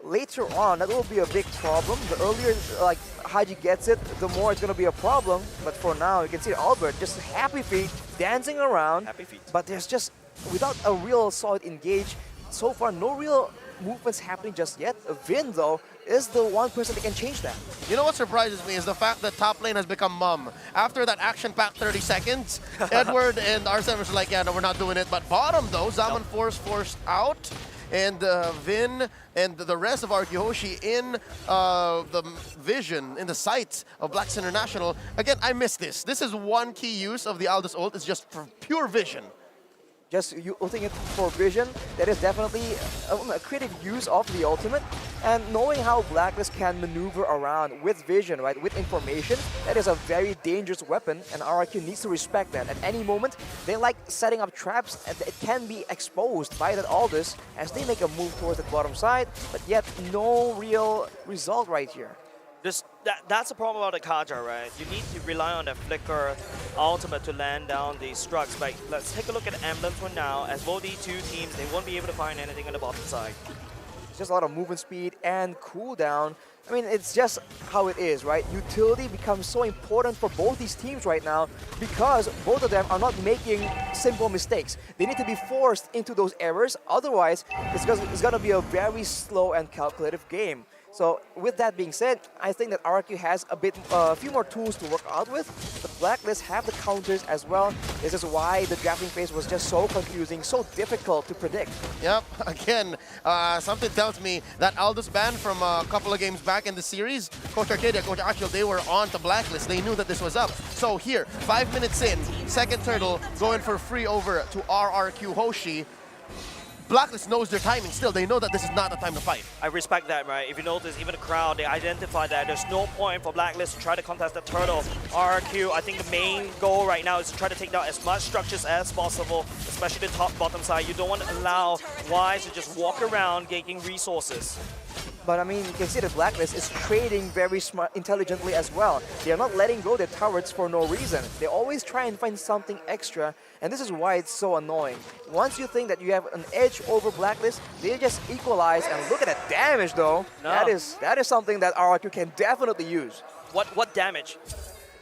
Later on, that will be a big problem. The earlier, like, Haji gets it, the more it's going to be a problem. But for now, you can see Albert just happy feet, dancing around. Happy feet. But there's just, without a real solid engage, so far, no real movements happening just yet. Vin, though, is the one person that can change that. You know what surprises me is the fact that top lane has become mum. After that action-packed 30 seconds, Edward and R7 are like, yeah, no, we're not doing it. But bottom, though, Zaman forced out. And Vin and the rest of RRQ Hoshi in the vision, in the sights of Blacks International. Again, I miss this. This is one key use of the Aldous ult. It's just for pure vision. Just ulting it for vision, that is definitely a creative use of the ultimate. And knowing how Blacklist can maneuver around with vision, right, with information, that is a very dangerous weapon, and RRQ needs to respect that. At any moment, they like setting up traps, and it can be exposed by that Aldous as they make a move towards the bottom side, but yet no real result right here. That's the problem about the Kaja, right? You need to rely on that Flicker ultimate to land down these struts. Like, let's take a look at the emblems for now. As both these two teams, they won't be able to find anything on the bottom side. It's just a lot of movement speed and cooldown. I mean, it's just how it is, right? Utility becomes so important for both these teams right now because both of them are not making simple mistakes. They need to be forced into those errors. Otherwise, it's going to be a very slow and calculative game. So with that being said, I think that RRQ has a few more tools to work out with. The Blacklist have the counters as well. This is why the drafting phase was just so confusing, so difficult to predict. Yep, again, something tells me that Aldous ban from a couple of games back in the series, Coach Arcadia, Coach Ashil, they were on to Blacklist. They knew that this was up. So here, 5 minutes in, second turtle going for free over to RRQ Hoshi. Blacklist knows their timing still. They know that this is not the time to fight. I respect that, right? If you notice, even the crowd, they identify that there's no point for Blacklist to try to contest the turtle. RRQ, I think the main goal right now is to try to take down as much structures as possible, especially the top-bottom side. You don't want to allow Wise to just walk around gaining resources. But I mean, you can see that Blacklist is trading very smart, intelligently as well. They are not letting go their turrets for no reason. They always try and find something extra, and this is why it's so annoying. Once you think that you have an edge over Blacklist, they just equalize, and look at that damage though. No. That is something that RRQ can definitely use. What damage?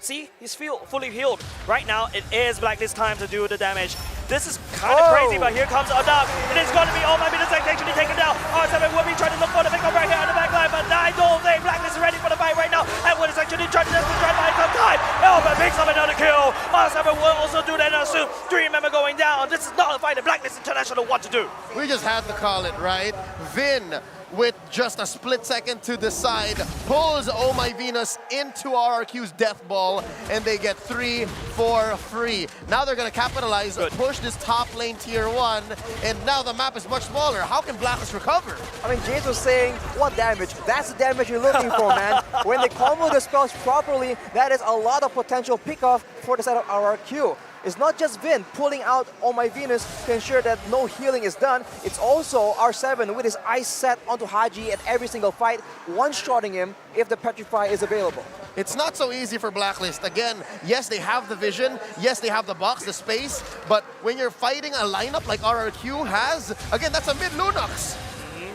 See, he's fully healed. Right now, it is Blacklist time to do the damage. This is kind of crazy, but here comes a dog. It is going to be, oh my goodness, actually taken down. R7 will be trying to look for the pickup right here on the back line, but I don't think Blacklist is ready for the fight right now. Edward is actually trying to buy some time. Elba picks up another kill. R7 will also do that now soon. 3 member going down. This is not a fight that Blacklist International want to do. We just had to call it, right? Vin, with just a split second to decide, pulls Oh My Venus into RRQ's death ball, and they get 3 for free. Now they're gonna capitalize, push this top lane tier 1, and now the map is much smaller. How can Blacklist recover? I mean, James was saying, what damage? That's the damage you're looking for, man. When they combo the spells properly, that is a lot of potential pick-off for the side of RRQ. It's not just Vin pulling out Oh My Venus to ensure that no healing is done. It's also R7 with his eyes set onto Haji at every single fight, one-shotting him if the Petrify is available. It's not so easy for Blacklist. Again, yes, they have the vision. Yes, they have the box, the space. But when you're fighting a lineup like RRQ has, again, that's a mid-Lunox.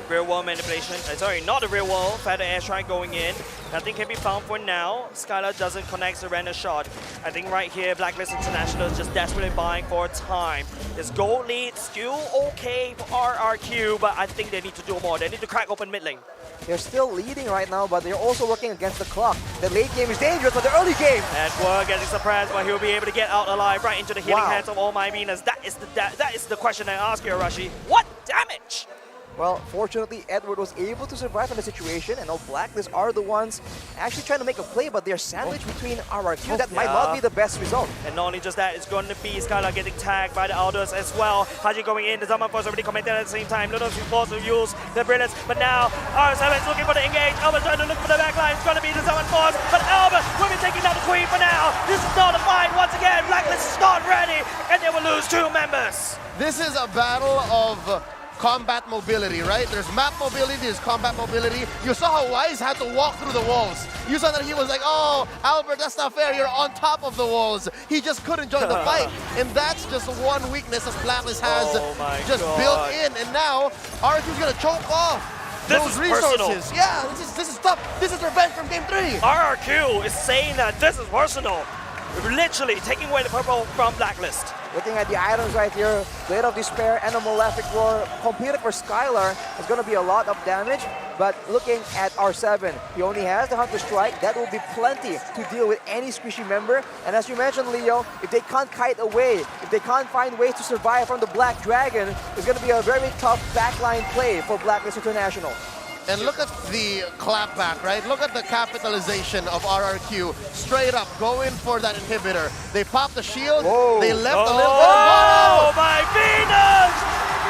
Real world manipulation. Sorry, not the real world. Feather airstrike going in. Nothing can be found for now. Skylar doesn't connect the random shot. I think right here, Blacklist International is just desperately buying for time. This gold lead still okay for RRQ, but I think they need to do more. They need to crack open mid lane. They're still leading right now, but they're also working against the clock. The late game is dangerous, but the early game. Edward getting surprised, but he'll be able to get out alive right into the healing hands of Oh My Venus. That is the question I ask you, Arashi. What damage? Well, fortunately, Edward was able to survive in the situation, and now Blacklist are the ones actually trying to make a play, but they're sandwiched between RRQ. That might not be the best result. And not only just that, it's going to be Skylar getting tagged by the Elders as well. Haji going in, the Zaman Force already commented at the same time. Lunos forced to use the Brilliance, but now R7 is looking for the engage. Elba trying to look for the back line. It's going to be the Zaman Force, but Elba will be taking down the Queen for now. This is not a fight once again. Blacklist is not ready, and they will lose 2 members. This is a battle of combat mobility, right? There's map mobility, there's combat mobility. You saw how Wise had to walk through the walls. You saw that he was like, oh, Albert, that's not fair. You're on top of the walls. He just couldn't join the fight. And that's just one weakness that Blacklist has just built in. And now, RRQ's gonna choke off those resources. Personal. Yeah, this is tough. This is revenge from game 3. RRQ is saying that this is personal. Literally taking away the purple from Blacklist. Looking at the items right here, Blade of Despair and a Malefic Roar completed for Skylar. It's going to be a lot of damage, but looking at R7, he only has the Hunter Strike. That will be plenty to deal with any squishy member. And as you mentioned, Leo, if they can't kite away, if they can't find ways to survive from the Black Dragon, it's going to be a very tough backline play for Blacklist International. And look at the clapback, right? Look at the capitalization of RRQ. Straight up, going for that inhibitor. They popped the shield, they left a little bit of Oh my Venus!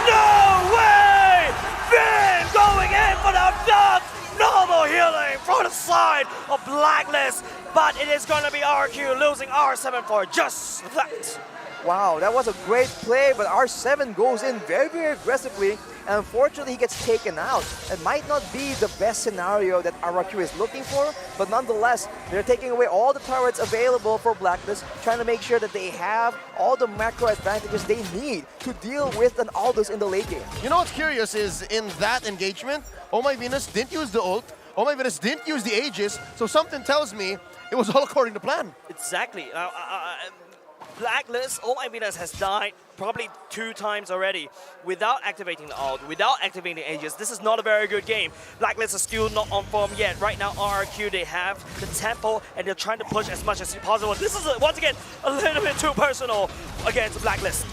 No way! Vin going in for the dunk! Normal healing for the side of Blacklist, but it is going to be RRQ losing R7 for just that. Wow, that was a great play, but R7 goes in very, very aggressively. And unfortunately, he gets taken out. It might not be the best scenario that RRQ is looking for, but nonetheless, they're taking away all the turrets available for Blacklist, trying to make sure that they have all the macro advantages they need to deal with an Aldous in the late game. You know what's curious is in that engagement, Oh My Venus didn't use the ult, Oh My Venus didn't use the Aegis, so something tells me it was all according to plan. Exactly. Blacklist, Oh My Venus has died probably 2 times already without activating the ult, without activating the Aegis. This is not a very good game. Blacklist is still not on form yet. Right now, RRQ, they have the tempo and they're trying to push as much as possible. This is, once again, a little bit too personal against Blacklist.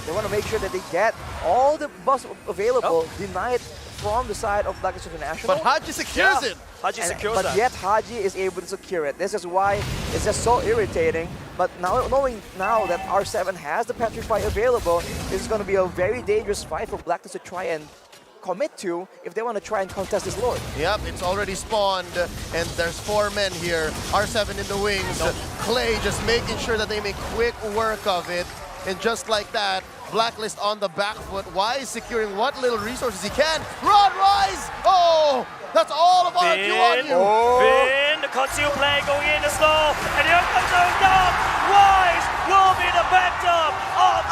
They want to make sure that they get all the buffs available denied from the side of Blacklist International. But Haji secures it. Haji secures but that. yet Haji is able to secure it. This is why it's just so irritating. But now, knowing now that R7 has the Petrify available, this is going to be a very dangerous fight for Blacklist to try and commit to if they want to try and contest this Lord. Yep, it's already spawned, and there's 4 men here. R7 in the wings. Clay just making sure that they make quick work of it. And just like that, Blacklist on the back foot. Wise securing what little resources he can. Run, Wise! Oh! That's all of RQ on you! Finn, the conceal play going in the slow, and here comes the dog. Wise will be the backup of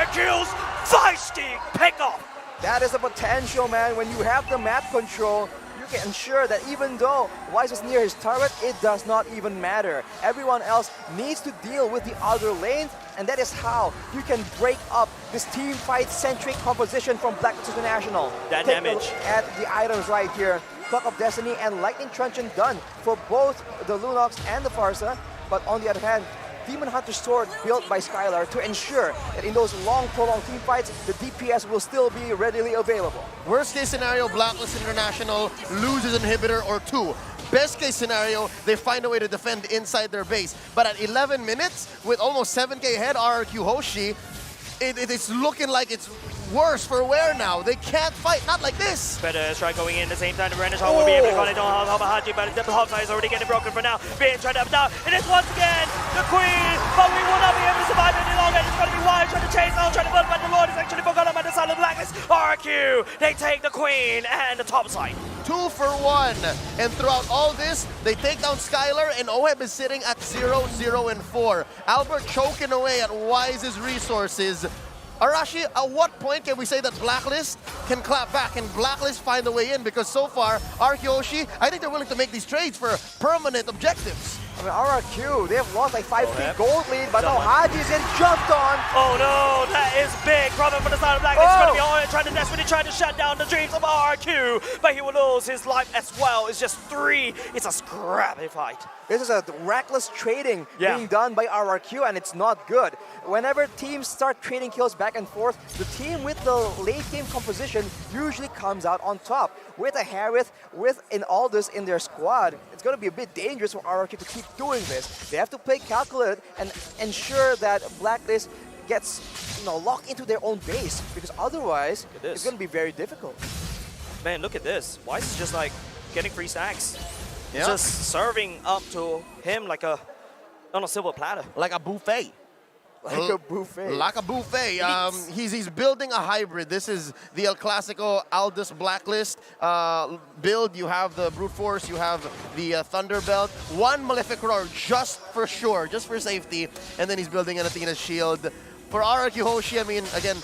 RQ's feisty pickoff. That is the potential, man. When you have the map control, you can ensure that even though Wise is near his turret, it does not even matter. Everyone else needs to deal with the other lanes, and that is how you can break up this team fight-centric composition from Blacklist International. That Take damage. a look at the items right here. Clock of Destiny and Lightning Truncheon done for both the Lunox and the Farsa, but on the other hand, Demon Hunter Sword built by Skylar to ensure that in those long, prolonged team fights, the DPS will still be readily available. Worst case scenario, Blacklist International loses inhibitor or 2. Best case scenario, they find a way to defend inside their base. But at 11 minutes, with almost 7k ahead, RRQ Hoshi, it's looking like it's worse for wear now. They can't fight, not like this. Better strike going in at the same time. The Renaissance will be able to call it on Haji, but the top side is already getting broken for now. Being tried up now. It is once again the Queen, but we will not be able to survive any longer. It's going to be Wise trying to chase out, trying to build, but the Lord is actually forgotten by the side of Blacklist. RQ, they take the Queen and the top side. 2 for 1. And throughout all this, they take down Skylar, and Oheb is sitting at 0, 0, and 4. Albert choking away at Wise's resources. Arashi, at what point can we say that Blacklist can clap back and Blacklist find a way in? Because so far, RQ, I think they're willing to make these trades for permanent objectives. I mean, RRQ, they have lost like 5k gold lead, but now Haji's in jumped on. Oh no, that is big problem for the side of Blacklist. It's going to be all trying to desperately try to shut down the dreams of RRQ, but he will lose his life as well. It's just 3. It's a scrappy fight. This is a reckless trading being done by RRQ, and it's not good. Whenever teams start trading kills back and forth, the team with the late game composition usually comes out on top. With a Harith, with an Aldous in their squad, it's going to be a bit dangerous for RRQ to keep doing this. They have to play calculated and ensure that Blacklist gets locked into their own base, because otherwise it's going to be very difficult. Man, look at this. Wise is just like getting free stacks. Yeah. Just serving up to him like on a silver platter. Like a buffet. Like a buffet. Like a buffet. He's building a hybrid. This is the El Clasico Aldous Blacklist build. You have the Brute Force, you have the Thunderbelt. 1 Malefic Roar just for sure, just for safety. And then he's building an Athena's Shield. For RRQ Hoshi, I mean, again,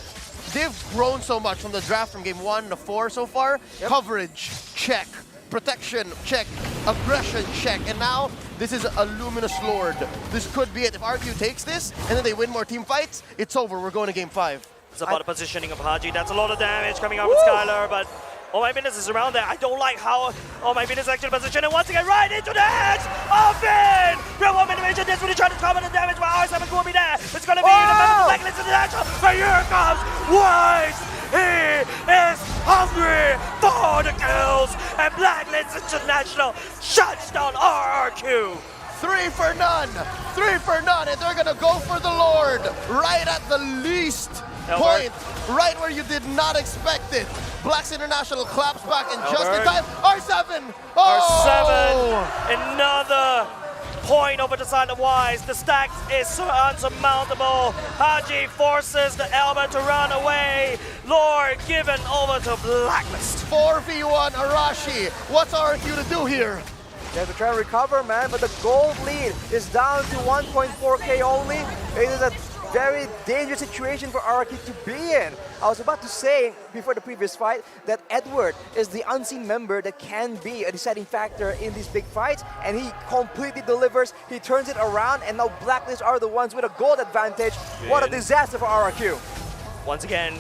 they've grown so much from the draft from game 1 to 4 so far. Coverage, check. Protection, check. Aggression, check. And now, this is a Luminous Lord. This could be it. If RQ takes this, and then they win more team fights, it's over. We're going to game 5. It's about the positioning of Haji. That's a lot of damage coming out with Skylar, but oh my goodness is around there. I don't like how oh my goodness actually positioned, and once again right into the head of Finn! Real one animation, this really trying to cover the damage, but R7 will be there. It's gonna be the Blacklist International, but here comes Wise! He is hungry for the kills, and Blacklist International shuts down RRQ. 3 for none! 3 for none, and they're gonna go for the Lord right at the least point, right where you did not expect it. Blacks International claps back in just in time. R7! Oh! R7, another point over the side of Wise. The stack is unsurmountable. Haji forces the Elba to run away. Lord given over to Blacklist. 4v1 Arashi. What's RQ to do here? They have to try and recover, man, but the gold lead is down to 1.4k only. It is a very dangerous situation for RRQ to be in. I was about to say before the previous fight that Edward is the unseen member that can be a deciding factor in these big fights, and he completely delivers. He turns it around, and now Blacklist are the ones with a gold advantage. What a disaster for RRQ. Once again,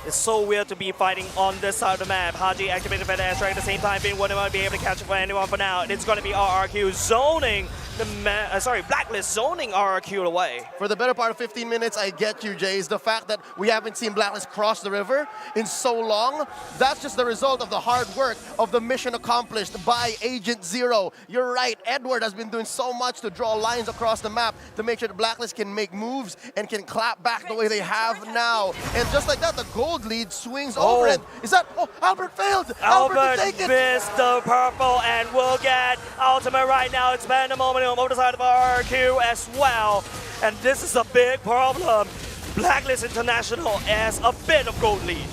It's so weird to be fighting on this side of the map. Haji activated the air strike at the same time. Finn wouldn't be able to catch it for anyone for now. And it's going to be RRQ zoning Blacklist zoning RRQ away. For the better part of 15 minutes, I get you, Jays. The fact that we haven't seen Blacklist cross the river in so long, that's just the result of the hard work of the mission accomplished by Agent Zero. You're right, Edward has been doing so much to draw lines across the map to make sure the Blacklist can make moves and can clap back the way they have now. And just like that, the gold lead swings over it. Is that, Albert failed! Albert to take it! missed the purple and will get ultimate right now. It's Pandemonium over the side of RRQ as well. And this is a big problem. Blacklist International has a bit of gold lead.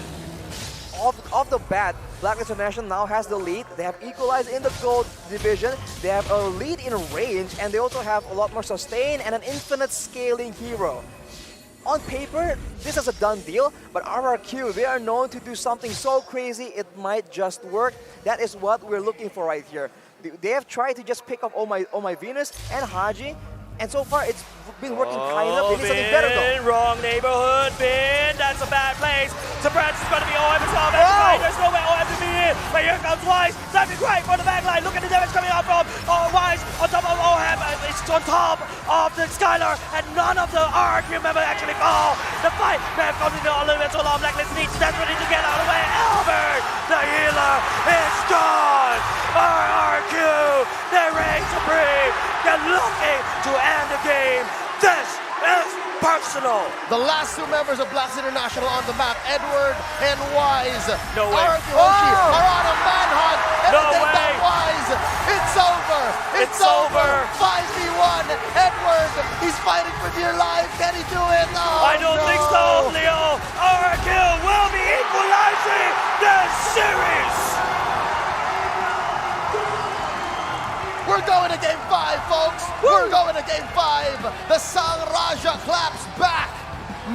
Off the bat, Blacklist International now has the lead. They have equalized in the gold division. They have a lead in range, and they also have a lot more sustain and an infinite scaling hero. On paper, this is a done deal, but RRQ, they are known to do something so crazy, it might just work. That is what we're looking for right here. They have tried to just pick up Oh My Venus and Haji, and so far it's been working kind of. They need something better though. Wrong neighborhood, Bin. That's a bad place. Surprise is going to be OM as well. There's no way OM to be in. But here comes Wise. Something great for the backline. Look at the damage coming out from Wise on top of OM. It's on top of the Skylar, and none of the RRQ members actually fall. The fight may have gone a little bit too long. Blacklist needs desperately to get out of the way. Albert, the healer, is gone. RRQ, they reign supreme. They're looking to end the game. This is personal. The last two members of Blacklist International on the map, Edward and Wise. No way. RRQ Hoshi are on a manhunt. And No they take way. down Wise. It's over. It's over. 5v1. Edward, he's fighting for dear life. Can he do it? Oh, I don't think so, Leo. RRQ will be equalizing the series. We're going to game 5, folks. We're going to game 5. The Sang Raja claps back.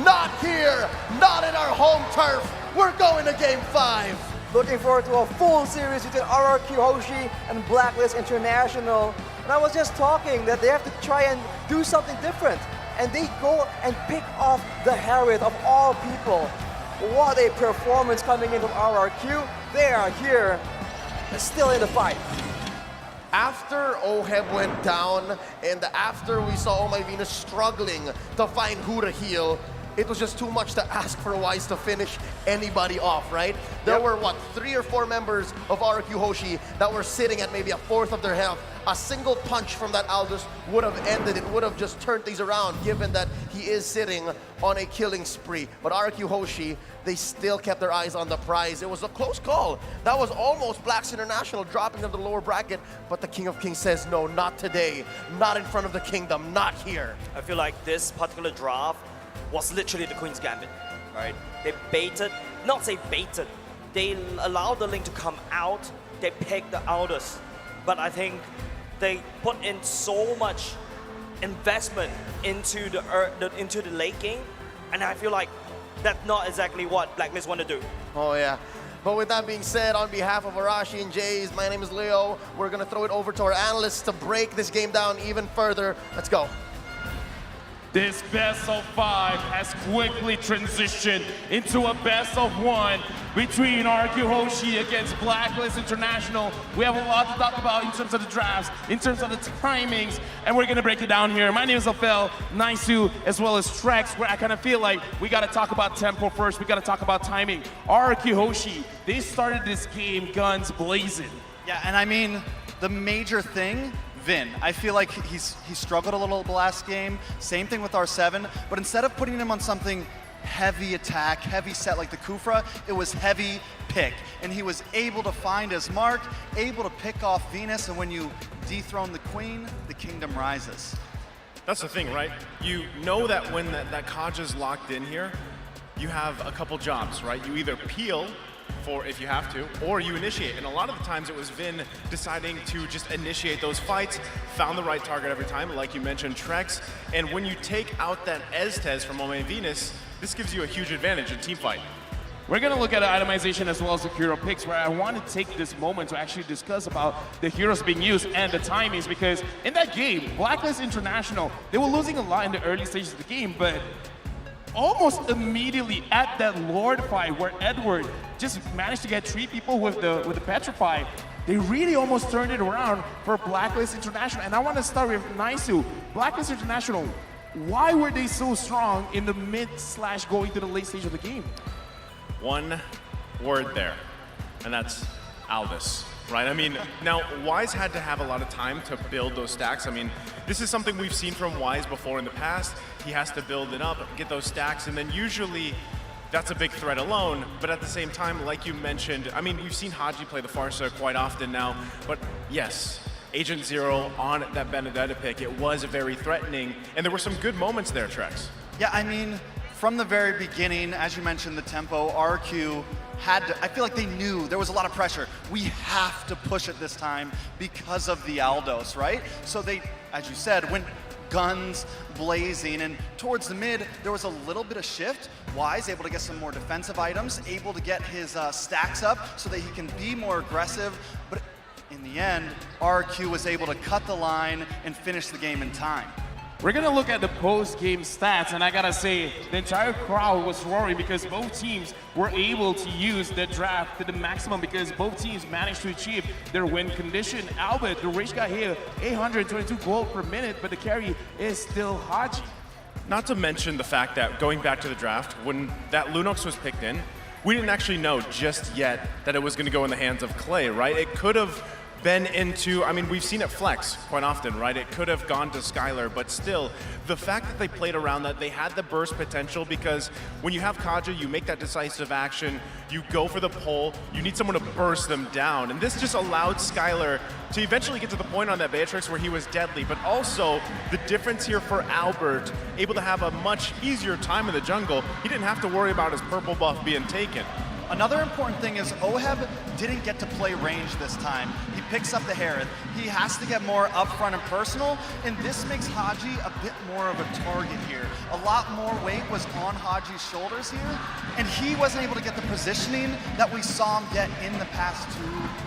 Not here. Not in our home turf. We're going to game 5. Looking forward to a full series between RRQ Hoshi and Blacklist International. And I was just talking that they have to try and do something different. And they go and pick off the Harriet of all people. What a performance coming in from RRQ. They are here, still in the fight. After Oheb went down and after we saw Oh My Venus struggling to find who to heal, it was just too much to ask for Wise to finish anybody off, right? There were, 3 or 4 members of RRQ Hoshi that were sitting at maybe a fourth of their health. A single punch from that Aldous would have ended it, would have just turned things around, given that he is sitting on a killing spree. But RRQ Hoshi, they still kept their eyes on the prize. It was a close call. That was almost Blacks International dropping them to the lower bracket, but the King of Kings says, no, not today. Not in front of the kingdom, not here. I feel like this particular draft was literally the Queen's Gambit, right? They baited, not say baited, they allowed the link to come out, they picked the Aldous. But I think they put in so much investment into the late game, and I feel like that's not exactly what Blacklist want to do. Oh yeah. But with that being said, on behalf of Arashi and Jays, my name is Leo. We're gonna throw it over to our analysts to break this game down even further. Let's go. This best of 5 has quickly transitioned into a best of 1 between RRQ Hoshi against Blacklist International. We have a lot to talk about in terms of the drafts, in terms of the timings, and we're gonna break it down here. My name is Ophel, Naisu, as well as Trex, where I kind of feel like we gotta talk about tempo first, we gotta talk about timing. RRQ Hoshi, they started this game guns blazing. Yeah, and I mean, the major thing, Vin. I feel like he struggled a little the last game. Same thing with R7, but instead of putting him on something heavy attack, heavy set like the Kufra, it was heavy pick. And he was able to find his mark, able to pick off Venus, and when you dethrone the queen, the kingdom rises. That's the thing, right? You know that when that Kaja's locked in here, you have a couple jobs, right? You either peel for if you have to, or you initiate. And a lot of the times it was Vin deciding to just initiate those fights, found the right target every time, like you mentioned, Trex. And when you take out that Estes from Ome Venus, this gives you a huge advantage in team fight. We're going to look at itemization as well as the hero picks, where I want to take this moment to actually discuss about the heroes being used and the timings, because in that game, Blacklist International, they were losing a lot in the early stages of the game, but almost immediately at that Lord fight where Edward just managed to get 3 people with the Petrify, they really almost turned it around for Blacklist International. And I want to start with Naisu. Blacklist International, why were they so strong in the mid/going to the late stage of the game? One word there, and that's Aldous. Right, I mean, now Wise had to have a lot of time to build those stacks. I mean, this is something we've seen from Wise before in the past. He has to build it up, get those stacks, and then usually that's a big threat alone. But at the same time, like you mentioned, I mean, you've seen Haji play the Farsa quite often now, but yes, Agent Zero on that Benedetta pick, it was very threatening, and there were some good moments there, Trex. Yeah, I mean, from the very beginning, as you mentioned, the tempo, RQ had to, I feel like they knew there was a lot of pressure. We have to push it this time because of the Aldos, right? So they, as you said, went guns blazing, and towards the mid, there was a little bit of shift. Wise able to get some more defensive items, able to get his stacks up so that he can be more aggressive, but in the end, RQ was able to cut the line and finish the game in time. We're gonna look at the post-game stats, and I gotta say, the entire crowd was roaring because both teams were able to use the draft to the maximum because both teams managed to achieve their win condition. Albert, the Rage got here 822 gold per minute, but the carry is still Haji. Not to mention the fact that going back to the draft, when that Lunox was picked in, we didn't actually know just yet that it was gonna go in the hands of Clay, right? It could have been into, I mean, we've seen it flex quite often, right? It could have gone to Skylar, but still, the fact that they played around that, they had the burst potential because when you have Kaja, you make that decisive action, you go for the pull, you need someone to burst them down. And this just allowed Skylar to eventually get to the point on that Beatrix where he was deadly, but also the difference here for Albert, able to have a much easier time in the jungle. He didn't have to worry about his purple buff being taken. Another important thing is Oheb didn't get to play range this time. He picks up the Herod. He has to get more upfront and personal, and this makes Haji a bit more of a target here. A lot more weight was on Haji's shoulders here, and he wasn't able to get the positioning that we saw him get in the past 2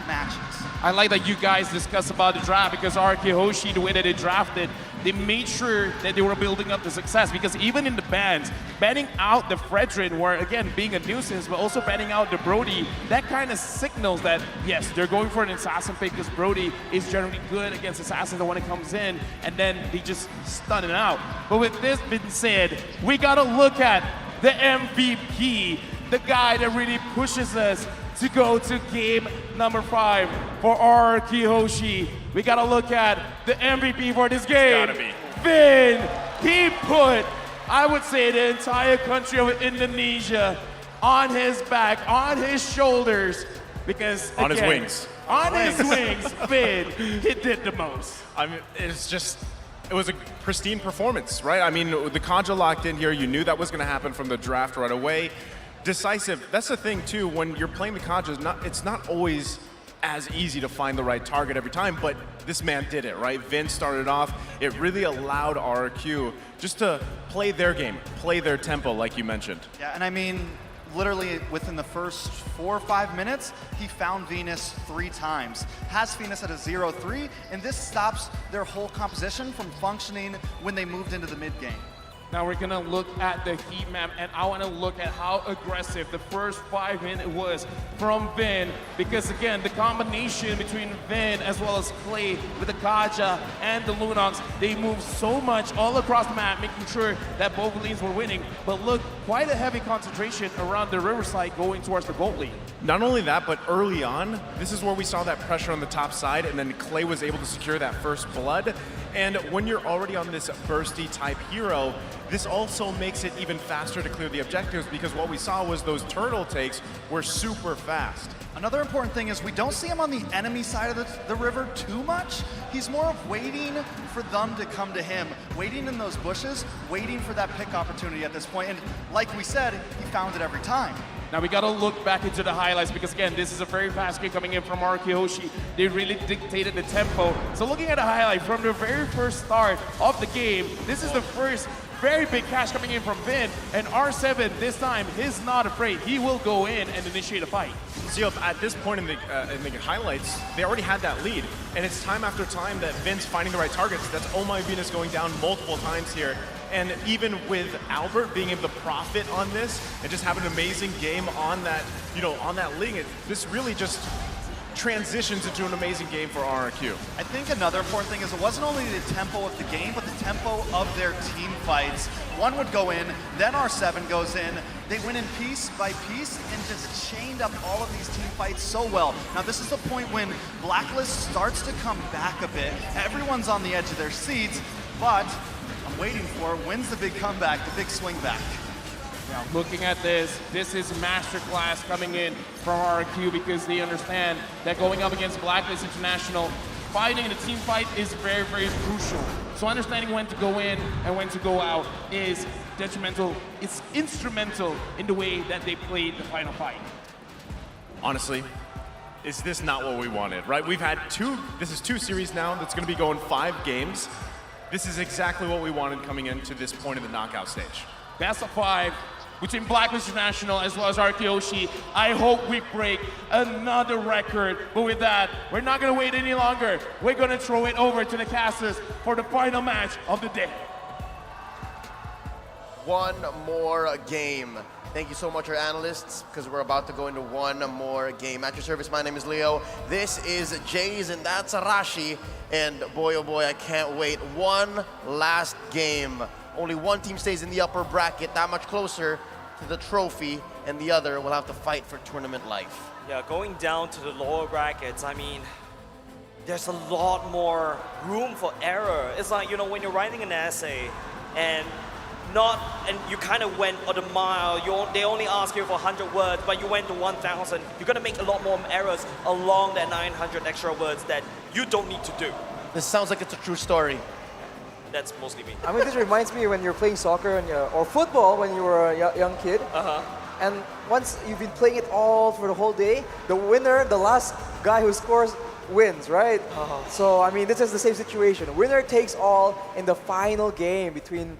matches. I like that you guys discussed about the draft because RK Hoshi, the way that they drafted, they made sure that they were building up the success because even in the bans, banning out the Fredrin were, again, being a nuisance, but also banning out the Brody, that kind of signals that, yes, they're going for an assassin pick because Brody is generally good against assassins when it comes in, and then they just stun it out. But with this being said, we gotta look at the MVP, the guy that really pushes us to go to game number 5 for RK Hoshi. We gotta look at the MVP for this game. It's gotta be. Vin, he put, I would say, the entire country of Indonesia on his back, on his shoulders, because on again, his wings. On his wings, Vin, he did the most. I mean, it's just, it was a pristine performance, right? I mean, the Kaja locked in here, you knew that was gonna happen from the draft right away. Decisive, that's the thing too, when you're playing the Kaja, it's not always as easy to find the right target every time, but this man did it, right? Vin started off, it really allowed RQ just to play their game, play their tempo like you mentioned. Yeah, and I mean, literally within the first 4 or 5 minutes, he found Venus 3 times. Has Venus at a 0-3, and this stops their whole composition from functioning when they moved into the mid game. Now we're gonna look at the heat map, and I wanna look at how aggressive the first 5 minutes was from Vin, because again, the combination between Vin as well as Clay with the Kaja and the Lunox, they moved so much all across the map, making sure that both lanes were winning. But look, quite a heavy concentration around the Riverside going towards the gold lane. Not only that, but early on, this is where we saw that pressure on the top side, and then Clay was able to secure that first blood. And when you're already on this bursty type hero, this also makes it even faster to clear the objectives because what we saw was those turtle takes were super fast. Another important thing is we don't see him on the enemy side of the river too much. He's more of waiting for them to come to him, waiting in those bushes, waiting for that pick opportunity at this point. And like we said, he found it every time. Now we gotta look back into the highlights because again, this is a very fast game coming in from RK Hoshi. They really dictated the tempo. So looking at the highlight from the very first start of the game, this is the first very big cash coming in from Vin, and R7 this time, he's not afraid. He will go in and initiate a fight. So at this point in the highlights, they already had that lead, and it's time after time that Vin's finding the right targets. That's Oh My Venus going down multiple times here, And even with Albert being able to profit on this and just have an amazing game on that, on that link, this really just transitions into an amazing game for RRQ. I think another important thing is it wasn't only the tempo of the game, but the tempo of their team fights. One would go in, then R7 goes in. They went in piece by piece and just chained up all of these team fights so well. Now this is the point when Blacklist starts to come back a bit. Everyone's on the edge of their seats, but I'm waiting for when's the big comeback, the big swing back. Now, looking at this is masterclass coming in from RRQ because they understand that going up against Blacklist International, fighting in a team fight is very, very crucial. So understanding when to go in and when to go out is detrimental. It's instrumental in the way that they played the final fight. Honestly, is this not what we wanted, right? We've had this is 2 series now that's gonna be going 5 games. This is exactly what we wanted coming into this point of the knockout stage. Best of 5 between Blacklist International as well as RRQ Hoshi. I hope we break another record. But with that, we're not gonna wait any longer. We're gonna throw it over to the casters for the final match of the day. One more game. Thank you so much, our analysts, because we're about to go into one more game. At your service, my name is Leo. This is Jays, and that's Arashi. And boy, oh boy, I can't wait. One last game. Only one team stays in the upper bracket, that much closer to the trophy, and the other will have to fight for tournament life. Yeah, going down to the lower brackets, I mean, there's a lot more room for error. It's like, when you're writing an essay and you kind of went on a mile, they only ask you for 100 words, but you went to 1,000, you're gonna make a lot more errors along that 900 extra words that you don't need to do. This sounds like it's a true story. That's mostly me. I mean, this reminds me when you're playing soccer or football when you were a young kid. And once you've been playing it all for the whole day, the winner, the last guy who scores, wins, right? So, I mean, this is the same situation. Winner takes all in the final game between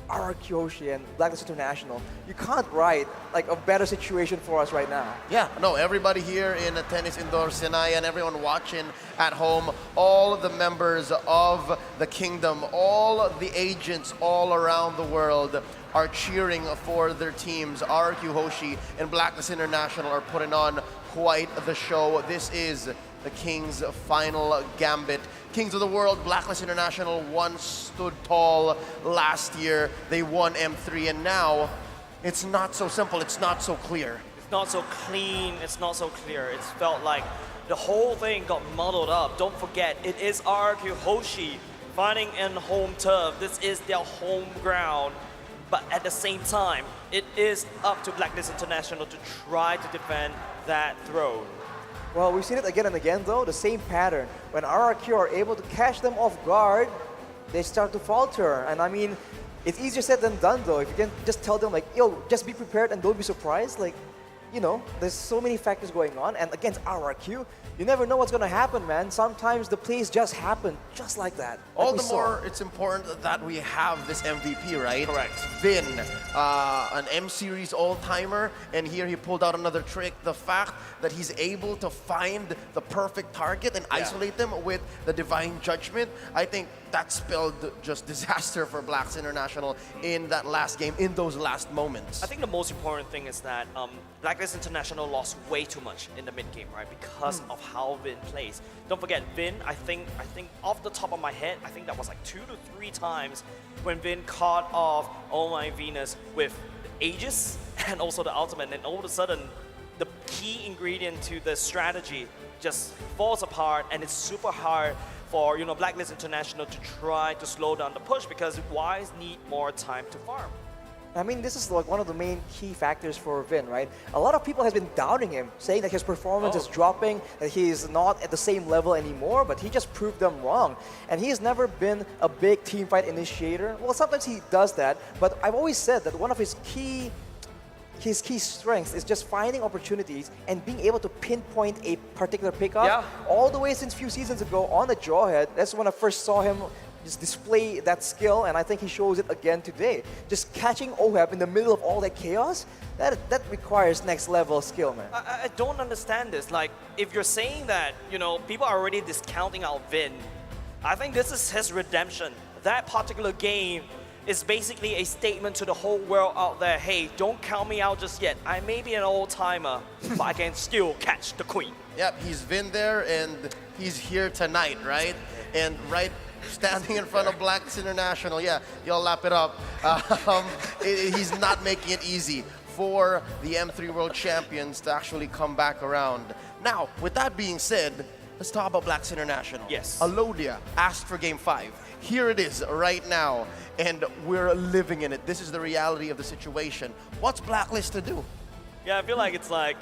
RRQ Hoshi and Blacklist International. You can't write like a better situation for us right now. Yeah, no, everybody here in Tennis Indoor Sinai and everyone watching at home, all of the members of the kingdom, all of the agents all around the world are cheering for their teams. RRQ Hoshi and Blacklist International are putting on quite the show. This is the King's final gambit. Kings of the World, Blacklist International once stood tall last year. They won M3, and now it's not so simple, it's not so clear. It's not so clean, it's not so clear. It's felt like the whole thing got muddled up. Don't forget, it is RRQ Hoshi fighting in home turf. This is their home ground. But at the same time, it is up to Blacklist International to try to defend that throne. Well, we've seen it again and again, though, the same pattern. When RRQ are able to catch them off guard, they start to falter. And I mean, it's easier said than done, though. If you can just tell them, like, yo, just be prepared and don't be surprised. Like, there's so many factors going on. And against RRQ, you never know what's going to happen, man. Sometimes the plays just happen, just like that. All the more it's important that we have this MVP, right? Correct. Vin, an M-Series all-timer, and here he pulled out another trick. The fact that he's able to find the perfect target and isolate them with the divine judgment, I think that spelled just disaster for Blacks International in that last game, in those last moments. I think the most important thing is that Blacklist International lost way too much in the mid-game, right? Because of how Vin plays. Don't forget, Vin, I think off the top of my head, I think that was like 2 to 3 times when Vin caught off Oh My Venus with Aegis and also the ultimate, and all of a sudden, the key ingredient to the strategy just falls apart, and it's super hard for Blacklist International to try to slow down the push because Wise need more time to farm. I mean, this is like one of the main key factors for Vin, right? A lot of people has been doubting him, saying that his performance is dropping, that he is not at the same level anymore, but he just proved them wrong. And he has never been a big team fight initiator. Well, sometimes he does that, but I've always said that one of his key strengths is just finding opportunities and being able to pinpoint a particular pickup. Yeah. All the way since a few seasons ago on the Jawhead, that's when I first saw him just display that skill, and I think he shows it again today. Just catching OHAP in the middle of all that chaos, that requires next level skill, man. I don't understand this. Like, if you're saying that, people are already discounting out Vin, I think this is his redemption. That particular game, is basically a statement to the whole world out there, hey, don't count me out just yet. I may be an old timer, but I can still catch the queen. Yep, he's been there and he's here tonight, right? And right standing in front of Blacklist International, yeah, you'll lap it up. He's not making it easy for the M3 World Champions to actually come back around. Now, with that being said, let's talk about Blacklist International. Yes. Alodia asked for Game 5. Here it is right now, and we're living in it. This is the reality of the situation. What's Blacklist to do? Yeah, I feel like it's like,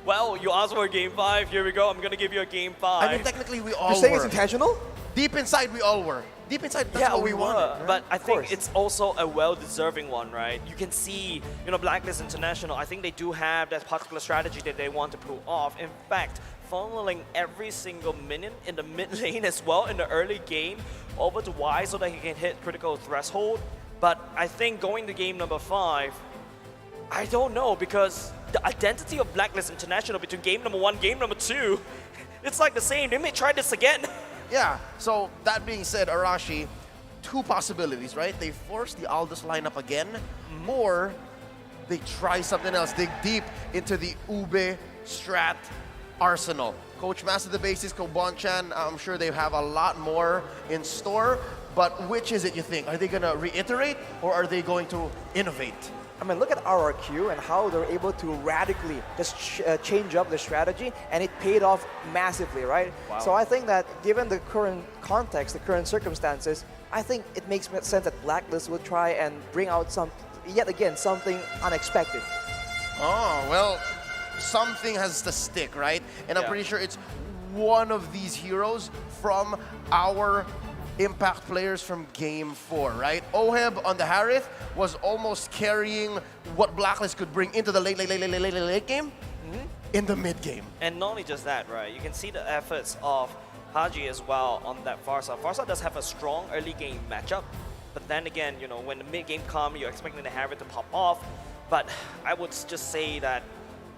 well, you asked for a Game 5, here we go, I'm gonna give you a Game 5. I mean, technically we all You're saying were. it's intentional? Deep inside, we all were. Deep inside, that's yeah, what we we were, wanted. Right? but I think it's also a well-deserving one, right? You can see, you know, Blacklist International, I think they do have that particular strategy that they want to pull off. In fact, funneling every single minion in the mid lane as well in the early game over to Y so that he can hit critical threshold. But I think going to game number 5, I don't know, because the identity of Blacklist International between game number 1, game number 2, it's like the same. They may try this again. Yeah, so that being said, Arashi, two possibilities, right? They force the Aldous lineup again, or they try something else, dig deep into the Ube strat arsenal. Coach Master the Basics, Ko Bonchan, I'm sure they have a lot more in store, but which is it you think? Are they going to reiterate, or are they going to innovate? I mean, look at RRQ and how they're able to radically just change up the strategy, and it paid off massively, right? Wow. So I think that given the current context, the current circumstances, I think it makes sense that Blacklist will try and bring out yet again, something unexpected. Oh, well, something has to stick, right? And I'm pretty sure it's one of these heroes from our impact players from Game 4, right? Oheb on the Harith was almost carrying what Blacklist could bring into the late game in the mid game. And not only just that, right? You can see the efforts of Haji as well on that Farsa. Farsa does have a strong early game matchup, but then again, you know, when the mid game comes, you're expecting the Harith to pop off. But I would just say that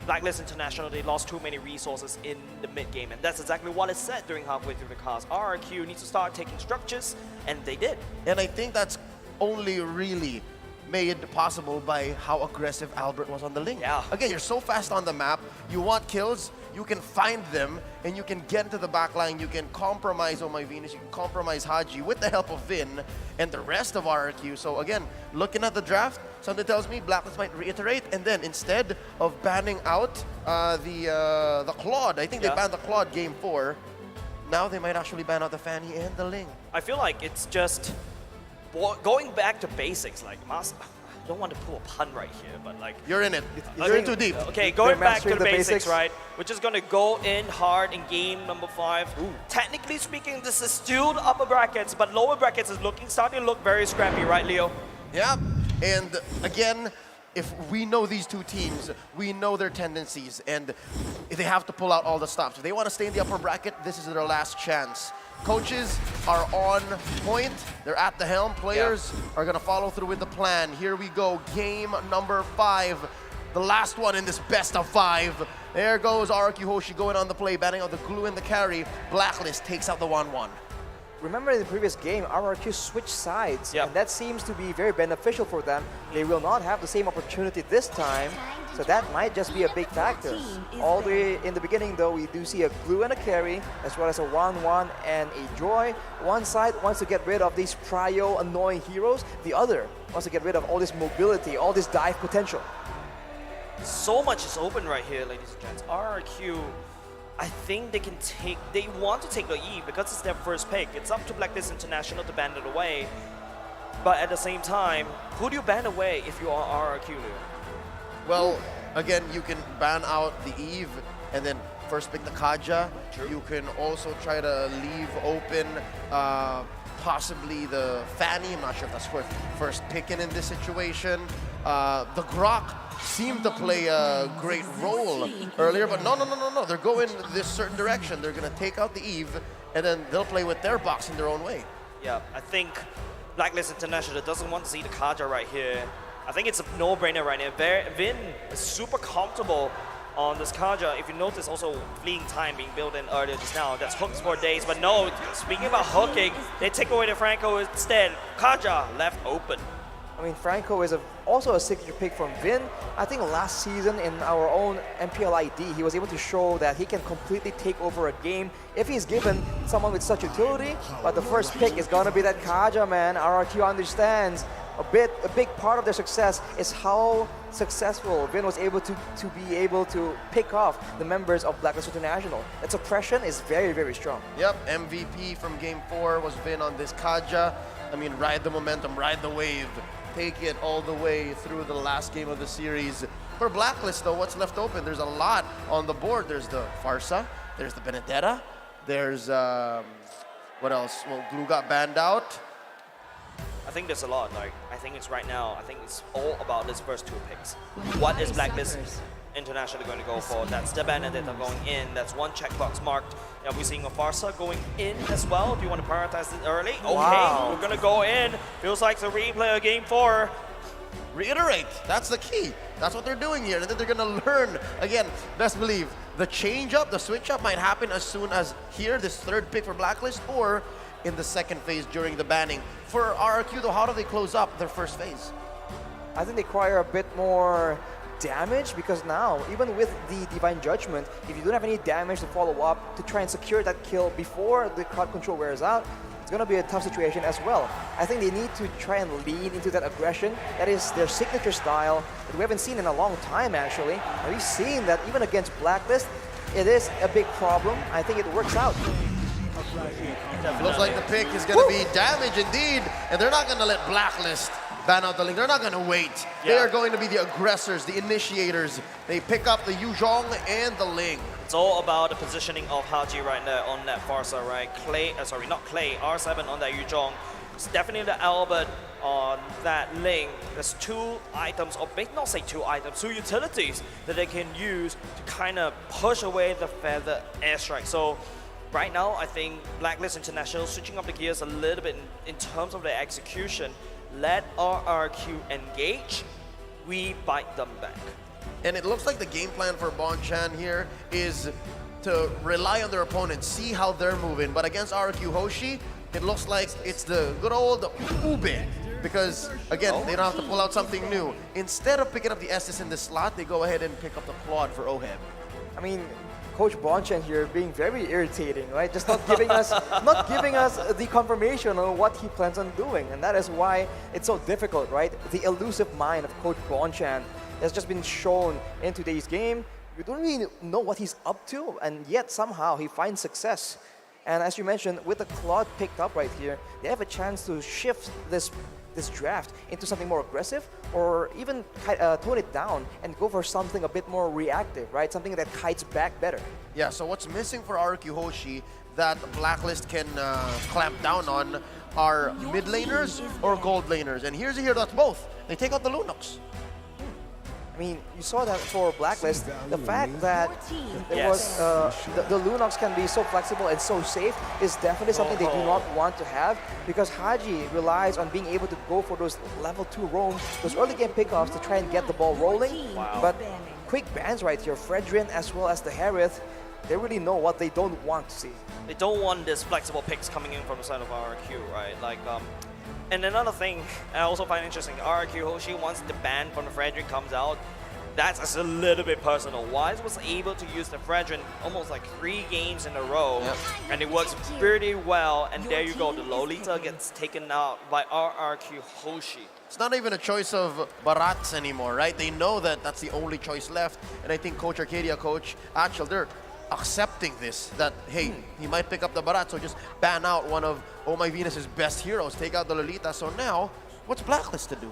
Blacklist International, they lost too many resources in the mid-game, and that's exactly what it said during halfway through the cast. RRQ needs to start taking structures, and they did. And I think that's only really made possible by how aggressive Albert was on the link. Yeah. Again, you're so fast on the map, you want kills, you can find them, and you can get into the backline, you can compromise Oh My Venus, you can compromise Haji with the help of Vin and the rest of RRQ. So again, looking at the draft, something tells me Blacklist might reiterate, and then instead of banning out the Claude, I think they banned the Claude Game 4, now they might actually ban out the Fanny and the Ling. I feel like it's just going back to basics, like Master. I don't want to pull a pun right here, but like... You're in it. You're in too deep. Okay, going back to the basics, right? We're just going to go in hard in game number 5. Technically speaking, this is still the upper brackets, but lower brackets is starting to look very scrappy, right, Leo? Yeah, and again, if we know these two teams, we know their tendencies, and they have to pull out all the stops. If they want to stay in the upper bracket, this is their last chance. Coaches are on point. They're at the helm. Players are going to follow through with the plan. Here we go. Game number 5. The last one in this best of 5. There goes RRQ Hoshi going on the play, batting out the glue and the carry. Blacklist takes out the 1-1. Remember in the previous game, RRQ switched sides, and that seems to be very beneficial for them. They will not have the same opportunity this time, so that might just be a big factor. All the way in the beginning, though, we do see a glue and a carry, as well as a 1-1 and a joy. One side wants to get rid of these prio annoying heroes. The other wants to get rid of all this mobility, all this dive potential. So much is open right here, ladies and gents. RRQ, I think they want to take the E because it's their first pick. It's up to Blacklist International to ban it away. But at the same time, who do you ban away if you are RRQ? Well, again, you can ban out the Eve and then first pick the Kaja. You can also try to leave open possibly the Fanny. I'm not sure if that's worth first picking in this situation. The Grok seemed to play a great role earlier, but no. They're going this certain direction. They're going to take out the Eve, and then they'll play with their box in their own way. Yeah, I think Blacklist International doesn't want to see the Kaja right here. I think it's a no-brainer right now. Vin is super comfortable on this Kaja. If you notice also fleeing time being built in earlier just now, that's hooks for days. But no, speaking about hooking, they take away the Franco instead. Kaja left open. I mean, Franco is also a signature pick from Vin. I think last season in our own MPLID, he was able to show that he can completely take over a game if he's given someone with such utility. But the first pick is gonna be that Kaja, man. RRQ understands a big part of their success is how successful Vin was able to be able to pick off the members of Blacklist International. That suppression is very, very strong. Yep, MVP from Game 4 was Vin on this Kaja. I mean, ride the momentum, ride the wave. Take it all the way through the last game of the series. For Blacklist, though, what's left open? There's a lot on the board. There's the Farsa, there's the Benedetta, there's, what else? Well, Glue got banned out. I think there's a lot. Like, I think it's right now, I think it's all about this first two picks. What is Blacklist International going to go for? That's the Benedetta going in. That's one checkbox marked. Are we seeing a Farsa going in as well? Do you want to prioritize it early? Okay, Wow. we're going to go in. Feels like the replay of Game 4. Reiterate, that's the key. That's what they're doing here. And then they're gonna learn. Again, best believe, the change up, the switch up might happen as soon as here, this third pick for Blacklist, or in the second phase during the banning. For RRQ though, how do they close up their first phase? I think they require a bit more damage because now, even with the Divine Judgment, if you don't have any damage to follow up to try and secure that kill before the crowd control wears out, it's going to be a tough situation as well. I think they need to try and lean into that aggression. That is their signature style that we haven't seen in a long time, actually. And we've seen that even against Blacklist, it is a big problem. I think it works out. Looks like the pick is going to be damage indeed, and they're not going to let Blacklist ban out the Ling. They're not going to wait. They are going to be the aggressors, the initiators. They pick up the Yuzhong and the Ling. It's all about the positioning of Haji right there on that Farsa, right? R7 on that Yuzhong. It's definitely the Albert on that Ling. There's two items, or maybe not say two items, two utilities that they can use to kind of push away the feather airstrike. So right now, I think Blacklist International switching up the gears a little bit in terms of their execution. Let RRQ engage, we bite them back. And it looks like the game plan for Bonchan here is to rely on their opponents, see how they're moving. But against RRQ Hoshi, it looks like it's the good old Ube. Because, again, they don't have to pull out something new. Instead of picking up the Estes in the slot, they go ahead and pick up the Quad for Oheb. I mean, Coach Bonchan here being very irritating, right? Just not giving us the confirmation on what he plans on doing. And that is why it's so difficult, right? The elusive mind of Coach Bonchan has just been shown in today's game. You don't really know what he's up to, and yet somehow he finds success. And as you mentioned, with the Claude picked up right here, they have a chance to shift this draft into something more aggressive, or even tone it down and go for something a bit more reactive, right? Something that kites back better. Yeah, so what's missing for RRQ Hoshi that Blacklist can clamp down on are mid laners or gold laners. And here's a hero that's both. They take out the Lunox. I mean, you saw that for Blacklist. The fact that it was the Lunox can be so flexible and so safe is definitely something they do not want to have, because Haji relies on being able to go for those level 2 roams, those early game pickoffs to try and get the ball rolling. Wow. But quick bans right here, Fredrin as well as the Harith, they really know what they don't want to see. They don't want this flexible picks coming in from the side of RRQ, right? Like, and another thing I also find interesting, RRQ Hoshi, once the ban from the Fredrin comes out, that's a little bit personal. Wise was able to use the Fredrin almost like 3 games in a row, and it works pretty well, and there you go, the Lolita gets taken out by RRQ Hoshi. It's not even a choice of Barats anymore, right? They know that that's the only choice left, and I think Coach Arcadia, Coach Achel, they're accepting this, that, hey, he might pick up the Barat, so just ban out one of Oh My Venus's best heroes, take out the Lolita. So now, what's Blacklist to do?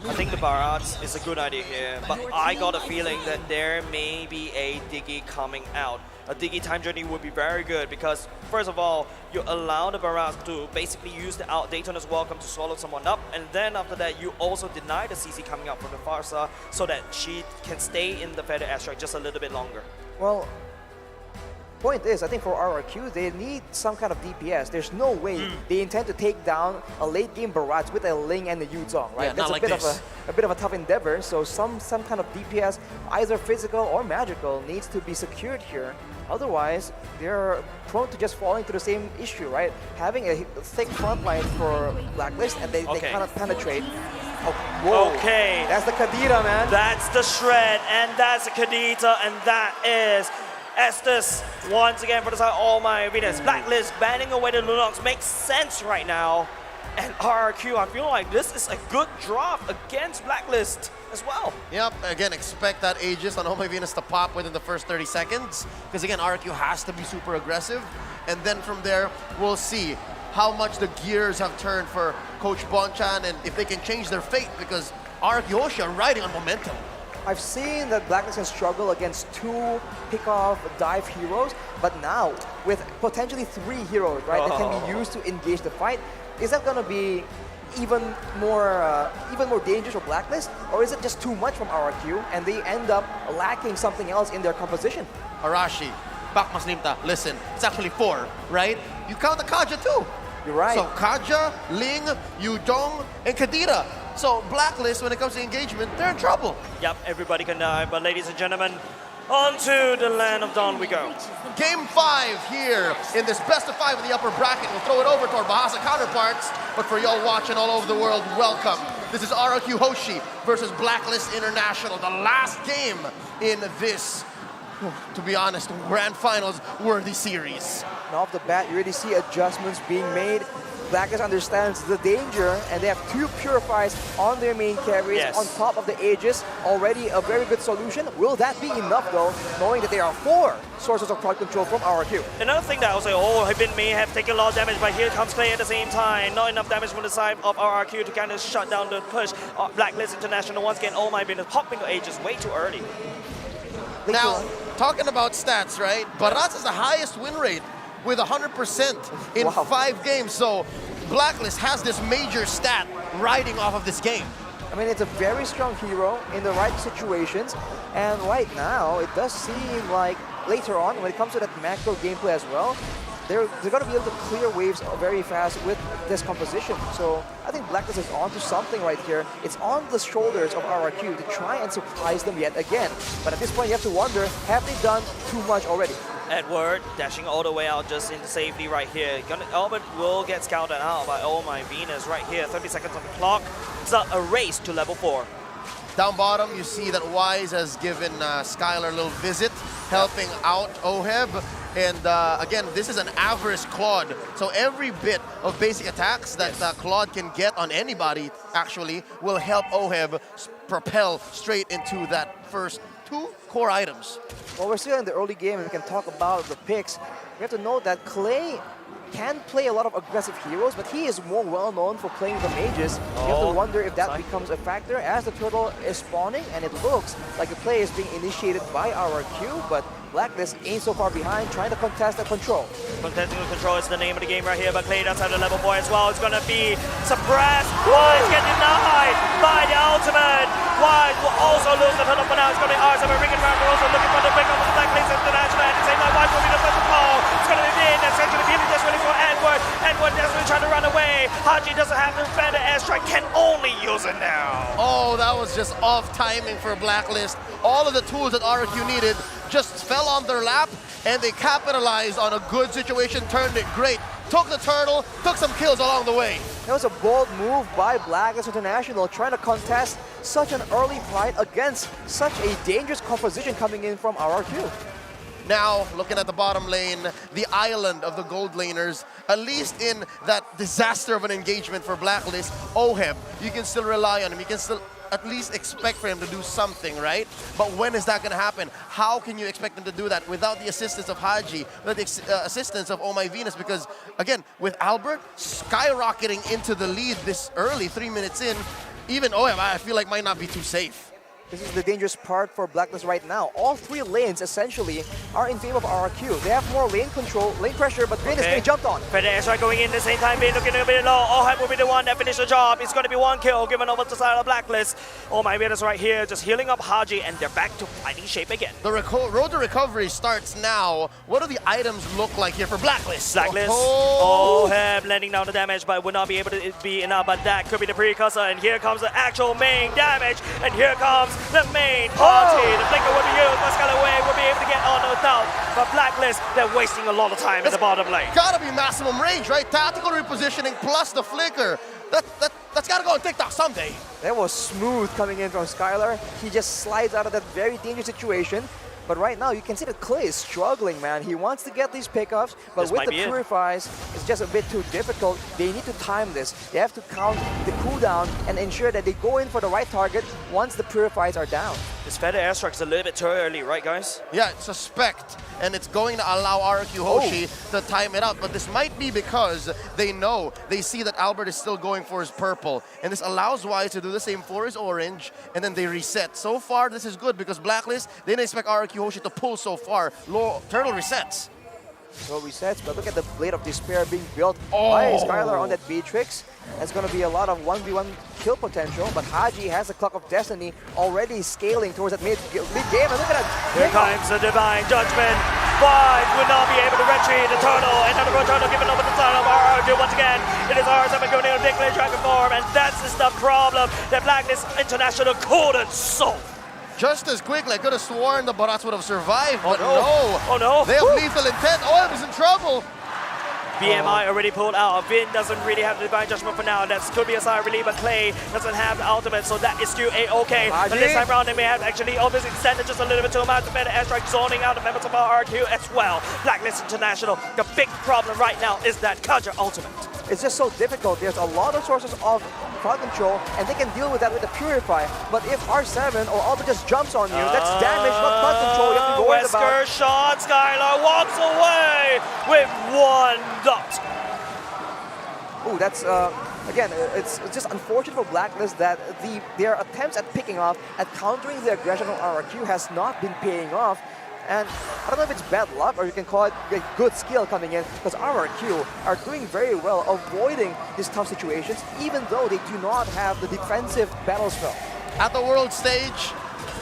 I think the Barats is a good idea here, but I got a feeling that there may be a Diggy coming out. A Diggy time journey would be very good because, first of all, you allow the Barats to basically use the Daytona's Welcome to swallow someone up, and then after that, you also deny the CC coming out from the Farsa so that she can stay in the Feather Airstrike just a little bit longer. Well, point is, I think for RRQ, they need some kind of DPS. There's no way they intend to take down a late game Barrage with a Ling and a Yuzong, right? Yeah, That's not like a bit of a tough endeavor. So some kind of DPS, either physical or magical, needs to be secured here. Otherwise, they're prone to just falling to the same issue, right? Having a thick front line for Blacklist, and they cannot penetrate. Oh, whoa. Okay. That's the Kadira, man. That's the Shred, and that's the Kadita, and that is Estes once again for the side. Oh my goodness. Blacklist banning away the Lunox makes sense right now. And RRQ, I feel like this is a good drop against Blacklist as well. Yep, again, expect that Aegis on Oh My Venus to pop within the first 30 seconds. Because again, RRQ has to be super aggressive. And then from there, we'll see how much the gears have turned for Coach Bonchan and if they can change their fate, because RRQ Hoshi are riding on momentum. I've seen that Blacklist can struggle against 2 pick-off dive heroes, but now with potentially 3 heroes, right, that can be used to engage the fight, is that going to be even more dangerous for Blacklist, or is it just too much from RRQ and they end up lacking something else in their composition? Arashi, Bakmas Nimta, listen, it's actually 4, right? You count the Kaja too. You're right. So Kaja, Ling, Yudong, and Kadira. So Blacklist, when it comes to engagement, they're in trouble. Yep, everybody can die, but ladies and gentlemen, on to the land of Dawn we go. Game 5 here in this best of 5 in the upper bracket. We'll throw it over to our Bahasa counterparts, but for y'all watching all over the world, welcome. This is RRQ Hoshi versus Blacklist International, the last game in this, to be honest, grand finals worthy series. And off the bat, you already see adjustments being made. Blacklist understands the danger, and they have 2 Purifies on their main carries on top of the Aegis. Already a very good solution. Will that be enough, though, knowing that there are 4 sources of crowd control from RRQ? Another thing that I was like, oh, Habin may have taken a lot of damage, but here comes Clay at the same time. Not enough damage from the side of RRQ to kind of shut down the push. Blacklist International once again, oh my goodness, popping the Aegis way too early. Now, talking about stats, right? Barat is the highest win rate with 100% in 5 games. So Blacklist has this major stat riding off of this game. I mean, it's a very strong hero in the right situations. And right now, it does seem like later on, when it comes to that macro gameplay as well, they're going to be able to clear waves very fast with this composition. So I think Blacklist is onto something right here. It's on the shoulders of RRQ to try and surprise them yet again. But at this point, you have to wonder, have they done too much already? Edward dashing all the way out just into safety right here. Albert will get scouted out by Oh My Venus right here. 30 seconds on the clock. It's a race to level 4. Down bottom, you see that Wise has given Skylar a little visit, helping out OHEB. And again, this is an Avarice Claude. So every bit of basic attacks that Claude can get on anybody, actually, will help OHEB propel straight into that first 2 core items. Well, we're still in the early game and we can talk about the picks. We have to note that Clay can play a lot of aggressive heroes, but he is more well known for playing the mages. You have to wonder if that becomes a factor as the turtle is spawning, and it looks like the play is being initiated by RRQ, but Blacklist ain't so far behind, trying to contest the control. Contesting the control is the name of the game right here, but Clay does have the level 4 as well. It's going to be suppressed. Wise get denied by the ultimate. Wise will also lose the turtle for now. It's going to be RSM and Ring and Round. We're also looking for the pick up of the Blacklist International. At the same time, Wise will be the first to fall. It's going to be in. That's going to be just ready for Edward. Edward desperately trying to run away. Haji doesn't have to defend the airstrike, can only use it now. Oh, that was just off timing for Blacklist. All of the tools that RRQ needed just fell on their lap, and they capitalized on a good situation, turned it great. Took the turtle, took some kills along the way. That was a bold move by Blacklist International, trying to contest such an early fight against such a dangerous composition coming in from RRQ. Now, looking at the bottom lane, the island of the gold laners, at least in that disaster of an engagement for Blacklist, OHEB, you can still rely on him. You can still at least expect for him to do something, right? But when is that going to happen? How can you expect him to do that without the assistance of Haji, without the assistance of Oh My Venus? Because, again, with Albert skyrocketing into the lead this early, 3 minutes in, even OHEB, I feel like might not be too safe. This is the dangerous part for Blacklist right now. All three lanes essentially are in favor of RRQ. They have more lane control, lane pressure, but Vin is getting jumped on. Fed airstrike going in at the same time, Vin looking a bit low. Oheb will be the one that finishes the job. It's going to be one kill given over to the side of Blacklist. Oh my goodness, right here, just healing up Haji, and they're back to fighting shape again. The road to recovery starts now. What do the items look like here for Blacklist? Blacklist, Oheb landing down the damage, but would not be able to be enough, but that could be the precursor, and here comes the actual main damage, and here comes the main party. The flicker will be used, but Skyway will be able to get on the top. But Blacklist, they're wasting a lot of time in the bottom lane. Gotta be maximum range, right? Tactical repositioning plus the flicker. That's gotta go on TikTok someday. That was smooth coming in from Skylar. He just slides out of that very dangerous situation. But right now, you can see that Clay is struggling, man. He wants to get these pickups, but with the Purifies, it's just a bit too difficult. They need to time this. They have to count the cooldown and ensure that they go in for the right target once the Purifies are down. This feather airstrike is a little bit too early, right, guys? Yeah, it's suspect, and it's going to allow RRQ Hoshi to time it up. But this might be because they see that Albert is still going for his purple, and this allows Wise to do the same for his orange, and then they reset. So far, this is good because Blacklist, they didn't expect RRQ Hoshi to pull so far. Low turtle resets. So resets, but look at the Blade of Despair being built by Skylar on that Beatrix. That's going to be a lot of 1v1 kill potential, but Haji has the Clock of Destiny already scaling towards that mid-game, and look at that. Here comes the Divine Judgment. Wise will not be able to retrieve the turtle. Another turtle given over the side of RRQ once again. It is R7 going in a ridiculous dragon form, and that's the problem that Blacklist International couldn't solve. Just as quickly, I could have sworn the Barats would have survived, but no. Oh no. They have lethal intent. Oh, I was in trouble. BMI already pulled out. Vin doesn't really have the Divine Judgment for now. That could be a side relief, but Clay doesn't have the ultimate, so that is still A-okay. But this time around, they may have actually obviously extended just a little bit too much. The better airstrike zoning out the members of RRQ as well. Blacklist International, the big problem right now is that Kaja ultimate. It's just so difficult. There's a lot of sources of crowd control, and they can deal with that with the Purify. But if R7 or Albert just jumps on you, that's damage, not crowd control. You have to worry about. Wesker shot, Skylar walks away with one dot. Ooh, that's again, it's just unfortunate for Blacklist that their attempts at picking off, at countering the aggression of RRQ has not been paying off. And I don't know if it's bad luck or you can call it a good skill coming in, because RRQ are doing very well avoiding these tough situations, even though they do not have the defensive battle spell. At the world stage,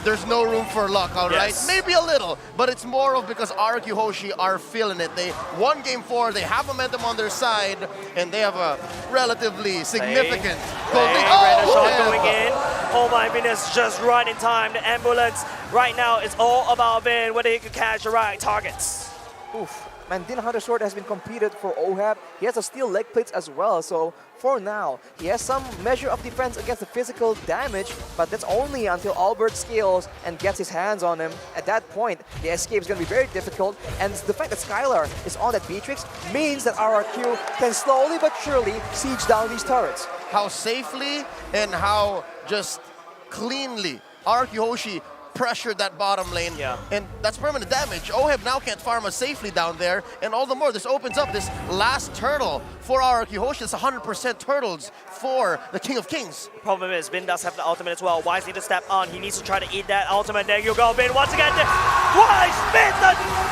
there's no room for luck, all right? Maybe a little, but it's more of because RRQ Hoshi are feeling it. They won game 4, they have momentum on their side, and they have a relatively significant shot going in. Oh my goodness, just right in time. The ambulance right now is all about Vin, whether he can catch the right targets. Oof. Man, Din Hunter Sword has been completed for Oheb. He has a steel leg plates as well, so for now, he has some measure of defense against the physical damage, but that's only until Albert scales and gets his hands on him. At that point, the escape is going to be very difficult, and the fact that Skylar is on that Beatrix means that RRQ can slowly but surely siege down these turrets. How safely and how just cleanly RRQ Hoshi pressured that bottom lane, and that's permanent damage. Oheb now can't farm us safely down there, and all the more this opens up this last turtle for RRQ Hoshi. It's 100% turtles for the King of Kings. Problem is, Vin does have the ultimate as well. Wise needs to step on. He needs to try to eat that ultimate. There you go, Vin. Once again, Wise, Vin,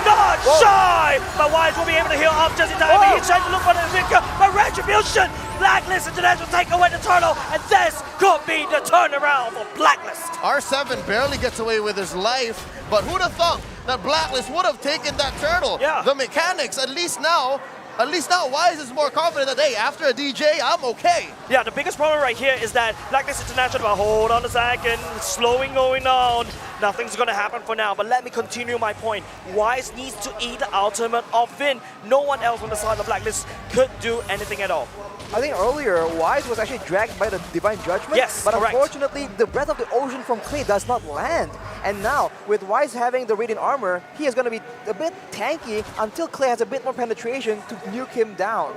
not shy! But Wise will be able to heal up just in time. He's trying to look for the victor, but Retribution! Blacklist International take away the turtle, and this could be the turnaround for Blacklist. R7 barely gets away with his life, but who'd have thought that Blacklist would have taken that turtle? Yeah. The mechanics, at least now, Wise is more confident that, hey, after a DJ, I'm okay. Yeah, the biggest problem right here is that Blacklist International, hold on a second, slowing going on. Nothing's gonna happen for now, but let me continue my point. Wise needs to eat the ultimate of Vin. No one else on the side of Blacklist could do anything at all. I think earlier, Wise was actually dragged by the Divine Judgment. Yes, but correct. Unfortunately, the Breath of the Ocean from Clay does not land. And now, with Wise having the Radiant Armor, he is going to be a bit tanky until Clay has a bit more penetration to nuke him down.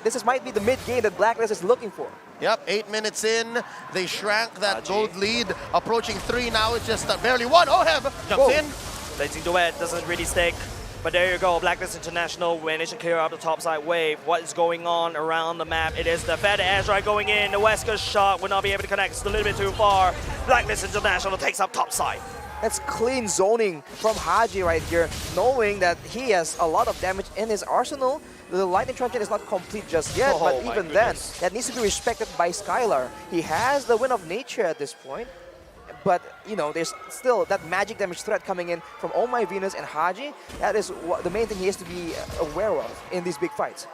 This might be the mid-game that Blacklist is looking for. Yep, 8 minutes in, they shrank that gold lead, approaching 3 now. It's just barely 1. Oheb jumps in. Blazing Duet doesn't really stick. But there you go, Blacklist International managed to clear up the top side wave. What is going on around the map? It is the Fed airstrike going in. The Wesker shot will not be able to connect. It's a little bit too far. Blacklist International takes up top side. That's clean zoning from Haji right here, knowing that he has a lot of damage in his arsenal. The lightning transient is not complete just yet, Oh, but my even then, goodness. that needs to be respected by Skylar. He has the Wind of Nature at this point, but you know, there's still that magic damage threat coming in from Oh My Venus and Haji. That is the main thing he has to be aware of in these big fights.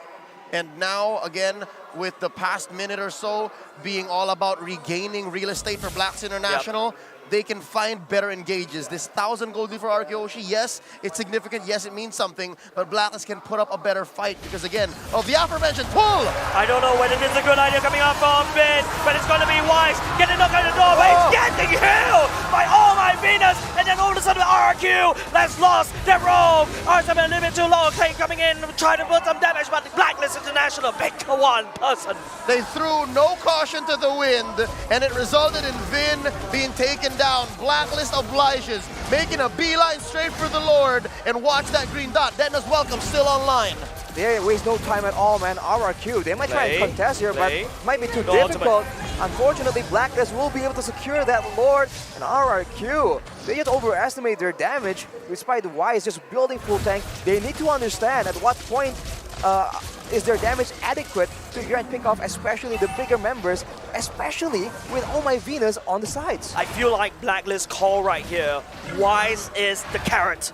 And now, again, with the past minute or so being all about regaining real estate for Blacks International, they can find better engages. This 1,000 gold lead for RQ Hoshi, yes, it's significant, yes, it means something, but Blacklist can put up a better fight because, again, of the aforementioned pull! I don't know whether this is a good idea coming up from Vin, but it's going to be Wise. Get a knock on the door, but he's getting healed by Oh My Venus, and then all of a sudden RQ that's lost their roam. R7 a little bit too low, Clay coming in, trying to put some damage, but Blacklist International picked one person. They threw no caution to the wind, and it resulted in Vin being taken down. Blacklist obliges, making a beeline straight for the Lord, and watch that green dot. Dennis Welcome still online. They waste no time at all, man. RRQ, they might try and contest here, but might be too difficult. Unfortunately, Blacklist will be able to secure that Lord, and RRQ, they just overestimate their damage, despite Wise just building full tank. They need to understand at what point is their damage adequate to try and pick off especially the bigger members, especially with Oh My Venus on the sides. I feel like Blacklist call right here. Wise is the carrot.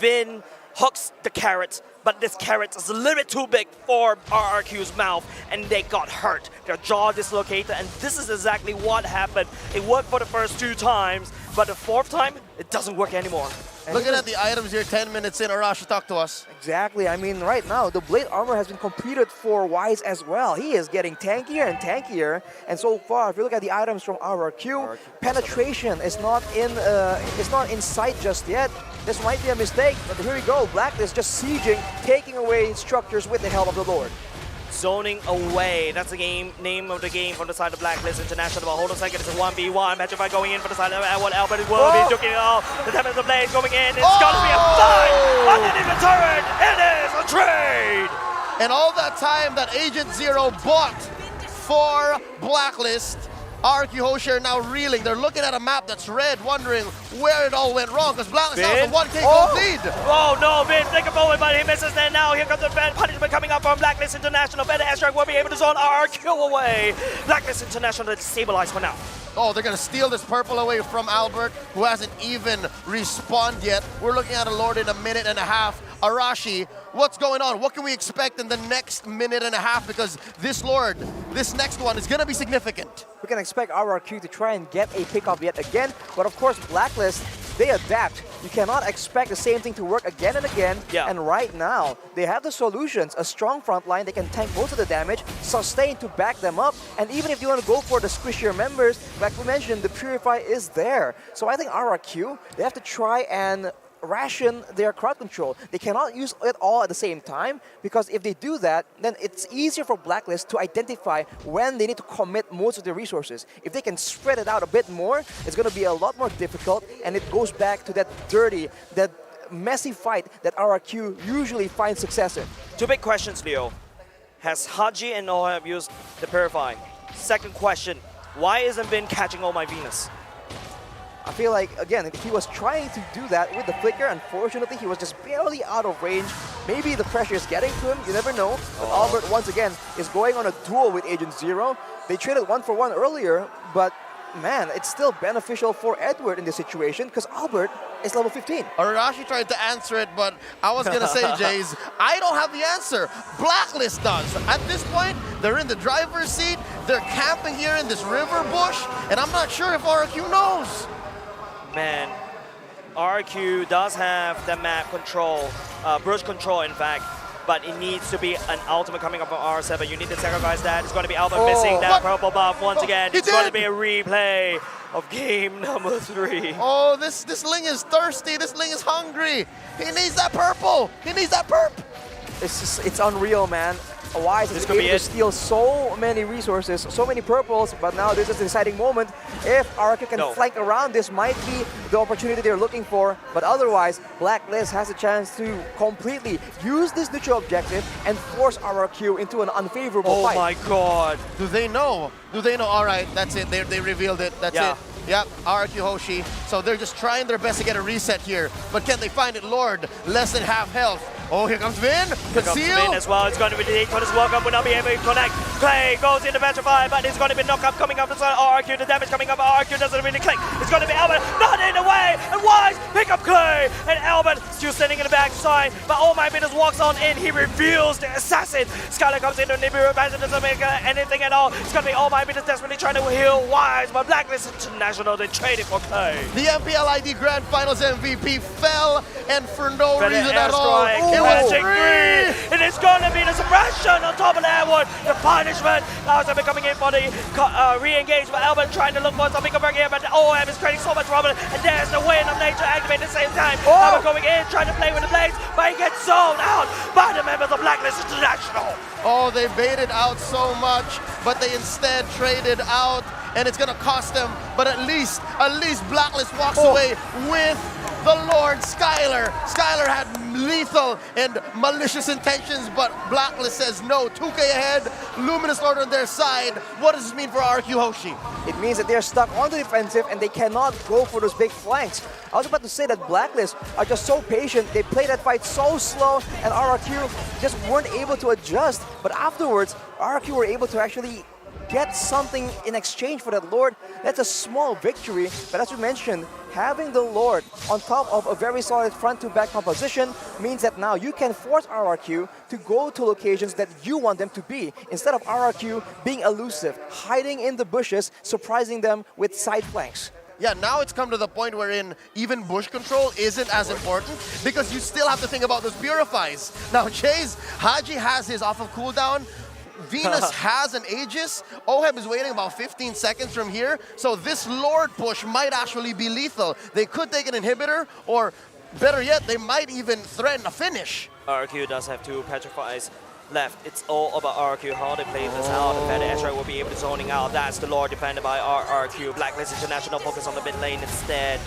Vin hooks the carrot, but this carrot is a little bit too big for RRQ's mouth, and they got hurt. Their jaw dislocated, and this is exactly what happened. It worked for the first 2 times, but the 4th time, it doesn't work anymore. Looking at the items here, 10 minutes in, Arashi, talk to us. Exactly, I mean, right now, the Blade Armor has been completed for Wise as well. He is getting tankier and tankier, and so far, if you look at the items from RRQ, penetration is not in sight just yet. This might be a mistake, but here we go. Blacklist just sieging, taking away structures with the help of the Lord. Zoning away. That's the name of the game from the side of Blacklist International. But hold on a second, it's a 1v1. Petrify going in for the side of Edward Albert will be duking it off. The damage of the blade going in. It's gonna be a fight underneath the turret. It is a trade. And all that time that Agent Zero bought for Blacklist, RQ Hoshi are now reeling. They're looking at a map that's red, wondering where it all went wrong, because Blacklist has a 1K gold lead. Oh no, Vin, take a forward, but he misses. And now here comes the Fed punishment coming up from Blacklist International. Better airstrike will be able to zone RQ away. Blacklist International to stabilize for now. Oh, they're going to steal this purple away from Albert, who hasn't even respawned yet. We're looking at a Lord in a minute and a half. Arashi, what's going on? What can we expect in the next minute and a half? Because this Lord, this next one is going to be significant. We can expect RRQ to try and get a pickup yet again, but of course, Blacklist, they adapt. You cannot expect the same thing to work again and again. And right now, they have the solutions. A strong front line, they can tank most of the damage, sustain to back them up, and even if you want to go for the squishier members, like we mentioned, the Purify is there. So I think RRQ, they have to try and ration their crowd control. They cannot use it all at the same time, because if they do that, then it's easier for Blacklist to identify when they need to commit most of their resources. If they can spread it out a bit more, it's going to be a lot more difficult, and it goes back to that dirty, that messy fight that RRQ usually finds success in. 2 big questions, Leo. Has Haji and Noah used the Purify? Second question, why isn't Vin catching Oh My Venus? I feel like, again, if he was trying to do that with the flicker, unfortunately, he was just barely out of range. Maybe the pressure is getting to him, you never know. But Albert, once again, is going on a duel with Agent Zero. They traded 1-for-1 earlier, but man, it's still beneficial for Edward in this situation, because Albert is level 15. Arashi tried to answer it, but I was going to say, Jays, I don't have the answer. Blacklist does. At this point, they're in the driver's seat. They're camping here in this river bush, and I'm not sure if RQ knows. Man, RQ does have the map control, brush control in fact, but it needs to be an ultimate coming up from R7. You need to sacrifice that. It's going to be Albert missing that purple buff once again. It's going to be a replay of game number 3. Oh, this Ling is thirsty. This Ling is hungry. He needs that purple. He needs that perp. It's unreal, man. Wise is able to steal so many resources, so many purples, but now this is the deciding moment. If RRQ can flank around, this might be the opportunity they're looking for, but otherwise, Blacklist has a chance to completely use this neutral objective and force RRQ into an unfavorable fight. Oh my god. Do they know? Do they know? All right, that's it. They revealed it. That's it. Yep, RRQ Hoshi. So they're just trying their best to get a reset here. But can they find it? Lord, less than half health. Oh, here comes Vin. Here comes Vin as well. It's going to be the Icon as welcome. Will not be able to connect. Clay goes into Petrify, but it's going to be knockup coming up the side. RRQ, the damage coming up. RRQ doesn't really click. It's going to be Albert. Not in the way. And Wise pick up Clay. And Albert still standing in the backside. But oh my goodness, walks on in. He reveals the assassin. Skylar comes in. Nibiru doesn't make anything at all. It's going to be oh my goodness, desperately trying to heal Wise. But Blacklist International, they traded for Clay. The MPLID Grand Finals MVP fell, and for no reason at all, it was free. And it's going to be the suppression on top of that one. The punishment. Now it's coming in for the re-engage, but Albert trying to look for something over here, but OM is creating so much trouble. And there's the Wind of Nature activated at the same time. Albert going in, trying to play with the blades, but he gets zoned out by the members of Blacklist International. Oh, they baited out so much, but they instead traded out, and it's gonna cost them. But at least Blacklist walks away with the Lord Skylar. Skylar had lethal and malicious intentions, but Blacklist says no. 2K ahead, Luminous Lord on their side. What does this mean for RQ Hoshi? It means that they're stuck on the defensive and they cannot go for those big flanks. I was about to say that Blacklist are just so patient. They play that fight so slow, and RRQ just weren't able to adjust. But afterwards, RRQ were able to actually get something in exchange for that Lord. That's a small victory, but as you mentioned, having the Lord on top of a very solid front-to-back composition means that now you can force RRQ to go to locations that you want them to be, instead of RRQ being elusive, hiding in the bushes, surprising them with side flanks. Yeah, now it's come to the point wherein even bush control isn't as important because you still have to think about those purifies. Now, Chase, Haji has his off of cooldown. Venus has an Aegis. Oheb is waiting about 15 seconds from here. So this Lord push might actually be lethal. They could take an inhibitor, or better yet, they might even threaten a finish. RQ does have 2 Petrifies left. It's all about RQ, how they play this out. The Fed Ezra will be able to zoning out. That's the Lord defended by RQ. Blacklist International focus on the mid lane instead.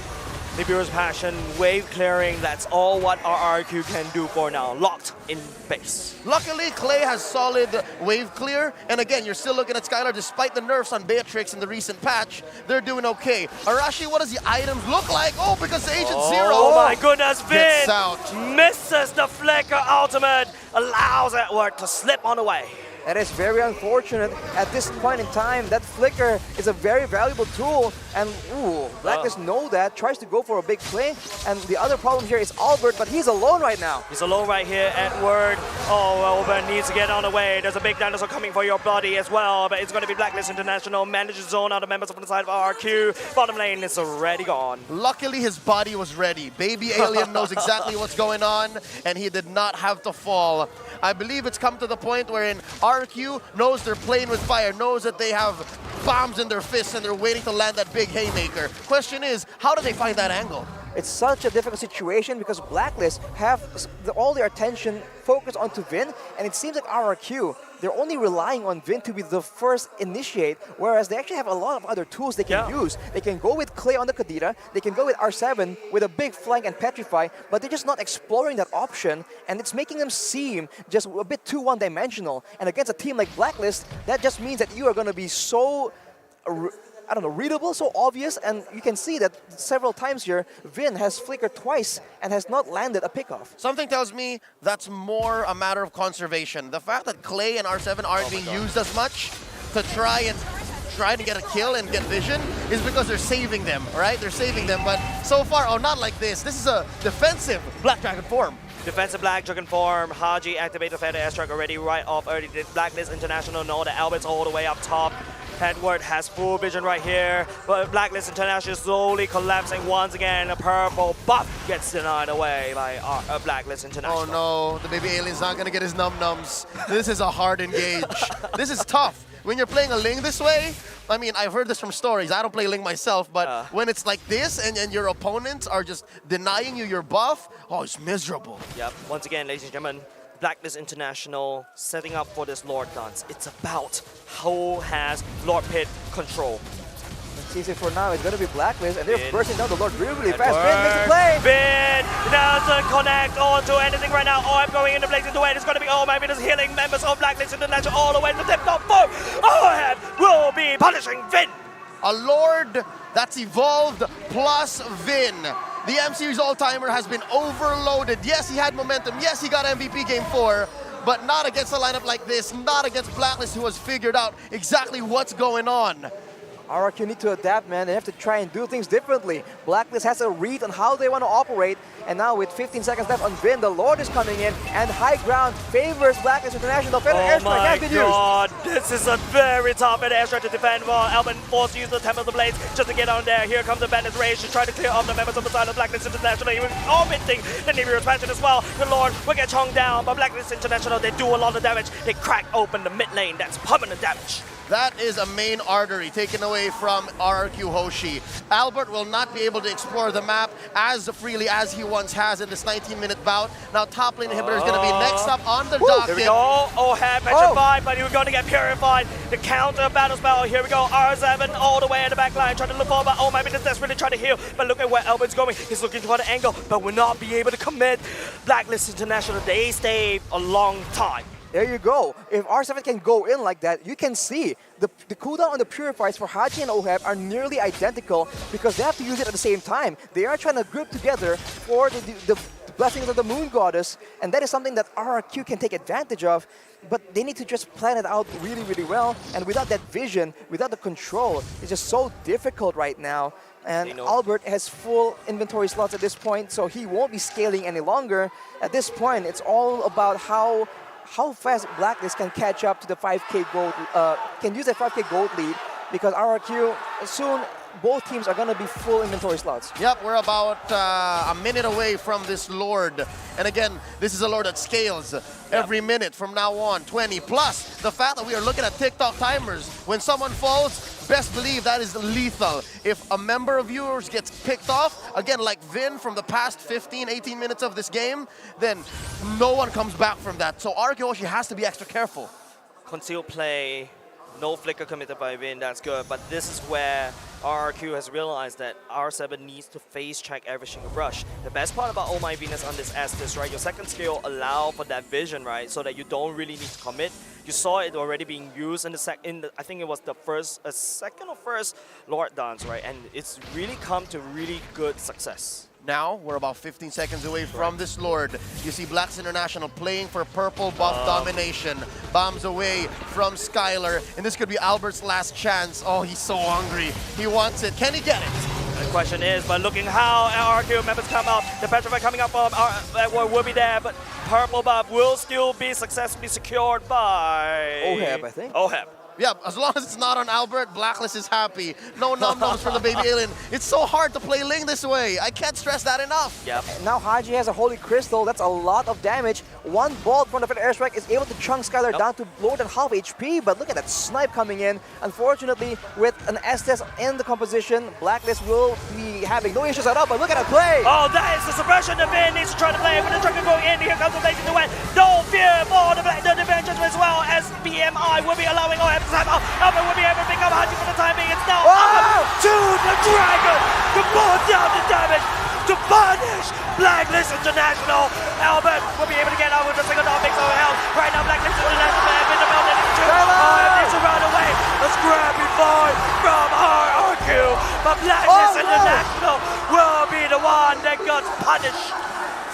Nibiru's passion, wave clearing, that's all what RRQ can do for now. Locked in base. Luckily, Clay has solid wave clear. And again, you're still looking at Skylar, despite the nerfs on Beatrix in the recent patch, they're doing okay. Arashi, what does the items look like? Oh, because Agent Zero. Oh my goodness, Vin out. misses the Flicker ultimate, allows Edward to slip on the way. That is very unfortunate. At this point in time, that flicker is a very valuable tool, and Blacklist know that, tries to go for a big play, and the other problem here is Albert, but he's alone right now. He's alone right here, Edward. Oh, Albert needs to get on the way. There's a big dinosaur coming for your body as well, but it's going to be Blacklist International, manages zone out the members from the side of RQ. Bottom lane is already gone. Luckily, his body was ready. Baby Alien knows exactly what's going on, and he did not have to fall. I believe it's come to the point wherein RQ knows they're playing with fire, knows that they have bombs in their fists and they're waiting to land that big haymaker. Question is, how do they find that angle? It's such a difficult situation because Blacklist have all their attention focused onto Vin, and it seems like RRQ, they're only relying on Vin to be the first initiate, whereas they actually have a lot of other tools they can use. They can go with Clay on the Kadira, they can go with R7 with a big flank and Petrify, but they're just not exploring that option, and it's making them seem just a bit too one-dimensional. And against a team like Blacklist, that just means that you are going to be so I don't know, readable, so obvious, and you can see that several times here, Vin has flickered twice and has not landed a pickoff. Something tells me that's more a matter of conservation. The fact that Clay and R7 aren't being used as much to try to get a kill and get vision is because they're saving them, right? They're saving them, but so far, not like this. This is a defensive Black Dragon form. Defensive Black Dragon form. Haji activated the Feather Airstrike already right off early. Blacklist International know that Albert's all the way up top. Edward has full vision right here, but Blacklist International slowly collapsing once again. A purple buff gets denied away by Blacklist International. Oh no, the baby alien's not gonna get his num-nums. This is a hard engage. This is tough. When you're playing a Ling this way, I mean, I've heard this from stories. I don't play Ling myself, but when it's like this and your opponents are just denying you your buff, oh, it's miserable. Yep, once again, ladies and gentlemen, Blacklist International setting up for this Lord dance. It's about who has Lord Pit control. It's easy for now. It's going to be Blacklist, and they're Vin. bursting down the Lord really It fast. Vin makes the play. Vin doesn't connect onto anything right now. OM going into place into it. It's going to be OM is healing members of Blacklist International all the way to the top 4. OM will be punishing Vin. A Lord that's evolved plus Vin. The M Series All-Timer has been overloaded. Yes, he had momentum. Yes, he got MVP Game 4. But not against a lineup like this. Not against Blacklist, who has figured out exactly what's going on. RRQ need to adapt, man. They have to try and do things differently. Blacklist has a read on how they want to operate. And now with 15 seconds left on Vin, the Lord is coming in. And high ground favors Blacklist International. Feather airstrike has been used. Oh my god, this is a very tough airstrike to defend while Alvin forced to use the Temple of the Blades just to get on there. Here comes the Bandit Rage to try to clear off the members of the side of Blacklist International. He was orbiting the Navy expansion as well. The Lord will get chonged down, but Blacklist International, they do a lot of damage. They crack open the mid lane. That's permanent damage. That is a main artery taken away from RRQ Hoshi. Albert will not be able to explore the map as freely as he once has in this 19-minute bout. Now top lane inhibitor is going to be next up on the docket. Here we go. OHAP petrified, but he was going to get purified. The counter battle spell. Here we go. R7 all the way in the back line, trying to look forward. Oh my goodness, that's really trying to heal. But look at where Albert's going. He's looking for the angle, but will not be able to commit. Blacklist International, they stayed a long time. There you go. If R7 can go in like that, you can see the cooldown on the Purifiers for Haji and OHAP are nearly identical because they have to use it at the same time. They are trying to group together for the blessings of the Moon Goddess, and that is something that RRQ can take advantage of, but they need to just plan it out really, really well, and without that vision, without the control, it's just so difficult right now. And Albert has full inventory slots at this point, so he won't be scaling any longer. At this point, it's all about how fast Blacklist can catch up to the 5k gold, can use that 5k gold lead, because RRQ soon both teams are going to be full inventory slots. Yep, we're about a minute away from this Lord. And again, this is a Lord that scales every minute from now on, 20. Plus, the fact that we are looking at TikTok timers. When someone falls, best believe that is lethal. If a member of viewers gets picked off, again, like Vin from the past 15, 18 minutes of this game, then no one comes back from that. So RRQ Hoshi has to be extra careful. Concealed play, no flicker committed by Vin, that's good. But this is where RRQ has realized that R7 needs to face check every single rush. The best part about Oh My Venus on this Estes, right? Your second skill allow for that vision, right? So that you don't really need to commit. You saw it already being used in the I think it was the second or first Lord dance, right? And it's really come to really good success. Now, we're about 15 seconds away from this Lord. You see Blacks International playing for purple buff domination. Bombs away from Skylar, and this could be Albert's last chance. Oh, he's so hungry. He wants it. Can he get it? The question is, but looking how RRQ members come up, the Petrify coming up from Edward will be there, but purple buff will still be successfully secured by OHAP, I think. OHAP. Yeah, as long as it's not on Albert, Blacklist is happy. No num-nums for the baby alien. It's so hard to play Ling this way. I can't stress that enough. Yep. Now Haji has a Holy Crystal. That's a lot of damage. One bolt from the Feather airstrike is able to chunk Skylar down to lower than half HP, but look at that snipe coming in. Unfortunately, with an Estes in the composition, Blacklist will be having no issues at all, but look at that play! Oh, that is the suppression the Vin needs to try to play. With the trucker going in, here comes the Blazing to win. No fear for the defense as well, as BMI will be allowing OM to time out. Albert will be able to pick up Haji for the time being. It's now up to the Dragon to pull down the damage to punish Blacklist International. Albert will be able to get out with the single dog mix over health. Right now, Blacklist International have been developed into two. OM needs to run away. A scrappy fight from RRQ. But Blacklist International will be the one that gets punished.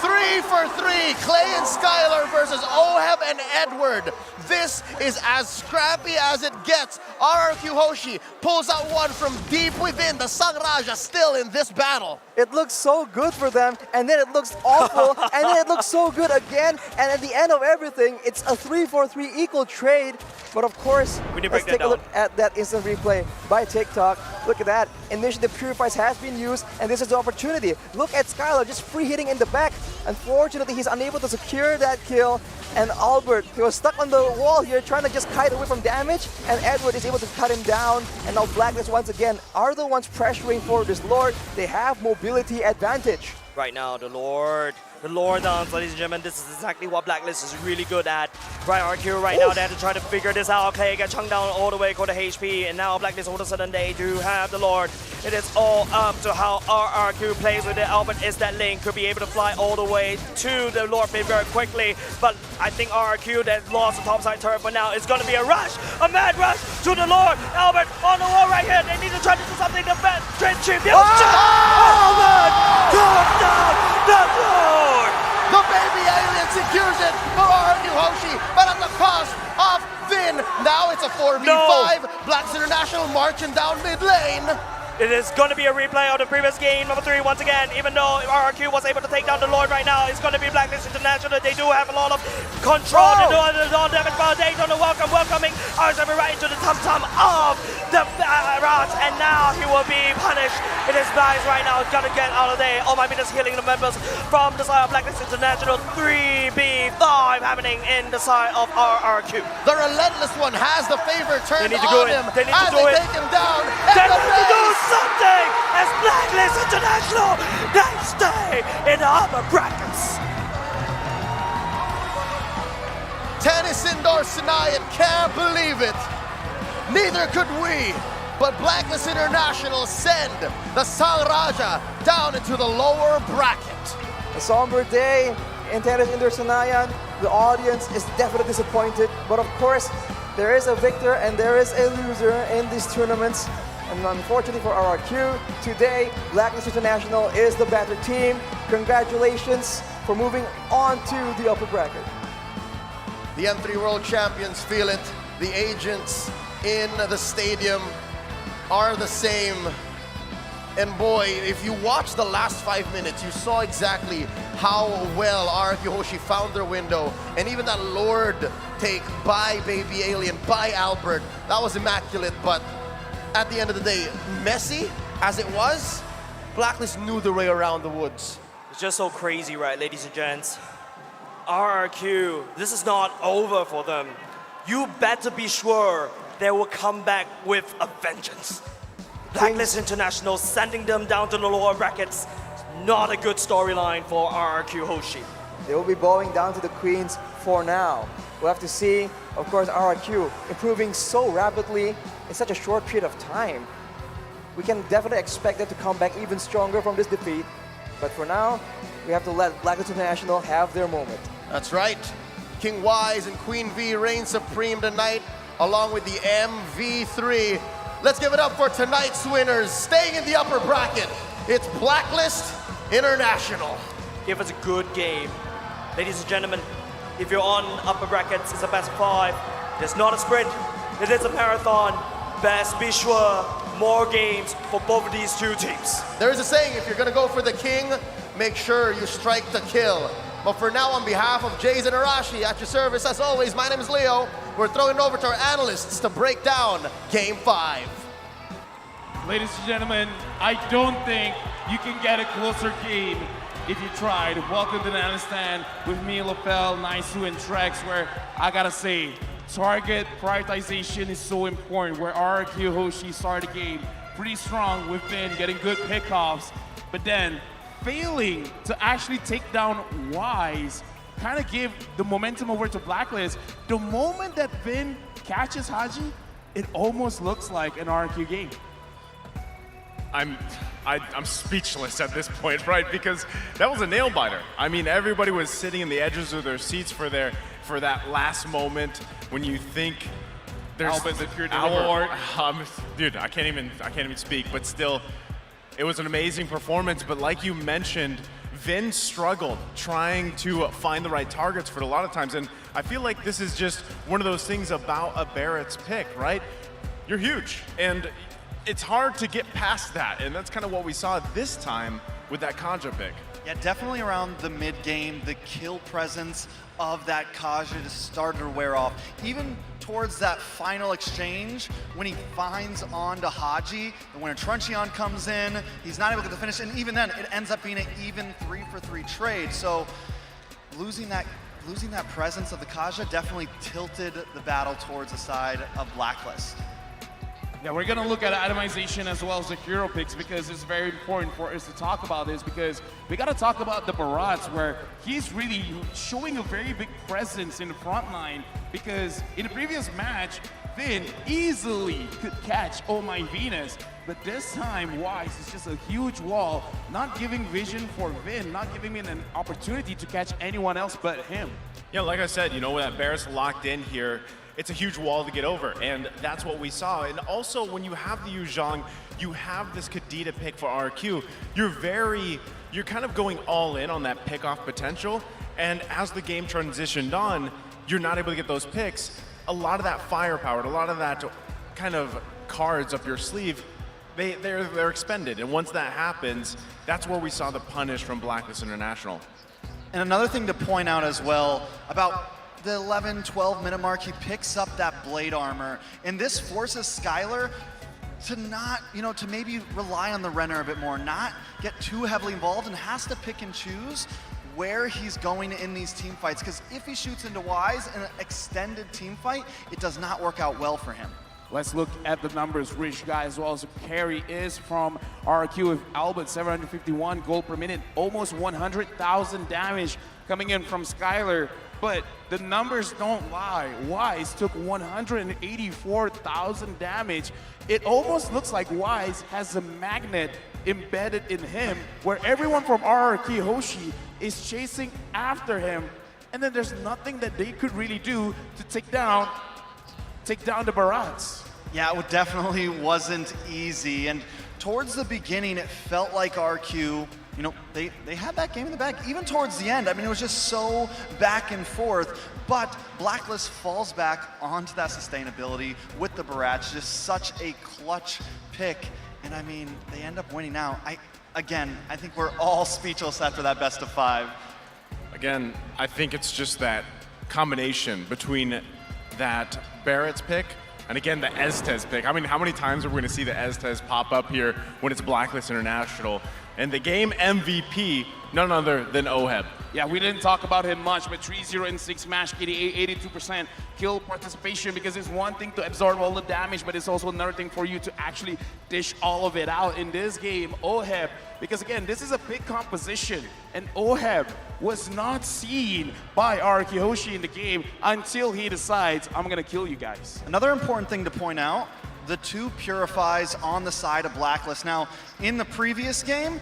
3 for 3, Clay and Skylar versus OHAP and Edward. This is as scrappy as it gets. RRQ Hoshi pulls out one from deep within. The Sang Raja still in this battle. It looks so good for them, and then it looks awful, and then it looks so good again, and at the end of everything, it's a 3-4-3 equal trade. But of course, let's take a look at that instant replay by TikTok. Look at that. Initially, the Purifiers has been used, and this is the opportunity. Look at Skylar just free hitting in the back. Unfortunately, he's unable to secure that kill. And Albert, he was stuck on the wall here, trying to just kite away from damage, and Edward is able to cut him down. And now Blacklist once again are the ones pressuring for this Lord. They have mobility advantage. Right now, the Lord The lore dance, ladies and gentlemen, this is exactly what Blacklist is really good at. Right, RQ right now, they have to try to figure this out. Okay, get chunked down all the way, go to HP, and now Blacklist all of a sudden they do have the Lord. It is all up to how RRQ plays with it. Albert is that lane, could be able to fly all the way to the Lord pit very quickly, but I think RRQ that lost the topside turret, but now it's going to be a rush, a mad rush to the Lord. Albert on the wall right here, they need to try to do something to defend Tribute. Albert took down the Lord! The baby alien secures it for RRQ Hoshi, but at the cost of Vin. Now it's a 4v5. No. Blacks International marching down mid lane. It is going to be a replay of the previous game, number 3, once again. Even though RRQ was able to take down the Lord right now, it's going to be Blacklist International. They do have a lot of control. They do have a lot of damage, but they don't know welcoming R7 right into the tum-tum of the Rats, and now he will be punished. It is nice right now. Got to get out of there. Oh my goodness, healing the members from the side of Blacklist International. 3v5 happening in the side of RRQ. The relentless one has the favor turned They need to do on it. him They need to as do they it. take him down. They And the need to do base. something as Blacklist International, they stay in the upper brackets. Tennis indoor Sinayan can't believe it. Neither could we. But Blacklist International send the Sang Raja down into the lower bracket. A somber day in Tennis Indoor Senayan. The audience is definitely disappointed, but of course, there is a victor and there is a loser in these tournaments. And unfortunately for RRQ, today, Blacklist International is the better team. Congratulations for moving on to the upper bracket. The M3 World Champions feel it. The agents in the stadium are the same. And boy, if you watch the last 5 minutes, you saw exactly how well RRQ Hoshi found their window. And even that Lord take by Baby Alien, by Albert, that was immaculate. But at the end of the day, messy as it was, Blacklist knew the way around the woods. It's just so crazy, right, ladies and gents? RRQ, this is not over for them. You better be sure they will come back with a vengeance. Blacklist International sending them down to the lower brackets. Not a good storyline for RRQ Hoshi. They will be bowing down to the Queens for now. We'll have to see, of course, RRQ improving so rapidly in such a short period of time. We can definitely expect them to come back even stronger from this defeat. But for now, we have to let Blacklist International have their moment. That's right. King Wise and Queen V reign supreme tonight, along with the MV3. Let's give it up for tonight's winners. Staying in the upper bracket, it's Blacklist International. Give us a good game. Ladies and gentlemen, if you're on upper brackets, it's a best of 5. There's not a sprint, it is a marathon. Best be sure, more games for both of these two teams. There is a saying, if you're gonna go for the king, make sure you strike the kill. But for now, on behalf of Jays and Arashi, at your service, as always, my name is Leo. We're throwing it over to our analysts to break down Game 5. Ladies and gentlemen, I don't think you can get a closer game if you tried. Welcome to the analyst stand with me, Lapel, Naisu, and Trex, where I gotta say, target prioritization is so important, where RRQ Hoshi started the game pretty strong with Vin, getting good pickoffs, but then failing to actually take down Wise, kind of give the momentum over to Blacklist. The moment that Vin catches Haji, it almost looks like an RRQ game. I'm speechless at this point, right? Because that was a nail biter. I mean, everybody was sitting in the edges of their seats for that last moment when you think there's Albert, the pure deliverer. Dude, I can't even speak. But still, it was an amazing performance. But like you mentioned, Vin struggled trying to find the right targets for a lot of times, and I feel like this is just one of those things about a Barrett's pick, right? You're huge, and it's hard to get past that, and that's kind of what we saw this time with that Kaja pick. Yeah, definitely around the mid-game, the kill presence of that Kaja just started to wear off. Even towards that final exchange, when he finds onto Haji, and when a Truncheon comes in, he's not able to get the finish, and even then, it ends up being an even 3-for-3 trade. So losing that presence of the Kaja definitely tilted the battle towards the side of Blacklist. Yeah, we're gonna look at itemization as well as the hero picks because it's very important for us to talk about this because we gotta talk about the Barats where he's really showing a very big presence in the front line because in the previous match, Vin easily could catch Oh My Venus, but this time Wise is just a huge wall, not giving vision for Vin, not giving him an opportunity to catch anyone else but him. Yeah, like I said, you know, when Barrett's locked in here, it's a huge wall to get over, and that's what we saw. And also, when you have the Yu Zhang, you have this Kadita pick for RQ, you're kind of going all in on that pick-off potential, and as the game transitioned on, you're not able to get those picks. A lot of that firepower, a lot of that kind of cards up your sleeve, they're expended, and once that happens, that's where we saw the punish from Blacklist International. And another thing to point out as well, about the 11, 12 minute mark, he picks up that blade armor. And this forces Skylar to not, to maybe rely on the Renner a bit more, not get too heavily involved, and has to pick and choose where he's going in these team fights. Because if he shoots into Wise in an extended team fight, it does not work out well for him. Let's look at the numbers. Rich guy as well as carry is from RQ with Albert, 751 gold per minute, almost 100,000 damage coming in from Skylar. But the numbers don't lie. Wise took 184,000 damage. It almost looks like Wise has a magnet embedded in him where everyone from RRQ Hoshi is chasing after him. And then there's nothing that they could really do to take down the Barats. Yeah, it definitely wasn't easy. And towards the beginning, it felt like RQ, they had that game in the bag. Even towards the end, I mean, it was just so back and forth. But Blacklist falls back onto that sustainability with the Barats. Just such a clutch pick. And I mean, they end up winning now. I think we're all speechless after that best of 5. Again, I think it's just that combination between that Barrett's pick and again the Estes pick. I mean, how many times are we going to see the Estes pop up here when it's Blacklist International? And the game MVP, none other than Oheb. Yeah, we didn't talk about him much, but 3-0 in 6 match, 82% kill participation, because it's one thing to absorb all the damage, but it's also another thing for you to actually dish all of it out in this game. Oheb, because again, this is a big composition, and Oheb was not seen by RRQ Hoshi in the game until he decides, I'm gonna kill you guys. Another important thing to point out, the 2 purifies on the side of Blacklist. Now, in the previous game,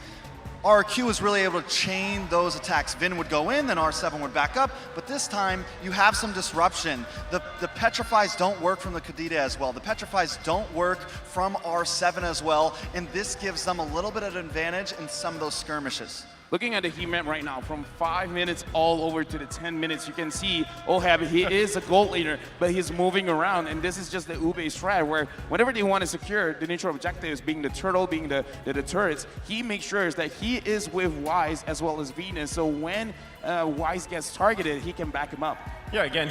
RQ was really able to chain those attacks. Vin would go in, then R7 would back up, but this time you have some disruption. The Petrifies don't work from the Kadita as well. The Petrifies don't work from R7 as well, and this gives them a little bit of an advantage in some of those skirmishes. Looking at the heat map right now, from 5 minutes all over to the 10 minutes, you can see Oheb, he is a gold laner, but he's moving around, and this is just the Ube strat, where whenever they want to secure the neutral objectives, being the turtle, being the turrets, he makes sure that he is with Wise as well as Venus, so when Wise gets targeted, he can back him up. Yeah, again,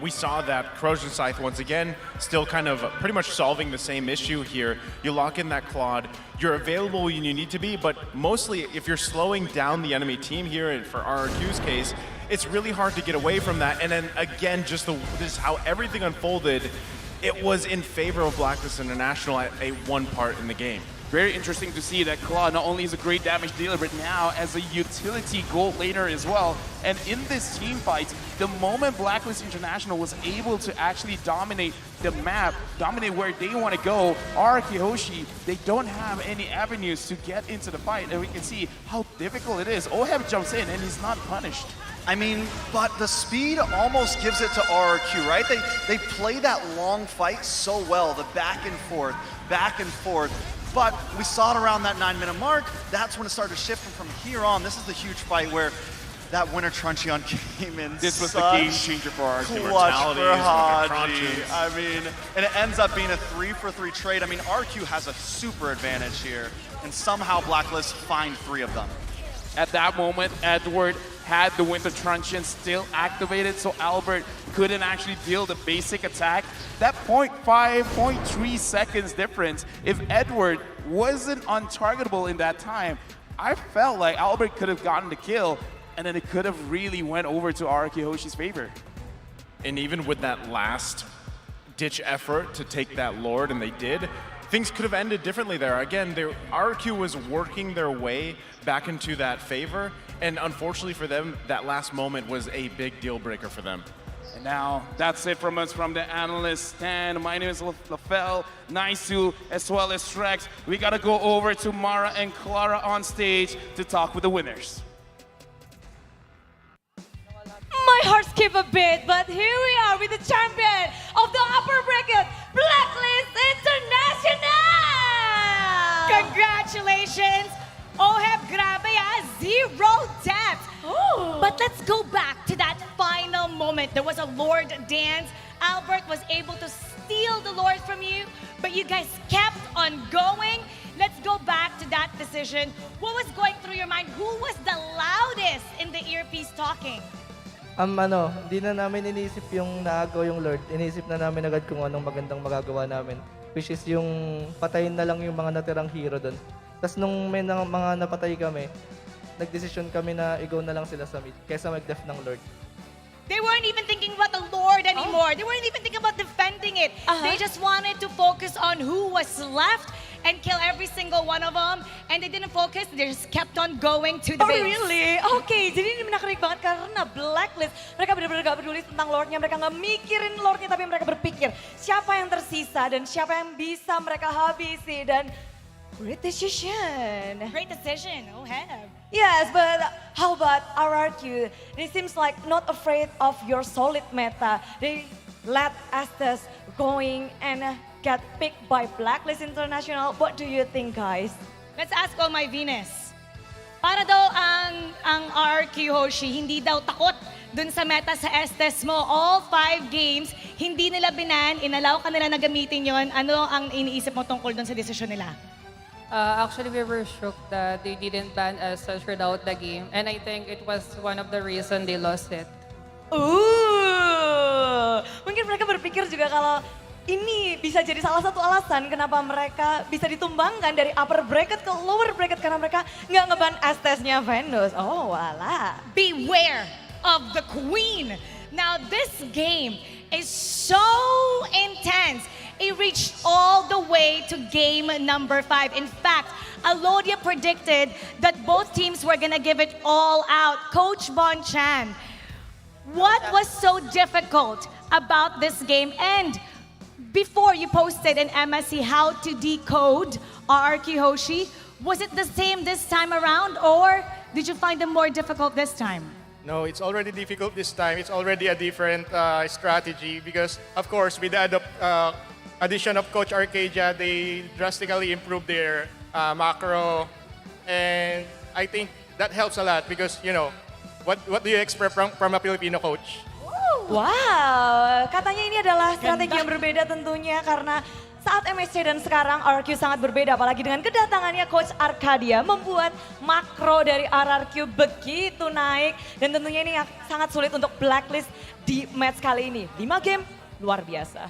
we saw that Corrosion Scythe once again, still kind of pretty much solving the same issue here. You lock in that Claude, you're available when you need to be, but mostly if you're slowing down the enemy team here, and for RRQ's case, it's really hard to get away from that. And then again, just how everything unfolded, it was in favor of Blacklist International at one part in the game. Very interesting to see that Claude not only is a great damage dealer, but now as a utility gold laner as well. And in this team fight, the moment Blacklist International was able to actually dominate the map, dominate where they want to go, RRQ Hoshi, they don't have any avenues to get into the fight. And we can see how difficult it is. Oheb jumps in and he's not punished. I mean, but the speed almost gives it to RRQ, right? They play that long fight so well, the back and forth. But we saw it around that 9-minute mark. That's when it started shifting from here on. This is the huge fight where that winner Truncheon came in. This was the game changer for our team. Clutch for Haji. I mean, and it ends up being a 3-for-3 trade. I mean, RQ has a super advantage here, and somehow Blacklist find 3 of them. At that moment, Edward had the Winter Truncheon still activated, so Albert couldn't actually deal the basic attack. That 0.3 seconds difference, if Edward wasn't untargetable in that time, I felt like Albert could have gotten the kill, and then it could have really went over to RRQ Hoshi's favor. And even with that last ditch effort to take that Lord, and they did, things could have ended differently there. Again, RRQ was working their way back into that favor, and unfortunately for them, that last moment was a big deal breaker for them. And now, that's it from us from the analyst stand. My name is LaFell, Naisu, as well as Trex. We gotta go over to Mara and Clara on stage to talk with the winners. My heart skipped a bit, but here we are with the champion of the upper bracket, Blacklist International! Congratulations! Oheb, grabe zero deaths. But let's go back to that final moment. There was a Lord dance. Albert was able to steal the Lord from you, but you guys kept on going. Let's go back to that decision. What was going through your mind? Who was the loudest in the earpiece talking? Hindi na namin iniisip yung naagaw yung Lord. Iniisip na namin agad kung anong magandang magagawa namin. Which is yung patayin na lang yung mga natirang hero doon. Tapos nung may mga napatay kami, nagdesisyon kami na i-go na lang sila sa mid kaysa mag-def ng Lord. They weren't even thinking about the Lord anymore. They weren't even thinking about defending it. They just wanted to focus on who was left and kill every single one of them. And they didn't focus. They just kept on going to the base. Really? Okay, jadi ini menarik banget karena Blacklist, mereka benar-benar gak peduli tentang Lordnya, mereka gak mikirin Lordnya, tapi mereka berpikir siapa yang tersisa dan siapa yang bisa mereka habisi. Dan great decision. Great decision, Oheb. Yes, but how about RRQ? They seems like not afraid of your solid meta. They let Estes going and get picked by Blacklist International. What do you think, guys? Let's ask all my Venus. Para daw ang RRQ Hoshi, hindi daw takot dun sa meta sa Estes mo. All 5 games, hindi nila binan, inalaw ka nila na gamitin yon. Ano ang iniisip mo tungkol dun sa desisyon nila? Actually, we were shocked that they didn't ban us throughout the game. And I think it was one of the reasons they lost it. Mungkin mereka berpikir juga kalau ini bisa jadi salah satu alasan kenapa mereka bisa ditumbangkan dari upper bracket ke lower bracket karena mereka nggak ngeban Estes-nya Venus. Oh, wala. Beware of the Queen. Now, this game is so intense. It reached all the way to game number 5. In fact, Alodia predicted that both teams were gonna give it all out. Coach Bon Chan, what was so difficult about this game? And before you posted in MSC how to decode RRQ Hoshi, was it the same this time around or did you find it more difficult this time? No, it's already difficult this time. It's already a different strategy because, of course, with the addition of Coach Arcadia, they drastically improved their macro, and I think that helps a lot because, you know, what do you expect from a Filipino coach? Wow, katanya ini adalah strategi yang berbeda tentunya karena saat MSC dan sekarang RRQ sangat berbeda, apalagi dengan kedatangannya Coach Arcadia membuat makro dari RRQ begitu naik dan tentunya ini sangat sulit untuk Blacklist di match kali ini. 5 game luar biasa.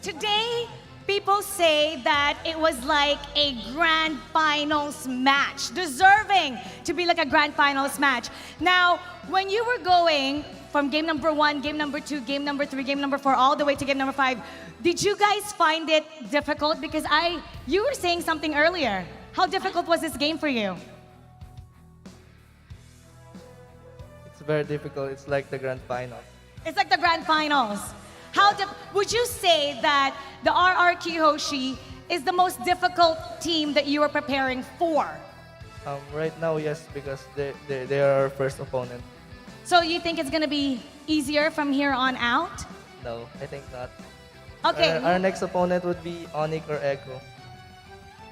Today, people say that it was like a grand finals match, deserving to be like a grand finals match. Now, when you were going from game number 1, game number 2, game number 3, game number 4, all the way to game number 5, did you guys find it difficult? Because you were saying something earlier. How difficult was this game for you? It's very difficult. It's like the grand final. It's like the grand finals. Would you say that the RRQ Hoshi is the most difficult team that you are preparing for? Right now, yes, because they are our first opponent. So you think it's gonna be easier from here on out? No, I think not. Okay. Our next opponent would be Onyx or Echo.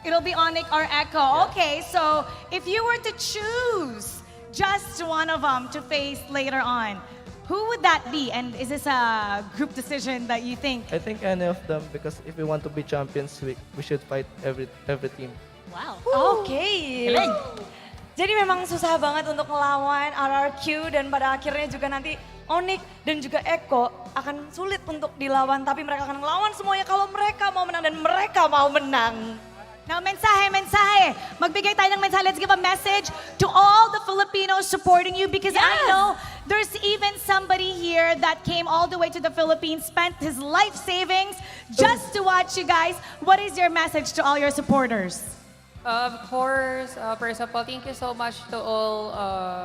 It'll be Onyx or Echo. Yeah. Okay, so if you were to choose just one of them to face later on, who would that be? And is this a group decision that you think? I think any of them, because if we want to be champions, we should fight every team. Wow. Okay. Jadi memang susah banget untuk melawan RRQ dan pada akhirnya juga nanti Onyx dan juga Eko akan sulit untuk dilawan. Tapi mereka akan melawan semuanya kalau mereka mau menang dan mereka mau menang. Now, mensahe. Magbigay tayo ng mensahe. Let's give a message to all the Filipinos supporting you because I know there's even somebody here that came all the way to the Philippines, spent his life savings just to watch you guys. What is your message to all your supporters? Of course, first of all, thank you so much to all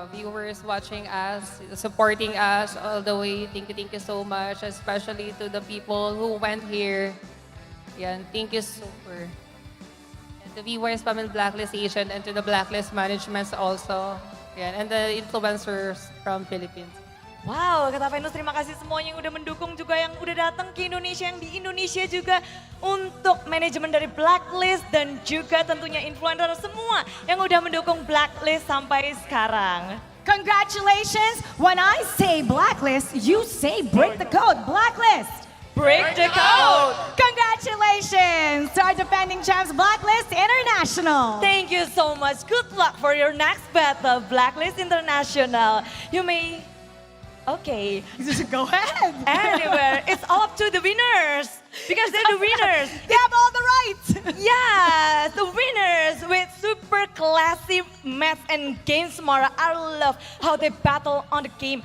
viewers watching us, supporting us all the way. Thank you so much, especially to the people who went here. Yan, thank you super. And the viewers from the Blacklist Asian and to the Blacklist managements also. Yan, and the influencers from Philippines. Wow, kata Venus, terima kasih semuanya yang udah mendukung juga, yang udah datang ke Indonesia, yang di Indonesia juga, untuk manajemen dari Blacklist dan juga tentunya influencer semua yang udah mendukung Blacklist sampai sekarang. Congratulations! When I say Blacklist, you say break the code. Blacklist! Break the code! Congratulations to our defending champs, Blacklist International. Thank you so much. Good luck for your next battle, Blacklist International. You may... Okay. Go ahead. Anywhere. It's all up to the winners. Because they're the winners. They have all the rights. Yes, the winners with super classy maths and games, Mara. I love how they battle on the game.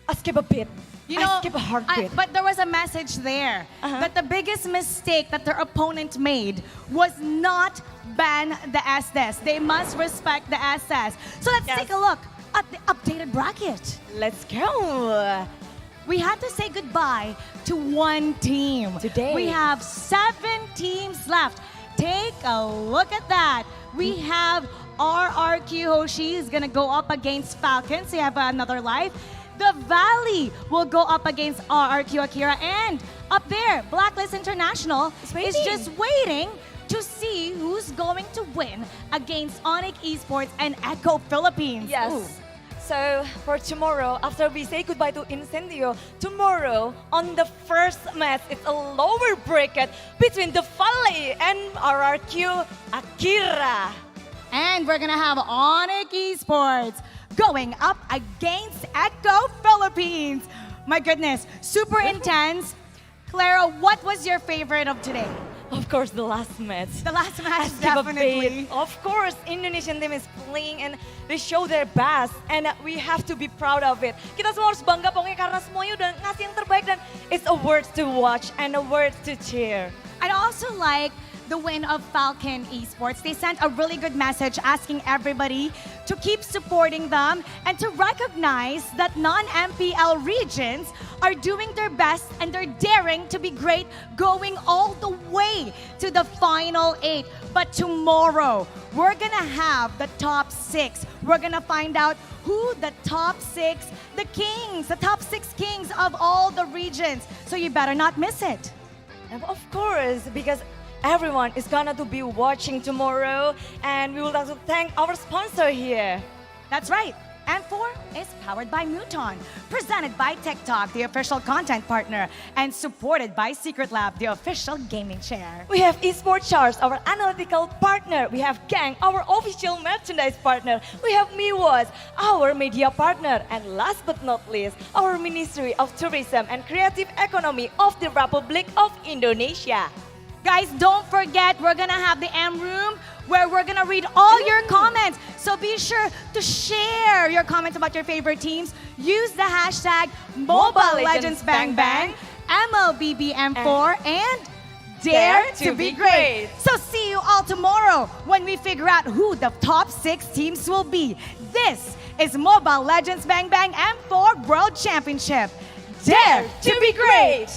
I skip a bit. You know, I skip a hard bit. But there was a message there that the biggest mistake that their opponent made was not ban the SS. They must respect the SS. So let's take a look at the updated bracket. Let's go. We had to say goodbye to one team. Today. We have 7 teams left. Take a look at that. We have RRQ Hoshi is gonna go up against Falcon, so you have another life. The Valley will go up against RRQ Akira, and up there, Blacklist International is just waiting to see who's going to win against Onyx Esports and Echo Philippines. Yes. Ooh. So for tomorrow, after we say goodbye to Incendio, tomorrow on the first match, it's a lower bracket between the Valley and RRQ Akira. And we're gonna have Onyx Esports going up against Echo Philippines. My goodness, super intense. Clara, what was your favorite of today? Of course, the last match. The last match, Give a definitely. bait. Of course, Indonesian team is playing and they show their best and we have to be proud of it. Kita semua harus bangga pokoknya karena semuanya udah ngasih yang terbaik dan it's a word to watch and a word to cheer. I'd also like the win of Falcon Esports. They sent a really good message asking everybody to keep supporting them and to recognize that non-MPL regions are doing their best and they're daring to be great, going all the way to the final 8. But tomorrow, we're gonna have the top 6. We're gonna find out who the top 6, the kings, the top 6 kings of all the regions. So you better not miss it. And of course, because everyone is gonna to be watching tomorrow, and we would like to thank our sponsor here. That's right. M4 is powered by Muton, presented by TikTok, the official content partner, and supported by Secret Lab, the official gaming chair. We have Esports Charts, our analytical partner. We have Gang, our official merchandise partner. We have Miwas, our media partner. And last but not least, our Ministry of Tourism and Creative Economy of the Republic of Indonesia. Guys, don't forget, we're gonna have the M Room where we're gonna read all your comments. So be sure to share your comments about your favorite teams. Use the hashtag Mobile Legends Bang Bang, MLBBM4, and Dare to be great. So see you all tomorrow when we figure out who the top 6 teams will be. This is Mobile Legends Bang Bang M4 World Championship. Dare to be great!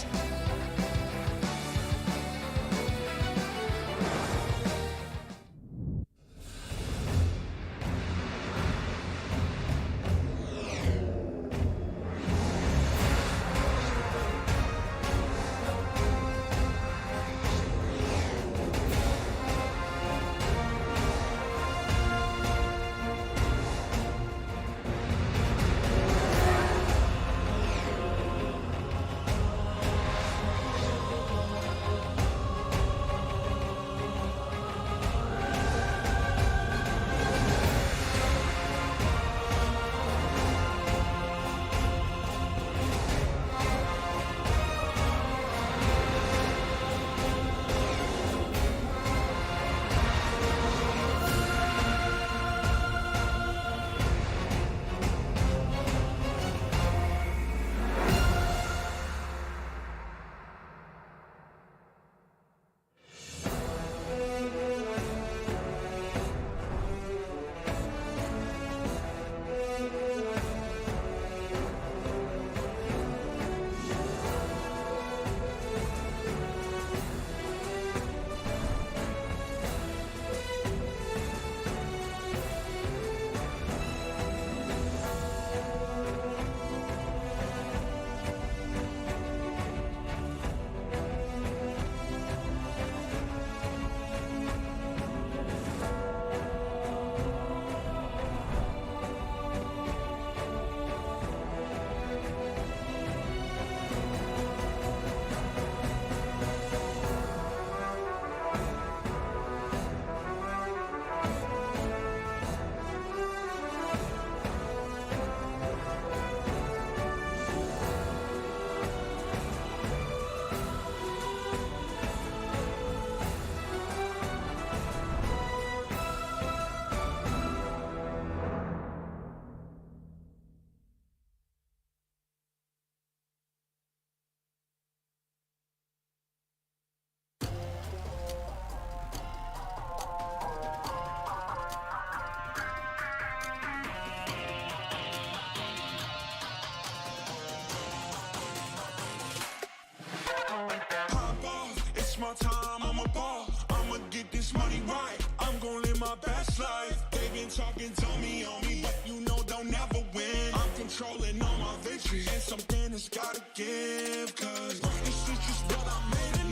my time, I'm a ball. I'ma get this money right. I'm gon' live my best life. They been talking, tell me on me, but you know they'll never win. I'm controlling all my victories, and something has gotta give. Cause this is just what I made it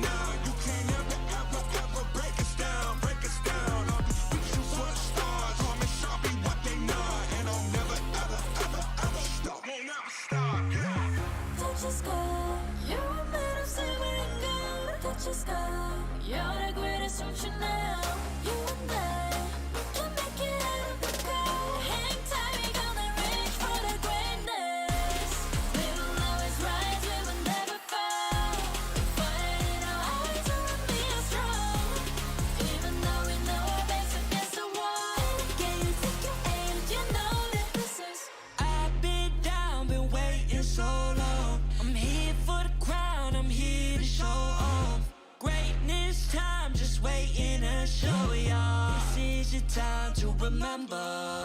now. You can't ever break us down. I'll be reaching for the stars. Promise I'll be what they not, and I'll never ever stop. Won't never stop. Yeah. Touch the sky, you're made of silver and gold. Touch the sky, you're the greatest option now. You and I, we can make it out of the crowd. Hang tight, we gonna reach for the greatness. We will always rise, we will never fall. Fire in our eyes, we'll be strong. Even though we know our backs against the wall. Can you take your aim? You know that this is. I've been down, been waiting so long. I'm here for the crown, I'm here to show off. Greatness time, just waiting to show y'all. This is your time to remember.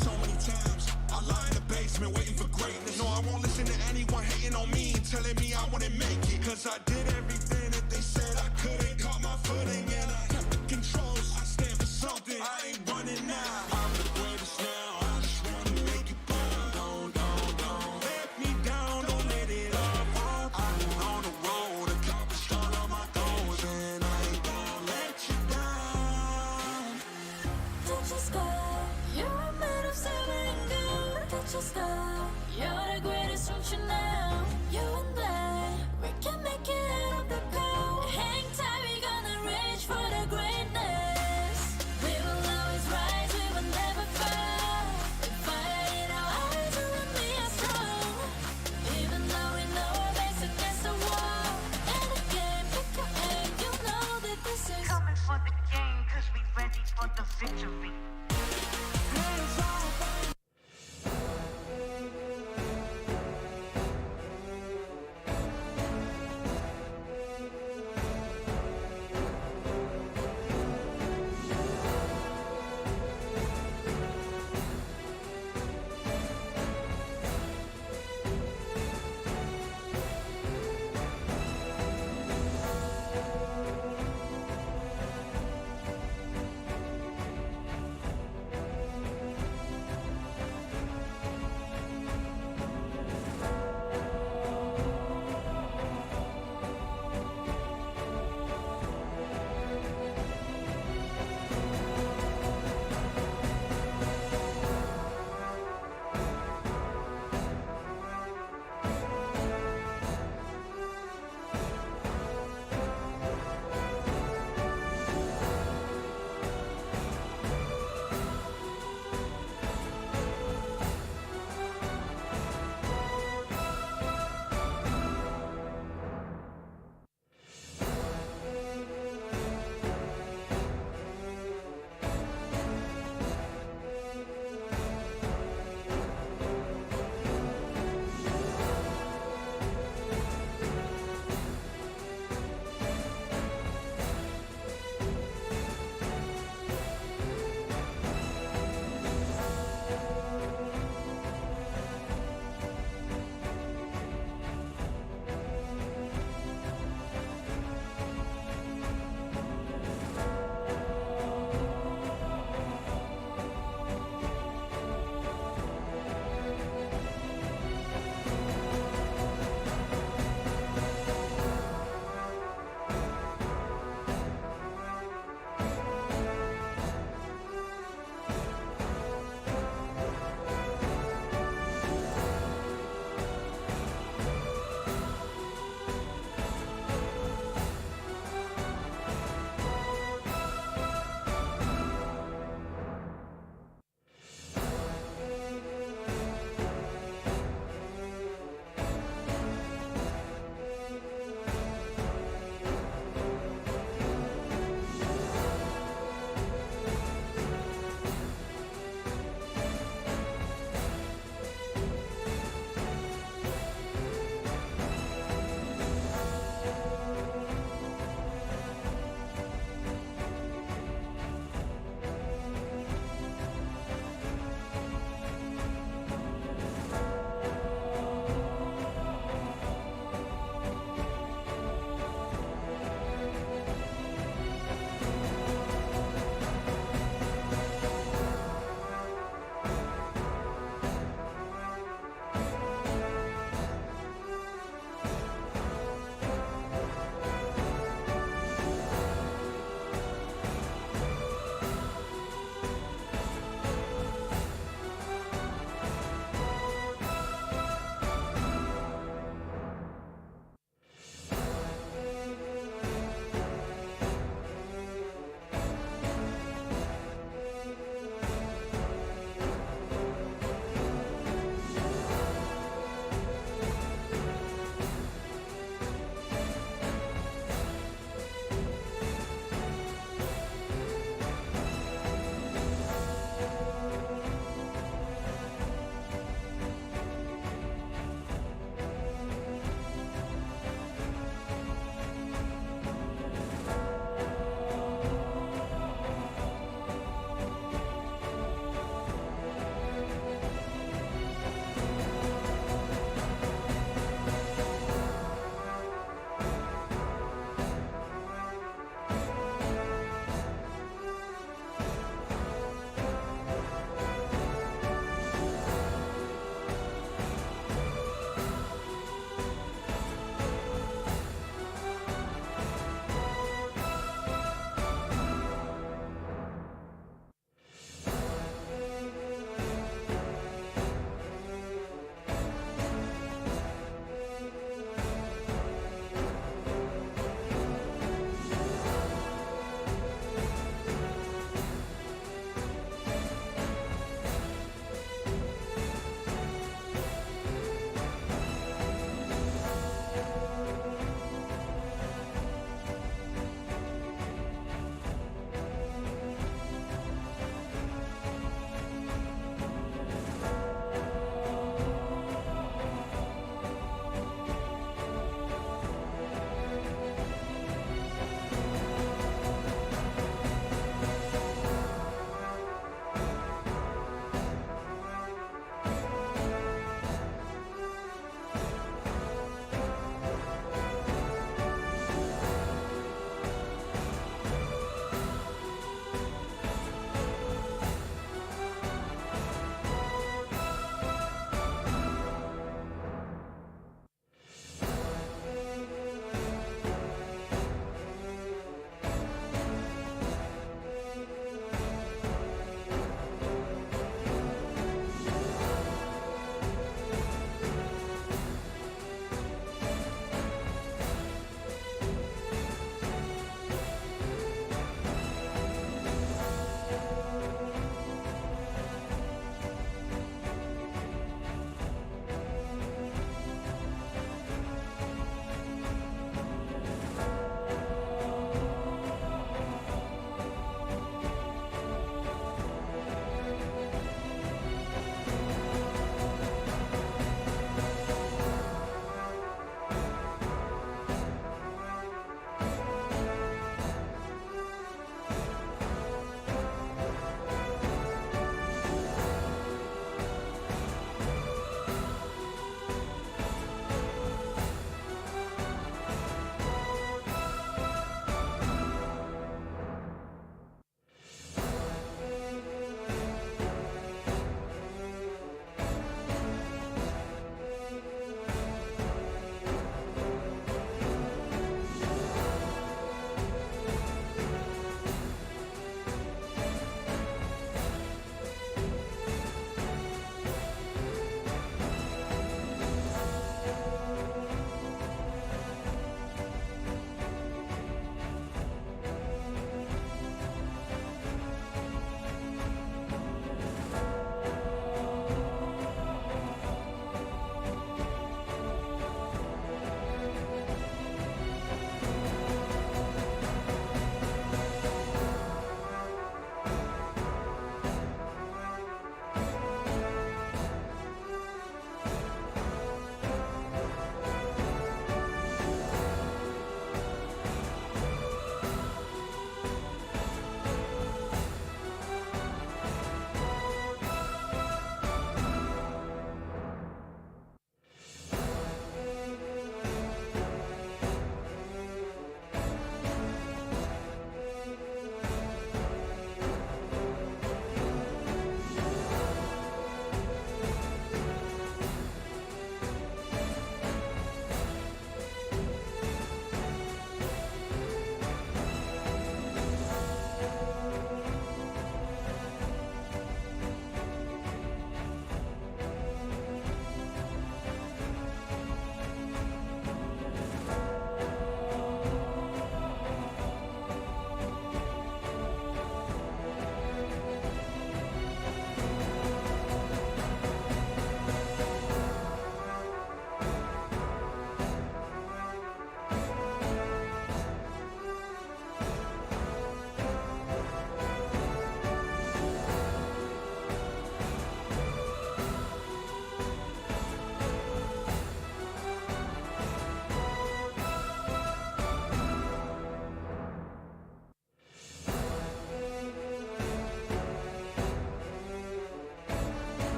So many times I lie in the basement waiting for greatness. No, I won't listen to anyone hating on me, telling me I wouldn't make it. Cause I